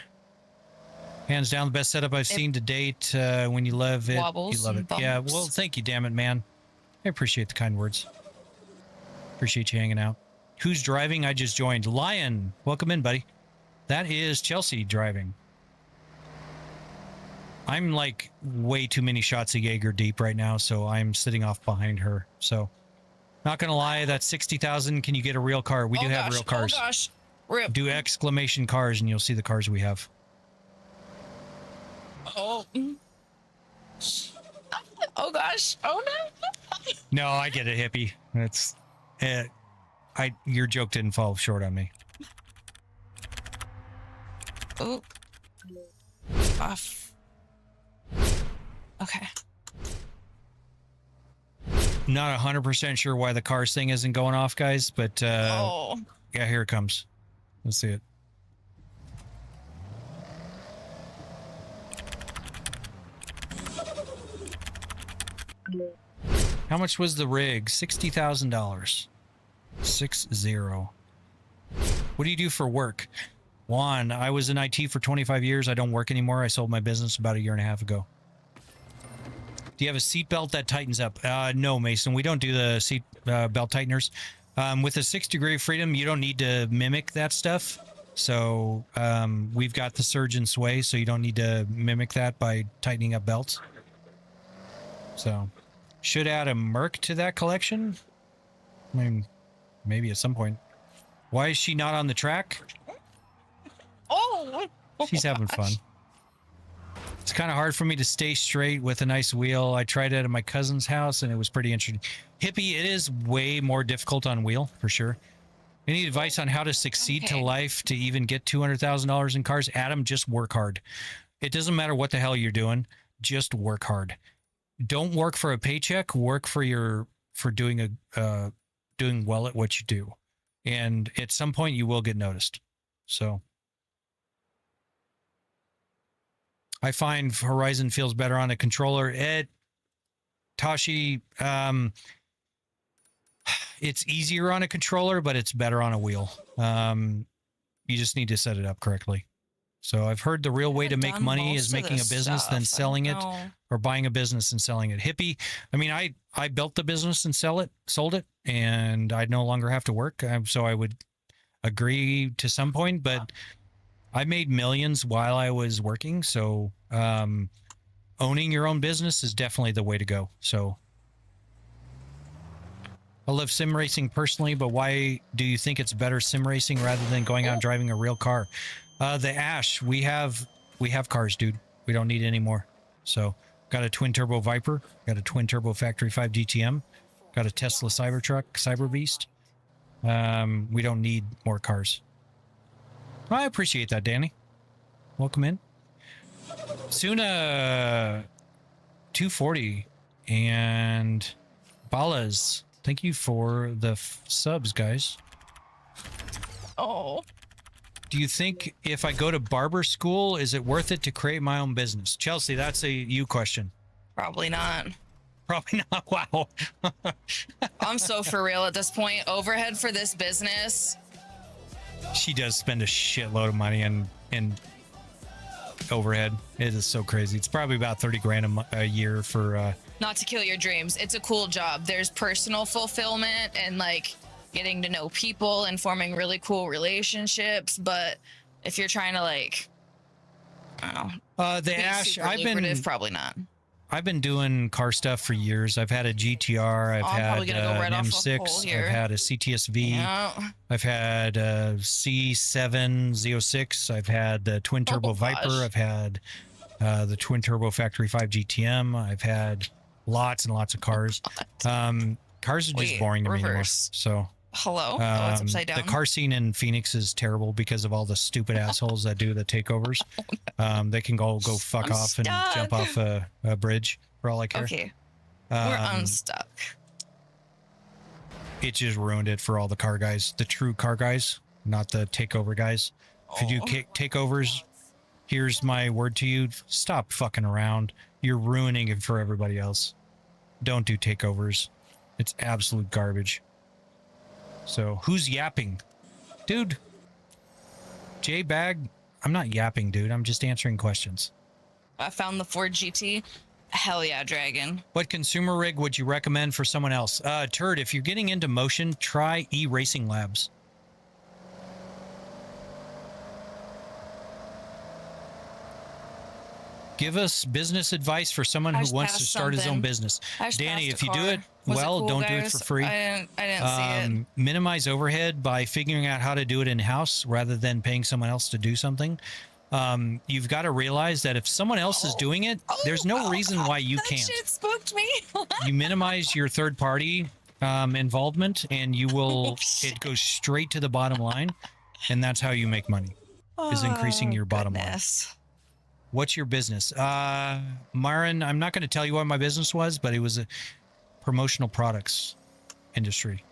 Hands down, the best setup I've seen to date. When you love it, Wobbles you love it. and Yeah, bumps. well, thank you, damn it, man. I appreciate the kind words. Appreciate you hanging out. Who's driving? I just joined. Lion, welcome in, buddy. That is Chelsea driving. I'm like way too many shots of Jaeger deep right now, so I'm sitting off behind her. So, not gonna lie, that's 60,000. Can you get a real car? We do have real cars. Oh gosh. Rip. Do exclamation cars, and you'll see the cars we have. Oh. Oh gosh. Oh no. No, I get it, hippie. It's, your joke didn't fall short on me. Oh. Off. Okay. Not 100% sure why the cars thing isn't going off, guys, but Oh. yeah, here it comes. Let's see it. How much was the rig? $60,000. 60. What do you do for work? Juan, I was in IT for 25 years. I don't work anymore. I sold my business about a year and a half ago. Do you have a seatbelt that tightens up? No, Mason. We don't do the seat belt tighteners. With a 6-degree freedom, you don't need to mimic that stuff. So we've got the surge and sway, so you don't need to mimic that by tightening up belts. So should add a Merc to that collection. I mean, maybe at some point. Why is she not on the track? Oh. She's having fun. It's kind of hard for me to stay straight with a nice wheel. I tried it at my cousin's house, and it was pretty interesting. Hippie, it is way more difficult on wheel, for sure. Any advice on how to succeed to life to even get $200,000 in cars? Adam, just work hard. It doesn't matter what the hell you're doing. Just work hard. Don't work for a paycheck. Work for doing well at what you do. And at some point, you will get noticed. So I find Horizon feels better on a controller. Tashi, it's easier on a controller, but it's better on a wheel. You just need to set it up correctly. So I've heard the real way to make money is making a business, then selling it, or buying a business and selling it. Hippie, I mean, I built the business and sold it, and I no longer have to work. So I would agree to some point, but I made millions while I was working. So owning your own business is definitely the way to go. So I love sim racing personally, but why do you think it's better sim racing rather than going out and driving a real car? The Ash, we have cars, dude. We don't need any more. So got a twin turbo Viper, got a twin turbo Factory 5 GTM, got a Tesla Cybertruck, Cyber Beast. We don't need more cars. I appreciate that, Danny. Welcome in. Suna 240 and Balas. Thank you for the subs, guys. Oh. Do you think if I go to barber school, is it worth it to create my own business? Chelsea, that's a you question. Probably not. Probably not. Wow. I'm so for real at this point. Overhead for this business. She does spend a shitload of money in overhead. It is so crazy. It's probably about 30 grand a year for Not to kill your dreams. It's a cool job. There's personal fulfillment and like getting to know people and forming really cool relationships. But if you're trying to like, I don't know, the Ash, probably not. I've been doing car stuff for years. I've had a GTR. I've had an M6. I've had a CTSV. Yeah. I've had a C7 Z06. I've had the twin turbo Viper. I've had the twin turbo Factory 5 GTM. I've had lots and lots of cars. Cars are just boring to me anymore. So hello. It's upside down. The car scene in Phoenix is terrible because of all the stupid assholes that do the takeovers. They can go fuck off and jump off a bridge for all I care. Okay. We're unstuck. It just ruined it for all the car guys, the true car guys, not the takeover guys. If you do takeovers, here's my word to you: stop fucking around. You're ruining it for everybody else. Don't do takeovers. It's absolute garbage. So who's yapping? Dude. J-Bag, I'm not yapping, dude. I'm just answering questions. I found the Ford GT. Hell yeah, Dragon. What consumer rig would you recommend for someone else? Turd, if you're getting into motion, try E-Racing Labs. Give us business advice for someone who wants to start his own business. Danny, if you do it, don't do it for free. I didn't see it. Minimize overhead by figuring out how to do it in-house rather than paying someone else to do something. You've got to realize that if someone else is doing it, there's no reason why you can't. That shit spooked me. You minimize your third-party involvement, and you will. It goes straight to the bottom line, and that's how you make money. Is increasing your bottom line. What's your business? Myron, I'm not going to tell you what my business was, but it was promotional products industry.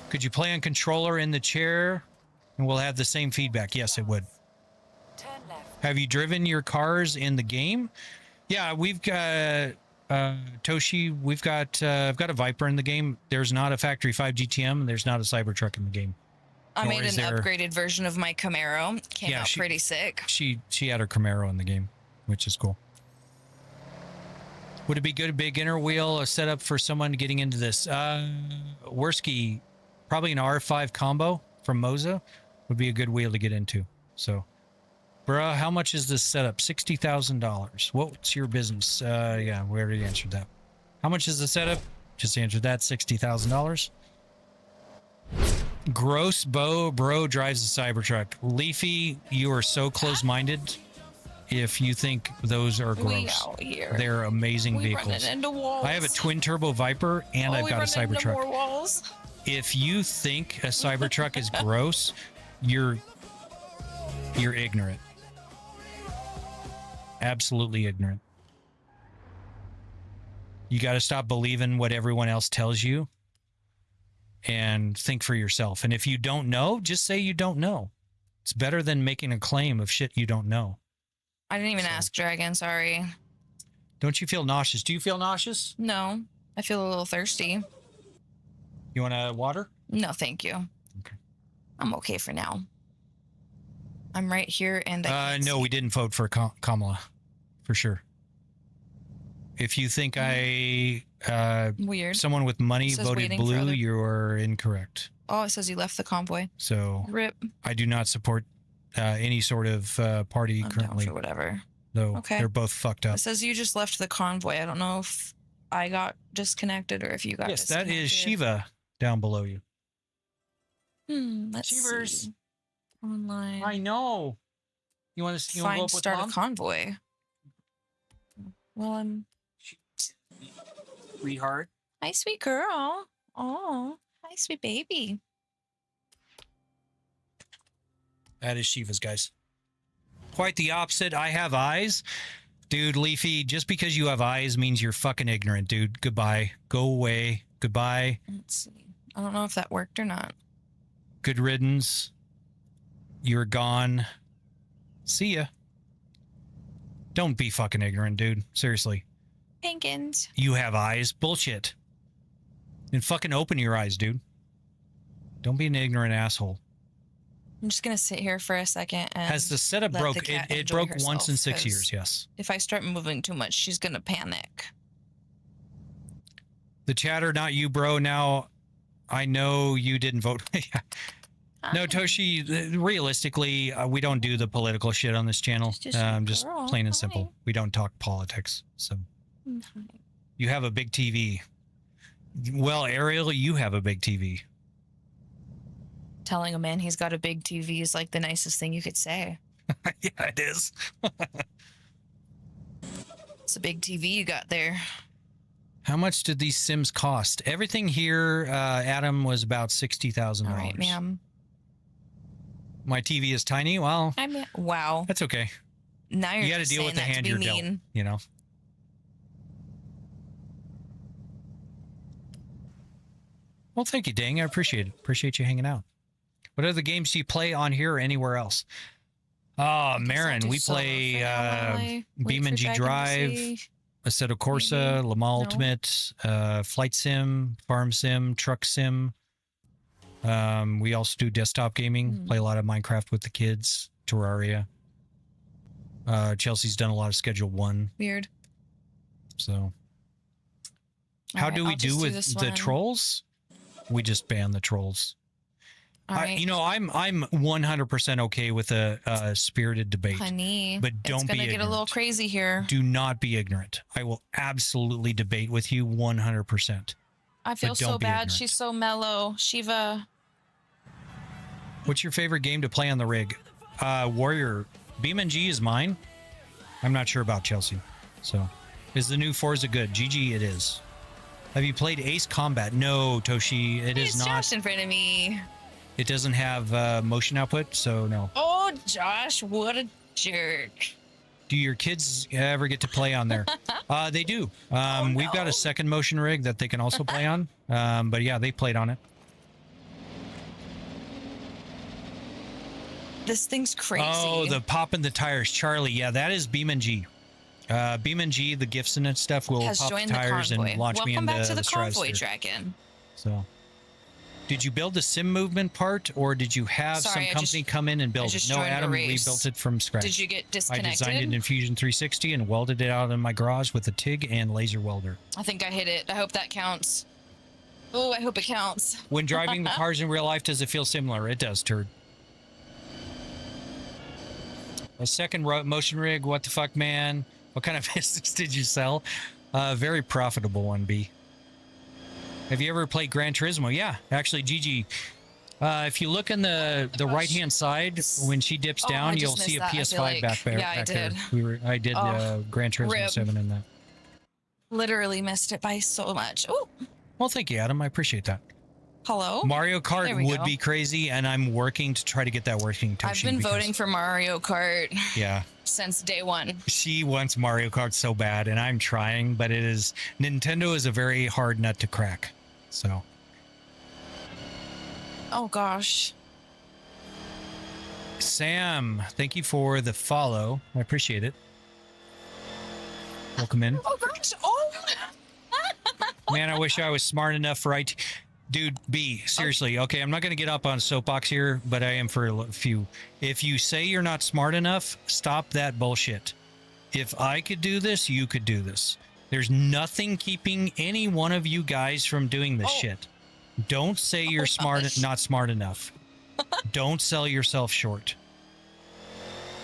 Could you play on controller in the chair and we'll have the same feedback? Yes, it would. Turn left. Have you driven your cars in the game? Yeah, we've got Toshi. I've got a Viper in the game. There's not a Factory 5 GTM. There's not a Cybertruck in the game. I Nor made is an there- upgraded version of my Camaro. Came out pretty sick. She had her Camaro in the game, which is cool. Would it be good, a big inner wheel, a setup for someone getting into this? Worski, probably an R5 combo from Moza would be a good wheel to get into. So, bruh, how much is this setup? $60,000. What's your business? Yeah, we already answered that. How much is the setup? Just answered that, $60,000. Gross bro drives a Cybertruck. Leafy, you are so close-minded. If you think those are gross, out here. they're amazing We vehicles. running into walls. I have a twin turbo Viper and I've got a Cybertruck. More walls. If you think a Cybertruck is gross, you're ignorant. Absolutely ignorant. You got to stop believing what everyone else tells you and think for yourself. And if you don't know, just say you don't know. It's better than making a claim of shit you don't know. I didn't even ask Dragon, sorry. Don't you feel nauseous? Do you feel nauseous? No, I feel a little thirsty. You want water? No, thank you. Okay. I'm okay for now. I'm right here and I can't no, see. we didn't vote for Kamala. For sure. If you think Weird. someone with money It says voted waiting for blue, other- you're incorrect. Oh, it says you left the convoy. So Rip. I do not support any sort of party I'm down currently. for whatever. Though Okay. they're both fucked up. It says you just left the convoy. I don't know if I got disconnected or if you got Yes, that disconnected. is Shiva down below you. Let's Shivers. see. Online. I know. You want to go Find up with start Mom? a convoy. Well, I'm... Sweetheart. Hi, sweet girl. Oh, hi, sweet baby. That is Shiva's, guys. Quite the opposite. I have eyes. Dude, Leafy, just because you have eyes means you're fucking ignorant, dude. Goodbye. Go away. Goodbye. Let's see. I don't know if that worked or not. Good riddance. You're gone. See ya. Don't be fucking ignorant, dude. Seriously. Pinkins. You have eyes. Bullshit. And fucking open your eyes, dude. Don't be an ignorant asshole. I'm just going to sit here for a second and... Has the setup let broke? the cat It enjoy broke herself, once in 6 'cause years, yes. If I start moving too much, she's going to panic. The chatter, not you, bro. Now, I know you didn't vote. No, Toshi, realistically, we don't do the political shit on this channel. Just a Just girl. plain and Hi. simple. We don't talk politics. So you have a big TV. Well, Ariel, you have a big TV. Telling a man he's got a big TV is like the nicest thing you could say. Yeah, it is. It's a big TV you got there. How much did these Sims cost? Everything here, Adam, was about $60,000. All right, ma'am. My TV is tiny. Well, Wow. that's okay. Now you're You got to just deal saying with the that to hand be you're dealt. mean. You know. Well, thank you, Dang. I appreciate it. Appreciate you hanging out. What other games do you play on here or anywhere else? Oh, Marin, we play BeamNG Drive, Assetto Corsa, Le Mans Ultimate, Flight Sim, Farm Sim, Truck Sim. We also do desktop gaming, play a lot of Minecraft with the kids, Terraria. Chelsea's done a lot of Schedule 1. Weird. So, how Alright, do we I'll do just do with this the one. trolls? We just ban the trolls. All right. You know, I'm 100% okay with a spirited debate. Honey, but don't it's be gonna get a little ignorant. crazy here. Do not be ignorant. I will absolutely debate with you 100%. I feel but so don't be bad. ignorant. She's so mellow. Shiva. What's your favorite game to play on the rig? Warrior. BeamNG is mine. I'm not sure about Chelsea. So, is the new Forza good? GG, it is. Have you played Ace Combat? No, Toshi, it is He's not. Josh in front of me. It doesn't have motion output, so no. Oh, Josh, what a jerk. Do your kids ever get to play on there? They do. We've got a second motion rig that they can also play on. But yeah, they played on it. This thing's crazy. Oh, the pop in the tires, Charlie. Yeah, that is BeamNG. BeamNG, the gifts and that stuff will has pop the joined the tires convoy. and launch Welcome me into back to the convoy stratosphere. dragon. So, did you build the sim movement part, or did you have Sorry, some company come in and build it? No, joined a Adam race. rebuilt it from scratch. Did you get I disconnected? designed it in Fusion 360 and welded it out in my garage with a TIG and laser welder. I think I hit it. I hope that counts. Oh, I hope it counts. When driving the cars in real life, does it feel similar? It does, turd. A second motion rig, what the fuck, man? What kind of business did you sell? Very profitable one, B. Have you ever played Gran Turismo? Yeah, actually, Gigi. If you look in the right-hand side, when she dips down, you'll see a PS5 back there. Yeah, I did. I did Gran Turismo rip. 7 in that. Literally missed it by so much. Oh, Well, thank you, Adam. I appreciate that. hello. Mario There Kart we would go. be crazy, and I'm working to try to get that working. I've Toshi, been because- voting for Mario Kart Yeah. since day one. She wants Mario Kart so bad, and I'm trying, but Nintendo is a very hard nut to crack. So, Oh gosh. Sam, thank you for the follow. I appreciate it. Welcome in. Oh gosh. Oh. Man, I wish I was smart enough for IT. Dude, B, seriously. Okay, I'm not going to get up on a soapbox here, but I am for a few. If you say you're not smart enough, stop that bullshit. If I could do this, you could do this. There's nothing keeping any one of you guys from doing this shit. Don't say you're not smart enough. Don't sell yourself short.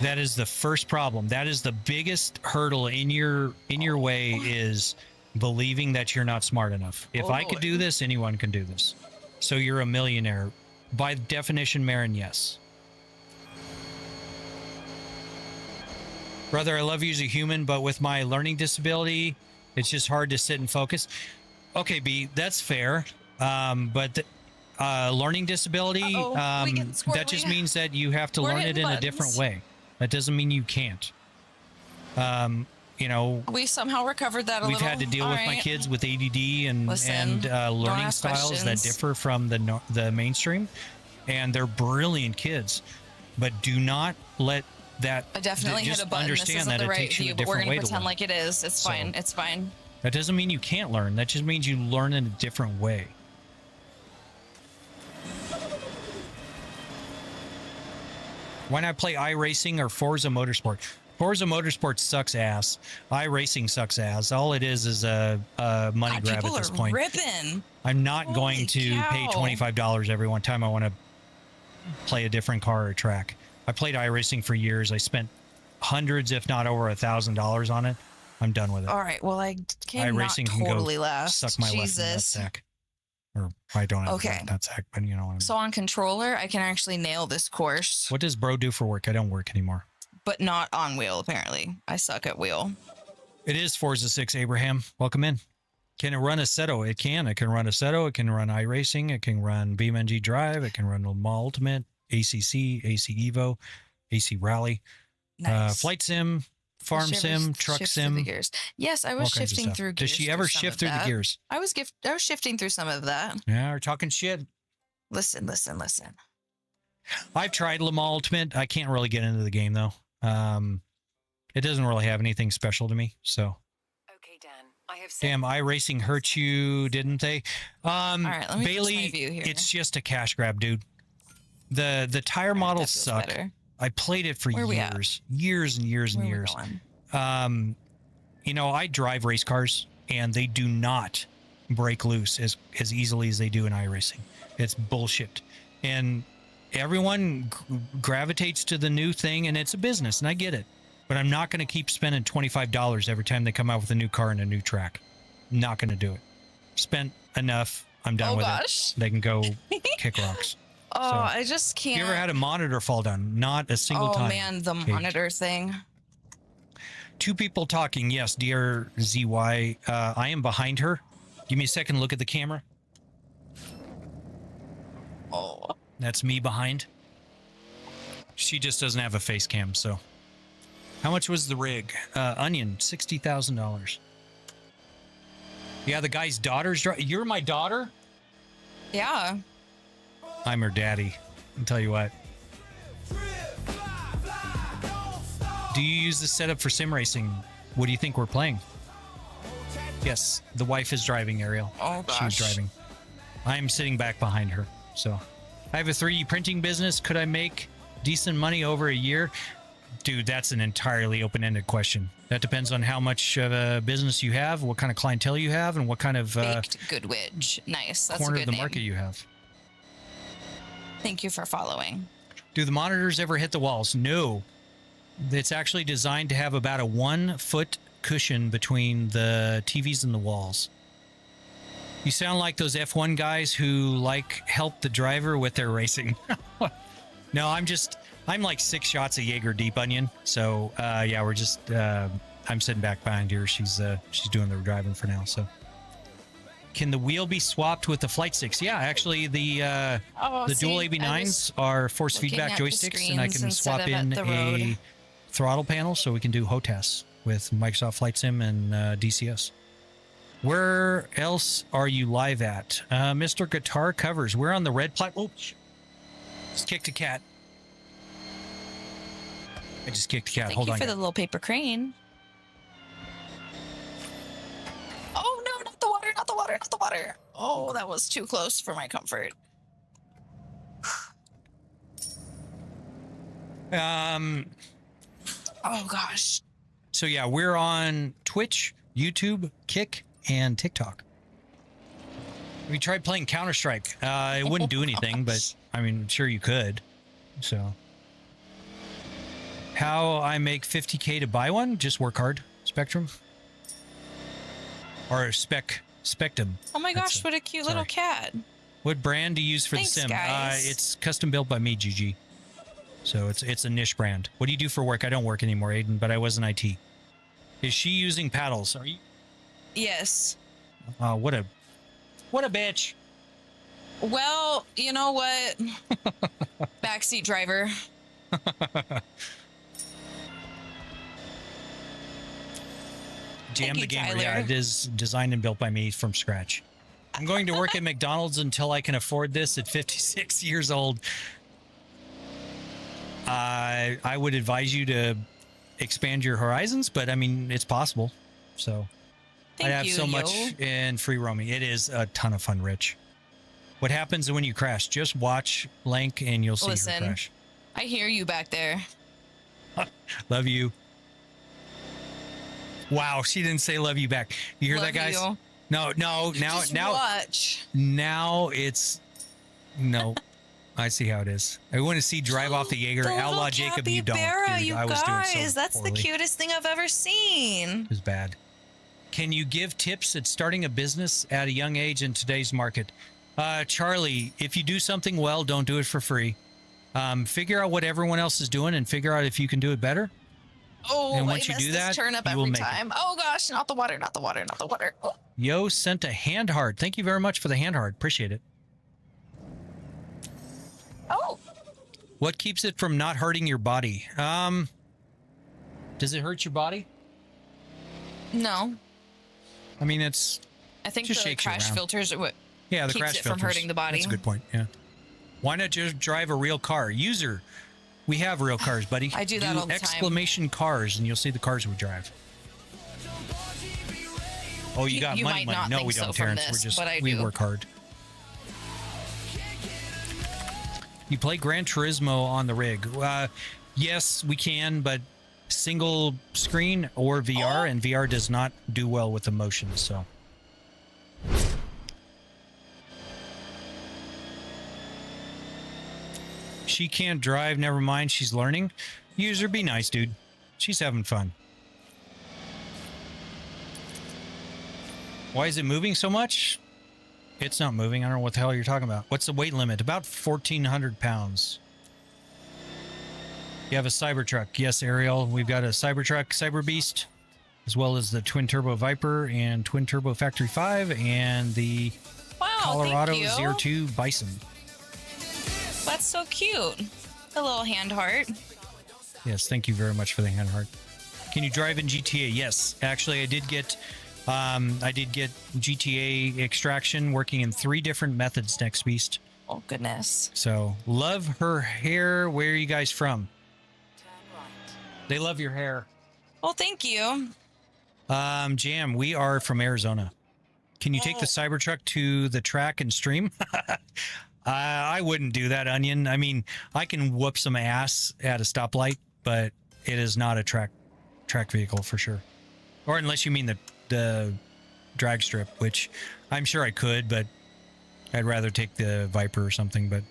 That is the first problem. That is the biggest hurdle in your way is believing that you're not smart enough. If I could do this, anyone can do this. So you're a millionaire. By definition, Marin, yes. Brother, I love you as a human, but with my learning disability, it's just hard to sit and focus. Okay, B, that's fair. But learning disability, that just means that you have to learn it in a different way. That doesn't mean you can't. You know, We somehow recovered that a we've little. had to deal with my kids with ADD and Listen, learning ask styles that questions. differ from the mainstream, and they're brilliant kids. But do not let that. I definitely hit just a button. This understand isn't that the it right takes you view, a but we're different gonna way to pretend learn. like it is. It's So- fine. It's fine. That doesn't mean you can't learn. That just means you learn in a different way. Why not play iRacing or Forza Motorsport? Forza Motorsport sucks ass. iRacing sucks ass. All it is a money God, grab people at this are point. ripping. I'm not going Holy to pay cow. $25 every one time I want to play a different car or track. I played iRacing for years. I spent hundreds, if not over $1,000 on it. I'm done with it. All right. Well, I came not iRacing can totally go last. suck my left Jesus. sack. Or I don't have Okay. that sack, but you know what I mean. So on controller, I can actually nail this course, What does bro do for work? I don't work anymore. but not on wheel. Apparently, I suck at wheel. It is Forza 6, Abraham. Welcome in. Can it run Assetto? It can. It can run Assetto. It can run iRacing. It can run BeamNG Drive. It can run Le Mans Ultimate, ACC, AC Evo, AC Rally, Nice. Flight Sim, Farm Did she ever Sim, Truck shift through the Sim. gears? Yes, I all was kinds of shifting stuff. through gears. Does she ever through some shift of through the that. gears? I was shifting through some of that. Yeah, we're talking shit. Listen. I've tried Le Mans Ultimate. I can't really get into the game though. It doesn't really have anything special to me. So, Okay, Dan. I have damn, iRacing hurt you, didn't they? All right, let me fix my Bailey, view here. it's just a cash grab, dude. The tire models feels suck. better. I played it for Where we at? years and years and Where are we years. going? You know, I drive race cars, and they do not break loose as easily as they do in iRacing. It's bullshit. And everyone gravitates to the new thing, and it's a business, and I get it. But I'm not going to keep spending $25 every time they come out with a new car and a new track. Not going to do it. Spent enough. I'm done Oh, with gosh. it. They can go kick rocks. Oh, So, I just can't. You ever had a monitor fall down? Not a single Oh time. man, the Okay. monitor thing. Two people talking. Yes, dear ZY. I am behind her. Give me a second. Look at the camera. Oh. That's me behind. She just doesn't have a face cam, so. How much was the rig? Onion, $60,000. Yeah, the guy's daughter's You're my daughter? Yeah. I'm her daddy. I'll tell you what. Do you use this setup for sim racing? What do you think we're playing? Yes, the wife is driving, Ariel. Oh, gosh. She was driving. I'm sitting back behind her. So I have a 3D printing business. Could I make decent money over a year? Dude, that's an entirely open-ended question. That depends on how much of a business you have, what kind of clientele you have, and what kind of Baked Goodwidge. Nice. That's corner a of good the market name. you have. Thank you for following. Do the monitors ever hit the walls? No. It's actually designed to have about a 1 foot cushion between the TVs and the walls. You sound like those F1 guys who help the driver with their racing. No, I'm like 6 shots of Jaeger deep onion. So yeah, we're just I'm sitting back behind her. She's doing the driving for now. So can the wheel be swapped with the flight sticks? Yeah, actually the dual AB9s are force feedback joysticks, and I can swap in a throttle panel so we can do HOTAS with Microsoft Flight Sim and DCS. Where else are you live at? Mr. Guitar Covers. We're on the red platform. Oh, just kicked a cat. I just kicked a cat. Thank Hold you on. for the little paper crane. Oh, no, not the water, not the water, not the water. Oh, that was too close for my comfort. Oh, gosh. So yeah, we're on Twitch, YouTube, Kick, and TikTok. We tried playing Counter-Strike. It wouldn't do anything, but I mean, sure you could. So how I make 50K to buy one? Just work hard. Spectrum or Spectrum. Oh my gosh, what a cute little cat. What brand do you use for Thanks, the sim? guys. It's custom built by me, GG. So it's a niche brand. What do you do for work? I don't work anymore, Aiden, but I was in IT. Is she using paddles? Are you? Yes. What a bitch. Well, you know what? Backseat driver. Jam Thank the you, gamer. Tyler. Yeah, it is designed and built by me from scratch. I'm going to work at McDonald's until I can afford this at 56 years old. I would advise you to expand your horizons, but I mean, it's possible. So I have so much in free roaming. It is a ton of fun, Rich. What happens when you crash? Just watch Lank and you'll see her crash. I hear you back there. Love you. Wow, she didn't say love you back. You hear Love that, guys? you. No, now Watch. now it's no. I see how it is. I want to see drive off the Jaeger. The Outlaw little Jacob, you don't. capybara, Dude, you I was doing guys. so That's poorly. the cutest thing I've ever seen. It was bad. Can you give tips at starting a business at a young age in today's market? Charlie, if you do something well, don't do it for free. Figure out what everyone else is doing and figure out if you can do it better. Oh, And I once you miss do this that, turnip you will every make it. time. Oh gosh, not the water, not the water, not the water. Oh. Yo sent a hand heart. Thank you very much for the hand heart. Appreciate it. Oh. What keeps it from not hurting your body? Does it hurt your body? No. I mean, it's I think just the shakes you crash around. filters are what Yeah, the keeps crash it from filters. hurting the body. That's a good point. Yeah. Why not just drive a real car? User, we have real cars, buddy. I do that all the time. Exclamation cars, and you'll see the cars we drive. Oh, you got You money, might money. not No, think we so don't, from Terrence. this, We're just but I we do. work hard. You play Gran Turismo on the rig? Yes, we can, but single screen or VR, and VR does not do well with emotion. So. She can't drive. Never mind. She's learning. User, be nice, dude. She's having fun. Why is it moving so much? It's not moving. I don't know what the hell you're talking about. What's the weight limit? About 1,400 pounds. You have a Cybertruck. Yes, Ariel. We've got a Cybertruck, Cyber Beast, as well as the Twin Turbo Viper and Twin Turbo Factory 5 and the Colorado thank you. 02 Bison. That's so cute. The little hand heart. Yes, thank you very much for the hand heart. Can you drive in GTA? Yes, actually, I did get GTA Extraction working in 3 different methods. Next Beast. Oh goodness. So love her hair. Where are you guys from? They love your hair. Well, thank you. Jam, we are from Arizona. Can you take the Cybertruck to the track and stream? I wouldn't do that, Onion. I mean, I can whoop some ass at a stoplight, but it is not a track vehicle for sure. Or unless you mean the drag strip, which I'm sure I could, but I'd rather take the Viper or something. But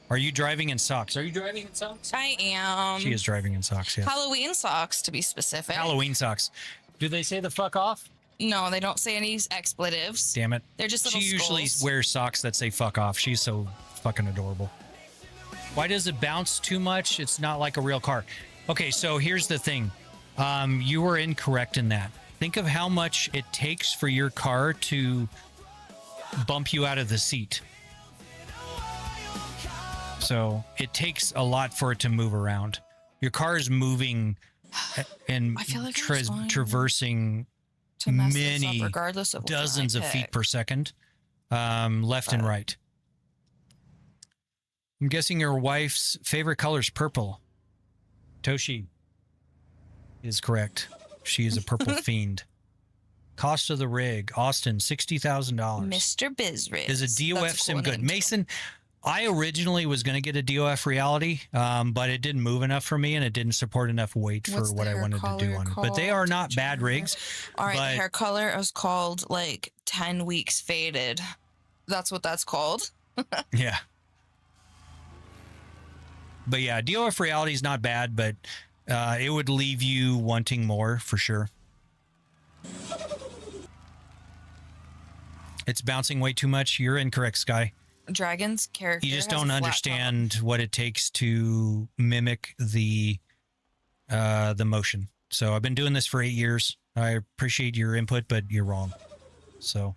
are you driving in socks? Are you driving in socks? I am. She is driving in socks, yes. Halloween socks, to be specific. Halloween socks. Do they say the fuck off? No, they don't say any expletives. Damn it. They're just little She usually skulls. wears socks that say fuck off. She's so fucking adorable. Why does it bounce too much? It's not like a real car. Okay, so here's the thing. You were incorrect in that. Think of how much it takes for your car to bump you out of the seat. So it takes a lot for it to move around. Your car is moving and I feel like I'm just going traversing to mess this many up regardless of which one I dozens of feet pick. per second, left and right. I'm guessing your wife's favorite color is purple. Toshi is correct. She is a purple fiend. Cost of the rig, Austin, $60,000. Mr. Bizriz. Is a DOF That's a sim cool good? name. Mason, I originally was going to get a DOF reality, but it didn't move enough for me and it didn't support enough weight for What's what the I hair wanted to do color on it. But they are not bad rigs. All right, the but hair color is called like 10 weeks faded. That's what that's called. yeah. But yeah, DOF reality is not bad, but it would leave you wanting more for sure. It's bouncing way too much. You're incorrect, Sky. Dragon's character. You just has a don't flat understand what it takes to mimic the motion. So I've been doing this for 8 years. I appreciate your input, but you're wrong. So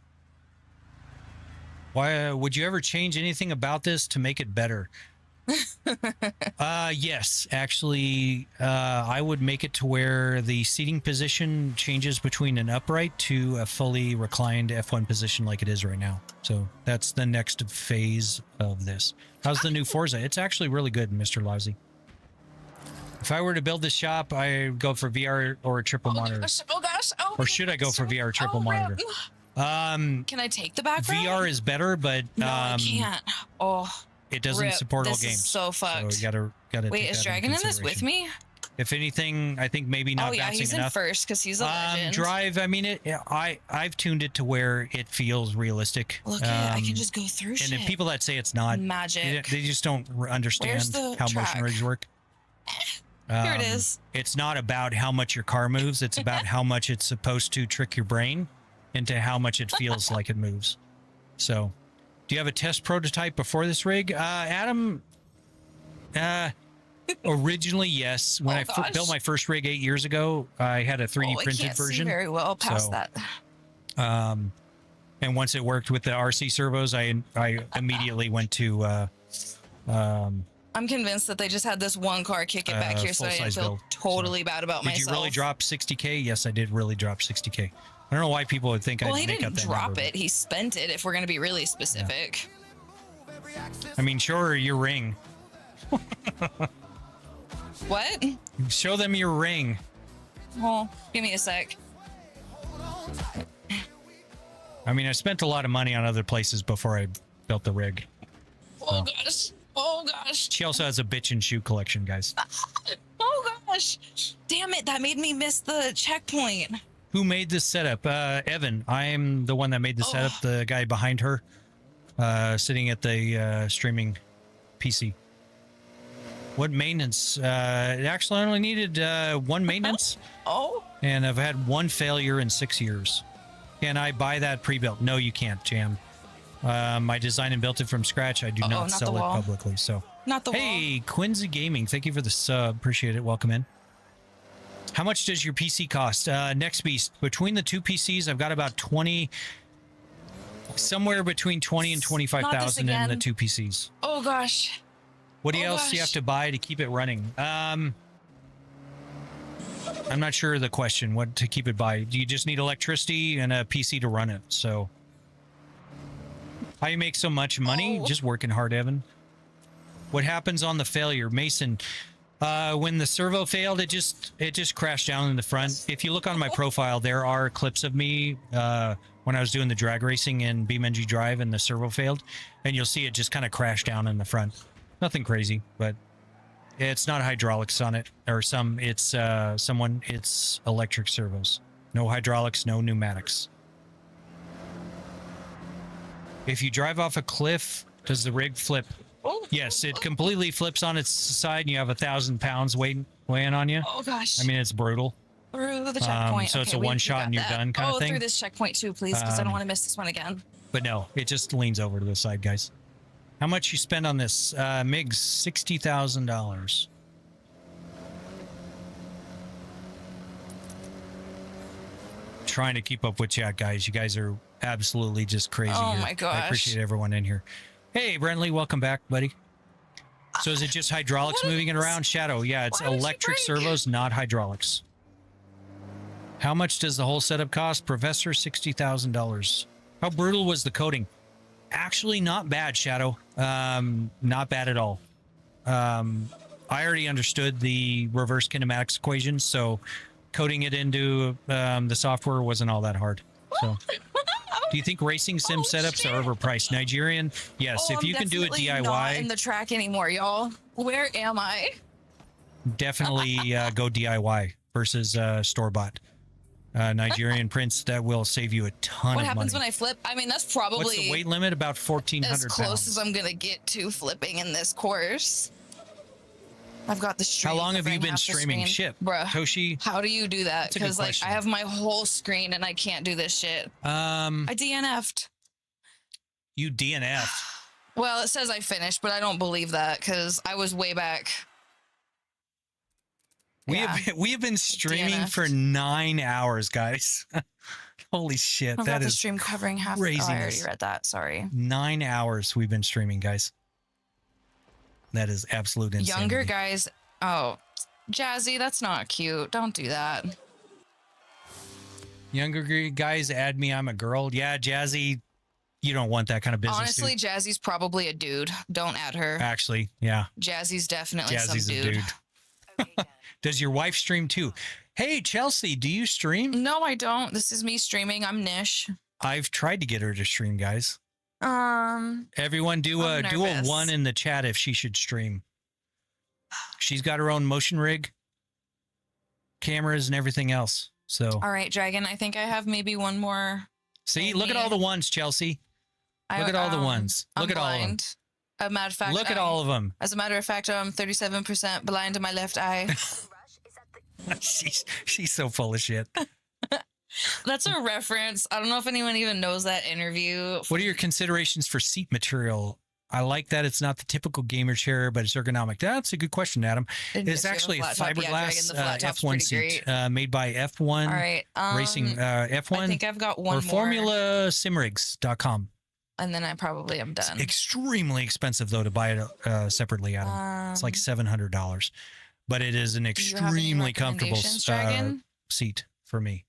why would you ever change anything about this to make it better? Yes, actually, I would make it to where the seating position changes between an upright to a fully reclined F1 position like it is right now. So that's the next phase of this. How's the new Forza? It's actually really good, Mr. Lousy. If I were to build this shop, I'd go for VR or a triple monitor. Oh gosh. Oh, Or should I go for VR triple monitor? Can I take the back VR is better, but No, I can't. Oh. it doesn't Rip. support all This is games. so fucked. So you gotta Wait, take is that Dragon into in this with consideration. me? If anything, I think maybe not Oh yeah, bouncing he's enough. in first because he's a legend. Drive, I mean, I've tuned it to where it feels realistic. Look at it, I can just go through and shit. then people that say it's not Magic. they just don't understand Where's the how track? motion rigs work. Here it is. It's not about how much your car moves. It's about how much it's supposed to trick your brain into how much it feels like it moves. So, do you have a test prototype before this rig? Adam, originally, yes. When I built my first rig 8 years ago, I had a 3D I printed can't see version. very well past So, that. And once it worked with the RC servos, I immediately went to I'm convinced that they just had this one car kick it back here, so I didn't full-size feel build. totally bad about Did myself. you really drop 60K? Yes, I did really drop 60K. I don't know why people would think Well, I'd he make up didn't that drop number, it. He spent it. If we're gonna be really specific. but- I mean, sure, your ring. What? Show them your ring. Well, give me a sec. I mean, I spent a lot of money on other places before I built the rig. Oh gosh. Oh gosh. She also has a bitch and shoe collection, guys. Oh gosh. Damn it! That made me miss the checkpoint. Who made this setup? Evan. I'm the one that made the Oh. setup. The guy behind her, sitting at the streaming PC. What maintenance? It actually only needed one maintenance, Oh. and I've had one failure in 6 years. Can I buy that pre-built? No, you can't, Jam. I designed and built it from scratch. I do not not the sell it wall. publicly. So, Not the wall. hey, Quincy Gaming, thank you for the sub. Appreciate it. Welcome in. How much does your PC cost? Next Beast, between the two PCs, I've got about 20, somewhere between 20 and 25,000 in the again. two PCs. Oh gosh. What Oh, else do you have gosh. to buy to keep it running? I'm not sure of the question. What to keep it by? Do you just need electricity and a PC to run it? So, how you make so much money? Just working hard, Evan. What happens on the failure, Mason? When the servo failed, it just crashed down in the front. If you look on my profile, there are clips of me when I was doing the drag racing in BeamNG Drive and the servo failed, and you'll see it just kind of crash down in the front. Nothing crazy, but it's not hydraulics on it, or it's electric servos. No hydraulics, no pneumatics. If you drive off a cliff, does the rig flip? Yes, it completely flips on its side, and you have 1,000 pounds weighing on you. Oh gosh. I mean, it's brutal. Through the checkpoint. So it's a one shot and you're done kind of thing. Through this checkpoint too, please, because I don't want to miss this one again. But no, it just leans over to the side, guys. How much you spend on this? MiGs, $60,000. Trying to keep up with chat, guys. You guys are absolutely just crazy. Oh here. my gosh. I appreciate everyone in here. Hey, Brentley, welcome back, buddy. So is it just hydraulics moving it around? Shadow, yeah, it's electric servos, not hydraulics. How much does the whole setup cost? Professor, $60,000. How brutal was the coding? Actually, not bad, Shadow. Not bad at all. I already understood the reverse kinematics equations, so coding it into the software wasn't all that hard. So, do you think racing sim setups are overpriced? Nigerian, yes. If you can do it DIY, not in the track anymore, y'all. Where am I? definitely go DIY versus store bought. Nigerian prince that will save you a ton of money. What happens when I flip? I mean, that's probably what's the weight limit? About 1,400 as close pounds. as I'm gonna get to flipping in this course. I've got the stream. How long have you covering been half the streaming? screen. Shit, Bruh. Toshi. How do you do that? That's a good Because like question. I have my whole screen and I can't do this shit. I DNF'd. You DNF'd. Well, it says I finished, but I don't believe that because I was way back. We have been streaming for 9 hours, guys. Holy shit, I've that got the is stream covering half. Oh, I craziness. already read that. Sorry. 9 hours we've been streaming, guys. That is absolute insanity. Younger guys. Oh, Jazzy, that's not cute. Don't do that. Younger guys add me. I'm a girl. Yeah, Jazzy, you don't want that kind of business. Honestly, dude. Jazzy's probably a dude. Don't add her. Actually, yeah. Jazzy's definitely Jazzy's some a dude. dude. Does your wife stream too? Hey, Chelsea, do you stream? No, I don't. This is me streaming. I'm Nish. I've tried to get her to stream, guys. Everyone do a nervous. 1 in the chat if she should stream. She's got her own motion rig, cameras, and everything else. So All right, Dragon. I think I have maybe one more. see, look at all the ones, Chelsea. Look at all the ones. Look I'm at all of them. blind. As a matter of fact, Look at all of them. As a matter of fact, I'm 37% blind in my left eye. she's so full of shit. That's a reference. I don't know if anyone even knows that interview. What are your considerations for seat material? I like that it's not the typical gamer chair, but it's ergonomic. That's a good question, Adam. It's actually a fiberglass F1 seat made by F1 All right, Racing. F1 I think I've got one or more. FormulaSimrigs.com. And then I probably am done. It's extremely expensive though to buy it separately, Adam. It's like $700, but it is an extremely comfortable seat for me.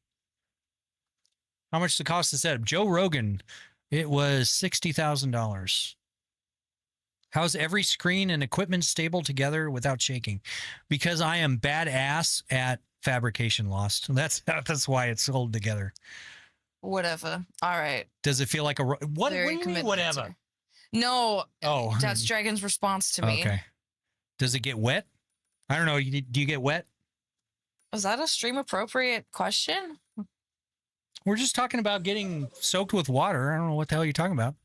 How much does it cost to set up? Joe Rogan, it was $60,000. How's every screen and equipment stable together without shaking? Because I am badass at fabrication, Lost. That's why it's sold together. Whatever. All right. Does it feel like a what? Very What do you mean, committed whatever? answer. No. Oh, That's Dragon's response to me. Okay. Does it get wet? I don't know. Do you get wet? Was that a stream appropriate question? We're just talking about getting soaked with water. I don't know what the hell you're talking about.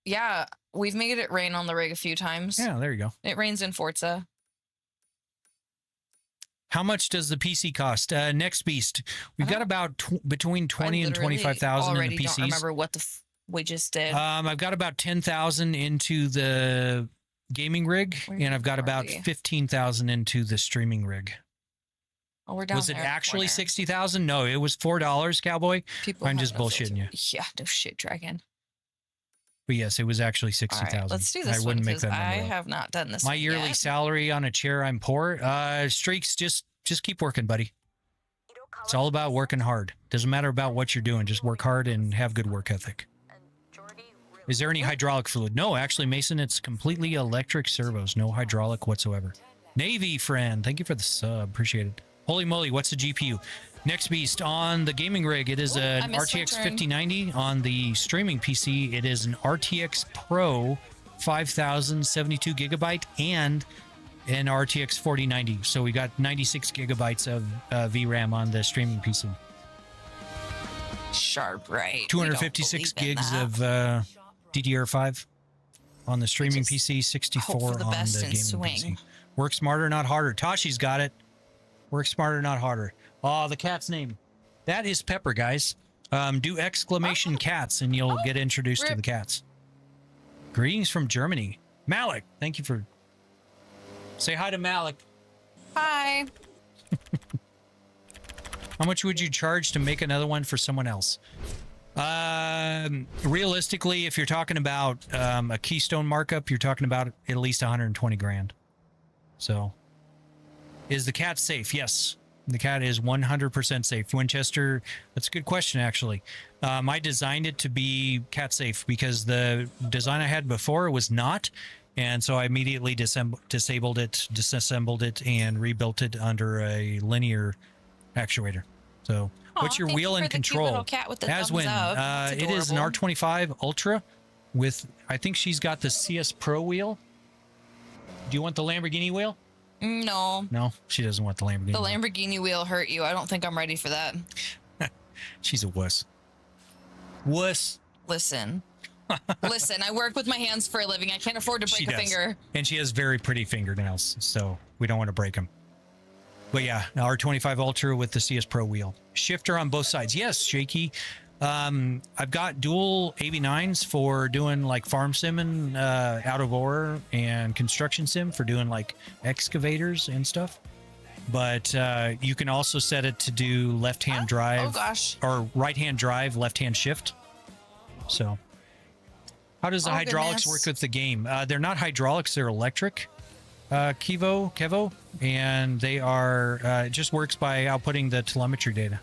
Yeah, we've made it rain on the rig a few times. Yeah, there you go. It rains in Forza. How much does the PC cost? Next Beast, we've got about between 20 and 25,000 in the PCs. I don't remember what we just did. I've got about 10,000 into the gaming rig, and I've got about 15,000 into the streaming rig. Oh, we're down Was it there in the actually corner. 60,000? No, it was $4, Cowboy. I'm have just no bullshitting you. Yeah, no shit, Dragon. But yes, it was actually All 60,000. right, let's do this I wouldn't one make that because I number up. have not done this My one yearly yet. salary on a chair, I'm poor. Streaks, just keep working, buddy. It's all about working hard. Doesn't matter about what you're doing. Just work hard and have good work ethic. Is there any hydraulic fluid? No, actually, Mason, it's completely electric servos. No hydraulic whatsoever. Navy friend, thank you for the sub. Appreciate it. Holy moly, what's the GPU? Next beast on the gaming rig, it is an RTX 5090. On the streaming PC, it is an RTX Pro 5072 gigabyte and an RTX 4090. So we got 96 gigabytes of VRAM on the streaming PC. Sharp, right? 256 gigs of DDR5 on the streaming PC, 64 on the gaming PC. Work smarter, not harder. Tashi's got it. Work smarter, not harder. Oh, the cat's name. That is Pepper, guys. Do exclamation cats and you'll get introduced to the cats. Greetings from Germany. Malik, thank you for... Say hi to Malik. Hi. How much would you charge to make another one for someone else? Realistically, if you're talking about a keystone markup, you're talking about at least 120 grand. So, is the cat safe? Yes. The cat is 100% safe. Winchester, that's a good question, actually. I designed it to be cat safe because the design I had before was not. And so I immediately disabled it, disassembled it, and rebuilt it under a linear actuator. So, what's your wheel and control? Aswin, it is an R25 Ultra with, I think she's got the CS Pro wheel. Do you want the Lamborghini wheel? No. No, she doesn't want the Lamborghini. The Lamborghini wheel hurt you. I don't think I'm ready for that. She's a wuss. Wuss. Listen. Listen, I work with my hands for a living. I can't afford to break a finger. And she has very pretty fingernails, so we don't want to break them. But yeah, R25 Ultra with the CS Pro wheel. Shifter on both sides. Yes, Shaky. I've got dual AB9s for doing like farm sim and out of ore and construction sim for doing like excavators and stuff. But you can also set it to do left-hand drive. Oh gosh. Or right-hand drive, left-hand shift. So how does the hydraulics work with the game? They're not hydraulics, they're electric. Kevo, and they are it just works by outputting the telemetry data,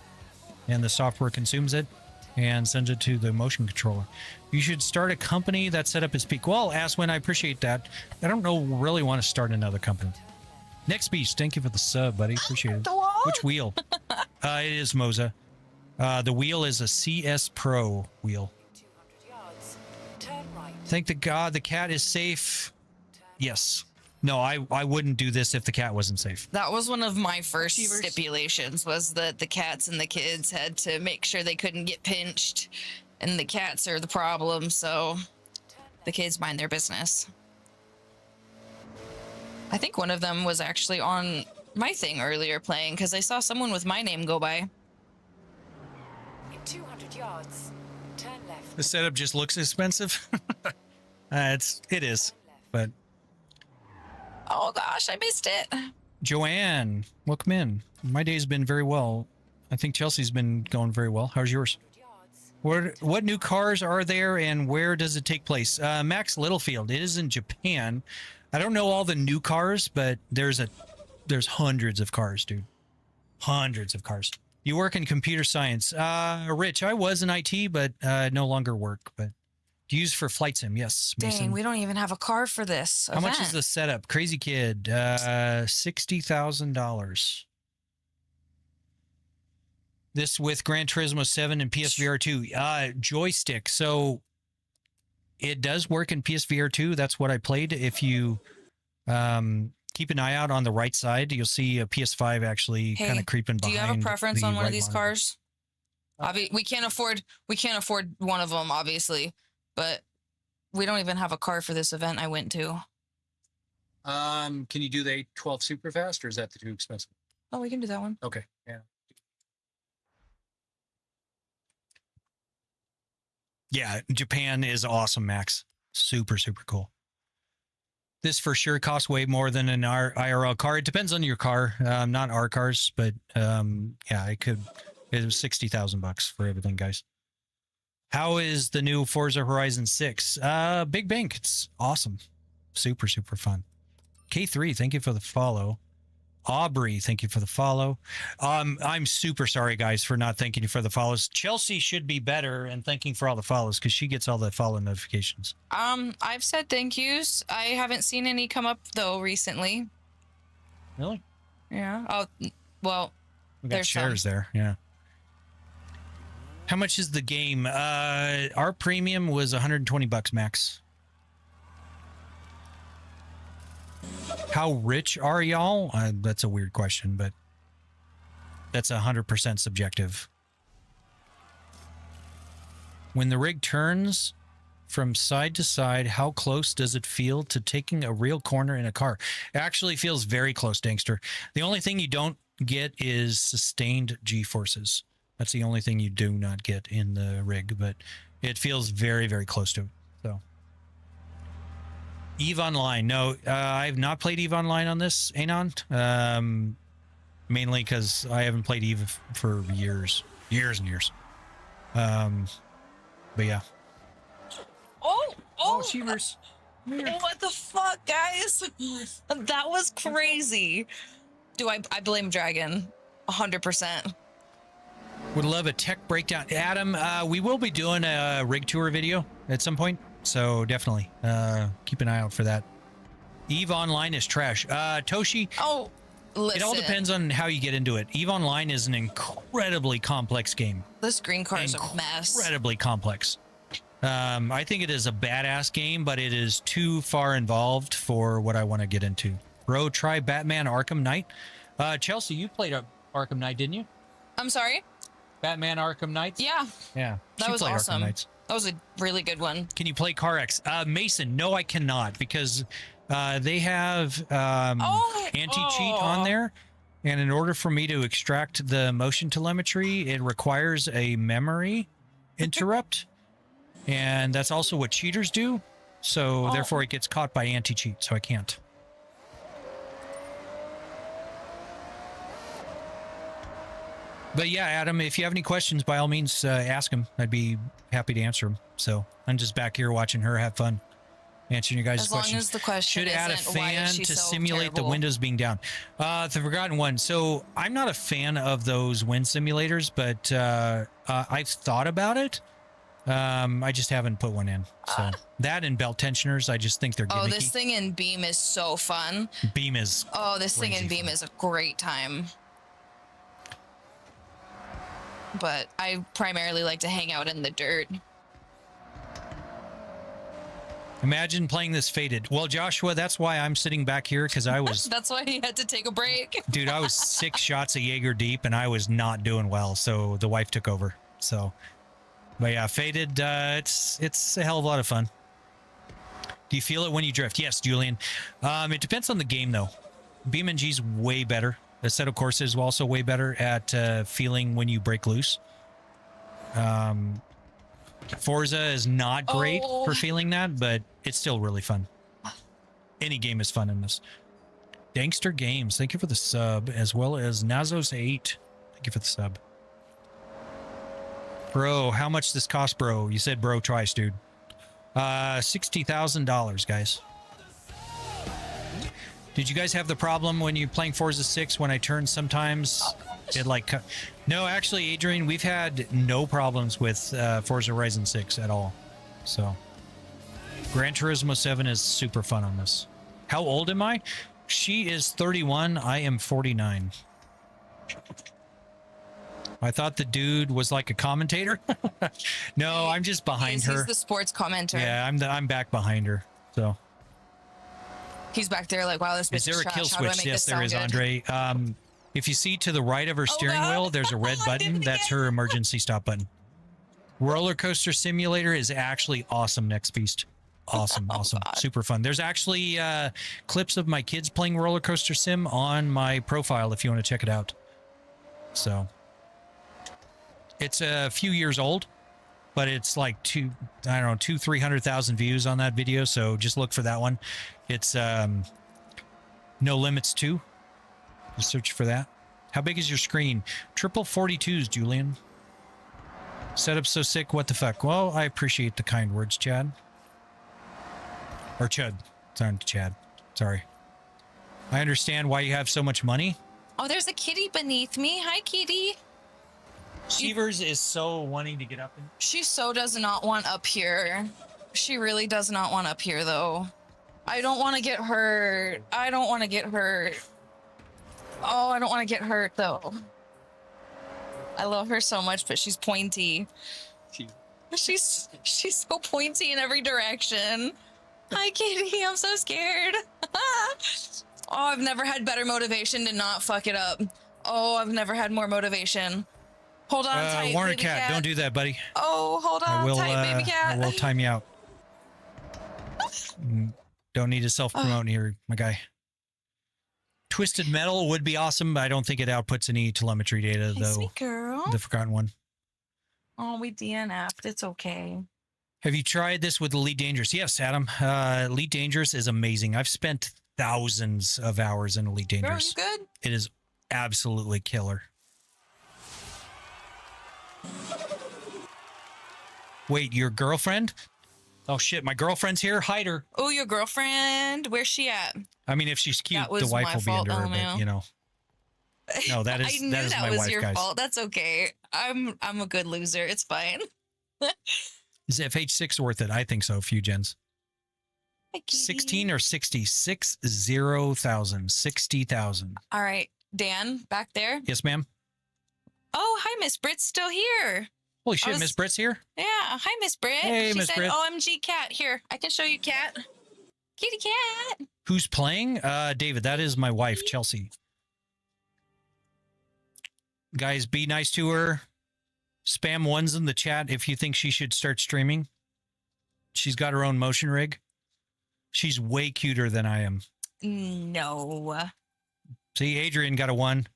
and the software consumes it and sends it to the motion controller. You should start a company that set up as peak. Well, Aswin, I appreciate that. I don't really want to start another company. Next beast, thank you for the sub, buddy. Appreciate it. Which wheel? It is Moza. The wheel is a CS Pro wheel. Thank the God the cat is safe. Yes. No, I wouldn't do this if the cat wasn't safe. That was one of my first stipulations, was that the cats and the kids had to make sure they couldn't get pinched, and the cats are the problem, so the kids mind their business. I think one of them was actually on my thing earlier playing, because I saw someone with my name go by. In 200 yards, turn left. The setup just looks expensive. It is, but... Oh gosh, I missed it. Joanne, welcome in. My day's been very well. I think Chelsea's been going very well. How's yours? What new cars are there and where does it take place? Max Littlefield, it is in Japan. I don't know all the new cars, but there's hundreds of cars, dude. Hundreds of cars. You work in computer science. Rich, I was in IT, but no longer work, but used for flight sim. Yes, Mason. Dang, we don't even have a car for this How much is the setup? Crazy Kid, $60,000. This with Gran Turismo 7 and PSVR 2 joystick. So it does work in PSVR 2. That's what I played. If you keep an eye out on the right side, you'll see a PS5 actually kind of creeping behind. Do you have a preference on one of these monitor. cars? We can't afford one of them, obviously. But we don't even have a car for this event I went to. Can you do the 812 super fast, or is that too expensive? Oh, we can do that one. Okay, yeah. Yeah, Japan is awesome, Max. Super, super cool. This for sure costs way more than an IRL car. It depends on your car, not our cars, but yeah, it was $60,000 for everything, guys. How is the new Forza Horizon 6? Big Bank. It's awesome. Super, super fun. K3, thank you for the follow. Aubrey, thank you for the follow. I'm super sorry, guys, for not thanking you for the follows. Chelsea should be better and thanking for all the follows because she gets all the follow notifications. I've said thank yous. I haven't seen any come up though recently. Really? Yeah. Oh, well, We got there's shares there. Yeah. How much is the game? Our premium was 120 bucks max. How rich are y'all? That's a weird question, but that's 100% subjective. When the rig turns from side to side, how close does it feel to taking a real corner in a car? It actually feels very close, Dankster. The only thing you don't get is sustained G-forces. That's the only thing you do not get in the rig, but it feels very, very close to it. So, Eve Online. No, I've not played Eve Online on this, Anon. Mainly because I haven't played Eve for years and years. But yeah. Oh, Cheevers. what the fuck, guys? That was crazy. I blame Dragon 100%. Would love a tech breakdown. Adam, we will be doing a rig tour video at some point, so definitely keep an eye out for that. Eve Online is trash. Toshi, Listen, it all depends on how you get into it. Eve Online is an incredibly complex game. This green card is a mess. Incredibly complex. I think it is a badass game, but it is too far involved for what I want to get into. Bro, try Batman Arkham Knight. Chelsea, you played Arkham Knight, didn't you? I'm sorry? Batman Arkham Knight? Yeah. Yeah. That She was played Arkham awesome. Knights. That was a really good one. Can you play CarX? Mason, no, I cannot because they have anti-cheat on there. And in order for me to extract the motion telemetry, it requires a memory interrupt. And that's also what cheaters do. So therefore it gets caught by anti-cheat. So I can't. But yeah, Adam, if you have any questions, by all means, ask them. I'd be happy to answer them. So I'm just back here watching her have fun, answering you guys' questions. As long as the question should add a isn't, why fan is she to so simulate the terrible? windows being down. The forgotten one. So I'm not a fan of those wind simulators, but I've thought about it. I just haven't put one in. So that and belt tensioners, I just think they're gimmicky. Oh, this thing in Beam is so fun. Beam is this thing in Beam is a great time. But I primarily like to hang out in the dirt. Imagine playing this Faded. Well, Joshua, that's why I'm sitting back here, because I was... That's why he had to take a break. Dude, I was 6 shots of Jaeger deep, and I was not doing well, so the wife took over. So, but yeah, Faded, it's a hell of a lot of fun. Do you feel it when you drift? Yes, Julian. It depends on the game, though. BeamNG's way better. Assetto Corsa is also way better at feeling when you break loose. Forza is not great for feeling that, but it's still really fun. Any game is fun in this. Dankster Games, thank you for the sub, as well as Nazos8. Thank you for the sub. Bro, how much this cost, bro? You said bro twice, dude. $60,000, guys. Did you guys have the problem when you're playing Forza 6 when I turn sometimes? It like... No, actually, Adrian, we've had no problems with Forza Horizon 6 at all. So, Gran Turismo 7 is super fun on this. How old am I? She is 31. I am 49. I thought the dude was like a commentator. No, I'm just behind her. He's the sports commenter. Yeah, I'm back behind her. So... He's back there like, wow, this bitch Is there a trash. kill How do I switch? make Yes, this there sound is, good? Andre. If you see to the right of her steering wheel, there's a red button. That's her emergency stop button. Roller Coaster Simulator is actually awesome, Next Beast. Awesome, awesome. Super fun. There's actually clips of my kids playing Roller Coaster Sim on my profile if you want to check it out. So, it's a few years old, but it's like 300,000 views on that video. So just look for that one. It's No Limits 2. Just search for that. How big is your screen? Triple 42s, Julian. Setup so sick. What the fuck? Well, I appreciate the kind words, Chad. Or Chud. It's not Chad. Sorry. I understand why you have so much money. Oh, there's a kitty beneath me. Hi, kitty. Shivers is so wanting to get up. She so does not want up here. She really does not want up here, though. I don't want to get hurt. I don't want to get hurt. Oh, I don't want to get hurt, though. I love her so much, but she's pointy. She's so pointy in every direction. Hi, kitty. I'm so scared. Oh, I've never had better motivation to not fuck it up. Oh, I've never had more motivation. Hold on tight, Warner baby cat, don't do that, buddy. Oh, hold on tight, baby cat. I will time you out. Don't need to self-promote here, my guy. Twisted Metal would be awesome, but I don't think it outputs any telemetry data, though. Sweet girl. The Forgotten One. Oh, we DNF'd. It's okay. Have you tried this with Elite Dangerous? Yes, Adam. Elite Dangerous is amazing. I've spent thousands of hours in Elite Dangerous. Girl, you good? It is absolutely killer. Wait, your girlfriend? Oh shit, my girlfriend's here. Hide her. Oh, your girlfriend? Where's she at? I mean, if she's cute, That was the wife my will be fault, under her, LMAO. but you know. No, that is I knew that is that my was wife, your guys. fault. That's okay. I'm a good loser. It's fine. Is FH6 worth it? I think so. A few gens. Hi, kitty. 16 or 60? 60,000. 60,000. All right, Dan, back there. Yes, ma'am. Oh, hi, Miss Britt's still here. Holy shit, Miss Britt's here? Yeah, hi, Miss Britt. Hey, she Miss said, Britt. OMG cat. Here, I can show you cat. Kitty cat. Who's playing? David, that is my wife, Chelsea. Guys, be nice to her. Spam ones in the chat if you think she should start streaming. She's got her own motion rig. She's way cuter than I am. No. See, Adrian got a 1.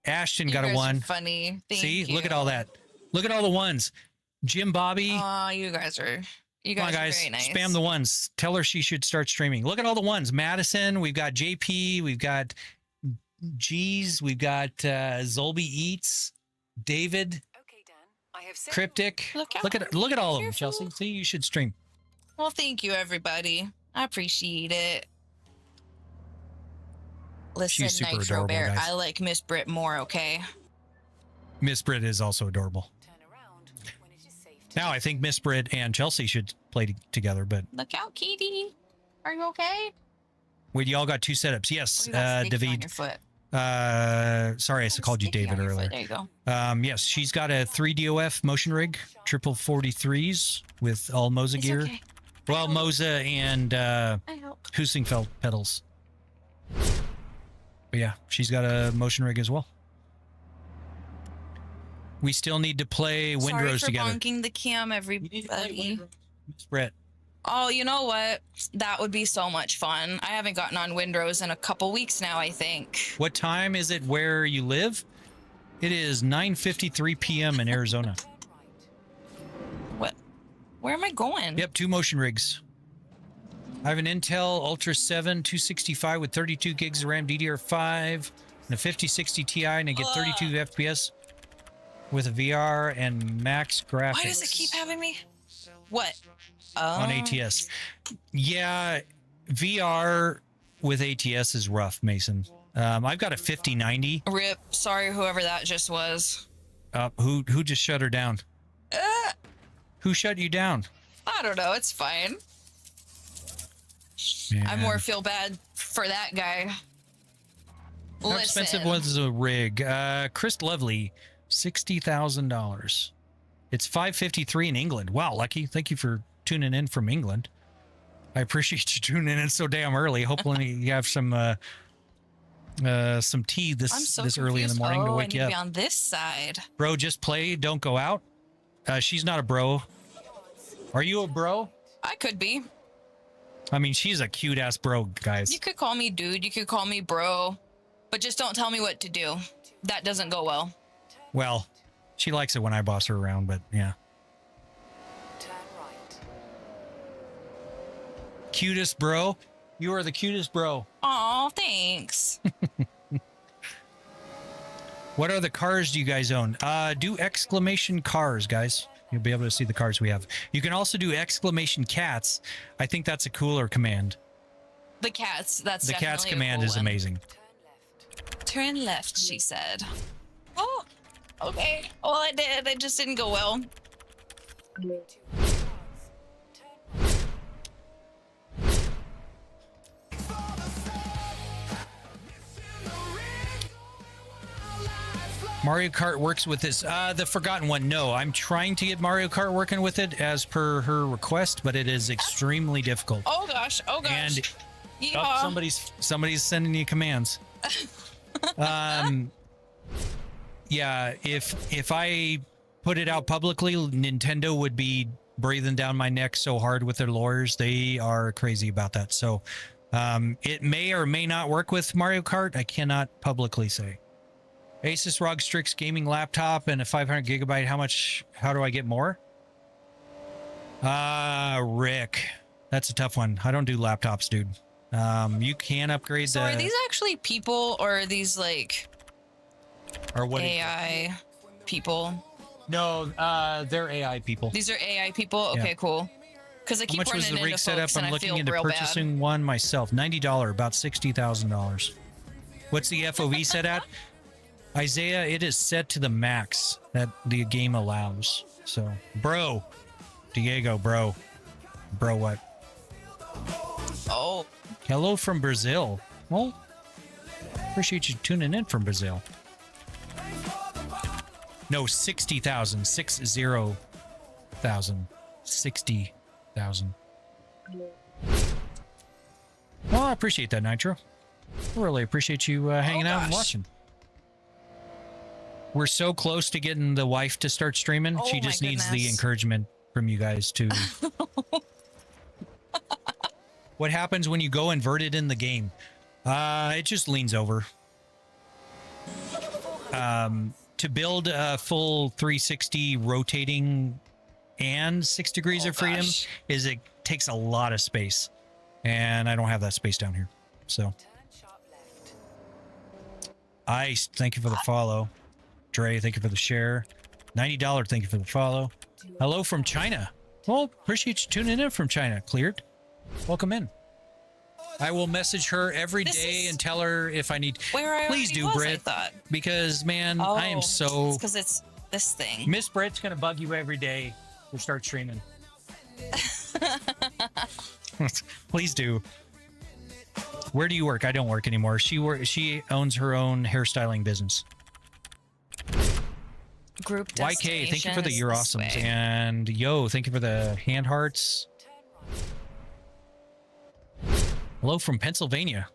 Ashton got a 1. Funny. Thank See, you. look at all that. Look at all the ones. Jim Bobby. Oh, you guys are Come on, are guys. very nice. Spam the ones. Tell her she should start streaming. Look at all the ones. Madison. We've got JP. We've got G's. We've got Zolby Eats. David. Okay, Dan. I have set Cryptic. Look at all of them, Chelsea. See, you should stream. Well, thank you, everybody. I appreciate it. Listen, She's super Nitro adorable, Bear, guys. I like Miss Britt more, okay? Miss Britt is also adorable. Now I think Miss Britt and Chelsea should play together, but Look out, kitty. Are you okay? wait, y'all got 2 setups. Yes, Oh, you got sticky on David. your foot. Sorry, I called you Sticky David on your foot. earlier. There you go. Yes, she's got a 3DOF motion rig, triple 43s with all Moza It's gear. okay. Well, Moza and I help. Husingfeld pedals. But yeah, she's got a motion rig as well. We still need to play Windrose Sorry for together. bonking the cam, everybody. Miss Brett. Oh, you know what? That would be so much fun. I haven't gotten on Windrose in a couple weeks now, I think. What time is it where you live? It is 9:53 p.m. in Arizona. What? Where am I going? Yep, 2 motion rigs. I have an Intel Ultra 7 265 with 32 gigs of RAM DDR5 and a 5060 Ti, and I get 32 FPS with a VR and max graphics. Why does it keep having me? What? On ATS? Yeah, VR with ATS is rough, Mason. I've got a 5090. Rip. Sorry, whoever that just was. Who just shut her down? Who shut you down? I don't know. It's fine. I more feel bad for that guy. How expensive was a rig? Chris Lovely, $60,000. It's $553 in England. Wow, Lucky. Thank you for tuning in from England. I appreciate you tuning in so damn early. Hopefully you have some tea this early in the morning to wake you I need up. to be on this side. Bro, just play. Don't go out. She's not a bro. Are you a bro? I could be. I mean, she's a cute ass bro, guys. You could call me dude. You could call me bro. But just don't tell me what to do. That doesn't go well. Well, she likes it when I boss her around, but yeah. Cutest bro. You are the cutest bro. Aw, thanks. What other cars do you guys own? Do exclamation cars, guys. You'll be able to see the cars we have. You can also do exclamation cats. I think that's a cooler command. The cats. That's The cat's definitely a command cool is one. amazing. Turn left, she said. Oh, okay. Well, I did. It just didn't go well. Mario Kart works with this. The Forgotten One. No, I'm trying to get Mario Kart working with it as per her request, but it is extremely difficult. Oh gosh. Oh gosh. And Yeehaw. somebody's sending you commands. Yeah, if I put it out publicly, Nintendo would be breathing down my neck so hard with their lawyers. They are crazy about that. So it may or may not work with Mario Kart. I cannot publicly say. Asus ROG Strix gaming laptop and a 500 gigabyte. How do I get more? Rick, that's a tough one. I don't do laptops, dude. You can upgrade So are these actually people, or are these like or what AI people? No, they're AI people. These are AI people? Okay, Yeah. cool. Because I How keep much running was the into rig folks setup? and I'm I looking feel into real purchasing one myself. $90, about $60,000. What's the FOV set at? Isaiah, it is set to the max that the game allows. So, bro, Diego, bro, what? Oh, hello from Brazil. Well, appreciate you tuning in from Brazil. No, 60,000, 60,000, 60,000. Well, I appreciate that, Nitro. I really appreciate you hanging out and watching. We're so close to getting the wife to start streaming. Oh She my just needs the goodness. encouragement from you guys to. What happens when you go inverted in the game? It just leans over. To build a full 360 rotating and 6 degrees of freedom it takes a lot of space, and I don't have that space down here. So, Ice, thank you for the follow. Dre, thank you for the share. $90, thank you for the follow. Hello from China. Well, appreciate you tuning in from China. Cleared. Welcome in. I will message her every day and tell her if I need. where I Please already do, was, I Britt. thought. Because, man, I am so. Because it's this thing. Miss Britt's going to bug you every day to start streaming. Please do. Where do you work? I don't work anymore. She owns her own hairstyling business. Group YK, thank you for the destination is You're this Awesomes. way. And Yo, thank you for the hand hearts. Hello from Pennsylvania.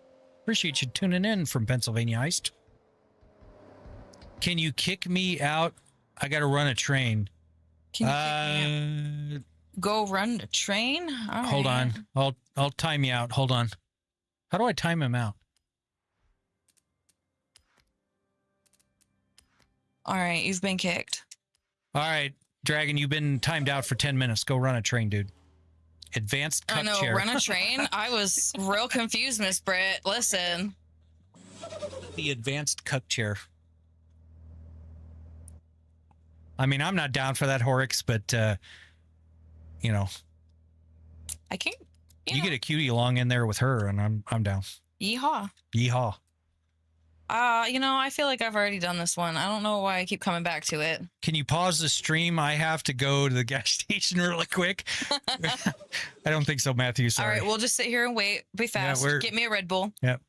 Appreciate you tuning in from Pennsylvania, Iced. Can you kick me out? I got to run a train. Can you kick me out? Go run a train? All Hold right. on. I'll time you out. Hold on. How do I time him out? All right, you've been kicked. All right, Dragon, you've been timed out for 10 minutes. Go run a train, dude. Advanced I cup know, chair. run a train? I was real confused, Miss Britt. Listen. The advanced cup chair. I mean, I'm not down for that, Horrocks, but, you know. I can't. You get a cutie along in there with her, and I'm down. Yeehaw. Yeehaw. I feel like I've already done this one. I don't know why I keep coming back to it. Can you pause the stream? I have to go to the gas station really quick. I don't think so, Matthew. Sorry. All right, we'll just sit here and wait. Be fast. Get me a Red Bull. Yep.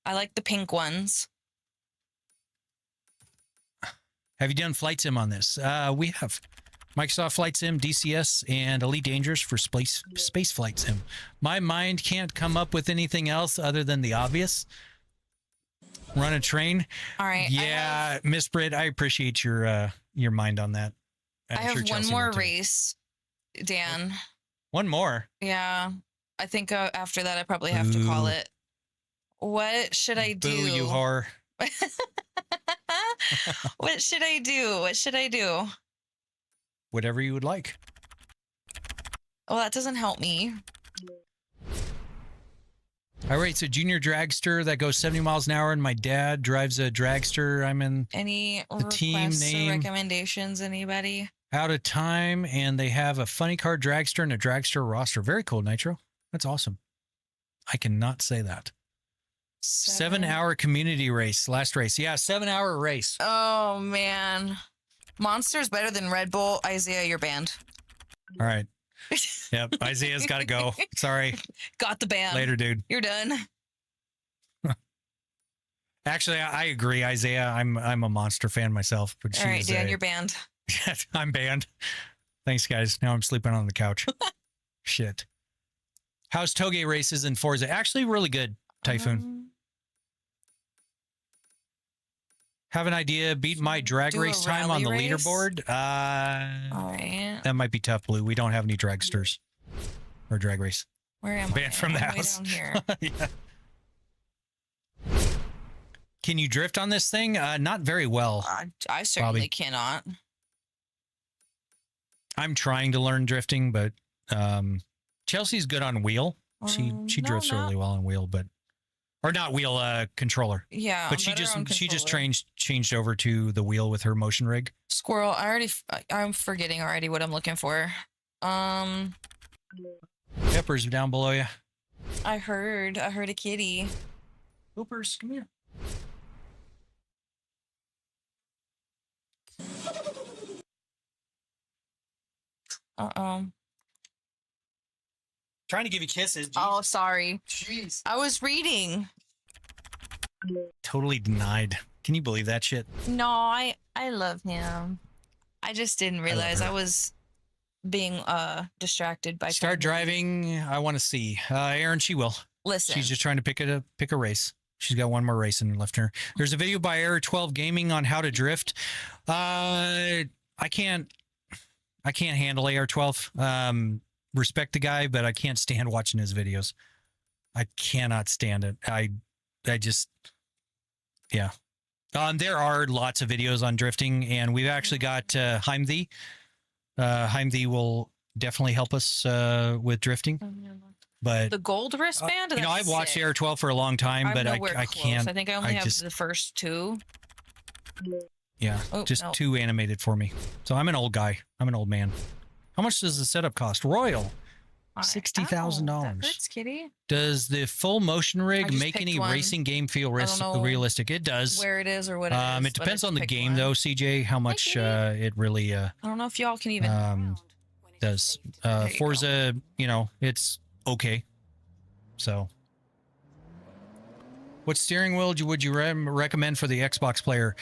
I like the pink ones. Have you done Flight Sim on this? We have. Microsoft Flight Sim, DCS, and Elite Dangerous for space Flight Sim. My mind can't come up with anything else other than the obvious. Run a train. All right. Yeah, Miss Britt, I appreciate your mind on that. I have one more race, Dan. One more? Yeah. I think after that, I probably have to call it. What should I do? Boo, you whore. What should I do? What should I do? Whatever you would like. Well, that doesn't help me. All right, so junior dragster that goes 70 miles an hour, and my dad drives a dragster. I'm in Any the team requests or name. recommendations, anybody? Out of time, and they have a funny car dragster and a dragster roster. Very cool, Nitro. That's awesome. I cannot say that. 7-hour community race, last race. Yeah, 7-hour race. Oh man, Monster's better than Red Bull. Isaiah, you're banned. All right. Yep, Isaiah's got to go. Sorry. Got the ban. Later, dude. You're done. Actually, I agree, Isaiah. I'm a Monster fan myself, but All right, Dan, you're banned. I'm banned. Thanks, guys. Now I'm sleeping on the couch. Shit. How's Toge races in Forza? Actually, really good, Typhoon. Have an idea? Beat my drag race time on the leaderboard? All right. That might be tough, Blue. We don't have any dragsters or drag race. Where am I? Banned from the I'm way house. down here. Yeah. Can you drift on this thing? Not very well. I certainly cannot. I'm trying to learn drifting, but Chelsea's good on wheel. She drifts really well on wheel, but or not wheel, controller. Yeah, but she just changed over to the wheel with her motion rig. Squirrel. I'm forgetting already what I'm looking for. Peppers down below you. I heard a kitty. Hoopers, come here. Trying to give you kisses. Jeez. Oh, sorry. Jeez. I was reading. Totally denied. Can you believe that shit? No, I love him. I just didn't realize I was being distracted by Start driving. I want to see. Aaron, she will. Listen. She's just trying to pick a race. She's got one more race in left her. There's a video by Error 12 Gaming on how to drift. I can't handle AR12. Respect the guy, but I can't stand watching his videos. I cannot stand it. I just, yeah. There are lots of videos on drifting, and we've actually got Heimthy. Heimthy will definitely help us with drifting. But the gold wristband. I've watched AR12 for a long time, but I can't. I think I only have the first two. Yeah, too animated for me. So I'm an old guy. I'm an old man. How much does the setup cost? Royal, $60,000. That's kitty. Does the full motion rig make any racing game feel realistic? It does. Where it is or what it is. It depends on the game, though, CJ. How much it really I don't know if y'all can even does. Forza, it's okay. So, what steering wheel would you recommend for the Xbox player?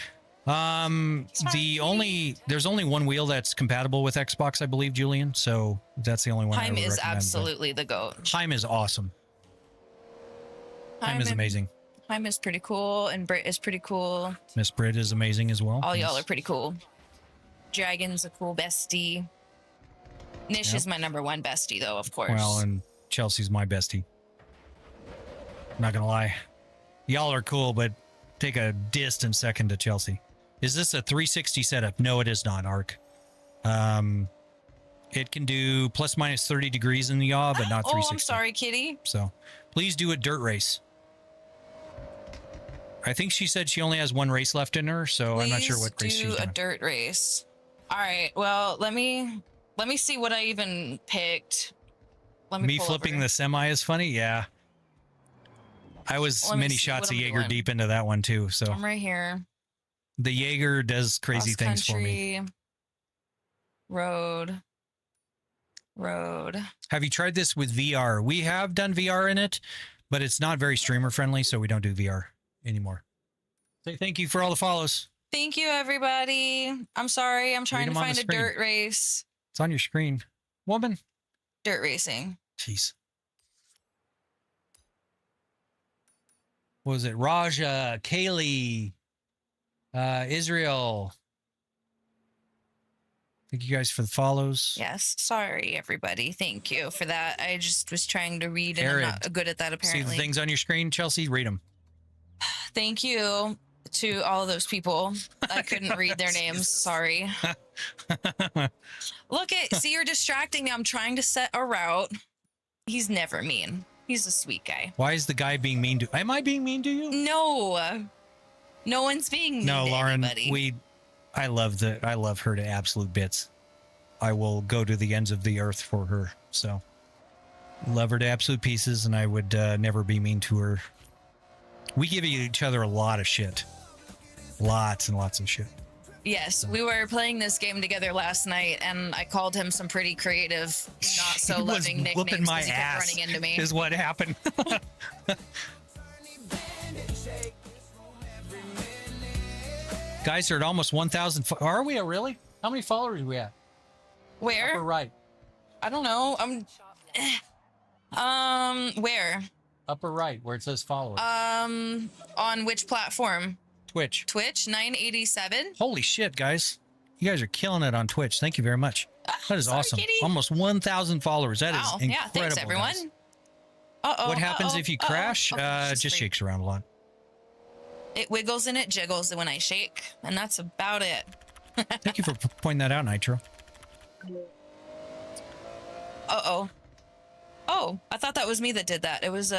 There's only one wheel that's compatible with Xbox, I believe, Julian. So that's the only one. Heim is absolutely the GOAT. Heim is awesome. Heim is amazing. Heim is pretty cool, and Brit is pretty cool. Miss Brit is amazing as well. All y'all are pretty cool. Dragon's a cool bestie. Nish is my #1 bestie, though, of course. Well, and Chelsea's my bestie. Not gonna lie, y'all are cool, but take a distant second to Chelsea. Is this a 360 setup? No, it is not, Arc. It can do plus minus 30 degrees in the yaw, but not 360. Oh, I'm sorry, kitty. So please do a dirt race. I think she said she only has one race left in her, so I'm not sure what race she's doing. Do a dirt race. All right. Well, let me see what I even picked. Me flipping the semi is funny. Yeah. I was many shots of Jaeger deep into that one too. So I'm right here. The Jaeger does crazy things for me. Road. Have you tried this with VR? We have done VR in it, but it's not very streamer friendly, so we don't do VR anymore. Say thank you for all the follows. Thank you, everybody. I'm sorry. I'm trying to find a dirt race. It's on your screen. Woman. Dirt racing. Jeez. What was it? Raja, Kaylee, Israel. Thank you guys for the follows. Yes. Sorry, everybody. Thank you for that. I just was trying to read and I'm not good at that, apparently. See the things on your screen, Chelsea? Read them. Thank you to all of those people. I couldn't read their names. Sorry. See, you're distracting me. I'm trying to set a route. He's never mean. He's a sweet guy. Why is the guy being mean to? Am I being mean to you? No. No one's being mean to Lauren. anybody. I love her to absolute bits. I will go to the ends of the earth for her. So love her to absolute pieces, and I would never be mean to her. We give each other a lot of shit. Lots and lots of shit. Yes, we were playing this game together last night, and I called him some pretty creative, not so loving nicknames my because he kept ass running into me. is what happened. Guys are at almost 1,000. Are we really? How many followers are we at? Where? Upper right. I don't know. Where? Upper right, where it says followers. On which platform? Twitch. Twitch 987. Holy shit, guys! You guys are killing it on Twitch. Thank you very much. That is Sorry, awesome. kitty. Almost 1,000 followers. That is Wow. incredible. Yeah, thanks everyone. Guys. Uh-oh. What happens if you crash? It's Just shakes around a lot. It wiggles and it jiggles when I shake, and that's about it. Thank you for pointing that out, Nitro. Uh-oh. Oh, I thought that was me that did that. It was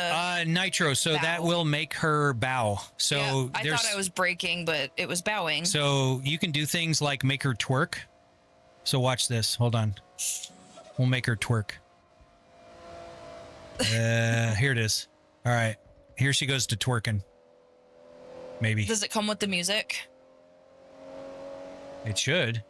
Nitro, so bow. that will make her bow. So yeah, I there's, thought I was braking, but it was bowing. So you can do things like make her twerk. So watch this. Hold on. We'll make her twerk. Here it is. All right. Here she goes to twerking. Maybe. Does it come with the music? It should.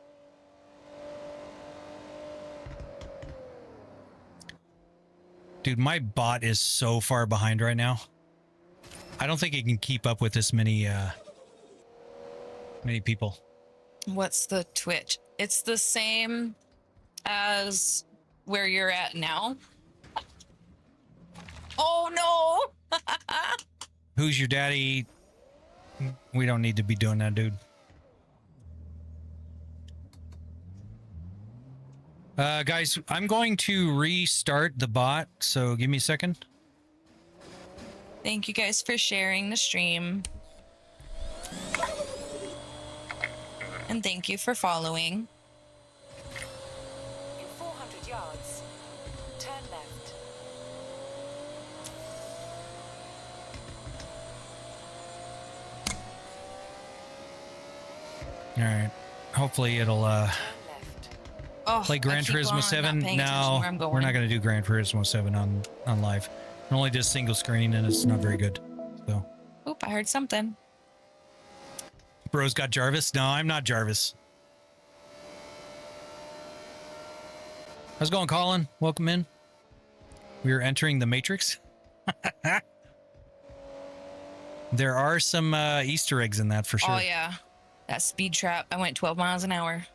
Dude, my bot is so far behind right now. I don't think it can keep up with this many people. What's the Twitch? It's the same as where you're at now. Oh no! Who's your daddy? We don't need to be doing that, dude. Guys, I'm going to restart the bot, so give me a second. Thank you guys for sharing the stream. And thank you for following. In 400 yards, turn left. All right. Hopefully it'll Oh, play Gran I keep Turismo on not 7. paying attention No, where I'm going. we're not going to do Gran Turismo 7 on live. It only does single screen and it's not very good. So, Oop, I heard something. bro's got Jarvis. No, I'm not Jarvis. How's it going, Colin? Welcome in. We are entering the Matrix. There are some Easter eggs in that for sure. Oh yeah, that speed trap. I went 12 miles an hour.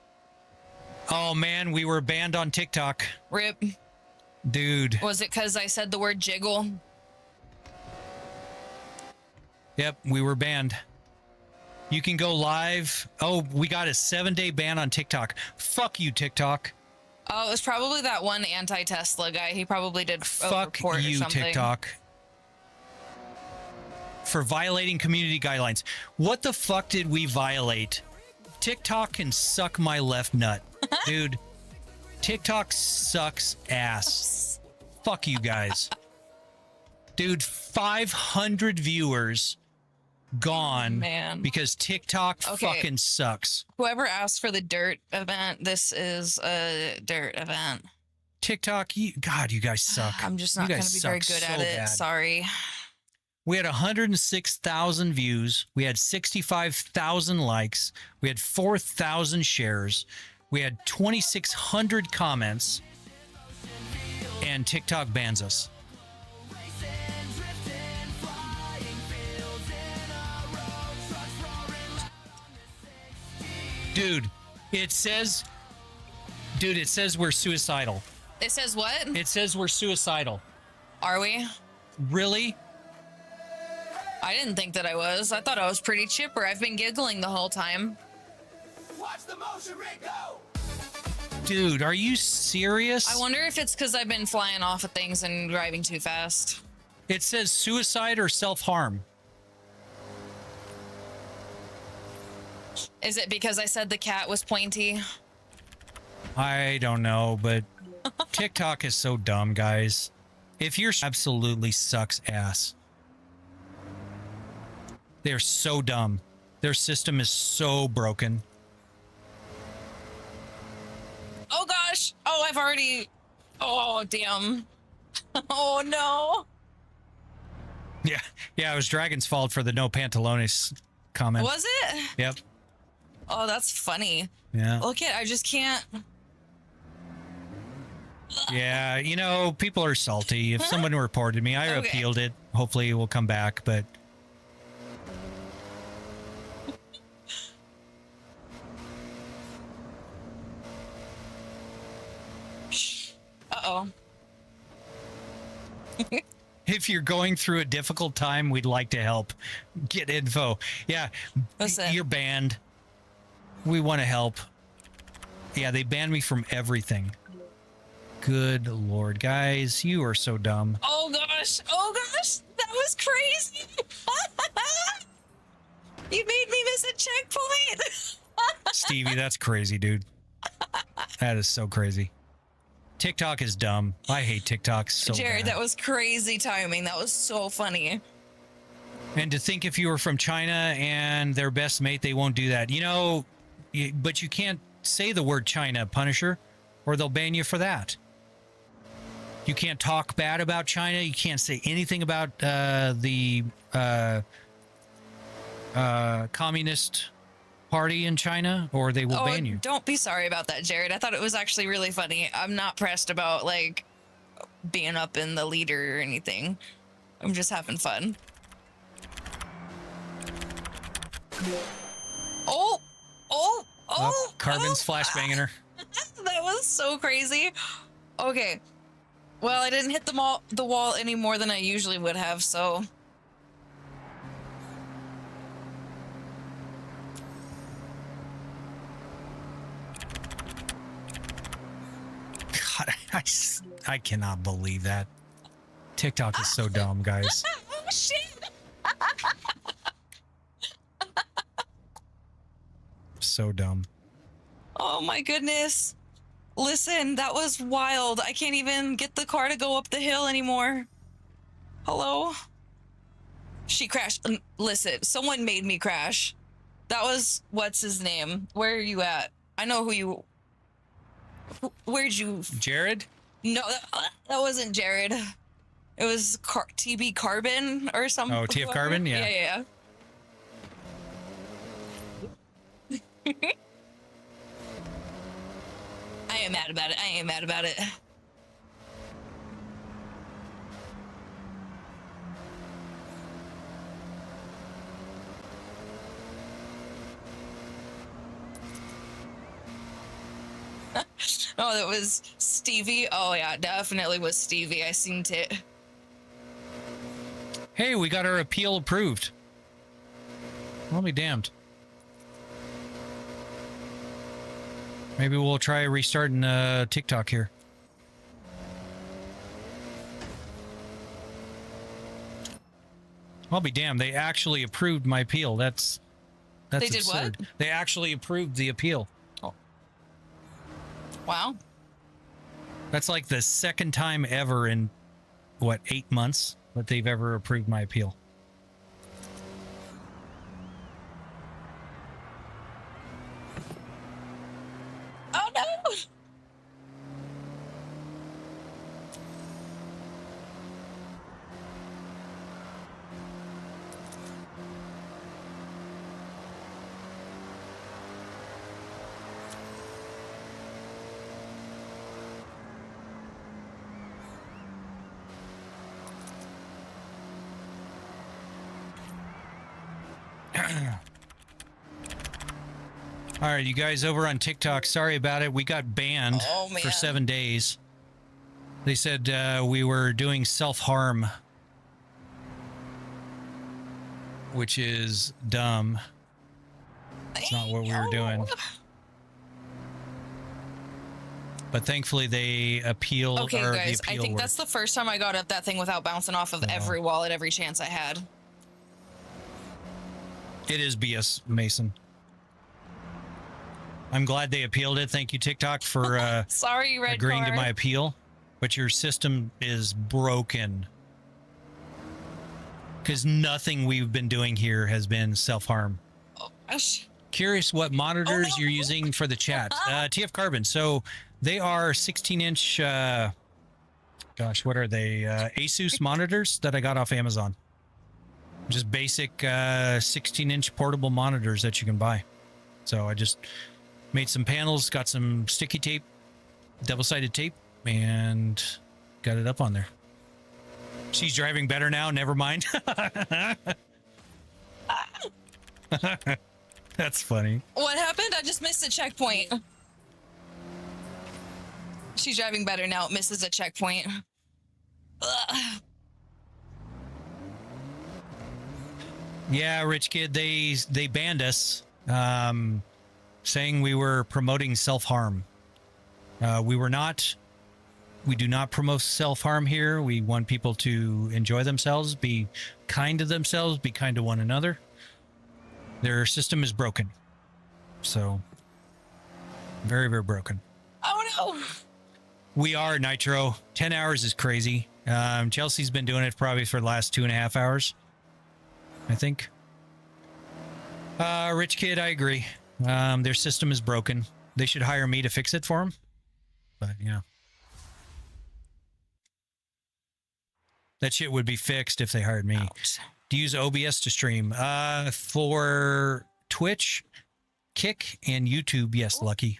Oh man, we were banned on TikTok. Rip. Dude. Was it because I said the word jiggle? Yep, we were banned. You can go live. Oh, we got a 7-day ban on TikTok. Fuck you, TikTok. Oh, it was probably that one anti-Tesla guy. He probably did a Fuck report or you, something. TikTok. For violating community guidelines. What the fuck did we violate? TikTok can suck my left nut. Dude, TikTok sucks ass. Fuck you guys. Dude, 500 viewers gone because TikTok fucking sucks. Whoever asked for the dirt event, this is a dirt event. TikTok, God, you guys suck. I'm just not You going guys to be very suck good so at it. bad. Sorry. We had 106,000 views. We had 65,000 likes. We had 4,000 shares. We had 2,600 comments. And TikTok bans us. Dude, it says we're suicidal. It says what? It says we're suicidal. Are we? Really? I didn't think that I was. I thought I was pretty chipper. I've been giggling the whole time. Watch the motion, Rico! Dude, are you serious? I wonder if it's because I've been flying off of things and driving too fast. It says suicide or self-harm. Is it because I said the cat was pointy? I don't know, but TikTok is so dumb, guys. If you're absolutely sucks ass. They're so dumb. Their system is so broken. Oh gosh. Oh, I've already. Oh damn. Oh no. Yeah, it was Dragon's fault for the no pantalones comment. Was it? Yep. Oh, that's funny. Yeah. Look at, I just can't. Yeah, you know, people are salty. If someone reported me, I Okay. appealed it. Hopefully it will come back, but Uh-oh. if you're going through a difficult time, we'd like to help. Get info. Yeah, Listen. you're banned. We want to help. Yeah, they banned me from everything. Good Lord, guys, you are so dumb. Oh gosh. Oh gosh. That was crazy. You made me miss a checkpoint. Stevie, that's crazy, dude. That is so crazy. TikTok is dumb. I hate TikTok so Jared, bad. that was crazy timing. That was so funny. And to think if you were from China and their best mate, they won't do that. You know, but you can't say the word China, Punisher, or they'll ban you for that. You can't talk bad about China. You can't say anything about the Communist Party in China, or they will ban you. Don't be sorry about that, Jared. I thought it was actually really funny. I'm not pressed about like being up in the leader or anything. I'm just having fun. Oh, Carbon's flashbanging her. that was so crazy. Okay. Well, I didn't hit the wall any more than I usually would have, so. God, I cannot believe that. TikTok is so dumb, guys. Oh, shit. So dumb. Oh my goodness. Listen, that was wild. I can't even get the car to go up the hill anymore. Hello? She crashed. Listen, someone made me crash. That was, what's his name? Where are you at? I know who you... Where'd you... Jared? No, that wasn't Jared. It was TB Carbon or something. Oh, TF Carbon? Yeah. Yeah. I am mad about it. Oh, that was Stevie. Oh yeah, definitely was Stevie. I seen it. Hey, we got our appeal approved. I'll be damned. Maybe we'll try restarting TikTok here. I'll be damned. They actually approved my appeal. That's They did absurd. what? They actually approved the appeal. Oh. Wow. That's like the second time ever in, what, 8 months that they've ever approved my appeal. Oh no! All right, you guys over on TikTok, sorry about it. We got banned for 7 days. They said we were doing self-harm, which is dumb. It's not what we were doing. But thankfully, they appealed. Okay, or guys, the I appeal think worked. that's the first time I got up that thing without bouncing off of every wall at every chance I had. It is BS, Mason. I'm glad they appealed it. Thank you, TikTok, for Sorry, red agreeing to car. my appeal. But your system is broken. Because nothing we've been doing here has been self-harm. Oh, gosh. Curious what monitors you're using for the chat. TF Carbon. So they are 16-inch. Gosh, what are they? Asus monitors that I got off Amazon. Just basic 16-inch portable monitors that you can buy. So I just made some panels, got some sticky tape, double-sided tape, and got it up on there. She's driving better now. Never mind. That's funny. What happened? I just missed a checkpoint. She's driving better now. It misses a checkpoint. Ugh. Yeah, Rich Kid, they banned us, saying we were promoting self-harm. We were not. We do not promote self-harm here. We want people to enjoy themselves, be kind to themselves, be kind to one another. Their system is broken. So, very, very broken. Oh, no. We are, Nitro. 10 hours is crazy. Chelsea's been doing it probably for the last 2.5 hours, I think. Rich Kid, I agree. Their system is broken. They should hire me to fix it for them. But, yeah. That shit would be fixed if they hired me. Ouch. To use OBS to stream. For Twitch, Kick, and YouTube, yes, Lucky.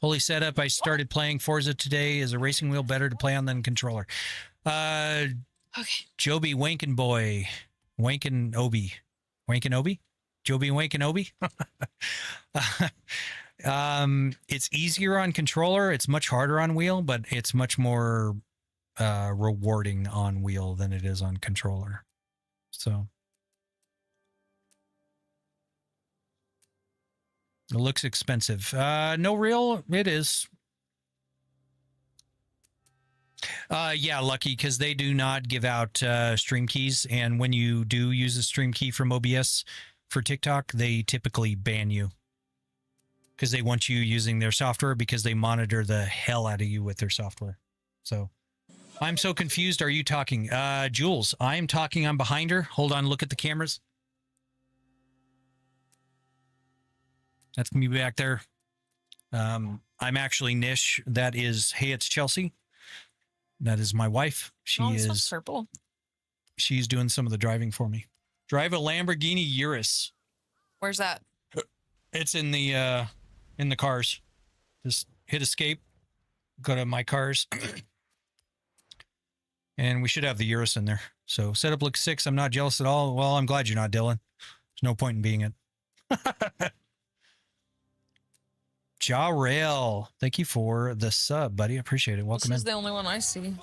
Holy setup. I started playing Forza today. Is a racing wheel better to play on than controller? Okay. Joby Wankin Boy. Wankin Obi. Wankin Obi? Joby Wankin Obi? It's easier on controller. It's much harder on wheel, but it's much more rewarding on wheel than it is on controller. So it looks expensive. No real, it is. Yeah, Lucky, because they do not give out stream keys, and when you do use a stream key from OBS for TikTok, they typically ban you because they want you using their software because they monitor the hell out of you with their software. So I'm so confused. Are you talking? Jules, I'm talking. I'm behind her. Hold on. Look at the cameras. That's me back there. I'm actually Nish. That is, hey, it's Chelsea. That is my wife. She is purple. She's doing some of the driving for me. Drive a Lamborghini Urus. Where's that? It's in the cars. Just hit escape. Go to my cars. And we should have the Urus in there. So setup looks 6. I'm not jealous at all. Well, I'm glad you're not, Dylan. There's no point in being it. Ja Rail, thank you for the sub, buddy. I appreciate it. Welcome This is in. the only one I see.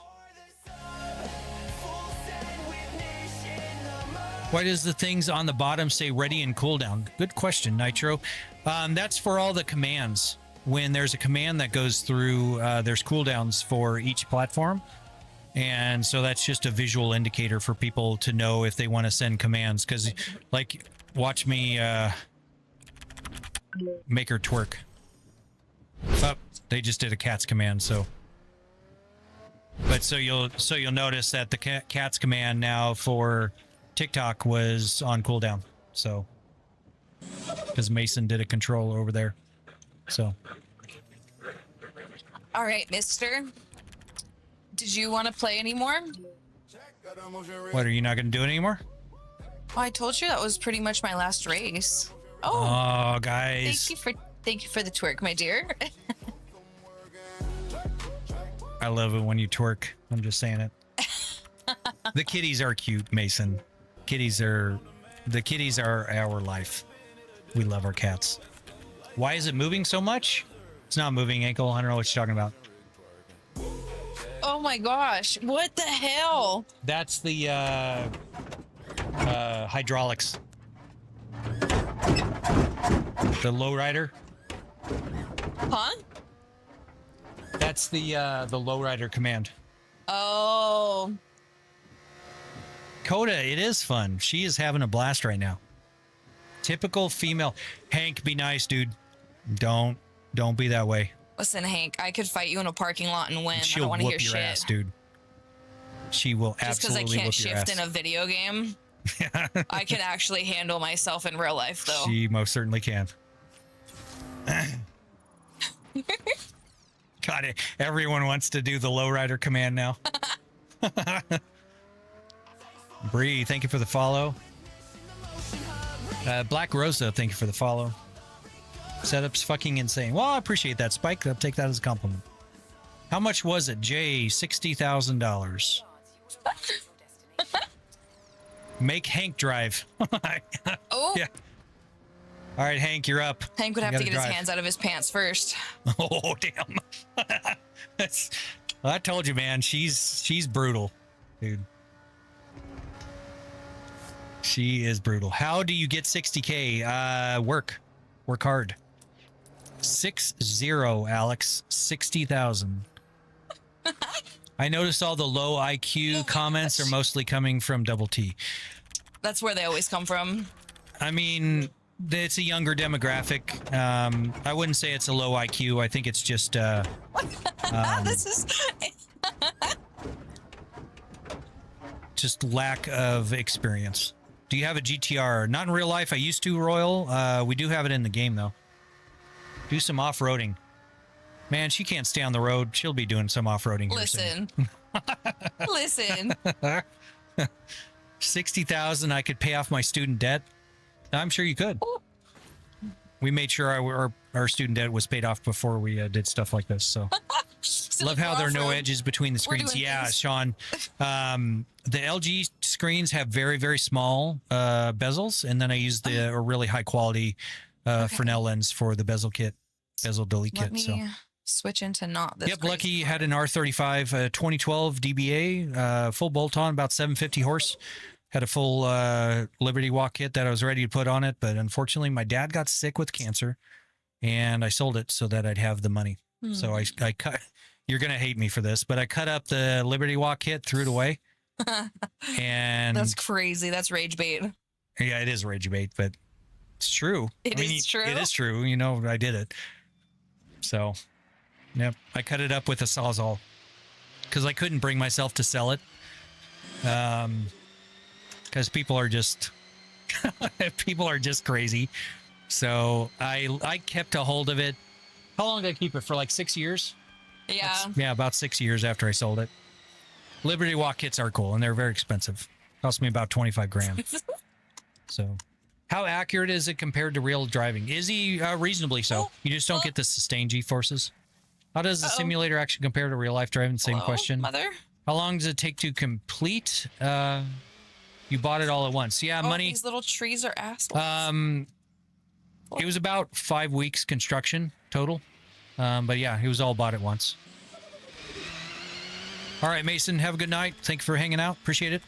Why does the things on the bottom say ready and cooldown? Good question, Nitro. That's for all the commands. When there's a command that goes through, there's cooldowns for each platform. And so that's just a visual indicator for people to know if they want to send commands. Because, like, watch me make her twerk. Oh, they just did a cat's command, so. But so you'll notice that the cat's command now for TikTok was on cooldown. So, because Mason did a control over there. So. All right, mister. Did you want to play anymore? What, are you not going to do it anymore? Oh, I told you that was pretty much my last race. Oh, guys. Thank you for the twerk, my dear. I love it when you twerk. I'm just saying it. The kitties are cute, Mason. The kitties are our life. We love our cats. Why is it moving so much? It's not moving, Ankle. I don't know what you're talking about. Oh my gosh. What the hell? That's the hydraulics. The lowrider. Huh? That's the lowrider command. Oh. Coda, it is fun. She is having a blast right now. Typical female. Hank, be nice, dude. Don't be that way. Listen, Hank, I could fight you in a parking lot and win. I She'll don't want to whoop hear your shit. ass, dude. She will Just because absolutely I can't whoop your shift ass. in a video game. I can actually handle myself in real life, though. She most certainly can. God, everyone wants to do the lowrider command now. Bree, thank you for the follow. Black Rosa, thank you for the follow. Setup's fucking insane. Well, I appreciate that, Spike. I'll take that as a compliment. How much was it, Jay? $60,000. Make Hank drive. Oh. Yeah. All right, Hank, you're up. Hank would You have to gotta get drive. his hands out of his pants first. Oh, damn. Well, I told you, man. She's brutal, dude. She is brutal. How do you get 60K? Work hard. 60, Alex. 60,000. I noticed all the low IQ comments are mostly coming from Double T. That's where they always come from. I mean, it's a younger demographic. I wouldn't say it's a low IQ. I think it's just This is just lack of experience. Do you have a GTR? Not in real life. I used to, Royal. We do have it in the game, though. Do some off-roading. Man, she can't stay on the road. She'll be doing some off-roading here soon. Listen. 60,000, I could pay off my student debt. I'm sure you could. We made sure our student debt was paid off before we did stuff like this. So love how there are no edges between the screens. Yeah, Sean. The LG screens have very, very small bezels, and then I use the really high quality Fresnel lens for the bezel delete Let kit. So. me switch into not this. Yep, Lucky had an R35 2012 DBA, full bolt-on, about 750 horse. Had a full Liberty Walk kit that I was ready to put on it, but unfortunately my dad got sick with cancer, and I sold it so that I'd have the money. So I cut. You're gonna hate me for this, but I cut up the Liberty Walk kit, threw it away, and That's crazy. That's rage bait. yeah, it is rage bait, but it's true. It is true. It is true. You know, I did it. So, yep, I cut it up with a Sawzall because I couldn't bring myself to sell it. Because people are just crazy. So I kept a hold of it. How long did I keep it for? Like 6 years? Yeah. Yeah, about 6 years after I sold it. Liberty Walk kits are cool, and they're very expensive. Cost me about 25 grand. So, how accurate is it compared to real driving? Is he reasonably so? You just don't get the sustained G-forces. How does the simulator actually compare to real life driving? Same question. Mother? How long does it take to complete? You bought it all at once. Yeah, money. These little trees are assholes. It was about 5 weeks construction total. But yeah, it was all bought at once. All right, Mason, have a good night. Thank you for hanging out. Appreciate it.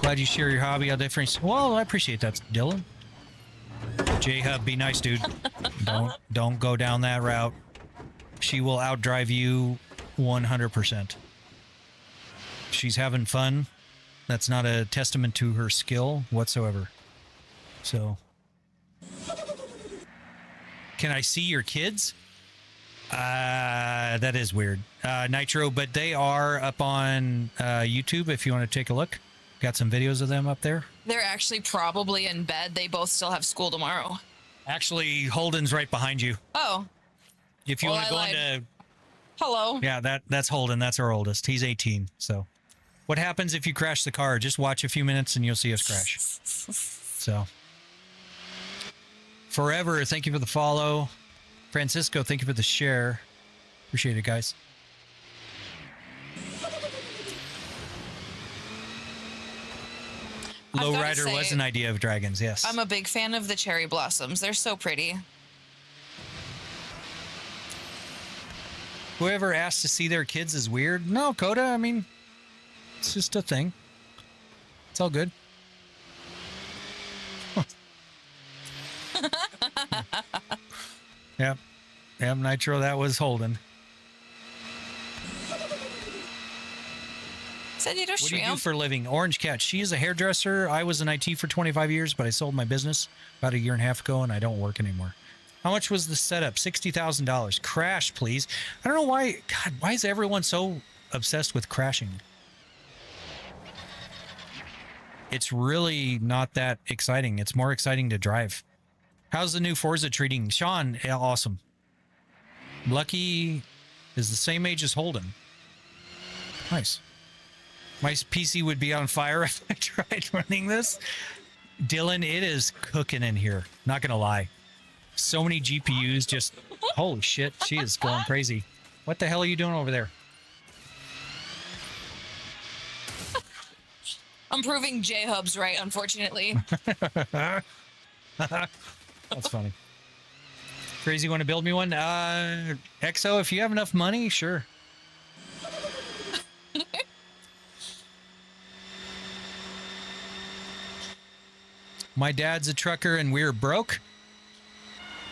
Glad you share your hobby. I'll definitely. Well, I appreciate that, Dylan. J-Hub, be nice, dude. Don't go down that route. She will outdrive you 100%. She's having fun. That's not a testament to her skill whatsoever. So, can I see your kids? That is weird. Nitro, but they are up on YouTube if you want to take a look. Got some videos of them up there. They're actually probably in bed. They both still have school tomorrow. Actually, Holden's right behind you. Oh. If you Well, want to go I lied. into... Hello. Yeah, that's Holden. That's our oldest. He's 18. So, what happens if you crash the car? Just watch a few minutes and you'll see us crash. So, Forever, thank you for the follow. Francisco, thank you for the share. Appreciate it, guys. Lowrider was an idea of dragons, yes. I'm a big fan of the cherry blossoms. They're so pretty. Whoever asked to see their kids is weird. No, Coda, I mean, it's just a thing. It's all good. Yep. Yep, Nitro, that was Holden. Said you What do you do for a living? Orange Cat. She is a hairdresser. I was in IT for 25 years, but I sold my business about a year and a half ago, and I don't work anymore. How much was the setup? $60,000. Crash, please. I don't know why. God, why is everyone so obsessed with crashing? it's really not that exciting. It's more exciting to drive. How's the new Forza treating Sean? Yeah, awesome. Lucky is the same age as Holden. Nice. My PC would be on fire if I tried running this. Dylan, it is cooking in here. Not gonna lie. So many GPUs just... Holy shit, she is going crazy. What the hell are you doing over there? I'm proving J-Hub's right, unfortunately. That's funny. Crazy want to build me one? XO, if you have enough money, sure. My dad's a trucker and we're broke.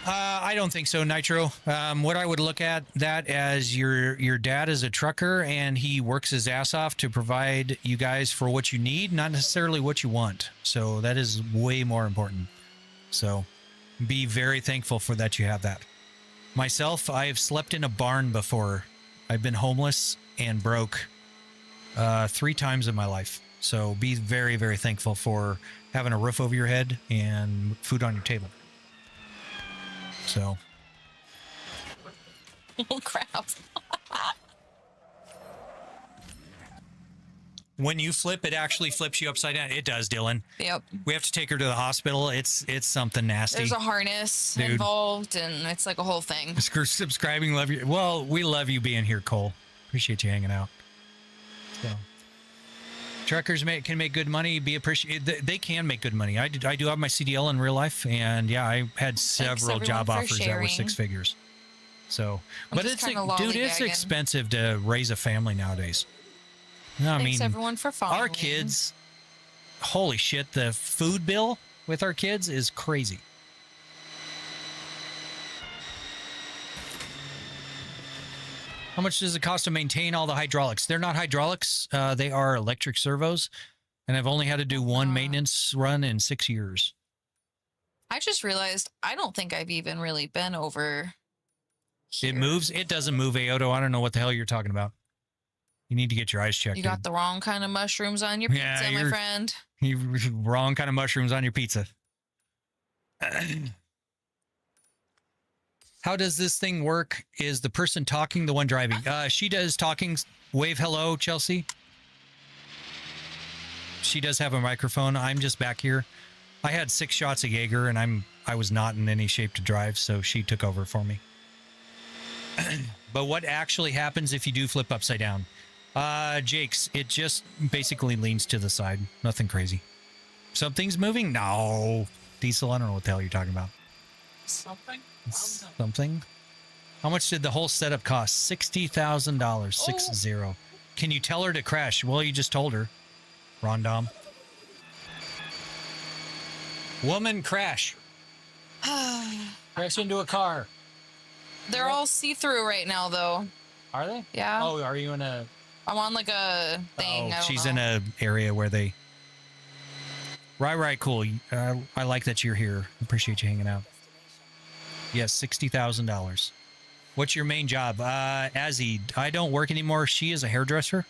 I don't think so, Nitro. What I would look at that as your dad is a trucker and he works his ass off to provide you guys for what you need, not necessarily what you want. So that is way more important. So be very thankful for that you have that. Myself, I've slept in a barn before. I've been homeless and broke 3 times in my life. So be very, very thankful for having a roof over your head and food on your table. So. Oh, crap. When you flip, it actually flips you upside down. It does, Dylan. Yep. We have to take her to the hospital. It's something nasty. There's a harness Dude. involved, and it's like a whole thing. Subscribing, love you. Well, we love you being here, Cole. Appreciate you hanging out. So. Truckers can make good money. Be appreciated. They can make good money. I do have my CDL in real life, and yeah, I had several job offers that were 6 figures. So, but it's dude, it's expensive to raise a family nowadays. No, I Thanks mean, everyone for following. our kids. Holy shit! The food bill with our kids is crazy. How much does it cost to maintain all the hydraulics? They're not hydraulics. They are electric servos. And I've only had to do one maintenance run in 6 years. I just realized I don't think I've even really been over here. It moves. It doesn't move, Aoto. I don't know what the hell you're talking about. You need to get your eyes checked. You got the wrong kind of mushrooms on your pizza, my friend. You wrong kind of mushrooms on your pizza. How does this thing work? Is the person talking the one driving? She does talking. Wave hello, Chelsea. She does have a microphone. I'm just back here. I had 6 shots of Jaeger, and I was not in any shape to drive, so she took over for me. But what actually happens if you do flip upside down? Jake's, it just basically leans to the side. Nothing crazy. Something's moving? No. Diesel, I don't know what the hell you're talking about. Something. How much did the whole setup cost? $60,000. 60. Can you tell her to crash? Well, you just told her. Rondom. Woman crash. Crash into a car. They're all see-through right now, though. Are they? Yeah. Oh, are you in a... I'm on like a thing. Oh, she's in a area where they... Right, cool. I like that you're here. Appreciate you hanging out. Yes, $60,000. What's your main job? Azzy, I don't work anymore. She is a hairdresser.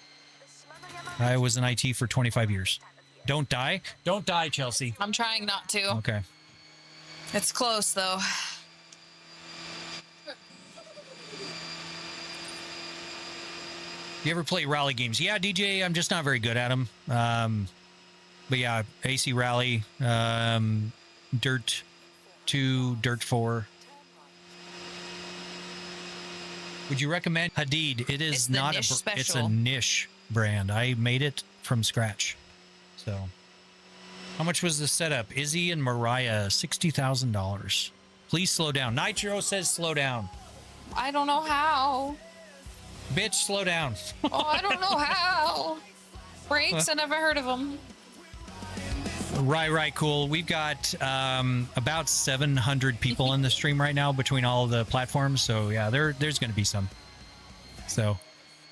I was in IT for 25 years. Don't die. Don't die, Chelsea. I'm trying not to. Okay. It's close, though. You ever play rally games? Yeah, DJ, I'm just not very good at them. But yeah, AC Rally, Dirt 2, Dirt 4. Would you recommend Hadid? It is not it's a niche brand. I made it from scratch. So, how much was the setup? Izzy and Mariah, $60,000. Please slow down. Nitro says slow down. I don't know how. Bitch, slow down. Oh, I don't know how. Brakes, I never heard of them. Right, cool. We've got about 700 people in the stream right now between all of the platforms. So yeah, there's going to be some. So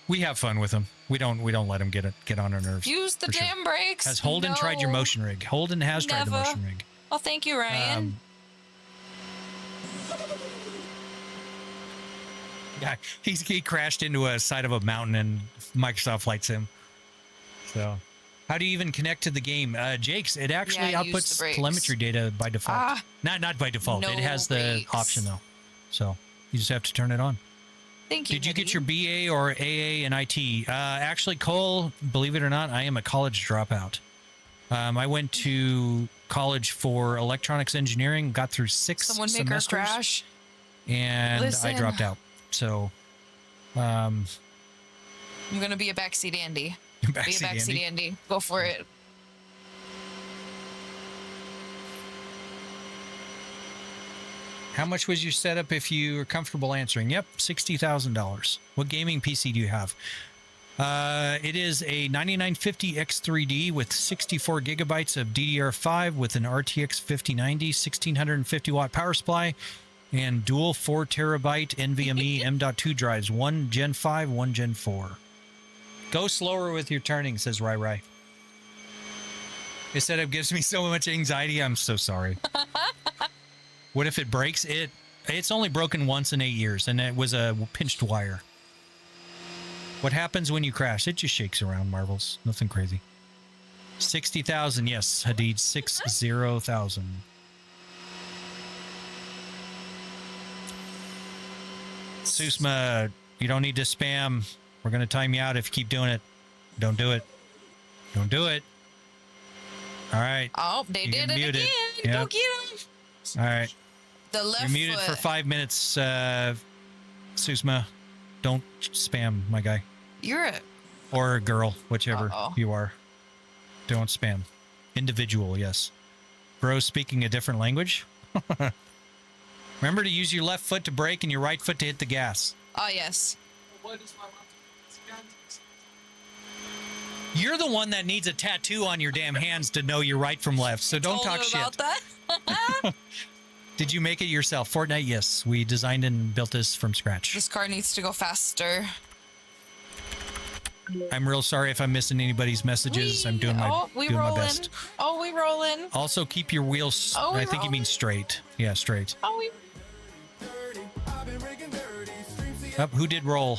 we have fun with them. We don't let them get on our nerves. Use the damn brakes. Has Holden tried your motion rig? Holden has tried the motion rig. Oh, thank you, Ryan. Yeah, he crashed into a side of a mountain and Microsoft Flight Sim. So, How do you even connect to the game? Jake's, it actually Yeah, use the outputs brakes. telemetry data by default. Not by default. no It has the brakes. option though. So you just have to turn it on. Thank you. Did you get your Nadine. BA or AA in IT? Actually, Cole, believe it or not, I am a college dropout. I went to college for electronics engineering, got through 6 Someone make her semesters, crash. and I Listen. dropped out. So, I'm gonna be a backseat Andy. Be a backseat backseat Andy. Andy. Go for it. How much was your setup if you were comfortable answering? Yep, $60,000. What gaming PC do you have? It is a 9950 X3D with 64 gigabytes of DDR5 with an RTX 5090, 1650 watt power supply, and dual 4 terabyte NVMe M.2 drives, one Gen 5, one Gen 4. Go slower with your turning, says Rai Rai. This setup gives me so much anxiety. I'm so sorry. What if it breaks? It's only broken once in 8 years, and it was a pinched wire. What happens when you crash? It just shakes around, Marvels. Nothing crazy. 60,000, yes, Hadid, 60,000. Susma, you don't need to spam. We're going to time you out if you keep doing it. Don't do it. Don't do it. All right. Oh, they You did get it muted. again. Yep. Go get him. All right. The left You're muted foot. for 5 minutes, Susma. Don't spam, my guy. You're a Or girl, whichever Uh-oh. you are. Don't spam. Individual, yes. Bro speaking a different language. Remember to use your left foot to brake and your right foot to hit the gas. Oh yes. You're the one that needs a tattoo on your damn hands to know your right from left, so don't Told talk him shit. about that. Did you make it yourself? Fortnite, yes. We designed and built this from scratch. This car needs to go faster. I'm real sorry if I'm missing anybody's messages. I'm doing my, we doing my rolling. best. Oh, we rolling. Also, keep your wheels. Oh, we I think you mean rolling. straight. Yeah, straight. Oh, we. Up, who did roll?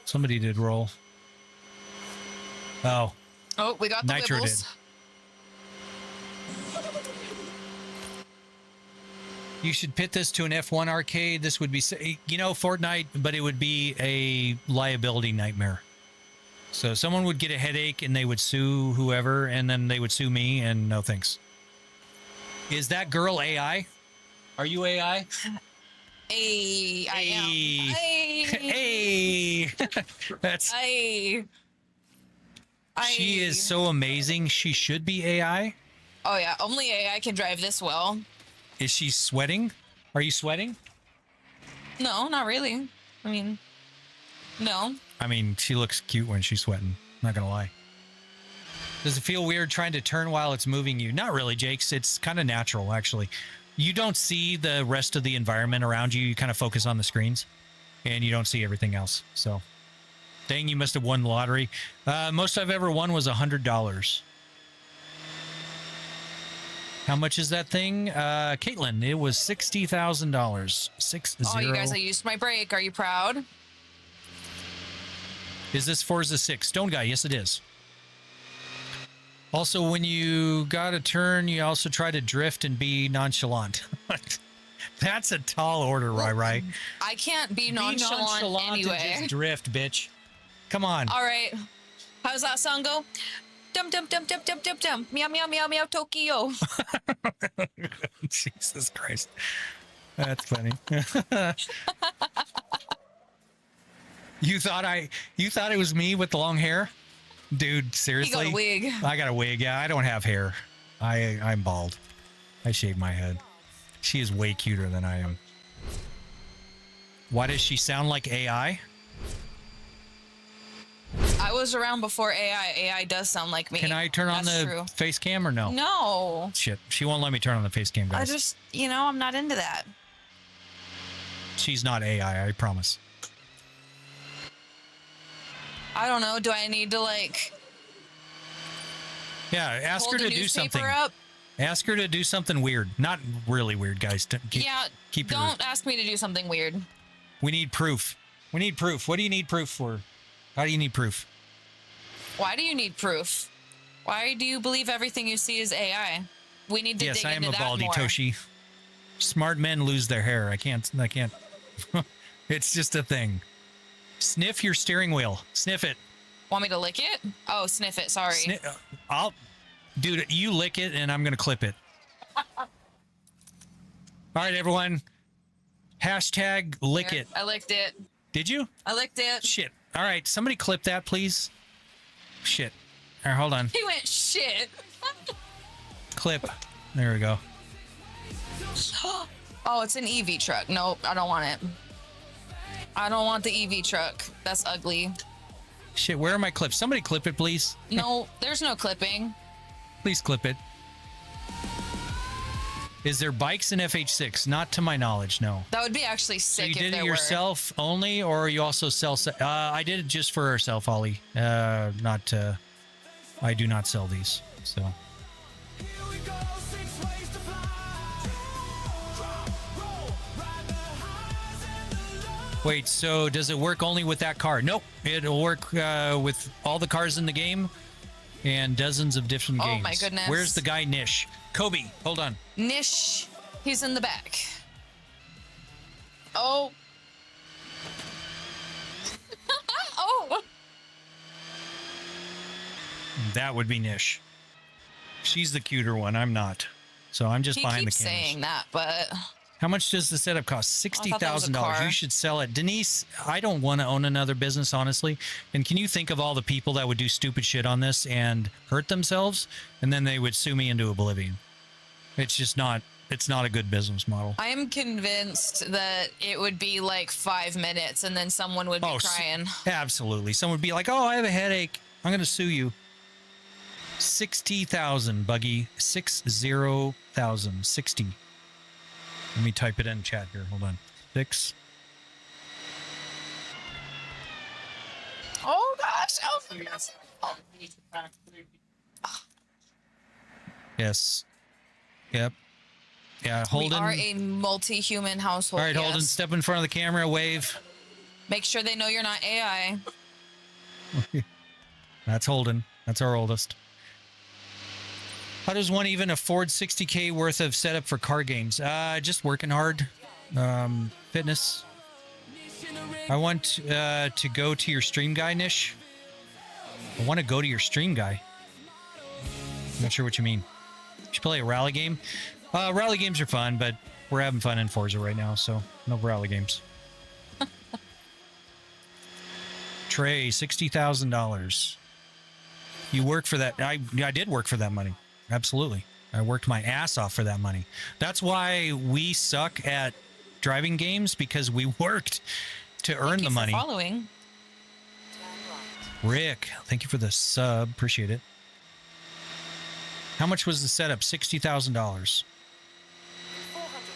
Somebody did roll. Oh, Oh, we got the Nitro wibbles. did. You should pit this to an F1 arcade. This would be, Fortnite, but it would be a liability nightmare. So someone would get a headache and they would sue whoever, and then they would sue me, and no thanks. Is that girl AI? Are you AI? Hey, I am. Hey. Hey. Hey. That's. Hey. She is so amazing. She should be AI. Oh yeah, only AI can drive this well. Is she sweating? Are you sweating? No, not really. I mean, no. I mean, she looks cute when she's sweating. Not gonna lie. Does it feel weird trying to turn while it's moving you? Not really, Jakes. It's kind of natural, actually. You don't see the rest of the environment around you. You kind of focus on the screens, and you don't see everything else. So, dang, you must have won the lottery. Most I've ever won was $100. How much is that thing? Caitlin, it was $60,000. 60. Oh, you guys, I used my brake. Are you proud? Is this Forza 6? Stone Guy, yes it is. Also, when you got a turn, you also try to drift and be nonchalant. That's a tall order, right? I can't be nonchalant anyway. And just drift, bitch. Come on. All right. How's that song go? Dum dum dum dum dum dum dum. Meow meow meow meow Tokyo. Jesus Christ. That's funny. You thought it was me with the long hair? Dude, seriously? You got a wig. I got a wig. Yeah, I don't have hair. I'm bald. I shave my head. She is way cuter than I am. Why does she sound like AI? I was around before AI. AI does sound like me. Can I turn on That's the true. face cam or no? No. Shit. She won't let me turn on the face cam, I guys. just, I'm not into that. She's not AI, I promise. I don't know. Do I need to Yeah, ask hold her the to do newspaper something. up? Ask her to do something weird. Not really weird, guys. Keep your- Don't ask me to do something weird. We need proof. We need proof. What do you need proof for? How do you need proof? Why do you need proof? Why do you believe everything you see is AI? We need to Yes, dig I am into a that baldy more. Toshi. Smart men lose their hair. I can't. It's just a thing. Sniff your steering wheel. Sniff it. Want me to lick it? Oh, sniff it. Sorry. Dude, you lick it and I'm going to clip it. All right, everyone. Hashtag lick Here, it. I licked it. Did you? I licked it. Shit. All right, somebody clip that, please. Shit. All right, hold on. He went shit. Clip. There we go. Oh, it's an EV truck. Nope, I don't want it. I don't want the EV truck. That's ugly. Shit, where are my clips? Somebody clip it, please. No, there's no clipping. Please clip it. Is there bikes in FH6? Not to my knowledge, no. That would be actually So sick you if did there it yourself only, or you also sell? I did it just for herself, Ollie. Not. I do not sell these. So. Here we go, 6 ways to fly. Drop, roll, ride the highs and the lows. Wait, so does it work only with that car? Nope. It'll work with all the cars in the game and dozens of different Oh, games. my goodness. Where's the guy Nish? Kobe, hold on. were. Nish, he's in the back. Oh. Oh. That would be Nish. She's the cuter one. I'm not. So I'm just He behind the keeps cameras. saying that, but How much does the setup cost? thought that was a $60,000. car. You should sell it. Denise, I don't want to own another business, honestly. And can you think of all the people that would do stupid shit on this and hurt themselves? And then they would sue me into oblivion. It's just not, it's not a good business model. I am convinced that it would be like 5 minutes and then someone would be crying. Absolutely. Someone would be like, oh, I have a headache. I'm going to sue you. 60,000, Buggy. 60,000. 60. Let me type it in chat here. Hold on. 6. Oh gosh. Oh. Yes. Yep. Yeah, Holden. We are a multi-human household. All right, Holden, yes. step in front of the camera, wave. Make sure they know you're not AI. That's Holden. That's our oldest. How does one even afford 60K worth of setup for car games? Just working hard. Fitness. I want to go to your stream guy, Nish. I want to go to your stream guy. Not sure what you mean. You should play a rally game. Rally games are fun, but we're having fun in Forza right now, so no rally games. Trey, $60,000. You work for that. I did work for that money. Absolutely. I worked my ass off for that money. That's why we suck at driving games, because we worked to earn the money. Following. Rick, thank you for the sub. Appreciate it. How much was the setup? $60,000.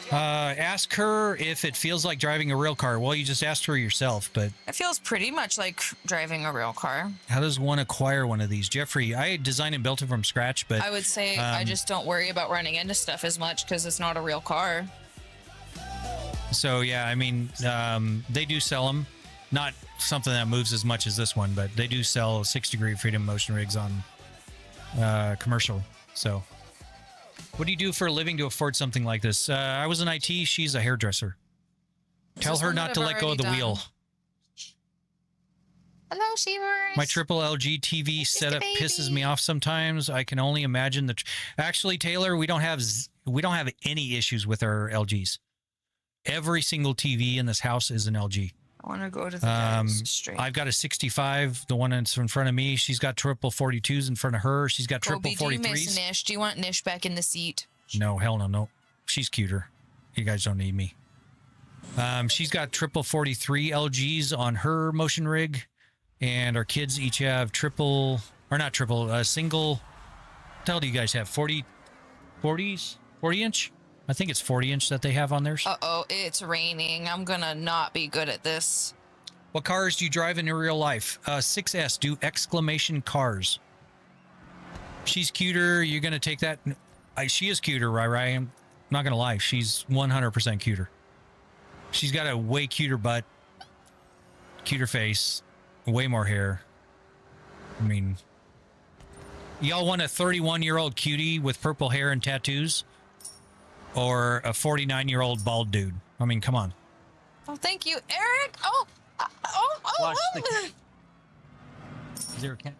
Ask her if it feels like driving a real car. Well, you just asked her yourself, but It feels pretty much like driving a real car. how does one acquire one of these? Jeffrey, I designed and built it from scratch, but I would say I just don't worry about running into stuff as much because it's not a real car. so yeah, I mean, they do sell them. Not something that moves as much as this one, but they do sell 6-degree freedom motion rigs on commercial. So what do you do for a living to afford something like this? I was in IT. She's a hairdresser. Tell this her one not that to I've let go of the already wheel. done? Hello, Shivers. My triple LG TV setup pisses me off sometimes. I can only imagine actually, Taylor, we don't have any issues with our LGs. Every single TV in this house is an LG. I want to go to the guy's stream. I've got a 65, the one that's in front of me. She's got triple 42s in front of her. She's got triple Kobe, do you 43s. miss Nish? Do you want Nish back in the seat? No, hell no, no. She's cuter. You guys don't need me. She's got triple 43 LGs on her motion rig, and our kids each have single. What the hell do you guys have? 40 inch? I think it's 40 inch that they have on theirs. Uh-oh, it's raining. I'm gonna not be good at this. What cars do you drive in your real life? 6S, do exclamation cars. She's cuter. You're going to take that. She is cuter, right? I'm not going to lie. She's 100% cuter. She's got a way cuter butt, cuter face, way more hair. I mean, Y'all want a 31-year-old cutie with purple hair and tattoos? Or a 49-year-old bald dude? I mean, come on. Oh, thank you, Eric. Watch the cat. Is there a cat?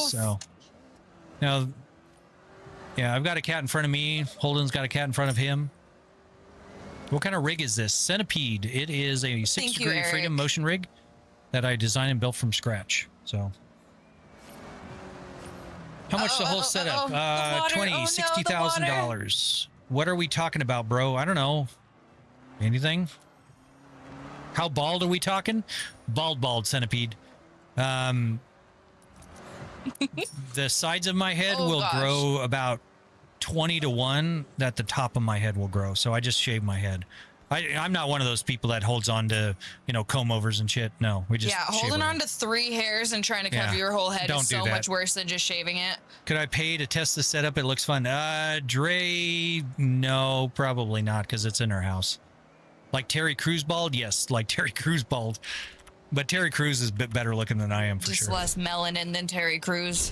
So, now, yeah, I've got a cat in front of me. Holden's got a cat in front of him. What kind of rig is this? Centipede. It is a 6-degree freedom motion rig that I designed and built from scratch. So, how much the whole setup? $60,000. What are we talking about, bro? I don't know. Anything? How bald are we talking? Bald centipede. The sides of my head will grow about 20 to 1 that the top of my head will grow. So I just shave my head. I'm not one of those people that holds on to, comb overs and shit. No, we just holding on to 3 hairs and trying to cover your whole head is so much worse than just shaving it. Could I pay to test the setup? It looks fun. Dre, no, probably not, because it's in her house. Like Terry Crews bald? Yes, like Terry Crews bald. But Terry Crews is a bit better looking than I am, for sure. Just less melanin than Terry Crews.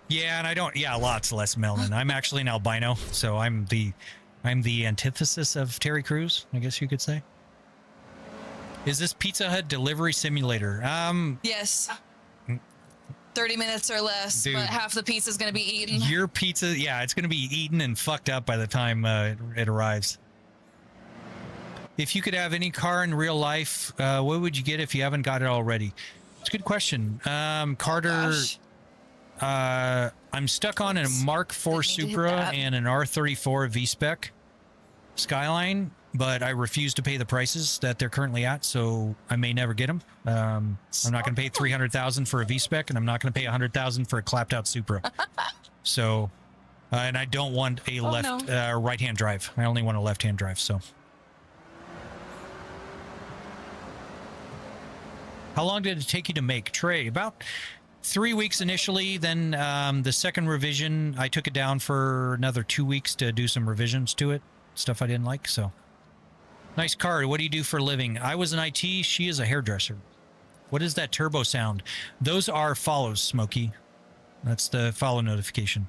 Yeah, and lots less melanin. I'm actually an albino, so I'm the antithesis of Terry Crews, I guess you could say. Is this Pizza Hut delivery simulator? Yes. 30 minutes or less, dude, but half the pizza's going to be eaten. Your pizza, it's going to be eaten and fucked up by the time it arrives. If you could have any car in real life, what would you get if you haven't got it already? It's a good question. Carter, I'm stuck on a Mark IV Supra and an R34 V-Spec Skyline, but I refuse to pay the prices that they're currently at, so I may never get them. I'm not going to pay $300,000 for a V-Spec, and I'm not going to pay $100,000 for a clapped-out Supra. So, and I don't want a right-hand drive. I only want a left-hand drive, so... How long did it take you to make? Trey, about 3 weeks initially. Then the second revision, I took it down for another 2 weeks to do some revisions to it. Stuff I didn't like, so. Nice card. What do you do for a living? I was in IT. She is a hairdresser. What is that turbo sound? Those are follows, Smokey. That's the follow notification.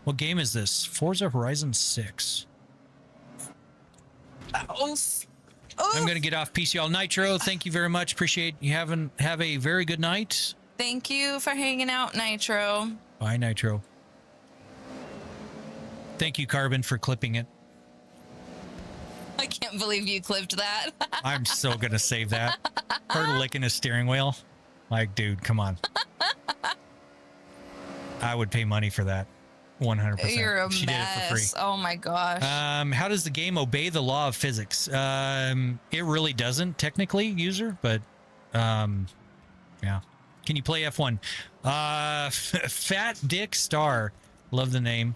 What game is this? Forza Horizon 6. I'm going to get off PCL Nitro. Thank you very much. Appreciate you have a very good night. Thank you for hanging out, Nitro. Bye, Nitro. Thank you, Carbon, for clipping it. I can't believe you clipped that. I'm so going to save that. Her licking his steering wheel. Like, dude, come on. I would pay money for that. 100%. You're a she mess. did it for free. Oh my gosh. How does the game obey the law of physics? It really doesn't, technically, user, but yeah. Can you play F1? Fat Dick Star. Love the name.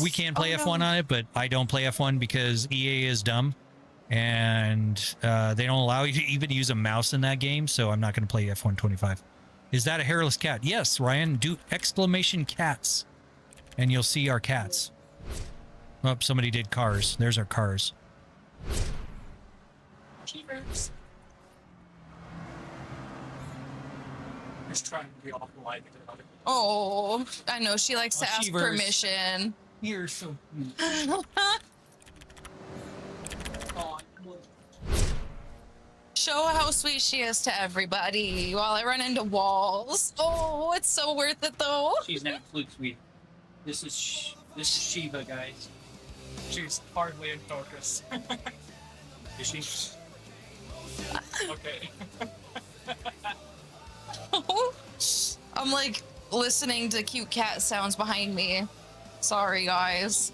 We can play F1 on it, but I don't play F1 because EA is dumb. And they don't allow you to even use a mouse in that game, so I'm not going to play F1 25. Is that a hairless cat? Yes, Ryan. Do exclamation cats, and you'll see our cats. Oh, somebody did cars. There's our cars. Cheers. Just trying to be off the light. Oh, I know she likes to ask Cheevers. permission. You're so Show how sweet she is to everybody while I run into walls. Oh, it's so worth it though. She's not fluke sweet. This is Shiva, guys. She's hardly in focus. Is she? Okay. I'm like listening to cute cat sounds behind me. Sorry, guys.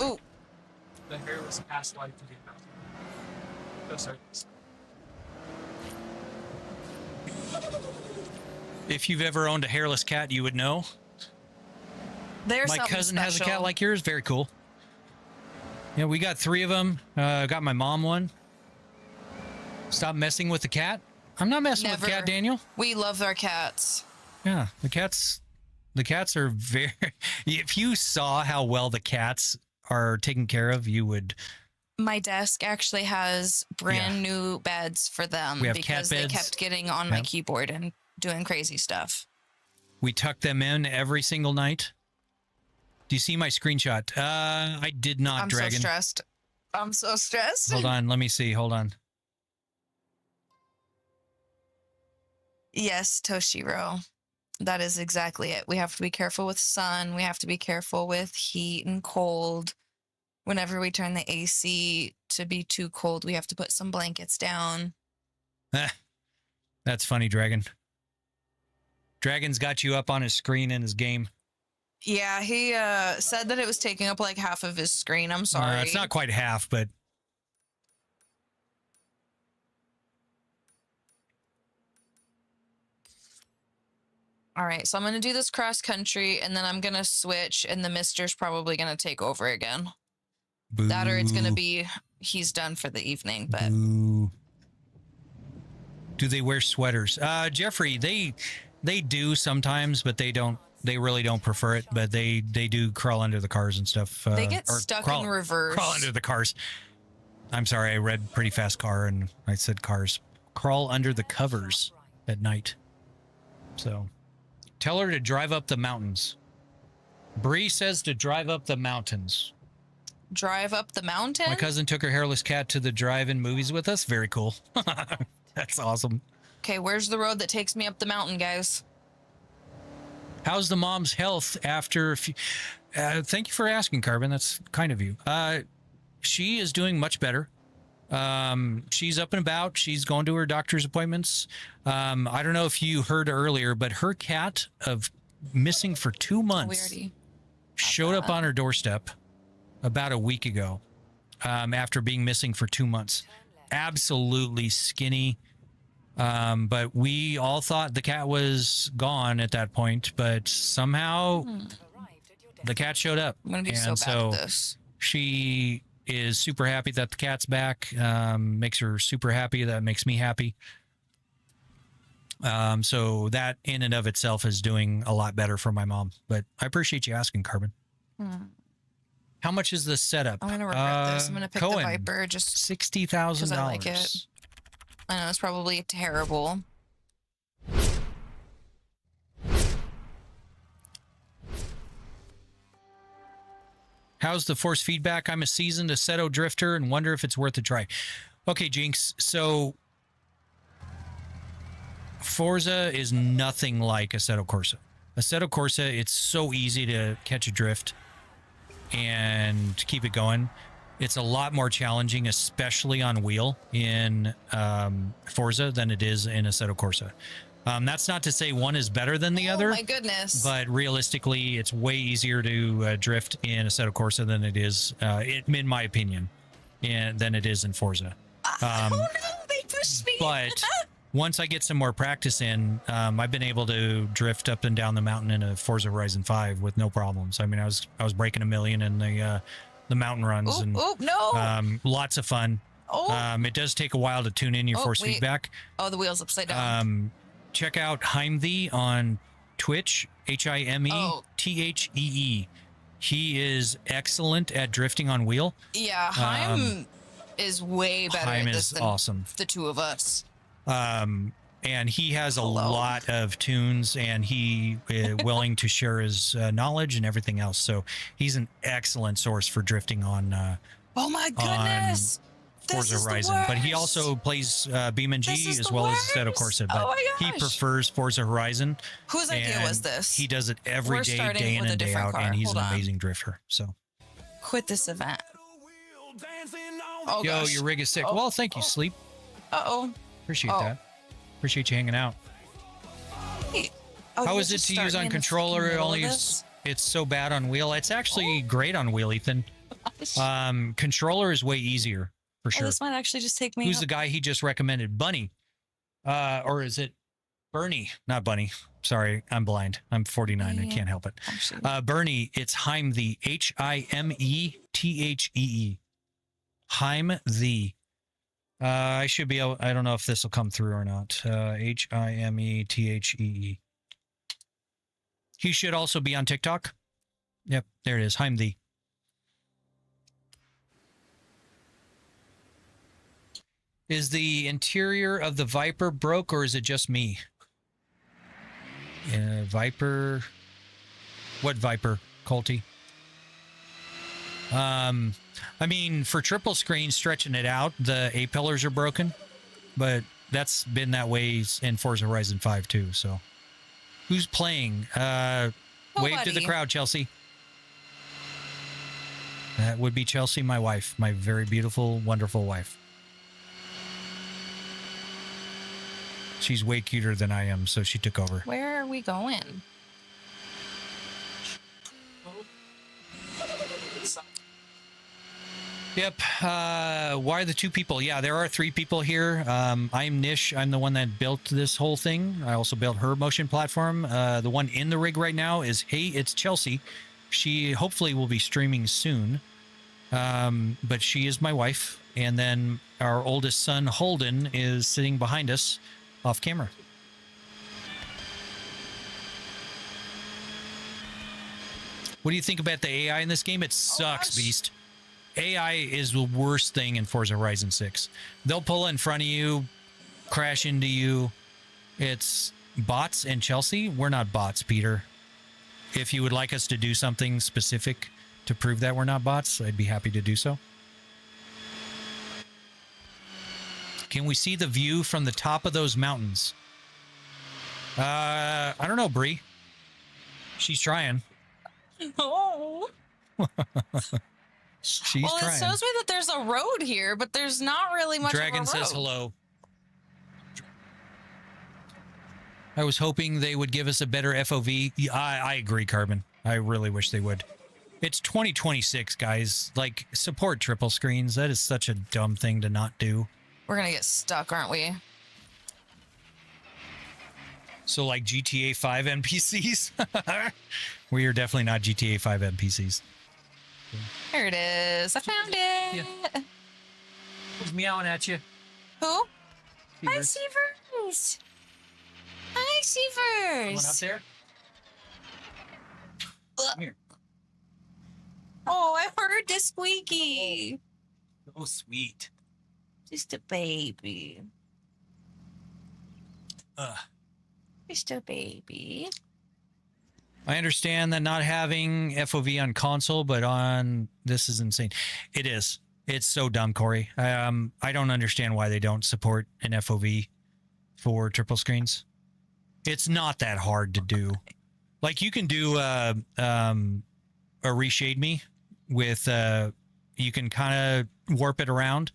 Ooh. The hairless past life to be found. Oh, sorry. If you've ever owned a hairless cat, you would know. There's My cousin has a cat special. like yours. Very cool. Yeah, we got 3 of them. Got my mom one. Stop messing with the cat. I'm not messing with the cat, Daniel. We love our cats. Yeah, the cats are very... If you saw how well the cats are taken care of, you would My desk actually has brand new beds for them We have because cat they beds. kept getting on my keyboard and doing crazy stuff. We tuck them in every single night. Do you see my screenshot? I did not, I'm Dragon. so stressed. I'm so stressed. Hold on, let me see. Hold on. Yes, Toshiro. That is exactly it. We have to be careful with sun. We have to be careful with heat and cold. Whenever we turn the AC to be too cold, we have to put some blankets down. That's funny, Dragon. Dragon's got you up on his screen in his game. Yeah, he said that it was taking up like half of his screen. I'm sorry. It's not quite half, but... All right, so I'm going to do this cross country, and then I'm going to switch, and the mister's probably going to take over again. Boo. That or it's going to be he's done for the evening, but... Boo. Do they wear sweaters? Jeffrey, they do sometimes, but they don't. They really don't prefer it, but they do crawl under the cars and stuff. They get stuck in reverse. Crawl under the cars. I'm sorry, I read pretty fast car and I said cars. Crawl under the covers at night. So, tell her to drive up the mountains. Bree says to drive up the mountains. Drive up the mountain? My cousin took her hairless cat to the drive-in movies with us. Very cool. That's awesome. Okay, where's the road that takes me up the mountain, guys? How's the mom's health after a few... thank you for asking, Carbon. That's kind of you. She is doing much better. She's up and about. She's going to her doctor's appointments. I don't know if you heard earlier, but her cat of missing for 2 months showed up on her doorstep about a week ago after being missing for 2 months. Absolutely skinny. But we all thought the cat was gone at that point, but somehow the cat showed up. I'm going to be so bad at this. She is super happy that the cat's back. Makes her super happy. That makes me happy. So that in and of itself is doing a lot better for my mom. But I appreciate you asking, Carbon. How much is the setup? I'm going to regret this. I'm going to pick Cohen, the Viper just $60,000. because I like it. I know it's probably terrible. How's the force feedback? I'm a seasoned Assetto drifter and wonder if it's worth a try. Okay, Jinx. So Forza is nothing like Assetto Corsa. Assetto Corsa, it's so easy to catch a drift and keep it going. It's a lot more challenging, especially on wheel in Forza than it is in Assetto Corsa. That's not to say one is better than the other. Oh my goodness. But realistically, it's way easier to drift in Assetto Corsa than it is, in my opinion, than it is in Forza. Oh no, they pushed me. But once I get some more practice in, I've been able to drift up and down the mountain in a Forza Horizon 5 with no problems. I mean, I was breaking a million in the mountain runs and lots of fun. It does take a while to tune in your force feedback. Oh, the wheel's upside down. Check out Heimthee on Twitch, HIMETHEE. He is excellent at drifting on wheel. Yeah, Heim is way better Heim at this is than awesome. The two of us. And he has a lot of tunes, and he is willing to share his knowledge and everything else. So he's an excellent source for drifting on. Oh my goodness! Forza Horizon, but he also plays BeamNG as well as Assetto Corsa. But he prefers Forza Horizon. Whose idea was this? He does it every day, day in and day out, and he's an amazing drifter. So quit this event. Oh, yo, gosh. your rig is sick. Well, thank you, Sleep. Appreciate that. Appreciate you hanging out. Hey. How is it to use on controller? It's so bad on wheel. It's actually great on wheel, Ethan. Controller is way easier for sure. This might actually just take me. Who's the guy he just recommended? Bunny, or is it Bernie? Not Bunny. Sorry, I'm blind. I'm 49. I can't help it. Bernie. It's Heimthee. HIMETHEE. Heimthee. I should be able. I don't know if this will come through or not. HIMETHEE. He should also be on TikTok. Yep, there it is. Heimthee. Is the interior of the Viper broke, or is it just me? Viper. What Viper, Colty? I mean, for triple screen, stretching it out, the A-pillars are broken, but that's been that way in Forza Horizon 5 too, so. Who's playing? Wave to the crowd, Chelsea. That would be Chelsea, my wife, my very beautiful, wonderful wife. She's way cuter than I am, so she took over. Where are we going? Yep. Why are the two people? Yeah, there are three people here. I'm Nish. I'm the one that built this whole thing. I also built her motion platform. The one in the rig right now is, hey, it's Chelsea. She hopefully will be streaming soon. But she is my wife. And then our oldest son, Holden, is sitting behind us off camera. What do you think about the AI in this game? It sucks, Beast. AI is the worst thing in Forza Horizon 6. They'll pull in front of you, crash into you. It's bots. And Chelsea, we're not bots, Peter. If you would like us to do something specific to prove that we're not bots, I'd be happy to do so. Can we see the view from the top of those mountains? I don't know, Bree. She's trying. Oh. She's well, trying. it shows me that there's a road here, but there's not really much Dragon of a road. says hello. I was hoping they would give us a better FOV. Yeah, I agree, Carbon. I really wish they would. It's 2026, guys. Like, support triple screens. That is such a dumb thing to not do. We're going to get stuck, aren't we? So, like GTA 5 NPCs? We are definitely not GTA 5 NPCs. Here it is. I found it. Yeah. Who's meowing at you? Who? Hi, Seavers. Seavers. Hi, Seavers. One up there? Come here. Oh, I heard the squeaky. Oh, sweet. Just a baby. Just a baby. I understand that not having FOV on console, but on this is insane. It is. It's so dumb, Corey. I don't understand why they don't support an FOV for triple screens. It's not that hard to do. Like, you can do a reshade me with you can kind of warp it around.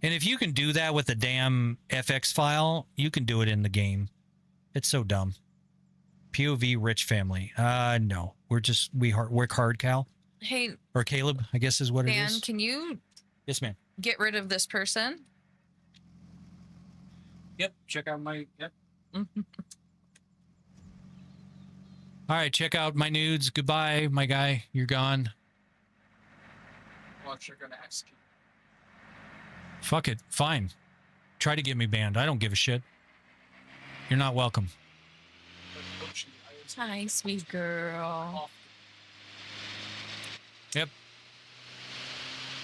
And if you can do that with a damn FX file, you can do it in the game. It's so dumb. POV rich family. No. We're hard, Cal. Hey, Or Caleb, I guess is what it Dan, is. can you Yes, ma'am. get rid of this person? Yep. Check out my. Yep. All right, check out my nudes. Goodbye, my guy. You're gone. Watch, you're gonna execute. Fuck it. Fine. Try to get me banned. I don't give a shit. You're not welcome. Hi, sweet girl. Yep.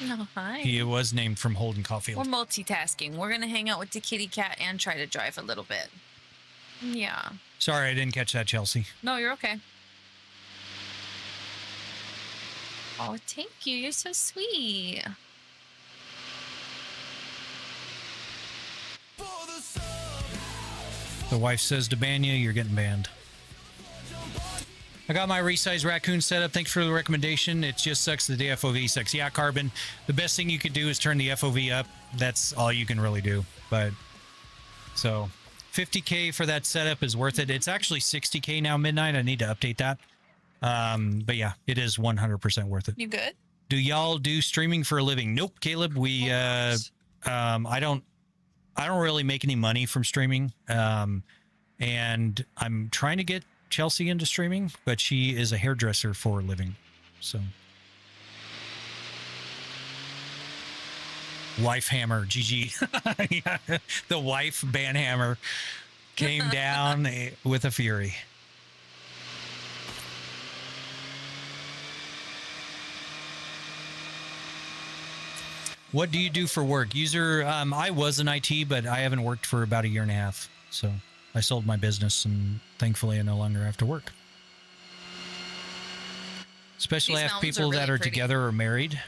No, hi. He was named from Holden Caulfield. We're multitasking. We're going to hang out with the kitty cat and try to drive a little bit. Yeah. Sorry, I didn't catch that, Chelsea. No, you're okay. Oh, thank you. You're so sweet. The wife says to ban you, you're getting banned. I got my resized raccoon set up. Thanks for the recommendation. It just sucks that the FOV sucks. Yeah, Carbon, the best thing you could do is turn the FOV up. That's all you can really do. But so 50K for that setup is worth it. It's actually 60K now, Midnight. I need to update that. But yeah, it is 100% worth it. You good? Do y'all do streaming for a living? Nope, Caleb. We I don't really make any money from streaming. And I'm trying to get Chelsea into streaming, but she is a hairdresser for a living. So wife hammer, GG. Yeah, the wife ban hammer came down with a fury. What do you do for work? User, I was in IT, but I haven't worked for about a year and a half. So I sold my business, and thankfully I no longer have to work. Especially These if mountains people are that really are pretty. together or married.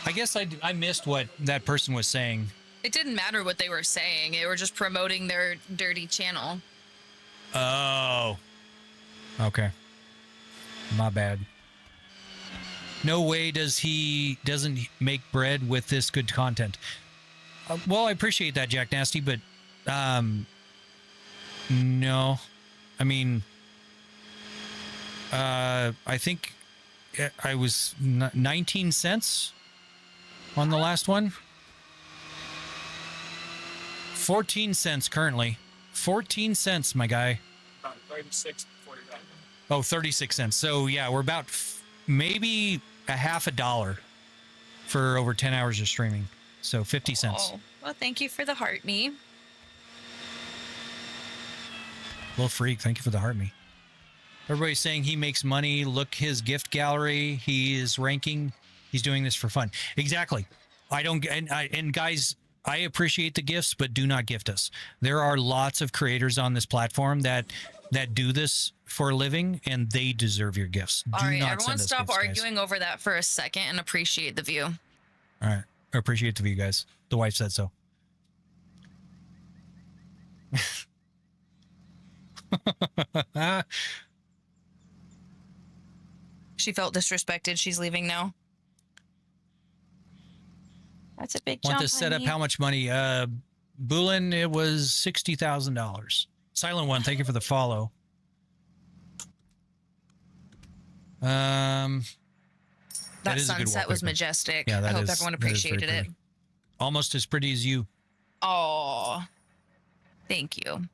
I guess I missed what that person was saying. It didn't matter what they were saying. They were just promoting their dirty channel. Oh. Okay. My bad. No way doesn't make bread with this good content. Well, I appreciate that, Jack Nasty, but no. I mean, I think I was 19 cents on the last one. 14 cents currently. 14 cents, my guy. 36, 45. Oh, 36 cents. So, yeah, we're about maybe a half a dollar for over 10 hours of streaming. So, 50 cents. Oh, well, thank you for the heart me. Little freak, thank you for the heart me. Everybody's saying he makes money. Look, his gift gallery. He is ranking. He's doing this for fun. Exactly. And guys, I appreciate the gifts, but do not gift us. There are lots of creators on this platform that do this for a living, and they deserve your gifts. All Do right, not everyone send us stop gifts, guys. arguing over that for a second and appreciate the view. All right. I appreciate the view, guys. The wife said so. She felt disrespected. She's leaving now. That's a big jump. Want to set up honey. how much money? Bulin, it was $60,000. Silent One, thank you for the follow. That That is a good sunset was wallpaper. majestic. Yeah, I that hope is- everyone that is very appreciated it. pretty. Almost as pretty as you. Oh, thank you.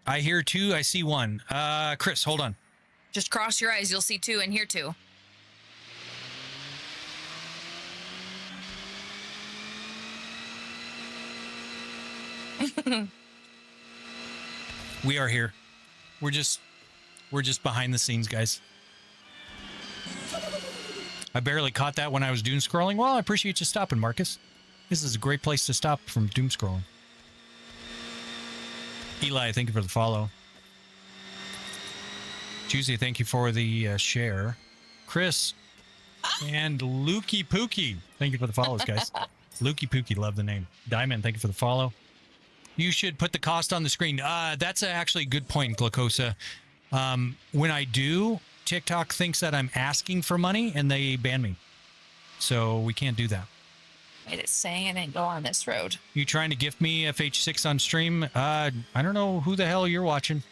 I hear two. I see one. Chris, hold on. Just cross your eyes. You'll see two and hear two. We are here. We're just behind the scenes, guys. I barely caught that when I was doom scrolling. Well, I appreciate you stopping, Marcus. This is a great place to stop from doom scrolling. Eli, thank you for the follow. Juicy, thank you for the share. Chris and Lukey Pookie, thank you for the follows, guys. Lukey Pookie, love the name. Diamond, thank you for the follow. You should put the cost on the screen. That's actually a good point, Glucosa. When I do, TikTok thinks that I'm asking for money and they ban me. So we can't do that. Wait, it's saying I didn't go on this road. You trying to gift me FH6 on stream? I don't know who the hell you're watching.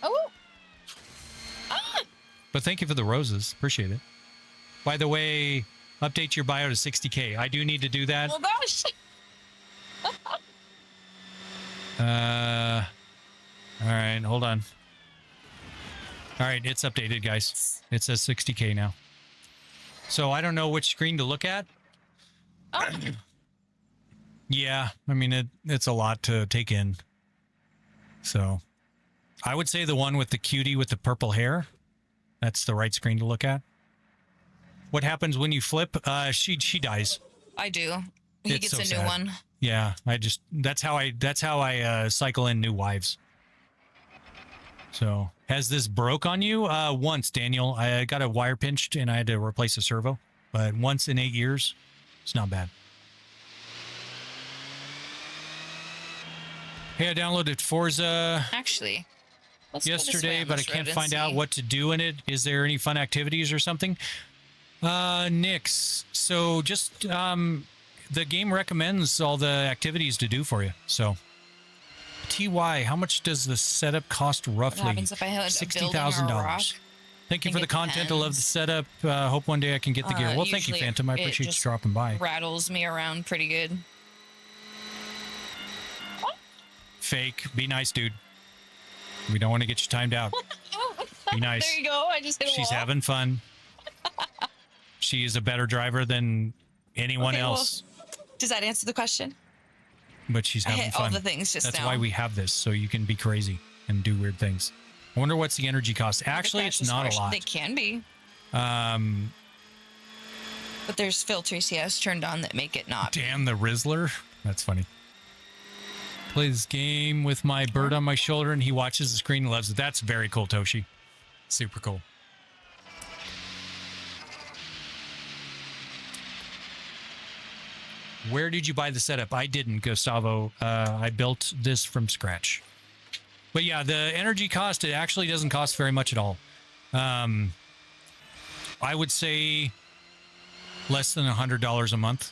Oh. But thank you for the roses. Appreciate it. By the way, update your bio to 60K. I do need to do that. Oh, gosh. All right, hold on. All right, it's updated, guys. It says 60K now. So I don't know which screen to look at. Oh. Yeah, I mean, it's a lot to take in. So I would say the one with the cutie with the purple hair. That's the right screen to look at. What happens when you flip? She dies. I do. He It's gets so a new sad. one. Yeah, that's how I cycle in new wives. So has this broke on you? Once, Daniel. I got a wire pinched and I had to replace a servo. But once in 8 years, it's not bad. Hey, I downloaded Forza Actually, let's go this way yesterday, on but I this can't road and find out see. what to do in it. Is there any fun activities or something? Nix. So just the game recommends all the activities to do for you. So TY, how much does the setup cost roughly? What happens if I hit a building or a rock? Thank you I for think the it content. I love the depends. setup. Hope one day I can get the gear. Well, thank you, Usually Phantom. I it appreciate you just dropping by. Rattles me around pretty good. Fake. Be nice, dude. We don't want to get you timed out. Be nice. There you go. I just hit a She's wall. having fun. She is a better driver than anyone Okay, well, else, Does that answer the question? but she's I having hit fun. all the things just That's now. why we have this, so you can be crazy and do weird things. I wonder what's the energy cost. Actually, Fast it's not a distortion. lot. They can be. But there's filters he has turned on that make it not. Damn the Rizzler. That's funny. Play this game with my bird on my shoulder and he watches the screen and loves it. That's very cool, Toshi. Super cool. Where did you buy the setup? I didn't, Gustavo. I built this from scratch. But yeah, the energy cost, it actually doesn't cost very much at all. I would say less than $100 a month.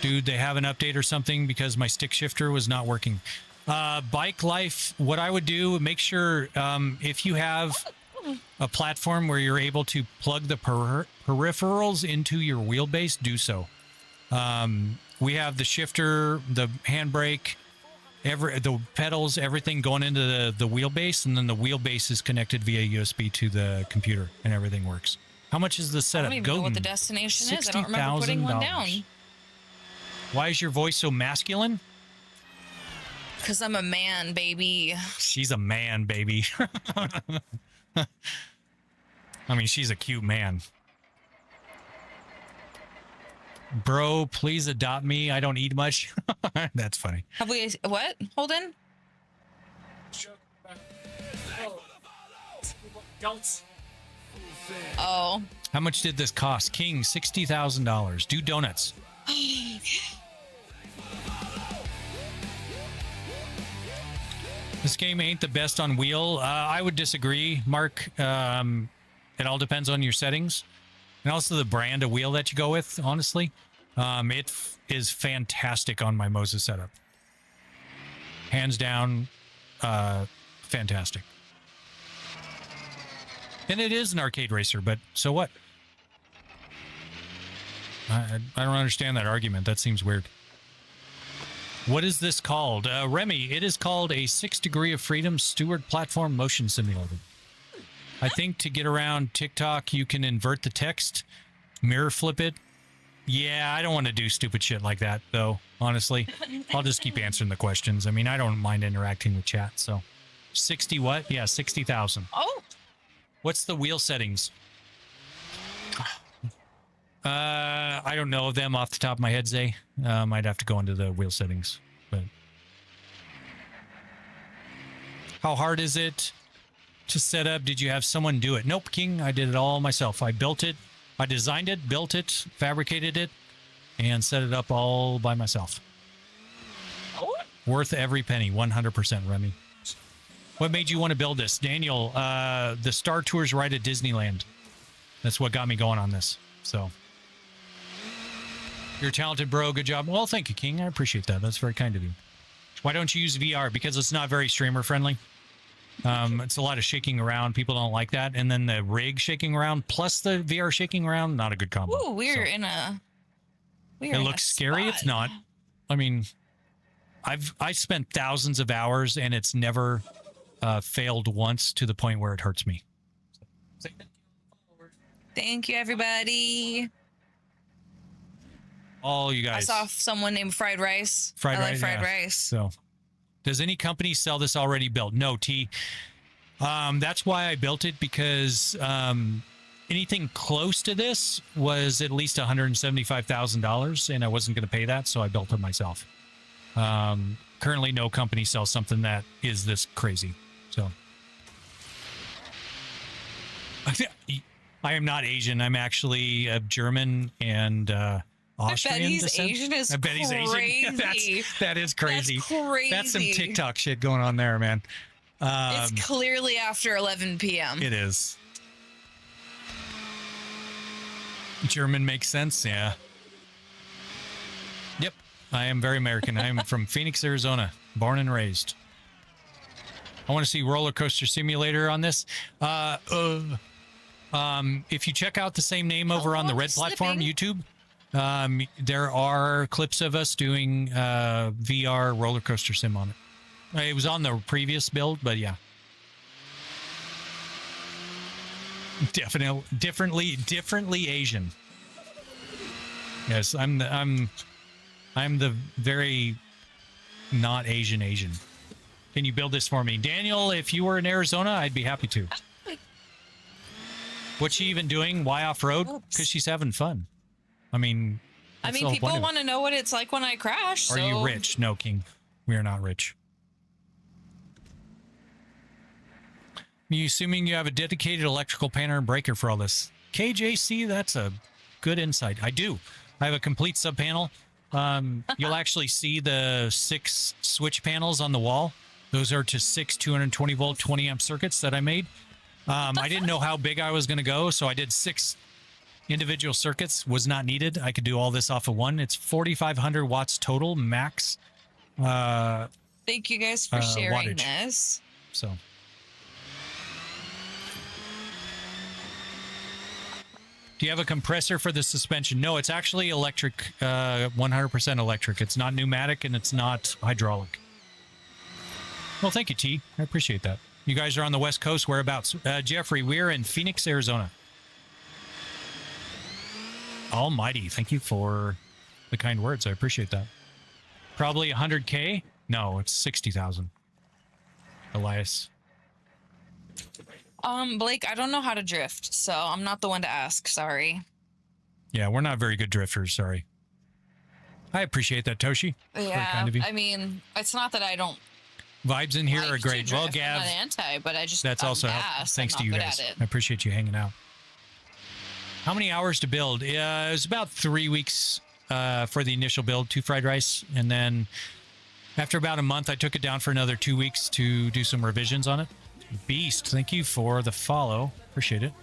Dude, they have an update or something because my stick shifter was not working. Bike life, what I would do, make sure if you have a platform where you're able to plug the peripherals into your wheelbase, do so. We have the shifter, the handbrake, the pedals, everything going into the wheelbase, and then the wheelbase is connected via USB to the computer, and everything works. How much is the setup? I don't even know what the destination is. I don't remember putting one down. Why is your voice so masculine? Because I'm a man, baby. She's a man, baby. I mean, she's a cute man. Bro, please adopt me. I don't eat much. That's funny. Have we... What? Hold in. Oh. How much did this cost? King, $60,000. Do donuts. This game ain't the best on wheel. I would disagree, Mark. It all depends on your settings. And also the brand of wheel that you go with, honestly. It is fantastic on my Moses setup. Hands down, fantastic. And it is an arcade racer, but so what? I don't understand that argument. That seems weird. What is this called? Remy, it is called a 6 Degree of Freedom Steward Platform Motion Simulator. I think to get around TikTok, you can invert the text, mirror flip it. Yeah, I don't want to do stupid shit like that, though, honestly. I'll just keep answering the questions. I mean, I don't mind interacting with chat, so. 60 what? Yeah, 60,000. Oh! What's the wheel settings? I don't know them off the top of my head, Zay. I'd have to go into the wheel settings. But how hard is it to set up? Did you have someone do it? Nope, King. I did it all myself. I built it. I designed it, built it, fabricated it, and set it up all by myself. Oh. Worth every penny, 100%, Remy. What made you want to build this? Daniel, the Star Tours ride at Disneyland. That's what got me going on this. So, you're a talented, bro. Good job. Well, thank you, King. I appreciate that. That's very kind of you. Why don't you use VR? Because it's not very streamer friendly. It's a lot of shaking around. People don't like that. And then the rig shaking around plus the VR shaking around, not a good combo. Ooh, we're in a... It looks scary. It's not. I mean, I spent thousands of hours and it's never failed once to the point where it hurts me. Thank you, everybody. All you guys. I saw someone named Fried Rice. I like fried rice. So, does any company sell this already built? No, T. That's why I built it, because anything close to this was at least $175,000, and I wasn't going to pay that, so I built it myself. Currently, no company sells something that is this crazy. So, I am not Asian. I'm actually German and Austrian. I bet he's descent. Asian is I bet he's Asian. That is crazy. That's crazy. That's some TikTok shit going on there, man. It's clearly after 11 p.m. It is. German makes sense, yeah. Yep, I am very American. I am from Phoenix, Arizona, born and raised. I want to see Roller Coaster Simulator on this. If you check out the same name over on the Red Platform, YouTube, there are clips of us doing VR roller coaster sim on it. It was on the previous build, but yeah. Definitely, differently Asian. Yes, I'm the very not Asian. Can you build this for me, Daniel? If you were in Arizona, I'd be happy to. What's she even doing? Why off road? Because she's having fun. I mean, I that's the mean, whole people point of it. want to know what it's like when I crash. Are you rich? No, King. We are not rich. You assuming you have a dedicated electrical painter and breaker for all this? KJC, that's a good insight. I do. I have a complete sub panel. You'll actually see the 6 switch panels on the wall. Those are to 6 220 volt 20 amp circuits that I made. I didn't know how big I was going to go, so I did 6 individual circuits. Was not needed. I could do all this off of one. It's 4,500 watts total max. Thank you guys for sharing wattage. this. So. Do you have a compressor for the suspension? No, it's actually electric, 100% electric. It's not pneumatic and it's not hydraulic. Well, thank you, T. I appreciate that. You guys are on the West Coast. Whereabouts? Jeffrey, we're in Phoenix, Arizona. Almighty, thank you for the kind words. I appreciate that. Probably 100K? No, it's 60,000. Elias. Blake, I don't know how to drift, so I'm not the one to ask. Sorry. Yeah, we're not very good drifters. Sorry. I appreciate that, Toshi. Very Yeah, kind of you. I mean, it's not that I don't. Vibes in here like are to great. Well, drift. I'm Gav, not anti, but I just that's I'm also fast. thanks I'm to you not good guys. at it. I appreciate you hanging out. How many hours to build? It was about 3 weeks for the initial build, 2 fried rice, and then after about a month, I took it down for another 2 weeks to do some revisions on it. Beast, thank you for the follow. Appreciate it.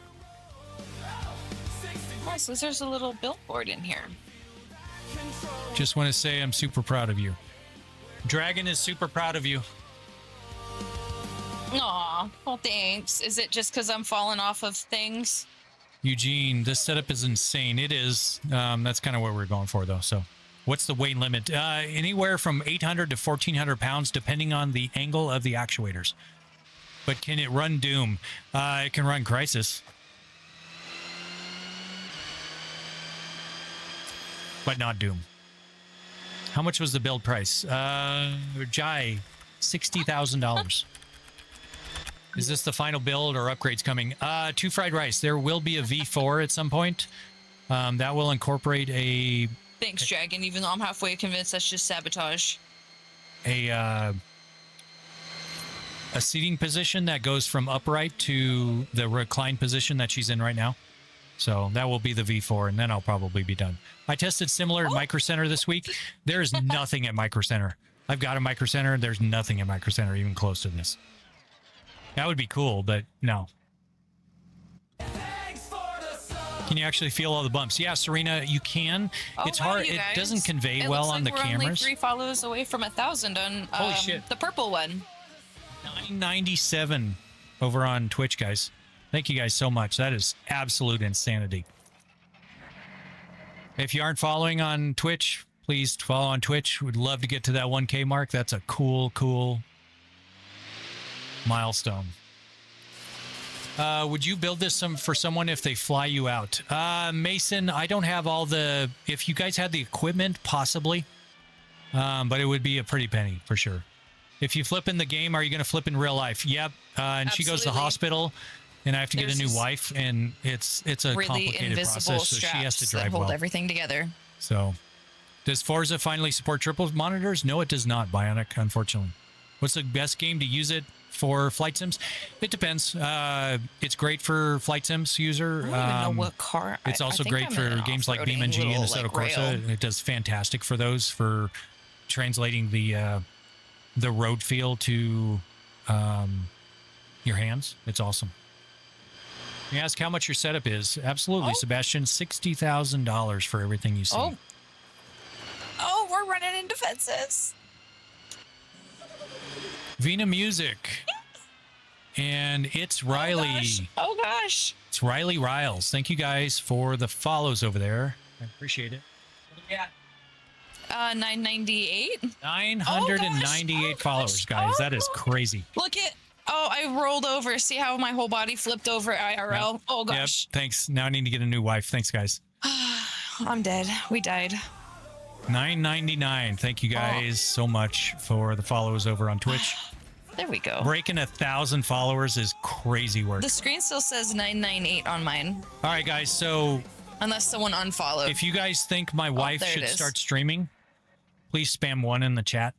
Oh, so there's a little billboard in here. Just want to say I'm super proud of you. Dragon is super proud of you. Aw, well, thanks. Is it just because I'm falling off of things? Eugene, this setup is insane. It is. That's kind of what we're going for, though. So, what's the weight limit? Anywhere from 800 to 1,400 pounds, depending on the angle of the actuators. But can it run Doom? It can run Crisis. But not Doom. How much was the build price? Jai, $60,000. Is this the final build or upgrades coming? 2 fried rice. There will be a V4 at some point. That will incorporate a Thanks, Dragon, even though I'm halfway convinced that's just sabotage. A seating position that goes from upright to the reclined position that she's in right now. So that will be the V4, and then I'll probably be done. I tested similar at Micro Center this week. There's nothing at Micro Center. I've got a Micro Center. There's nothing at Micro Center even close to this. That would be cool, but no. Can you actually feel all the bumps? Yeah, Serena, you can. It's hard. It doesn't convey it well looks on like the we're cameras. Only 3 follows away from 1,000 on Holy shit. the purple one. 997 over on Twitch, guys. Thank you guys so much. That is absolute insanity. If you aren't following on Twitch, please follow on Twitch. Would love to get to that 1K mark. That's a cool milestone. Would you build this for someone if they fly you out? Mason, I don't have all the... If you guys had the equipment, possibly. But it would be a pretty penny, for sure. If you flip in the game, are you going to flip in real life? Yep. And she goes to the hospital, and I have to get a new wife, and it's a really complicated invisible process, so she has to straps drive that hold well. everything together. So, does Forza finally support triple monitors? No, it does not, Bionic, unfortunately. What's the best game to use it for flight sims? It depends. It's great for flight sims user. I don't even know what car. It's also great for games like BeamNG and Assetto Corsa. It does fantastic for those, for translating the road feel to your hands. It's awesome. You ask how much your setup is. Absolutely, Sebastian. $60,000 for everything you see. Oh, we're running into fences. Vina Music. And it's Riley. Oh gosh. It's Riley Riles. Thank you guys for the follows over there. I appreciate it. Yeah. 998. 998 followers, guys. That is crazy. Look at. Oh, I rolled over. See how my whole body flipped over IRL? Yep. Oh gosh. Yep. Thanks. Now I need to get a new wife. Thanks, guys. I'm dead. We died. 999. Thank you guys so much for the follows over on Twitch. There we go. Breaking 1,000 followers is crazy work. The screen still says 998 on mine. All right, guys. So unless someone unfollowed. If you guys think my wife there it should is. start streaming, please spam 1 in the chat.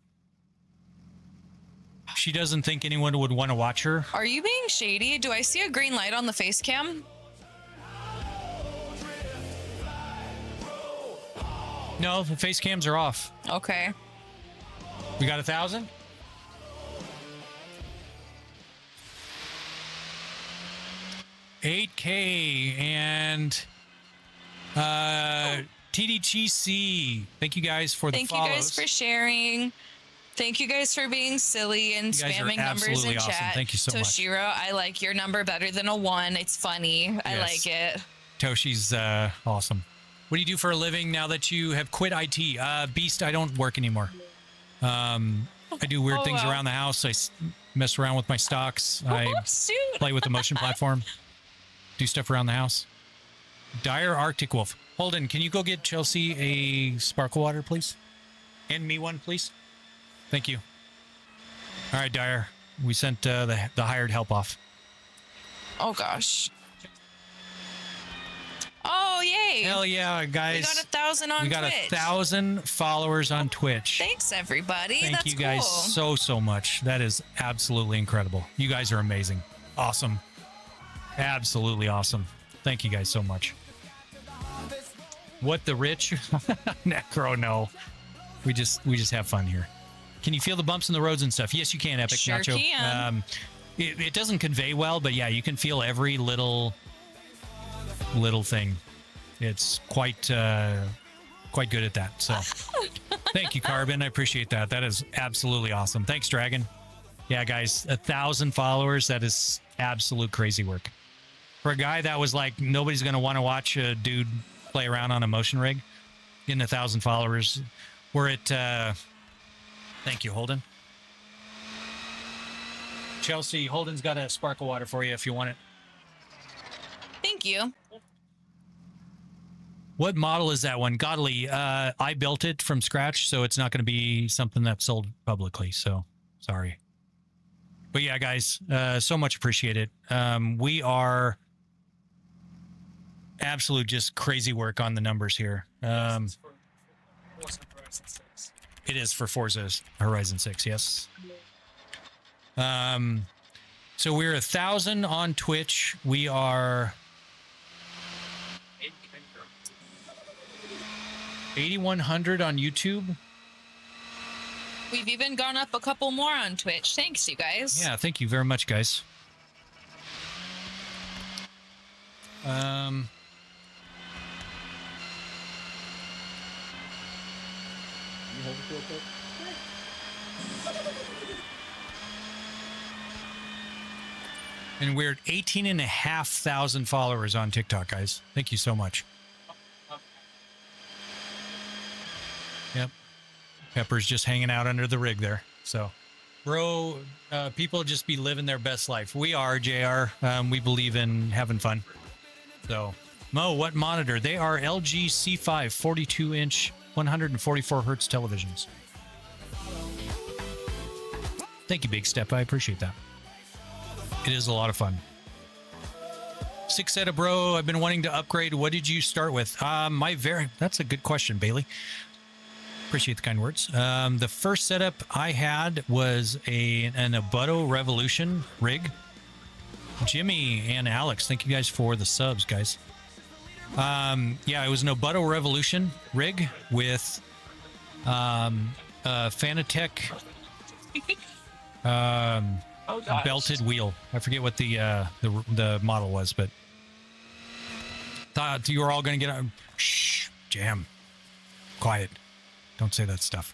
She doesn't think anyone would want to watch her. Are you being shady? Do I see a green light on the face cam? No, the face cams are off. Okay. We got 1,000? $8K and TDGC. Thank you guys for the follows. Thank you guys for sharing. Thank you guys for being silly and You guys are spamming numbers in absolutely awesome. chat. Thank you so much. Toshiro, I like your number better than a 1. It's funny. I Yes. like it. Toshi's awesome. What do you do for a living now that you have quit IT? Beast, I don't work anymore. I do weird things wow. around the house. I mess around with my stocks. I play with the motion platform. Do stuff around the house. Dire Arctic Wolf. Holden, can you go get Chelsea a sparkle water, please? And me one, please. Thank you. All right, Dire. We sent the hired help off. Oh, gosh. Oh, yay. Hell yeah, guys. We got 1,000 on We got Twitch. 1,000 followers on Twitch. Thanks, everybody. Thank That's you guys cool. so much. That is absolutely incredible. You guys are amazing. Awesome. Absolutely awesome. Thank you guys so much. What the rich? Necro, no. We just have fun here. Can you feel the bumps in the roads and stuff? Yes, you can, Epic Sure Nacho. can. It doesn't convey well, but yeah, you can feel every little thing. It's quite good at that. So thank you, Carbon. I appreciate that. That is absolutely awesome. Thanks, Dragon. Yeah, guys, 1,000 followers. That is absolute crazy work. For a guy that was like, nobody's going to want to watch a dude play around on a motion rig, getting 1,000 followers. We're at, thank you, Holden. Chelsea, Holden's got a sparkle water for you if you want it. Thank you. What model is that one? Godly, I built it from scratch, so it's not going to be something that's sold publicly, so sorry. But yeah, guys, so much appreciated. We are absolute just crazy work on the numbers here. It is for Forza Horizon 6, yes. So we're 1,000 on Twitch. We are 8,100 on YouTube. We've even gone up a couple more on Twitch. Thanks, you guys. Yeah, thank you very much, guys. And we're at 18,500 followers on TikTok, guys. Thank you so much. Yep. Pepper's just hanging out under the rig there. So, bro, people just be living their best life. We are, JR. We believe in having fun. So, Mo, what monitor? They are LG C5 42-inch 144 hertz televisions. Thank you, Big Step. I appreciate that. It is a lot of fun. Six Seta Bro, I've been wanting to upgrade. What did you start with? That's a good question, Bailey. Appreciate the kind words. The first setup I had was an Abuto Revolution rig. Jimmy and Alex, thank you guys for the subs, guys. Yeah, it was an Abuto Revolution rig with Fanatec belted wheel. I forget what the model was, but thought you were all going to get on. Shh, Jam. Quiet. Don't say that stuff.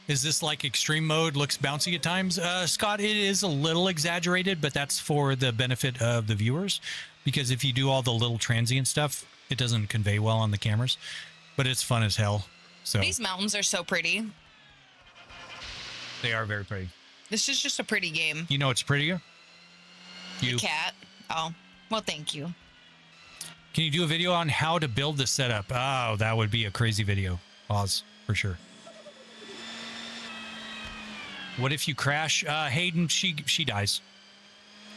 Is this like extreme mode? Looks bouncy at times? Scott, it is a little exaggerated, but that's for the benefit of the viewers. Because if you do all the little transient stuff, it doesn't convey well on the cameras. But it's fun as hell. So These mountains are so pretty. they are very pretty. This is just a pretty game. You know what's prettier? The cat. Oh, well, thank you. Can you do a video on how to build the setup? Oh, that would be a crazy video. Oz, for sure. What if you crash? Hayden, she dies.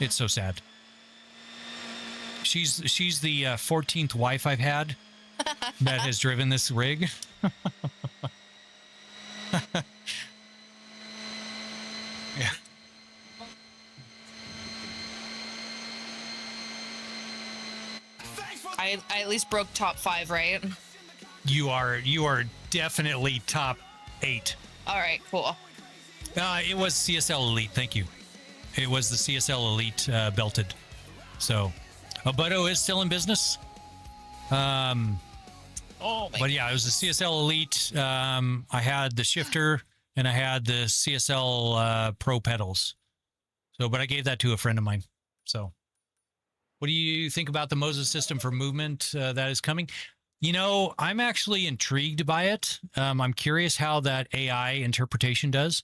It's so sad. She's the 14th wife I've had that has driven this rig. Yeah. I at least broke top 5, right? You are definitely top 8. All right, cool. It was CSL Elite. Thank you. It was the CSL Elite belted. So, Obuto is still in business. But yeah, it was the CSL Elite. I had the shifter and I had the CSL Pro pedals. So, but I gave that to a friend of mine. So, what do you think about the Moses system for movement that is coming? You know, I'm actually intrigued by it. I'm curious how that AI interpretation does.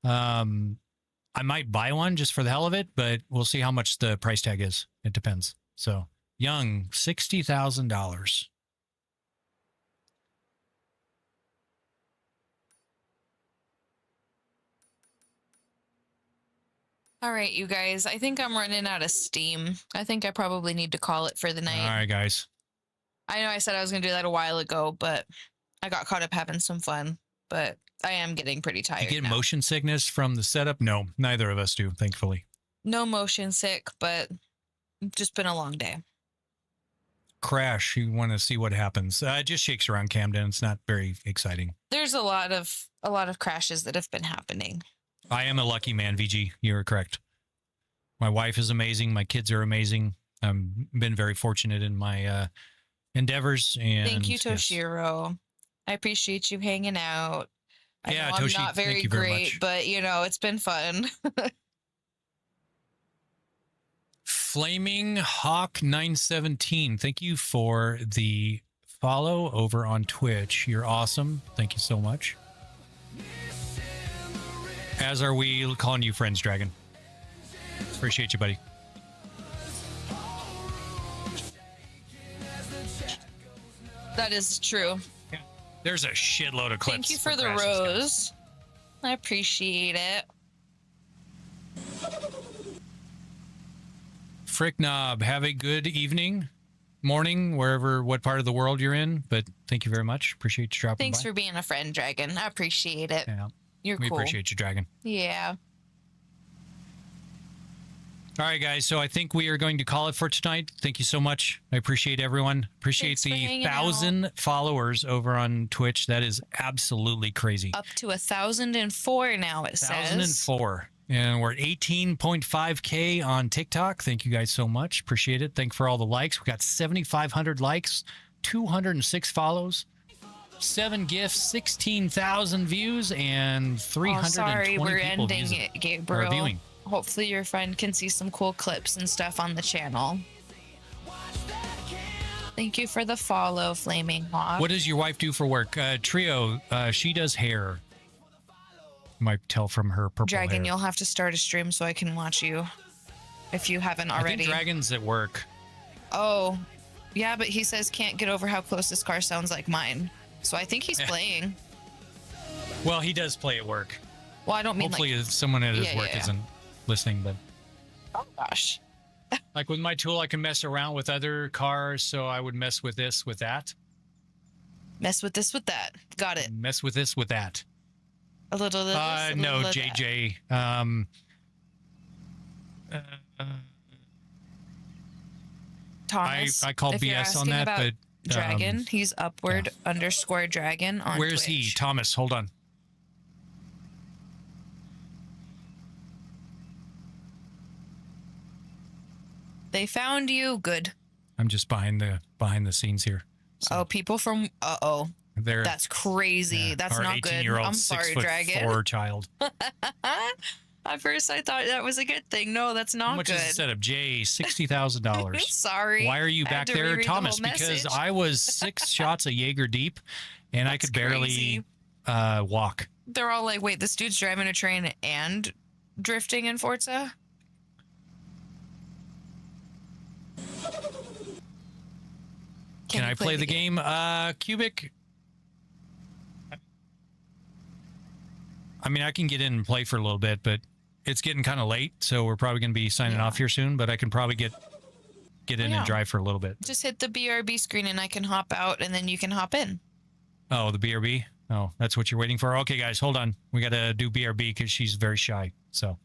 I might buy one just for the hell of it, but we'll see how much the price tag is. It depends. So, Young, $60,000. All right, you guys. I think I'm running out of steam. I think I probably need to call it for the night. All right, guys. I know I said I was going to do that a while ago, but I got caught up having some fun. But I am getting pretty tired. You get now. motion sickness from the setup? No, neither of us do, thankfully. No motion sick, but just been a long day. Crash. You want to see what happens. It just shakes around Camden. It's not very exciting. There's a lot of crashes that have been happening. I am a lucky man, VG. You're correct. My wife is amazing. My kids are amazing. I've been very fortunate in my endeavors. And Thank you, yes. Toshiro. I appreciate you hanging out. I Yeah, know Toshi, I'm not very thank you very great, much. but you know, it's been fun. Flaming Hawk 917. Thank you for the follow over on Twitch. You're awesome. Thank you so much. As are we calling you friends, Dragon. Appreciate you, buddy. That is true. Yeah. There's a shitload of clips. Thank you for the crashes, rose. guys. I appreciate it. Frick Knob, have a good evening, morning, what part of the world you're in. But thank you very much. Appreciate you dropping Thanks by. for being a friend, Dragon. I appreciate it. Yeah. You're We cool. appreciate you, Dragon. Yeah. All right, guys. So I think we are going to call it for tonight. Thank you so much. I appreciate everyone. Appreciate Thanks for the hanging 1,000 followers over on Twitch. That is absolutely crazy. Up to 1,004 now, it says. 1,004. And we're at 18.5K on TikTok. Thank you guys so much. Appreciate it. Thank you for all the likes. We got 7,500 likes, 206 follows, 7 gifts, 16,000 views, and 320 sorry, we're people ending using, it, Gabriel. or viewing. Hopefully your friend can see some cool clips and stuff on the channel. Thank you for the follow, Flaming Hawk. What does your wife do for work? Trio, she does hair. You might tell from her purple Dragon, hair. you'll have to start a stream so I can watch you. If you haven't I already. think Dragon's at work. Oh, yeah, but he says can't get over how close this car sounds like mine. So I think he's playing. Well, he does play at work. Well, I don't mean Hopefully like... someone at his Yeah, work yeah. isn't listening, but... Oh, gosh. Like with my tool, I can mess around with other cars, so I would mess with this, with that. Mess with this, with that. Got it. Mess with this, with that. A little of this, a No, little of that. JJ. Thomas, I call if you're BS on asking that, about but Dragon, he's upward _ dragon on where's Twitch. he? Thomas, hold on. They found you. Good. I'm just behind the scenes here. Oh, people from They're That's crazy. yeah, That's our not good. 18-year-old, I'm sorry, 6'4" Dragon. child. At first, I thought that was a good thing. No, that's not How much good. is the setup? Jay, $60,000. Sorry. Why are you I had back to there, reread the Thomas? whole Because message. I was 6 shots of Jaeger deep, and I That's could barely crazy. walk. They're all like, wait, this dude's driving a train and drifting in Forza? Can you I play the game? Cubic, I mean, I can get in and play for a little bit, but it's getting kind of late, so we're probably going to be signing off here soon. But I can probably get in and drive for a little bit. Just hit the BRB screen and I can hop out, and then you can hop in. Oh, the BRB? Oh, that's what you're waiting for? Okay, guys, hold on. We got to do BRB because she's very shy, so...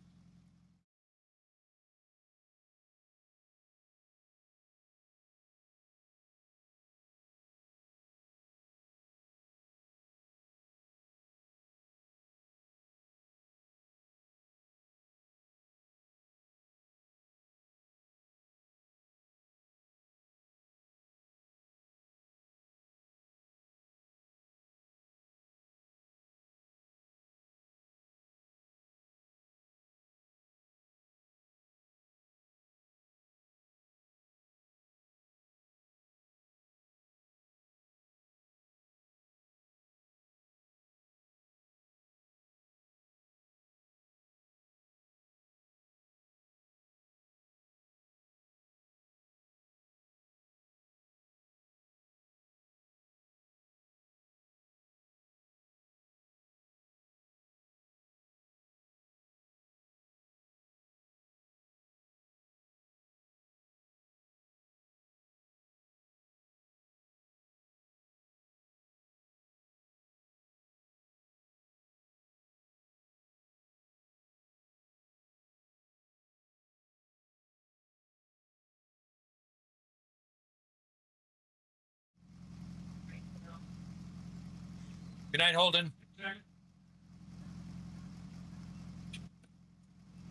Good night, Holden.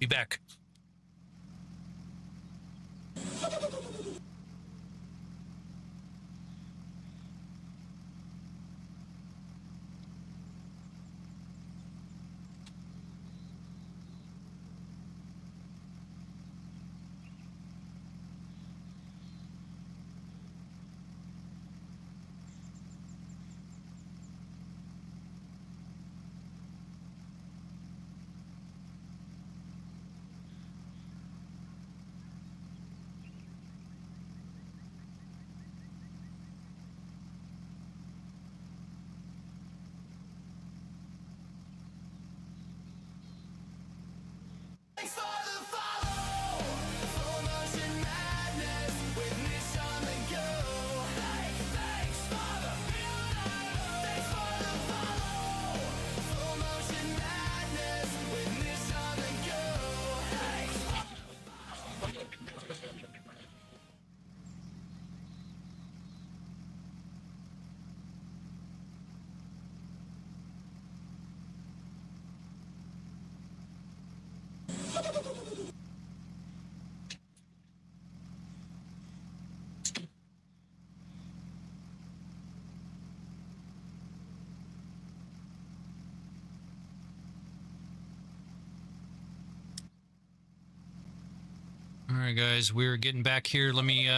Be back. Thanks for the follow. Full motion madness with mission to go. Thanks for the follow. Full motion madness with mission to go. All right, guys, we're getting back here. Let me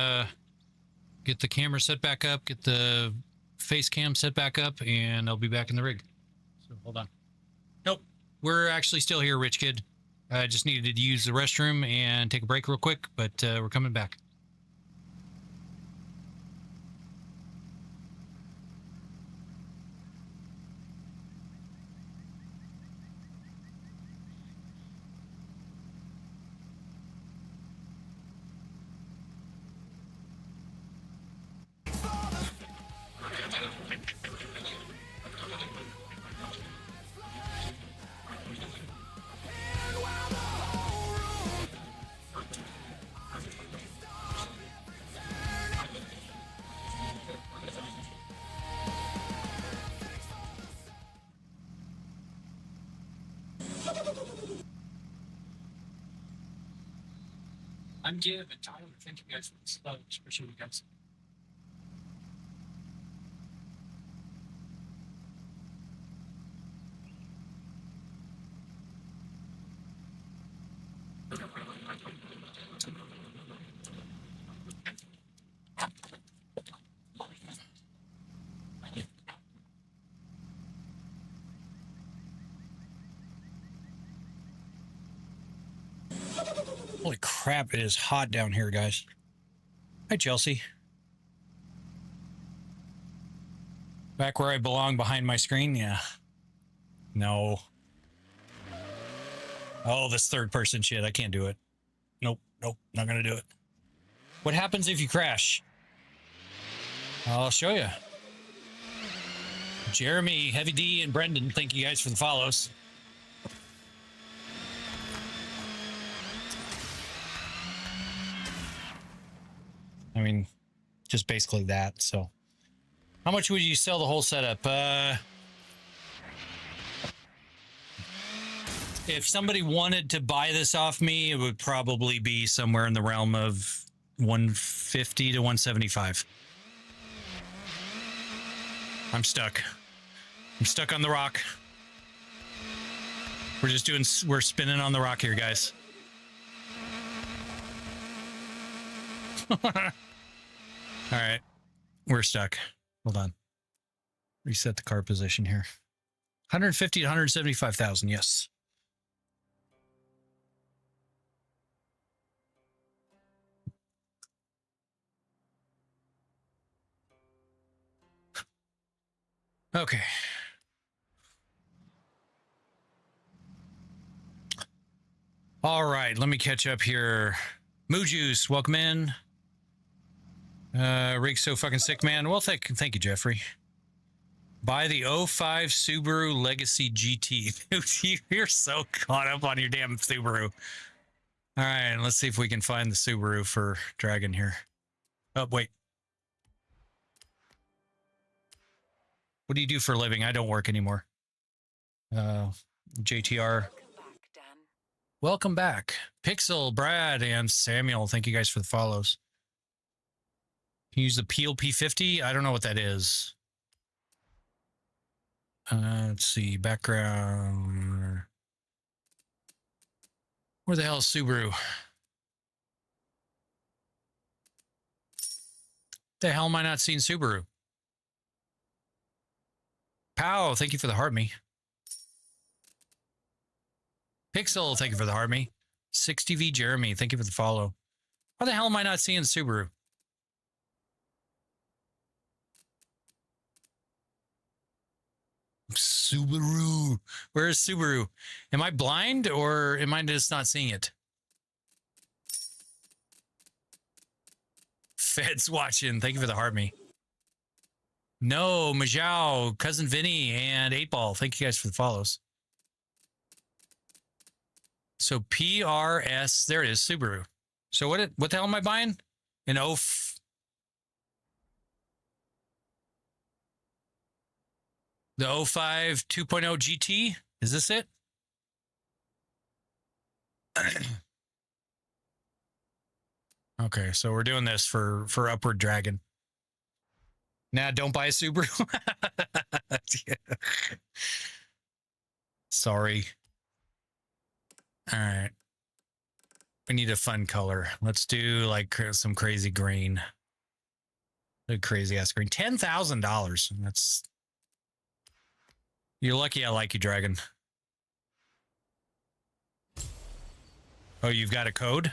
get the camera set back up, get the face cam set back up, and I'll be back in the rig. So hold on. Nope, we're actually still here, Rich Kid. I just needed to use the restroom and take a break real quick, but we're coming back. I'm Give, and Tyler. Thank you guys for this. Appreciate you guys. Holy crap, it is hot down here, guys. Hi, Chelsea. Back where I belong behind my screen? Yeah. No. Oh, this third person shit. I can't do it. Nope. Not gonna do it. What happens if you crash? I'll show you. Jeremy, Heavy D, and Brendan, thank you guys for the follows. I mean, just basically that. So, how much would you sell the whole setup? If somebody wanted to buy this off me, it would probably be somewhere in the realm of 150 to 175. I'm stuck. I'm stuck on the rock. We're spinning on the rock here, guys. All right. We're stuck. Hold on. Reset the car position here. 150 to 175,000. Yes. Okay. All right, let me catch up here. Moo Juice, welcome in. Rig's so fucking sick, man. Well, thank you, Jeffrey. Buy the 05 Subaru Legacy GT. You're so caught up on your damn Subaru. All right, let's see if we can find the Subaru for Dragon here. Oh, wait. What do you do for a living? I don't work anymore. JTR. Welcome back. Pixel, Brad, and Samuel. Thank you guys for the follows. Can you use the PLP50? I don't know what that is. Let's see. Background. Where the hell is Subaru? The hell am I not seeing Subaru? Pow, thank you for the heart me. Pixel, thank you for the heart me. 60V Jeremy, thank you for the follow. Why the hell am I not seeing Subaru? Subaru. Where is Subaru? Am I blind or am I just not seeing it? Fed's watching. Thank you for the heart me. No, Majao, Cousin Vinny, and 8-Ball. Thank you guys for the follows. So PRS, there it is, Subaru. So what the hell am I buying? An the 05 2.0 GT? Is this it? Okay, so we're doing this for Upward Dragon. Nah, don't buy a Subaru. Yeah. Sorry. All right. We need a fun color. Let's do like some crazy green. A crazy ass green. $10,000. That's. You're lucky I like you, Dragon. Oh, you've got a code?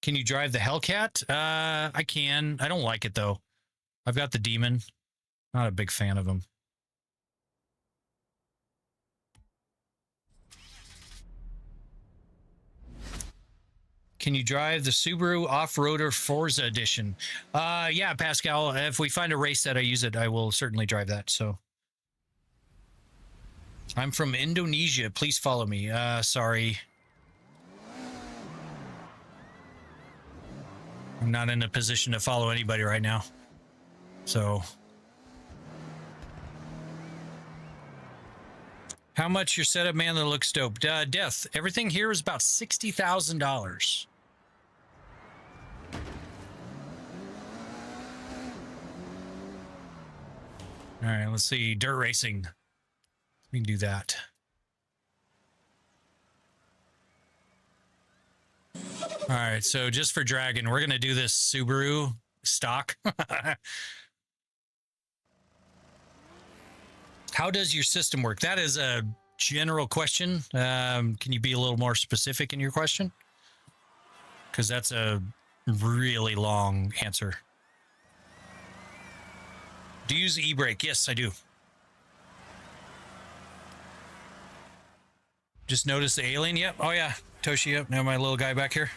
Can you drive the Hellcat? I can. I don't like it, though. I've got the Demon. Not a big fan of him. Can you drive the Subaru Off-Roader Forza Edition? Yeah, Pascal. If we find a race that I use it, I will certainly drive that. So, I'm from Indonesia. Please follow me. Sorry. I'm not in a position to follow anybody right now. So, how much your setup, man? That looks dope. Death. Everything here is about $60,000. All right, let's see. Dirt racing. We can do that. All right, so just for Dragon, we're going to do this Subaru stock. How does your system work? That is a general question. Can you be a little more specific in your question? Because that's a really long answer. Do you use e-brake? Yes, I do. Just noticed the alien. Yep. Oh yeah, Toshi. Yep. Now my little guy back here.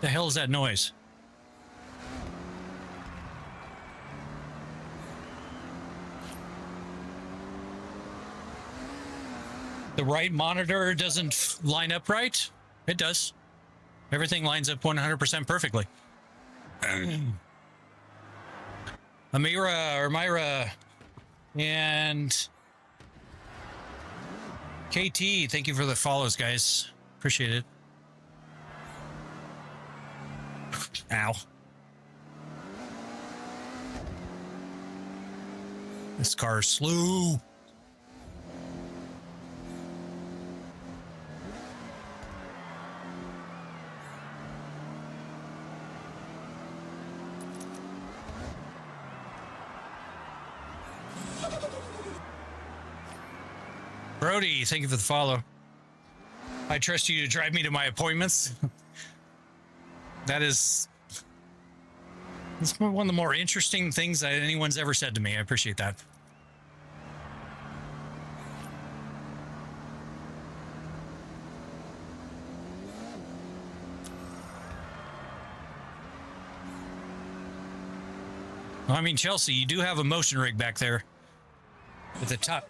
The hell is that noise? The right monitor doesn't line up right? It does. Everything lines up 100% perfectly. Amira or Myra and KT, thank you for the follows, guys. Appreciate it. Ow. This car is slow. Brody, thank you for the follow. I trust you to drive me to my appointments. That's one of the more interesting things that anyone's ever said to me. I appreciate that. Well, I mean, Chelsea, you do have a motion rig back there at the top.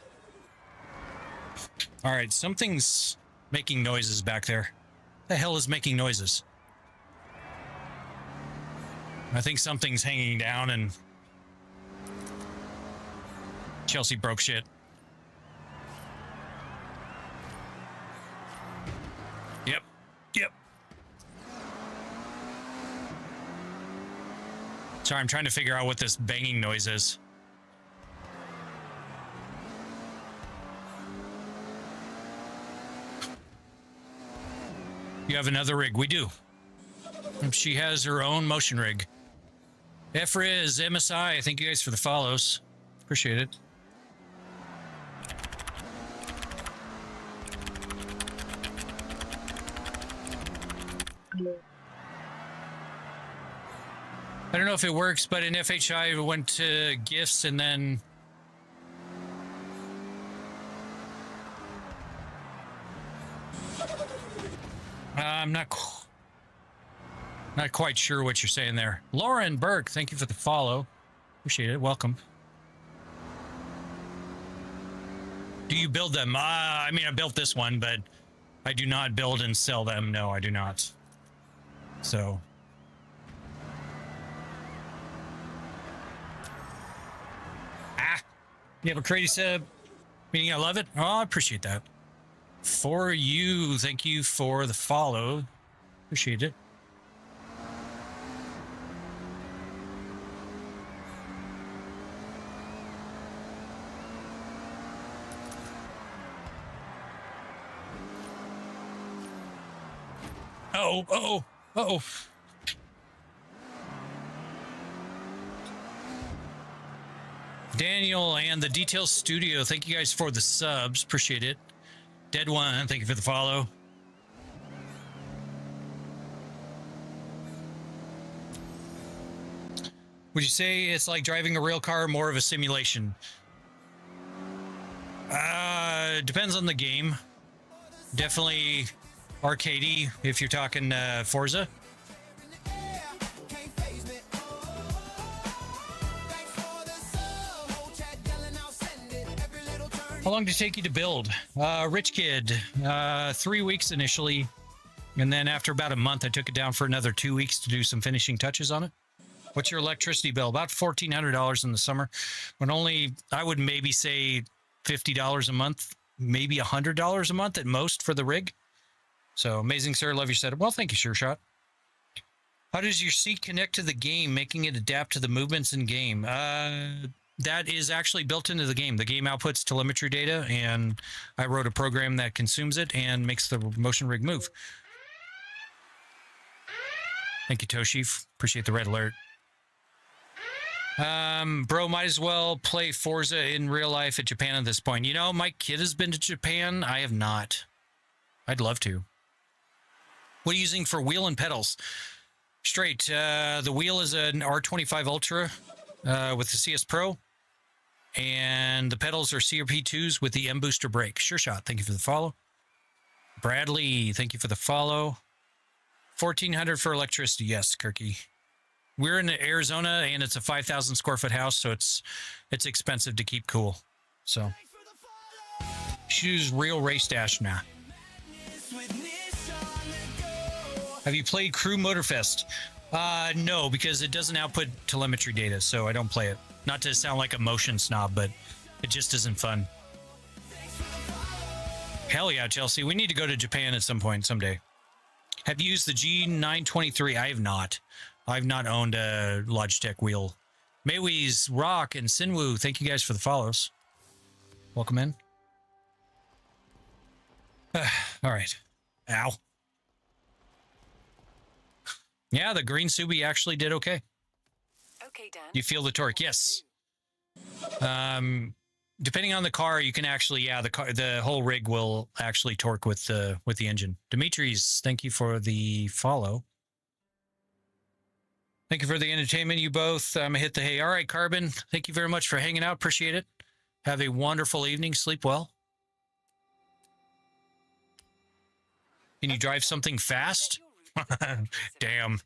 All right, something's making noises back there. The hell is making noises? I think something's hanging down and Chelsea broke shit. Yep. Yep. Sorry, I'm trying to figure out what this banging noise is. You have another rig? We do. She has her own motion rig. Efriz, MSI, thank you guys for the follows. Appreciate it. I don't know if it works, but in FHI, it went to gifts and then... I'm not quite sure what you're saying there. Lauren Burke, thank you for the follow. Appreciate it. Welcome. Do you build them? I mean, I built this one, but I do not build and sell them. No, I do not. So. You have a crazy sub. Meaning I love it. Oh, I appreciate that. For you, thank you for the follow. Appreciate it. Uh-oh. Daniel and the Details Studio, thank you guys for the subs. Appreciate it. Dead One, thank you for the follow. Would you say it's like driving a real car, more of a simulation? Depends on the game. Definitely arcadey if you're talking Forza. How long did it take you to build? Rich Kid, 3 weeks initially. And then after about a month, I took it down for another 2 weeks to do some finishing touches on it. What's your electricity bill? About $1,400 in the summer. But only, I would maybe say $50 a month, maybe $100 a month at most for the rig. So amazing, sir. Love your setup. Well, thank you, Sure Shot. How does your seat connect to the game, making it adapt to the movements in game? that is actually built into the game. The game outputs telemetry data, and I wrote a program that consumes it and makes the motion rig move. Thank you, Toshi. Appreciate the red alert. Bro, might as well play Forza in real life at Japan at this point. You know, my kid has been to Japan. I have not. I'd love to. What are you using for wheel and pedals? Straight. The wheel is an R25 Ultra with the CS Pro. And the pedals are CRP2s with the M Booster brake. Sure shot. Thank you for the follow. Bradley, thank you for the follow. 1,400 for electricity. Yes, Kirky. We're in Arizona, and it's a 5,000 square foot house, so it's expensive to keep cool. So, choose real race dash now. Have you played Crew Motorfest? No, because it doesn't output telemetry data, so I don't play it. Not to sound like a motion snob, but it just isn't fun. Hell yeah, Chelsea. We need to go to Japan at some point, someday. Have you used the G923? I have not. I've not owned a Logitech wheel. Maywe's Rock and Sinwoo, thank you guys for the follows. Welcome in. All right. Ow. Yeah, the green Subi actually did okay. Okay, Dan. You feel the torque? Yes. Depending on the car, you can actually, yeah, the whole rig will actually torque with the engine. Dimitri's, thank you for the follow. Thank you for the entertainment, you both. I'm gonna hit the hay. All right, Carbon. Thank you very much for hanging out. Appreciate it. Have a wonderful evening. Sleep well. Can you drive something fast? Damn.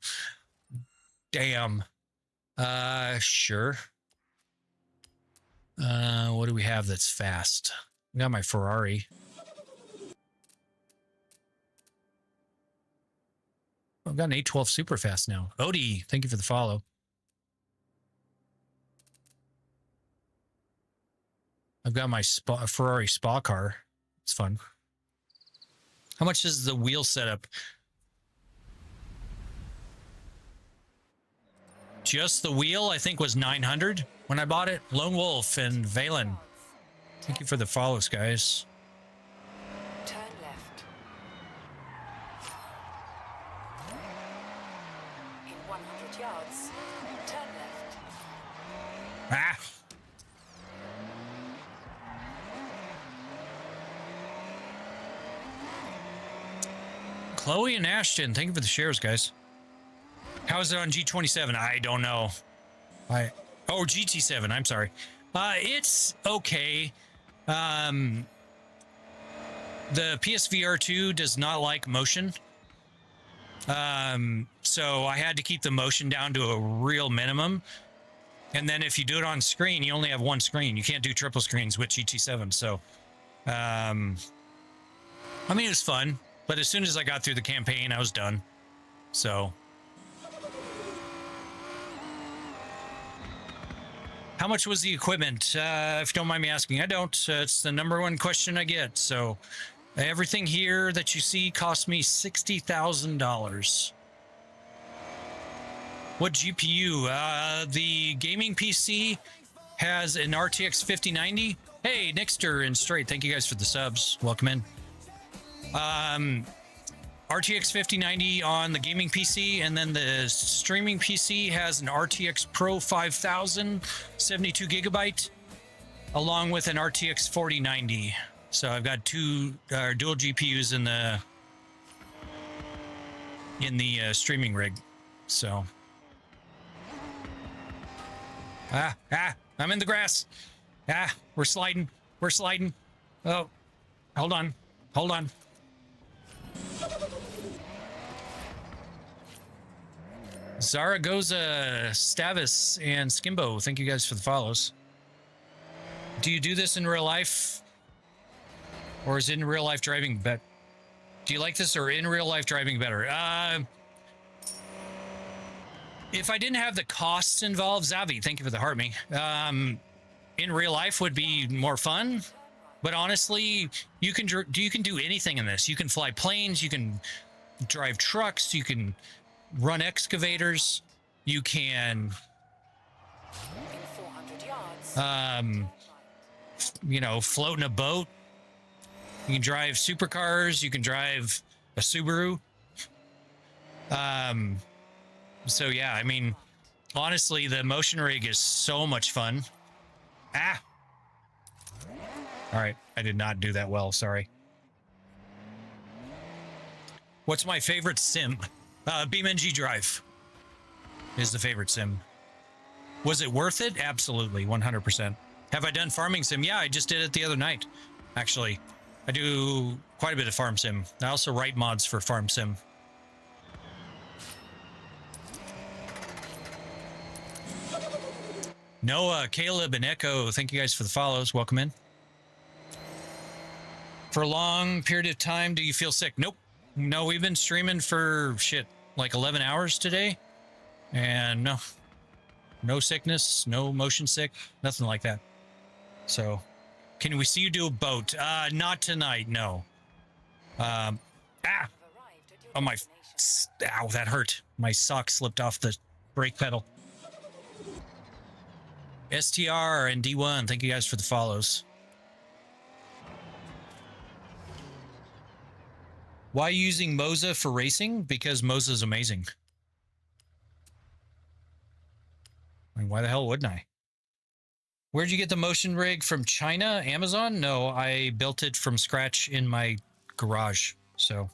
Sure. What do we have that's fast? I got my Ferrari. I've got an 812 super fast now. Odie, thank you for the follow. I've got my Ferrari Spa car. It's fun. How much is the wheel setup? Just the wheel, I think, was 900 when I bought it. Lone Wolf and Valen. Thank you for the follows, guys. Turn left. In 100 yards, turn left. Ah! Chloe and Ashton, thank you for the shares, guys. How is it on G27? I don't know. Oh, GT7, I'm sorry. It's okay. The PSVR 2 does not like motion. So I had to keep the motion down to a real minimum. And then if you do it on screen, you only have one screen. You can't do triple screens with GT7. So, I mean, it was fun. But as soon as I got through the campaign, I was done. So... How much was the equipment? If you don't mind me asking, I don't. It's the number one question I get. So everything here that you see cost me $60,000. What GPU? The gaming PC has an RTX 5090. Hey, Nixter and Straight, thank you guys for the subs. Welcome in. RTX 5090 on the gaming PC, and then the streaming PC has an RTX Pro 5000, 72 gigabyte, along with an RTX 4090. So I've got two dual GPUs in the streaming rig. So I'm in the grass. We're sliding. Oh, hold on. Zaragoza, Stavis, and Skimbo, thank you guys for the follows. Do you do this in real life? Or is in real life driving better? Do you like this, or in real life driving better? If I didn't have the costs involved, Zavi, thank you for the heart me. In real life would be more fun. But honestly, you can do anything in this. You can fly planes, you can drive trucks, you can run excavators, you can... In 400 yards, You know, floating a boat. You can drive supercars. You can drive a Subaru. So yeah, I mean, honestly, the motion rig is so much fun. Ah. All right, I did not do that well. Sorry. What's my favorite sim? BeamNG Drive is the favorite sim. Was it worth it? Absolutely, 100%. Have I done farming sim? Yeah, I just did it the other night. Actually, I do quite a bit of farm sim. I also write mods for farm sim. Noah, Caleb, and Echo, thank you guys for the follows. Welcome in. For a long period of time, do you feel sick? Nope. No, we've been streaming for shit, like 11 hours today. And no sickness, no motion sick, nothing like that. So, can we see you do a boat? Not tonight, no. Oh, my, ow, that hurt. My sock slipped off the brake pedal. STR and D1, thank you guys for the follows. Why using Moza for racing? Because Moza is amazing. I mean, why the hell wouldn't I? Where'd you get the motion rig? From China? Amazon? No, I built it from scratch in my garage. So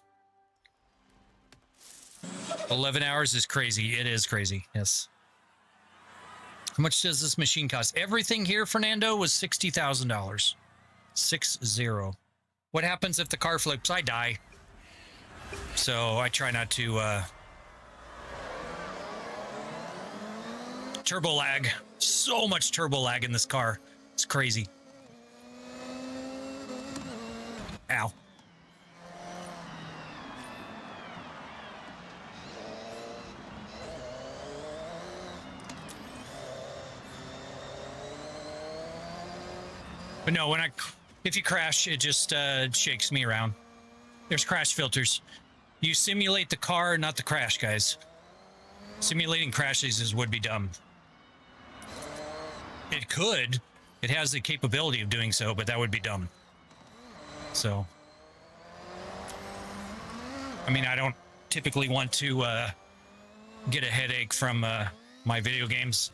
11 hours is crazy. It is crazy. Yes. How much does this machine cost? Everything here, Fernando, was $60,000. 60. What happens if the car flips? I die. So I try not to turbo lag. So much turbo lag in this car. It's crazy. Ow. But no, if you crash, it just shakes me around. There's crash filters. You simulate the car, not the crash, guys. Simulating crashes would be dumb. It could. It has the capability of doing so, but that would be dumb. So, I mean, I don't typically want to get a headache from my video games.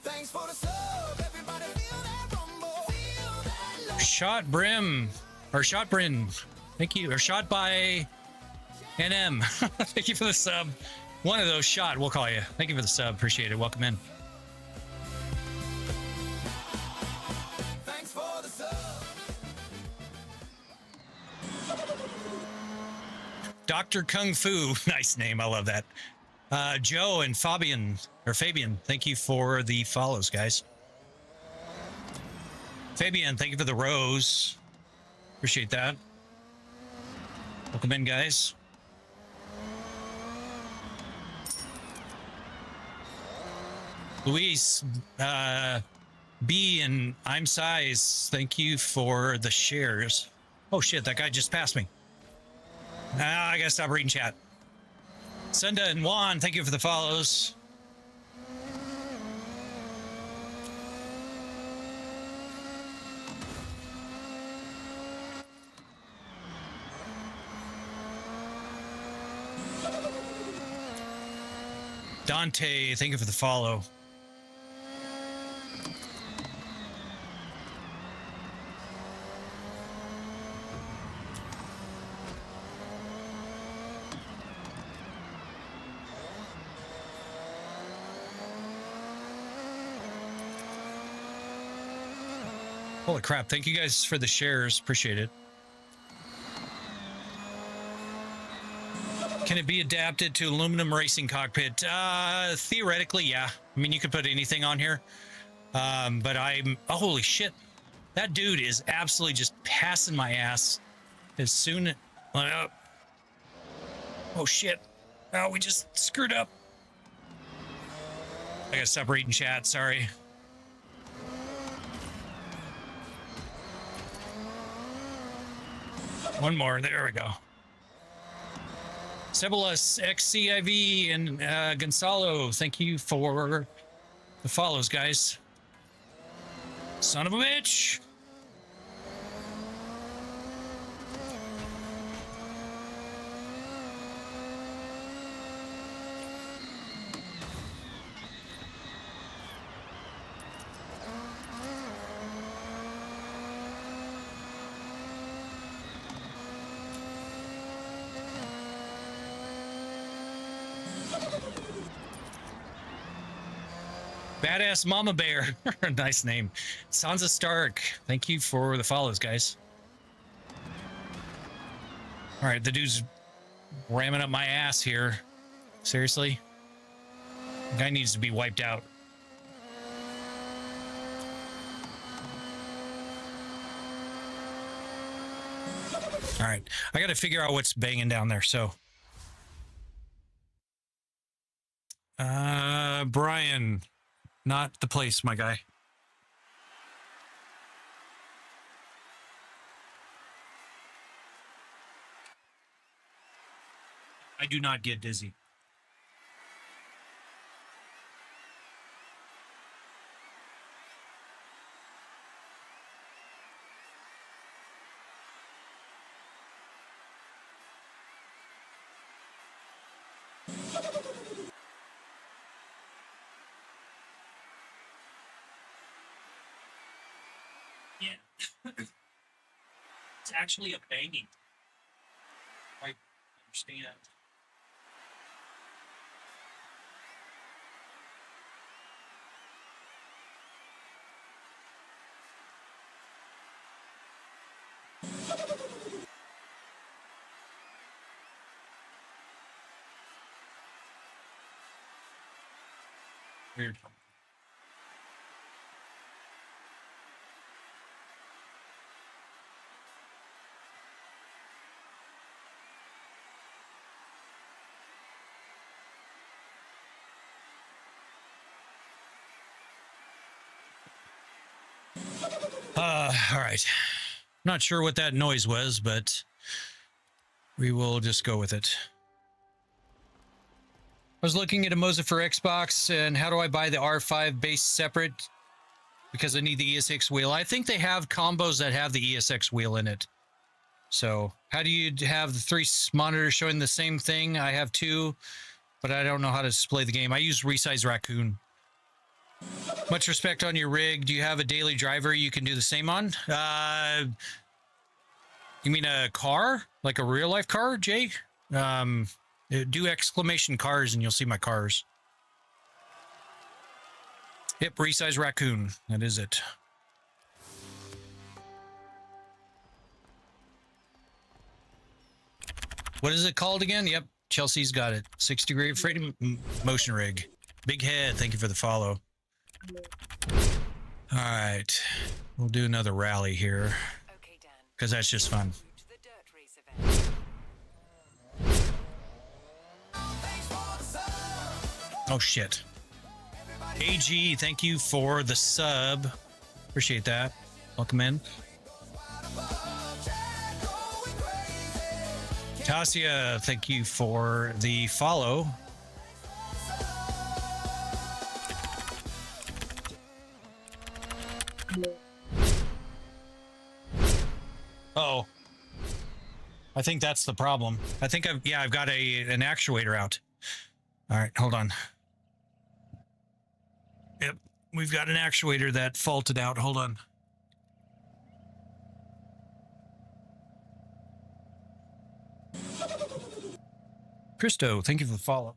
Thanks for the sub. Everybody feel that rumble. Feel that love. Shot Brim, or Shot Brin, thank you, or Shot by NM. Thank you for the sub. One of those shot, we'll call you. Thank you for the sub, appreciate it. Welcome in. Thanks for the sub. Dr. Kung Fu, nice name, I love that. Joe and Fabian, thank you for the follows, guys. Fabian, thank you for the rose. Appreciate that. Welcome in, guys. Luis, B, and I'm Size, thank you for the shares. Oh shit, that guy just passed me. I gotta stop reading chat. Senda and Juan, thank you for the follows. Dante, thank you for the follow. Holy crap, thank you guys for the shares. Appreciate it. Can it be adapted to aluminum racing cockpit? Theoretically, yeah. I mean, you could put anything on here. But holy shit. That dude is absolutely just passing my ass as soon. Oh shit. Oh, we just screwed up. I gotta stop reading chat, sorry. One more, there we go. Cebulus, XCIV, and Gonzalo, thank you for the follows, guys. Son of a bitch! Badass Mama Bear. Nice name. Sansa Stark. Thank you for the follows, guys. All right, the dude's ramming up my ass here. Seriously? The guy needs to be wiped out. All right, I got to figure out what's banging down there, so. Brian. Not the place, my guy. I do not get dizzy. Yeah. It's actually a banging. I understand. Weird. All right. Not sure what that noise was, but we will just go with it. I was looking at a Moza for Xbox, and how do I buy the R5 base separate? Because I need the ESX wheel. I think they have combos that have the ESX wheel in it. So how do you have the three monitors showing the same thing? I have two, but I don't know how to display the game. I use Resize Raccoon. Much respect on your rig. Do you have a daily driver you can do the same on? You mean a car? Like a real life car, Jay? Do exclamation cars and you'll see my cars. Yep, Resize Raccoon. That is it. What is it called again? Yep, Chelsea's got it. 6-degree freedom motion rig. Big head, thank you for the follow. All right, we'll do another rally here. Because that's just fun. Oh, shit. AG, thank you for the sub. Appreciate that. Welcome in. Tasia, thank you for the follow. Oh, I think that's the problem. I think I've got an actuator out. All right, hold on. Yep, we've got an actuator that faulted out. Hold on. Christo, thank you for the follow.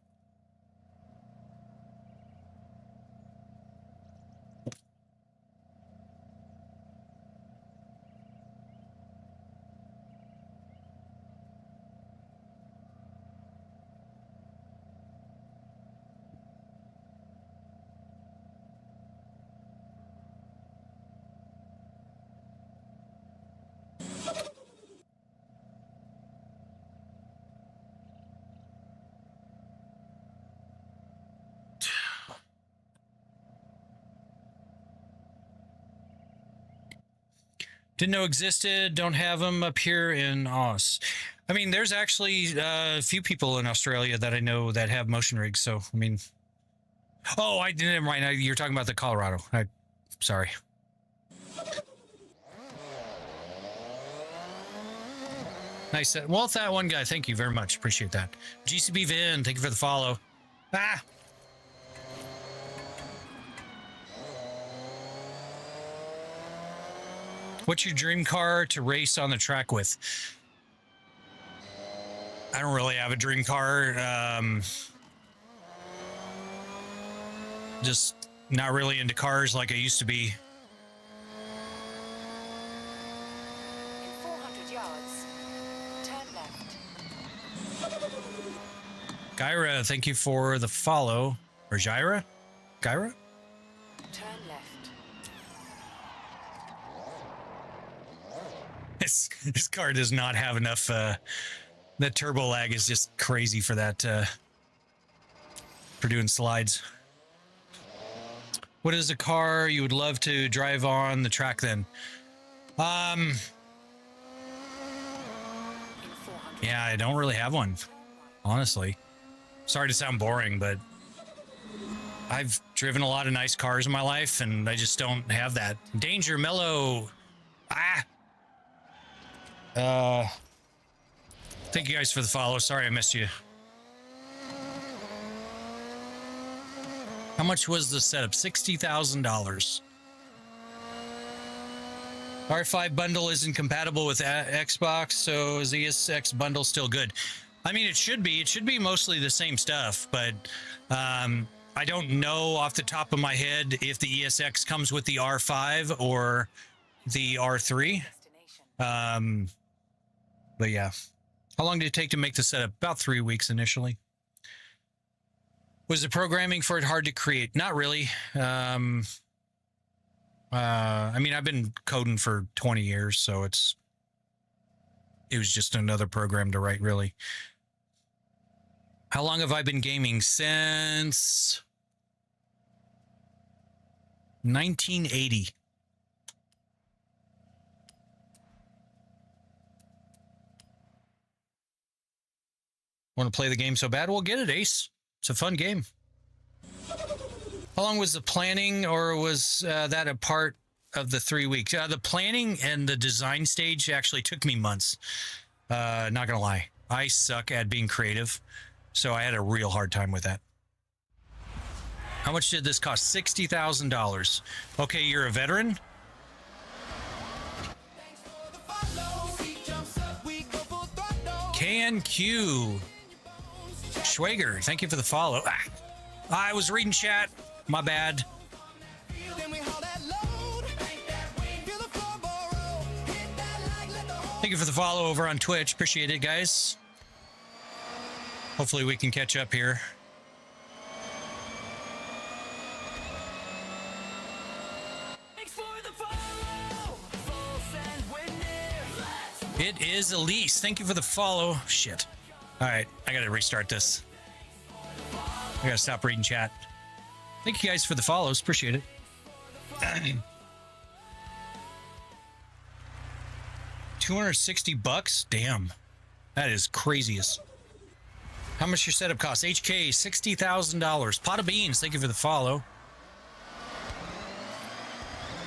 Didn't know existed. Don't have them up here in Oz. I mean, there's actually a few people in Australia that I know that have motion rigs. So, I mean, oh, I didn't right now. You're talking about the Colorado. Sorry. Nice. Well, that one guy, thank you very much. Appreciate that. GCB Vin, thank you for the follow. Ah. What's your dream car to race on the track with? I don't really have a dream car. Just not really into cars like I used to be. In 400 yards, turn left. Gyra, thank you for the follow. Or Gyra? Gyra? Turn left. This car does not have enough. That turbo lag is just crazy for that. For doing slides. What is a car you would love to drive on the track then? Yeah, I don't really have one, honestly. Sorry to sound boring, but I've driven a lot of nice cars in my life, and I just don't have that. Danger, Mellow. Thank you guys for the follow. Sorry I missed you. How much was the setup? $60,000. R5 bundle isn't compatible with Xbox, so is the ESX bundle still good? I mean, it should be. It should be mostly the same stuff, but I don't know off the top of my head if the ESX comes with the R5 or the R3. But yeah. How long did it take to make the setup? About 3 weeks initially. Was the programming for it hard to create? Not really. I mean, I've been coding for 20 years, so it was just another program to write, really. How long have I been gaming? Since 1980. Want to play the game so bad? Well, get it, Ace. It's a fun game. How long was the planning, or was that a part of the 3 weeks? The planning and the design stage actually took me months. Not going to lie. I suck at being creative, so I had a real hard time with that. How much did this cost? $60,000. Okay, you're a veteran? KNQ. Schwager, thank you for the follow. I was reading chat. My bad. Thank you for the follow over on Twitch. Appreciate it, guys. Hopefully we can catch up here. It is Elise. Thank you for the follow. Shit. All right, I gotta restart this. I gotta stop reading chat. Thank you guys for the follows. Appreciate it. $260? Damn. That is craziest. How much your setup cost? HK, $60,000. Pot of beans. Thank you for the follow.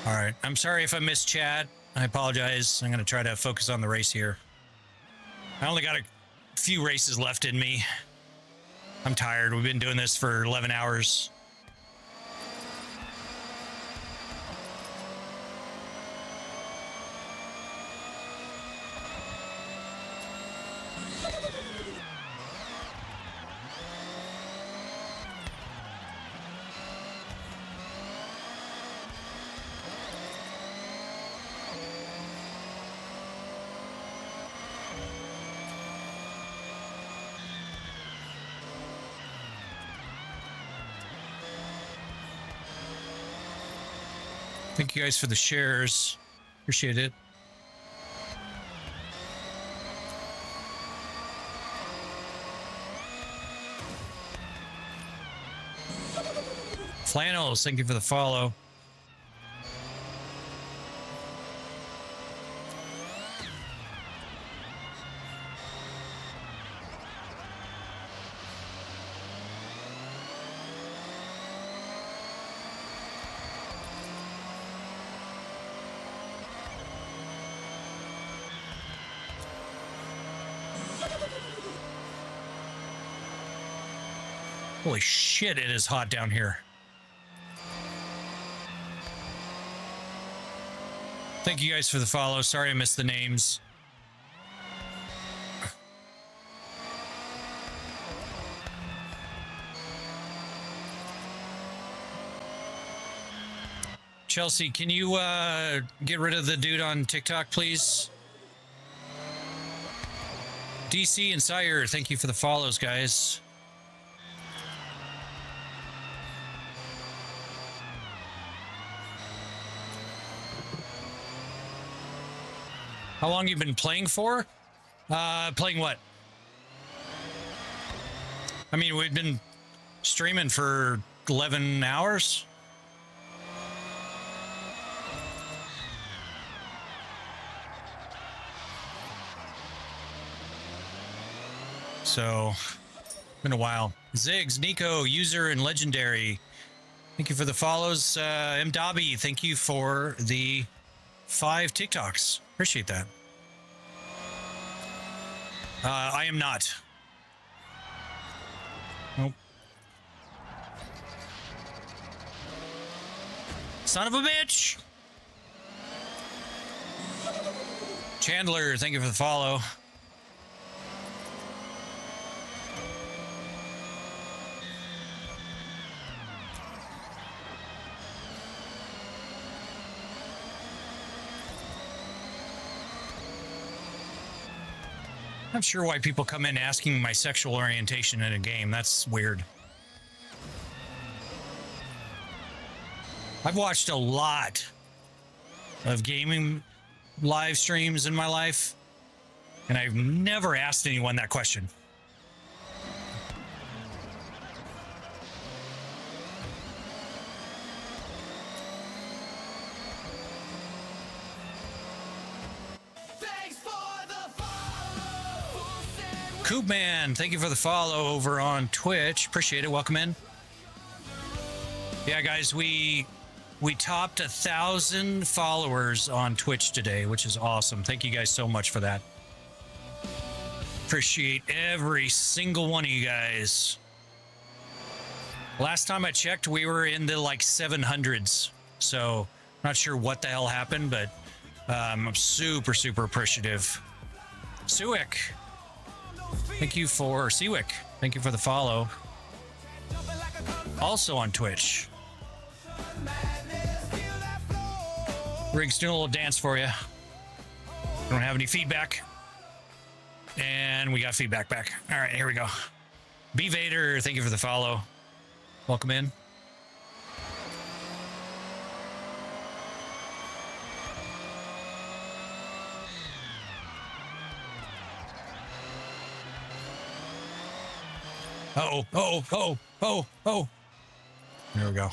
All right. I'm sorry if I missed chat. I apologize. I'm going to try to focus on the race here. I only got a few races left in me. I'm tired. We've been doing this for 11 hours. Thank you guys for the shares. Appreciate it. Flannels, thank you for the follow. Holy shit, it is hot down here. Thank you guys for the follow. Sorry I missed the names. Chelsea, can you get rid of the dude on TikTok, please? DC and Sire, thank you for the follows, guys. How long you been playing for? Playing what? I mean, we've been streaming for 11 hours. So, been a while. Ziggs, Nico, user and legendary. Thank you for the follows. M. Dobby, thank you for the 5 TikToks. Appreciate that. I am not. Nope. Son of a bitch! Chandler, thank you for the follow. I'm not sure why people come in asking my sexual orientation in a game. That's weird. I've watched a lot of gaming live streams in my life, and I've never asked anyone that question. Coopman, thank you for the follow over on Twitch. Appreciate it. Welcome in. Yeah, guys, we topped 1,000 followers on Twitch today, which is awesome. Thank you guys so much for that. Appreciate every single one of you guys. Last time I checked, we were in the like 700s. So not sure what the hell happened, but I'm super, super appreciative. Suick. Thank you for Seawick. Thank you for the follow. Also on Twitch. Riggs doing a little dance for you. Don't have any feedback. And we got feedback back. All right, here we go. B Vader, thank you for the follow. Welcome in. Oh. There we go.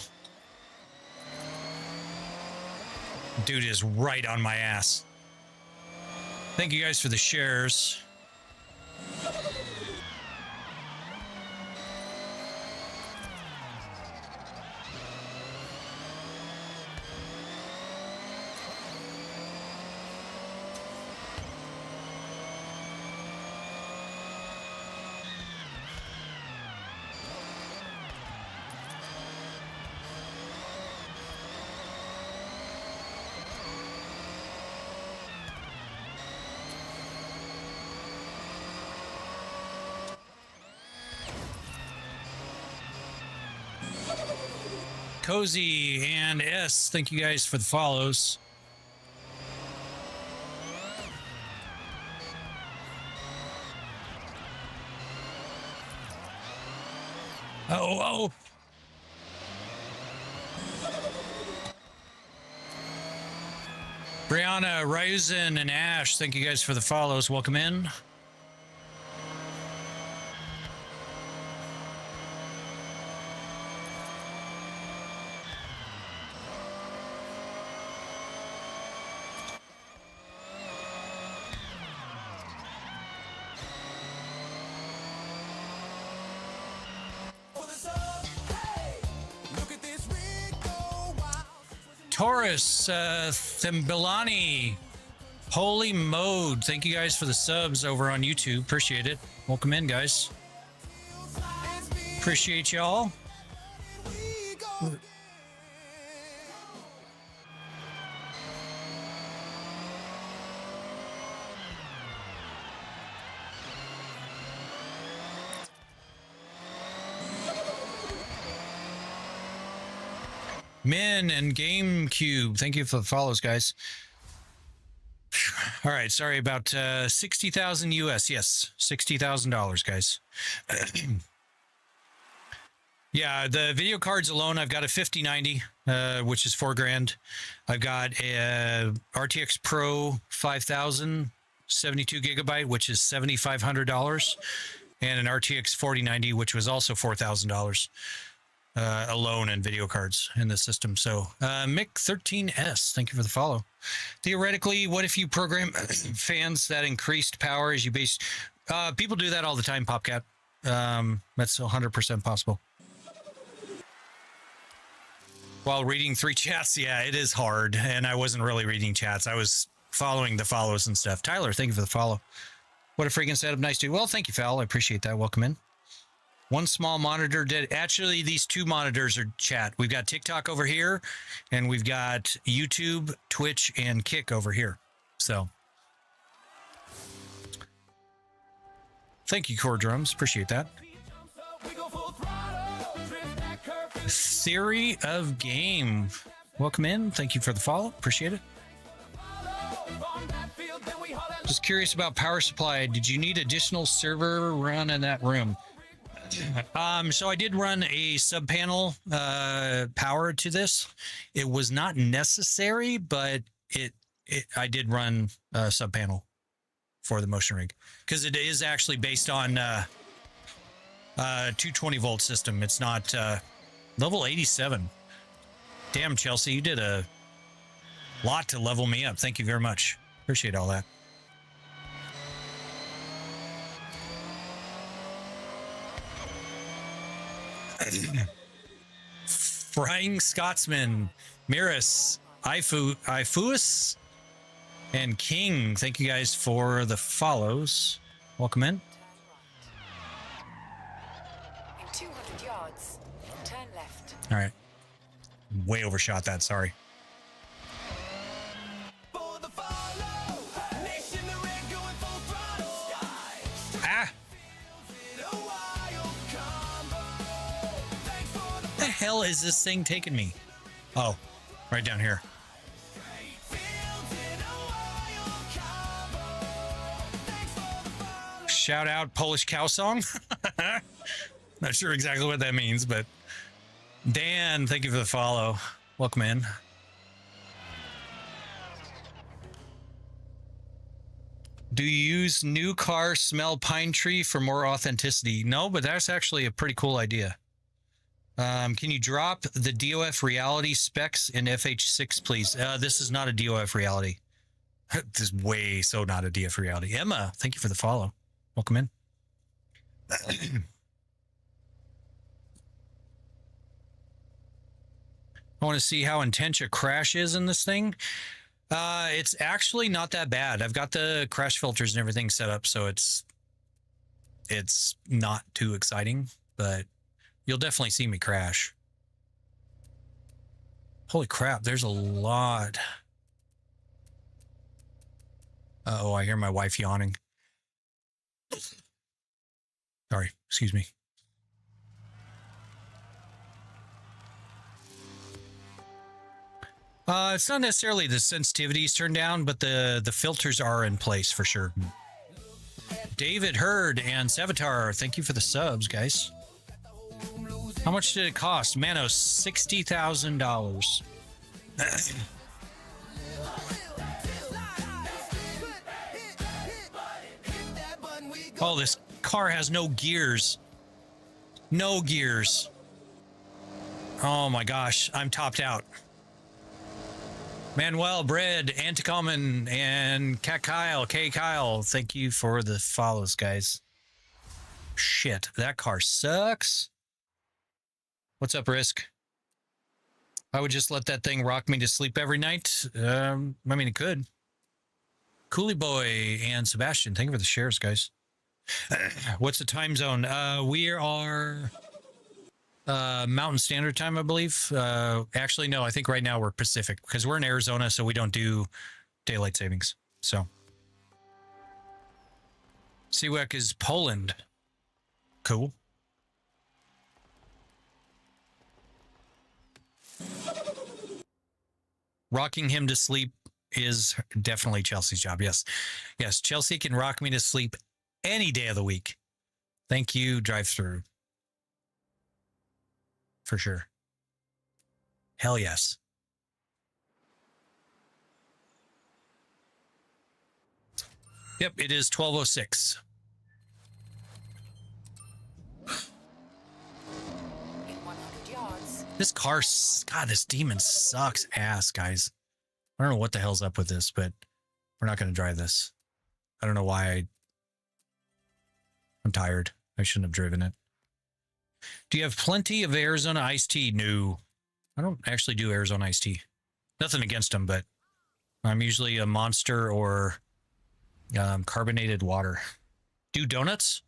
Dude is right on my ass. Thank you guys for the shares. Cozy and S, thank you guys for the follows. Oh. Brianna, Ryzen, and Ash, thank you guys for the follows. Welcome in. Taurus, Thimbilani, Holy Mode, thank you guys for the subs over on YouTube. Appreciate it. Welcome in, guys. Appreciate y'all. Min and GameCube, thank you for the follows, guys. All right, sorry about 60,000 US. Yes, $60,000, guys. Yeah, the video cards alone, I've got a 5090, which is $4,000. I've got a RTX Pro 5000, 72 gigabyte, which is $7,500, and an RTX 4090, which was also $4,000. Alone in video cards in the system. So Mick13S, thank you for the follow. Theoretically, what if you program fans that increased power as you base? People do that all the time, Popcat. That's 100% possible. While reading 3 chats, yeah, it is hard. And I wasn't really reading chats. I was following the follows and stuff. Tyler, thank you for the follow. What a freaking setup. Nice to. Well, thank you, Fal. I appreciate that. Welcome in. One small monitor did. Actually, these 2 monitors are chat. We've got TikTok over here, and we've got YouTube, Twitch, and Kick over here. So, thank you, Core Drums. Appreciate that. Theory of Game. Welcome in. Thank you for the follow. Appreciate it. Just curious about power supply. Did you need additional server run in that room? So I did run a sub panel power to this. It was not necessary, but I did run a sub panel for the motion rig because it is actually based on 220 volt system. It's not level 87. Damn, Chelsea, you did a lot to level me up. Thank you very much. Appreciate all that. Frying Scotsman, Miris, Ifuus, and King. Thank you guys for the follows. Welcome in. In 200 yards, turn left. All right. Way overshot that. Sorry. Ah. Where the hell is this thing taking me? Oh, right down here. Shout out Polish cow song. Not sure exactly what that means, but Dan, thank you for the follow. Welcome in. Do you use new car smell pine tree for more authenticity? No, but that's actually a pretty cool idea. Can you drop the DOF reality specs in FH6, please? This is not a DOF reality. This is way so not a DOF reality. Emma, thank you for the follow. Welcome in. I want to see how intense a crash is in this thing. It's actually not that bad. I've got the crash filters and everything set up, so it's not too exciting, but you'll definitely see me crash. Holy crap, there's a lot. Uh-oh, I hear my wife yawning. Sorry, excuse me. It's not necessarily the sensitivities turned down, but the filters are in place for sure. David Hurd and Savitar, thank you for the subs, guys. How much did it cost? Manos, $60,000. Oh, this car has no gears. No gears. Oh my gosh, I'm topped out. Manuel, Bread, Anticommon, and K Kyle, thank you for the follows, guys. Shit, that car sucks. What's up, Risk? I would just let that thing rock me to sleep every night. I mean, it could. Coolie Boy and Sebastian, thank you for the shares, guys. What's the time zone? We are Mountain Standard Time, I believe. Actually, no, I think right now we're Pacific because we're in Arizona, so we don't do daylight savings. So Siwek is Poland. Cool. Rocking him to sleep is definitely Chelsea's job. Yes. Yes. Chelsea can rock me to sleep any day of the week. Thank you, drive through. For sure. Hell yes. Yep, it is 12:06. This car, God, this demon sucks ass, guys. I don't know what the hell's up with this, but we're not going to drive this. I don't know why. I'm tired. I shouldn't have driven it. Do you have plenty of Arizona iced tea? No, I don't actually do Arizona iced tea. Nothing against them, but I'm usually a Monster or carbonated water. Do donuts?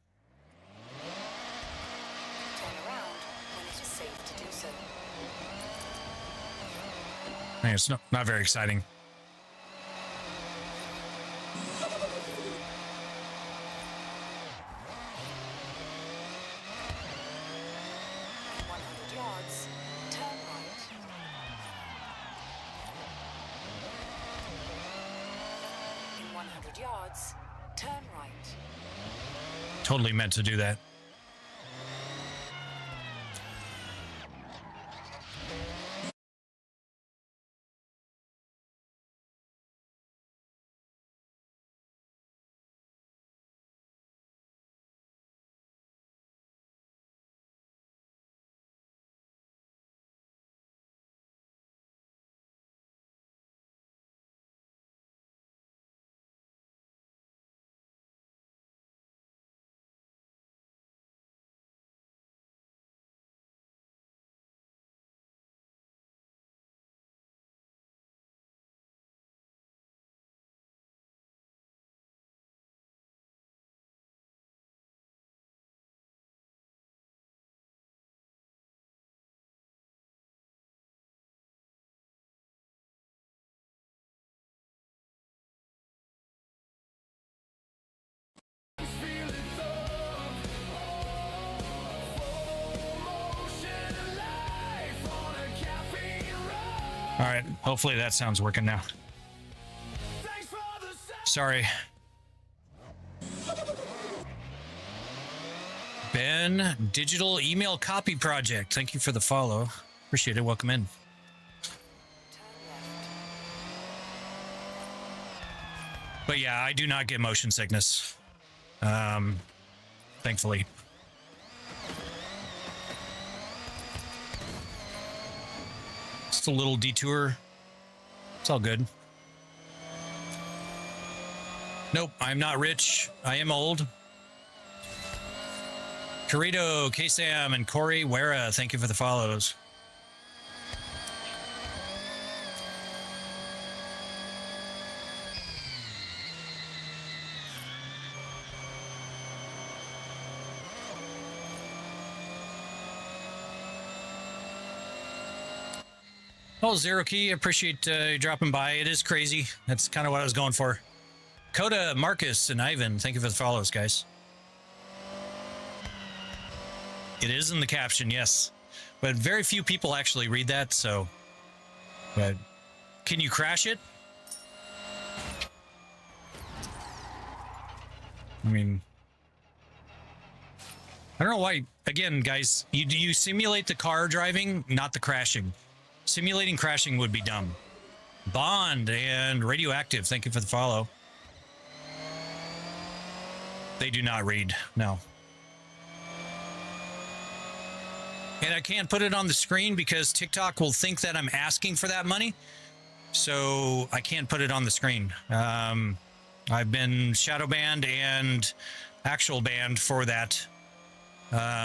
It's not very exciting. Totally meant to do that. All right, hopefully that sound's working now. Sorry. Ben, Digital Email Copy Project. Thank you for the follow. Appreciate it. Welcome in. But yeah, I do not get motion sickness. Thankfully. Just a little detour. It's all good. Nope, I'm not rich. I am old. Corrido, K-Sam, and Corey Wera, thank you for the follows. Oh, Zero Key, appreciate you dropping by. It is crazy. That's kind of what I was going for. Coda, Marcus, and Ivan, thank you for the follows, guys. It is in the caption, yes. But very few people actually read that, so... But can you crash it? I mean... I don't know why... Again, guys, you simulate the car driving, not the crashing. Simulating crashing would be dumb. Bond and Radioactive, thank you for the follow. They do not read, no. And I can't put it on the screen because TikTok will think that I'm asking for that money. So I can't put it on the screen. I've been shadow banned and actual banned for that.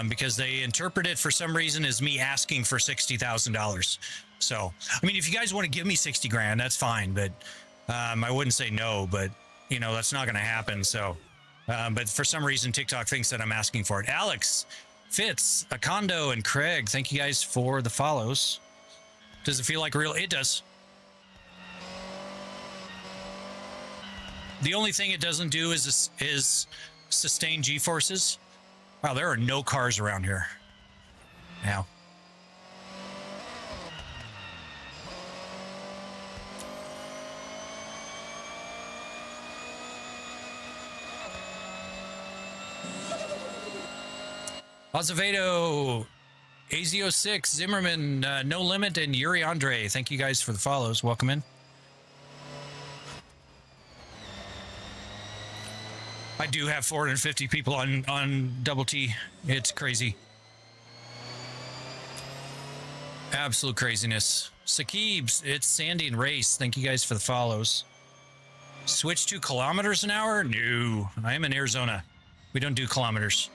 Because they interpret it for some reason as me asking for $60,000. So, I mean, if you guys want to give me 60 grand, that's fine. But I wouldn't say no, but, you know, that's not going to happen. So, but for some reason, TikTok thinks that I'm asking for it. Alex, Fitz, Akondo, and Craig, thank you guys for the follows. Does it feel like real? It does. The only thing it doesn't do is sustain G-forces. Wow, there are no cars around here now. Azevedo, AZ06, Zimmerman, No Limit, and Yuri Andre. Thank you guys for the follows. Welcome in. I do have 450 people on Double T. It's crazy. Absolute craziness. Sakibs, it's Sandy and Race. Thank you guys for the follows. Switch to kilometers an hour? No, I am in Arizona. We don't do kilometers.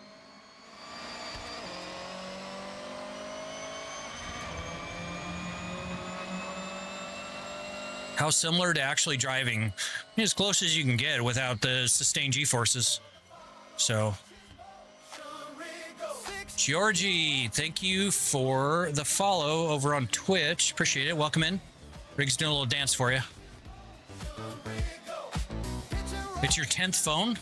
How similar to actually driving, as close as you can get without the sustained G-forces. So, Georgie, thank you for the follow over on Twitch. Appreciate it. Welcome in. Rig's doing a little dance for you. It's your 10th phone?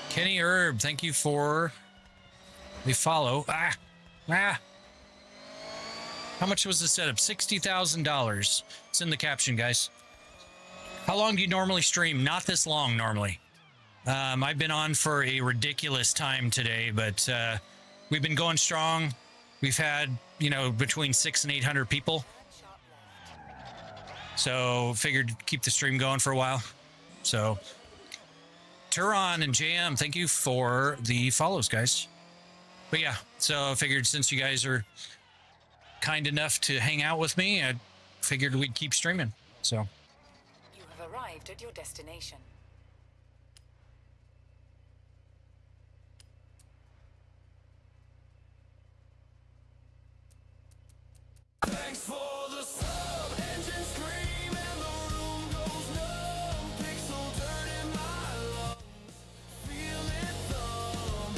Kenny Herb, thank you for the follow. How much was the setup? $60,000. It's in the caption, guys. How long do you normally stream? Not this long normally. I've been on for a ridiculous time today, but we've been going strong. We've had, between 600 and 800 people. So figured keep the stream going for a while. So Turon and JM, thank you for the follows, guys. But yeah, so I figured since you guys are kind enough to hang out with me, I figured we'd keep streaming. So You have arrived at your destination. Thanks for the sub, engine scream and the room goes numb. Pixel dirt in my lungs, feel it thumb.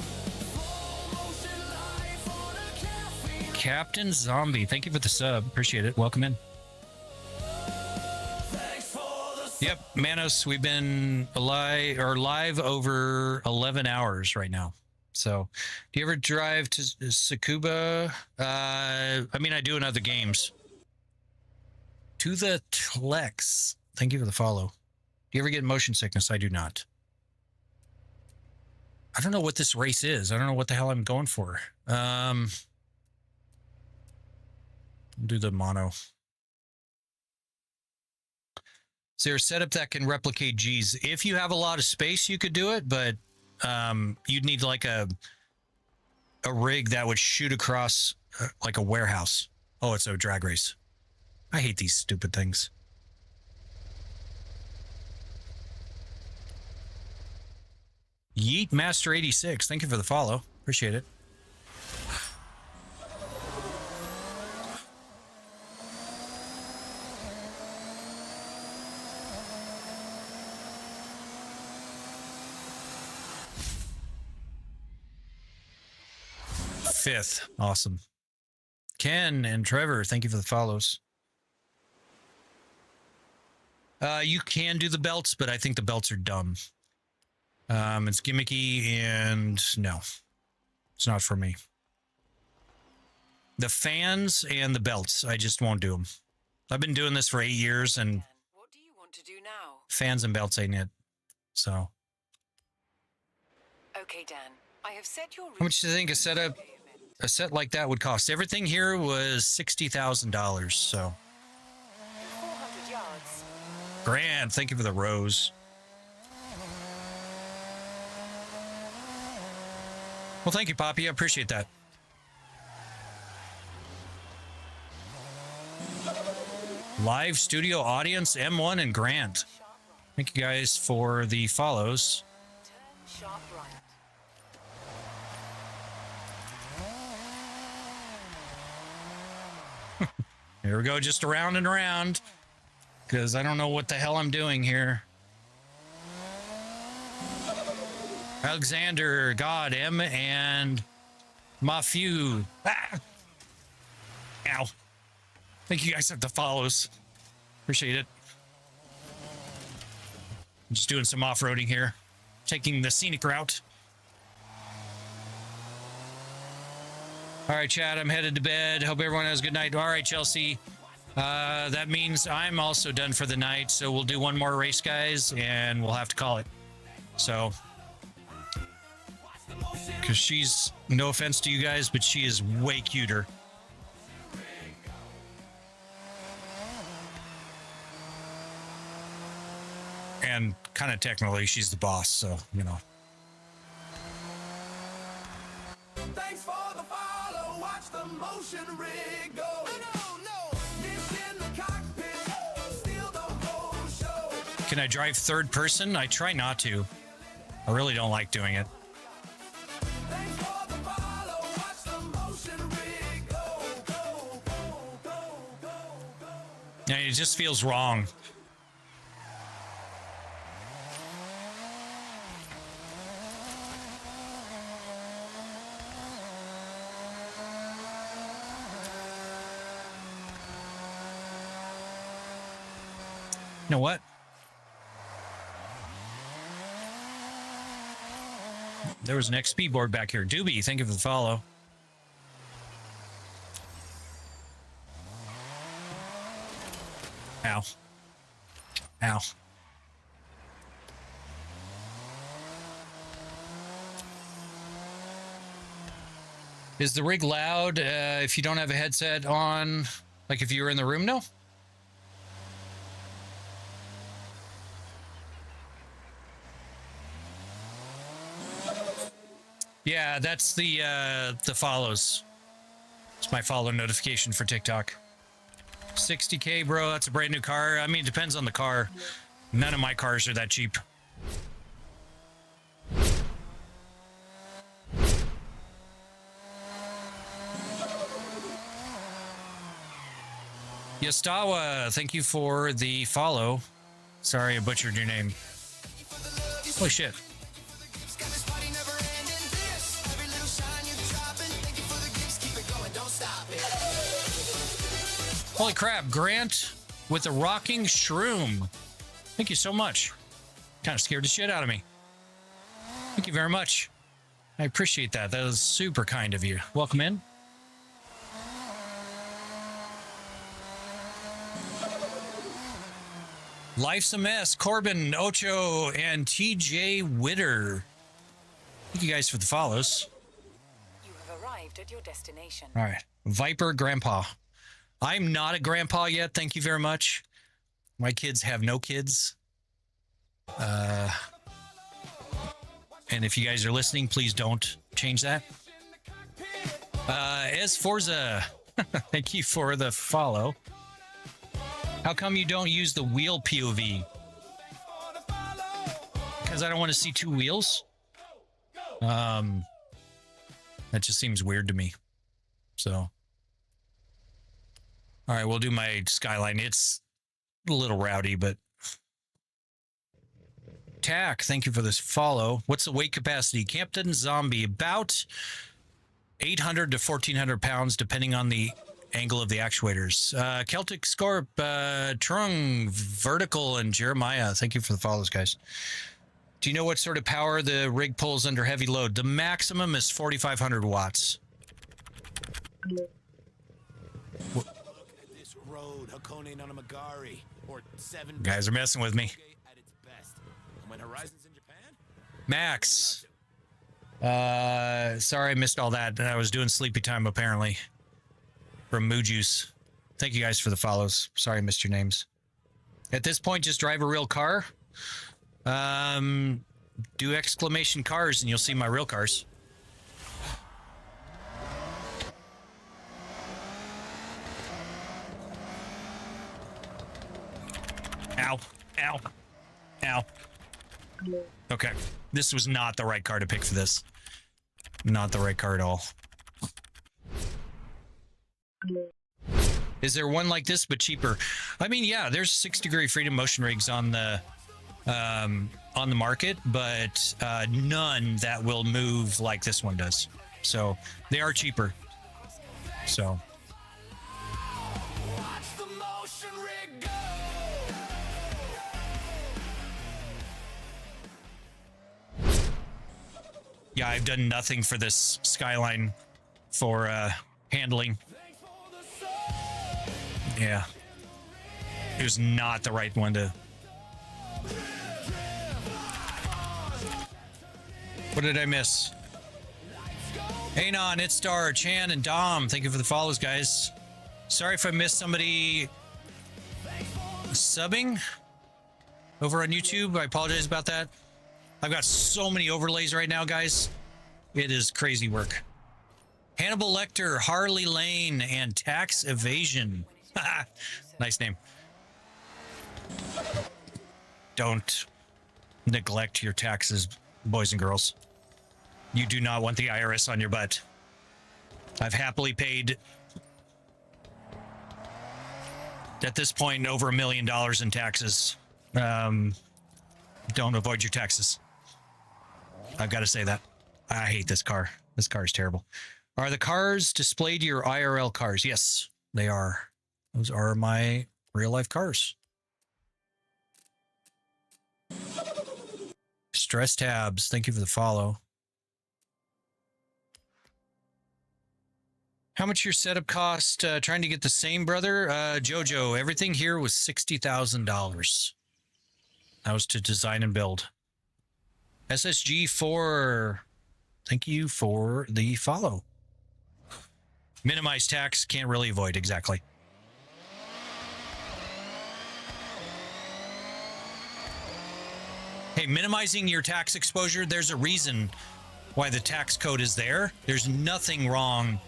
Slow motion life on a caffeine. Captain Zombie, thank you for the sub. Appreciate it. Welcome in. Thanks for the Yep, Manos, we've been live over 11 hours right now. So, do you ever drive to Tsukuba? I do in other games. To the Tlex. Thank you for the follow. Do you ever get motion sickness? I do not. I don't know what this race is. I don't know what the hell I'm going for. Do the mono. Is there a setup that can replicate G's? If you have a lot of space, you could do it, but you'd need like a rig that would shoot across like a warehouse. Oh, it's a drag race. I hate these stupid things. Yeet Master 86, thank you for the follow. Appreciate it. Fifth. Awesome. Ken and Trevor, thank you for the follows. You can do the belts, but I think the belts are dumb. It's gimmicky and no, it's not for me. The fans and the belts, I just won't do them. I've been doing this for 8 years and What do you want to do now? fans and belts ain't it. So Okay, Dan. I have set your how much do you think a set like that would cost? Everything here was $60,000. So 400 yards. grand. Thank you for the rose. Well, thank you, Poppy. I appreciate that. Live studio audience, M1 and Grant. Thank you guys for the follows. Turn sharp right. Here we go, just around and around. because I don't know what the hell I'm doing here. Alexander, God, M, and Mafu. Ah! Ow. Thank you guys for the follows. Appreciate it. I'm just doing some off-roading here. Taking the scenic route. All right, Chad, I'm headed to bed. Hope everyone has a good night. All right, Chelsea. That means I'm also done for the night. So we'll do one more race, guys, and we'll have to call it. So, because she's, no offense to you guys, but she is way cuter. And kind of technically, she's the boss, so, you know. Thanks for the follow. Watch the motion rig go. No. Dish in the cockpit. Steal the whole show. Can I drive third person? I try not to. I really don't like doing it. Thanks for the follow. Watch the motion rig go. Yeah, it just feels wrong. You know what? There was an XP board back here. Doobie, thank you for the follow. Ow. Ow. Is the rig loud if you don't have a headset on? Like if you were in the room? No? Yeah, that's the follows. It's my follow notification for TikTok. 60K, bro. That's a brand new car. I mean, it depends on the car. None of my cars are that cheap. Yastawa, thank you for the follow. Sorry, I butchered your name. Holy shit. Holy crap, Grant with a rocking shroom. Thank you so much. Kind of scared the shit out of me. Thank you very much. I appreciate that. That was super kind of you. Welcome in. Life's a Mess, Corbin, Ocho, and TJ Witter. Thank you guys for the follows. You have arrived at your destination. All right. Viper Grandpa. I'm not a grandpa yet. Thank you very much. My kids have no kids. And if you guys are listening, please don't change that. As Forza, thank you for the follow. How come you don't use the wheel POV? Because I don't want to see two wheels. That just seems weird to me. So. All right, we'll do my Skyline. It's a little rowdy, but... Tack, thank you for this follow. What's the weight capacity? Captain Zombie, about 800 to 1,400 pounds, depending on the angle of the actuators. Celtic Scorp, Trung, Vertical, and Jeremiah, thank you for the follows, guys. Do you know what sort of power the rig pulls under heavy load? The maximum is 4,500 watts. You guys are messing with me. Max. Sorry I missed all that. I was doing sleepy time apparently. From Moo Juice. Thank you guys for the follows. Sorry I missed your names. At this point, just drive a real car. Do exclamation cars and you'll see my real cars. Ow. Ow. Ow. Okay. This was not the right car to pick for this. Not the right car at all. Is there one like this but cheaper? I mean, yeah, there's 6-degree freedom motion rigs on the market, but none that will move like this one does. So they are cheaper. So yeah, I've done nothing for this Skyline for handling. Yeah. It was not the right one to... What did I miss? Anon, It's Star, Chan, and Dom. Thank you for the follows, guys. Sorry if I missed somebody subbing over on YouTube. I apologize about that. I've got so many overlays right now, guys. It is crazy work. Hannibal Lecter, Harley Lane, and Tax Evasion. Nice name. Don't neglect your taxes, boys and girls. You do not want the IRS on your butt. I've happily paid, at this point, over $1 million in taxes. Don't avoid your taxes. I've got to say that. I hate this car. This car is terrible. Are the cars displayed your IRL cars? Yes, they are. Those are my real-life cars. Stress Tabs, thank you for the follow. How much your setup cost? Trying to get the same, brother? Jojo, everything here was $60,000. That was to design and build. SSG4, thank you for the follow. Minimize tax, can't really avoid, exactly. Hey, minimizing your tax exposure, there's a reason why the tax code is there. There's nothing wrong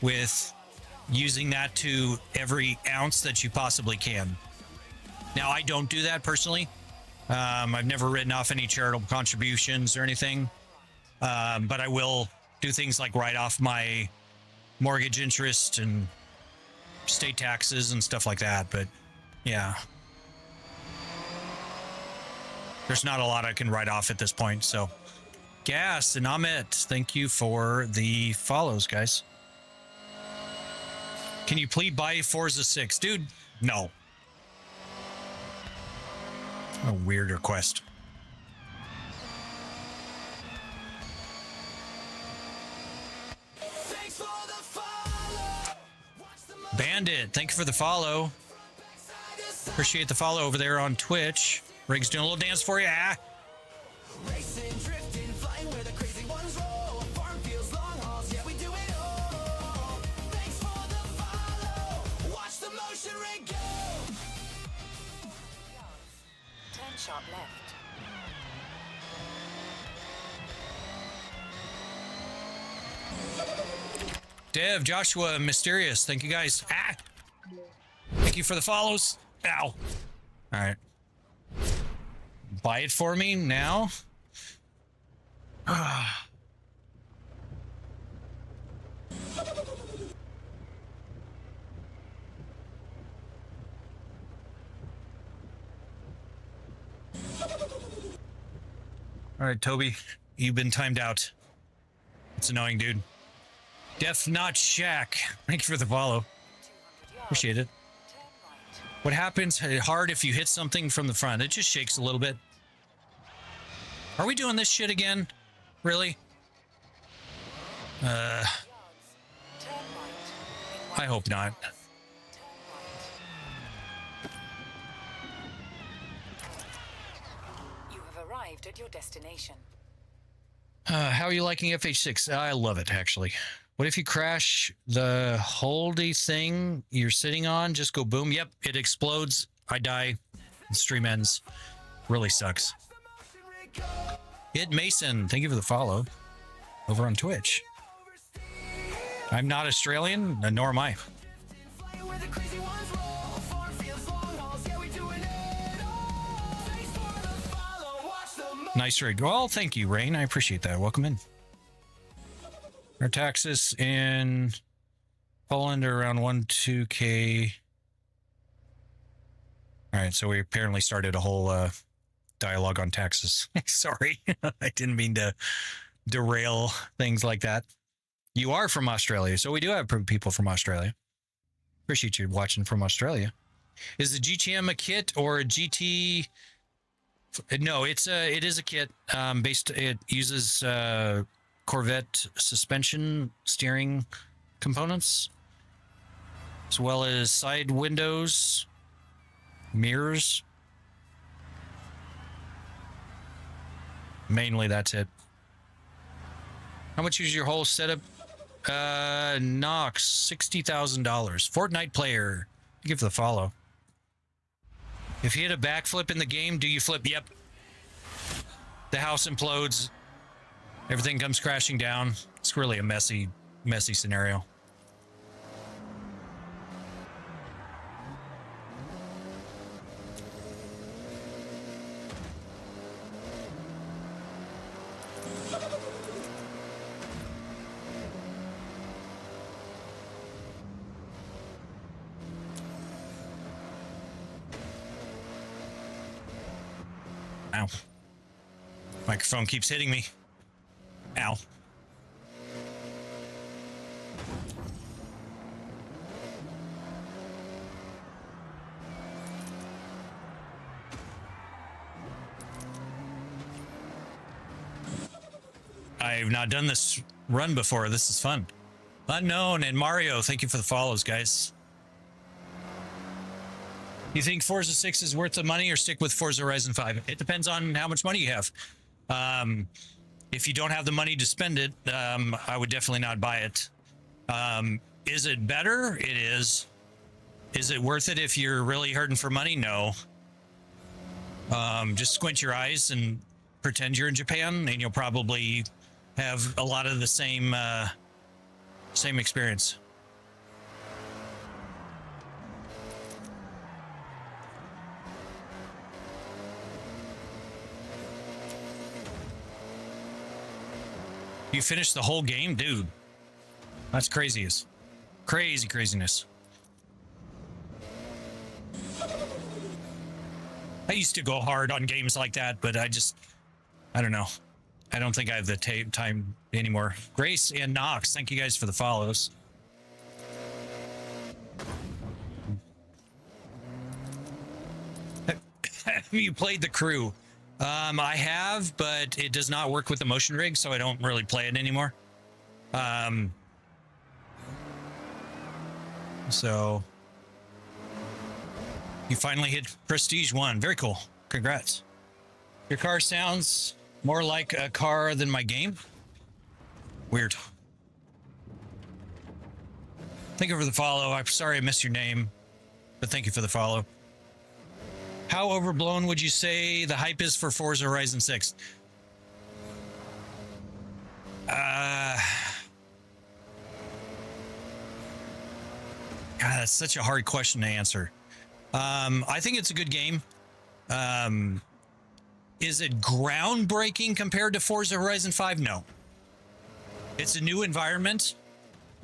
with using that to every ounce that you possibly can. Now, I don't do that personally. I've never written off any charitable contributions or anything. But I will do things like write off my mortgage interest and state taxes and stuff like that. But yeah, there's not a lot I can write off at this point. So Gas and Ahmet, thank you for the follows, guys. Can you please buy Forza 6? Dude, no. A weird request. Bandit, thank you for the follow. Appreciate the follow over there on Twitch. Rig's doing a little dance for you. Ah. Racing, drifting, flying where the crazy ones roll. Farm fields, long hauls, yeah, we do it all. Thanks for the follow. Watch the motion rig go. Turn sharp left. Dev, Joshua, Mysterious, thank you guys. Ah! Thank you for the follows. Ow. All right. Buy it for me now. All right, Toby, you've been timed out. It's annoying, dude. Def Not Shack, thank you for the follow. Appreciate it. What happens hard if you hit something from the front? It just shakes a little bit. Are we doing this shit again? Really? I hope not. You have arrived at your destination. How are you liking FH6? I love it, actually. What if you crash the holdy thing you're sitting on? Just go boom. Yep, it explodes. I die. The stream ends. Really sucks. It Mason, thank you for the follow over on Twitch. I'm not Australian, nor am I. Nice rig. Well, thank you, Rain. I appreciate that. Welcome in. Our taxes in Poland are around 2K. All right, so we apparently started a whole dialogue on taxes. Sorry, I didn't mean to derail things like that. You are from Australia, so we do have people from Australia. Appreciate you watching from Australia. Is the GTM a kit or a GT? No, it is a kit. It uses Corvette suspension steering components, as well as side windows, mirrors. Mainly, that's it. How much is your whole setup? Knox, $60,000. Fortnite player. Give the follow. If you hit a backflip in the game, do you flip? Yep. The house implodes. Everything comes crashing down. It's really a messy scenario. Ow. Microphone keeps hitting me. Ow. I've not done this run before. This is fun. Unknown and Mario, thank you for the follows, guys. You think Forza 6 is worth the money or stick with Forza Horizon 5? It depends on how much money you have. If you don't have the money to spend it, I would definitely not buy it. Is it better? It is. Is it worth it if you're really hurting for money? No. Just squint your eyes and pretend you're in Japan, and you'll probably have a lot of the same experience. You finished the whole game? Dude, that's craziness. Craziness. I used to go hard on games like that, but I don't know. I don't think I have the time anymore. Grace and Knox, thank you guys for the follows. Have you played The Crew? I have, but it does not work with the motion rig, so I don't really play it anymore. So you finally hit Prestige 1. Very cool. Congrats. Your car sounds more like a car than my game. Weird. Thank you for the follow. I'm sorry I missed your name, but thank you for the follow. How overblown would you say the hype is for Forza Horizon 6? God, that's such a hard question to answer. I think it's a good game. Is it groundbreaking compared to Forza Horizon 5? No. It's a new environment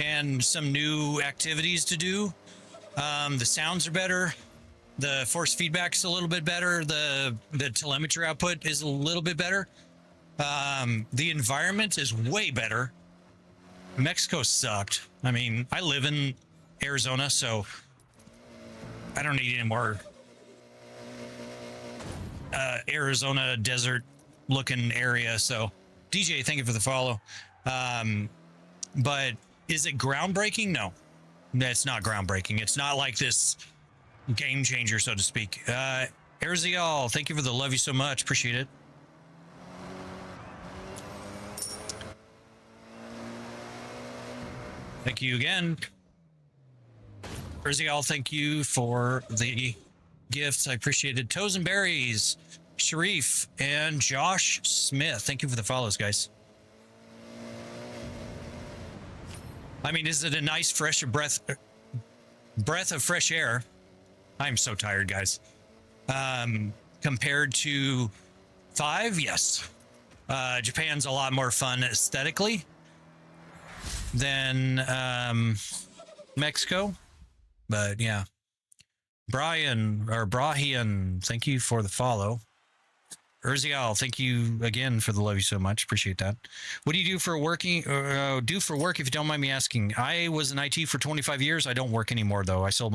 and some new activities to do. The sounds are better. The force feedback's a little bit better. The telemetry output is a little bit better. The environment is way better. Mexico sucked. I mean, I live in Arizona, so I don't need any more Arizona desert looking area. So DJ, thank you for the follow. But is it groundbreaking? No, it's not groundbreaking. It's not like this game changer, so to speak. Erzial, thank you for the love you so much. Appreciate it. Thank you again. Erzial, thank you for the gifts. I appreciate it. Toes and Berries, Sharif, and Josh Smith. Thank you for the follows, guys. I mean, is it a nice fresh breath of fresh air? I'm so tired, guys. Compared to 5, yes. Japan's a lot more fun aesthetically than Mexico. But yeah. Brahian, thank you for the follow. Urzial, thank you again for the love you so much. Appreciate that. What do you do for work if you don't mind me asking? I was in IT for 25 years. I don't work anymore though. I sold